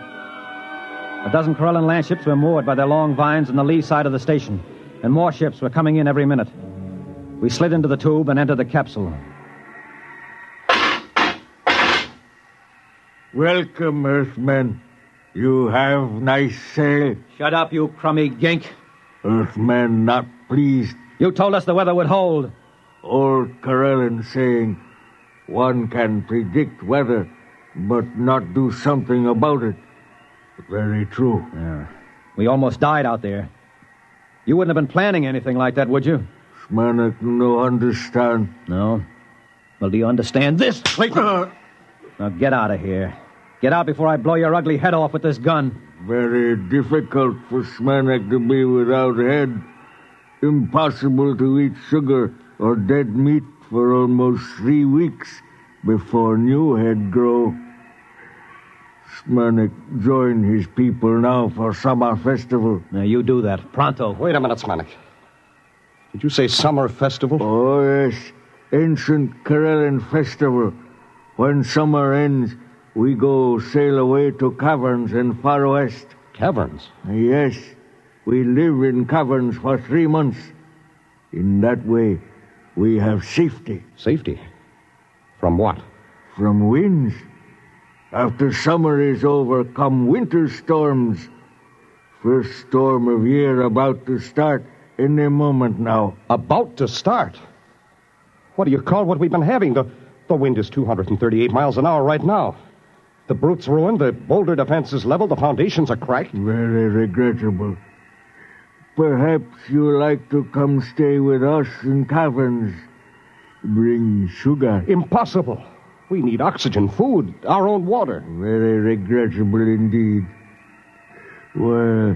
A dozen Corellan land ships were moored by their long vines on the lee side of the station, and more ships were coming in every minute. We slid into the tube and entered the capsule. Welcome, Earthmen. You have nice sail. Shut up, you crummy gink. Earthmen not pleased. You told us the weather would hold. Old Corellan saying, one can predict weather, but not do something about it. Very true. Yeah. We almost died out there. You wouldn't have been planning anything like that, would you? Smanik no understand. No? Well, do you understand this? Now get out of here. Get out before I blow your ugly head off with this gun. Very difficult for Smanik to be without head. Impossible to eat sugar or dead meat for almost 3 weeks before new head grow. Smanik join his people now for summer festival. Now you do that. Pronto. Wait a minute, Smanik. Did you say summer festival? Oh, yes. Ancient Corellan festival. When summer ends, we go sail away to caverns in far west. Caverns? Yes. We live in caverns for 3 months. In that way, we have safety. Safety? From what? From winds. After summer is over, come winter storms. First storm of year about to start any moment now. About to start? What do you call what we've been having? The wind is 238 miles an hour right now. The brute's ruined, the boulder defense is leveled, the foundations are cracked. Very regrettable. Perhaps you like to come stay with us in caverns. Bring sugar. Impossible. We need oxygen, food, our own water. Very regrettable indeed. Well,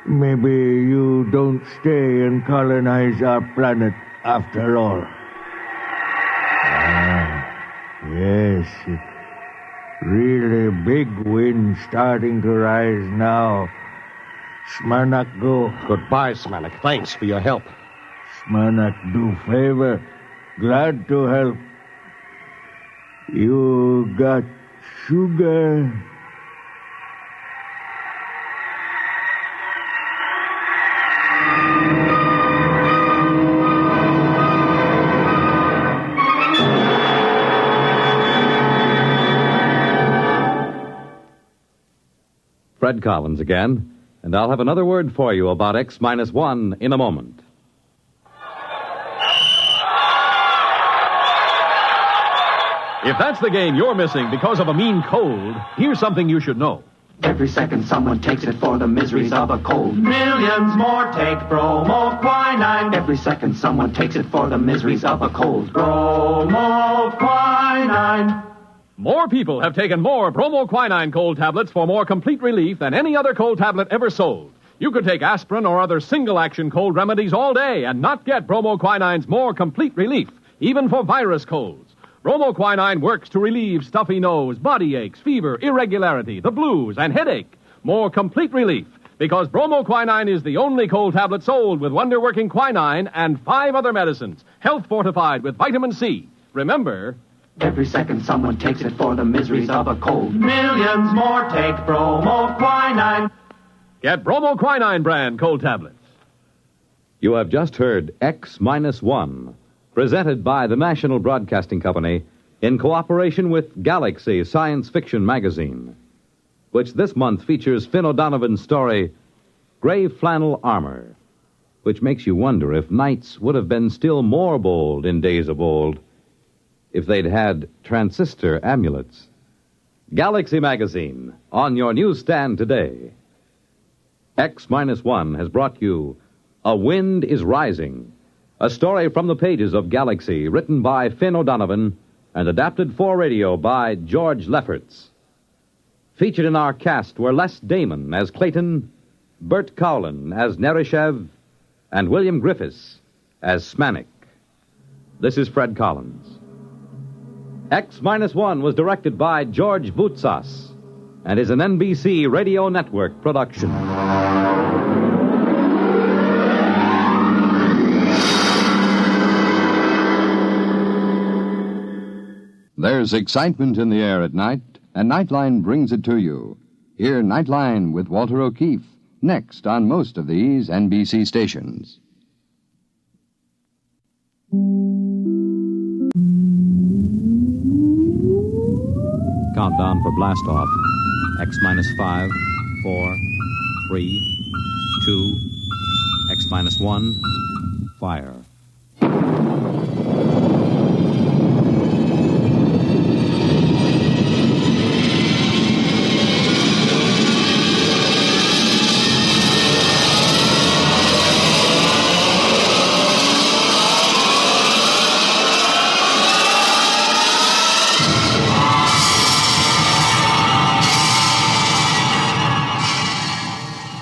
maybe you don't stay and colonize our planet after all. Yes. Really big wind starting to rise now. Smanik go. Goodbye, Smanik. Thanks for your help. Smanik do favor. Glad to help. You got sugar? Fred Collins again, and I'll have another word for you about X-1 in a moment. If that's the game you're missing because of a mean cold, here's something you should know. Every second someone takes it for the miseries of a cold. Millions more take bromoquinine. Every second someone takes it for the miseries of a cold. Bromoquinine. More people have taken more bromoquinine cold tablets for more complete relief than any other cold tablet ever sold. You could take aspirin or other single-action cold remedies all day and not get bromoquinine's more complete relief, even for virus colds. Bromoquinine works to relieve stuffy nose, body aches, fever, irregularity, the blues, and headache. More complete relief, because bromoquinine is the only cold tablet sold with wonder-working quinine and 5 other medicines, health fortified with vitamin C. Remember, every second someone takes it for the miseries of a cold. Millions more take bromoquinine. Get bromoquinine brand cold tablets. You have just heard X-1, presented by the National Broadcasting Company in cooperation with Galaxy Science Fiction Magazine, which this month features Finn O'Donovan's story, Gray Flannel Armor, which makes you wonder if knights would have been still more bold in days of old if they'd had transistor amulets. Galaxy Magazine, on your newsstand today. X-1 has brought you A Wind is Rising, a story from the pages of Galaxy, written by Finn O'Donovan and adapted for radio by George Lefferts. Featured in our cast were Les Damon as Clayton, Bert Cowlin as Nerishev, and William Griffiths as Smanik. This is Fred Collins. X-1 was directed by George Voutsas and is an NBC Radio Network production. There's excitement in the air at night, and Nightline brings it to you. Hear Nightline with Walter O'Keefe, next on most of these NBC stations. Countdown for blast off. X-5, 4, 3, 2, X-1, fire.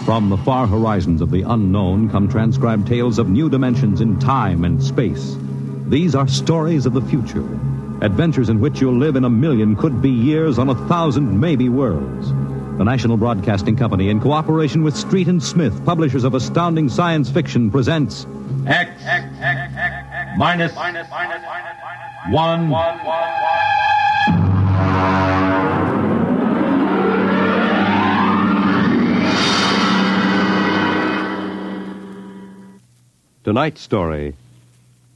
From the far horizons of the unknown come transcribed tales of new dimensions in time and space. These are stories of the future, adventures in which you'll live in a million could-be years on 1,000 maybe worlds. The National Broadcasting Company, in cooperation with Street and Smith, publishers of astounding science fiction, presents X-1. Tonight's story,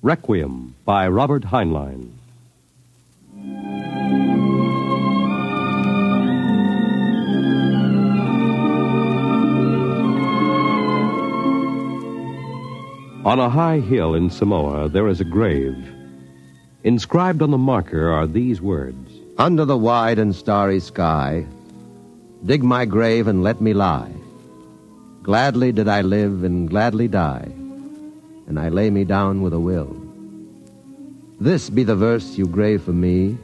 Requiem by Robert Heinlein. On a high hill in Samoa, there is a grave. Inscribed on the marker are these words: Under the wide and starry sky, dig my grave and let me lie. Gladly did I live and gladly die, and I lay me down with a will. This be the verse you grave for me.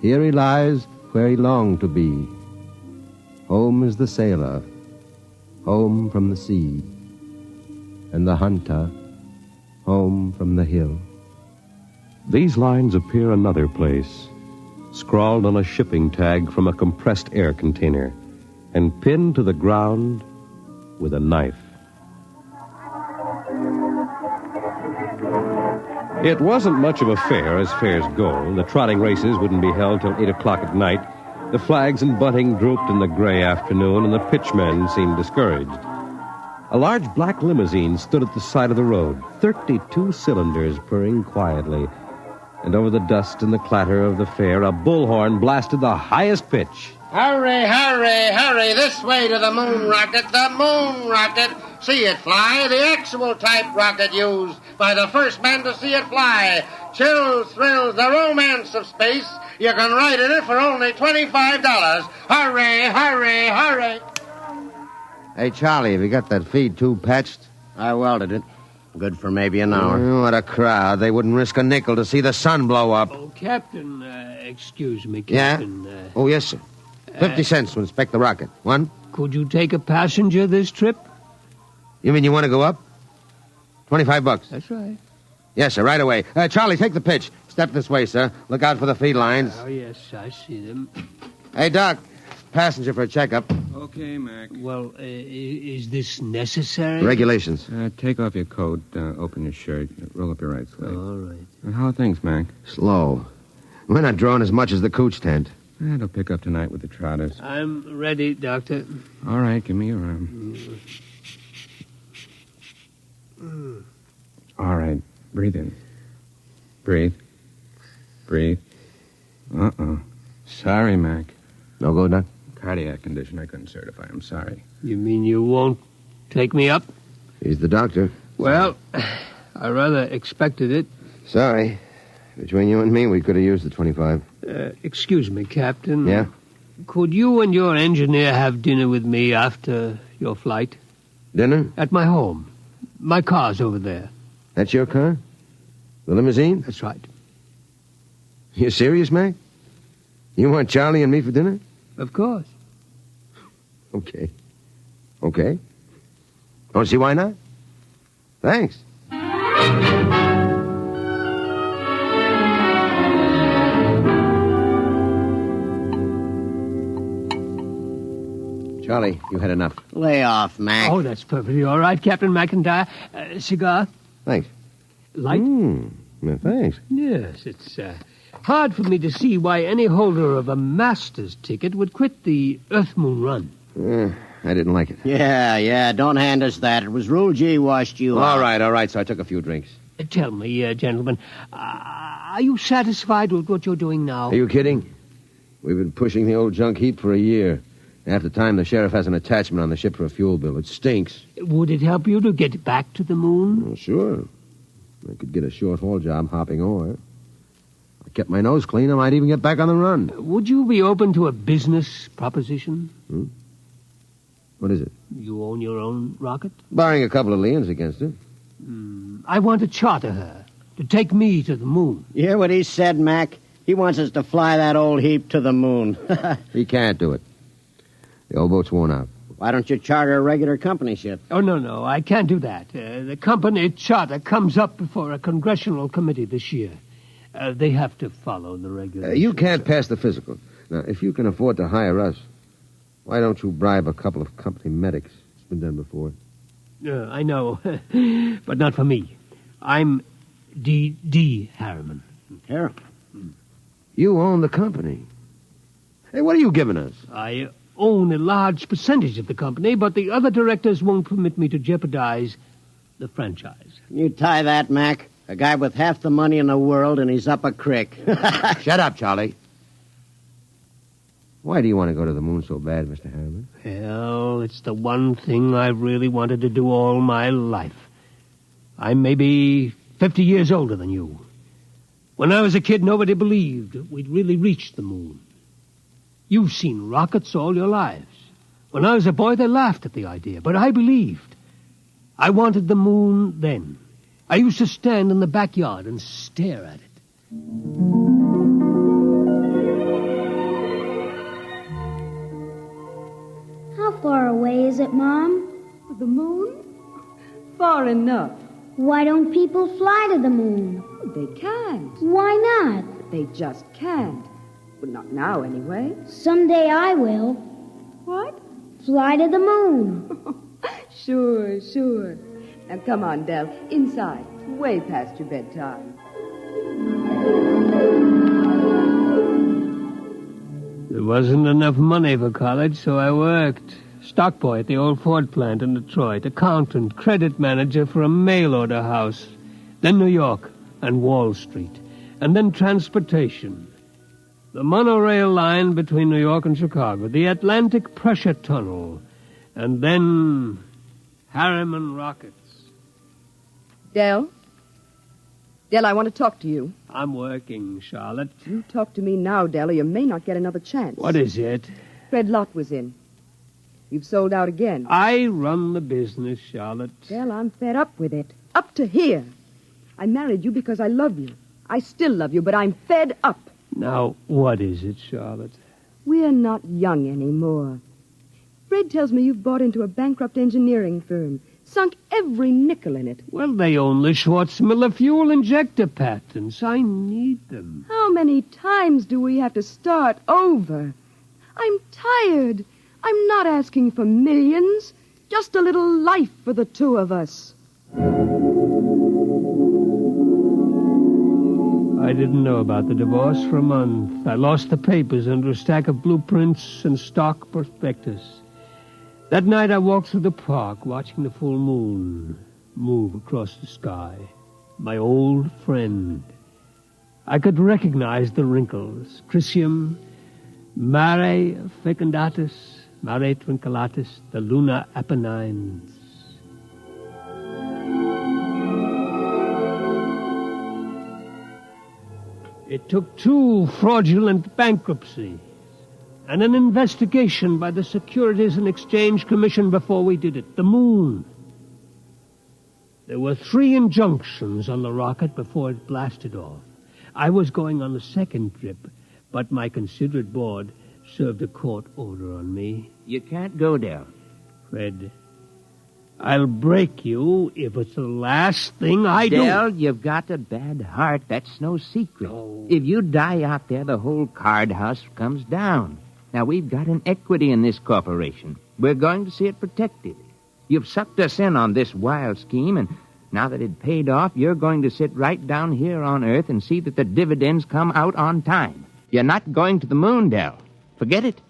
Here he lies where he longed to be. Home is the sailor, home from the sea, and the hunter, home from the hill. These lines appear another place, scrawled on a shipping tag from a compressed air container, and pinned to the ground with a knife. It wasn't much of a fair, as fairs go. The trotting races wouldn't be held till 8 o'clock at night. The flags and bunting drooped in the gray afternoon, and the pitchmen seemed discouraged. A large black limousine stood at the side of the road, 32 cylinders purring quietly. And over the dust and the clatter of the fair, a bullhorn blasted the highest pitch. Hurry, hurry, hurry, this way to the moon rocket, the moon rocket. See it fly, the actual type rocket used by the first man to see it fly. Chills, thrills, the romance of space. You can ride in it for only $25. Hurry, hurry, hurry. Hey, Charlie, have you got that feed tube patched? I welded it. Good for maybe an hour. What a crowd. They wouldn't risk a nickel to see the sun blow up. Oh, Captain, excuse me, Yeah? Captain. Oh, yes, sir. 50 cents to inspect the rocket. One? Could you take a passenger this trip? You mean you want to go up? $25. That's right. Yes, sir, right away. Charlie, take the pitch. Step this way, sir. Look out for the felines. Oh, yes, I see them. Hey, Doc. Passenger for a checkup. Okay, Mac. Well, is this necessary? Regulations. Take off your coat, open your shirt, roll up your right sleeve. All right. How are things, Mac? Slow. We're not drawing as much as the cooch tent. It'll pick up tonight with the trotters. I'm ready, Doctor. All right, give me your arm. All right, breathe in. Breathe. Breathe. Sorry, Mac. No go, Doc? Cardiac condition I couldn't certify. I'm sorry. You mean you won't take me up? He's the doctor. Well, I rather expected it. Sorry. Between you and me, we could have used the 25. Excuse me, Captain. Yeah? Could you and your engineer have dinner with me after your flight? Dinner? At my home. My car's over there. That's your car? The limousine? That's right. You serious, Mac? You want Charlie and me for dinner? Of course. Okay. Okay. Don't see why not? Thanks. Charlie, you had enough. Lay off, Mac. Oh, that's perfectly all right, Captain McIntyre. Cigar? Thanks. Light? Well, thanks. Yes, it's hard for me to see why any holder of a master's ticket would quit the Earth-Moon run. I didn't like it. Yeah, don't hand us that. It was Rule G washed you out. All right, so I took a few drinks. Tell me, gentlemen, are you satisfied with what you're doing now? Are you kidding? We've been pushing the old junk heap for a year. Half the time, the sheriff has an attachment on the ship for a fuel bill. It stinks. Would it help you to get back to the moon? Well, sure. I could get a short-haul job hopping ore. I kept my nose clean, I might even get back on the run. Would you be open to a business proposition? What is it? You own your own rocket? Barring a couple of liens against it. I want to charter her to take me to the moon. You hear what he said, Mac? He wants us to fly that old heap to the moon. He can't do it. The old boat's worn out. Why don't you charter a regular company ship? Oh, no, I can't do that. The company charter comes up before a congressional committee this year. They have to follow the regulations. You can't pass the physical. Now, if you can afford to hire us, why don't you bribe a couple of company medics? It's been done before. I know, but not for me. I'm D. Harriman. Harriman? You own the company. Hey, what are you giving us? I own a large percentage of the company, but the other directors won't permit me to jeopardize the franchise. You tie that, Mac. A guy with half the money in the world, and he's up a creek. Shut up, Charlie. Why do you want to go to the moon so bad, Mr. Harriman? Well, it's the one thing I've really wanted to do all my life. I'm maybe 50 years older than you. When I was a kid, nobody believed we'd really reached the moon. You've seen rockets all your lives. When I was a boy, they laughed at the idea, but I believed. I wanted the moon then. I used to stand in the backyard and stare at it. How far away is it, Mom? The moon? Far enough. Why don't people fly to the moon? They can't. Why not? They just can't. But not now, anyway. Someday I will. What? Fly to the moon. Sure. Now, come on, Del. Inside. Way past your bedtime. There wasn't enough money for college, so I worked. Stock boy at the old Ford plant in Detroit. Accountant, credit manager for a mail order house. Then New York and Wall Street. And then transportation. The monorail line between New York and Chicago. The Atlantic Pressure Tunnel. And then Harriman rockets. Del? Del, I want to talk to you. I'm working, Charlotte. You talk to me now, Del, or you may not get another chance. What is it? Fred Lott was in. You've sold out again. I run the business, Charlotte. Del, I'm fed up with it. Up to here. I married you because I love you. I still love you, but I'm fed up. Now, what is it, Charlotte? We're not young anymore. Fred tells me you've bought into a bankrupt engineering firm, Sunk every nickel in it. Well, they own the Schwarzmiller fuel injector patents. I need them. How many times do we have to start over? I'm tired. I'm not asking for millions. Just a little life for the two of us. I didn't know about the divorce for a month. I lost the papers under a stack of blueprints and stock prospectus. That night I walked through the park, watching the full moon move across the sky. My old friend. I could recognize the wrinkles. Chrysium, Mare fecundatus, Mare twinkulatus, the lunar Apennines. It took 2 fraudulent bankruptcies and an investigation by the Securities and Exchange Commission before we did it. The moon. There were 3 injunctions on the rocket before it blasted off. I was going on the second trip, but my considerate board served a court order on me. You can't go there. Fred, I'll break you if it's the last thing I do. Dell, you've got a bad heart. That's no secret. No. If you die out there, the whole card house comes down. Now, we've got an equity in this corporation. We're going to see it protected. You've sucked us in on this wild scheme, and now that it paid off, you're going to sit right down here on Earth and see that the dividends come out on time. You're not going to the moon, Dell. Forget it.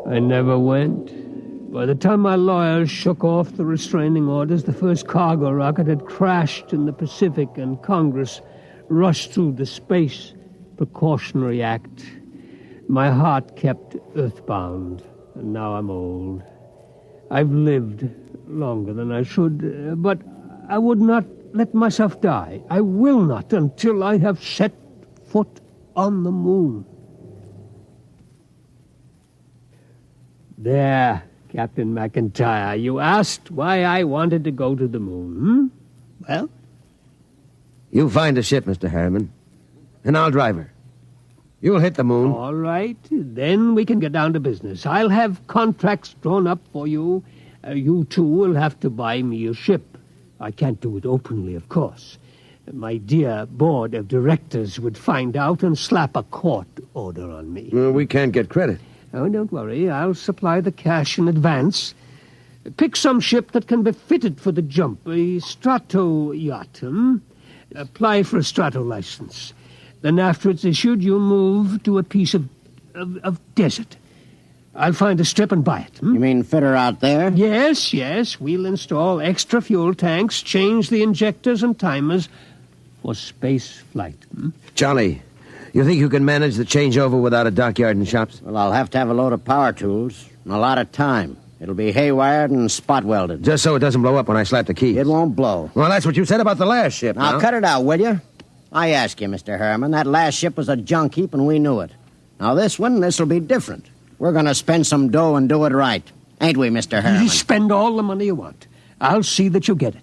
I never went. By the time my lawyers shook off the restraining orders, the first cargo rocket had crashed in the Pacific, and Congress rushed through the Space Precautionary Act. My heart kept earthbound, and now I'm old. I've lived longer than I should, but I would not let myself die. I will not until I have set foot on the moon. There, Captain McIntyre, you asked why I wanted to go to the moon, Well? You find a ship, Mr. Harriman, and I'll drive her. You'll hit the moon. All right, then we can get down to business. I'll have contracts drawn up for you. You two will have to buy me a ship. I can't do it openly, of course. My dear board of directors would find out and slap a court order on me. Well, we can't get credit. Oh, don't worry. I'll supply the cash in advance. Pick some ship that can be fitted for the jump. A strato yacht, Apply for a strato license. Then after it's issued, you move to a piece of desert. I'll find a strip and buy it. You mean fit her out there? Yes. We'll install extra fuel tanks, change the injectors and timers for space flight. Charlie, you think you can manage the changeover without a dockyard and shops? Well, I'll have to have a load of power tools and a lot of time. It'll be haywired and spot welded. Just so it doesn't blow up when I slap the keys. It won't blow. Well, that's what you said about the last ship. Now, cut it out, will you? I ask you, Mr. Harriman, that last ship was a junk heap and we knew it. Now, this'll be different. We're going to spend some dough and do it right. Ain't we, Mr. Harriman? You spend all the money you want. I'll see that you get it.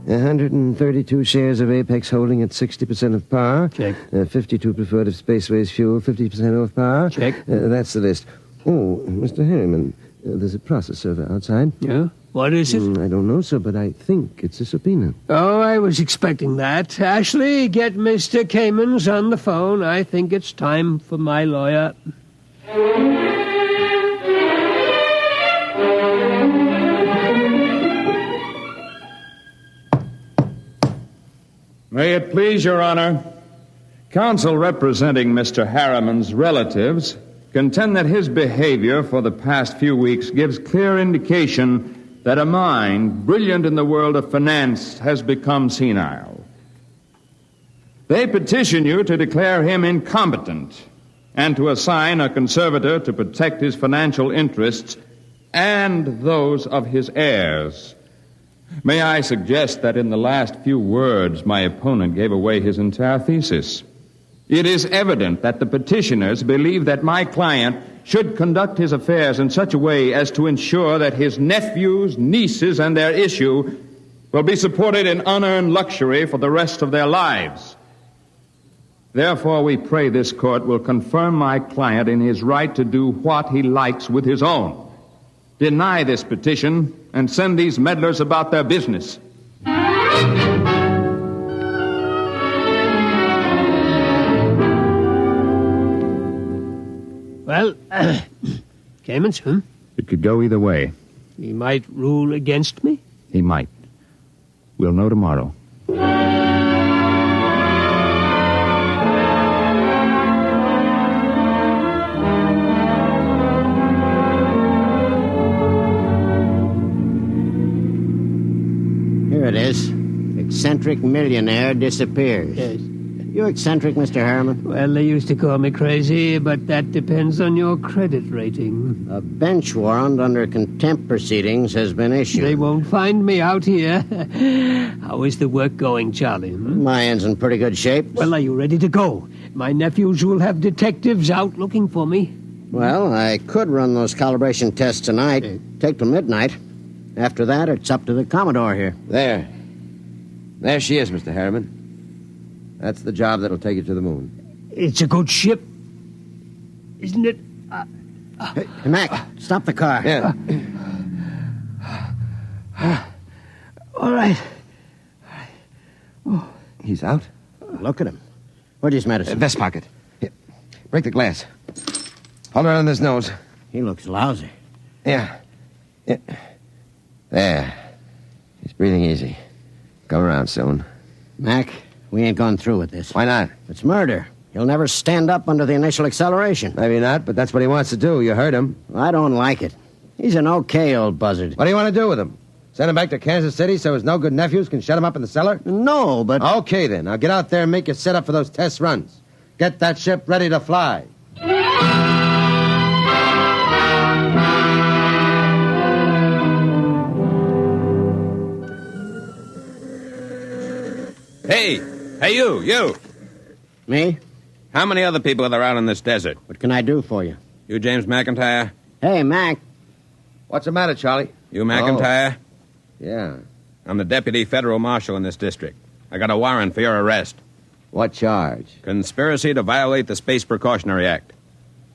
$132 shares of Apex Holding at 60% of par. Check. 52 preferred of Spaceways Fuel, 50% off par. Check. That's the list. Oh, Mr. Harriman, there's a process server outside. Yeah? What is it? I don't know, sir, but I think it's a subpoena. Oh, I was expecting that. Ashley, get Mr. Kamens on the phone. I think it's time for my lawyer. May it please Your Honor, counsel representing Mr. Harriman's relatives contend that his behavior for the past few weeks gives clear indication that a mind brilliant in the world of finance has become senile. They petition you to declare him incompetent and to assign a conservator to protect his financial interests and those of his heirs. May I suggest that in the last few words, my opponent gave away his entire thesis. It is evident that the petitioners believe that my client should conduct his affairs in such a way as to ensure that his nephews, nieces, and their issue will be supported in unearned luxury for the rest of their lives. Therefore, we pray this court will confirm my client in his right to do what he likes with his own. Deny this petition and send these meddlers about their business. Well, Clemens, It could go either way. He might rule against me? He might. We'll know tomorrow. Here it is. Eccentric millionaire disappears. Yes. You eccentric, Mr. Harriman? Well, they used to call me crazy, but that depends on your credit rating. A bench warrant under contempt proceedings has been issued. They won't find me out here. How is the work going, Charlie? My end's in pretty good shape. Well, are you ready to go? My nephews will have detectives out looking for me. Well, I could run those calibration tests tonight. Take till midnight. After that, it's up to the Commodore here. There she is, Mr. Harriman. That's the job that'll take you to the moon. It's a good ship, isn't it? Hey, Mac, stop the car. Yeah. All right. Oh. He's out? Look at him. Where's his medicine? Vest pocket. Here. Break the glass. Hold it on his nose. He looks lousy. Yeah. There. He's breathing easy. Come around soon. Mac, we ain't gone through with this. Why not? It's murder. He'll never stand up under the initial acceleration. Maybe not, but that's what he wants to do. You heard him. I don't like it. He's an okay old buzzard. What do you want to do with him? Send him back to Kansas City so his no-good nephews can shut him up in the cellar? No, but... Okay, then. Now get out there and make your setup for those test runs. Get that ship ready to fly. Hey, you. Me? How many other people are there out in this desert? What can I do for you? You James McIntyre? Hey, Mac. What's the matter, Charlie? You McIntyre? Oh. Yeah. I'm the deputy federal marshal in this district. I got a warrant for your arrest. What charge? Conspiracy to violate the Space Precautionary Act.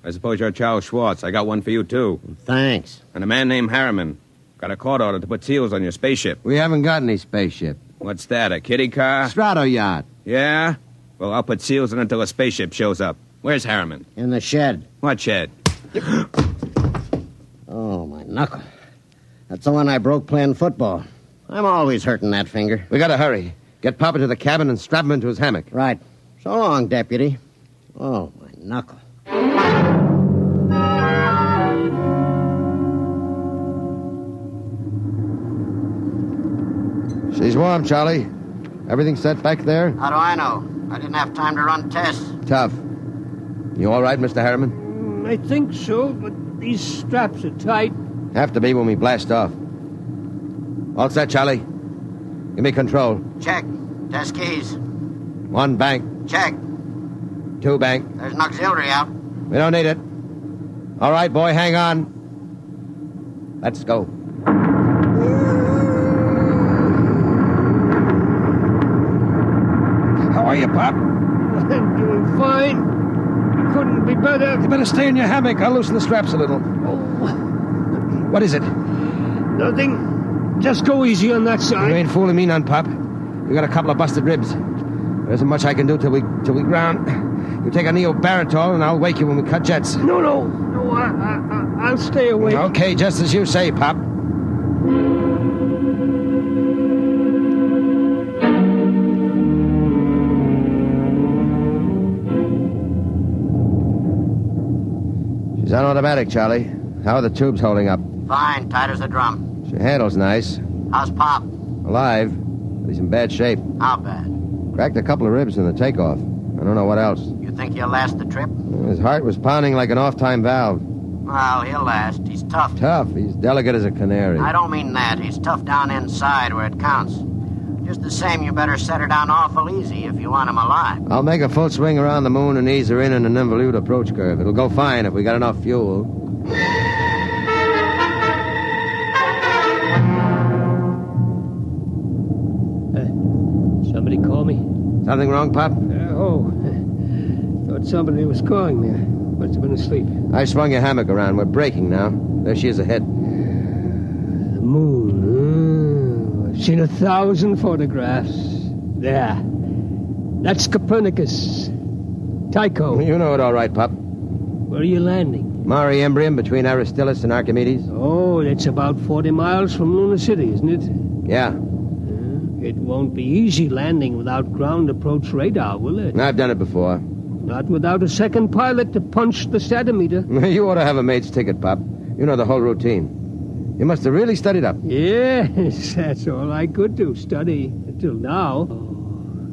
I suppose you're Charles Schwartz. I got one for you, too. Thanks. And a man named Harriman. Got a court order to put seals on your spaceship. We haven't got any spaceship. What's that, a kiddie car? Strato yacht. Yeah? Well, I'll put seals on it until a spaceship shows up. Where's Harriman? In the shed. What shed? Oh, my knuckle. That's the one I broke playing football. I'm always hurting that finger. We gotta hurry. Get Papa to the cabin and strap him into his hammock. Right. So long, deputy. Oh, my knuckle. She's warm, Charlie. Everything set back there? How do I know? I didn't have time to run tests. Tough. You all right, Mr. Harriman? I think so, but these straps are tight. Have to be when we blast off. All set, Charlie? Give me control. Check. Test keys. 1 bank. Check. 2 bank. There's an auxiliary out. We don't need it. All right, boy, hang on. Let's go. How are you, Pop? I'm doing fine. Couldn't be better. You better stay in your hammock. I'll loosen the straps a little. What is it? Nothing. Just go easy on that side. You ain't fooling me none, Pop. You got a couple of busted ribs. There isn't much I can do till we ground. You take a neobaritol and I'll wake you when we cut jets. No, I'll stay awake. Okay, just as you say, Pop. She's on automatic, Charlie. How are the tubes holding up? Fine, tight as a drum. She handles nice. How's Pop? Alive, but he's in bad shape. How bad? Cracked a couple of ribs in the takeoff. I don't know what else. You think he'll last the trip? His heart was pounding like an off-time valve. Well, he'll last. He's tough. Tough? He's delicate as a canary. I don't mean that. He's tough down inside where it counts. Just the same, you better set her down awful easy if you want him alive. I'll make a full swing around the moon and ease her in an involute approach curve. It'll go fine if we got enough fuel. Somebody call me? Something wrong, Pop? thought somebody was calling me. I must have been asleep. I swung your hammock around. We're breaking now. There she is ahead. The moon. I've seen 1,000 photographs. There. That's Copernicus. Tycho. You know it all right, Pop. Where are you landing? Mare Imbrium, between Aristillus and Archimedes. Oh, it's about 40 miles from Lunar City, isn't it? Yeah. It won't be easy landing without ground approach radar, will it? I've done it before. Not without a second pilot to punch the statometer. You ought to have a mate's ticket, Pop. You know the whole routine. You must have really studied up. Yes, that's all I could do, study, until now. Oh,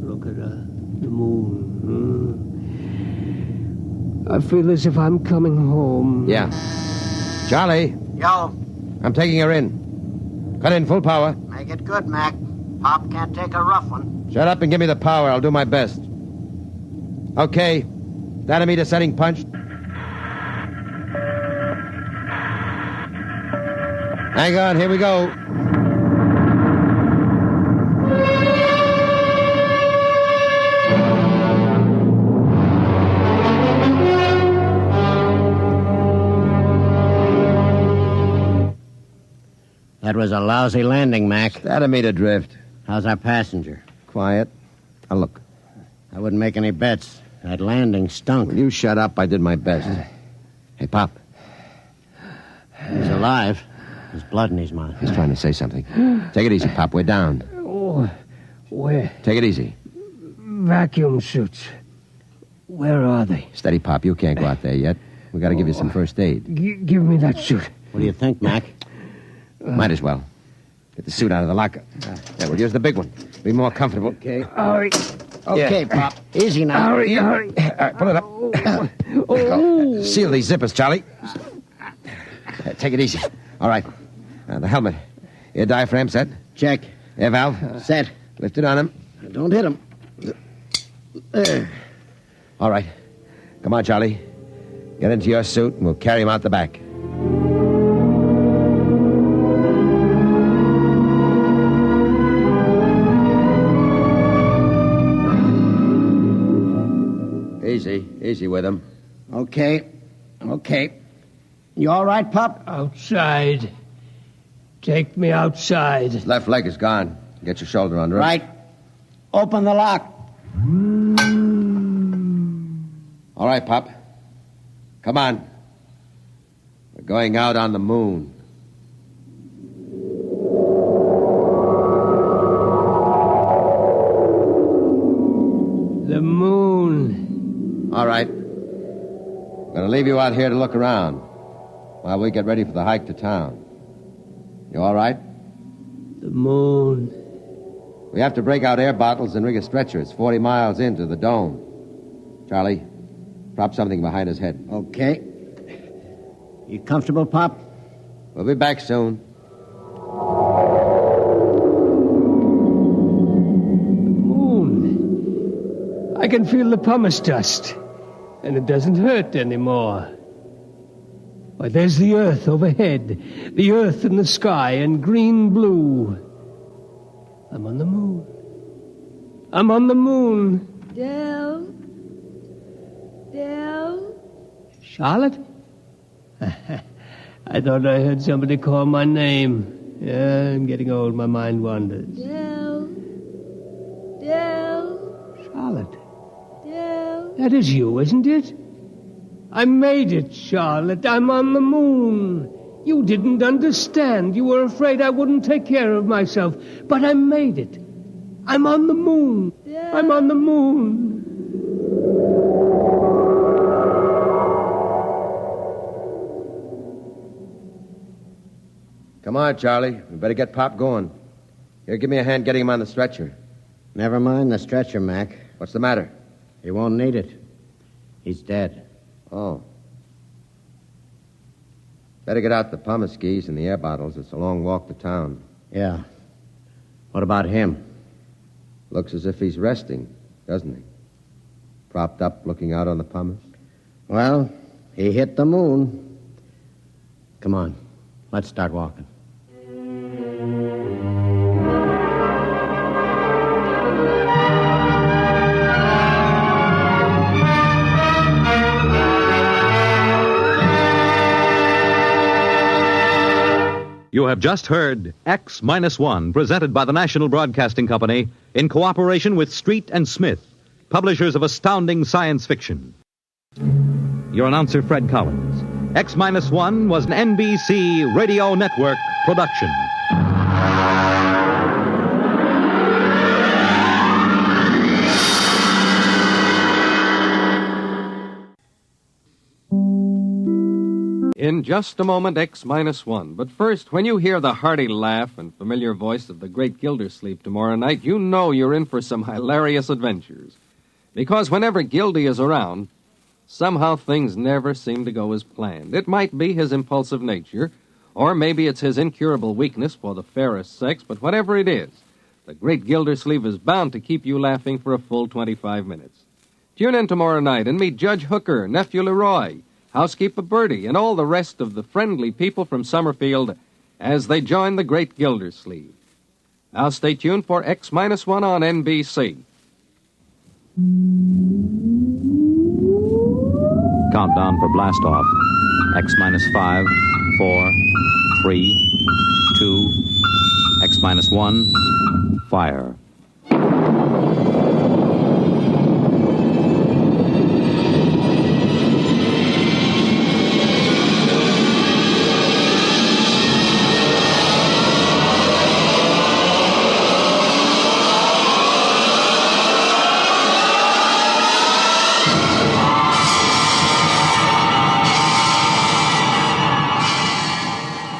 look at the moon. I feel as if I'm coming home. Yeah. Charlie. Yo. I'm taking her in. Cut in full power. Make it good, Mac. Pop can't take a rough one. Shut up and give me the power. I'll do my best. Okay. Statometer setting punched. Hang on, here we go. That was a lousy landing, Mac. Statometer drift. How's our passenger? Quiet. Now look. I wouldn't make any bets. That landing stunk. Will you shut up? I did my best. Hey, Pop. He's alive. There's blood in his mouth. He's trying to say something. Take it easy, Pop. We're down. Oh, where? Take it easy. Vacuum suits. Where are they? Steady, Pop. You can't go out there yet. We got to give you some first aid. Give me that suit. What do you think, Mac? Might as well. Get the suit out of the locker. There, we'll use the big one. Be more comfortable. Okay. Hurry. Okay, Pop. Easy now. Hurry. All right, pull it up. Oh. Seal these zippers, Charlie. Take it easy. All right. The helmet. Air diaphragm set? Check. Air valve? Set. Lift it on him. Don't hit him. There. All right. Come on, Charlie. Get into your suit, and we'll carry him out the back. Easy with him. Okay. You all right, Pop? Outside. Take me outside. His left leg is gone. Get your shoulder under him. Right. Open the lock. All right, Pop. Come on. We're going out on the moon. The moon. All right. I'm going to leave you out here to look around while we get ready for the hike to town. You all right? The moon. We have to break out air bottles and rig a stretcher. It's 40 miles into the dome. Charlie, prop something behind his head. Okay. You comfortable, Pop? We'll be back soon. I can feel the pumice dust, and it doesn't hurt anymore. Why, there's the Earth overhead, the Earth in the sky, and green-blue. I'm on the moon. I'm on the moon. Del? Charlotte? I thought I heard somebody call my name. Yeah, I'm getting old. My mind wanders. Del? Charlotte. That is you, isn't it? I made it, Charlotte. I'm on the moon. You didn't understand. You were afraid I wouldn't take care of myself. But I made it. I'm on the moon. I'm on the moon. Come on, Charlie. We better get Pop going. Here, give me a hand getting him on the stretcher. Never mind the stretcher, Mac. What's the matter? He won't need it. He's dead. Oh. Better get out the pumice skis and the air bottles. It's a long walk to town. Yeah. What about him? Looks as if he's resting, doesn't he? Propped up, looking out on the pumice. Well, he hit the moon. Come on. Let's start walking. have just heard X-1, presented by the National Broadcasting Company in cooperation with Street and Smith, publishers of astounding science fiction. Your announcer, Fred Collins. X-1 was an NBC Radio Network production. In just a moment, X-1. But first, when you hear the hearty laugh and familiar voice of the great Gildersleeve tomorrow night, you know you're in for some hilarious adventures. Because whenever Gildy is around, somehow things never seem to go as planned. It might be his impulsive nature, or maybe it's his incurable weakness for the fairest sex, but whatever it is, the great Gildersleeve is bound to keep you laughing for a full 25 minutes. Tune in tomorrow night and meet Judge Hooker, Nephew Leroy, Housekeeper Bertie, and all the rest of the friendly people from Summerfield as they join the great Gildersleeve. Now stay tuned for X-1 on NBC. Countdown for blast-off. X-5, 4, 3, 2, X-1, fire.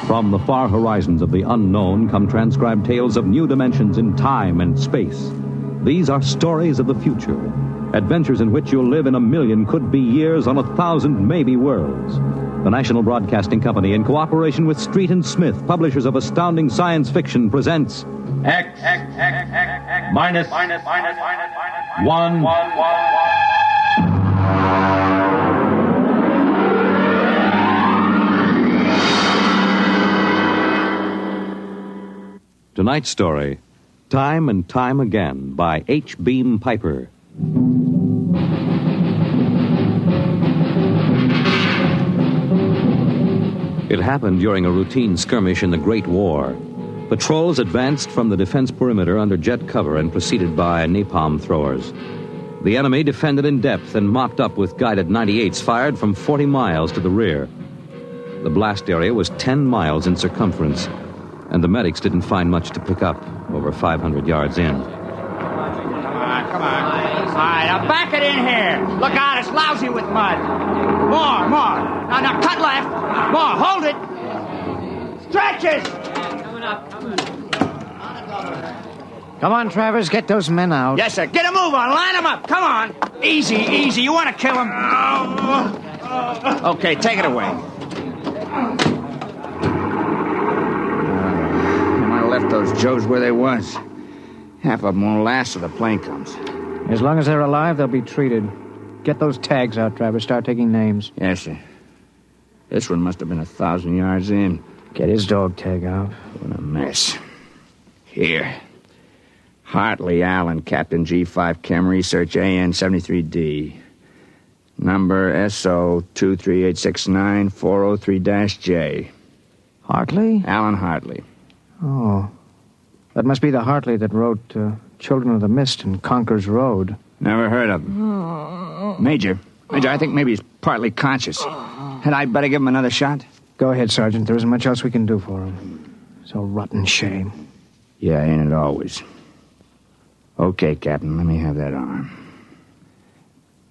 From the far horizons of the unknown come transcribed tales of new dimensions in time and space. These are stories of the future, adventures in which you'll live in a million could-be years on 1,000 maybe worlds. The National Broadcasting Company, in cooperation with Street and Smith, publishers of astounding science fiction, presents X minus 1. Tonight's story, Time and Time Again, by H. Beam Piper. It happened during a routine skirmish in the Great War. Patrols advanced from the defense perimeter under jet cover and preceded by napalm throwers. The enemy defended in depth and mopped up with guided 98s fired from 40 miles to the rear. The blast area was 10 miles in circumference, and the medics didn't find much to pick up over 500 yards in. Come on. All right, now back it in here. Look out, it's lousy with mud. More. Now, cut left. More, hold it. Stretches. Come on, Travers, get those men out. Yes, sir. Get a move on. Line them up. Come on. Easy. You want to kill them? Okay, take it away. Left those Joes where they was. Half of them won't last till the plane comes. As long as they're alive, they'll be treated. Get those tags out, Travers. Start taking names. Yes, sir. This one must have been 1,000 yards in. Get his dog tag out. What a mess. Here. Hartley Allen, Captain G5 Chem Research, AN 73D. Number SO 23869403-J. Hartley? Allen Hartley. Oh. That must be the Hartley that wrote Children of the Mist and Conker's Road. Never heard of him. Major, I think maybe he's partly conscious. Had I better give him another shot? Go ahead, Sergeant. There isn't much else we can do for him. It's a rotten shame. Yeah, ain't it always? Okay, Captain, let me have that arm.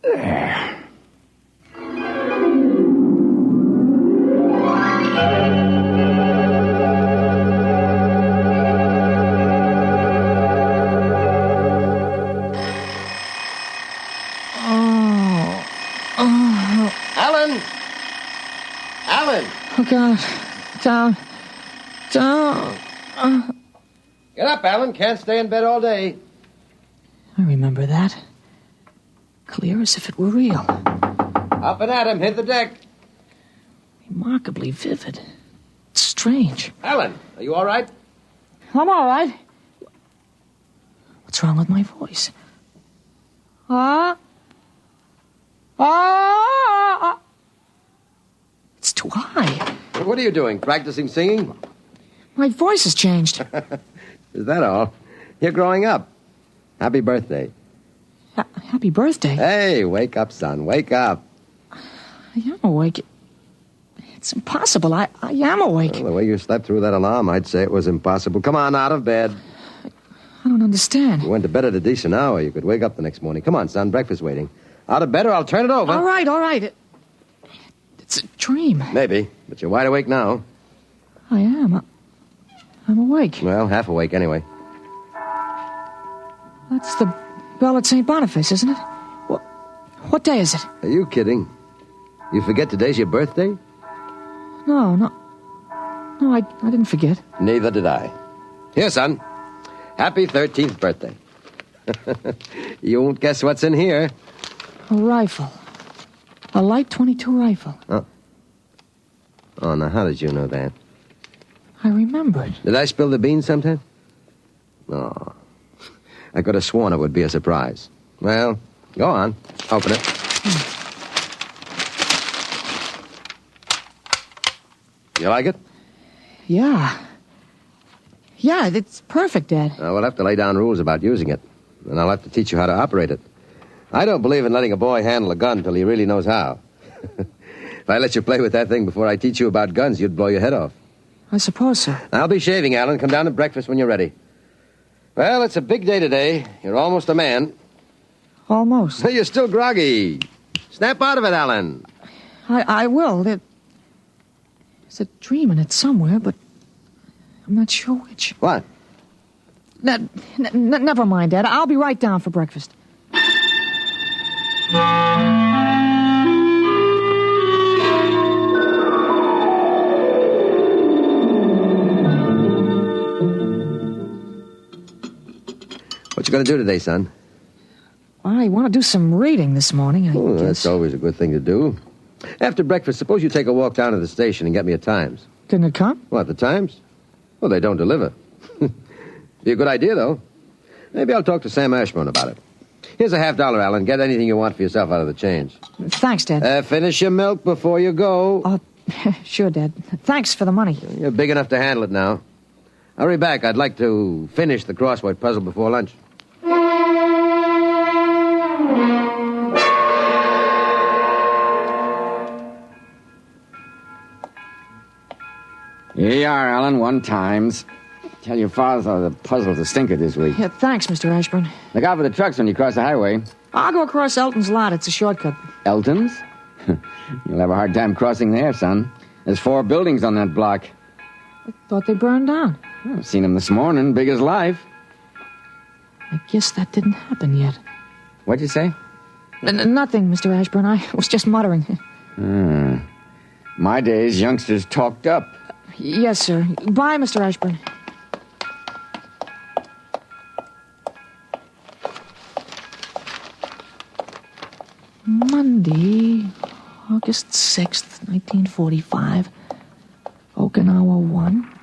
There. Alan! Oh, God. Down. Get up, Alan. Can't stay in bed all day. I remember that. Clear as if it were real. Up and at him. Hit the deck. Remarkably vivid. It's strange. Alan, are you all right? I'm all right. What's wrong with my voice? It's too high. What are you doing? Practicing singing? My voice has changed. Is that all? You're growing up. Happy birthday. Happy birthday? Hey, wake up, son. Wake up. I am awake. It's impossible. I am awake. Well, the way you slept through that alarm, I'd say it was impossible. Come on, out of bed. I don't understand. You went to bed at a decent hour. You could wake up the next morning. Come on, son. Breakfast waiting. Out of bed or I'll turn it over. All right. It's a dream. Maybe, but you're wide awake now. I am. I'm awake. Well, half awake anyway. That's the bell at St. Boniface, isn't it? What day is it? Are you kidding? You forget today's your birthday? No, I didn't forget. Neither did I. Here, son. Happy 13th birthday. You won't guess what's in here. A rifle. A light .22 rifle. Oh, now how did you know that? I remembered. Did I spill the beans sometime? Oh, I could have sworn it would be a surprise. Well, go on. Open it. You like it? Yeah, it's perfect, Dad. We'll have to lay down rules about using it, and I'll have to teach you how to operate it. I don't believe in letting a boy handle a gun till he really knows how. If I let you play with that thing before I teach you about guns, you'd blow your head off. I suppose so. I'll be shaving, Alan. Come down to breakfast when you're ready. Well, it's a big day today. You're almost a man. Almost. You're still groggy. Snap out of it, Alan. I will. There's a dream in it somewhere, but I'm not sure which. What? Never mind, Dad. I'll be right down for breakfast. What you going to do today, son? I want to do some reading this morning, I guess. That's always a good thing to do. After breakfast, suppose you take a walk down to the station and get me a Times. Didn't it come? What, the Times? Well, they don't deliver. Be a good idea, though. Maybe I'll talk to Sam Ashburn about it. Here's a $50, Alan. Get anything you want for yourself out of the change. Thanks, Dad. Finish your milk before you go. Sure, Dad. Thanks for the money. You're big enough to handle it now. Hurry back. I'd like to finish the crossword puzzle before lunch. Here you are, Alan. 1 Times. Tell your father the puzzle's a stinker this week. Yeah, thanks, Mr. Ashburn. Look out for the trucks when you cross the highway. I'll go across Elton's lot. It's a shortcut. Elton's? You'll have a hard time crossing there, son. There's 4 buildings on that block. I thought they burned down. I've seen them this morning, big as life. I guess that didn't happen yet. What'd you say? Nothing, Mr. Ashburn. I was just muttering. My days, youngsters talked up. Yes, sir. Bye, Mr. Ashburn. Monday, August 6th, 1945. Okinawa 1.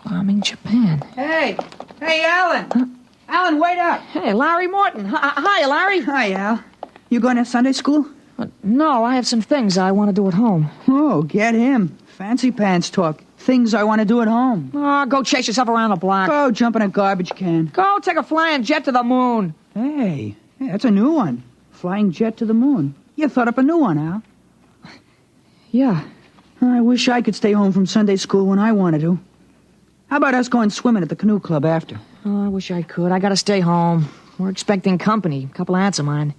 Bombing Japan. Hey, Alan. Alan, wait up. Hey, Larry Morton. Hi, Larry. Hi, Al. You going to Sunday school? No, I have some things I want to do at home. Oh, get him. Fancy pants talk. Things I want to do at home. Oh, go chase yourself around the block. Go jump in a garbage can. Go take a flying jet to the moon. Hey, that's a new one. Flying jet to the moon. You thought up a new one, Al. Yeah. I wish I could stay home from Sunday school when I wanted to. How about us going swimming at the canoe club after? Oh, I wish I could. I gotta stay home. We're expecting company. A couple of aunts of mine.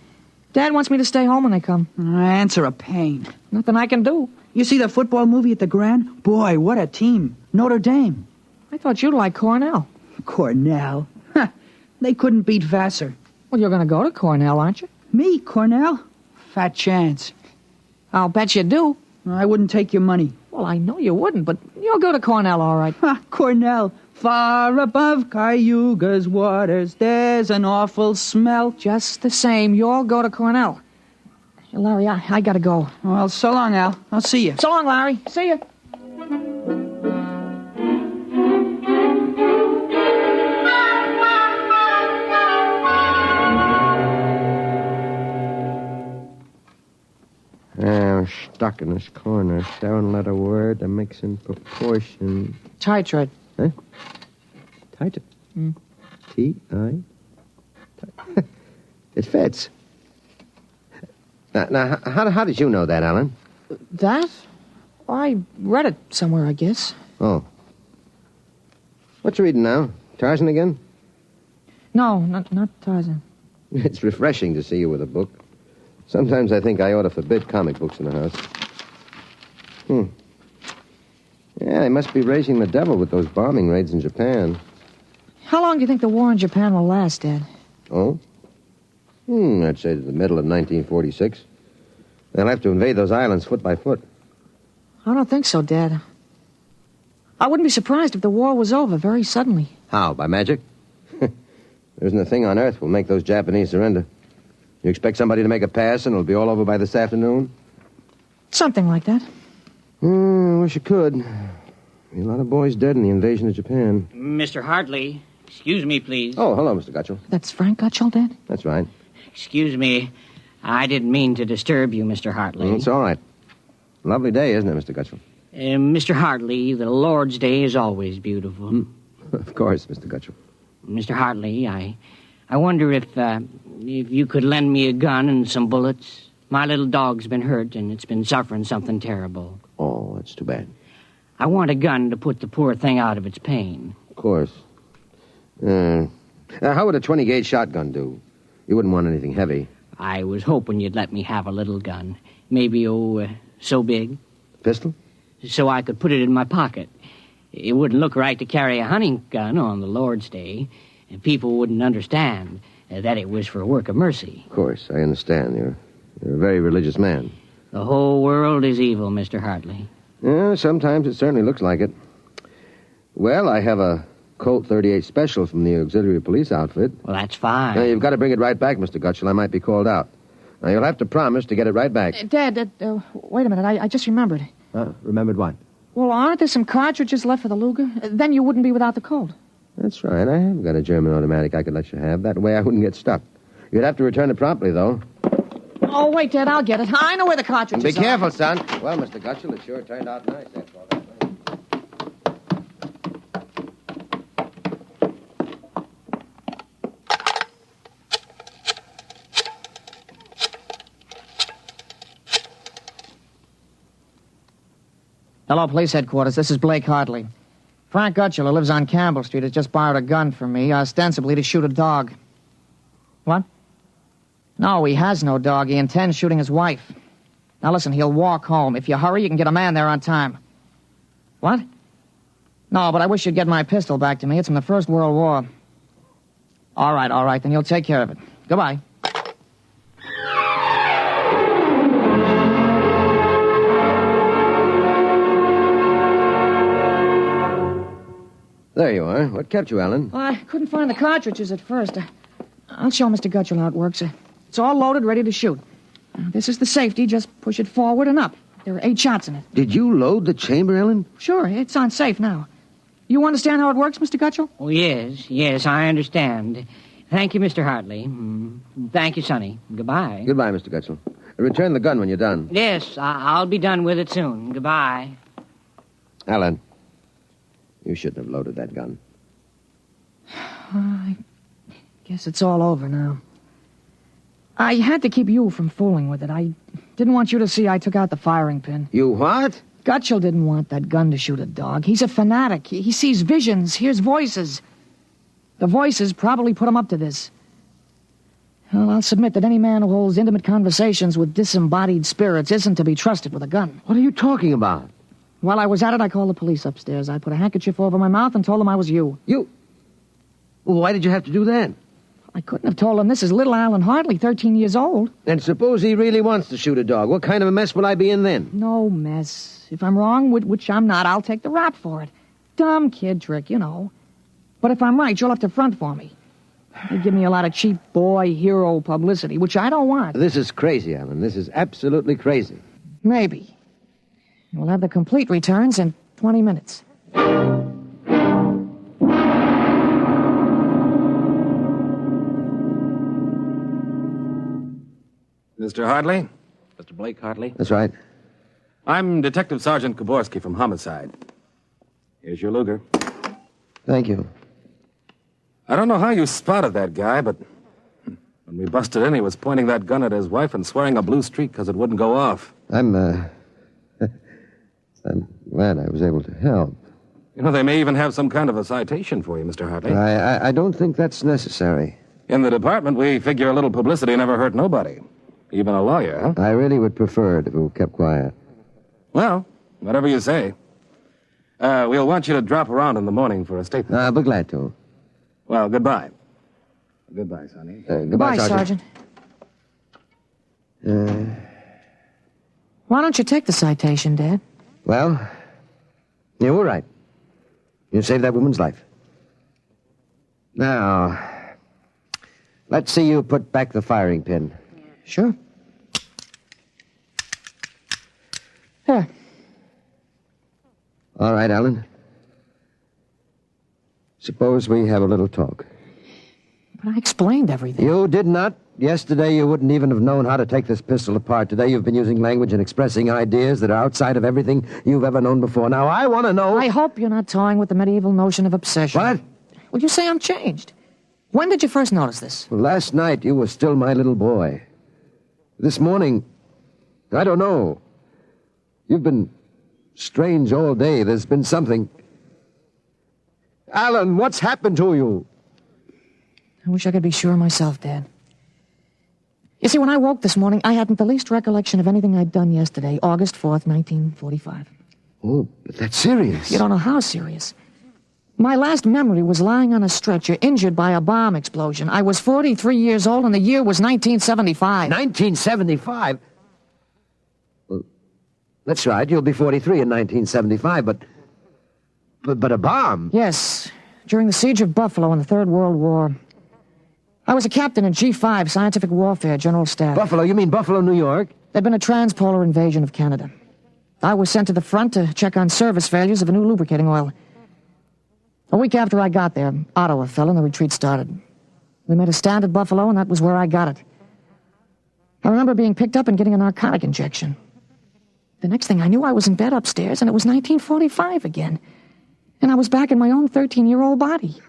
Dad wants me to stay home when they come. Aunts are a pain. Nothing I can do. You see the football movie at the Grand? Boy, what a team. Notre Dame. I thought you'd like Cornell. Cornell? They couldn't beat Vassar. Well, you're gonna go to Cornell, aren't you? Me, Cornell? Fat chance. I'll bet you do. I wouldn't take your money. Well, I know you wouldn't, but you'll go to Cornell, all right. Cornell. Far above Cayuga's waters, there's an awful smell. Just the same, you'll go to Cornell. Hey, Larry, I gotta go. Well, so long, Al. I'll see you. So long, Larry. See you. I'm stuck in this corner. 7-letter word that makes in proportion. Tight, Tread. Huh? Titan. T-I... It fits. Now, how did you know that, Alan? That? I read it somewhere, I guess. Oh. What you reading now? Tarzan again? No, not Tarzan. It's refreshing to see you with a book. Sometimes I think I ought to forbid comic books in the house. Yeah, they must be raising the devil with those bombing raids in Japan. How long do you think the war in Japan will last, Dad? Oh? I'd say to the middle of 1946. They'll have to invade those islands foot by foot. I don't think so, Dad. I wouldn't be surprised if the war was over very suddenly. How, by magic? There isn't a thing on earth will make those Japanese surrender. You expect somebody to make a pass and it'll be all over by this afternoon? Something like that. I wish you could. A lot of boys dead in the invasion of Japan. Mr. Hartley, excuse me, please. Oh, hello, Mr. Gutchell. That's Frank Gutchell, Dad? That's right. Excuse me. I didn't mean to disturb you, Mr. Hartley. It's all right. Lovely day, isn't it, Mr. Gutchell? Mr. Hartley, the Lord's Day is always beautiful. Of course, Mr. Gutchell. Mr. Hartley, I wonder if you could lend me a gun and some bullets. My little dog's been hurt, and it's been suffering something terrible. Oh, that's too bad. I want a gun to put the poor thing out of its pain. Of course. How would a 20-gauge shotgun do? You wouldn't want anything heavy. I was hoping you'd let me have a little gun. Maybe, so big. Pistol? So I could put it in my pocket. It wouldn't look right to carry a hunting gun on the Lord's Day, and people wouldn't understand that it was for a work of mercy. Of course, I understand. You're a very religious man. The whole world is evil, Mr. Hartley. Yeah, sometimes it certainly looks like it. Well, I have a Colt 38 Special from the auxiliary police outfit. Well, that's fine. Now, you've got to bring it right back, Mr. Gutchell. I might be called out. Now, you'll have to promise to get it right back. Dad, wait a minute. I just remembered. Remembered what? Well, aren't there some cartridges left for the Luger? Then you wouldn't be without the Colt. That's right. I have got a German automatic I could let you have. That way I wouldn't get stuck. You'd have to return it promptly, though. Oh, wait, Dad, I'll get it. I know where the cartridges are. Be careful, son. Well, Mr. Gutchell, it sure turned out nice, that's all. Hello, police headquarters. This is Blake Hartley. Frank Gutchell, who lives on Campbell Street, has just borrowed a gun from me, ostensibly to shoot a dog. What? No, he has no dog. He intends shooting his wife. Now, listen, he'll walk home. If you hurry, you can get a man there on time. What? No, but I wish you'd get my pistol back to me. It's from the First World War. All right, then you'll take care of it. Goodbye. There you are. What kept you, Alan? Well, I couldn't find the cartridges at first. I'll show Mr. Gutchell how it works. It's all loaded, ready to shoot. This is the safety. Just push it forward and up. There are 8 shots in it. Did you load the chamber, Ellen? Sure, it's on safe now. You understand how it works, Mr. Gutchell? Oh, yes, I understand. Thank you, Mr. Hartley. Thank you, Sonny. Goodbye. Goodbye, Mr. Gutchell. Return the gun when you're done. Yes, I'll be done with it soon. Goodbye. Alan, you shouldn't have loaded that gun. I guess it's all over now. I had to keep you from fooling with it. I didn't want you to see I took out the firing pin. You what? Gutchell didn't want that gun to shoot a dog. He's a fanatic. He sees visions, hears voices. The voices probably put him up to this. Well, I'll submit that any man who holds intimate conversations with disembodied spirits isn't to be trusted with a gun. What are you talking about? While I was at it, I called the police upstairs. I put a handkerchief over my mouth and told them I was you. You? Well, why did you have to do that? I couldn't have told them this is little Alan Hartley, 13 years old. And suppose he really wants to shoot a dog. What kind of a mess will I be in then? No mess. If I'm wrong, which I'm not, I'll take the rap for it. Dumb kid trick, you know. But if I'm right, you'll have to front for me. They give me a lot of cheap boy hero publicity, which I don't want. This is crazy, Alan. This is absolutely crazy. Maybe. We'll have the complete returns in 20 minutes. Mr. Hartley? Mr. Blake Hartley? That's right. I'm Detective Sergeant Koborski from Homicide. Here's your Luger. Thank you. I don't know how you spotted that guy, but when we busted in, he was pointing that gun at his wife and swearing a blue streak because it wouldn't go off. I'm glad I was able to help. You know, they may even have some kind of a citation for you, Mr. Hartley. I don't think that's necessary. In the department, we figure a little publicity never hurt nobody. Even a lawyer, huh? I really would prefer it if we kept quiet. Well, whatever you say. We'll want you to drop around in the morning for a statement. I'll be glad to. Well, goodbye. Goodbye, Sonny. Goodbye, Sergeant. Why don't you take the citation, Dad? Well, you were right. You saved that woman's life. Now, let's see you put back the firing pin. Sure. Here. All right, Alan. Suppose we have a little talk. But I explained everything. You did not. Yesterday, you wouldn't even have known how to take this pistol apart. Today, you've been using language and expressing ideas that are outside of everything you've ever known before. Now, I want to know... I hope you're not toying with the medieval notion of obsession. What? Well, you say I'm changed. When did you first notice this? Well, last night, you were still my little boy. This morning, I don't know. You've been strange all day. There's been something... Alan, what's happened to you? I wish I could be sure myself, Dad. You see, when I woke this morning, I hadn't the least recollection of anything I'd done yesterday, August 4th, 1945. Oh, but that's serious. You don't know how serious. My last memory was lying on a stretcher, injured by a bomb explosion. I was 43 years old, and the year was 1975. 1975? Well, that's right. You'll be 43 in 1975, but a bomb? Yes, during the siege of Buffalo in the Third World War. I was a captain in G5, Scientific Warfare, General Staff. Buffalo? You mean Buffalo, New York? There'd been a transpolar invasion of Canada. I was sent to the front to check on service failures of a new lubricating oil. A week after I got there, Ottawa fell and the retreat started. We made a stand at Buffalo, and that was where I got it. I remember being picked up and getting a narcotic injection. The next thing I knew, I was in bed upstairs, and it was 1945 again. And I was back in my own 13-year-old body.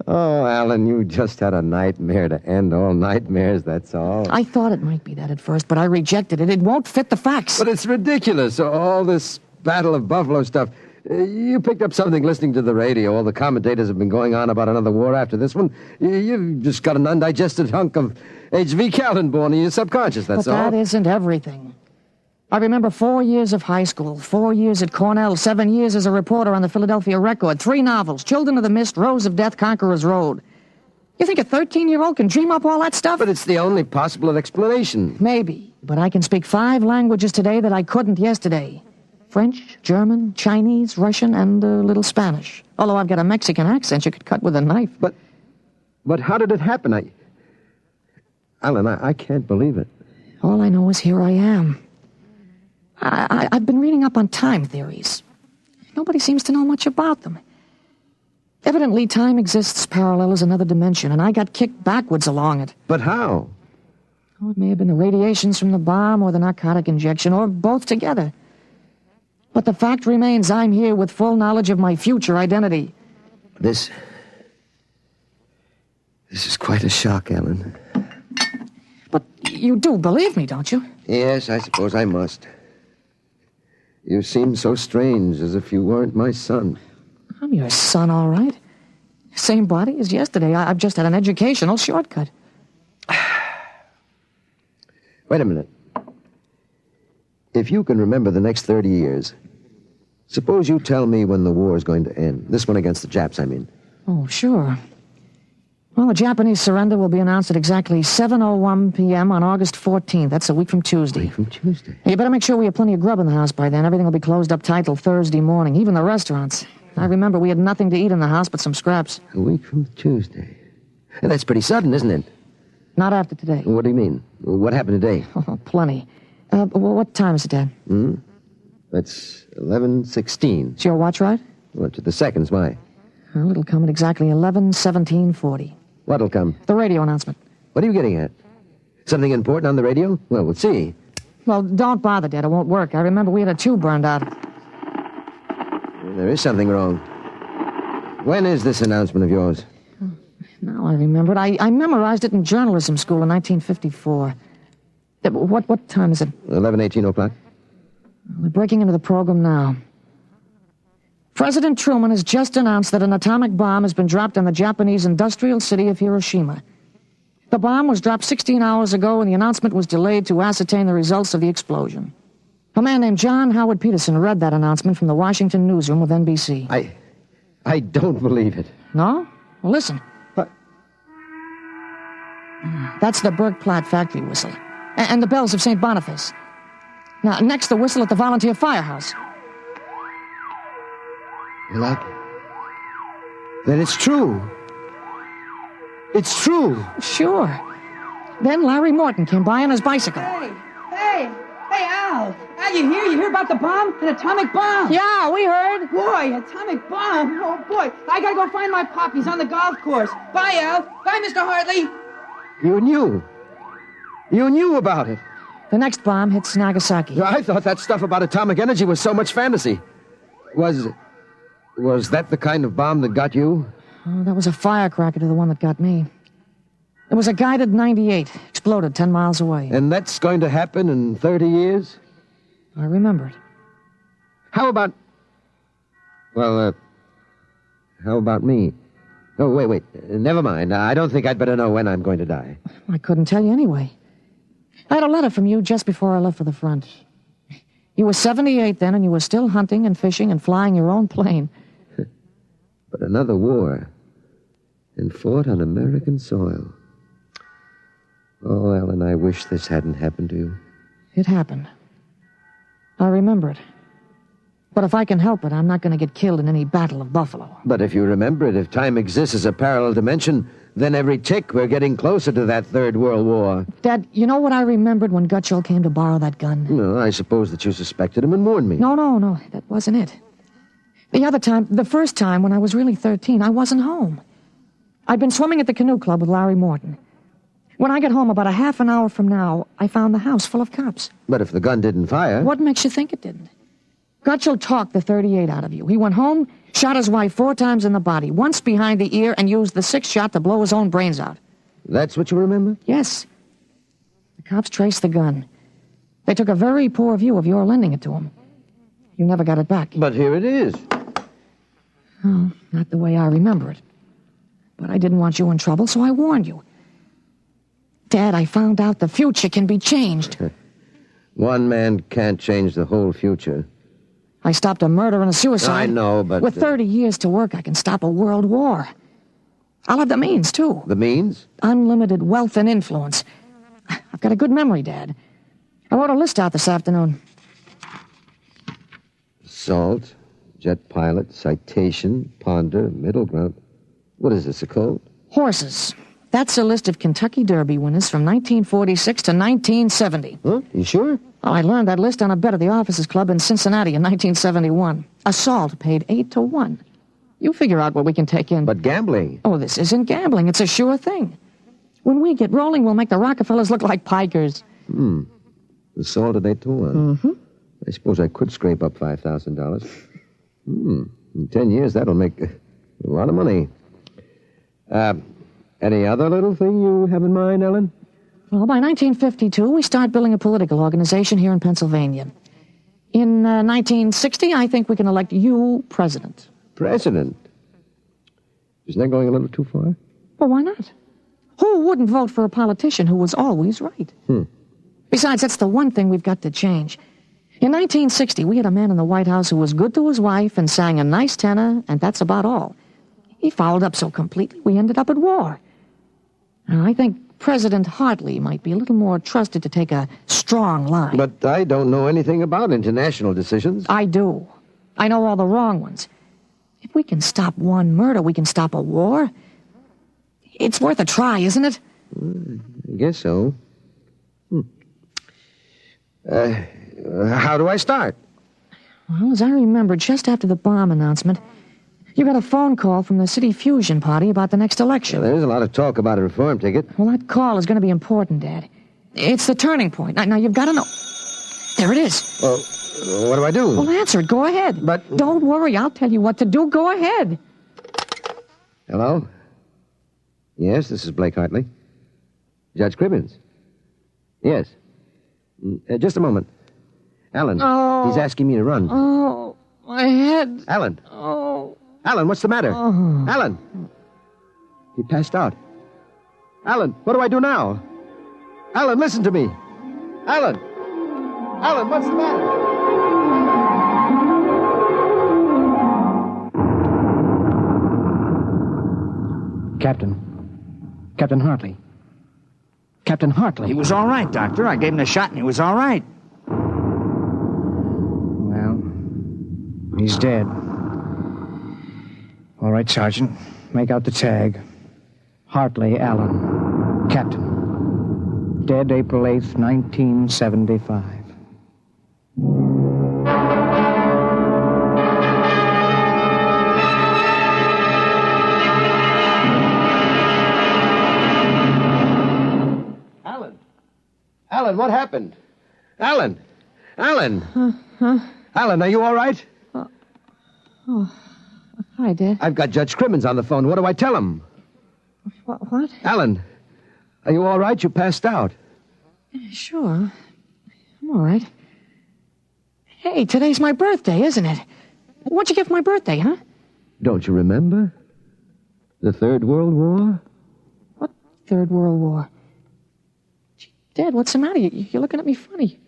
Oh, Alan, you just had a nightmare to end all nightmares, that's all. I thought it might be that at first, but I rejected it. It won't fit the facts. But it's ridiculous, all this Battle of Buffalo stuff. You picked up something listening to the radio. All the commentators have been going on about another war after this one. You've just got an undigested hunk of H.V. Kaltenborn in your subconscious, that's all. But that isn't everything. I remember 4 years of high school, 4 years at Cornell, 7 years as a reporter on the Philadelphia Record, 3 novels, Children of the Mist, Rose of Death, Conqueror's Road. You think a 13-year-old can dream up all that stuff? But it's the only possible explanation. Maybe, but I can speak 5 languages today that I couldn't yesterday. French, German, Chinese, Russian, and a little Spanish. Although I've got a Mexican accent you could cut with a knife. But how did it happen? Alan, I can't believe it. All I know is here I am. I've been reading up on time theories. Nobody seems to know much about them. Evidently, time exists parallel as another dimension, and I got kicked backwards along it. But how? Oh, it may have been the radiations from the bomb or the narcotic injection, or both together. But the fact remains I'm here with full knowledge of my future identity. This is quite a shock, Alan. But you do believe me, don't you? Yes, I suppose I must. You seem so strange, as if you weren't my son. I'm your son, all right. Same body as yesterday. I've just had an educational shortcut. Wait a minute. If you can remember the next 30 years, suppose you tell me when the war is going to end. This one against the Japs, I mean. Oh, sure. Well, the Japanese surrender will be announced at exactly 7:01 p.m. on August 14th. That's a week from Tuesday. Week from Tuesday? You better make sure we have plenty of grub in the house by then. Everything will be closed up tight till Thursday morning, even the restaurants. I remember we had nothing to eat in the house but some scraps. A week from Tuesday. And that's pretty sudden, isn't it? Not after today. What do you mean? What happened today? Oh, plenty. Well, what time is it, Dad? That's 11:16. Is your watch right? Well, to the seconds, why? Well, it'll come at exactly 11:17:40. What'll come? The radio announcement. What are you getting at? Something important on the radio? Well, we'll see. Well, don't bother, Dad. It won't work. I remember we had a tube burned out. There is something wrong. When is this announcement of yours? Now I remember it. I memorized it in journalism school in 1954. What time is it? 11:18 o'clock. We're breaking into the program now. President Truman has just announced that an atomic bomb has been dropped on the Japanese industrial city of Hiroshima. The bomb was dropped 16 hours ago, and the announcement was delayed to ascertain the results of the explosion. A man named John Howard Peterson read that announcement from the Washington newsroom with NBC. I don't believe it. No? Well, listen. What? That's the Berg-Platt factory whistle. And the bells of St. Boniface. Now, next, the whistle at the volunteer firehouse. Then it's true. It's true. Sure. Then Larry Morton came by on his bicycle. Hey, Al. Al, you hear? You hear about the bomb? An atomic bomb. Yeah, we heard. Boy, atomic bomb. Oh, boy. I gotta go find my pop. He's on the golf course. Bye, Al. Bye, Mr. Hartley. You knew. You knew about it. The next bomb hits Nagasaki. I thought that stuff about atomic energy was so much fantasy. Was that the kind of bomb that got you? Oh, that was a firecracker to the one that got me. It was a guided 98. Exploded 10 miles away. And that's going to happen in 30 years? I remember it. How about... Well, how about me? Oh, wait. Never mind. I don't think I'd better know when I'm going to die. I couldn't tell you anyway. I had a letter from you just before I left for the front. You were 78 then, and you were still hunting and fishing and flying your own plane. But another war, and fought on American soil. Oh, Ellen, I wish this hadn't happened to you. It happened. I remember it. But if I can help it, I'm not going to get killed in any battle of Buffalo. But if you remember it, if time exists as a parallel dimension, then every tick we're getting closer to that Third World War. Dad, you know what I remembered when Gutschall came to borrow that gun? No, I suppose that you suspected him and warned me. No, that wasn't it. The first time when I was really 13, I wasn't home. I'd been swimming at the canoe club with Larry Morton. When I got home about a half an hour from now, I found the house full of cops. But if the gun didn't fire... What makes you think it didn't? Gutschall talked the 38 out of you. He went home, shot his wife 4 times in the body, once behind the ear, and used the 6th shot to blow his own brains out. That's what you remember? Yes. The cops traced the gun. They took a very poor view of your lending it to him. You never got it back. But here it is. Oh, not the way I remember it. But I didn't want you in trouble, so I warned you. Dad, I found out the future can be changed. One man can't change the whole future. I stopped a murder and a suicide. I know, but... With 30 years to work, I can stop a world war. I'll have the means, too. The means? Unlimited wealth and influence. I've got a good memory, Dad. I wrote a list out this afternoon. Salt, jet pilot, citation, ponder, middle ground. What is this, a code? Horses. That's a list of Kentucky Derby winners from 1946 to 1970. Huh? You sure? Well, I learned that list on a bet at the Officers Club in Cincinnati in 1971. Assault paid 8-1. You figure out what we can take in. But gambling? Oh, this isn't gambling. It's a sure thing. When we get rolling, we'll make the Rockefellers look like pikers. Assault at 8-1. Mm-hmm. I suppose I could scrape up $5,000. In 10 years, that'll make a lot of money. Any other little thing you have in mind, Ellen? Well, by 1952, we start building a political organization here in Pennsylvania. In 1960, I think we can elect you president. President? Isn't that going a little too far? Well, why not? Who wouldn't vote for a politician who was always right? Besides, that's the one thing we've got to change. In 1960, we had a man in the White House who was good to his wife and sang a nice tenor, and that's about all. He fouled up so completely, we ended up at war. Now, I think President Hartley might be a little more trusted to take a strong line. But I don't know anything about international decisions. I do. I know all the wrong ones. If we can stop one murder, we can stop a war. It's worth a try, isn't it? I guess so. How do I start? Well, as I remember, just after the bomb announcement, you got a phone call from the City Fusion Party about the next election. There's a lot of talk about a reform ticket. Well, that call is going to be important, Dad. It's the turning point. Now you've got to know. There it is. Well, What do I do? Well, answer it. Go ahead. But... Don't worry. I'll tell you what to do. Go ahead. Hello? Yes, this is Blake Hartley. Judge Cribbins? Yes. Just a moment. Alan, he's asking me to run. Oh, my head. Alan. Oh. Alan, what's the matter? Oh. Alan. He passed out. Alan, what do I do now? Alan, listen to me. Alan. Alan, what's the matter? Captain Hartley. Captain Hartley. He was all right, Doctor. I gave him a shot and he was all right. Well, he's dead. All right, Sergeant. Make out the tag. Hartley Allen. Captain. Dead April 8th, 1975. Alan, what happened? Alan! Alan! Alan, are you all right? Hi, Dad. I've got Judge Cribbins on the phone. What do I tell him? What? Alan, are you all right? You passed out. Sure. I'm all right. Hey, today's my birthday, isn't it? What'd you get for my birthday, huh? Don't you remember? The Third World War? What Third World War? Gee, Dad, what's the matter? You're looking at me funny.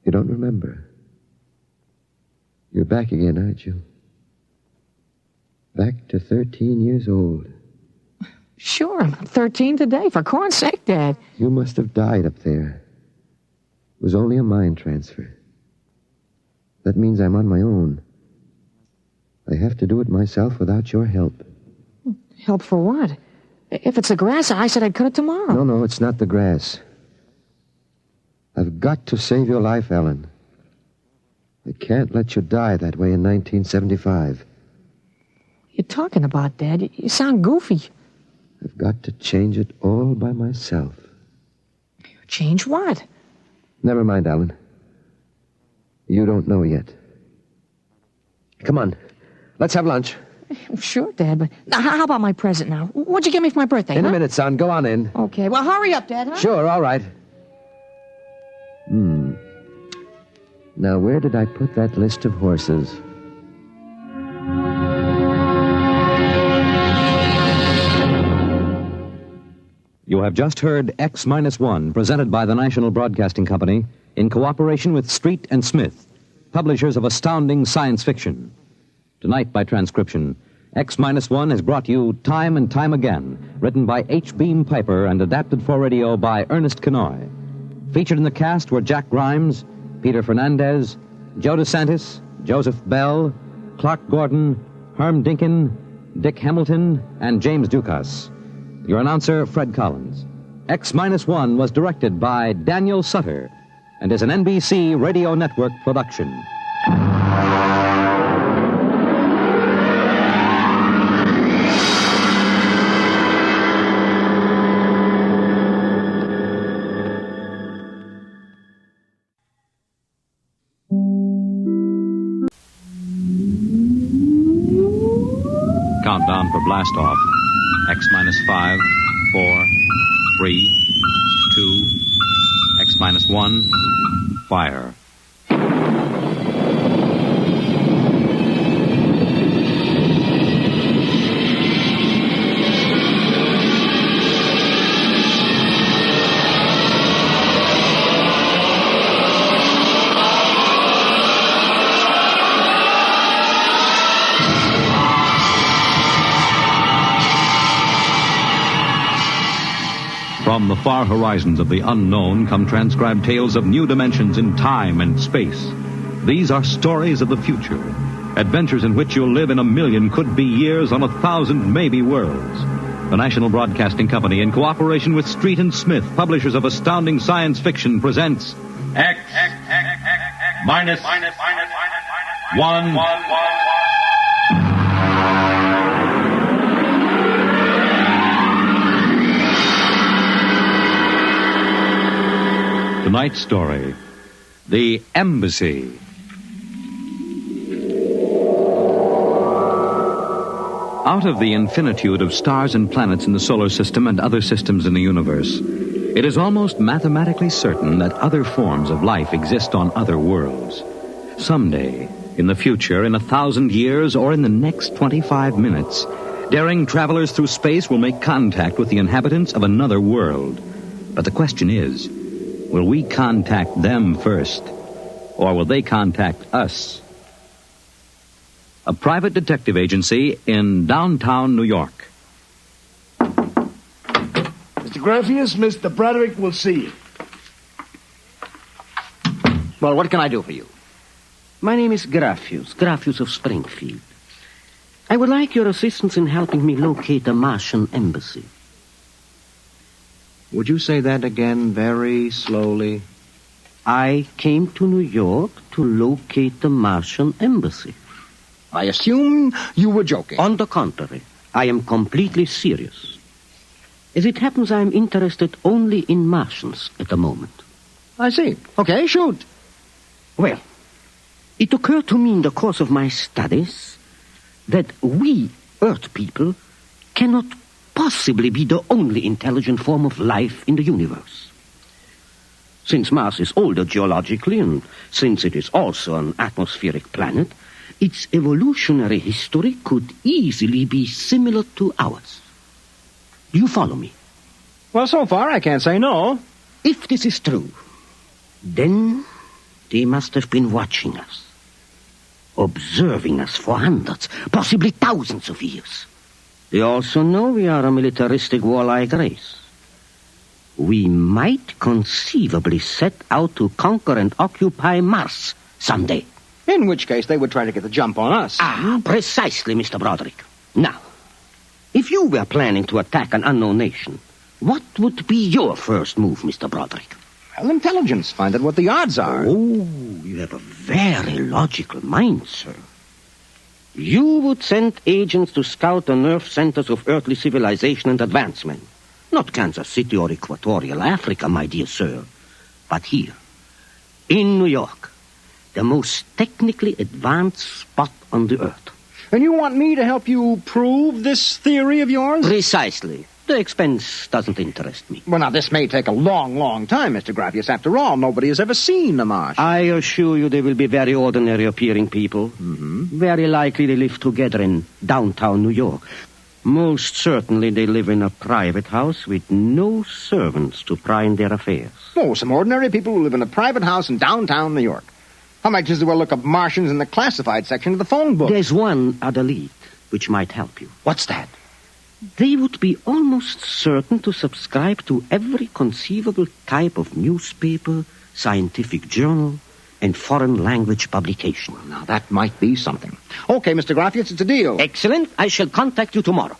You don't remember. You're back again, aren't you? Back to 13 years old. Sure, I'm 13 today. For corn's sake, Dad. You must have died up there. It was only a mind transfer. That means I'm on my own. I have to do it myself without your help. Help for what? If it's the grass, I said I'd cut it tomorrow. No, it's not the grass. I've got to save your life, Ellen. I can't let you die that way in 1975. What are you talking about, Dad? You sound goofy. I've got to change it all by myself. Change what? Never mind, Alan. You don't know yet. Come on. Let's have lunch. Sure, Dad, but now, how about my present now? What'd you get me for my birthday, In a minute, son. Go on in. Okay, well, hurry up, Dad, huh? Sure, all right. Now, where did I put that list of horses? You have just heard X-1, presented by the National Broadcasting Company in cooperation with Street and Smith, publishers of astounding science fiction. Tonight, by transcription, X-1 has brought you Time and Time Again, written by H. Beam Piper and adapted for radio by Ernest Kenoy. Featured in the cast were Jack Grimes, Peter Fernandez, Joe DeSantis, Joseph Bell, Clark Gordon, Herm Dinkin, Dick Hamilton, and James Dukas. Your announcer, Fred Collins. X-1 was directed by Daniel Sutter and is an NBC Radio Network production. Countdown for blast off. X-5, 4, 3, 2, X-1, fire. From the far horizons of the unknown come transcribed tales of new dimensions in time and space. These are stories of the future, adventures in which you'll live in a million could-be years on 1,000 maybe worlds. The National Broadcasting Company, in cooperation with Street and Smith, publishers of astounding science fiction, presents X-1. Tonight's story, The Embassy. Out of the infinitude of stars and planets in the solar system and other systems in the universe, it is almost mathematically certain that other forms of life exist on other worlds. Someday, in the future, in 1,000 years, or in the next 25 minutes, daring travelers through space will make contact with the inhabitants of another world. But the question is, will we contact them first, or will they contact us? A private detective agency in downtown New York. Mr. Graffius, Mr. Broderick will see you. Well, what can I do for you? My name is Graffius of Springfield. I would like your assistance in helping me locate a Martian embassy. Would you say that again very slowly? I came to New York to locate the Martian embassy. I assume you were joking. On the contrary, I am completely serious. As it happens, I am interested only in Martians at the moment. I see. Okay, shoot. Well, it occurred to me in the course of my studies that we, Earth people, cannot possibly be the only intelligent form of life in the universe. Since Mars is older geologically, and since it is also an atmospheric planet, its evolutionary history could easily be similar to ours. Do you follow me? Well, so far I can't say no. If this is true, then they must have been watching us, observing us for hundreds, possibly thousands of years. They also know we are a militaristic, warlike race. We might conceivably set out to conquer and occupy Mars someday. In which case they would try to get the jump on us. Precisely, Mr. Broderick. Now, if you were planning to attack an unknown nation, what would be your first move, Mr. Broderick? Well, intelligence. Find out what the odds are. Oh, you have a very logical mind, sir. You would send agents to scout the nerve centers of earthly civilization and advancement. Not Kansas City or Equatorial Africa, my dear sir, but here, in New York, the most technically advanced spot on the earth. And you want me to help you prove this theory of yours? Precisely. The expense doesn't interest me. Well, now, this may take a long, long time, Mr. Graffius. After all, nobody has ever seen the Martian. I assure you they will be very ordinary-appearing people. Mm-hmm. Very likely they live together in downtown New York. Most certainly they live in a private house with no servants to pry in their affairs. Oh, some ordinary people who live in a private house in downtown New York. I might just as well look up Martians in the classified section of the phone book. There's one other lead which might help you. What's that? They would be almost certain to subscribe to every conceivable type of newspaper, scientific journal, and foreign language publication. Well, now, that might be something. Okay, Mr. Graffius, it's a deal. Excellent. I shall contact you tomorrow.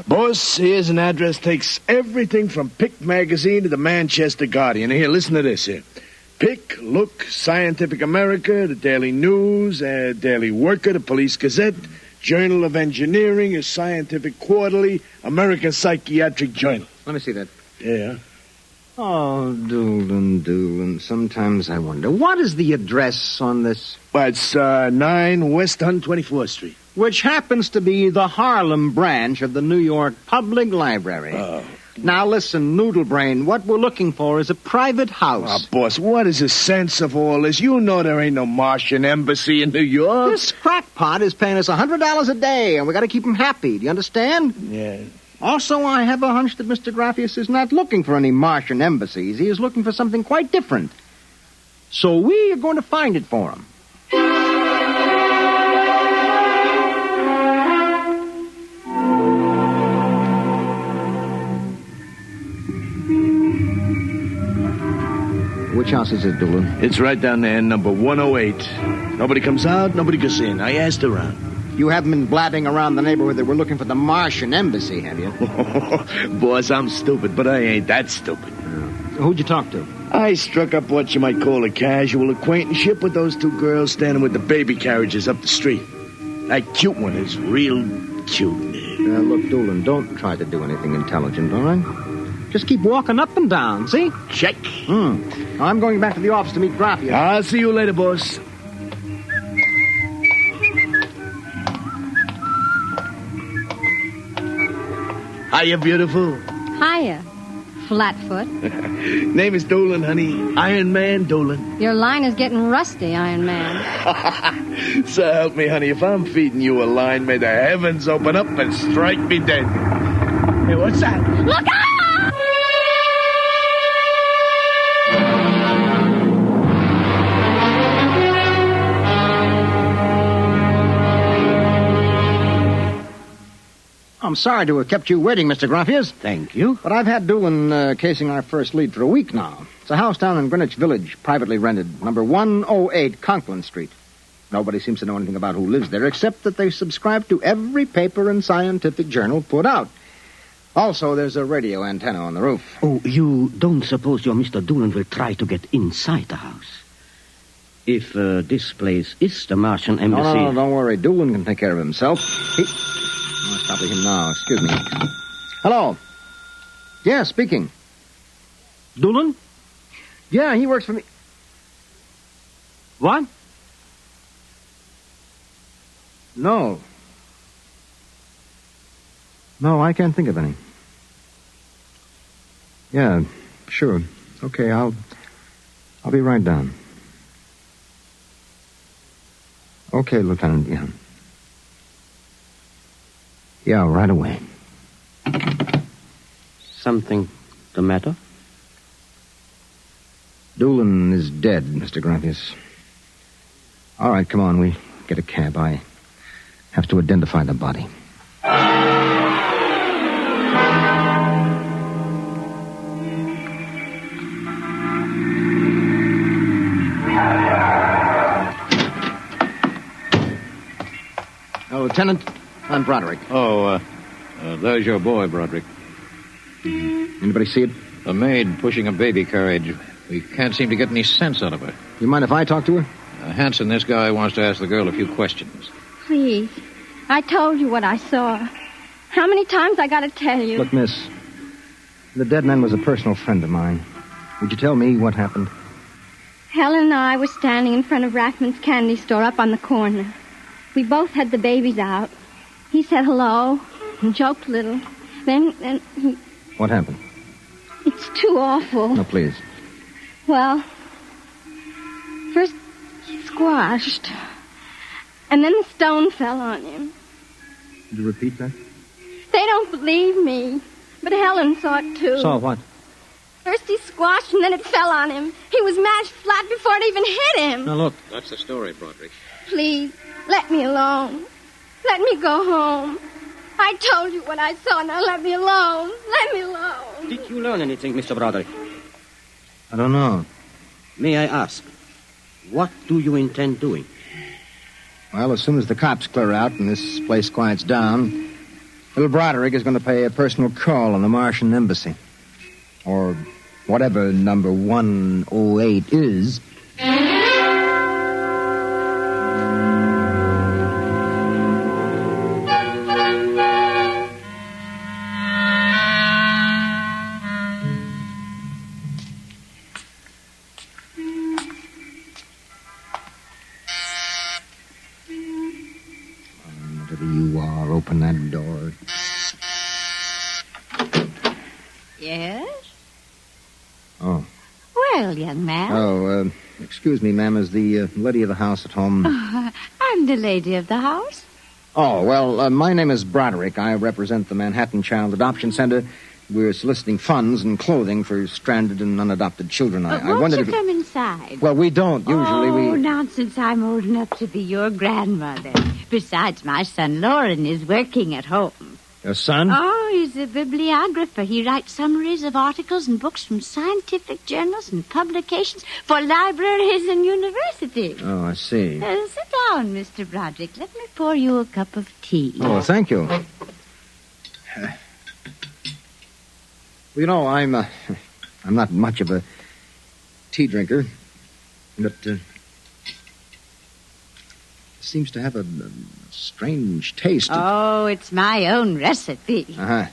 Boss, here's an address. Takes everything from Pick Magazine to the Manchester Guardian. Here, listen to this here. Pick, Look, Scientific America, the Daily News, Daily Worker, the Police Gazette, Journal of Engineering, a Scientific Quarterly, American Psychiatric Journal. Let me see that. Yeah. Oh, Doolin. Sometimes I wonder, what is the address on this? Well, it's 9 West 124th Street. Which happens to be the Harlem branch of the New York Public Library. Oh. Now listen, Noodlebrain, what we're looking for is a private house. Oh, boss, what is the sense of all this? You know there ain't no Martian embassy in New York. This crackpot is paying us $100 a day, and we got to keep him happy. Do you understand? Yeah. Also, I have a hunch that Mr. Graffius is not looking for any Martian embassies. He is looking for something quite different. So we are going to find it for him. Which house is it, Doolin? It's right down there, number 108. Nobody comes out, nobody goes in. I asked around. You haven't been blabbing around the neighborhood that we're looking for the Martian embassy, have you? Boss, I'm stupid, but I ain't that stupid. Who'd you talk to? I struck up what you might call a casual acquaintanceship with those two girls standing with the baby carriages up the street. That cute one is real shooting it. Look, Doolin, don't try to do anything intelligent, all right? Just keep walking up and down, see? Check. I'm going back to the office to meet Graffia. I'll see you later, boss. Hiya, beautiful. Hiya, Flatfoot. Name is Dolan, honey. Iron Man Dolan. Your line is getting rusty, Iron Man. So help me, honey. If I'm feeding you a line, may the heavens open up and strike me dead. Hey, what's that? Look out! I'm sorry to have kept you waiting, Mr. Graffias. Thank you. But I've had Doolin casing our first lead for a week now. It's a house down in Greenwich Village, privately rented, number 108 Conklin Street. Nobody seems to know anything about who lives there, except that they subscribe to every paper and scientific journal put out. Also, there's a radio antenna on the roof. Oh, you don't suppose your Mr. Doolin will try to get inside the house? If this place is the Martian embassy... No, don't worry. Doolin can take care of himself. It's probably him now. Excuse me. Hello. Yeah, speaking. Doolin? Yeah, he works for me. What? No. No, I can't think of any. Yeah, sure. Okay, I'll be right down. Okay, Lieutenant. Yeah. Yeah, right away. Something the matter? Doolin is dead, Mr. Graffias. All right, come on, we get a cab. I have to identify the body. Lieutenant, I'm Broderick. There's your boy, Broderick. Anybody see it? A maid pushing a baby carriage. We can't seem to get any sense out of her. You mind if I talk to her? Hanson, this guy wants to ask the girl a few questions. Please. I told you what I saw. How many times I gotta tell you? Look, miss, the dead man was a personal friend of mine. Would you tell me what happened? Helen and I were standing in front of Rackman's candy store up on the corner. We both had the babies out. He said hello and joked a little. Then he... What happened? It's too awful. No, please. Well, first he squashed, and then the stone fell on him. Could you repeat that? They don't believe me, but Helen saw it too. Saw what? First he squashed, and then it fell on him. He was mashed flat before it even hit him. Now, look. That's the story, Broderick. Please, let me alone. Let me go home. I told you what I saw. Now let me alone. Let me alone. Did you learn anything, Mr. Broderick? I don't know. May I ask, what do you intend doing? Well, as soon as the cops clear out and this place quiets down, little Broderick is going to pay a personal call on the Martian embassy. Or whatever number 108 is. Whatever you are, open that door. Yes? Oh. Well, young man. Oh, excuse me, ma'am. Is the lady of the house at home? I'm the lady of the house. Oh, well, my name is Broderick. I represent the Manhattan Child Adoption Center. We're soliciting funds and clothing for stranded and unadopted children. I Won't wondered you if... come inside? Well, we don't. Usually Oh, we... nonsense. I'm old enough to be your grandmother. Besides, my son Lauren is working at home. Your son? Oh, he's a bibliographer. He writes summaries of articles and books from scientific journals and publications for libraries and universities. Oh, I see. Sit down, Mr. Broderick. Let me pour you a cup of tea. Oh, thank you. Well, you know, I'm not much of a tea drinker, but this seems to have a strange taste. Oh, it's my own recipe. Uh-huh.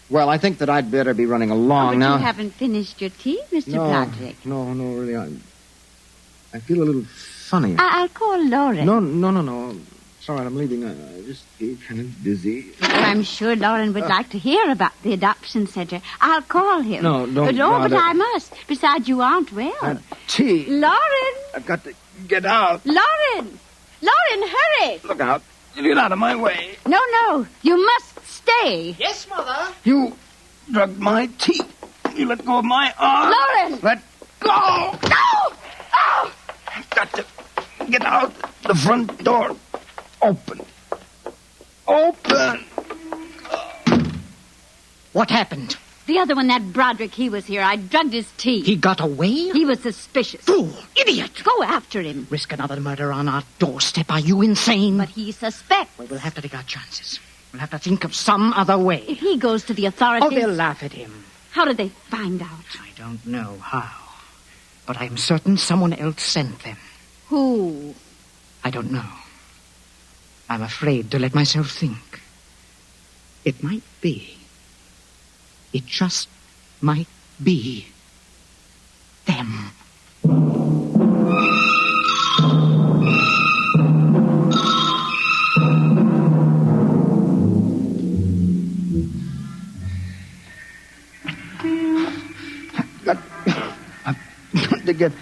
Well, I think that I'd better be running along now. You haven't finished your tea, Mr. Broderick. No, really. I feel a little funny. I'll call Lauren. No. It's all right, I'm leaving. I just feel kind of dizzy. I'm sure Lauren would like to hear about the adoption center. I'll call him. No, don't but I must. Besides, you aren't well. Tea. Lauren! I've got to get out. Lauren, hurry! Look out. You get out of my way. No. You must stay. Yes, Mother. You drugged my tea. You let go of my arm. Lauren! Let go! No! Oh! I've got to get out the front door. Open. What happened? The other one, that Broderick, he was here. I drugged his tea. He got away? He was suspicious. Fool! Idiot! Go after him. Risk another murder on our doorstep. Are you insane? But he suspects. Well, we'll have to take our chances. We'll have to think of some other way. If he goes to the authorities... Oh, they'll laugh at him. How did they find out? I don't know how. But I'm certain someone else sent them. Who? I don't know. I'm afraid to let myself think. It might be. It just might be them. I've got to get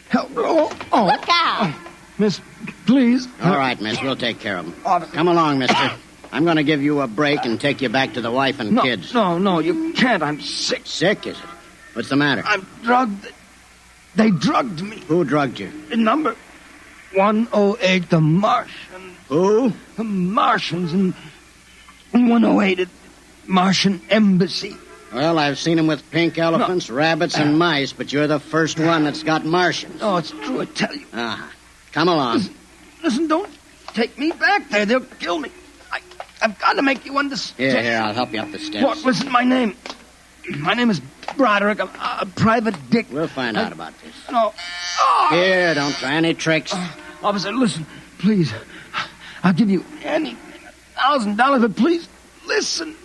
help. Oh. Look out! Miss, please. All right, miss, we'll take care of them. Come along, mister. I'm going to give you a break and take you back to the wife and kids. No, you can't. I'm sick. Sick, is it? What's the matter? I'm drugged. They drugged me. Who drugged you? In number 108, the Martian. Who? The Martians in 108 at Martian Embassy. Well, I've seen them with pink elephants, rabbits, and mice, but you're the first one that's got Martians. Oh, it's true, I tell you. Come along. Listen, don't take me back there. They'll kill me. I've got to make you understand. Here, I'll help you up the steps. What? Listen, my name is Broderick. I'm a private dick. We'll find out about this. No. Here, don't try any tricks. Officer, listen, please. I'll give you anything, $1,000, but please, listen.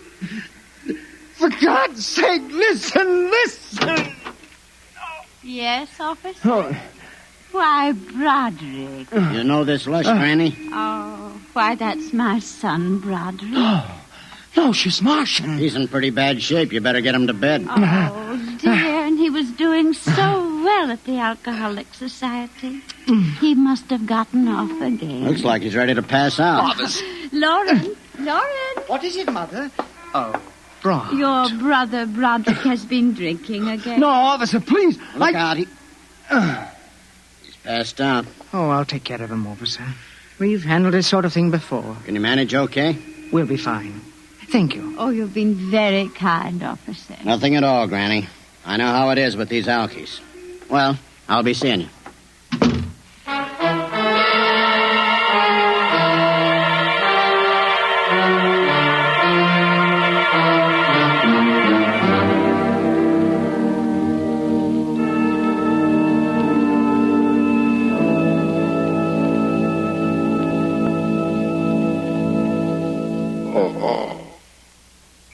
For God's sake, listen. Yes, officer? Oh. Why, Broderick. You know this lush, Granny? Oh, why, that's my son, Broderick. No, she's Martian. He's in pretty bad shape. You better get him to bed. Oh, dear, and he was doing so well at the Alcoholic Society. He must have gotten off again. Looks like he's ready to pass out. Lauren! What is it, Mother? Oh, Bron. Your brother Broderick has been drinking again. No, officer, please. Look out. He's passed out. Oh, I'll take care of him, officer. We've handled this sort of thing before. Can you manage okay? We'll be fine. Thank you. Oh, you've been very kind, officer. Nothing at all, Granny. I know how it is with these alkies. Well, I'll be seeing you.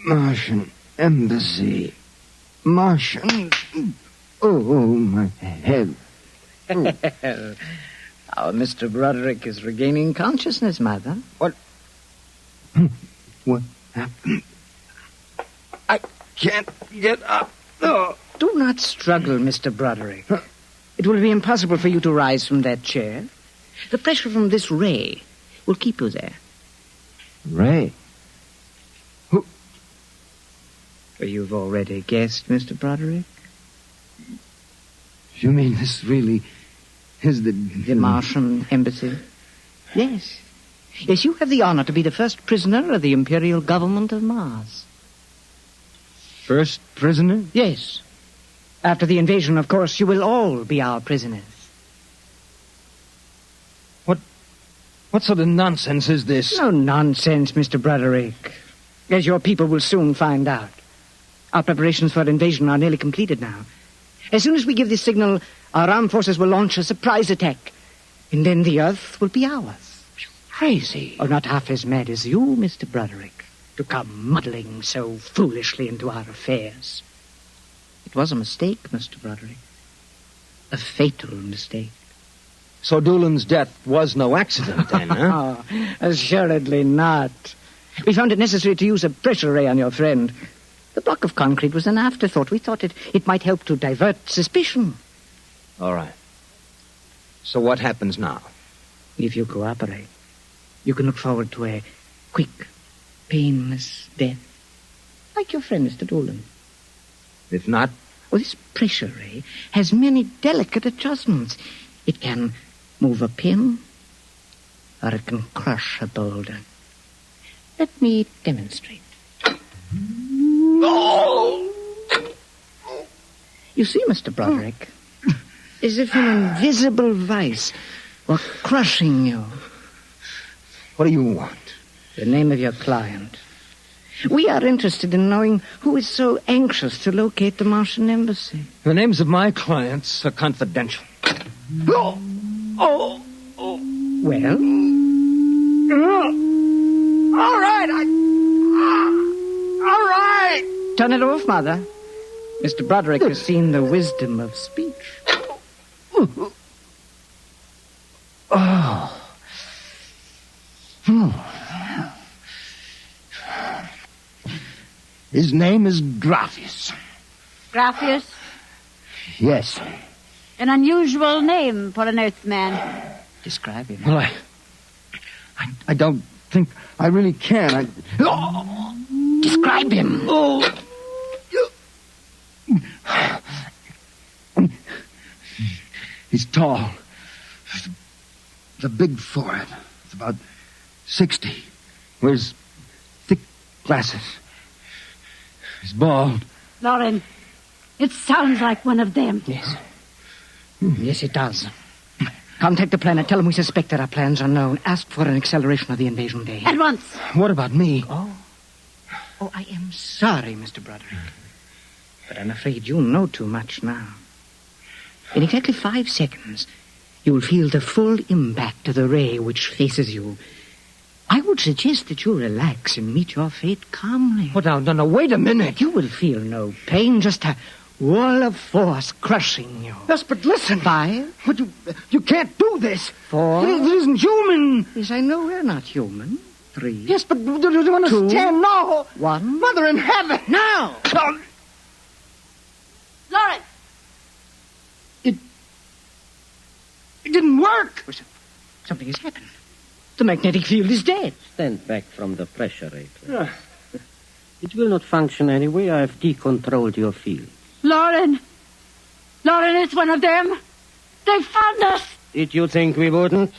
Martian Embassy. Martian. Oh, my head. Our Mr. Broderick is regaining consciousness, Mother. What happened? I can't get up. Oh. Do not struggle, Mr. Broderick. It will be impossible for you to rise from that chair. The pressure from this ray will keep you there. Ray? You've already guessed, Mr. Broderick? You mean this really is the Martian Embassy? Yes. Yes, you have the honor to be the first prisoner of the Imperial Government of Mars. First prisoner? Yes. After the invasion, of course, you will all be our prisoners. What sort of nonsense is this? No nonsense, Mr. Broderick. As your people will soon find out. Our preparations for invasion are nearly completed now. As soon as we give the signal, our armed forces will launch a surprise attack. And then the Earth will be ours. crazy. Oh, not half as mad as you, Mr. Broderick, to come muddling so foolishly into our affairs. It was a mistake, Mr. Broderick. A fatal mistake. So Doolan's death was no accident, then, huh? Oh, assuredly not. We found it necessary to use a pressure ray on your friend. The block of concrete was an afterthought. We thought it might help to divert suspicion. All right. So what happens now? If you cooperate, you can look forward to a quick, painless death. Like your friend, Mr. Doolan. If not? Well, this pressure ray has many delicate adjustments. It can move a pin, or it can crush a boulder. Let me demonstrate. You see, Mr. Broderick, as if an invisible vice were crushing you. What do you want? The name of your client. We are interested in knowing who is so anxious to locate the Martian embassy. The names of my clients are confidential. Well? All right, all right. Turn it off, Mother. Mr. Broderick has seen the wisdom of speech. His name is Graphius. Graphius? Yes. An unusual name for an Earthman. Describe him. Well, I don't think I really can. Describe him. He's tall. The big forehead. It's about 60. Wears thick glasses. He's bald. Lauren, it sounds like one of them. Yes. Yes, it does. Contact the planet. Tell them we suspect that our plans are known. Ask for an acceleration of the invasion day. At once. What about me? Oh, I am sorry, Mr. Broderick. But I'm afraid you know too much now. In exactly 5 seconds, you will feel the full impact of the ray which faces you. I would suggest that you relax and meet your fate calmly. Oh, no, wait a minute. You will feel no pain, just a wall of force crushing you. Yes, but listen. 5. But you can't do this. 4. This isn't human. Yes, I know we're not human. 3. Yes, but do you understand? 2. No. 1. Mother in heaven. Now. Lauren! It didn't work. Something has happened. The magnetic field is dead. Stand back from the pressure ray, please. It will not function anyway. I have decontrolled your field. Lauren! Lauren, it's one of them. They found us. Did you think we wouldn't?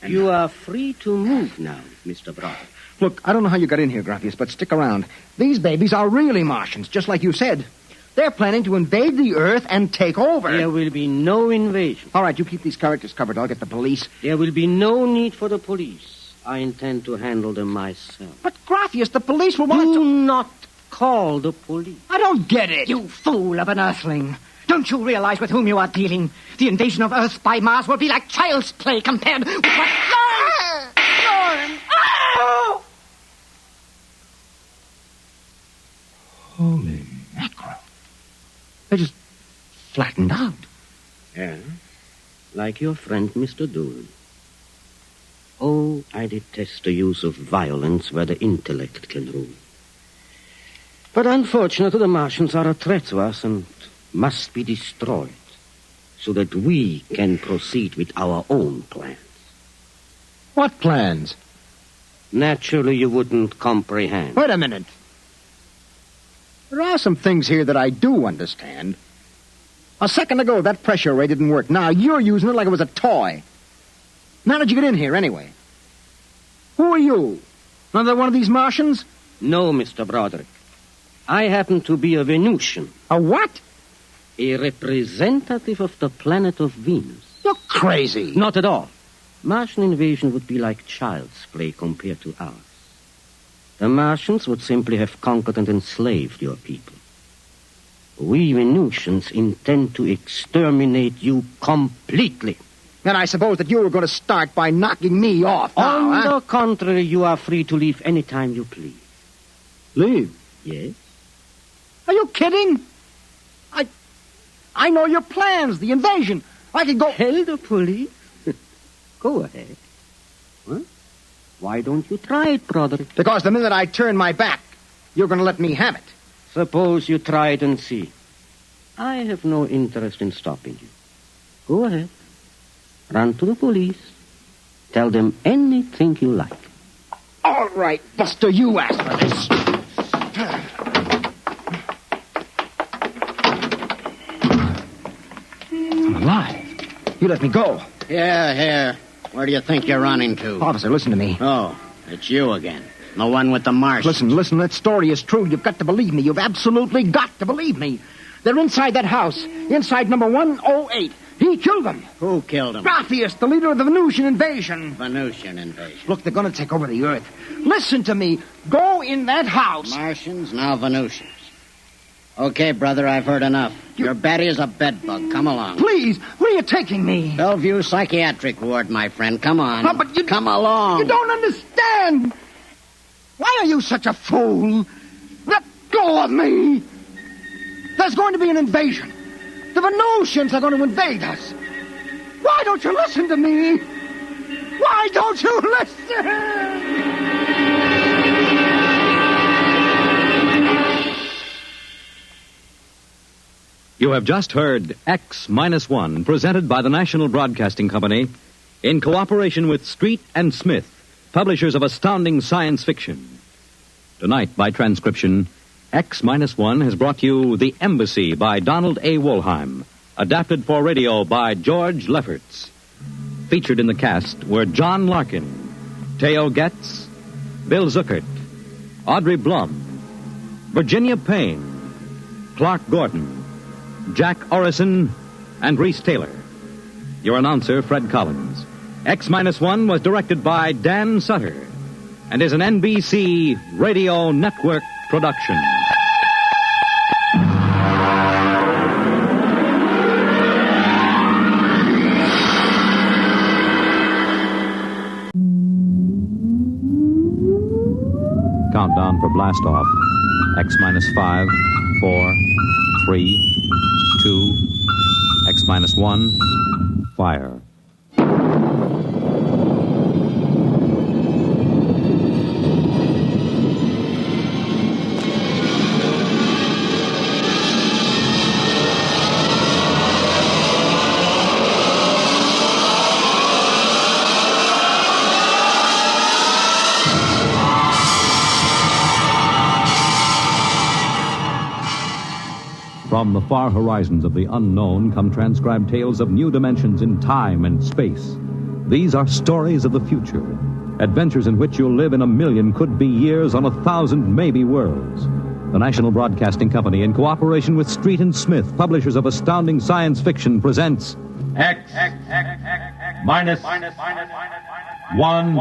You are free to move now, Mr. Brown. Look, I don't know how you got in here, Graphius, but stick around. These babies are really Martians, just like you said. They're planning to invade the Earth and take over. There will be no invasion. All right, you keep these characters covered. I'll get the police. There will be no need for the police. I intend to handle them myself. But, Graphius, the police will want Do not call the police. I don't get it. You fool of an Earthling. Don't you realize with whom you are dealing? The invasion of Earth by Mars will be like child's play compared with what... Lauren! Oh! Holy mackerel. They just flattened out. Yeah, like your friend, Mr. Doolin. Oh, I detest the use of violence where the intellect can rule. But unfortunately, the Martians are a threat to us and must be destroyed so that we can proceed with our own plans. What plans? Naturally, you wouldn't comprehend. Wait a minute. There are some things here that I do understand. A second ago, that pressure ray didn't work. Now you're using it like it was a toy. How did you get in here, anyway? Who are you? Another one of these Martians? No, Mr. Broderick. I happen to be a Venusian. A what? A representative of the planet of Venus. You're crazy. Not at all. Martian invasion would be like child's play compared to ours. The Martians would simply have conquered and enslaved your people. We Venusians intend to exterminate you completely. And I suppose that you were going to start by knocking me off now, On huh? the contrary, you are free to leave any time you please. Leave? Yes? Are you kidding? I know your plans, the invasion. I could go... Tell the police? Go ahead. Huh? Why don't you try it, brother? Because the minute I turn my back, you're going to let me have it. Suppose you try it and see. I have no interest in stopping you. Go ahead. Run to the police. Tell them anything you like. All right, Buster, you asked for this. I'm alive. You let me go. Here. Where do you think you're running to? Officer, listen to me. Oh, it's you again. The one with the Martians. Listen, that story is true. You've got to believe me. You've absolutely got to believe me. They're inside that house, inside number 108. He killed them. Who killed him? Graphius, the leader of the Venusian invasion. Venusian invasion. Look, they're going to take over the Earth. Listen to me. Go in that house. Martians, now Venusians. Okay, brother, I've heard enough. Your Betty is a bedbug. Come along. Please, where are you taking me? Bellevue Psychiatric Ward, my friend. Come on. No, but you... Come along. You don't understand. Why are you such a fool? Let go of me. There's going to be an invasion. The Venusians are going to invade us. Why don't you listen to me? Why don't you listen? You have just heard X-1, presented by the National Broadcasting Company in cooperation with Street and Smith, publishers of astounding science fiction. Tonight, by transcription, X-1 has brought you The Embassy by Donald A. Wollheim, adapted for radio by George Lefferts. Featured in the cast were John Larkin, Theo Getz, Bill Zuckert, Audrey Blum, Virginia Payne, Clark Gordon, Jack Orison, and Reese Taylor. Your announcer, Fred Collins. X-1 was directed by Dan Sutter and is an NBC Radio Network production. Countdown for blast off. X-5, 4, 3, 2, X-1, fire. From the far horizons of the unknown come transcribed tales of new dimensions in time and space. These are stories of the future, adventures in which you'll live in a million could-be years on 1,000 maybe worlds. The National Broadcasting Company, in cooperation with Street and Smith, publishers of astounding science fiction, presents X minus 1.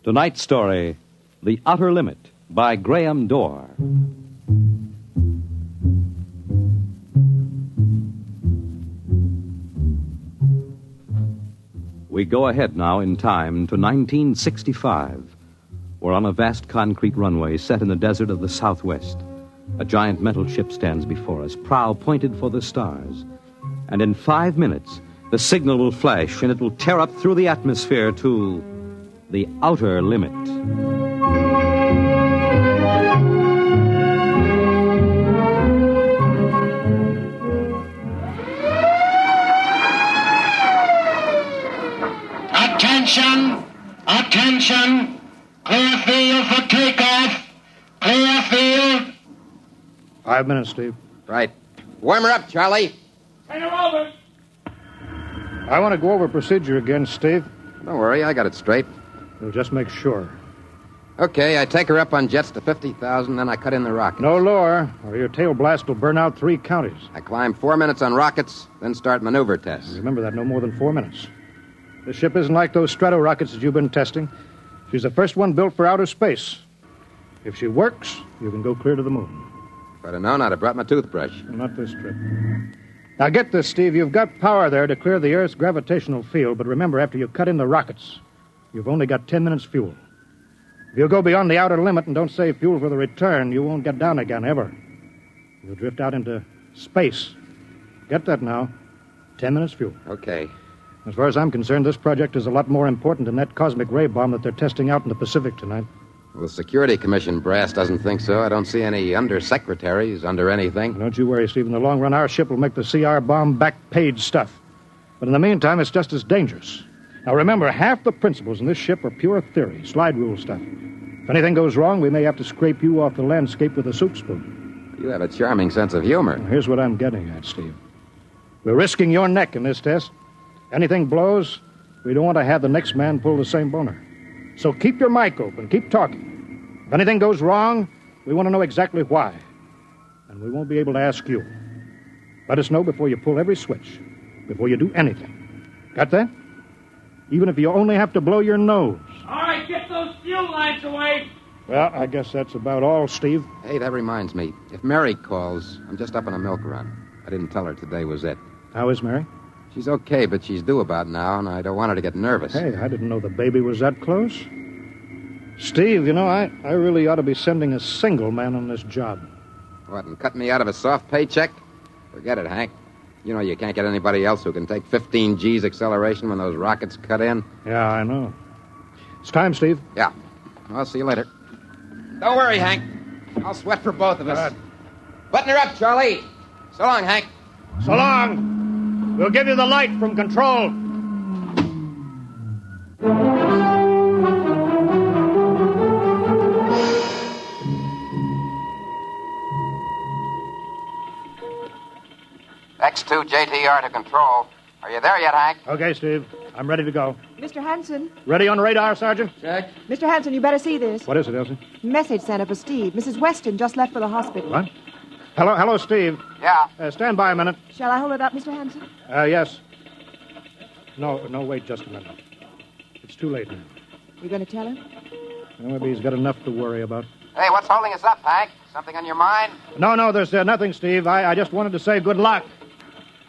Tonight's story, The Outer Limit, by Graham Dorr. We go ahead now in time to 1965. We're on a vast concrete runway set in the desert of the Southwest. A giant metal ship stands before us, prow pointed for the stars. And in 5 minutes, the signal will flash and it will tear up through the atmosphere to the outer limit. Attention! Attention! Clear field for takeoff! Clear field! 5 minutes, Steve. Right. Warm her up, Charlie. Turn her over! I want to go over procedure again, Steve. Don't worry, I got it straight. We'll just make sure. Okay, I take her up on jets to 50,000, then I cut in the rockets. No lower, or your tail blast will burn out 3 counties. I climb 4 minutes on rockets, then start maneuver tests. Remember that, no more than 4 minutes. This ship isn't like those strato rockets that you've been testing. She's the first one built for outer space. If she works, you can go clear to the moon. If I'd have known, I'd have brought my toothbrush. Not this trip. Now get this, Steve. You've got power there to clear the Earth's gravitational field, but remember, after you cut in the rockets, you've only got 10 minutes fuel. If you go beyond the outer limit and don't save fuel for the return, you won't get down again, ever. You'll drift out into space. Get that now. 10 minutes fuel. Okay. As far as I'm concerned, this project is a lot more important than that cosmic ray bomb that they're testing out in the Pacific tonight. Well, the Security Commission brass doesn't think so. I don't see any undersecretaries under anything. Don't you worry, Steve. In the long run, our ship will make the CR bomb back-page stuff. But in the meantime, it's just as dangerous. Now, remember, half the principles in this ship are pure theory, slide rule stuff. If anything goes wrong, we may have to scrape you off the landscape with a soup spoon. You have a charming sense of humor. Now, here's what I'm getting at, Steve. We're risking your neck in this test. Anything blows, we don't want to have the next man pull the same boner. So keep your mic open. Keep talking. If anything goes wrong, we want to know exactly why. And we won't be able to ask you. Let us know before you pull every switch. Before you do anything. Got that? Even if you only have to blow your nose. All right, get those fuel lines away. Well, I guess that's about all, Steve. Hey, that reminds me. If Mary calls, I'm just up on a milk run. I didn't tell her today was it. How is Mary? She's okay, but she's due about now, and I don't want her to get nervous. Hey, I didn't know the baby was that close. Steve, you know, I really ought to be sending a single man on this job. What, and cut me out of a soft paycheck? Forget it, Hank. You know you can't get anybody else who can take 15 G's acceleration when those rockets cut in. Yeah, I know. It's time, Steve. Yeah. I'll see you later. Don't worry, Hank. I'll sweat for both of us. Button her up, Charlie. So long, Hank. So long. We'll give you the light from control. X2 JTR to control. Are you there yet, Hank? Okay, Steve. I'm ready to go. Mr. Hanson. Ready on radar, Sergeant? Check. Mr. Hanson, you better see this. What is it, Elsie? Message sent up for Steve. Mrs. Weston just left for the hospital. What? Hello, Steve. Yeah. Stand by a minute. Shall I hold it up, Mr. Hanson? Yes. No, wait just a minute. It's too late now. You going to tell him? Well, maybe he's got enough to worry about. Hey, what's holding us up, Hank? Something on your mind? No, there's nothing, Steve. I just wanted to say good luck.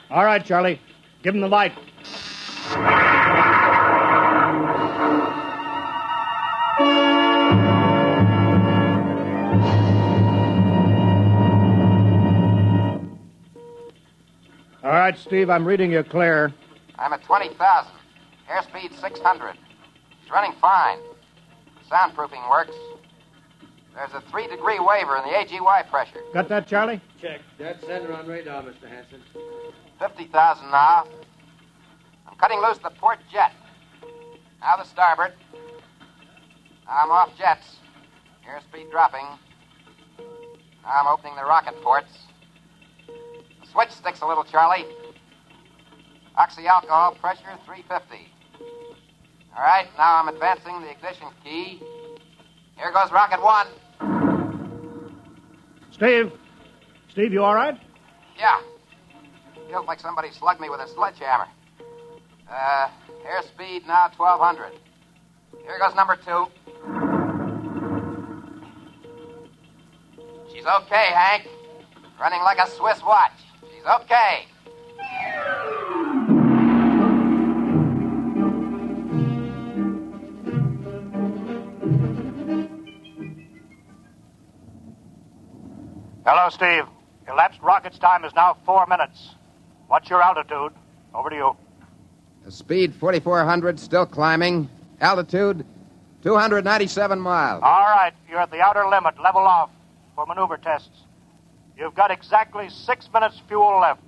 All right, Charlie. Give him the light. All right, Steve, I'm reading you clear. I'm at 20,000. Airspeed 600. It's running fine. Soundproofing works. There's a 3-degree waiver in the AGY pressure. Got that, Charlie? Check. Dead center on radar, Mr. Hanson. 50,000 now. I'm cutting loose the port jet. Now the starboard. Now I'm off jets. Airspeed dropping. Now I'm opening the rocket ports. The switch sticks a little, Charlie. Oxyalcohol pressure 350. All right, now I'm advancing the ignition key. Here goes rocket 1. Steve, you all right? Yeah. Feels like somebody slugged me with a sledgehammer. Airspeed now 1,200. Here goes number 2. She's okay, Hank. Running like a Swiss watch. She's okay. Hello, Steve. Elapsed rocket's time is now 4 minutes. What's your altitude? Over to you. Speed 4,400, still climbing. Altitude 297 miles. All right, you're at the outer limit. Level off for maneuver tests. You've got exactly 6 minutes fuel left.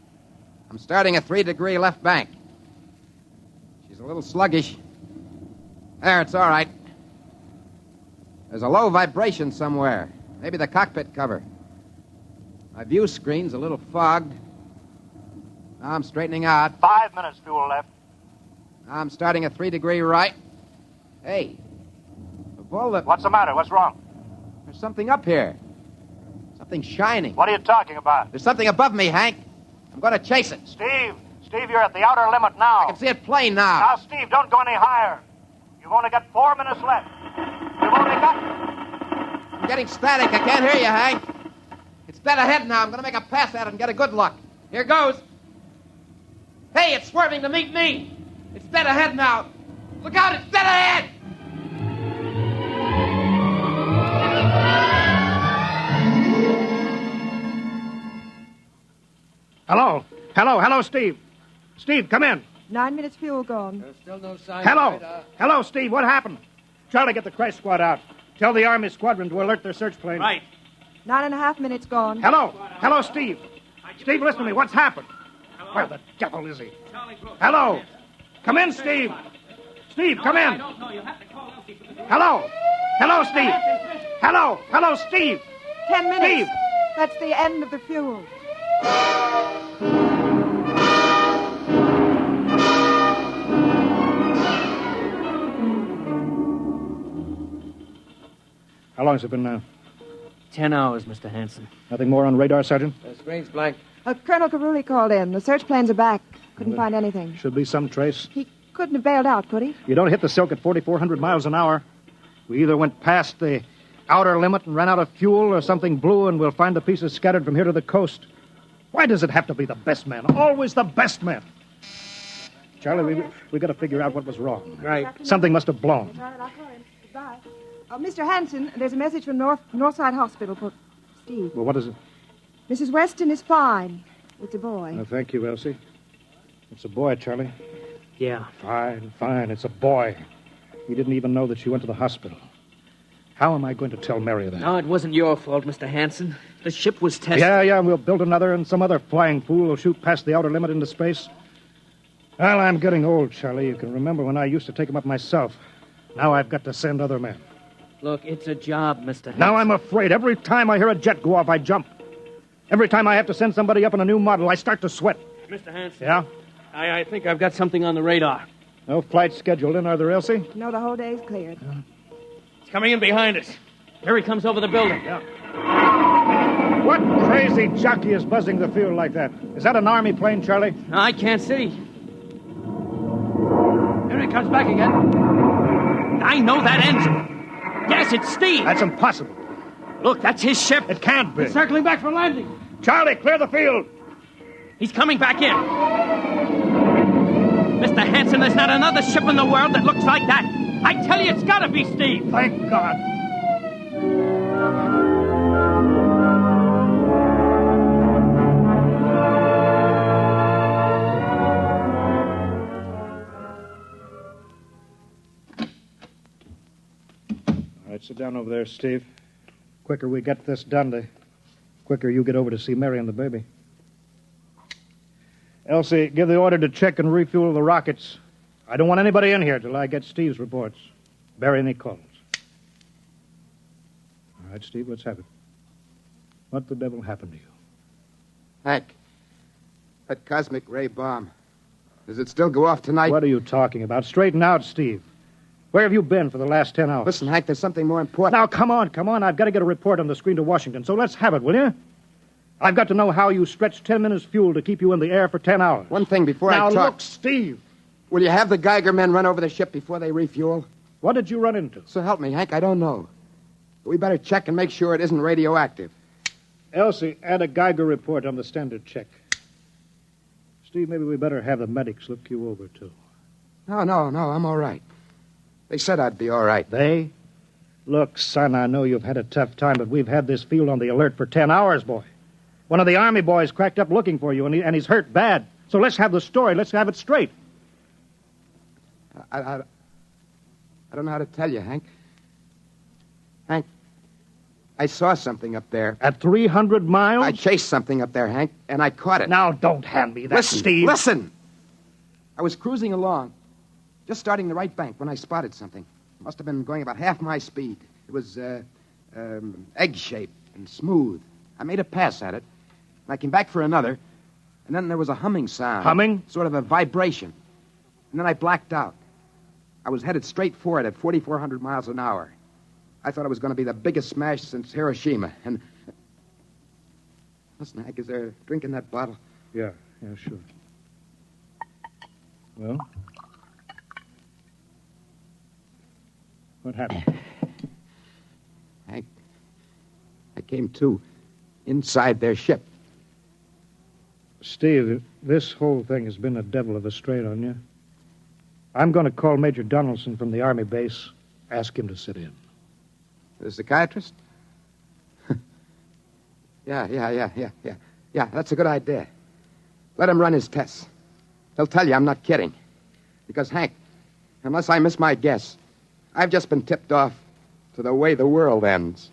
I'm starting a 3-degree left bank. She's a little sluggish. There, it's all right. There's a low vibration somewhere. Maybe the cockpit cover. My view screen's a little fogged. Now I'm straightening out. 5 minutes fuel left. Now I'm starting a 3-degree right. Hey, What's the matter? What's wrong? There's something up here. Something shining. What are you talking about? There's something above me, Hank. I'm going to chase it. Steve, you're at the outer limit now. I can see it plain now. Now, Steve, don't go any higher. You've only got 4 minutes left. You've only got... I'm getting static. I can't hear you, Hank. It's dead ahead now. I'm going to make a pass at it and get a good look. Here goes. Hey, it's swerving to meet me. It's dead ahead now. Look out, it's dead ahead! Hello? Hello, Steve. Steve, come in. 9 minutes fuel gone. There's still no sign Hello. of radar. Hello, Steve. What happened? Charlie, get the crash squad out. Tell the Army squadron to alert their search plane. Right. 9.5 minutes gone. Hello, Steve. Steve, listen to me. What's happened? Where the devil is he? Hello. Come in, Steve. Steve, come in. Hello. Hello, Steve. Hello, Steve. 10 minutes. Steve. That's the end of the fuel. How long has it been now? 10 hours, Mr. Hanson. Nothing more on radar, Sergeant? The screen's blank. Colonel Carulli called in. The search planes are back. Couldn't find anything. Should be some trace. He couldn't have bailed out, could he? You don't hit the silk at 4,400 miles an hour. We either went past the outer limit and ran out of fuel, or something blew, and we'll find the pieces scattered from here to the coast. Why does it have to be the best man? Always the best man. Charlie, we got to figure out what was wrong. Right. Something must have blown. All right, I'll call him. Goodbye. Mr. Hanson, there's a message from Northside Hospital for Steve. Well, what is it? Mrs. Weston is fine. It's a boy. Oh, thank you, Elsie. It's a boy, Charlie. Yeah. Fine. It's a boy. We didn't even know that she went to the hospital. How am I going to tell Mary that? No, it wasn't your fault, Mr. Hanson. The ship was tested. Yeah, we'll build another, and some other flying fool will shoot past the outer limit into space. Well, I'm getting old, Charlie. You can remember when I used to take them up myself. Now I've got to send other men. Look, it's a job, Mr. Hanson. Now I'm afraid. Every time I hear a jet go off, I jump. Every time I have to send somebody up in a new model, I start to sweat. Mr. Hanson. Yeah? I think I've got something on the radar. No flights scheduled in, are there, Elsie? No, the whole day's cleared. It's coming in behind us. Here he comes over the building. Yeah. What crazy jockey is buzzing the field like that? Is that an Army plane, Charlie? I can't see. Here he comes back again. I know that engine. Yes, it's Steve. That's impossible. Look, that's his ship. It can't be. It's circling back for landing. Charlie, clear the field. He's coming back in. Mr. Hanson, there's not another ship in the world that looks like that. I tell you, it's got to be Steve. Thank God. All right, sit down over there, Steve. Quicker we get this done, the quicker you get over to see Mary and the baby. Elsie, give the order to check and refuel the rockets. I don't want anybody in here till I get Steve's reports. Bury any calls. All right, Steve, let's have it. What the devil happened to you? Hank, that cosmic ray bomb. Does it still go off tonight? What are you talking about? Straighten out, Steve. Where have you been for the last 10 hours? Listen, Hank, there's something more important. Now, come on. I've got to get a report on the screen to Washington, so let's have it, will you? I've got to know how you stretched 10 minutes fuel to keep you in the air for 10 hours. One thing before now, I talk... Now, look, Steve. Will you have the Geiger men run over the ship before they refuel? What did you run into? So help me, Hank, I don't know. But we better check and make sure it isn't radioactive. Elsie, add a Geiger report on the standard check. Steve, maybe we better have the medics look you over, too. No, I'm all right. They said I'd be all right. They? Look, son, I know you've had a tough time, but we've had this field on the alert for 10 hours, boy. One of the Army boys cracked up looking for you, and he's hurt bad. So let's have the story. Let's have it straight. I don't know how to tell you, Hank. Hank, I saw something up there. At 300 miles? I chased something up there, Hank, and I caught it. Now, don't hand me that, Steve. Listen! I was cruising along, just starting the right bank, when I spotted something. It must have been going about half my speed. It was egg-shaped and smooth. I made a pass at it, and I came back for another, and then there was a humming sound. Humming? Sort of a vibration. And then I blacked out. I was headed straight for it at 4,400 miles an hour. I thought it was going to be the biggest smash since Hiroshima. And... Listen, Hank, is there a drink in that bottle? Yeah, sure. Well? What happened? Hank, came to inside their ship. Steve, this whole thing has been a devil of a strain on you. I'm going to call Major Donaldson from the Army base, ask him to sit in. The psychiatrist? Yeah, that's a good idea. Let him run his tests. He'll tell you I'm not kidding. Because, Hank, unless I miss my guess, I've just been tipped off to the way the world ends.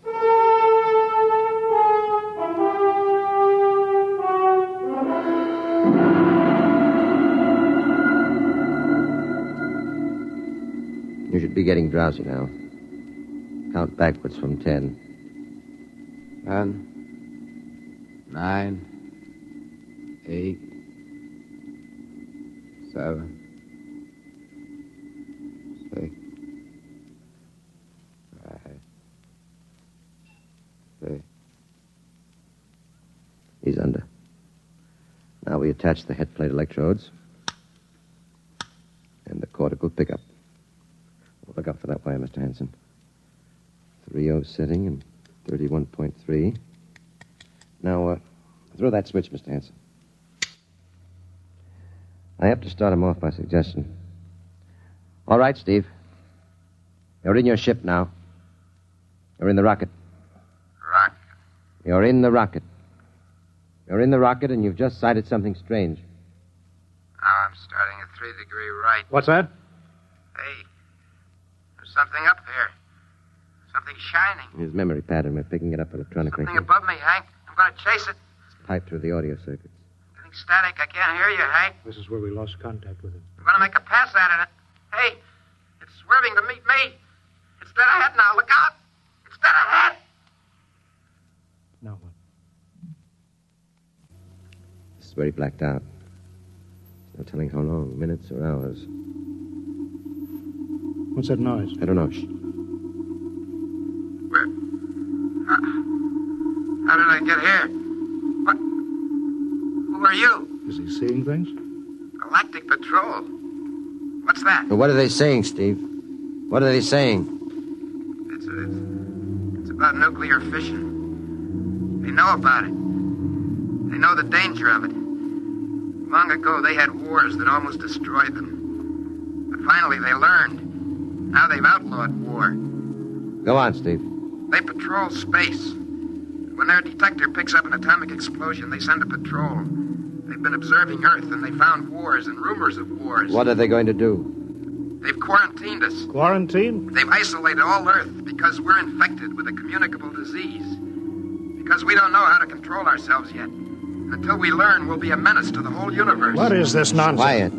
You should be getting drowsy now. Count backwards from 10. 10, 9, 8, 7, 6, 5, 6. He's under. Now we attach the head plate electrodes and the cortical pickup. Look out for that wire, Mr. Hanson. 3.0 setting and 31.3. Now, throw that switch, Mr. Hanson. I have to start him off by suggestion. All right, Steve. You're in your ship now. You're in the rocket. Rocket? You're in the rocket. You're in the rocket, and you've just sighted something strange. Now I'm starting at 3-degree right. What's that? Hey, there's something up here. Something shining. His memory pattern. We're picking it up electronically. Something above me, Hank. I'm going to chase it. It's piped through the audio circuits. Getting static. I can't hear you, Hank. This is where we lost contact with it. I'm going to make a pass at it. Hey, it's swerving to meet me. It's dead ahead now. Look out. It's dead ahead. Now what? This is where he blacked out. There's no telling how long. Minutes or hours. What's that noise? I don't know. Shh. Where? How did I get here? What? Who are you? Is he seeing things? Galactic Patrol. What's that? Well, what are they saying, Steve? What are they saying? It's about nuclear fission. They know about it. They know the danger of it. Long ago, they had wars that almost destroyed them. But finally, they learned. Now they've outlawed war. Go on, Steve. They patrol space. When their detector picks up an atomic explosion, they send a patrol. They've been observing Earth, and they found wars and rumors of wars. What are they going to do? They've quarantined us. Quarantine? They've isolated all Earth because we're infected with a communicable disease. Because we don't know how to control ourselves yet. And until we learn, we'll be a menace to the whole universe. What is this nonsense? Quiet.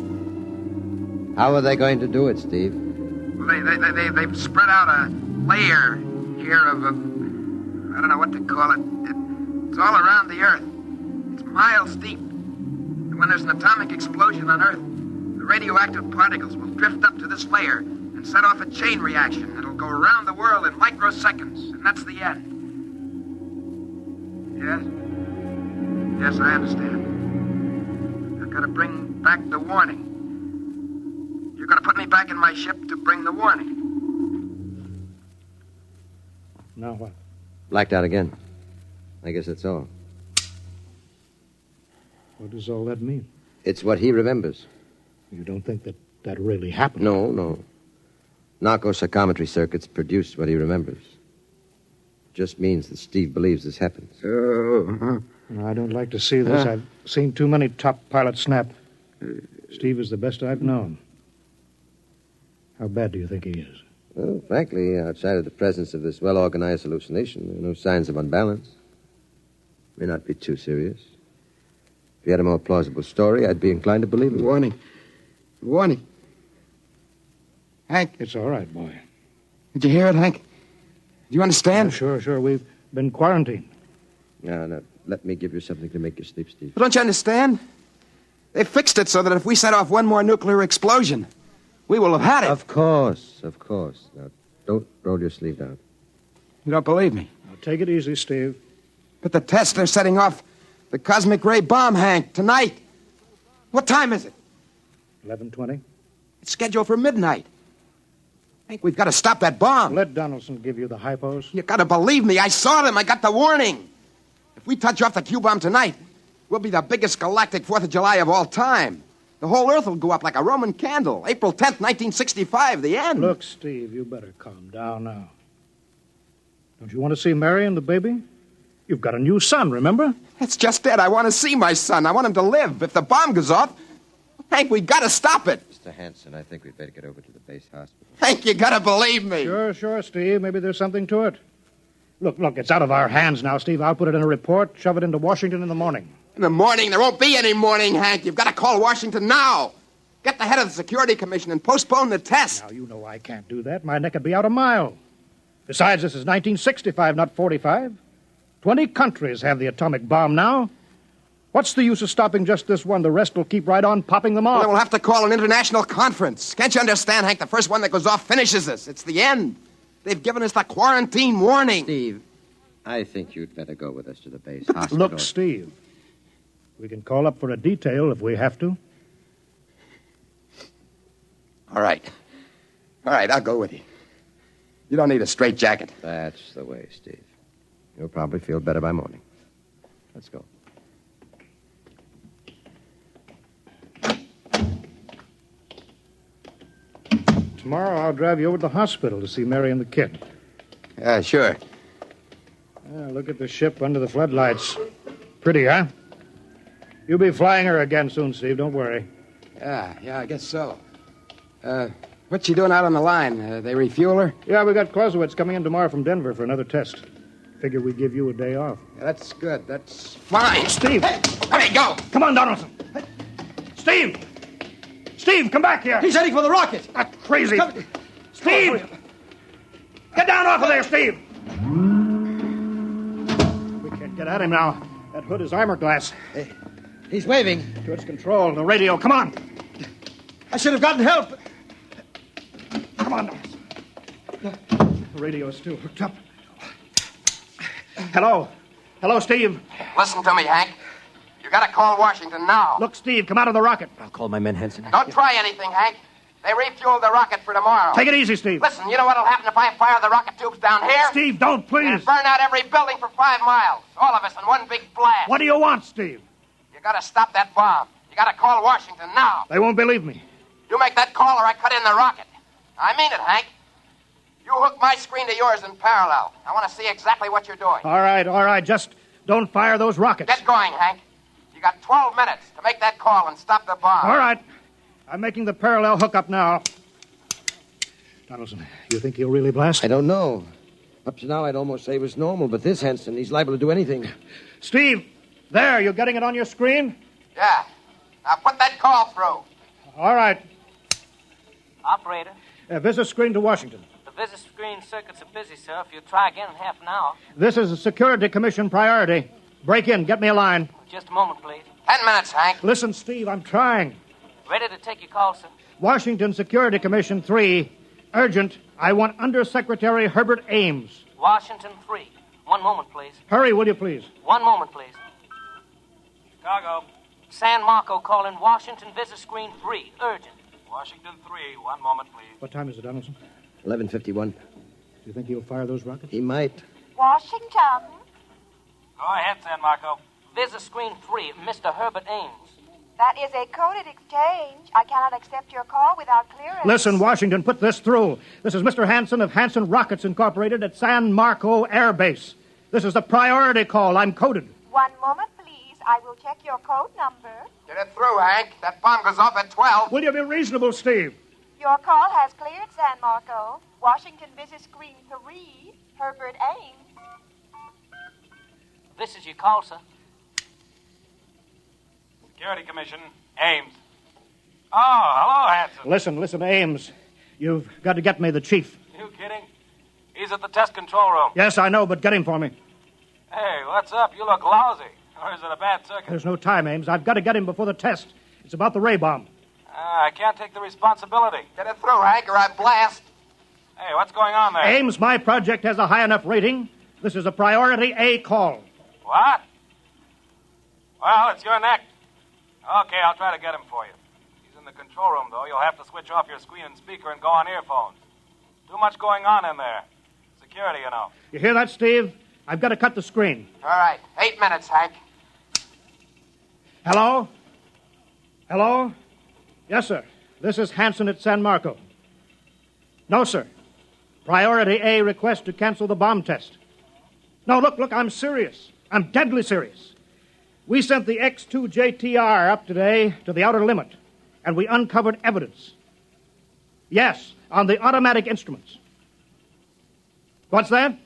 How are they going to do it, Steve? Well, they've spread out a layer here of I don't know what to call it. It's all around the Earth. It's miles deep. And when there's an atomic explosion on Earth, the radioactive particles will drift up to this layer and set off a chain reaction that'll go around the world in microseconds, and that's the end. Yes? Yes, I understand. I've got to bring back the warning. You're going to put me back in my ship to bring the warning. Now what? Blacked out again. I guess that's all. What does all that mean? It's what he remembers. You don't think that really happened? No. Narco-psychometry circuits produced what he remembers. Just means that Steve believes this happened. I don't like to see this. I've seen too many top pilots snap. Steve is the best I've known. How bad do you think he is? Well, frankly, outside of the presence of this well-organized hallucination, there are no signs of unbalance. May not be too serious. If you had a more plausible story, I'd be inclined to believe it. Warning. Hank. It's all right, boy. Did you hear it, Hank? Do you understand? Sure. We've been quarantined. Now, let me give you something to make you sleep, Steve. But don't you understand? They fixed it so that if we set off one more nuclear explosion, we will have had it. Of course. Now, don't roll your sleeve down. You don't believe me? Now, take it easy, Steve. But the tests are setting off the cosmic ray bomb, Hank, tonight. What time is it? 11:20. It's scheduled for midnight. Hank, we've got to stop that bomb. Let Donaldson give you the hypos. You got to believe me. I saw them. I got the warning. If we touch off the Q-bomb tonight, we'll be the biggest galactic 4th of July of all time. The whole Earth will go up like a Roman candle. April 10th, 1965, the end. Look, Steve, you better calm down now. Don't you want to see Mary and the baby? You've got a new son, remember? That's just it. I want to see my son. I want him to live. If the bomb goes off, Hank, we got to stop it. Mr. Hanson, I think we'd better get over to the base hospital. Hank, you got to believe me. Sure, Steve. Maybe there's something to it. Look, it's out of our hands now, Steve. I'll put it in a report, shove it into Washington in the morning. In the morning? There won't be any morning, Hank. You've got to call Washington now. Get the head of the Security Commission and postpone the test. Now, you know I can't do that. My neck would be out a mile. Besides, this is 1965, not 45. 20 countries have the atomic bomb now. What's the use of stopping just this one? The rest will keep right on popping them off. Well, then we'll have to call an international conference. Can't you understand, Hank? The first one that goes off finishes us. It's the end. They've given us the quarantine warning. Steve, I think you'd better go with us to the base hospital. Look, Steve, we can call up for a detail if we have to. All right, I'll go with you. You don't need a straitjacket. That's the way, Steve. You'll probably feel better by morning. Let's go. Tomorrow I'll drive you over to the hospital to see Mary and the kid. Yeah, sure. Look at the ship under the floodlights. Pretty, huh? You'll be flying her again soon, Steve. Don't worry. Yeah, I guess so. What's she doing out on the line? They refuel her? Yeah, we got Clausewitz coming in tomorrow from Denver for another test. Figure we'd give you a day off. Yeah, that's good. That's fine. Steve! Hey, go! Come on, Donaldson! Steve! Steve, come back here! He's heading for the rocket! That's crazy! Steve! Get down off of there, Steve! We can't get at him now. That hood is armor glass. Hey, he's waving. To its control, the radio. Come on! I should have gotten help. Come on, Donaldson. The radio's still hooked up. Hello? Hello, Steve? Listen to me, Hank. You gotta call Washington now. Look, Steve, come out of the rocket. I'll call my men, Henson. Don't try anything, Hank. They refueled the rocket for tomorrow. Take it easy, Steve. Listen, you know what'll happen if I fire the rocket tubes down here? Steve, don't, please. It'll burn out every building for 5 miles. All of us in one big blast. What do you want, Steve? You gotta stop that bomb. You gotta call Washington now. They won't believe me. You make that call or I cut in the rocket. I mean it, Hank. You hook my screen to yours in parallel. I want to see exactly what you're doing. All right. Just don't fire those rockets. Get going, Hank. You got 12 minutes to make that call and stop the bomb. All right. I'm making the parallel hookup now. Donaldson, you think he'll really blast? I don't know. Up to now, I'd almost say it was normal, but this Henson, he's liable to do anything. Steve, there, you getting it on your screen? Yeah. Now put that call through. All right. Operator. Visit screen to Washington. The visit screen circuits are busy, sir. If you'll try again in half an hour. This is a Security Commission priority. Break in. Get me a line. Just a moment, please. 10 minutes, Hank. Listen, Steve, I'm trying. Ready to take your call, sir. Washington Security Commission 3. Urgent. I want Undersecretary Herbert Ames. Washington 3. 1 moment, please. Hurry, will you, please? 1 moment, please. Chicago. San Marco calling Washington visit screen 3. Urgent. Washington 3. 1 moment, please. What time is it, Donaldson? 11:51. Do you think he'll fire those rockets? He might. Washington. Go ahead, San Marco. Visit screen 3, Mr. Herbert Ames. That is a coded exchange. I cannot accept your call without clearance. Listen, Washington, put this through. This is Mr. Hanson of Hanson Rockets Incorporated at San Marco Air Base. This is the priority call. I'm coded. 1 moment, please. I will check your code number. Get it through, Hank. That bomb goes off at 12. Will you be reasonable, Steve? Your call has cleared, San Marco. Washington visit screen 3, Herbert Ames. This is your call, sir. Security Commission, Ames. Oh, hello, Hanson. Listen, Ames. You've got to get me the chief. You kidding? He's at the test control room. Yes, I know, but get him for me. Hey, what's up? You look lousy. Or is it a bad circuit? There's no time, Ames. I've got to get him before the test. It's about the ray bomb. I can't take the responsibility. Get it through, Hank, or I blast. Hey, what's going on there? Ames, my project has a high enough rating. This is a priority A call. What? Well, it's your neck. Okay, I'll try to get him for you. He's in the control room, though. You'll have to switch off your screen and speaker and go on earphones. Too much going on in there. Security, you know. You hear that, Steve? I've got to cut the screen. All right. 8 minutes, Hank. Hello? Hello? Yes, sir. This is Hanson at San Marco. No, sir. Priority A request to cancel the bomb test. No, look, I'm serious. I'm deadly serious. We sent the X-2JTR up today to the outer limit, and we uncovered evidence. Yes, on the automatic instruments. What's that?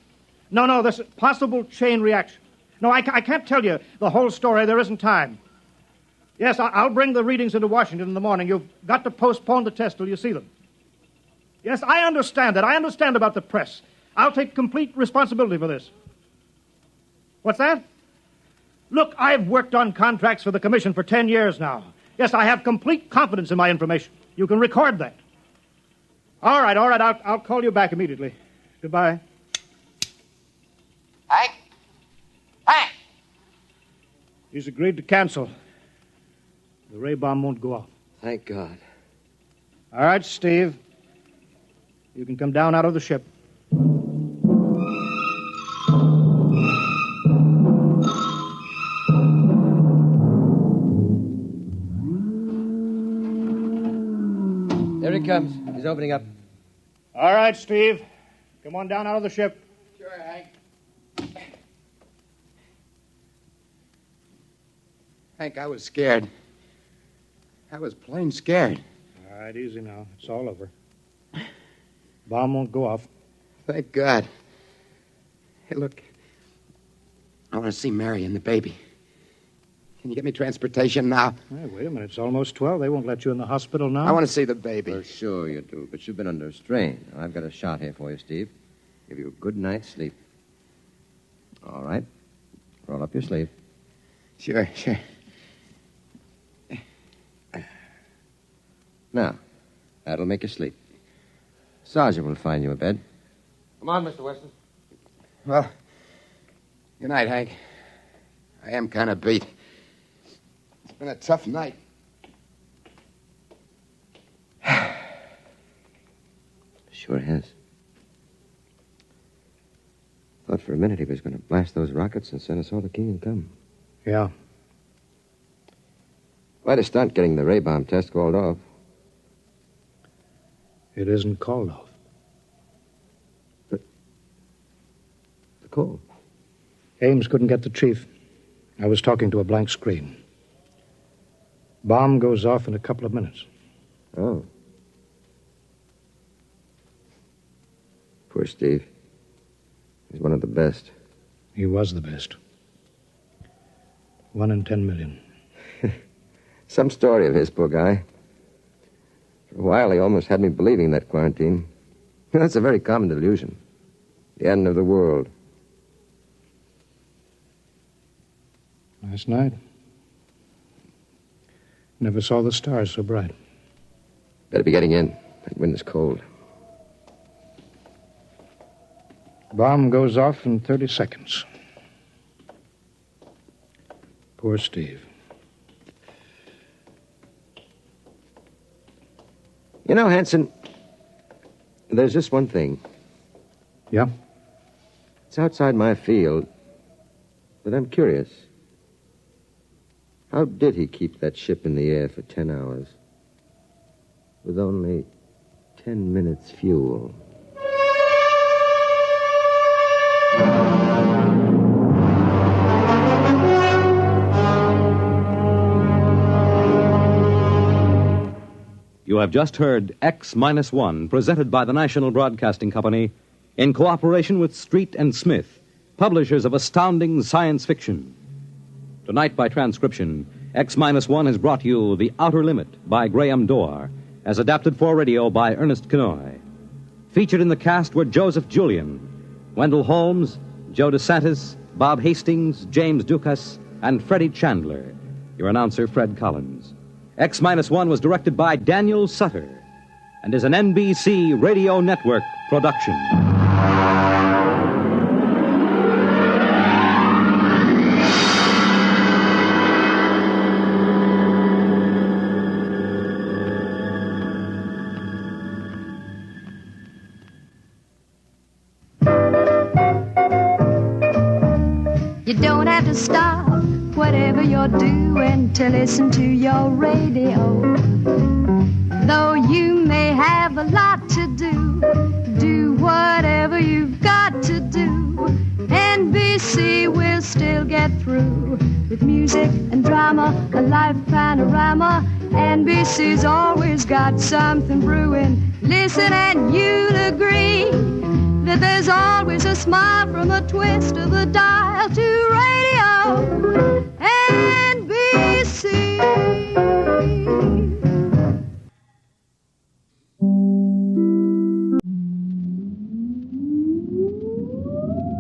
No, this possible chain reaction. No, I can't tell you the whole story. There isn't time. Yes, I'll bring the readings into Washington in the morning. You've got to postpone the test till you see them. Yes, I understand that. I understand about the press. I'll take complete responsibility for this. What's that? Look, I've worked on contracts for the Commission for 10 years now. Yes, I have complete confidence in my information. You can record that. All right. I'll call you back immediately. Goodbye. Hank? He's agreed to cancel. The ray bomb won't go off. Thank God. All right, Steve. You can come down out of the ship. There he comes. He's opening up. All right, Steve. Come on down out of the ship. Sure, Hank. Hank, I was scared. I was plain scared. All right, easy now. It's all over. Bomb won't go off. Thank God. Hey, look. I want to see Mary and the baby. Can you get me transportation now? Hey, wait a minute. It's almost 12. They won't let you in the hospital now. I want to see the baby. For sure you do, but you've been under strain. I've got a shot here for you, Steve. Give you a good night's sleep. All right. Roll up your sleeve. Sure. Now, that'll make you sleep. Sergeant will find you a bed. Come on, Mr. Weston. Well, good night, Hank. I am kind of beat. It's been a tough night. Sure has. Thought for a minute he was going to blast those rockets and send us all to Kingdom Come. Yeah. Quite a stunt getting the ray bomb test called off. It isn't called off. But the call. Ames couldn't get the chief. I was talking to a blank screen. Bomb goes off in a couple of minutes. Oh. Poor Steve. He's one of the best. He was the best. 1 in 10 million. Some story of his, poor guy. For a while, he almost had me believing that quarantine. That's a very common delusion. The end of the world. Last night, never saw the stars so bright. Better be getting in. That wind is cold. Bomb goes off in 30 seconds. Poor Steve. You know, Hanson, there's just one thing. Yeah? It's outside my field, but I'm curious. How did he keep that ship in the air for 10 hours with only 10 minutes fuel? You have just heard X-1, presented by the National Broadcasting Company in cooperation with Street and Smith, publishers of astounding science fiction. Tonight, by transcription, X-1 has brought you The Outer Limit by Graham Dorr, as adapted for radio by Ernest Kenoy. Featured in the cast were Joseph Julian, Wendell Holmes, Joe DeSantis, Bob Hastings, James Dukas, and Freddie Chandler. Your announcer, Fred Collins. X-1 was directed by Daniel Sutter and is an NBC Radio Network production. to stop whatever you're doing to listen to your radio. Though you may have a lot to do whatever you've got to do. NBC will still get through with music and drama, a live panorama. NBC's always got something brewing. Listen and you'll agree that there's always a smile from a twist of the dial to radio NBC.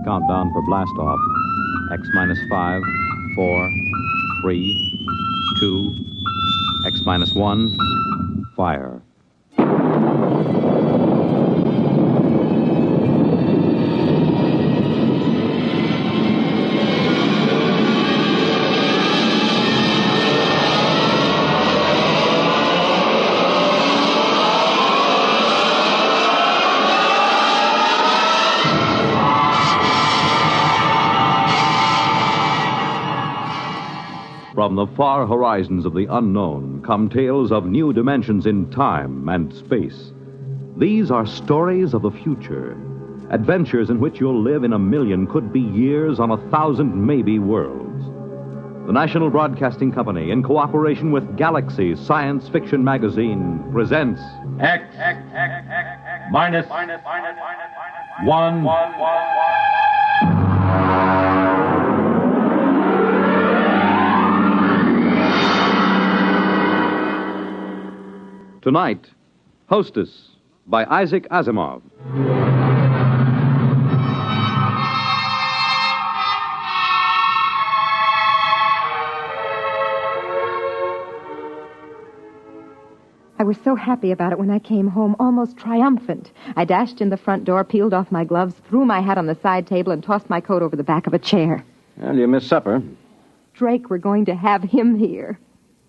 Countdown for blast off. X minus 5, 4, 3, 2, X minus 1, fire. From the far horizons of the unknown come tales of new dimensions in time and space. These are stories of the future, adventures in which you'll live in a million, could be years, on 1,000 maybe worlds. The National Broadcasting Company, in cooperation with Galaxy Science Fiction Magazine, presents X minus 1. Tonight, Hostess by Isaac Asimov. I was so happy about it when I came home, almost triumphant. I dashed in the front door, peeled off my gloves, threw my hat on the side table, and tossed my coat over the back of a chair. Well, you missed supper. Drake, we're going to have him here.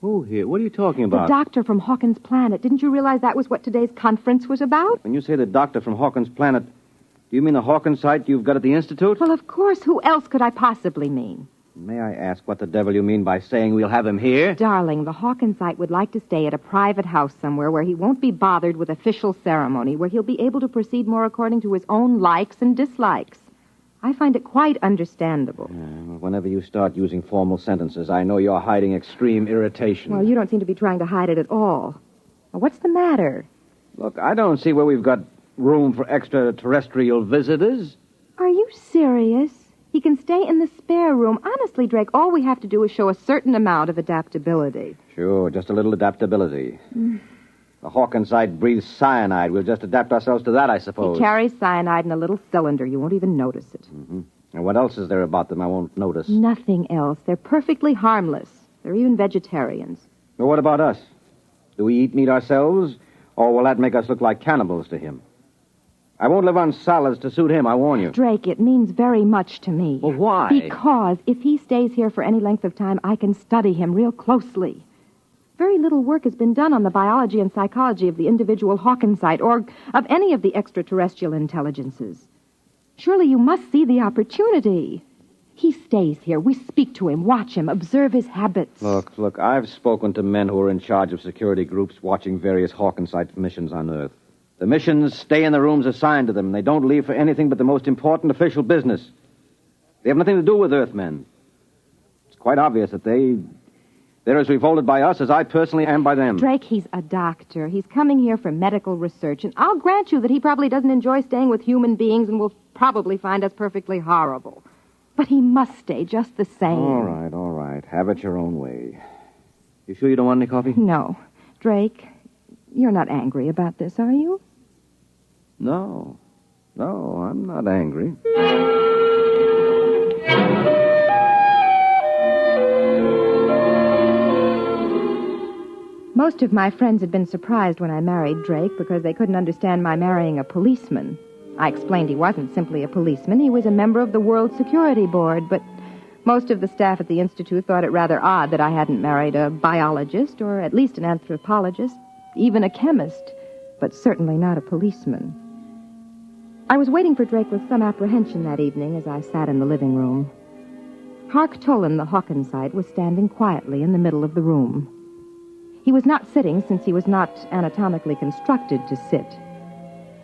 Who here? What are you talking about? The doctor from Hawkins Planet. Didn't you realize that was what today's conference was about? When you say the doctor from Hawkins Planet, do you mean the Hawkins site you've got at the Institute? Well, of course. Who else could I possibly mean? May I ask what the devil you mean by saying we'll have him here? Darling, the Hawkins site would like to stay at a private house somewhere where he won't be bothered with official ceremony, where he'll be able to proceed more according to his own likes and dislikes. I find it quite understandable. Whenever you start using formal sentences, I know you're hiding extreme irritation. Well, you don't seem to be trying to hide it at all. Well, what's the matter? Look, I don't see where we've got room for extraterrestrial visitors. Are you serious? He can stay in the spare room. Honestly, Drake, all we have to do is show a certain amount of adaptability. Sure, just a little adaptability. The Hawkins site breathes cyanide. We'll just adapt ourselves to that, I suppose. He carries cyanide in a little cylinder. You won't even notice it. Mm-hmm. And what else is there about them I won't notice? Nothing else. They're perfectly harmless. They're even vegetarians. Well, what about us? Do we eat meat ourselves, or will that make us look like cannibals to him? I won't live on salads to suit him, I warn you. Drake, it means very much to me. Well, why? Because if he stays here for any length of time, I can study him real closely. Very little work has been done on the biology and psychology of the individual Hawkins site or of any of the extraterrestrial intelligences. Surely you must see the opportunity. He stays here. We speak to him, watch him, observe his habits. Look, I've spoken to men who are in charge of security groups watching various Hawkins site missions on Earth. The missions stay in the rooms assigned to them, and they don't leave for anything but the most important official business. They have nothing to do with Earthmen. It's quite obvious that they're as revolted by us as I personally am by them. Drake, he's a doctor. He's coming here for medical research, and I'll grant you that he probably doesn't enjoy staying with human beings and will probably find us perfectly horrible. But he must stay just the same. All right. Have it your own way. You sure you don't want any coffee? No. Drake, you're not angry about this, are you? No, I'm not angry. Most of my friends had been surprised when I married Drake because they couldn't understand my marrying a policeman. I explained he wasn't simply a policeman. He was a member of the World Security Board, but most of the staff at the Institute thought it rather odd that I hadn't married a biologist or at least an anthropologist, even a chemist, but certainly not a policeman. I was waiting for Drake with some apprehension that evening as I sat in the living room. Hark Tolan, the Hawkinsite, was standing quietly in the middle of the room. He was not sitting, since he was not anatomically constructed to sit.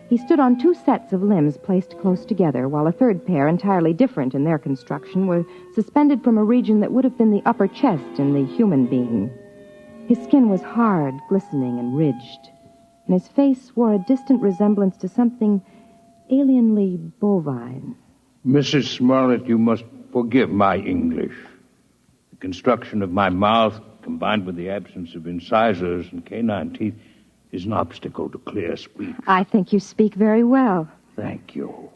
He stood on two sets of limbs placed close together, while a third pair, entirely different in their construction, were suspended from a region that would have been the upper chest in the human being. His skin was hard, glistening, and ridged, and his face wore a distant resemblance to something alienly bovine. Mrs. Smollett, you must forgive my English. The construction of my mouth, combined with the absence of incisors and canine teeth, is an obstacle to clear speech. I think you speak very well. Thank you.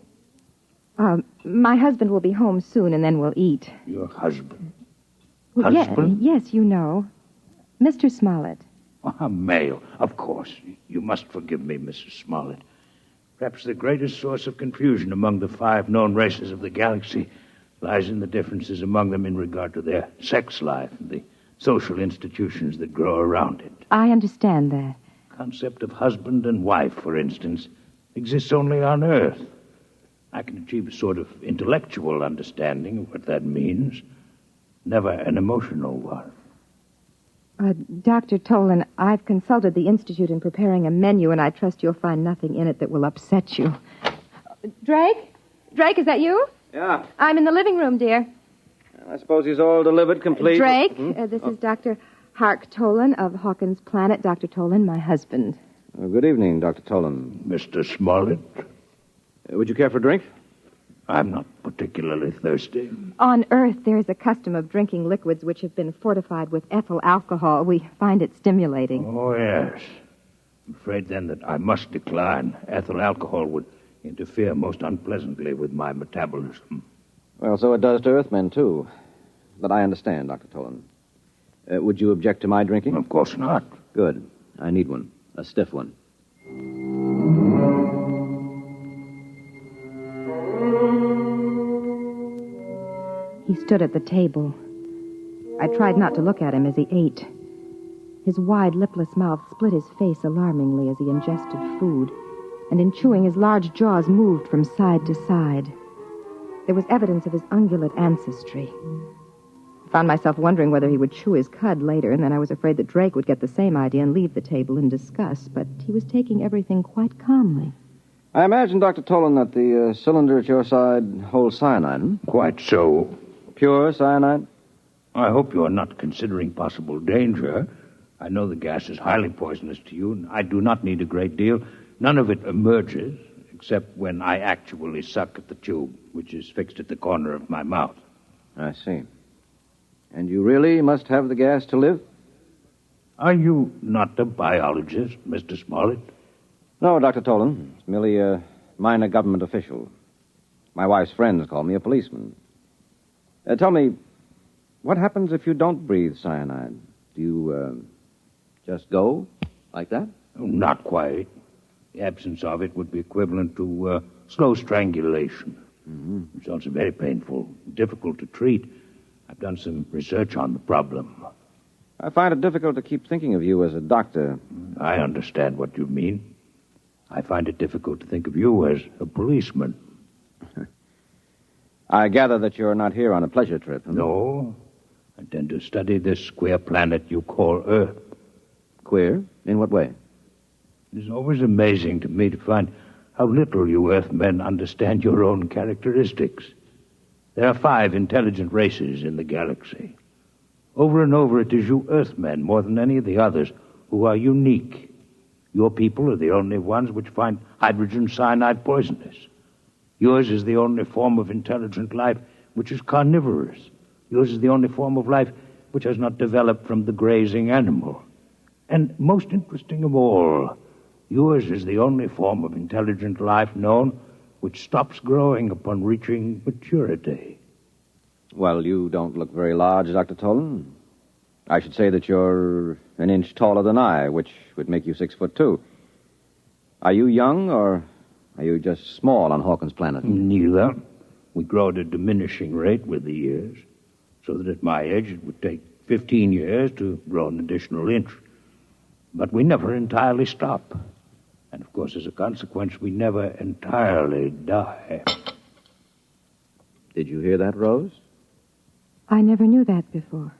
My husband will be home soon, and then we'll eat. Your husband? Well, Husband? Yes, you know. Mr. Smollett. A male, of course. You must forgive me, Mrs. Smollett. Perhaps the greatest source of confusion among the 5 known races of the galaxy lies in the differences among them in regard to their sex life and the social institutions that grow around it. I understand that. The concept of husband and wife, for instance, exists only on Earth. I can achieve a sort of intellectual understanding of what that means, never an emotional one. Dr. Tolan, I've consulted the Institute in preparing a menu, and I trust you'll find nothing in it that will upset you. Drake? Drake, is that you? Yeah. I'm in the living room, dear. I suppose he's all delivered, complete. Drake, this is Dr. Hark Tolan of Hawkins Planet. Dr. Tolan, my husband. Good evening, Dr. Tolan. Mr. Smollett? Would you care for a drink? I'm not particularly thirsty. On Earth, there is a custom of drinking liquids which have been fortified with ethyl alcohol. We find it stimulating. Oh, yes. I'm afraid, then, that I must decline. Ethyl alcohol would interfere most unpleasantly with my metabolism. Well, so it does to Earthmen, too. But I understand, Dr. Tolan. Would you object to my drinking? Of course not. Good. I need one. A stiff one. He stood at the table. I tried not to look at him as he ate. His wide, lipless mouth split his face alarmingly as he ingested food, and in chewing, his large jaws moved from side to side. There was evidence of his ungulate ancestry. I found myself wondering whether he would chew his cud later, and then I was afraid that Drake would get the same idea and leave the table in disgust, but he was taking everything quite calmly. I imagine, Dr. Tolan, that the cylinder at your side holds cyanide. Quite so. Pure cyanide? I hope you are not considering possible danger. I know the gas is highly poisonous to you, and I do not need a great deal. None of it emerges, except when I actually suck at the tube, which is fixed at the corner of my mouth. I see. And you really must have the gas to live? Are you not a biologist, Mr. Smollett? No, Dr. Tolan. It's merely a minor government official. My wife's friends call me a policeman. Tell me, what happens if you don't breathe cyanide? Do you, just go like that? Oh, not quite. The absence of it would be equivalent to slow strangulation. Mm-hmm. It's also very painful, difficult to treat. I've done some research on the problem. I find it difficult to keep thinking of you as a doctor. I understand what you mean. I find it difficult to think of you as a policeman. I gather that you're not here on a pleasure trip. Huh? No. I intend to study this queer planet you call Earth. Queer? In what way? It's always amazing to me to find how little you Earthmen understand your own characteristics. There are 5 intelligent races in the galaxy. Over and over, it is you Earthmen, more than any of the others, who are unique. Your people are the only ones which find hydrogen cyanide poisonous. Yours is the only form of intelligent life which is carnivorous. Yours is the only form of life which has not developed from the grazing animal. And most interesting of all, yours is the only form of intelligent life known which stops growing upon reaching maturity. Well, you don't look very large, Dr. Tolan. I should say that you're an inch taller than I, which would make you 6'2". Are you young, or are you just small on Hawkins Planet? Neither. We grow at a diminishing rate with the years, so that at my age it would take 15 years to grow an additional inch. But we never entirely stop. And, of course, as a consequence, we never entirely die. Did you hear that, Rose? I never knew that before.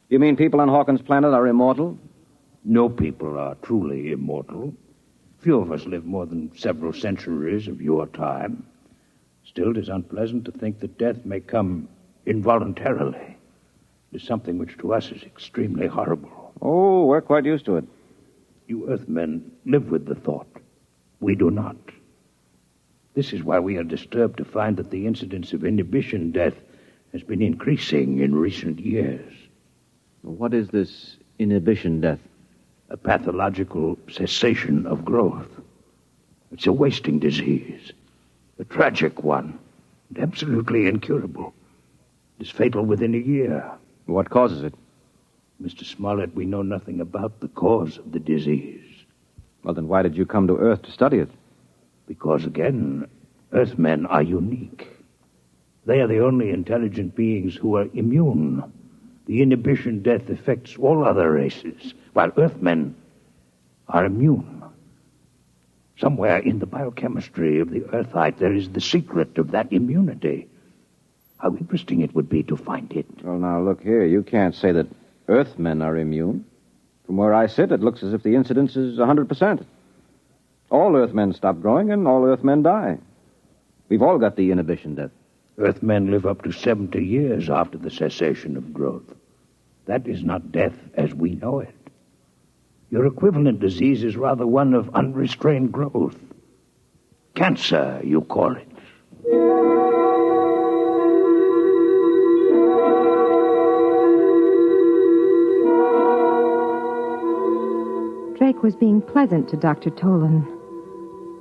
You mean people on Hawkins' planet are immortal? No people are truly immortal. Few of us live more than several centuries of your time. Still, it is unpleasant to think that death may come involuntarily. It is something which to us is extremely horrible. Oh, we're quite used to it. You Earthmen live with the thought. We do not. This is why we are disturbed to find that the incidence of inhibition death has been increasing in recent years. What is this inhibition death? A pathological cessation of growth. It's a wasting disease. A tragic one. And absolutely incurable. It is fatal within a year. What causes it? Mr. Smollett, we know nothing about the cause of the disease. Well, then why did you come to Earth to study it? Because, again, Earthmen are unique. They are the only intelligent beings who are immune. The inhibition death affects all other races, while Earthmen are immune. Somewhere in the biochemistry of the Earthite, there is the secret of that immunity. How interesting it would be to find it. Well, now, look here. You can't say that Earthmen are immune. From where I sit, it looks as if the incidence is 100%. All Earthmen stop growing, and all Earthmen die. We've all got the inhibition death. Earthmen live up to 70 years after the cessation of growth. That is not death as we know it. Your equivalent disease is rather one of unrestrained growth. Cancer, you call it. Drake was being pleasant to Dr. Tolan.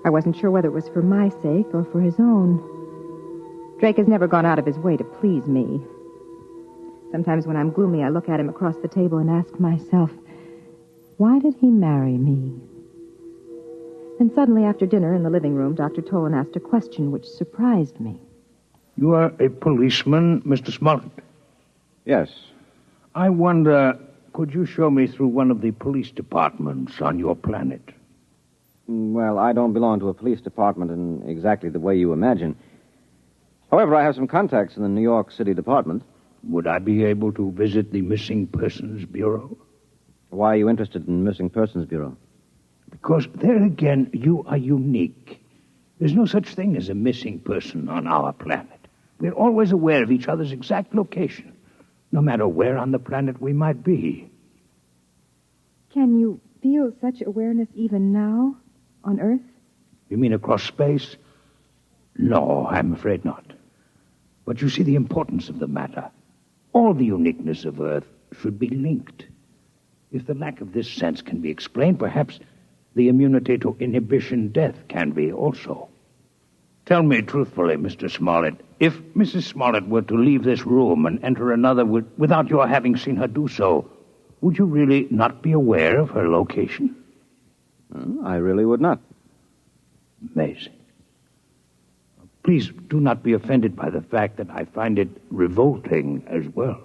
I wasn't sure whether it was for my sake or for his own. Drake has never gone out of his way to please me. Sometimes when I'm gloomy, I look at him across the table and ask myself, why did he marry me? Then suddenly after dinner in the living room, Dr. Tolan asked a question which surprised me. You are a policeman, Mr. Smollett? Yes. I wonder, could you show me through one of the police departments on your planet? Well, I don't belong to a police department in exactly the way you imagine. However, I have some contacts in the New York City Department. Would I be able to visit the Missing Persons Bureau? Why are you interested in Missing Persons Bureau? Because there again, you are unique. There's no such thing as a missing person on our planet. We're always aware of each other's exact location, no matter where on the planet we might be. Can you feel such awareness even now, on Earth? You mean across space? No, I'm afraid not. But you see the importance of the matter. All the uniqueness of Earth should be linked. If the lack of this sense can be explained, perhaps the immunity to inhibition death can be also. Tell me truthfully, Mr. Smollett, if Mrs. Smollett were to leave this room and enter another without your having seen her do so, would you really not be aware of her location? I really would not. Amazing. Please do not be offended by the fact that I find it revolting as well.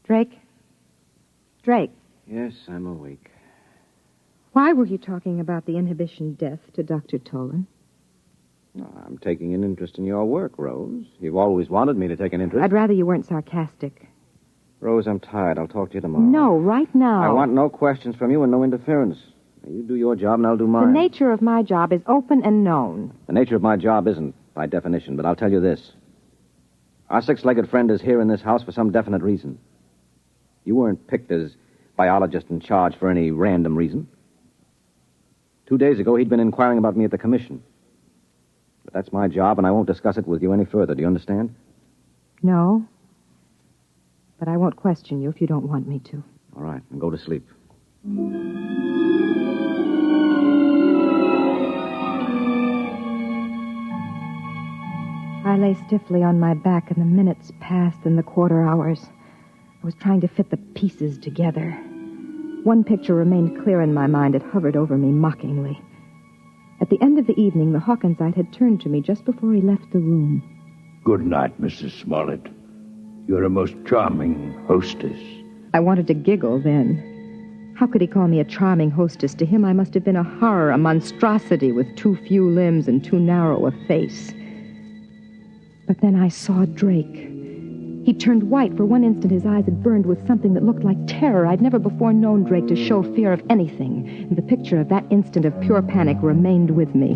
Drake? Drake? Yes, I'm awake. Why were you talking about the inhibition death to Dr. Tolan? I'm taking an interest in your work, Rose. You've always wanted me to take an interest. I'd rather you weren't sarcastic. Rose, I'm tired. I'll talk to you tomorrow. No, right now. I want no questions from you and no interference. You do your job and I'll do mine. The nature of my job is open and known. The nature of my job isn't, by definition, but I'll tell you this. Our six-legged friend is here in this house for some definite reason. You weren't picked as biologist in charge for any random reason. 2 days ago, he'd been inquiring about me at the commission. But that's my job, and I won't discuss it with you any further. Do you understand? No. But I won't question you if you don't want me to. All right, then go to sleep. I lay stiffly on my back, and the minutes passed and the quarter hours. I was trying to fit the pieces together. One picture remained clear in my mind. It hovered over me mockingly. At the end of the evening, the Hawkinsite had turned to me just before he left the room. Good night, Mrs. Smollett. You're a most charming hostess. I wanted to giggle then. How could he call me a charming hostess? To him, I must have been a horror, a monstrosity with too few limbs and too narrow a face. But then I saw Drake. He turned white. For one instant, his eyes had burned with something that looked like terror. I'd never before known Drake to show fear of anything, and the picture of that instant of pure panic remained with me,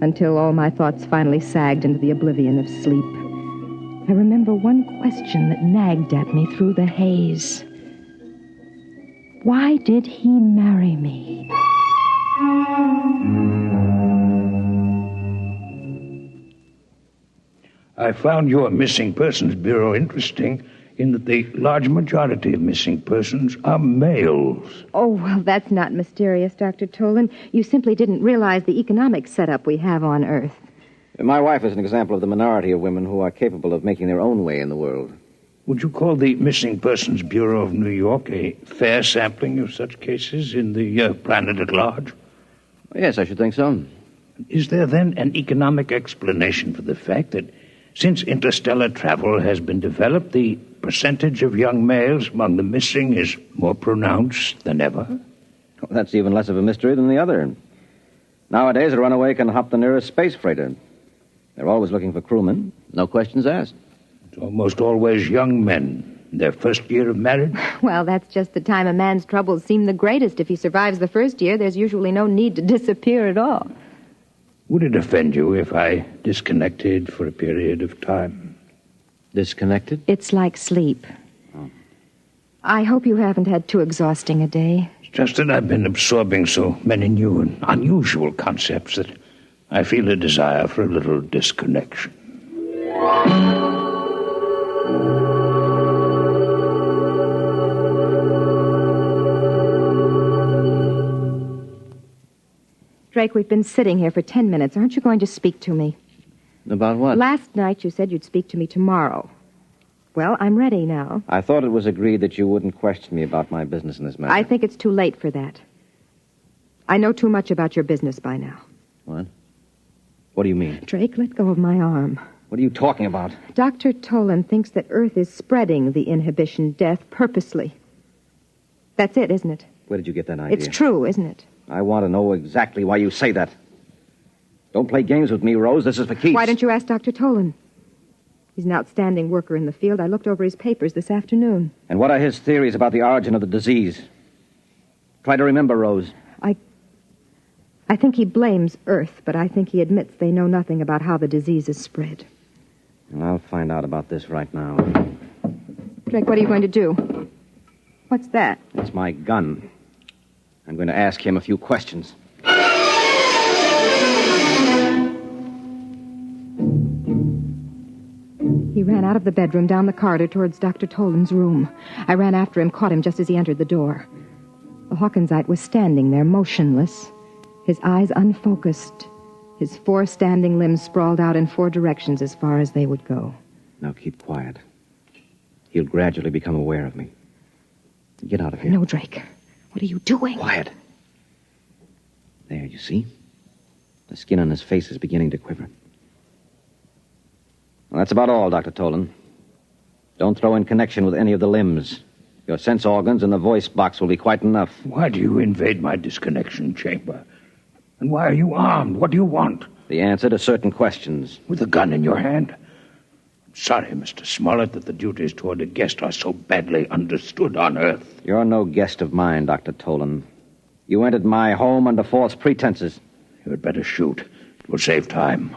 until all my thoughts finally sagged into the oblivion of sleep. I remember one question that nagged at me through the haze. Why did he marry me? I found your Missing Persons Bureau interesting in that the large majority of missing persons are males. Oh, well, that's not mysterious, Dr. Tolan. You simply didn't realize the economic setup we have on Earth. My wife is an example of the minority of women who are capable of making their own way in the world. Would you call the Missing Persons Bureau of New York a fair sampling of such cases in the planet at large? Yes, I should think so. Is there then an economic explanation for the fact that since interstellar travel has been developed, the percentage of young males among the missing is more pronounced than ever? Well, that's even less of a mystery than the other. Nowadays, a runaway can hop the nearest space freighter. They're always looking for crewmen. No questions asked. It's almost always young men in their first year of marriage. Well, that's just the time a man's troubles seem the greatest. If he survives the first year, there's usually no need to disappear at all. Would it offend you if I disconnected for a period of time? Disconnected? It's like sleep. Oh. I hope you haven't had too exhausting a day. It's just that I've been absorbing so many new and unusual concepts that I feel a desire for a little disconnection. Drake, we've been sitting here for 10 minutes. Aren't you going to speak to me? About what? Last night you said you'd speak to me tomorrow. Well, I'm ready now. I thought it was agreed that you wouldn't question me about my business in this matter. I think it's too late for that. I know too much about your business by now. What? What do you mean? Drake, let go of my arm. What are you talking about? Dr. Tolan thinks that Earth is spreading the inhibition death purposely. That's it, isn't it? Where did you get that idea? It's true, isn't it? I want to know exactly why you say that. Don't play games with me, Rose. This is for keeps. Why don't you ask Dr. Tolan? He's an outstanding worker in the field. I looked over his papers this afternoon. And what are his theories about the origin of the disease? Try to remember, Rose. I think he blames Earth, but I think he admits they know nothing about how the disease is spread. And I'll find out about this right now. Drake, what are you going to do? What's that? It's my gun. I'm going to ask him a few questions. He ran out of the bedroom, down the corridor towards Dr. Tolan's room. I ran after him, caught him just as he entered the door. The Hawkinsite was standing there, motionless, his eyes unfocused, his 4 standing limbs sprawled out in 4 directions as far as they would go. Now keep quiet. He'll gradually become aware of me. Get out of here. No, Drake. What are you doing? Quiet. There, you see? The skin on his face is beginning to quiver. Well, that's about all, Dr. Tolan. Don't throw in connection with any of the limbs. Your sense organs and the voice box will be quite enough. Why do you invade my disconnection chamber? And why are you armed? What do you want? The answer to certain questions. With a gun in your hand? I'm sorry, Mr. Smollett, that the duties toward a guest are so badly understood on Earth. You're no guest of mine, Dr. Tolan. You entered my home under false pretenses. You had better shoot. It will save time.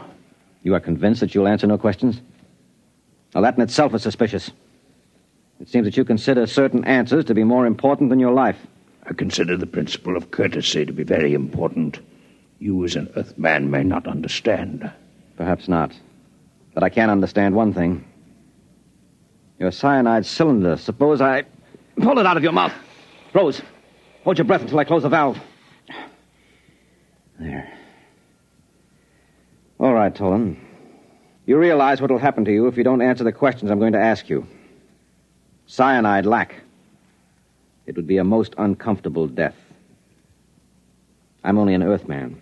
You are convinced that you'll answer no questions? Now, that in itself is suspicious. It seems that you consider certain answers to be more important than your life. I consider the principle of courtesy to be very important. You, as an Earthman, may not understand. Perhaps not. But I can understand one thing. Your cyanide cylinder. Suppose I pull it out of your mouth. Rose, hold your breath until I close the valve. There. All right, Tolan. You realize what will happen to you if you don't answer the questions I'm going to ask you. Cyanide lack. It would be a most uncomfortable death. I'm only an Earthman.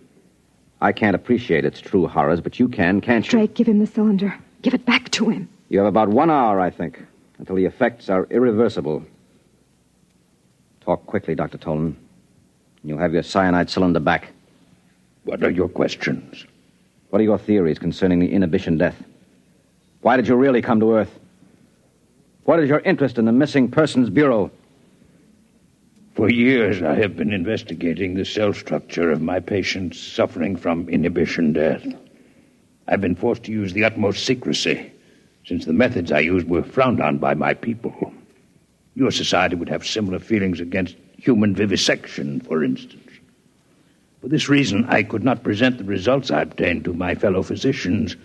I can't appreciate its true horrors, but you can, can't you? Drake, give him the cylinder. Give it back to him. You have about 1 hour, I think, until the effects are irreversible. Talk quickly, Dr. Tolan. You'll have your cyanide cylinder back. What are your questions? What are your theories concerning the inhibition death? Why did you really come to Earth? What is your interest in the Missing Persons Bureau? For years, I have been investigating the cell structure of my patients suffering from inhibition death. I've been forced to use the utmost secrecy, since the methods I used were frowned on by my people. Your society would have similar feelings against human vivisection, for instance. For this reason, I could not present the results I obtained to my fellow physicians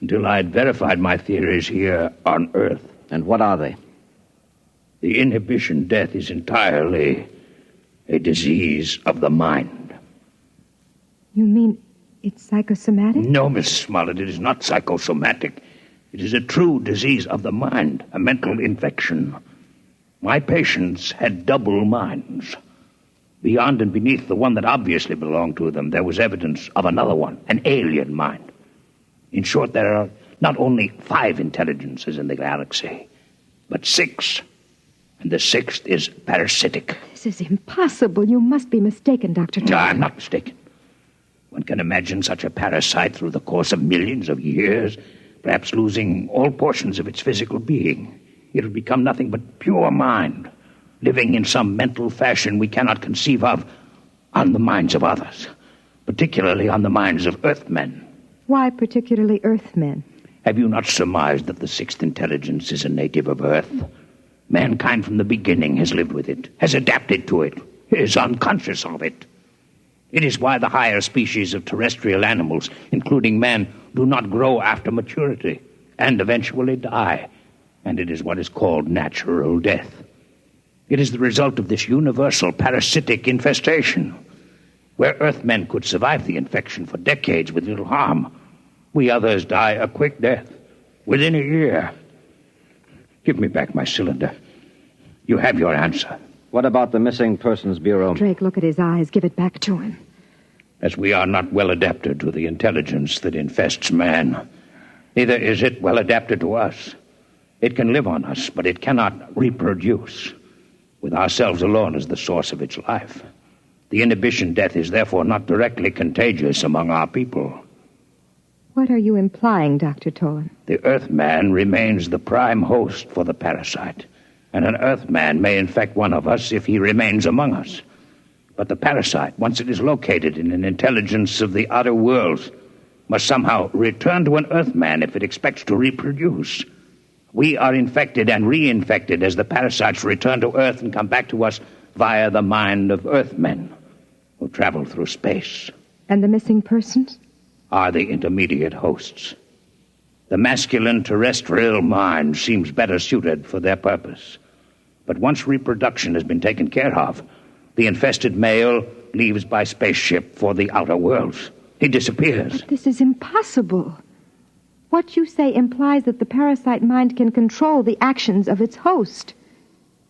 until I had verified my theories here on Earth. And what are they? The inhibition death is entirely a disease of the mind. You mean it's psychosomatic? No, Miss Smollett, it is not psychosomatic. It is a true disease of the mind, a mental infection. My patients had double minds. Beyond and beneath the one that obviously belonged to them, there was evidence of another one, an alien mind. In short, there are not only 5 intelligences in the galaxy, but 6. And the 6th is parasitic. This is impossible. You must be mistaken, Dr. No, I'm not mistaken. One can imagine such a parasite through the course of millions of years, perhaps losing all portions of its physical being. It will become nothing but pure mind, living in some mental fashion we cannot conceive of on the minds of others, particularly on the minds of Earthmen. Why particularly Earthmen? Have you not surmised that the 6th intelligence is a native of Earth? Mankind from the beginning has lived with it, has adapted to it, is unconscious of it. It is why the higher species of terrestrial animals, including man, do not grow after maturity and eventually die. And it is what is called natural death. It is the result of this universal parasitic infestation. Where Earthmen could survive the infection for decades with little harm, we others die a quick death within a year. Give me back my cylinder. You have your answer. What about the Missing Persons Bureau? Drake, look at his eyes. Give it back to him. As we are not well adapted to the intelligence that infests man, neither is it well adapted to us. It can live on us, but it cannot reproduce, with ourselves alone as the source of its life. The inhibition death is therefore not directly contagious among our people. What are you implying, Dr. Tolan? The Earthman remains the prime host for the parasite, and an Earthman may infect one of us if he remains among us. But the parasite, once it is located in an intelligence of the outer worlds, must somehow return to an Earthman if it expects to reproduce. We are infected and reinfected as the parasites return to Earth and come back to us via the mind of Earthmen who travel through space. And the missing persons? Are the intermediate hosts. The masculine terrestrial mind seems better suited for their purpose. But once reproduction has been taken care of, the infested male leaves by spaceship for the outer worlds. He disappears. But this is impossible. What you say implies that the parasite mind can control the actions of its host.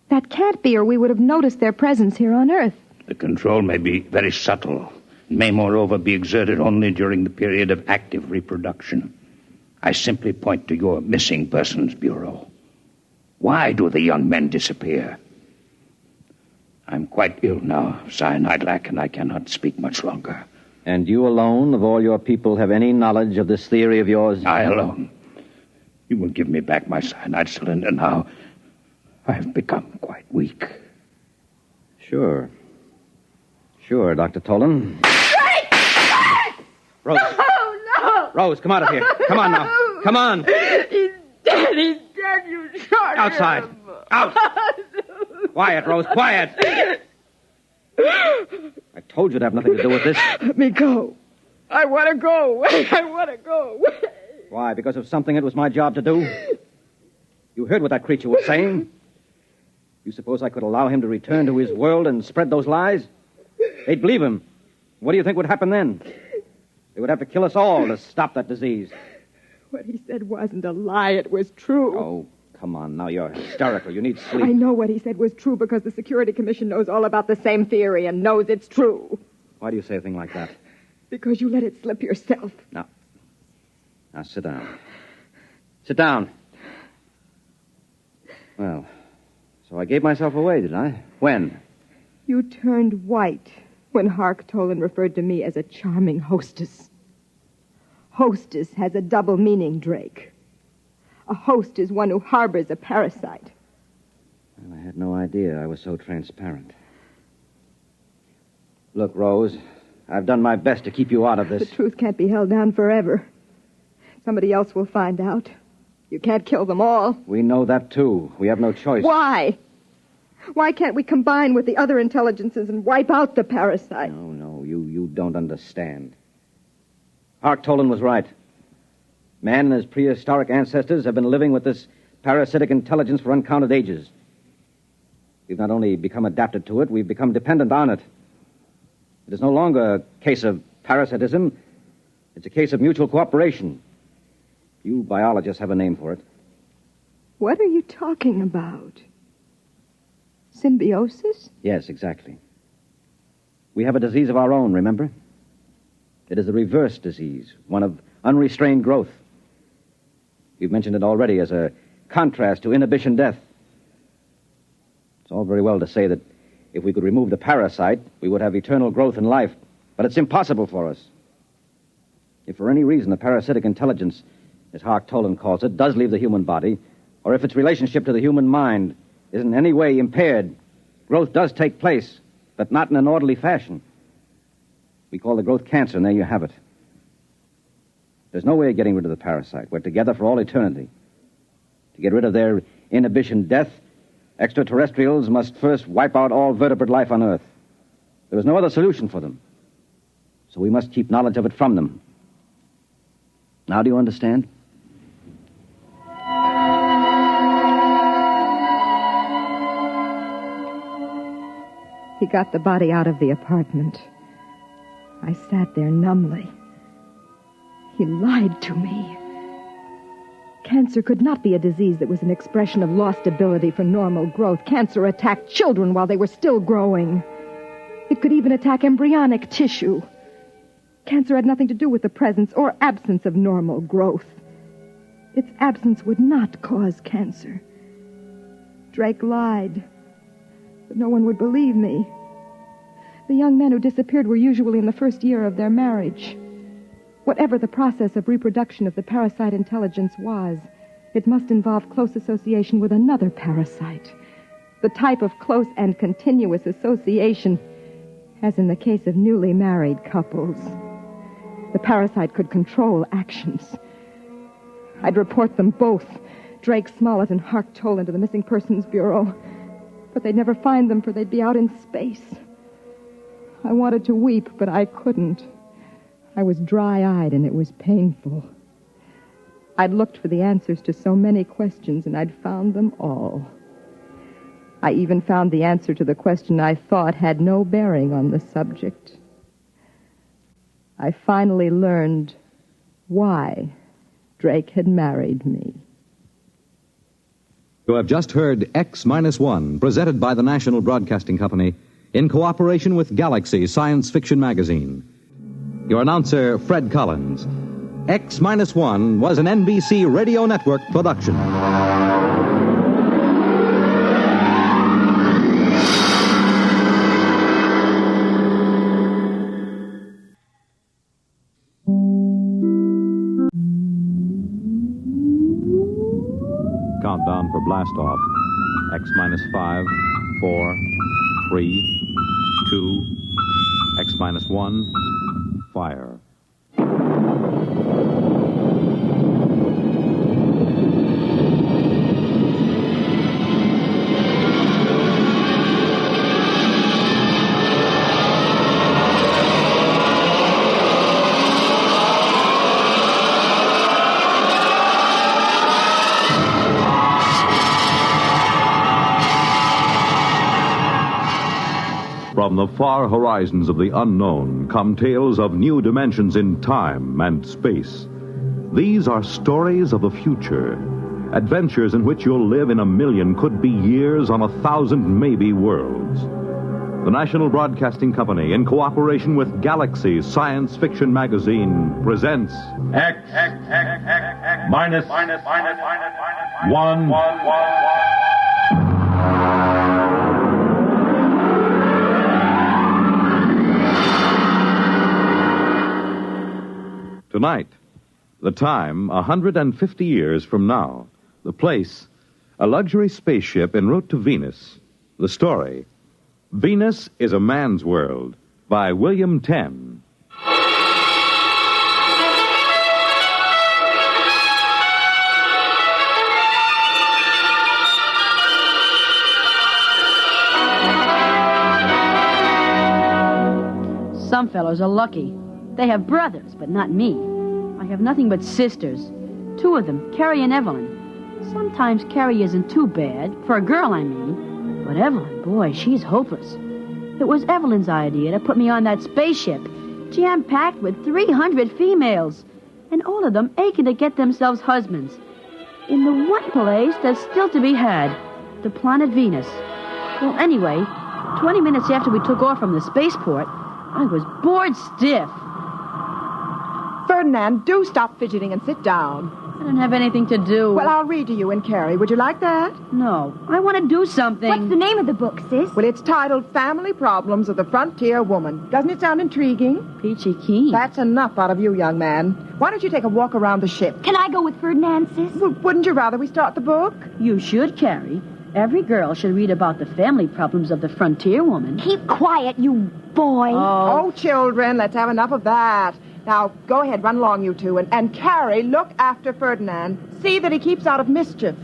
That can't be, or we would have noticed their presence here on Earth. The control may be very subtle, and may moreover be exerted only during the period of active reproduction. I simply point to your Missing Persons Bureau. Why do the young men disappear? I'm quite ill now, cyanide lack, and I cannot speak much longer. And you alone of all your people have any knowledge of this theory of yours? I alone. You will give me back my cyanide cylinder now. I have become quite weak. Sure. Sure, Dr. Tolan. Rose. No! Rose, come out of here. Come on now. Come on. He's dead. He's dead. You shot Outside. him. Out. Quiet, Rose. Quiet. I told you to have nothing to do with this. Let me go. I want to go. I want to go. Why? Because of something it was my job to do? You heard what that creature was saying? You suppose I could allow him to return to his world and spread those lies? They'd believe him. What do you think would happen then? They would have to kill us all to stop that disease. What he said wasn't a lie. It was true. Oh, come on now. You're hysterical. You need sleep. I know what he said was true because the Security Commission knows all about the same theory and knows it's true. Why do you say a thing like that? Because you let it slip yourself. Now sit down. Sit down. Well, so I gave myself away, did I? When? You turned white when Hark Tolan referred to me as a charming hostess. Hostess has a double meaning, Drake. A host is one who harbors a parasite. Well, I had no idea I was so transparent. Look, Rose, I've done my best to keep you out of this. The truth can't be held down forever. Somebody else will find out. You can't kill them all. We know that, too. We have no choice. Why? Why can't we combine with the other intelligences and wipe out the parasite? No, you don't understand. Hark Tolan was right. Man and his prehistoric ancestors have been living with this parasitic intelligence for uncounted ages. We've not only become adapted to it, we've become dependent on it. It is no longer a case of parasitism. It's a case of mutual cooperation. You biologists have a name for it. What are you talking about? Symbiosis? Yes, exactly. We have a disease of our own, remember? It is the reverse disease, one of unrestrained growth. You've mentioned it already as a contrast to inhibition death. It's all very well to say that if we could remove the parasite, we would have eternal growth in life. But it's impossible for us. If for any reason the parasitic intelligence, as Hark Tolan calls it, does leave the human body, or if its relationship to the human mind is in any way impaired, growth does take place, but not in an orderly fashion. We call the growth cancer, and there you have it. There's no way of getting rid of the parasite. We're together for all eternity. To get rid of their inhibition death, extraterrestrials must first wipe out all vertebrate life on Earth. There is no other solution for them. So we must keep knowledge of it from them. Now do you understand? He got the body out of the apartment. I sat there numbly. He lied to me. Cancer could not be a disease that was an expression of lost ability for normal growth. Cancer attacked children while they were still growing. It could even attack embryonic tissue. Cancer had nothing to do with the presence or absence of normal growth. Its absence would not cause cancer. Drake lied, but no one would believe me. The young men who disappeared were usually in the first year of their marriage. Whatever the process of reproduction of the parasite intelligence was, it must involve close association with another parasite. The type of close and continuous association, as in the case of newly married couples. The parasite could control actions. I'd report them both, Drake Smollett and Hark Tolan, to the Missing Persons Bureau. But they'd never find them, for they'd be out in space. I wanted to weep, but I couldn't. I was dry-eyed, and it was painful. I'd looked for the answers to so many questions, and I'd found them all. I even found the answer to the question I thought had no bearing on the subject. I finally learned why Drake had married me. You have just heard X-1, presented by the National Broadcasting Company in cooperation with Galaxy Science Fiction Magazine. Your announcer, Fred Collins. X-1 was an NBC Radio Network production. Countdown for blast off. X-5, 4, 3, 2, X-1, fire. From the far horizons of the unknown come tales of new dimensions in time and space. These are stories of the future, adventures in which you'll live in a million, could be years, on 1,000 maybe worlds. The National Broadcasting Company, in cooperation with Galaxy Science Fiction Magazine, presents X-1. Tonight, the time, 150 years from now. The place, a luxury spaceship en route to Venus. The story, Venus is a Man's World, by William Tenn. Some fellows are lucky. They have brothers, but not me. I have nothing but sisters. Two of them, Carrie and Evelyn. Sometimes Carrie isn't too bad, for a girl, I mean. But Evelyn, boy, she's hopeless. It was Evelyn's idea to put me on that spaceship, jam-packed with 300 females, and all of them aching to get themselves husbands. In the one place that's still to be had, the planet Venus. Well, anyway, 20 minutes after we took off from the spaceport, I was bored stiff. Ferdinand, do stop fidgeting and sit down. I don't have anything to do. Well, I'll read to you and Carrie. Would you like that? No. I want to do something. What's the name of the book, sis? Well, it's titled Family Problems of the Frontier Woman. Doesn't it sound intriguing? Peachy keen. That's enough out of you, young man. Why don't you take a walk around the ship? Can I go with Ferdinand, sis? Well, wouldn't you rather we start the book? You should, Carrie. Every girl should read about the family problems of the frontier woman. Keep quiet, you boy. Oh, children, let's have enough of that. Now, go ahead, run along, you two. And Carrie, look after Ferdinand. See that he keeps out of mischief.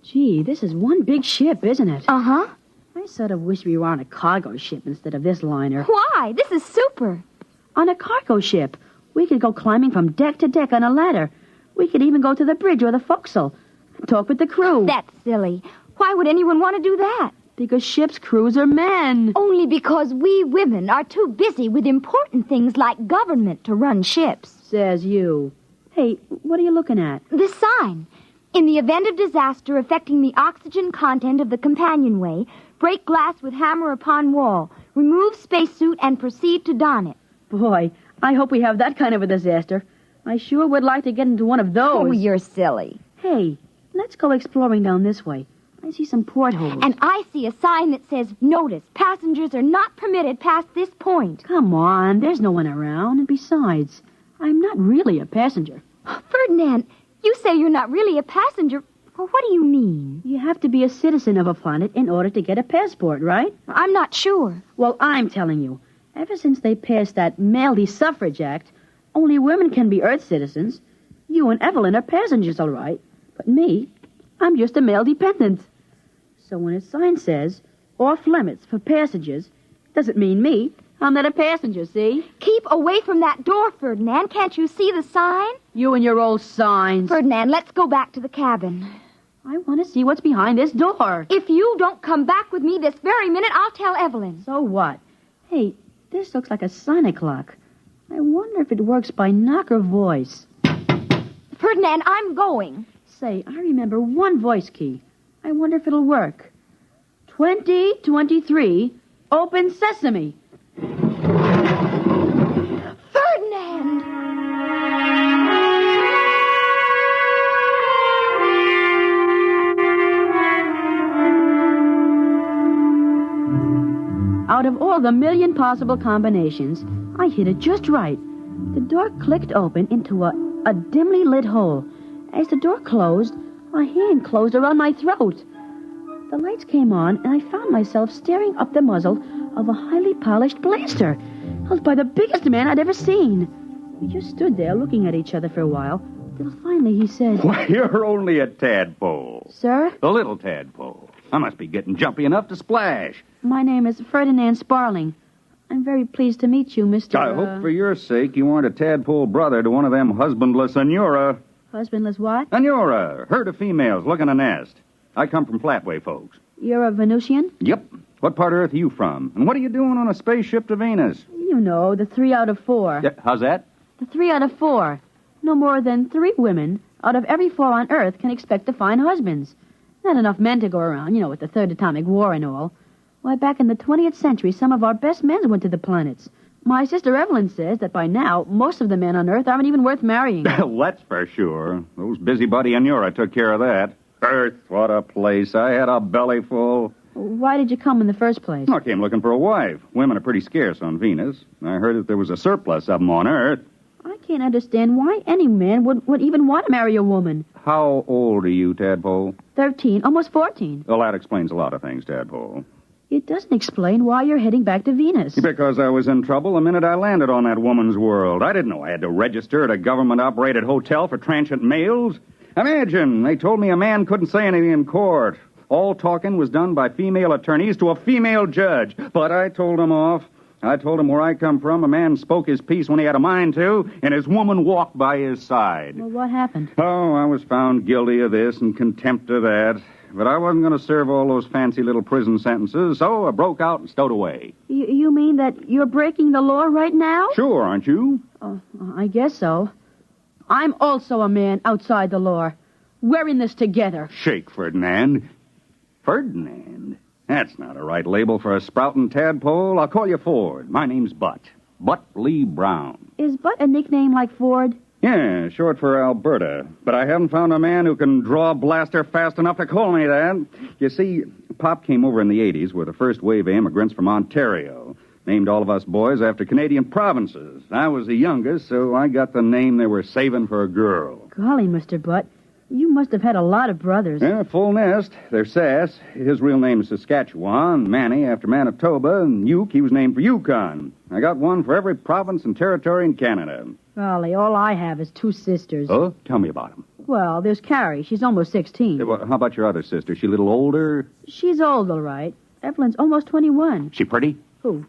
Gee, this is one big ship, isn't it? Uh-huh. I sort of wish we were on a cargo ship instead of this liner. Why? This is super. On a cargo ship, we could go climbing from deck to deck on a ladder. We could even go to the bridge or the forecastle and talk with the crew. That's silly. Why would anyone want to do that? Because ship's crews are men. Only because we women are too busy with important things like government to run ships. Says you. Hey, what are you looking at? This sign. In the event of disaster affecting the oxygen content of the companionway, break glass with hammer upon wall. Remove spacesuit and proceed to don it. Boy, I hope we have that kind of a disaster. I sure would like to get into one of those. Oh, you're silly. Hey, let's go exploring down this way. I see some portholes. And I see a sign that says, notice, passengers are not permitted past this point. Come on, there's no one around. And besides, I'm not really a passenger. Ferdinand, you say you're not really a passenger. Well, what do you mean? You have to be a citizen of a planet in order to get a passport, right? I'm not sure. Well, I'm telling you. Ever since they passed that Maley Suffrage Act, only women can be Earth citizens. You and Evelyn are passengers, all right. But me, I'm just a male dependent. So when a sign says, off limits for passengers, doesn't mean me. I'm not a passenger, see? Keep away from that door, Ferdinand. Can't you see the sign? You and your old signs. Ferdinand, let's go back to the cabin. I want to see what's behind this door. If you don't come back with me this very minute, I'll tell Evelyn. So what? Hey, this looks like a sonic clock. I wonder if it works by knock or voice. Ferdinand, I'm going. Say, I remember one voice key. I wonder if it'll work. 2023, open sesame. Ferdinand! Out of all the million possible combinations, I hit it just right. The door clicked open into a dimly lit hole. As the door closed, my hand closed around my throat. The lights came on, and I found myself staring up the muzzle of a highly polished blaster, held by the biggest man I'd ever seen. We just stood there looking at each other for a while, till finally he said, Why, you're only a tadpole. Sir? The little tadpole. I must be getting jumpy enough to splash. My name is Ferdinand Sparling. I'm very pleased to meet you, Mr. I hope for your sake you aren't a tadpole brother to one of them husbandless Anura. Husbandless what? Anura, herd of females looking a nest. I come from Flatway, folks. You're a Venusian? Yep. What part of Earth are you from? And what are you doing on a spaceship to Venus? You know, the 3 out of 4. Yeah, how's that? The 3 out of 4. No more than 3 women out of every 4 on Earth can expect to find husbands. Not enough men to go around, with the Third Atomic War and all. Why, back in the 20th century, some of our best men went to the planets. My sister Evelyn says that by now, most of the men on Earth aren't even worth marrying. Well, that's for sure. Those busybody Anura took care of that. Earth, what a place. I had a belly full. Why did you come in the first place? I came looking for a wife. Women are pretty scarce on Venus. I heard that there was a surplus of them on Earth. I can't understand why any man would even want to marry a woman. How old are you, Tadpole? 13, almost 14. Well, that explains a lot of things, Tadpole. It doesn't explain why you're heading back to Venus. Because I was in trouble the minute I landed on that woman's world. I didn't know I had to register at a government-operated hotel for transient mails. Imagine, they told me a man couldn't say anything in court. All talking was done by female attorneys to a female judge. But I told him off. I told him where I come from, a man spoke his piece when he had a mind to, and his woman walked by his side. Well, what happened? Oh, I was found guilty of this and contempt of that. But I wasn't going to serve all those fancy little prison sentences, so I broke out and stowed away. You mean that you're breaking the law right now? Sure, aren't you? Oh, I guess so. I'm also a man outside the law. We're in this together. Shake, Ferdinand. Ferdinand? That's not a right label for a sprouting tadpole. I'll call you Ford. My name's Butt. Butt Lee Brown. Is Butt a nickname like Ford? Yeah, short for Alberta. But I haven't found a man who can draw a blaster fast enough to call me that. You see, Pop came over in the 80s with the first wave of immigrants from Ontario. Named all of us boys after Canadian provinces. I was the youngest, so I got the name they were saving for a girl. Golly, Mr. Butt, you must have had a lot of brothers. Yeah, full nest. They're Sass. His real name is Saskatchewan. Manny after Manitoba. And Uke, he was named for Yukon. I got one for every province and territory in Canada. Golly, all I have is 2 sisters. Oh? Tell me about them. Well, there's Carrie. She's almost 16. Yeah, well, how about your other sister? She a little older? She's old, all right. Evelyn's almost 21. She pretty? Who?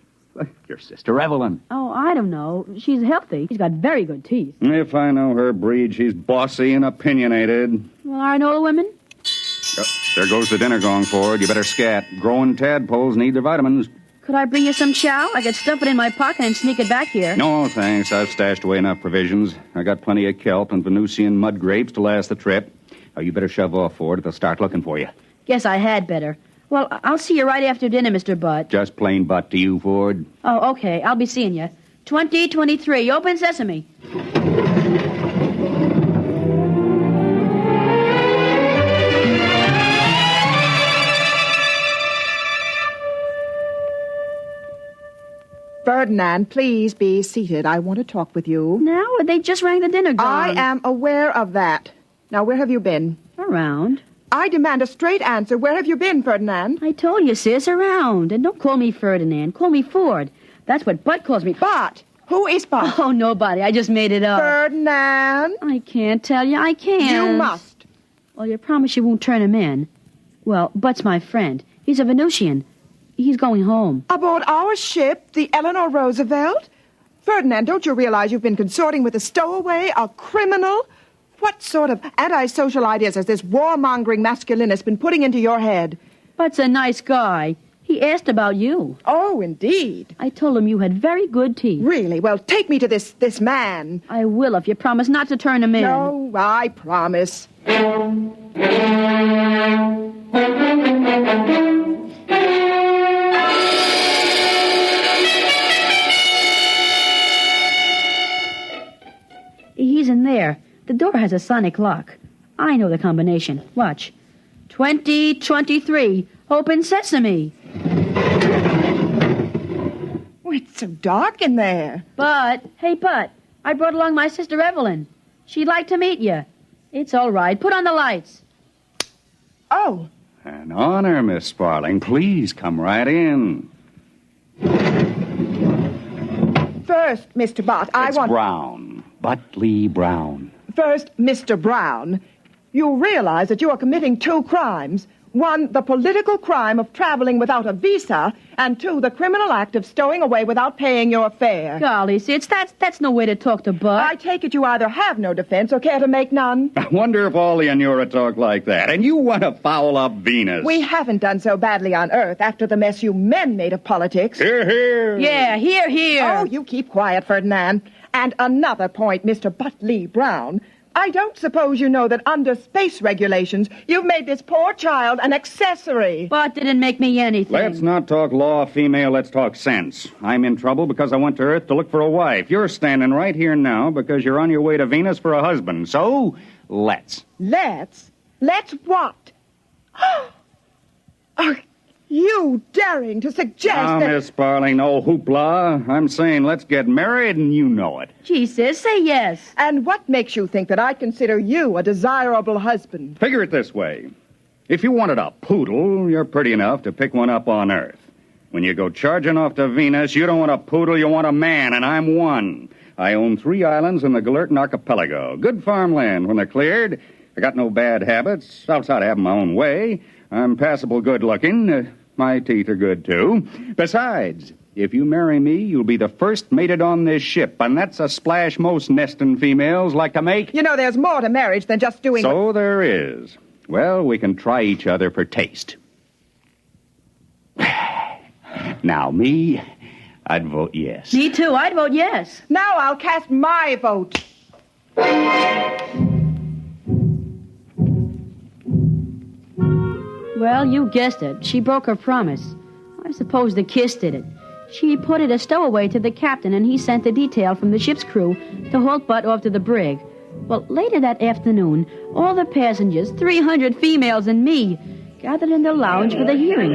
Your sister Evelyn. Oh, I don't know. She's healthy. She's got very good teeth. If I know her breed, she's bossy and opinionated. Well, are no women? There goes the dinner gong, Ford. You better scat. Growing tadpoles need their vitamins. Could I bring you some chow? I could stuff it in my pocket and sneak it back here. No, thanks. I've stashed away enough provisions. I got plenty of kelp and Venusian mud grapes to last the trip. Oh, you better shove off, Ford. They'll start looking for you. Guess I had better. Well, I'll see you right after dinner, Mr. Butt. Just plain butt to you, Ford. Oh, okay. I'll be seeing you. 2023. Open sesame. Ferdinand, please be seated. I want to talk with you. Now? They just rang the dinner gong. I am aware of that. Now, where have you been? Around. I demand a straight answer. Where have you been, Ferdinand? I told you, sis, around. And don't call me Ferdinand. Call me Ford. That's what Butt calls me. Butt? Who is Butt? Oh, nobody. I just made it up. Ferdinand? I can't tell you. I can't. You must. Well, you promise you won't turn him in. Well, Butt's my friend. He's a Venusian. He's going home. Aboard our ship, the Eleanor Roosevelt? Ferdinand, don't you realize you've been consorting with a stowaway, a criminal? What sort of antisocial ideas has this warmongering masculinist been putting into your head? Butt's a nice guy. He asked about you. Oh, indeed. I told him you had very good teeth. Really? Well, take me to this man. I will if you promise not to turn him in. No, I promise. He's in there. The door has a sonic lock. I know the combination. Watch. 2023. Open sesame. Oh, it's so dark in there. But, hey, Butt, I brought along my sister Evelyn. She'd like to meet you. It's all right. Put on the lights. Oh. An honor, Miss Sparling. Please come right in. First, Mr. Butt, I want... Brown. Butt Lee Brown. First, Mr. Brown, you realize that you are committing 2 crimes. 1, the political crime of traveling without a visa, and 2, the criminal act of stowing away without paying your fare. Golly, Sis, that's no way to talk to Butt. I take it you either have no defense or care to make none. I wonder if all the Inura talk like that. And you want to foul up Venus. We haven't done so badly on Earth after the mess you men made of politics. Hear, hear. Yeah, hear, hear. Oh, you keep quiet, Ferdinand. And another point, Mr. Butt Lee Brown. I don't suppose you know that under space regulations, you've made this poor child an accessory. Butt didn't make me anything. Let's not talk law, female. Let's talk sense. I'm in trouble because I went to Earth to look for a wife. You're standing right here now because you're on your way to Venus for a husband. So, let's. Let's? Let's what? Oh, You daring to suggest Now, that... Miss Sparling, no hoopla. I'm saying let's get married, and you know it. Gee, sis, say yes. And what makes you think that I consider you a desirable husband? Figure it this way. If you wanted a poodle, you're pretty enough to pick one up on Earth. When you go charging off to Venus, you don't want a poodle, you want a man, and I'm one. I own 3 islands in the Galertan Archipelago. Good farmland when they're cleared. I got no bad habits, outside of having my own way. I'm passable good-looking. My teeth are good, too. Besides, if you marry me, you'll be the first mated on this ship, and that's a splash most nesting females like to make. You know, there's more to marriage than just doing... So there is. Well, we can try each other for taste. Now, me, I'd vote yes. Me too, I'd vote yes. Now I'll cast my vote. Well, you guessed it. She broke her promise. I suppose the kiss did it. She put it a stowaway to the captain, and he sent a detail from the ship's crew to halt Butt off to the brig. Well, later that afternoon, all the passengers, 300 females and me, gathered in the lounge for the hearing.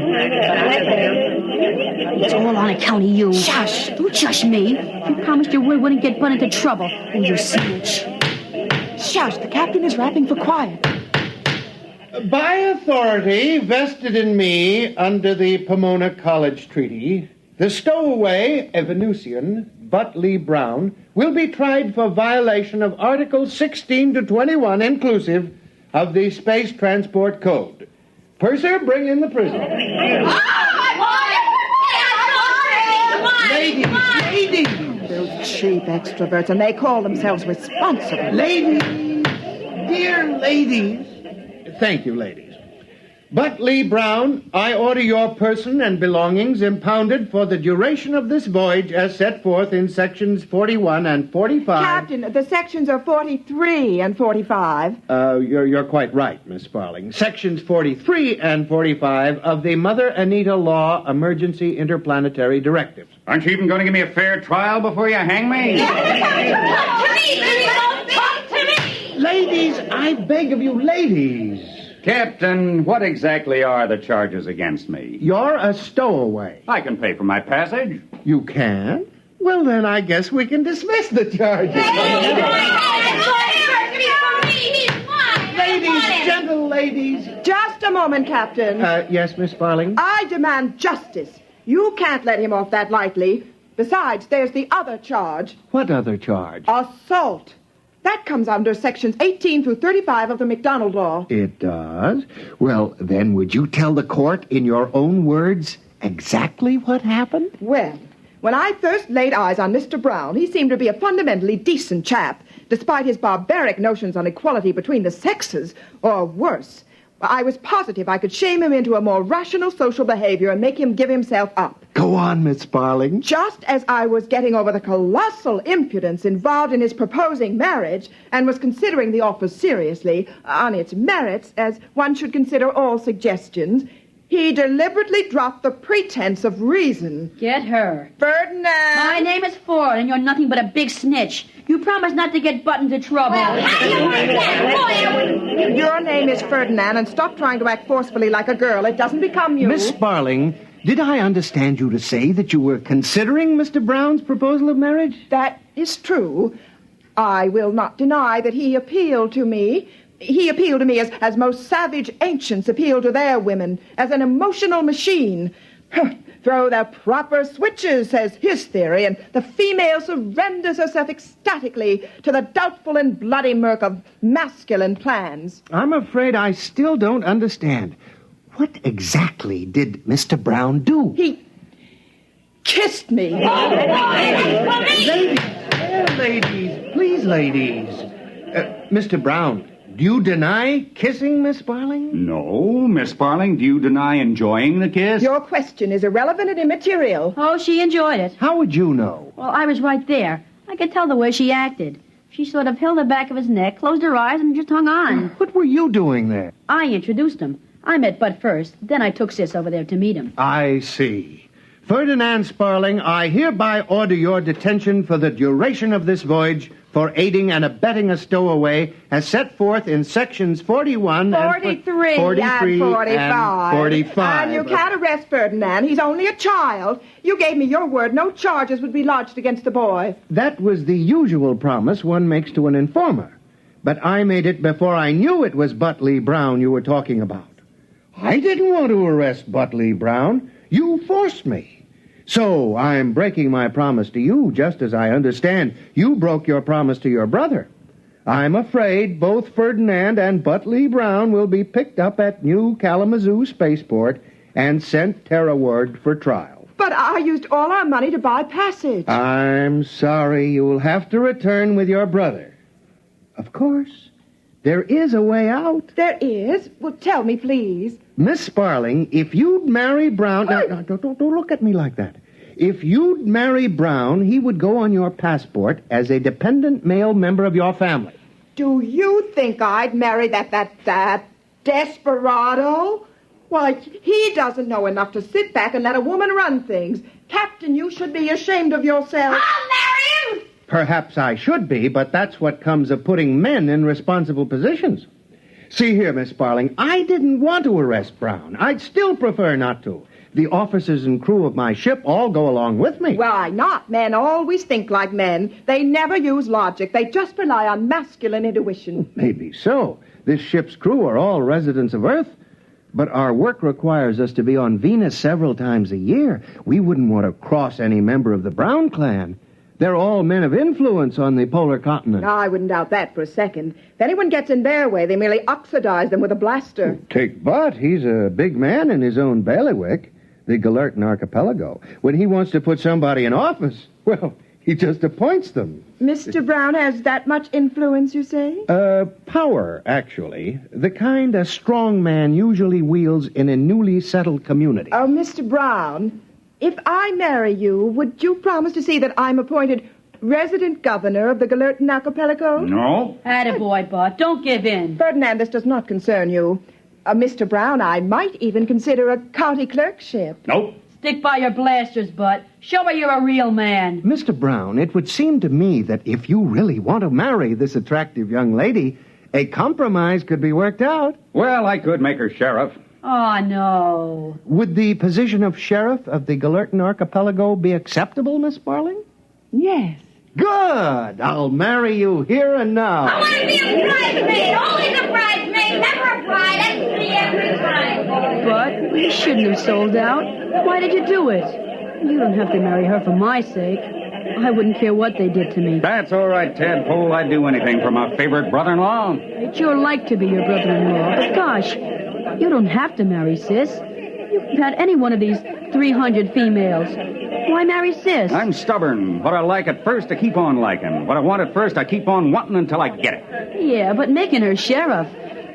It's all on account of you. Shush! Don't shush me. You promised your word wouldn't get Butt into trouble. Oh, you snitch. Shush, the captain is rapping for quiet. By authority vested in me under the Pomona College Treaty, the stowaway, a Venusian, Butt Lee Brown, will be tried for violation of Articles 16 to 21 inclusive of the Space Transport Code. Purser, bring in the prisoner. Ladies! Those cheap extroverts, and they call themselves responsible. Ladies! Dear ladies! Thank you, ladies. Butt Lee Brown, I order your person and belongings impounded for the duration of this voyage as set forth in sections 41 and 45. Captain, the sections are 43 and 45. You're quite right, Miss Sparling. Sections 43 and 45 of the Mother Anita Law Emergency Interplanetary Directives. Aren't you even going to give me a fair trial before you hang me? Talk to me! Ladies, I beg of you, ladies. Captain, what exactly are the charges against me? You're a stowaway. I can pay for my passage. You can? Well, then I guess we can dismiss the charges. Ladies, gentle ladies. Just a moment, Captain. Yes, Miss Sparling? I demand justice. You can't let him off that lightly. Besides, there's the other charge. What other charge? Assault. That comes under sections 18 through 35 of the McDonald Law. It does? Well, then would you tell the court in your own words exactly what happened? Well, when I first laid eyes on Mr. Brown, he seemed to be a fundamentally decent chap, despite his barbaric notions on equality between the sexes, or worse. I was positive I could shame him into a more rational social behavior and make him give himself up. Go on, Miss Sparling. Just as I was getting over the colossal impudence involved in his proposing marriage and was considering the offer seriously, on its merits, as one should consider all suggestions, he deliberately dropped the pretense of reason. Get her. Ferdinand! My name is Ford, and you're nothing but a big snitch. You promised not to get Butt into trouble. Your name is Ferdinand, and stop trying to act forcefully like a girl. It doesn't become you. Miss Sparling, did I understand you to say that you were considering Mr. Brown's proposal of marriage? That is true. I will not deny that he appealed to me. He appealed to me as most savage ancients appeal to their women, as an emotional machine. Throw the proper switches, says his theory, and the female surrenders herself ecstatically to the doubtful and bloody murk of masculine plans. I'm afraid I still don't understand. What exactly did Mr. Brown do? He kissed me. Ladies, please, ladies. Mr. Brown, do you deny kissing Miss Sparling? No. Miss Sparling, do you deny enjoying the kiss? Your question is irrelevant and immaterial. Oh, she enjoyed it. How would you know? Well, I was right there. I could tell the way she acted. She sort of held the back of his neck, closed her eyes, and just hung on. What were you doing there? I introduced him. I met Bud first. Then I took Sis over there to meet him. I see. Ferdinand Sparling, I hereby order your detention for the duration of this voyage for aiding and abetting a stowaway as set forth in sections 41 43 and 43 and 45. and 45. And you can't arrest Ferdinand. He's only a child. You gave me your word no charges would be lodged against the boy. That was the usual promise one makes to an informer. But I made it before I knew it was Butley Brown you were talking about. I didn't want to arrest Butley Brown. You forced me. So I'm breaking my promise to you, just as I understand you broke your promise to your brother. I'm afraid both Ferdinand and Butley Brown will be picked up at New Kalamazoo Spaceport and sent terrorward for trial. But I used all our money to buy passage. I'm sorry. You'll have to return with your brother. Of course, there is a way out. There is? Well, tell me, please. Miss Sparling, if you'd marry Brown... Now, don't look at me like that. If you'd marry Brown, he would go on your passport as a dependent male member of your family. Do you think I'd marry that desperado? Why, he doesn't know enough to sit back and let a woman run things. Captain, you should be ashamed of yourself. I'll marry him! Perhaps I should be, but that's what comes of putting men in responsible positions. See here, Miss Sparling, I didn't want to arrest Brown. I'd still prefer not to. The officers and crew of my ship all go along with me. Why not? Men always think like men. They never use logic. They just rely on masculine intuition. Maybe so. This ship's crew are all residents of Earth. But our work requires us to be on Venus several times a year. We wouldn't want to cross any member of the Brown clan. They're all men of influence on the polar continent. No, I wouldn't doubt that for a second. If anyone gets in their way, they merely oxidize them with a blaster. Take Butt. He's a big man in his own bailiwick, the Galertan Archipelago. When he wants to put somebody in office, well, he just appoints them. Mr. Brown has that much influence, you say? Power, actually. The kind a strong man usually wields in a newly settled community. Oh, Mr. Brown, if I marry you, would you promise to see that I'm appointed resident governor of the Galertan Archipelago? No. Attaboy, Bart. Don't give in. Ferdinand, this does not concern you. Mr. Brown, I might even consider a county clerkship. Nope. Stick by your blasters, Bud. Show me you're a real man. Mr. Brown, it would seem to me that if you really want to marry this attractive young lady, a compromise could be worked out. Well, I could make her sheriff. Oh, no. Would the position of sheriff of the Galertan Archipelago be acceptable, Miss Sparling? Yes. Good. I'll marry you here and now. I want to be a bridesmaid. Always a bridesmaid. Never a bride. That's me every time. But you shouldn't have sold out. Why did you do it? You don't have to marry her for my sake. I wouldn't care what they did to me. That's all right, Tadpole. I'd do anything for my favorite brother-in-law. I'd sure like to be your brother-in-law. But gosh, you don't have to marry Sis. You can have any one of these 300 females. Why marry Sis? I'm stubborn. What I like at first, I keep on liking. What I want at first, I keep on wanting until I get it. Yeah, but making her sheriff,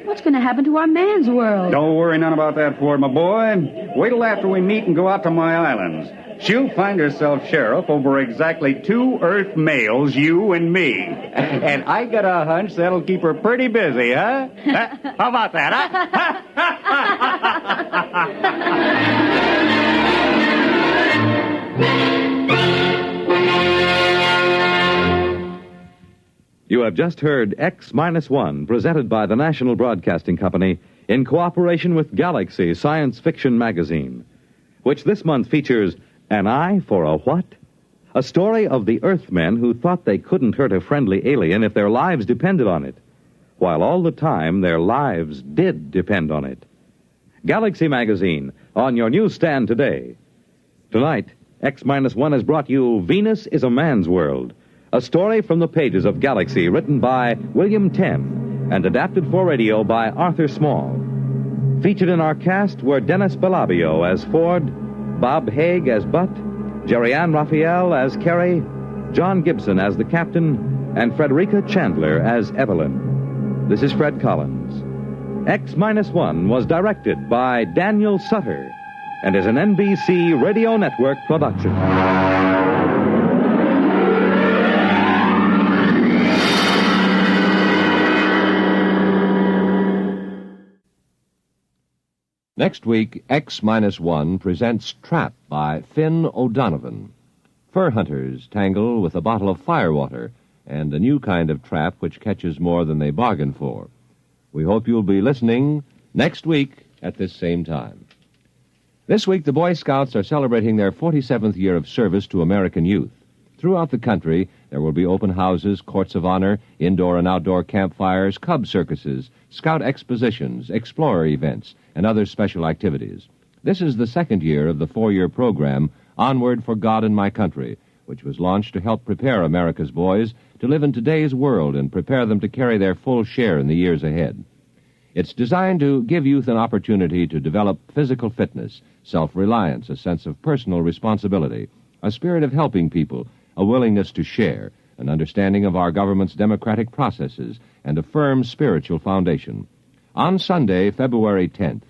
what's going to happen to our man's world? Don't worry none about that, Ford, my boy. Wait till after we meet and go out to my islands. She'll find herself sheriff over exactly 2 Earth males, you and me. And I got a hunch that'll keep her pretty busy, huh? How about that, You have just heard X-1, presented by the National Broadcasting Company in cooperation with Galaxy Science Fiction Magazine, which this month features An Eye for a What? A story of the Earthmen who thought they couldn't hurt a friendly alien if their lives depended on it, while all the time their lives did depend on it. Galaxy Magazine, on your newsstand today. Tonight, X-1 has brought you Venus is a Man's World, a story from the pages of Galaxy written by William Tenn and adapted for radio by Arthur Small. Featured in our cast were Dennis Belabio as Ford, Bob Haig as Butt, Jerry Ann Raphael as Carrie, John Gibson as the captain, and Frederica Chandler as Evelyn. This is Fred Collins. X-1 was directed by Daniel Sutter and is an NBC Radio Network production. Next week, X-1 presents Trap by Finn O'Donovan. Fur hunters tangle with a bottle of firewater and a new kind of trap which catches more than they bargain for. We hope you'll be listening next week at this same time. This week, the Boy Scouts are celebrating their 47th year of service to American youth. Throughout the country, there will be open houses, courts of honor, indoor and outdoor campfires, cub circuses, scout expositions, explorer events, and other special activities. This is the second year of the 4-year program, Onward for God and My Country, which was launched to help prepare America's boys to live in today's world and prepare them to carry their full share in the years ahead. It's designed to give youth an opportunity to develop physical fitness, self-reliance, a sense of personal responsibility, a spirit of helping people, a willingness to share, an understanding of our government's democratic processes, and a firm spiritual foundation. On Sunday, February 10th,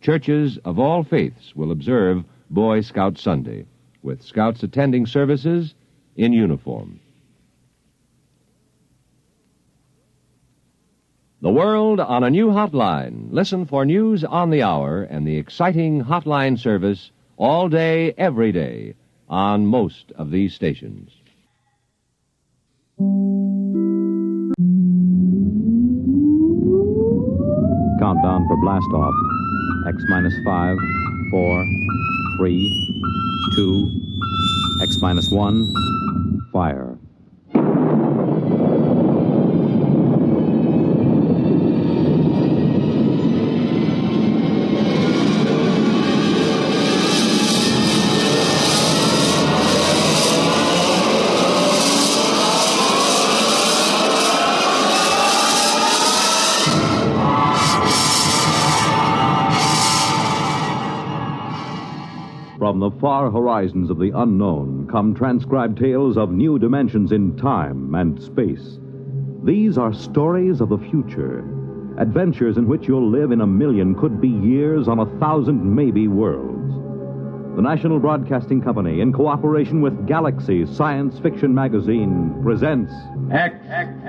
churches of all faiths will observe Boy Scout Sunday, with scouts attending services in uniform. The world on a new hotline. Listen for news on the hour and the exciting hotline service all day, every day, on most of these stations. Countdown for blast off. X-5, 4, 3, 2, X-1, fire. From the far horizons of the unknown come transcribed tales of new dimensions in time and space. These are stories of the future, adventures in which you'll live in a million, could be years, on 1,000 maybe worlds. The National Broadcasting Company, in cooperation with Galaxy Science Fiction Magazine, presents X-1.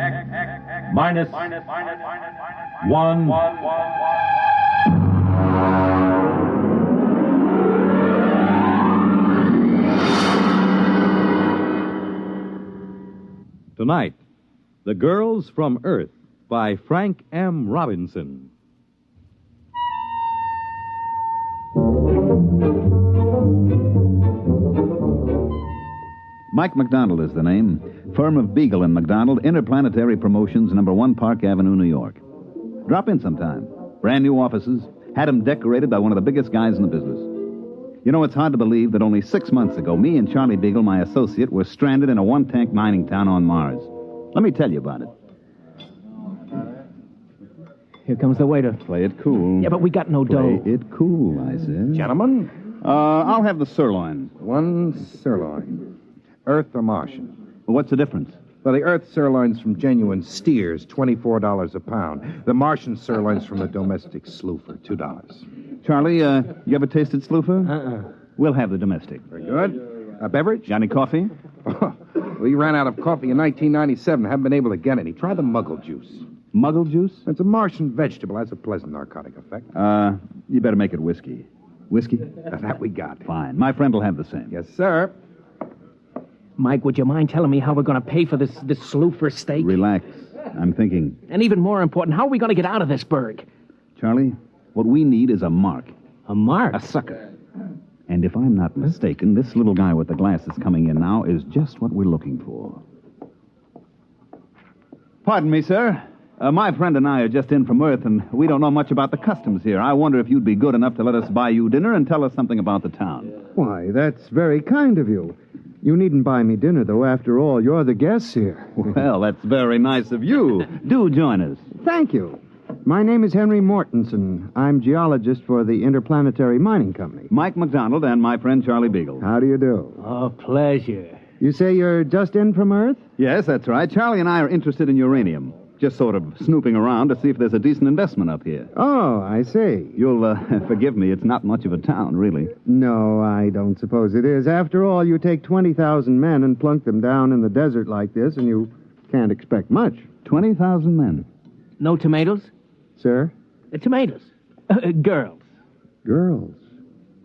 Tonight, The Girls from Earth by Frank M. Robinson. Mike McDonald is the name. Firm of Beagle and McDonald, Interplanetary Promotions, number 1 Park Avenue, New York. Drop in sometime. Brand new offices. Had them decorated by one of the biggest guys in the business. You know, it's hard to believe that only 6 months ago, me and Charlie Beagle, my associate, were stranded in a one-tank mining town on Mars. Let me tell you about it. Here comes the waiter. Play it cool. Yeah, but we got no dough. Play it cool, I said. Gentlemen? I'll have the sirloin. One sirloin. Earth or Martian? Well, what's the difference? Well, the Earth sirloin's from genuine steers, $24 a pound. The Martian sirloin's from the domestic sloofer, $2. Charlie, you ever tasted sloofer? We'll have the domestic. Very good. A beverage? Johnny Coffee? We ran out of coffee in 1997. Haven't been able to get any. Try the muggle juice. Muggle juice? It's a Martian vegetable. Has a pleasant narcotic effect. You better make it whiskey. Whiskey? That we got. Fine. My friend will have the same. Yes, sir. Mike, would you mind telling me how we're going to pay for this sloofer steak? Relax. I'm thinking. And even more important, how are we going to get out of this burg? Charlie, what we need is a mark. A mark? A sucker. And if I'm not mistaken, this little guy with the glasses coming in now is just what we're looking for. Pardon me, sir. My friend and I are just in from Earth, and we don't know much about the customs here. I wonder if you'd be good enough to let us buy you dinner and tell us something about the town. Why, that's very kind of you. You needn't buy me dinner, though. After all, you're the guests here. Well, that's very nice of you. Do join us. Thank you. My name is Henry Mortensen. I'm geologist for the Interplanetary Mining Company. Mike McDonald and my friend Charlie Beagle. How do you do? Oh, pleasure. You say you're just in from Earth? Yes, that's right. Charlie and I are interested in uranium. Just sort of snooping around to see if there's a decent investment up here. Oh, I see. You'll forgive me. It's not much of a town, really. No, I don't suppose it is. After all, you take 20,000 men and plunk them down in the desert like this, and you can't expect much. 20,000 men. No tomatoes? Sir? Tomatoes. Girls. Girls.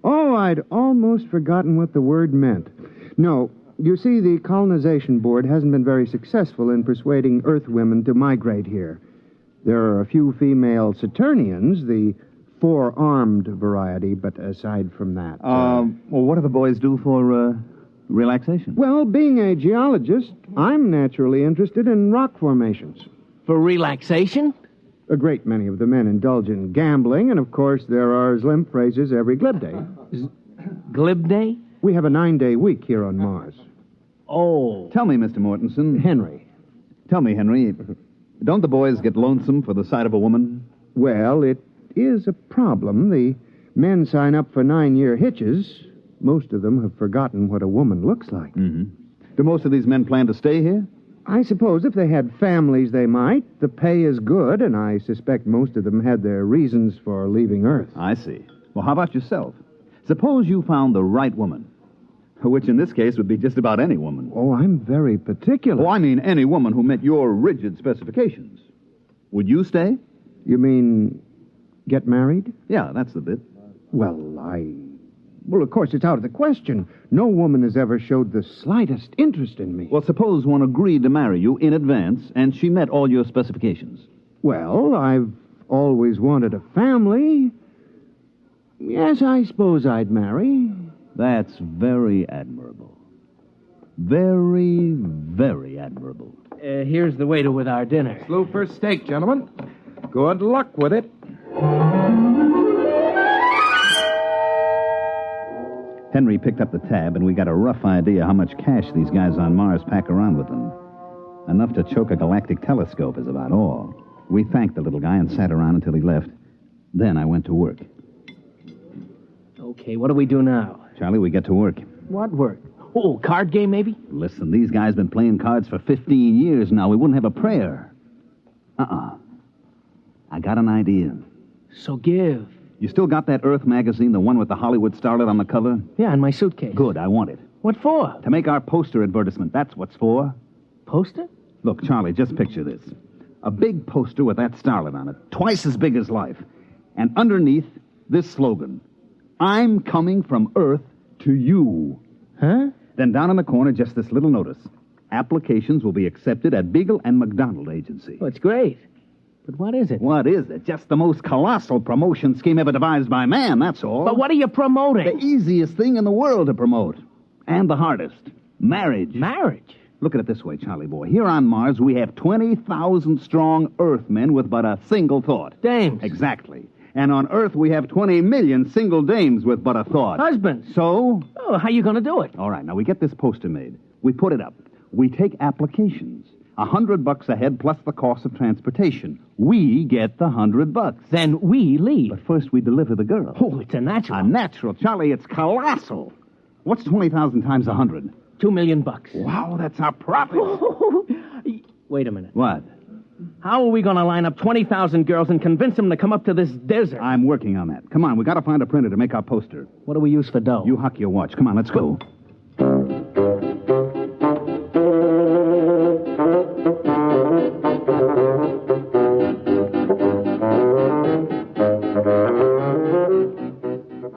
Oh, I'd almost forgotten what the word meant. No, you see, the colonization board hasn't been very successful in persuading Earth women to migrate here. There are a few female Saturnians, the four-armed variety, but aside from that... Well, what do the boys do for, relaxation? Well, being a geologist, I'm naturally interested in rock formations. For relaxation? A great many of the men indulge in gambling, and of course there are Zlimp phrases every glib day. Glib day? We have a 9-day week here on Mars. Oh. Tell me, Mr. Mortensen. Henry. Tell me, Henry, don't the boys get lonesome for the sight of a woman? Well, it is a problem. The men sign up for 9-year hitches. Most of them have forgotten what a woman looks like. Mm-hmm. Do most of these men plan to stay here? I suppose if they had families, they might. The pay is good, and I suspect most of them had their reasons for leaving Earth. I see. Well, how about yourself? Suppose you found the right woman, which in this case would be just about any woman. Oh, I'm very particular. Oh, I mean any woman who met your rigid specifications. Would you stay? You mean get married? Yeah, that's the bit. Well, of course, it's out of the question. No woman has ever showed the slightest interest in me. Well, suppose one agreed to marry you in advance, and she met all your specifications. Well, I've always wanted a family. Yes, I suppose I'd marry. That's very admirable. Very, very admirable. Here's the waiter with our dinner. Slooper steak, gentlemen. Good luck with it. Henry picked up the tab, and we got a rough idea how much cash these guys on Mars pack around with them. Enough to choke a galactic telescope is about all. We thanked the little guy and sat around until he left. Then I went to work. Okay, what do we do now? Charlie, we get to work. What work? Oh, card game, maybe? Listen, these guys been playing cards for 15 years now. We wouldn't have a prayer. I got an idea. So give. You still got that Earth magazine, the one with the Hollywood starlet on the cover? Yeah, in my suitcase. Good, I want it. What for? To make our poster advertisement. That's what's for. Poster? Look, Charlie, just picture this. A big poster with that starlet on it, twice as big as life. And underneath, this slogan. I'm coming from Earth to you. Huh? Then down in the corner, just this little notice. Applications will be accepted at Beagle and McDonald Agency. Oh, it's great. But what is it? What is it? Just the most colossal promotion scheme ever devised by man, that's all. But what are you promoting? The easiest thing in the world to promote. And the hardest. Marriage. Marriage? Look at it this way, Charlie boy. Here on Mars, we have 20,000 strong Earthmen with but a single thought. Dames. Exactly. And on Earth, we have 20 million single dames with but a thought. Husbands. So? Oh, how you going to do it? All right, now we get this poster made. We put it up. We take applications. $100 a head plus the cost of transportation. We get the $100. Then we leave. But first we deliver the girl. Oh, it's a natural. A natural. Charlie, it's colossal. What's 20,000 times 100? $2 million. Wow, that's our profit. Wait a minute. What? How are we going to line up 20,000 girls and convince them to come up to this desert? I'm working on that. Come on, we got to find a printer to make our poster. What do we use for dough? You huck your watch. Come on, let's go.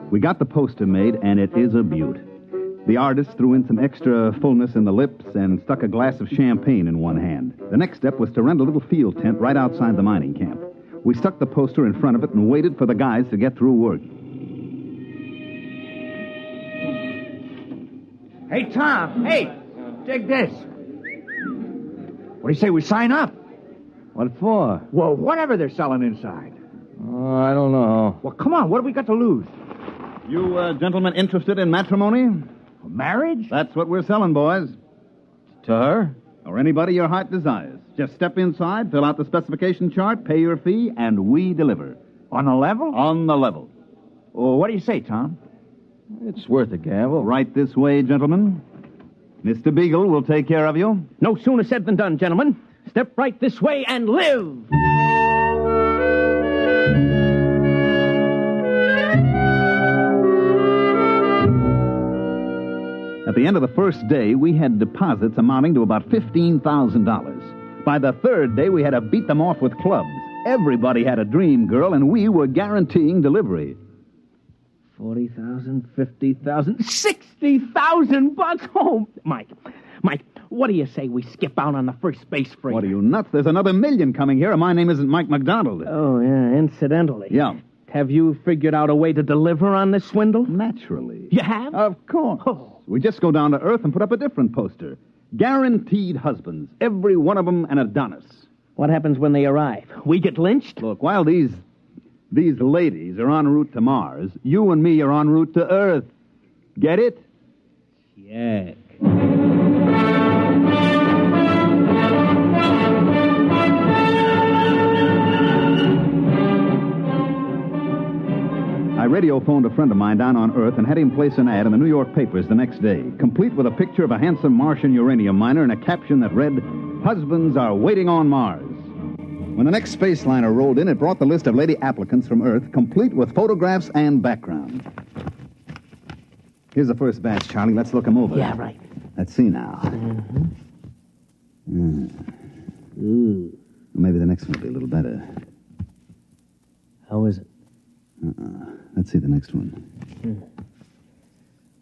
We got the poster made, and it is a beaut. The artist threw in some extra fullness in the lips and stuck a glass of champagne in one hand. The next step was to rent a little field tent right outside the mining camp. We stuck the poster in front of it and waited for the guys to get through work. Hey, Tom. Hey, dig this. What do you say we sign up? What for? Well, whatever they're selling inside. Oh, I don't know. Well, come on. What have we got to lose? You gentlemen interested in matrimony? Marriage? That's what we're selling, boys. To her? Or anybody your heart desires. Just step inside, fill out the specification chart, pay your fee, and we deliver. On the level? On the level. Well, what do you say, Tom? It's worth a gamble. Right this way, gentlemen. Mr. Beagle will take care of you. No sooner said than done, gentlemen. Step right this way and live! At the end of the first day, we had deposits amounting to about $15,000. By the third day, we had to beat them off with clubs. Everybody had a dream girl, and we were guaranteeing delivery. $40,000, $50,000, $60,000. Oh, Mike, what do you say we skip out on the first space freighter? What are you, nuts? There's another million coming here, and my name isn't Mike McDonald. Oh, yeah, incidentally. Yeah. Have you figured out a way to deliver on this swindle? Naturally. You have? Of course. Oh. We just go down to Earth and put up a different poster. Guaranteed husbands. Every one of them an Adonis. What happens when they arrive? We get lynched? Look, while these ladies are en route to Mars, you and me are en route to Earth. Get it? Check. I radio-phoned a friend of mine down on Earth and had him place an ad in the New York papers the next day, complete with a picture of a handsome Martian uranium miner and a caption that read, "Husbands are waiting on Mars." When the next space liner rolled in, it brought the list of lady applicants from Earth, complete with photographs and background. Here's the first batch, Charlie. Let's look them over. Yeah, right. Let's see now. Maybe the next one will be a little better. How is it? Let's see the next one.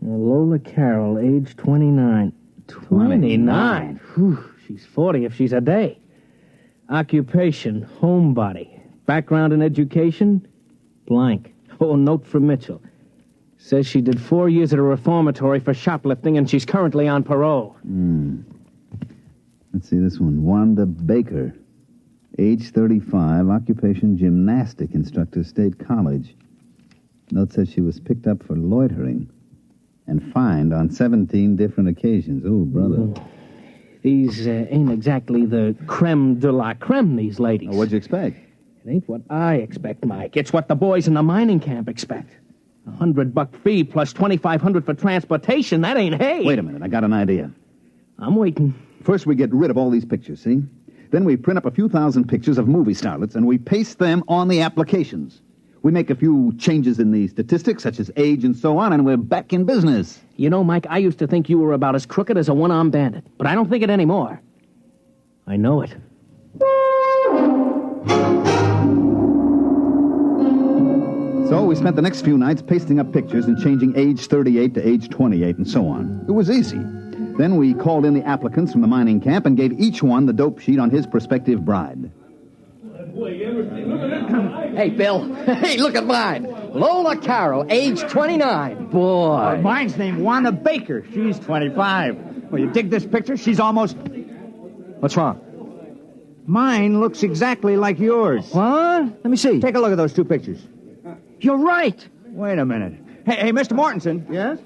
Lola Carroll, age 29. 29? Whew, she's 40 if she's a day. Occupation, homebody. Background in education, blank. Oh, note from Mitchell. Says she did 4 years at a reformatory for shoplifting, and she's currently on parole. Let's see this one. Wanda Baker. Age 35, occupation gymnastic instructor, State College. Note says she was picked up for loitering and fined on 17 different occasions. Oh, brother. These ain't exactly the creme de la creme, these ladies. Oh, what'd you expect? It ain't what I expect, Mike. It's what the boys in the mining camp expect. $100 fee plus $2,500 for transportation. That ain't hay. Wait a minute. I got an idea. I'm waiting. First, we get rid of all these pictures, see? Then we print up a few thousand pictures of movie starlets, and we paste them on the applications. We make a few changes in the statistics, such as age and so on, and we're back in business. You know, Mike, I used to think you were about as crooked as a one-armed bandit, but I don't think it anymore. I know it. So we spent the next few nights pasting up pictures and changing age 38 to age 28 and so on. It was easy. Then we called in the applicants from the mining camp and gave each one the dope sheet on his prospective bride. Hey, Bill. Hey, look at mine. Lola Carroll, age 29. Boy. Mine's named Wanda Baker. She's 25. Well, you dig this picture? She's almost... What's wrong? Mine looks exactly like yours. What? Let me see. Take a look at those two pictures. You're right. Wait a minute. Hey, Mr. Mortensen. Yes?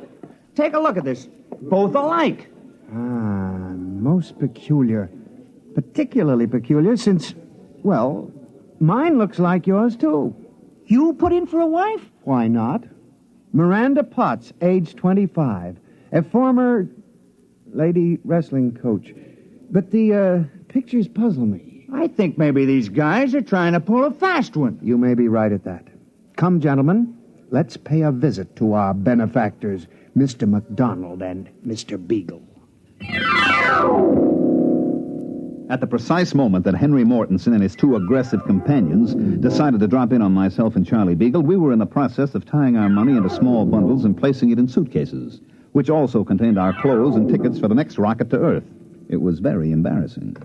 Take a look at this. Both alike. Most peculiar. Particularly peculiar since, well, mine looks like yours, too. You put in for a wife? Why not? Miranda Potts, age 25. A former lady wrestling coach. But the pictures puzzle me. I think maybe these guys are trying to pull a fast one. You may be right at that. Come, gentlemen, let's pay a visit to our benefactors, Mr. McDonald and Mr. Beagle. At the precise moment that Henry Mortensen and his two aggressive companions decided to drop in on myself and Charlie Beagle, we were in the process of tying our money into small bundles and placing it in suitcases, which also contained our clothes and tickets for the next rocket to Earth. It was very embarrassing.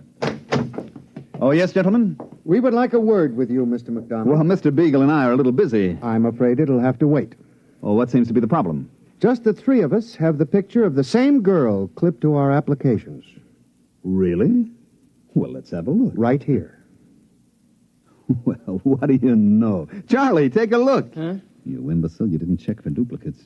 Oh, yes, gentlemen? We would like a word with you, Mr. McDonald. Well, Mr. Beagle and I are a little busy. I'm afraid it'll have to wait. Oh, what seems to be the problem? Just the three of us have the picture of the same girl clipped to our applications. Really? Well, let's have a look. Right here. Well, what do you know? Charlie, take a look. Huh? You imbecile, you didn't check for duplicates.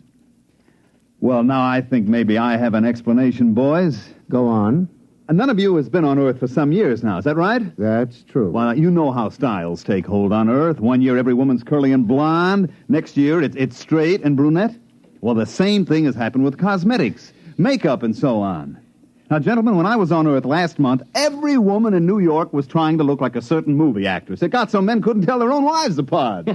Well, now I think maybe I have an explanation, boys. Go on. None of you has been on Earth for some years now, is that right? That's true. Well, you know how styles take hold on Earth. One year every woman's curly and blonde. Next year it's straight and brunette. Well, the same thing has happened with cosmetics, makeup, and so on. Now, gentlemen, when I was on Earth last month, every woman in New York was trying to look like a certain movie actress. It got so men couldn't tell their own wives apart.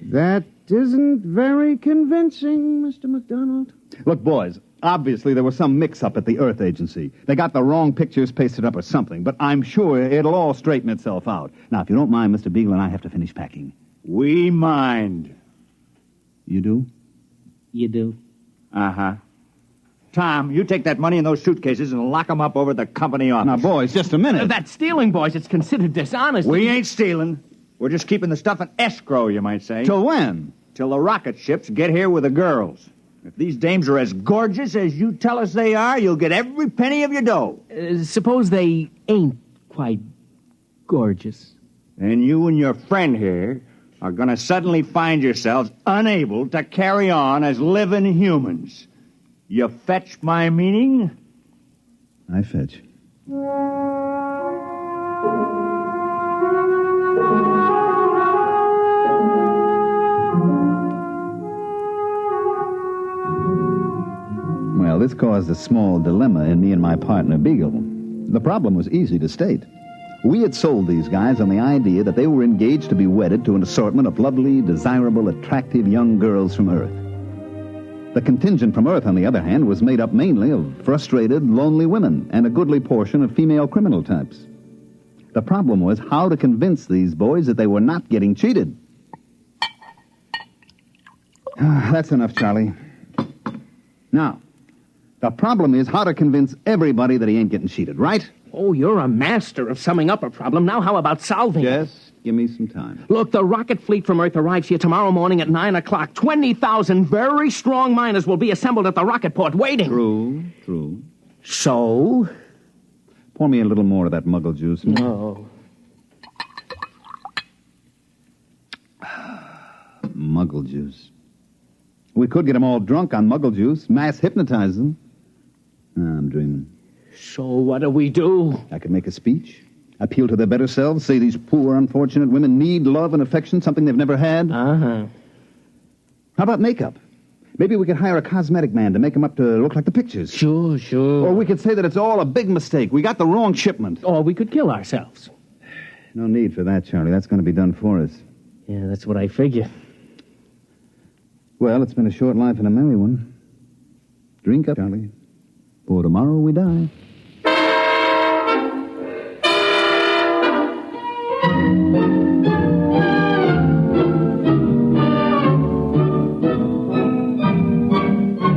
That isn't very convincing, Mr. McDonald. Look, boys, obviously there was some mix-up at the Earth Agency. They got the wrong pictures pasted up or something, but I'm sure it'll all straighten itself out. Now, if you don't mind, Mr. Beagle and I have to finish packing. We mind. You do? You do. Uh-huh. Tom, you take that money in those suitcases and lock them up over at the company office. Now, boys, just a minute. That's stealing, boys. It's considered dishonest. We ain't stealing. We're just keeping the stuff in escrow, you might say. Till when? Till the rocket ships get here with the girls. If these dames are as gorgeous as you tell us they are, you'll get every penny of your dough. Suppose they ain't quite gorgeous. And you and your friend here are going to suddenly find yourselves unable to carry on as living humans. You fetch my meaning? I fetch. Well, this caused a small dilemma in me and my partner, Beagle. The problem was easy to state. We had sold these guys on the idea that they were engaged to be wedded to an assortment of lovely, desirable, attractive young girls from Earth. The contingent from Earth, on the other hand, was made up mainly of frustrated, lonely women and a goodly portion of female criminal types. The problem was how to convince these boys that they were not getting cheated. That's enough, Charlie. Now, the problem is how to convince everybody that he ain't getting cheated, right? Oh, you're a master of summing up a problem. Now how about solving it? Just give me some time. Look, the rocket fleet from Earth arrives here tomorrow morning at 9 o'clock. 20,000 very strong miners will be assembled at the rocket port waiting. True. So? Pour me a little more of that muggle juice. No. Muggle juice. We could get them all drunk on muggle juice, mass hypnotize them. I'm dreaming. So what do we do? I could make a speech, appeal to their better selves, say these poor, unfortunate women need love and affection, something they've never had. Uh-huh. How about makeup? Maybe we could hire a cosmetic man to make them up to look like the pictures. Sure. Or we could say that it's all a big mistake. We got the wrong shipment. Or we could kill ourselves. No need for that, Charlie. That's going to be done for us. Yeah, that's what I figure. Well, it's been a short life and a merry one. Drink up, Charlie. For tomorrow we die.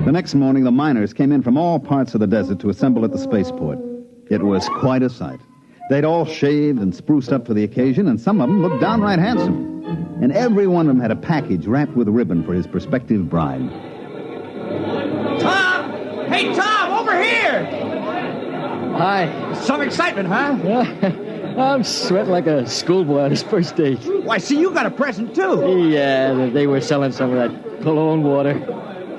The next morning, the miners came in from all parts of the desert to assemble at the spaceport. It was quite a sight. They'd all shaved and spruced up for the occasion, and some of them looked downright handsome. And every one of them had a package wrapped with a ribbon for his prospective bride. Tom! Hey, Tom, over here! Hi. Some excitement, huh? I'm sweating like a schoolboy on his first date. Why, see, you got a present, too. Yeah, they were selling some of that cologne water.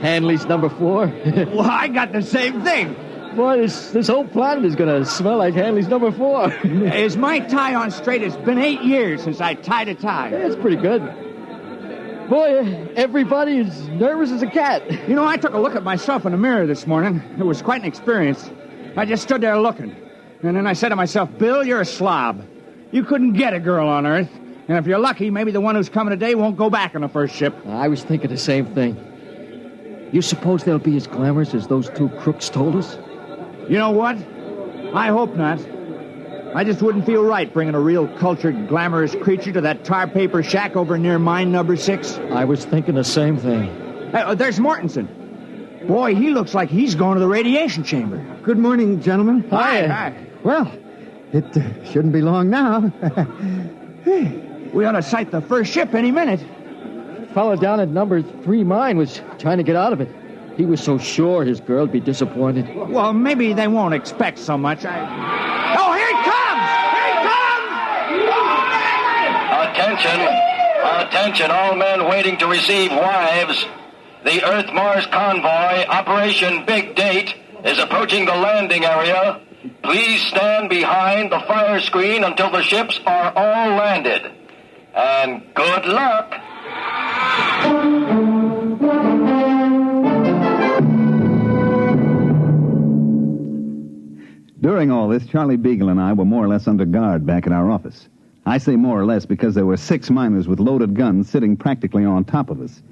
Hanley's number 4. Well, I got the same thing. Boy, this whole planet is going to smell like Hanley's number 4. Is my tie on straight? It's been 8 years since I tied a tie. Yeah, it's pretty good. Boy, everybody is nervous as a cat. You know, I took a look at myself in the mirror this morning. It was quite an experience. I just stood there looking. And then I said to myself, Bill, you're a slob. You couldn't get a girl on Earth. And if you're lucky, maybe the one who's coming today won't go back on the first ship. I was thinking the same thing. You suppose they'll be as glamorous as those two crooks told us? You know what? I hope not. I just wouldn't feel right bringing a real cultured, glamorous creature to that tar paper shack over near mine number 6. I was thinking the same thing. Hey, there's Mortensen. Boy, he looks like he's going to the radiation chamber. Good morning, gentlemen. Hi. Well, it shouldn't be long now. We ought to sight the first ship any minute. Fellow down at number 3 mine was trying to get out of it. He was so sure his girl'd be disappointed. Well, maybe they won't expect so much. Oh, here he comes! Here he comes! Attention, all men waiting to receive wives. The Earth-Mars convoy, Operation Big Date, is approaching the landing area. Please stand behind the fire screen until the ships are all landed. And good luck! During all this, Charlie Beagle and I were more or less under guard back at our office. I say more or less because there were 6 miners with loaded guns sitting practically on top of us.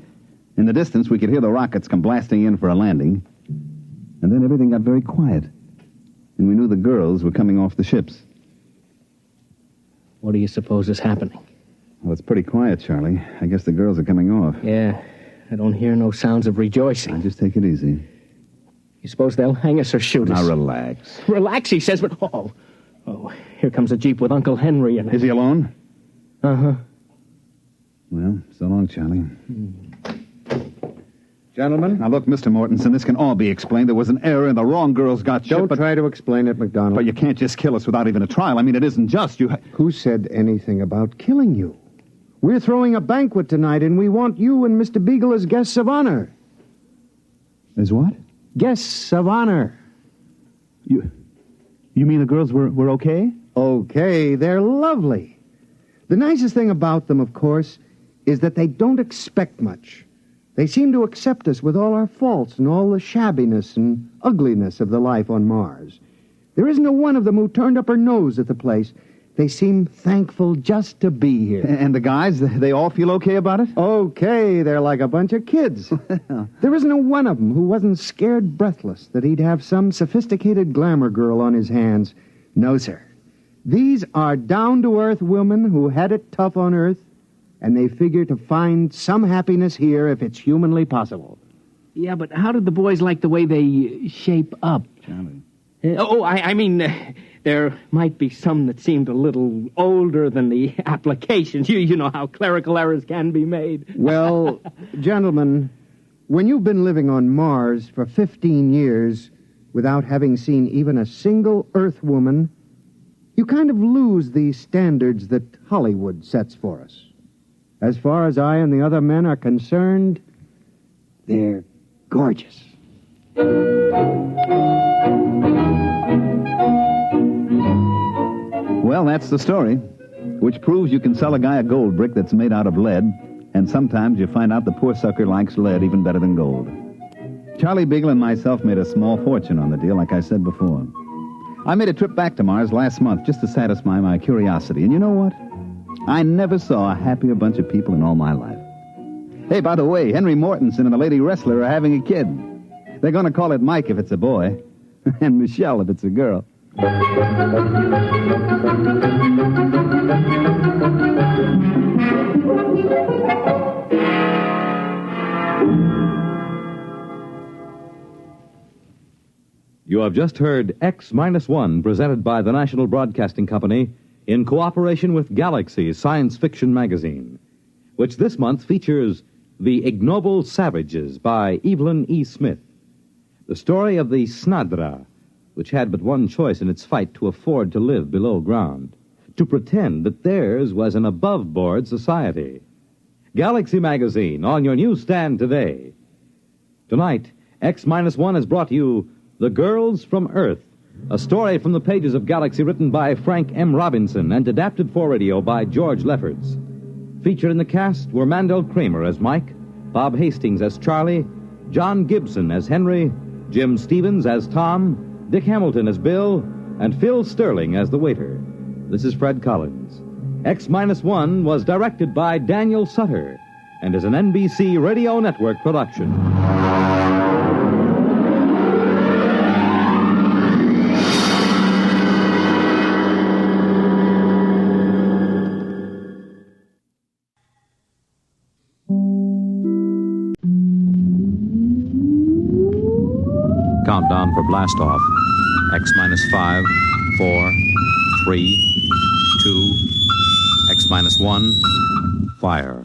In the distance, we could hear the rockets come blasting in for a landing. And then everything got very quiet. And we knew the girls were coming off the ships. What do you suppose is happening? Well, it's pretty quiet, Charlie. I guess the girls are coming off. Yeah, I don't hear no sounds of rejoicing. Now, just take it easy. You suppose they'll hang us or shoot us? Now, relax. Relax, he says, but... Oh, here comes a Jeep with Uncle Henry and... Is he alone? Uh-huh. Well, so long, Charlie. Gentlemen? Now, look, Mr. Mortensen, this can all be explained. There was an error and the wrong girls got shipped, Don't try to explain it, McDonald. But you can't just kill us without even a trial. I mean, it isn't just. Who said anything about killing you? We're throwing a banquet tonight, and we want you and Mr. Beagle as guests of honor. As what? Guests of honor. You mean the girls were okay? Okay, they're lovely. The nicest thing about them, of course, is that they don't expect much. They seem to accept us with all our faults and all the shabbiness and ugliness of the life on Mars. There isn't a one of them who turned up her nose at the place. They seem thankful just to be here. And the guys, they all feel okay about it? Okay, they're like a bunch of kids. There isn't a one of them who wasn't scared breathless that he'd have some sophisticated glamour girl on his hands. No, sir. These are down-to-earth women who had it tough on Earth, and they figure to find some happiness here if it's humanly possible. Yeah, but how did the boys like the way they shape up? Charlie. I mean, there might be some that seemed a little older than the applications. You know how clerical errors can be made. Well, gentlemen, when you've been living on Mars for 15 years without having seen even a single Earth woman, you kind of lose the standards that Hollywood sets for us. As far as I and the other men are concerned, they're gorgeous. Well, that's the story, which proves you can sell a guy a gold brick that's made out of lead, and sometimes you find out the poor sucker likes lead even better than gold. Charlie Beagle and myself made a small fortune on the deal, like I said before. I made a trip back to Mars last month just to satisfy my curiosity, and you know what? I never saw a happier bunch of people in all my life. Hey, by the way, Henry Mortensen and the lady wrestler are having a kid. They're going to call it Mike if it's a boy, and Michelle if it's a girl. You have just heard X-1, presented by the National Broadcasting Company in cooperation with Galaxy Science Fiction Magazine, which this month features The Ignoble Savages by Evelyn E. Smith, the story of the Snadra, which had but one choice in its fight to afford to live below ground, to pretend that theirs was an above-board society. Galaxy Magazine, on your newsstand today. Tonight, X-1 has brought you The Girls from Earth, a story from the pages of Galaxy written by Frank M. Robinson and adapted for radio by George Lefferts. Featured in the cast were Mandel Kramer as Mike, Bob Hastings as Charlie, John Gibson as Henry, Jim Stevens as Tom, Dick Hamilton as Bill, and Phil Sterling as the waiter. This is Fred Collins. X-1 was directed by Daniel Sutter and is an NBC Radio Network production. Countdown for blast-off. X-5, 4, 3, 2, X-1, fire.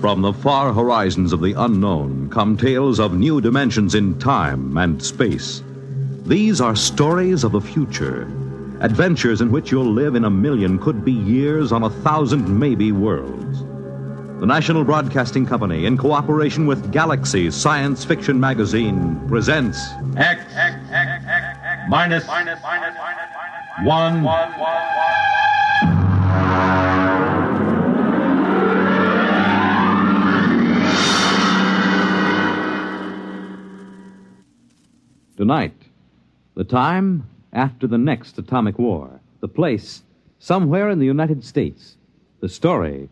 From the far horizons of the unknown come tales of new dimensions in time and space. These are stories of the future, adventures in which you'll live in a million could-be years on 1,000 maybe worlds. The National Broadcasting Company, in cooperation with Galaxy Science Fiction Magazine, presents X-1. Tonight, The time, after the next atomic war. The place, somewhere in the United States. The story,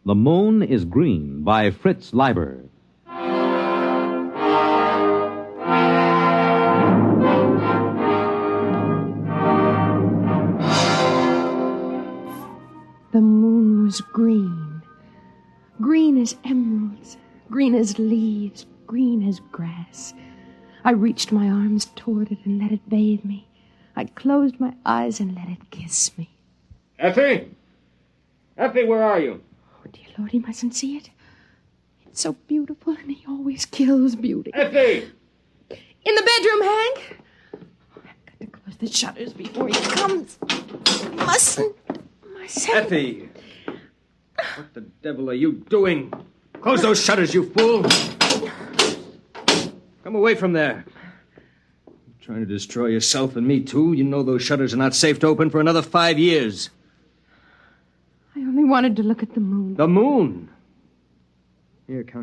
The Moon is Green by Fritz Leiber. The moon was green. Green as emeralds, green as leaves, green as grass. I reached my arms toward it and let it bathe me. I closed my eyes and let it kiss me. Effie! Effie, where are you? Oh, dear Lord, he mustn't see it. It's so beautiful, and he always kills beauty. Effie! In the bedroom, Hank. Oh, I've got to close the shutters before he comes. Mustn't. Effie! What the devil are you doing? Close those shutters, you fool! Come away from there. You're trying to destroy yourself and me, too. You know those shutters are not safe to open for another 5 years. I only wanted to look at the moon. The moon? Here, count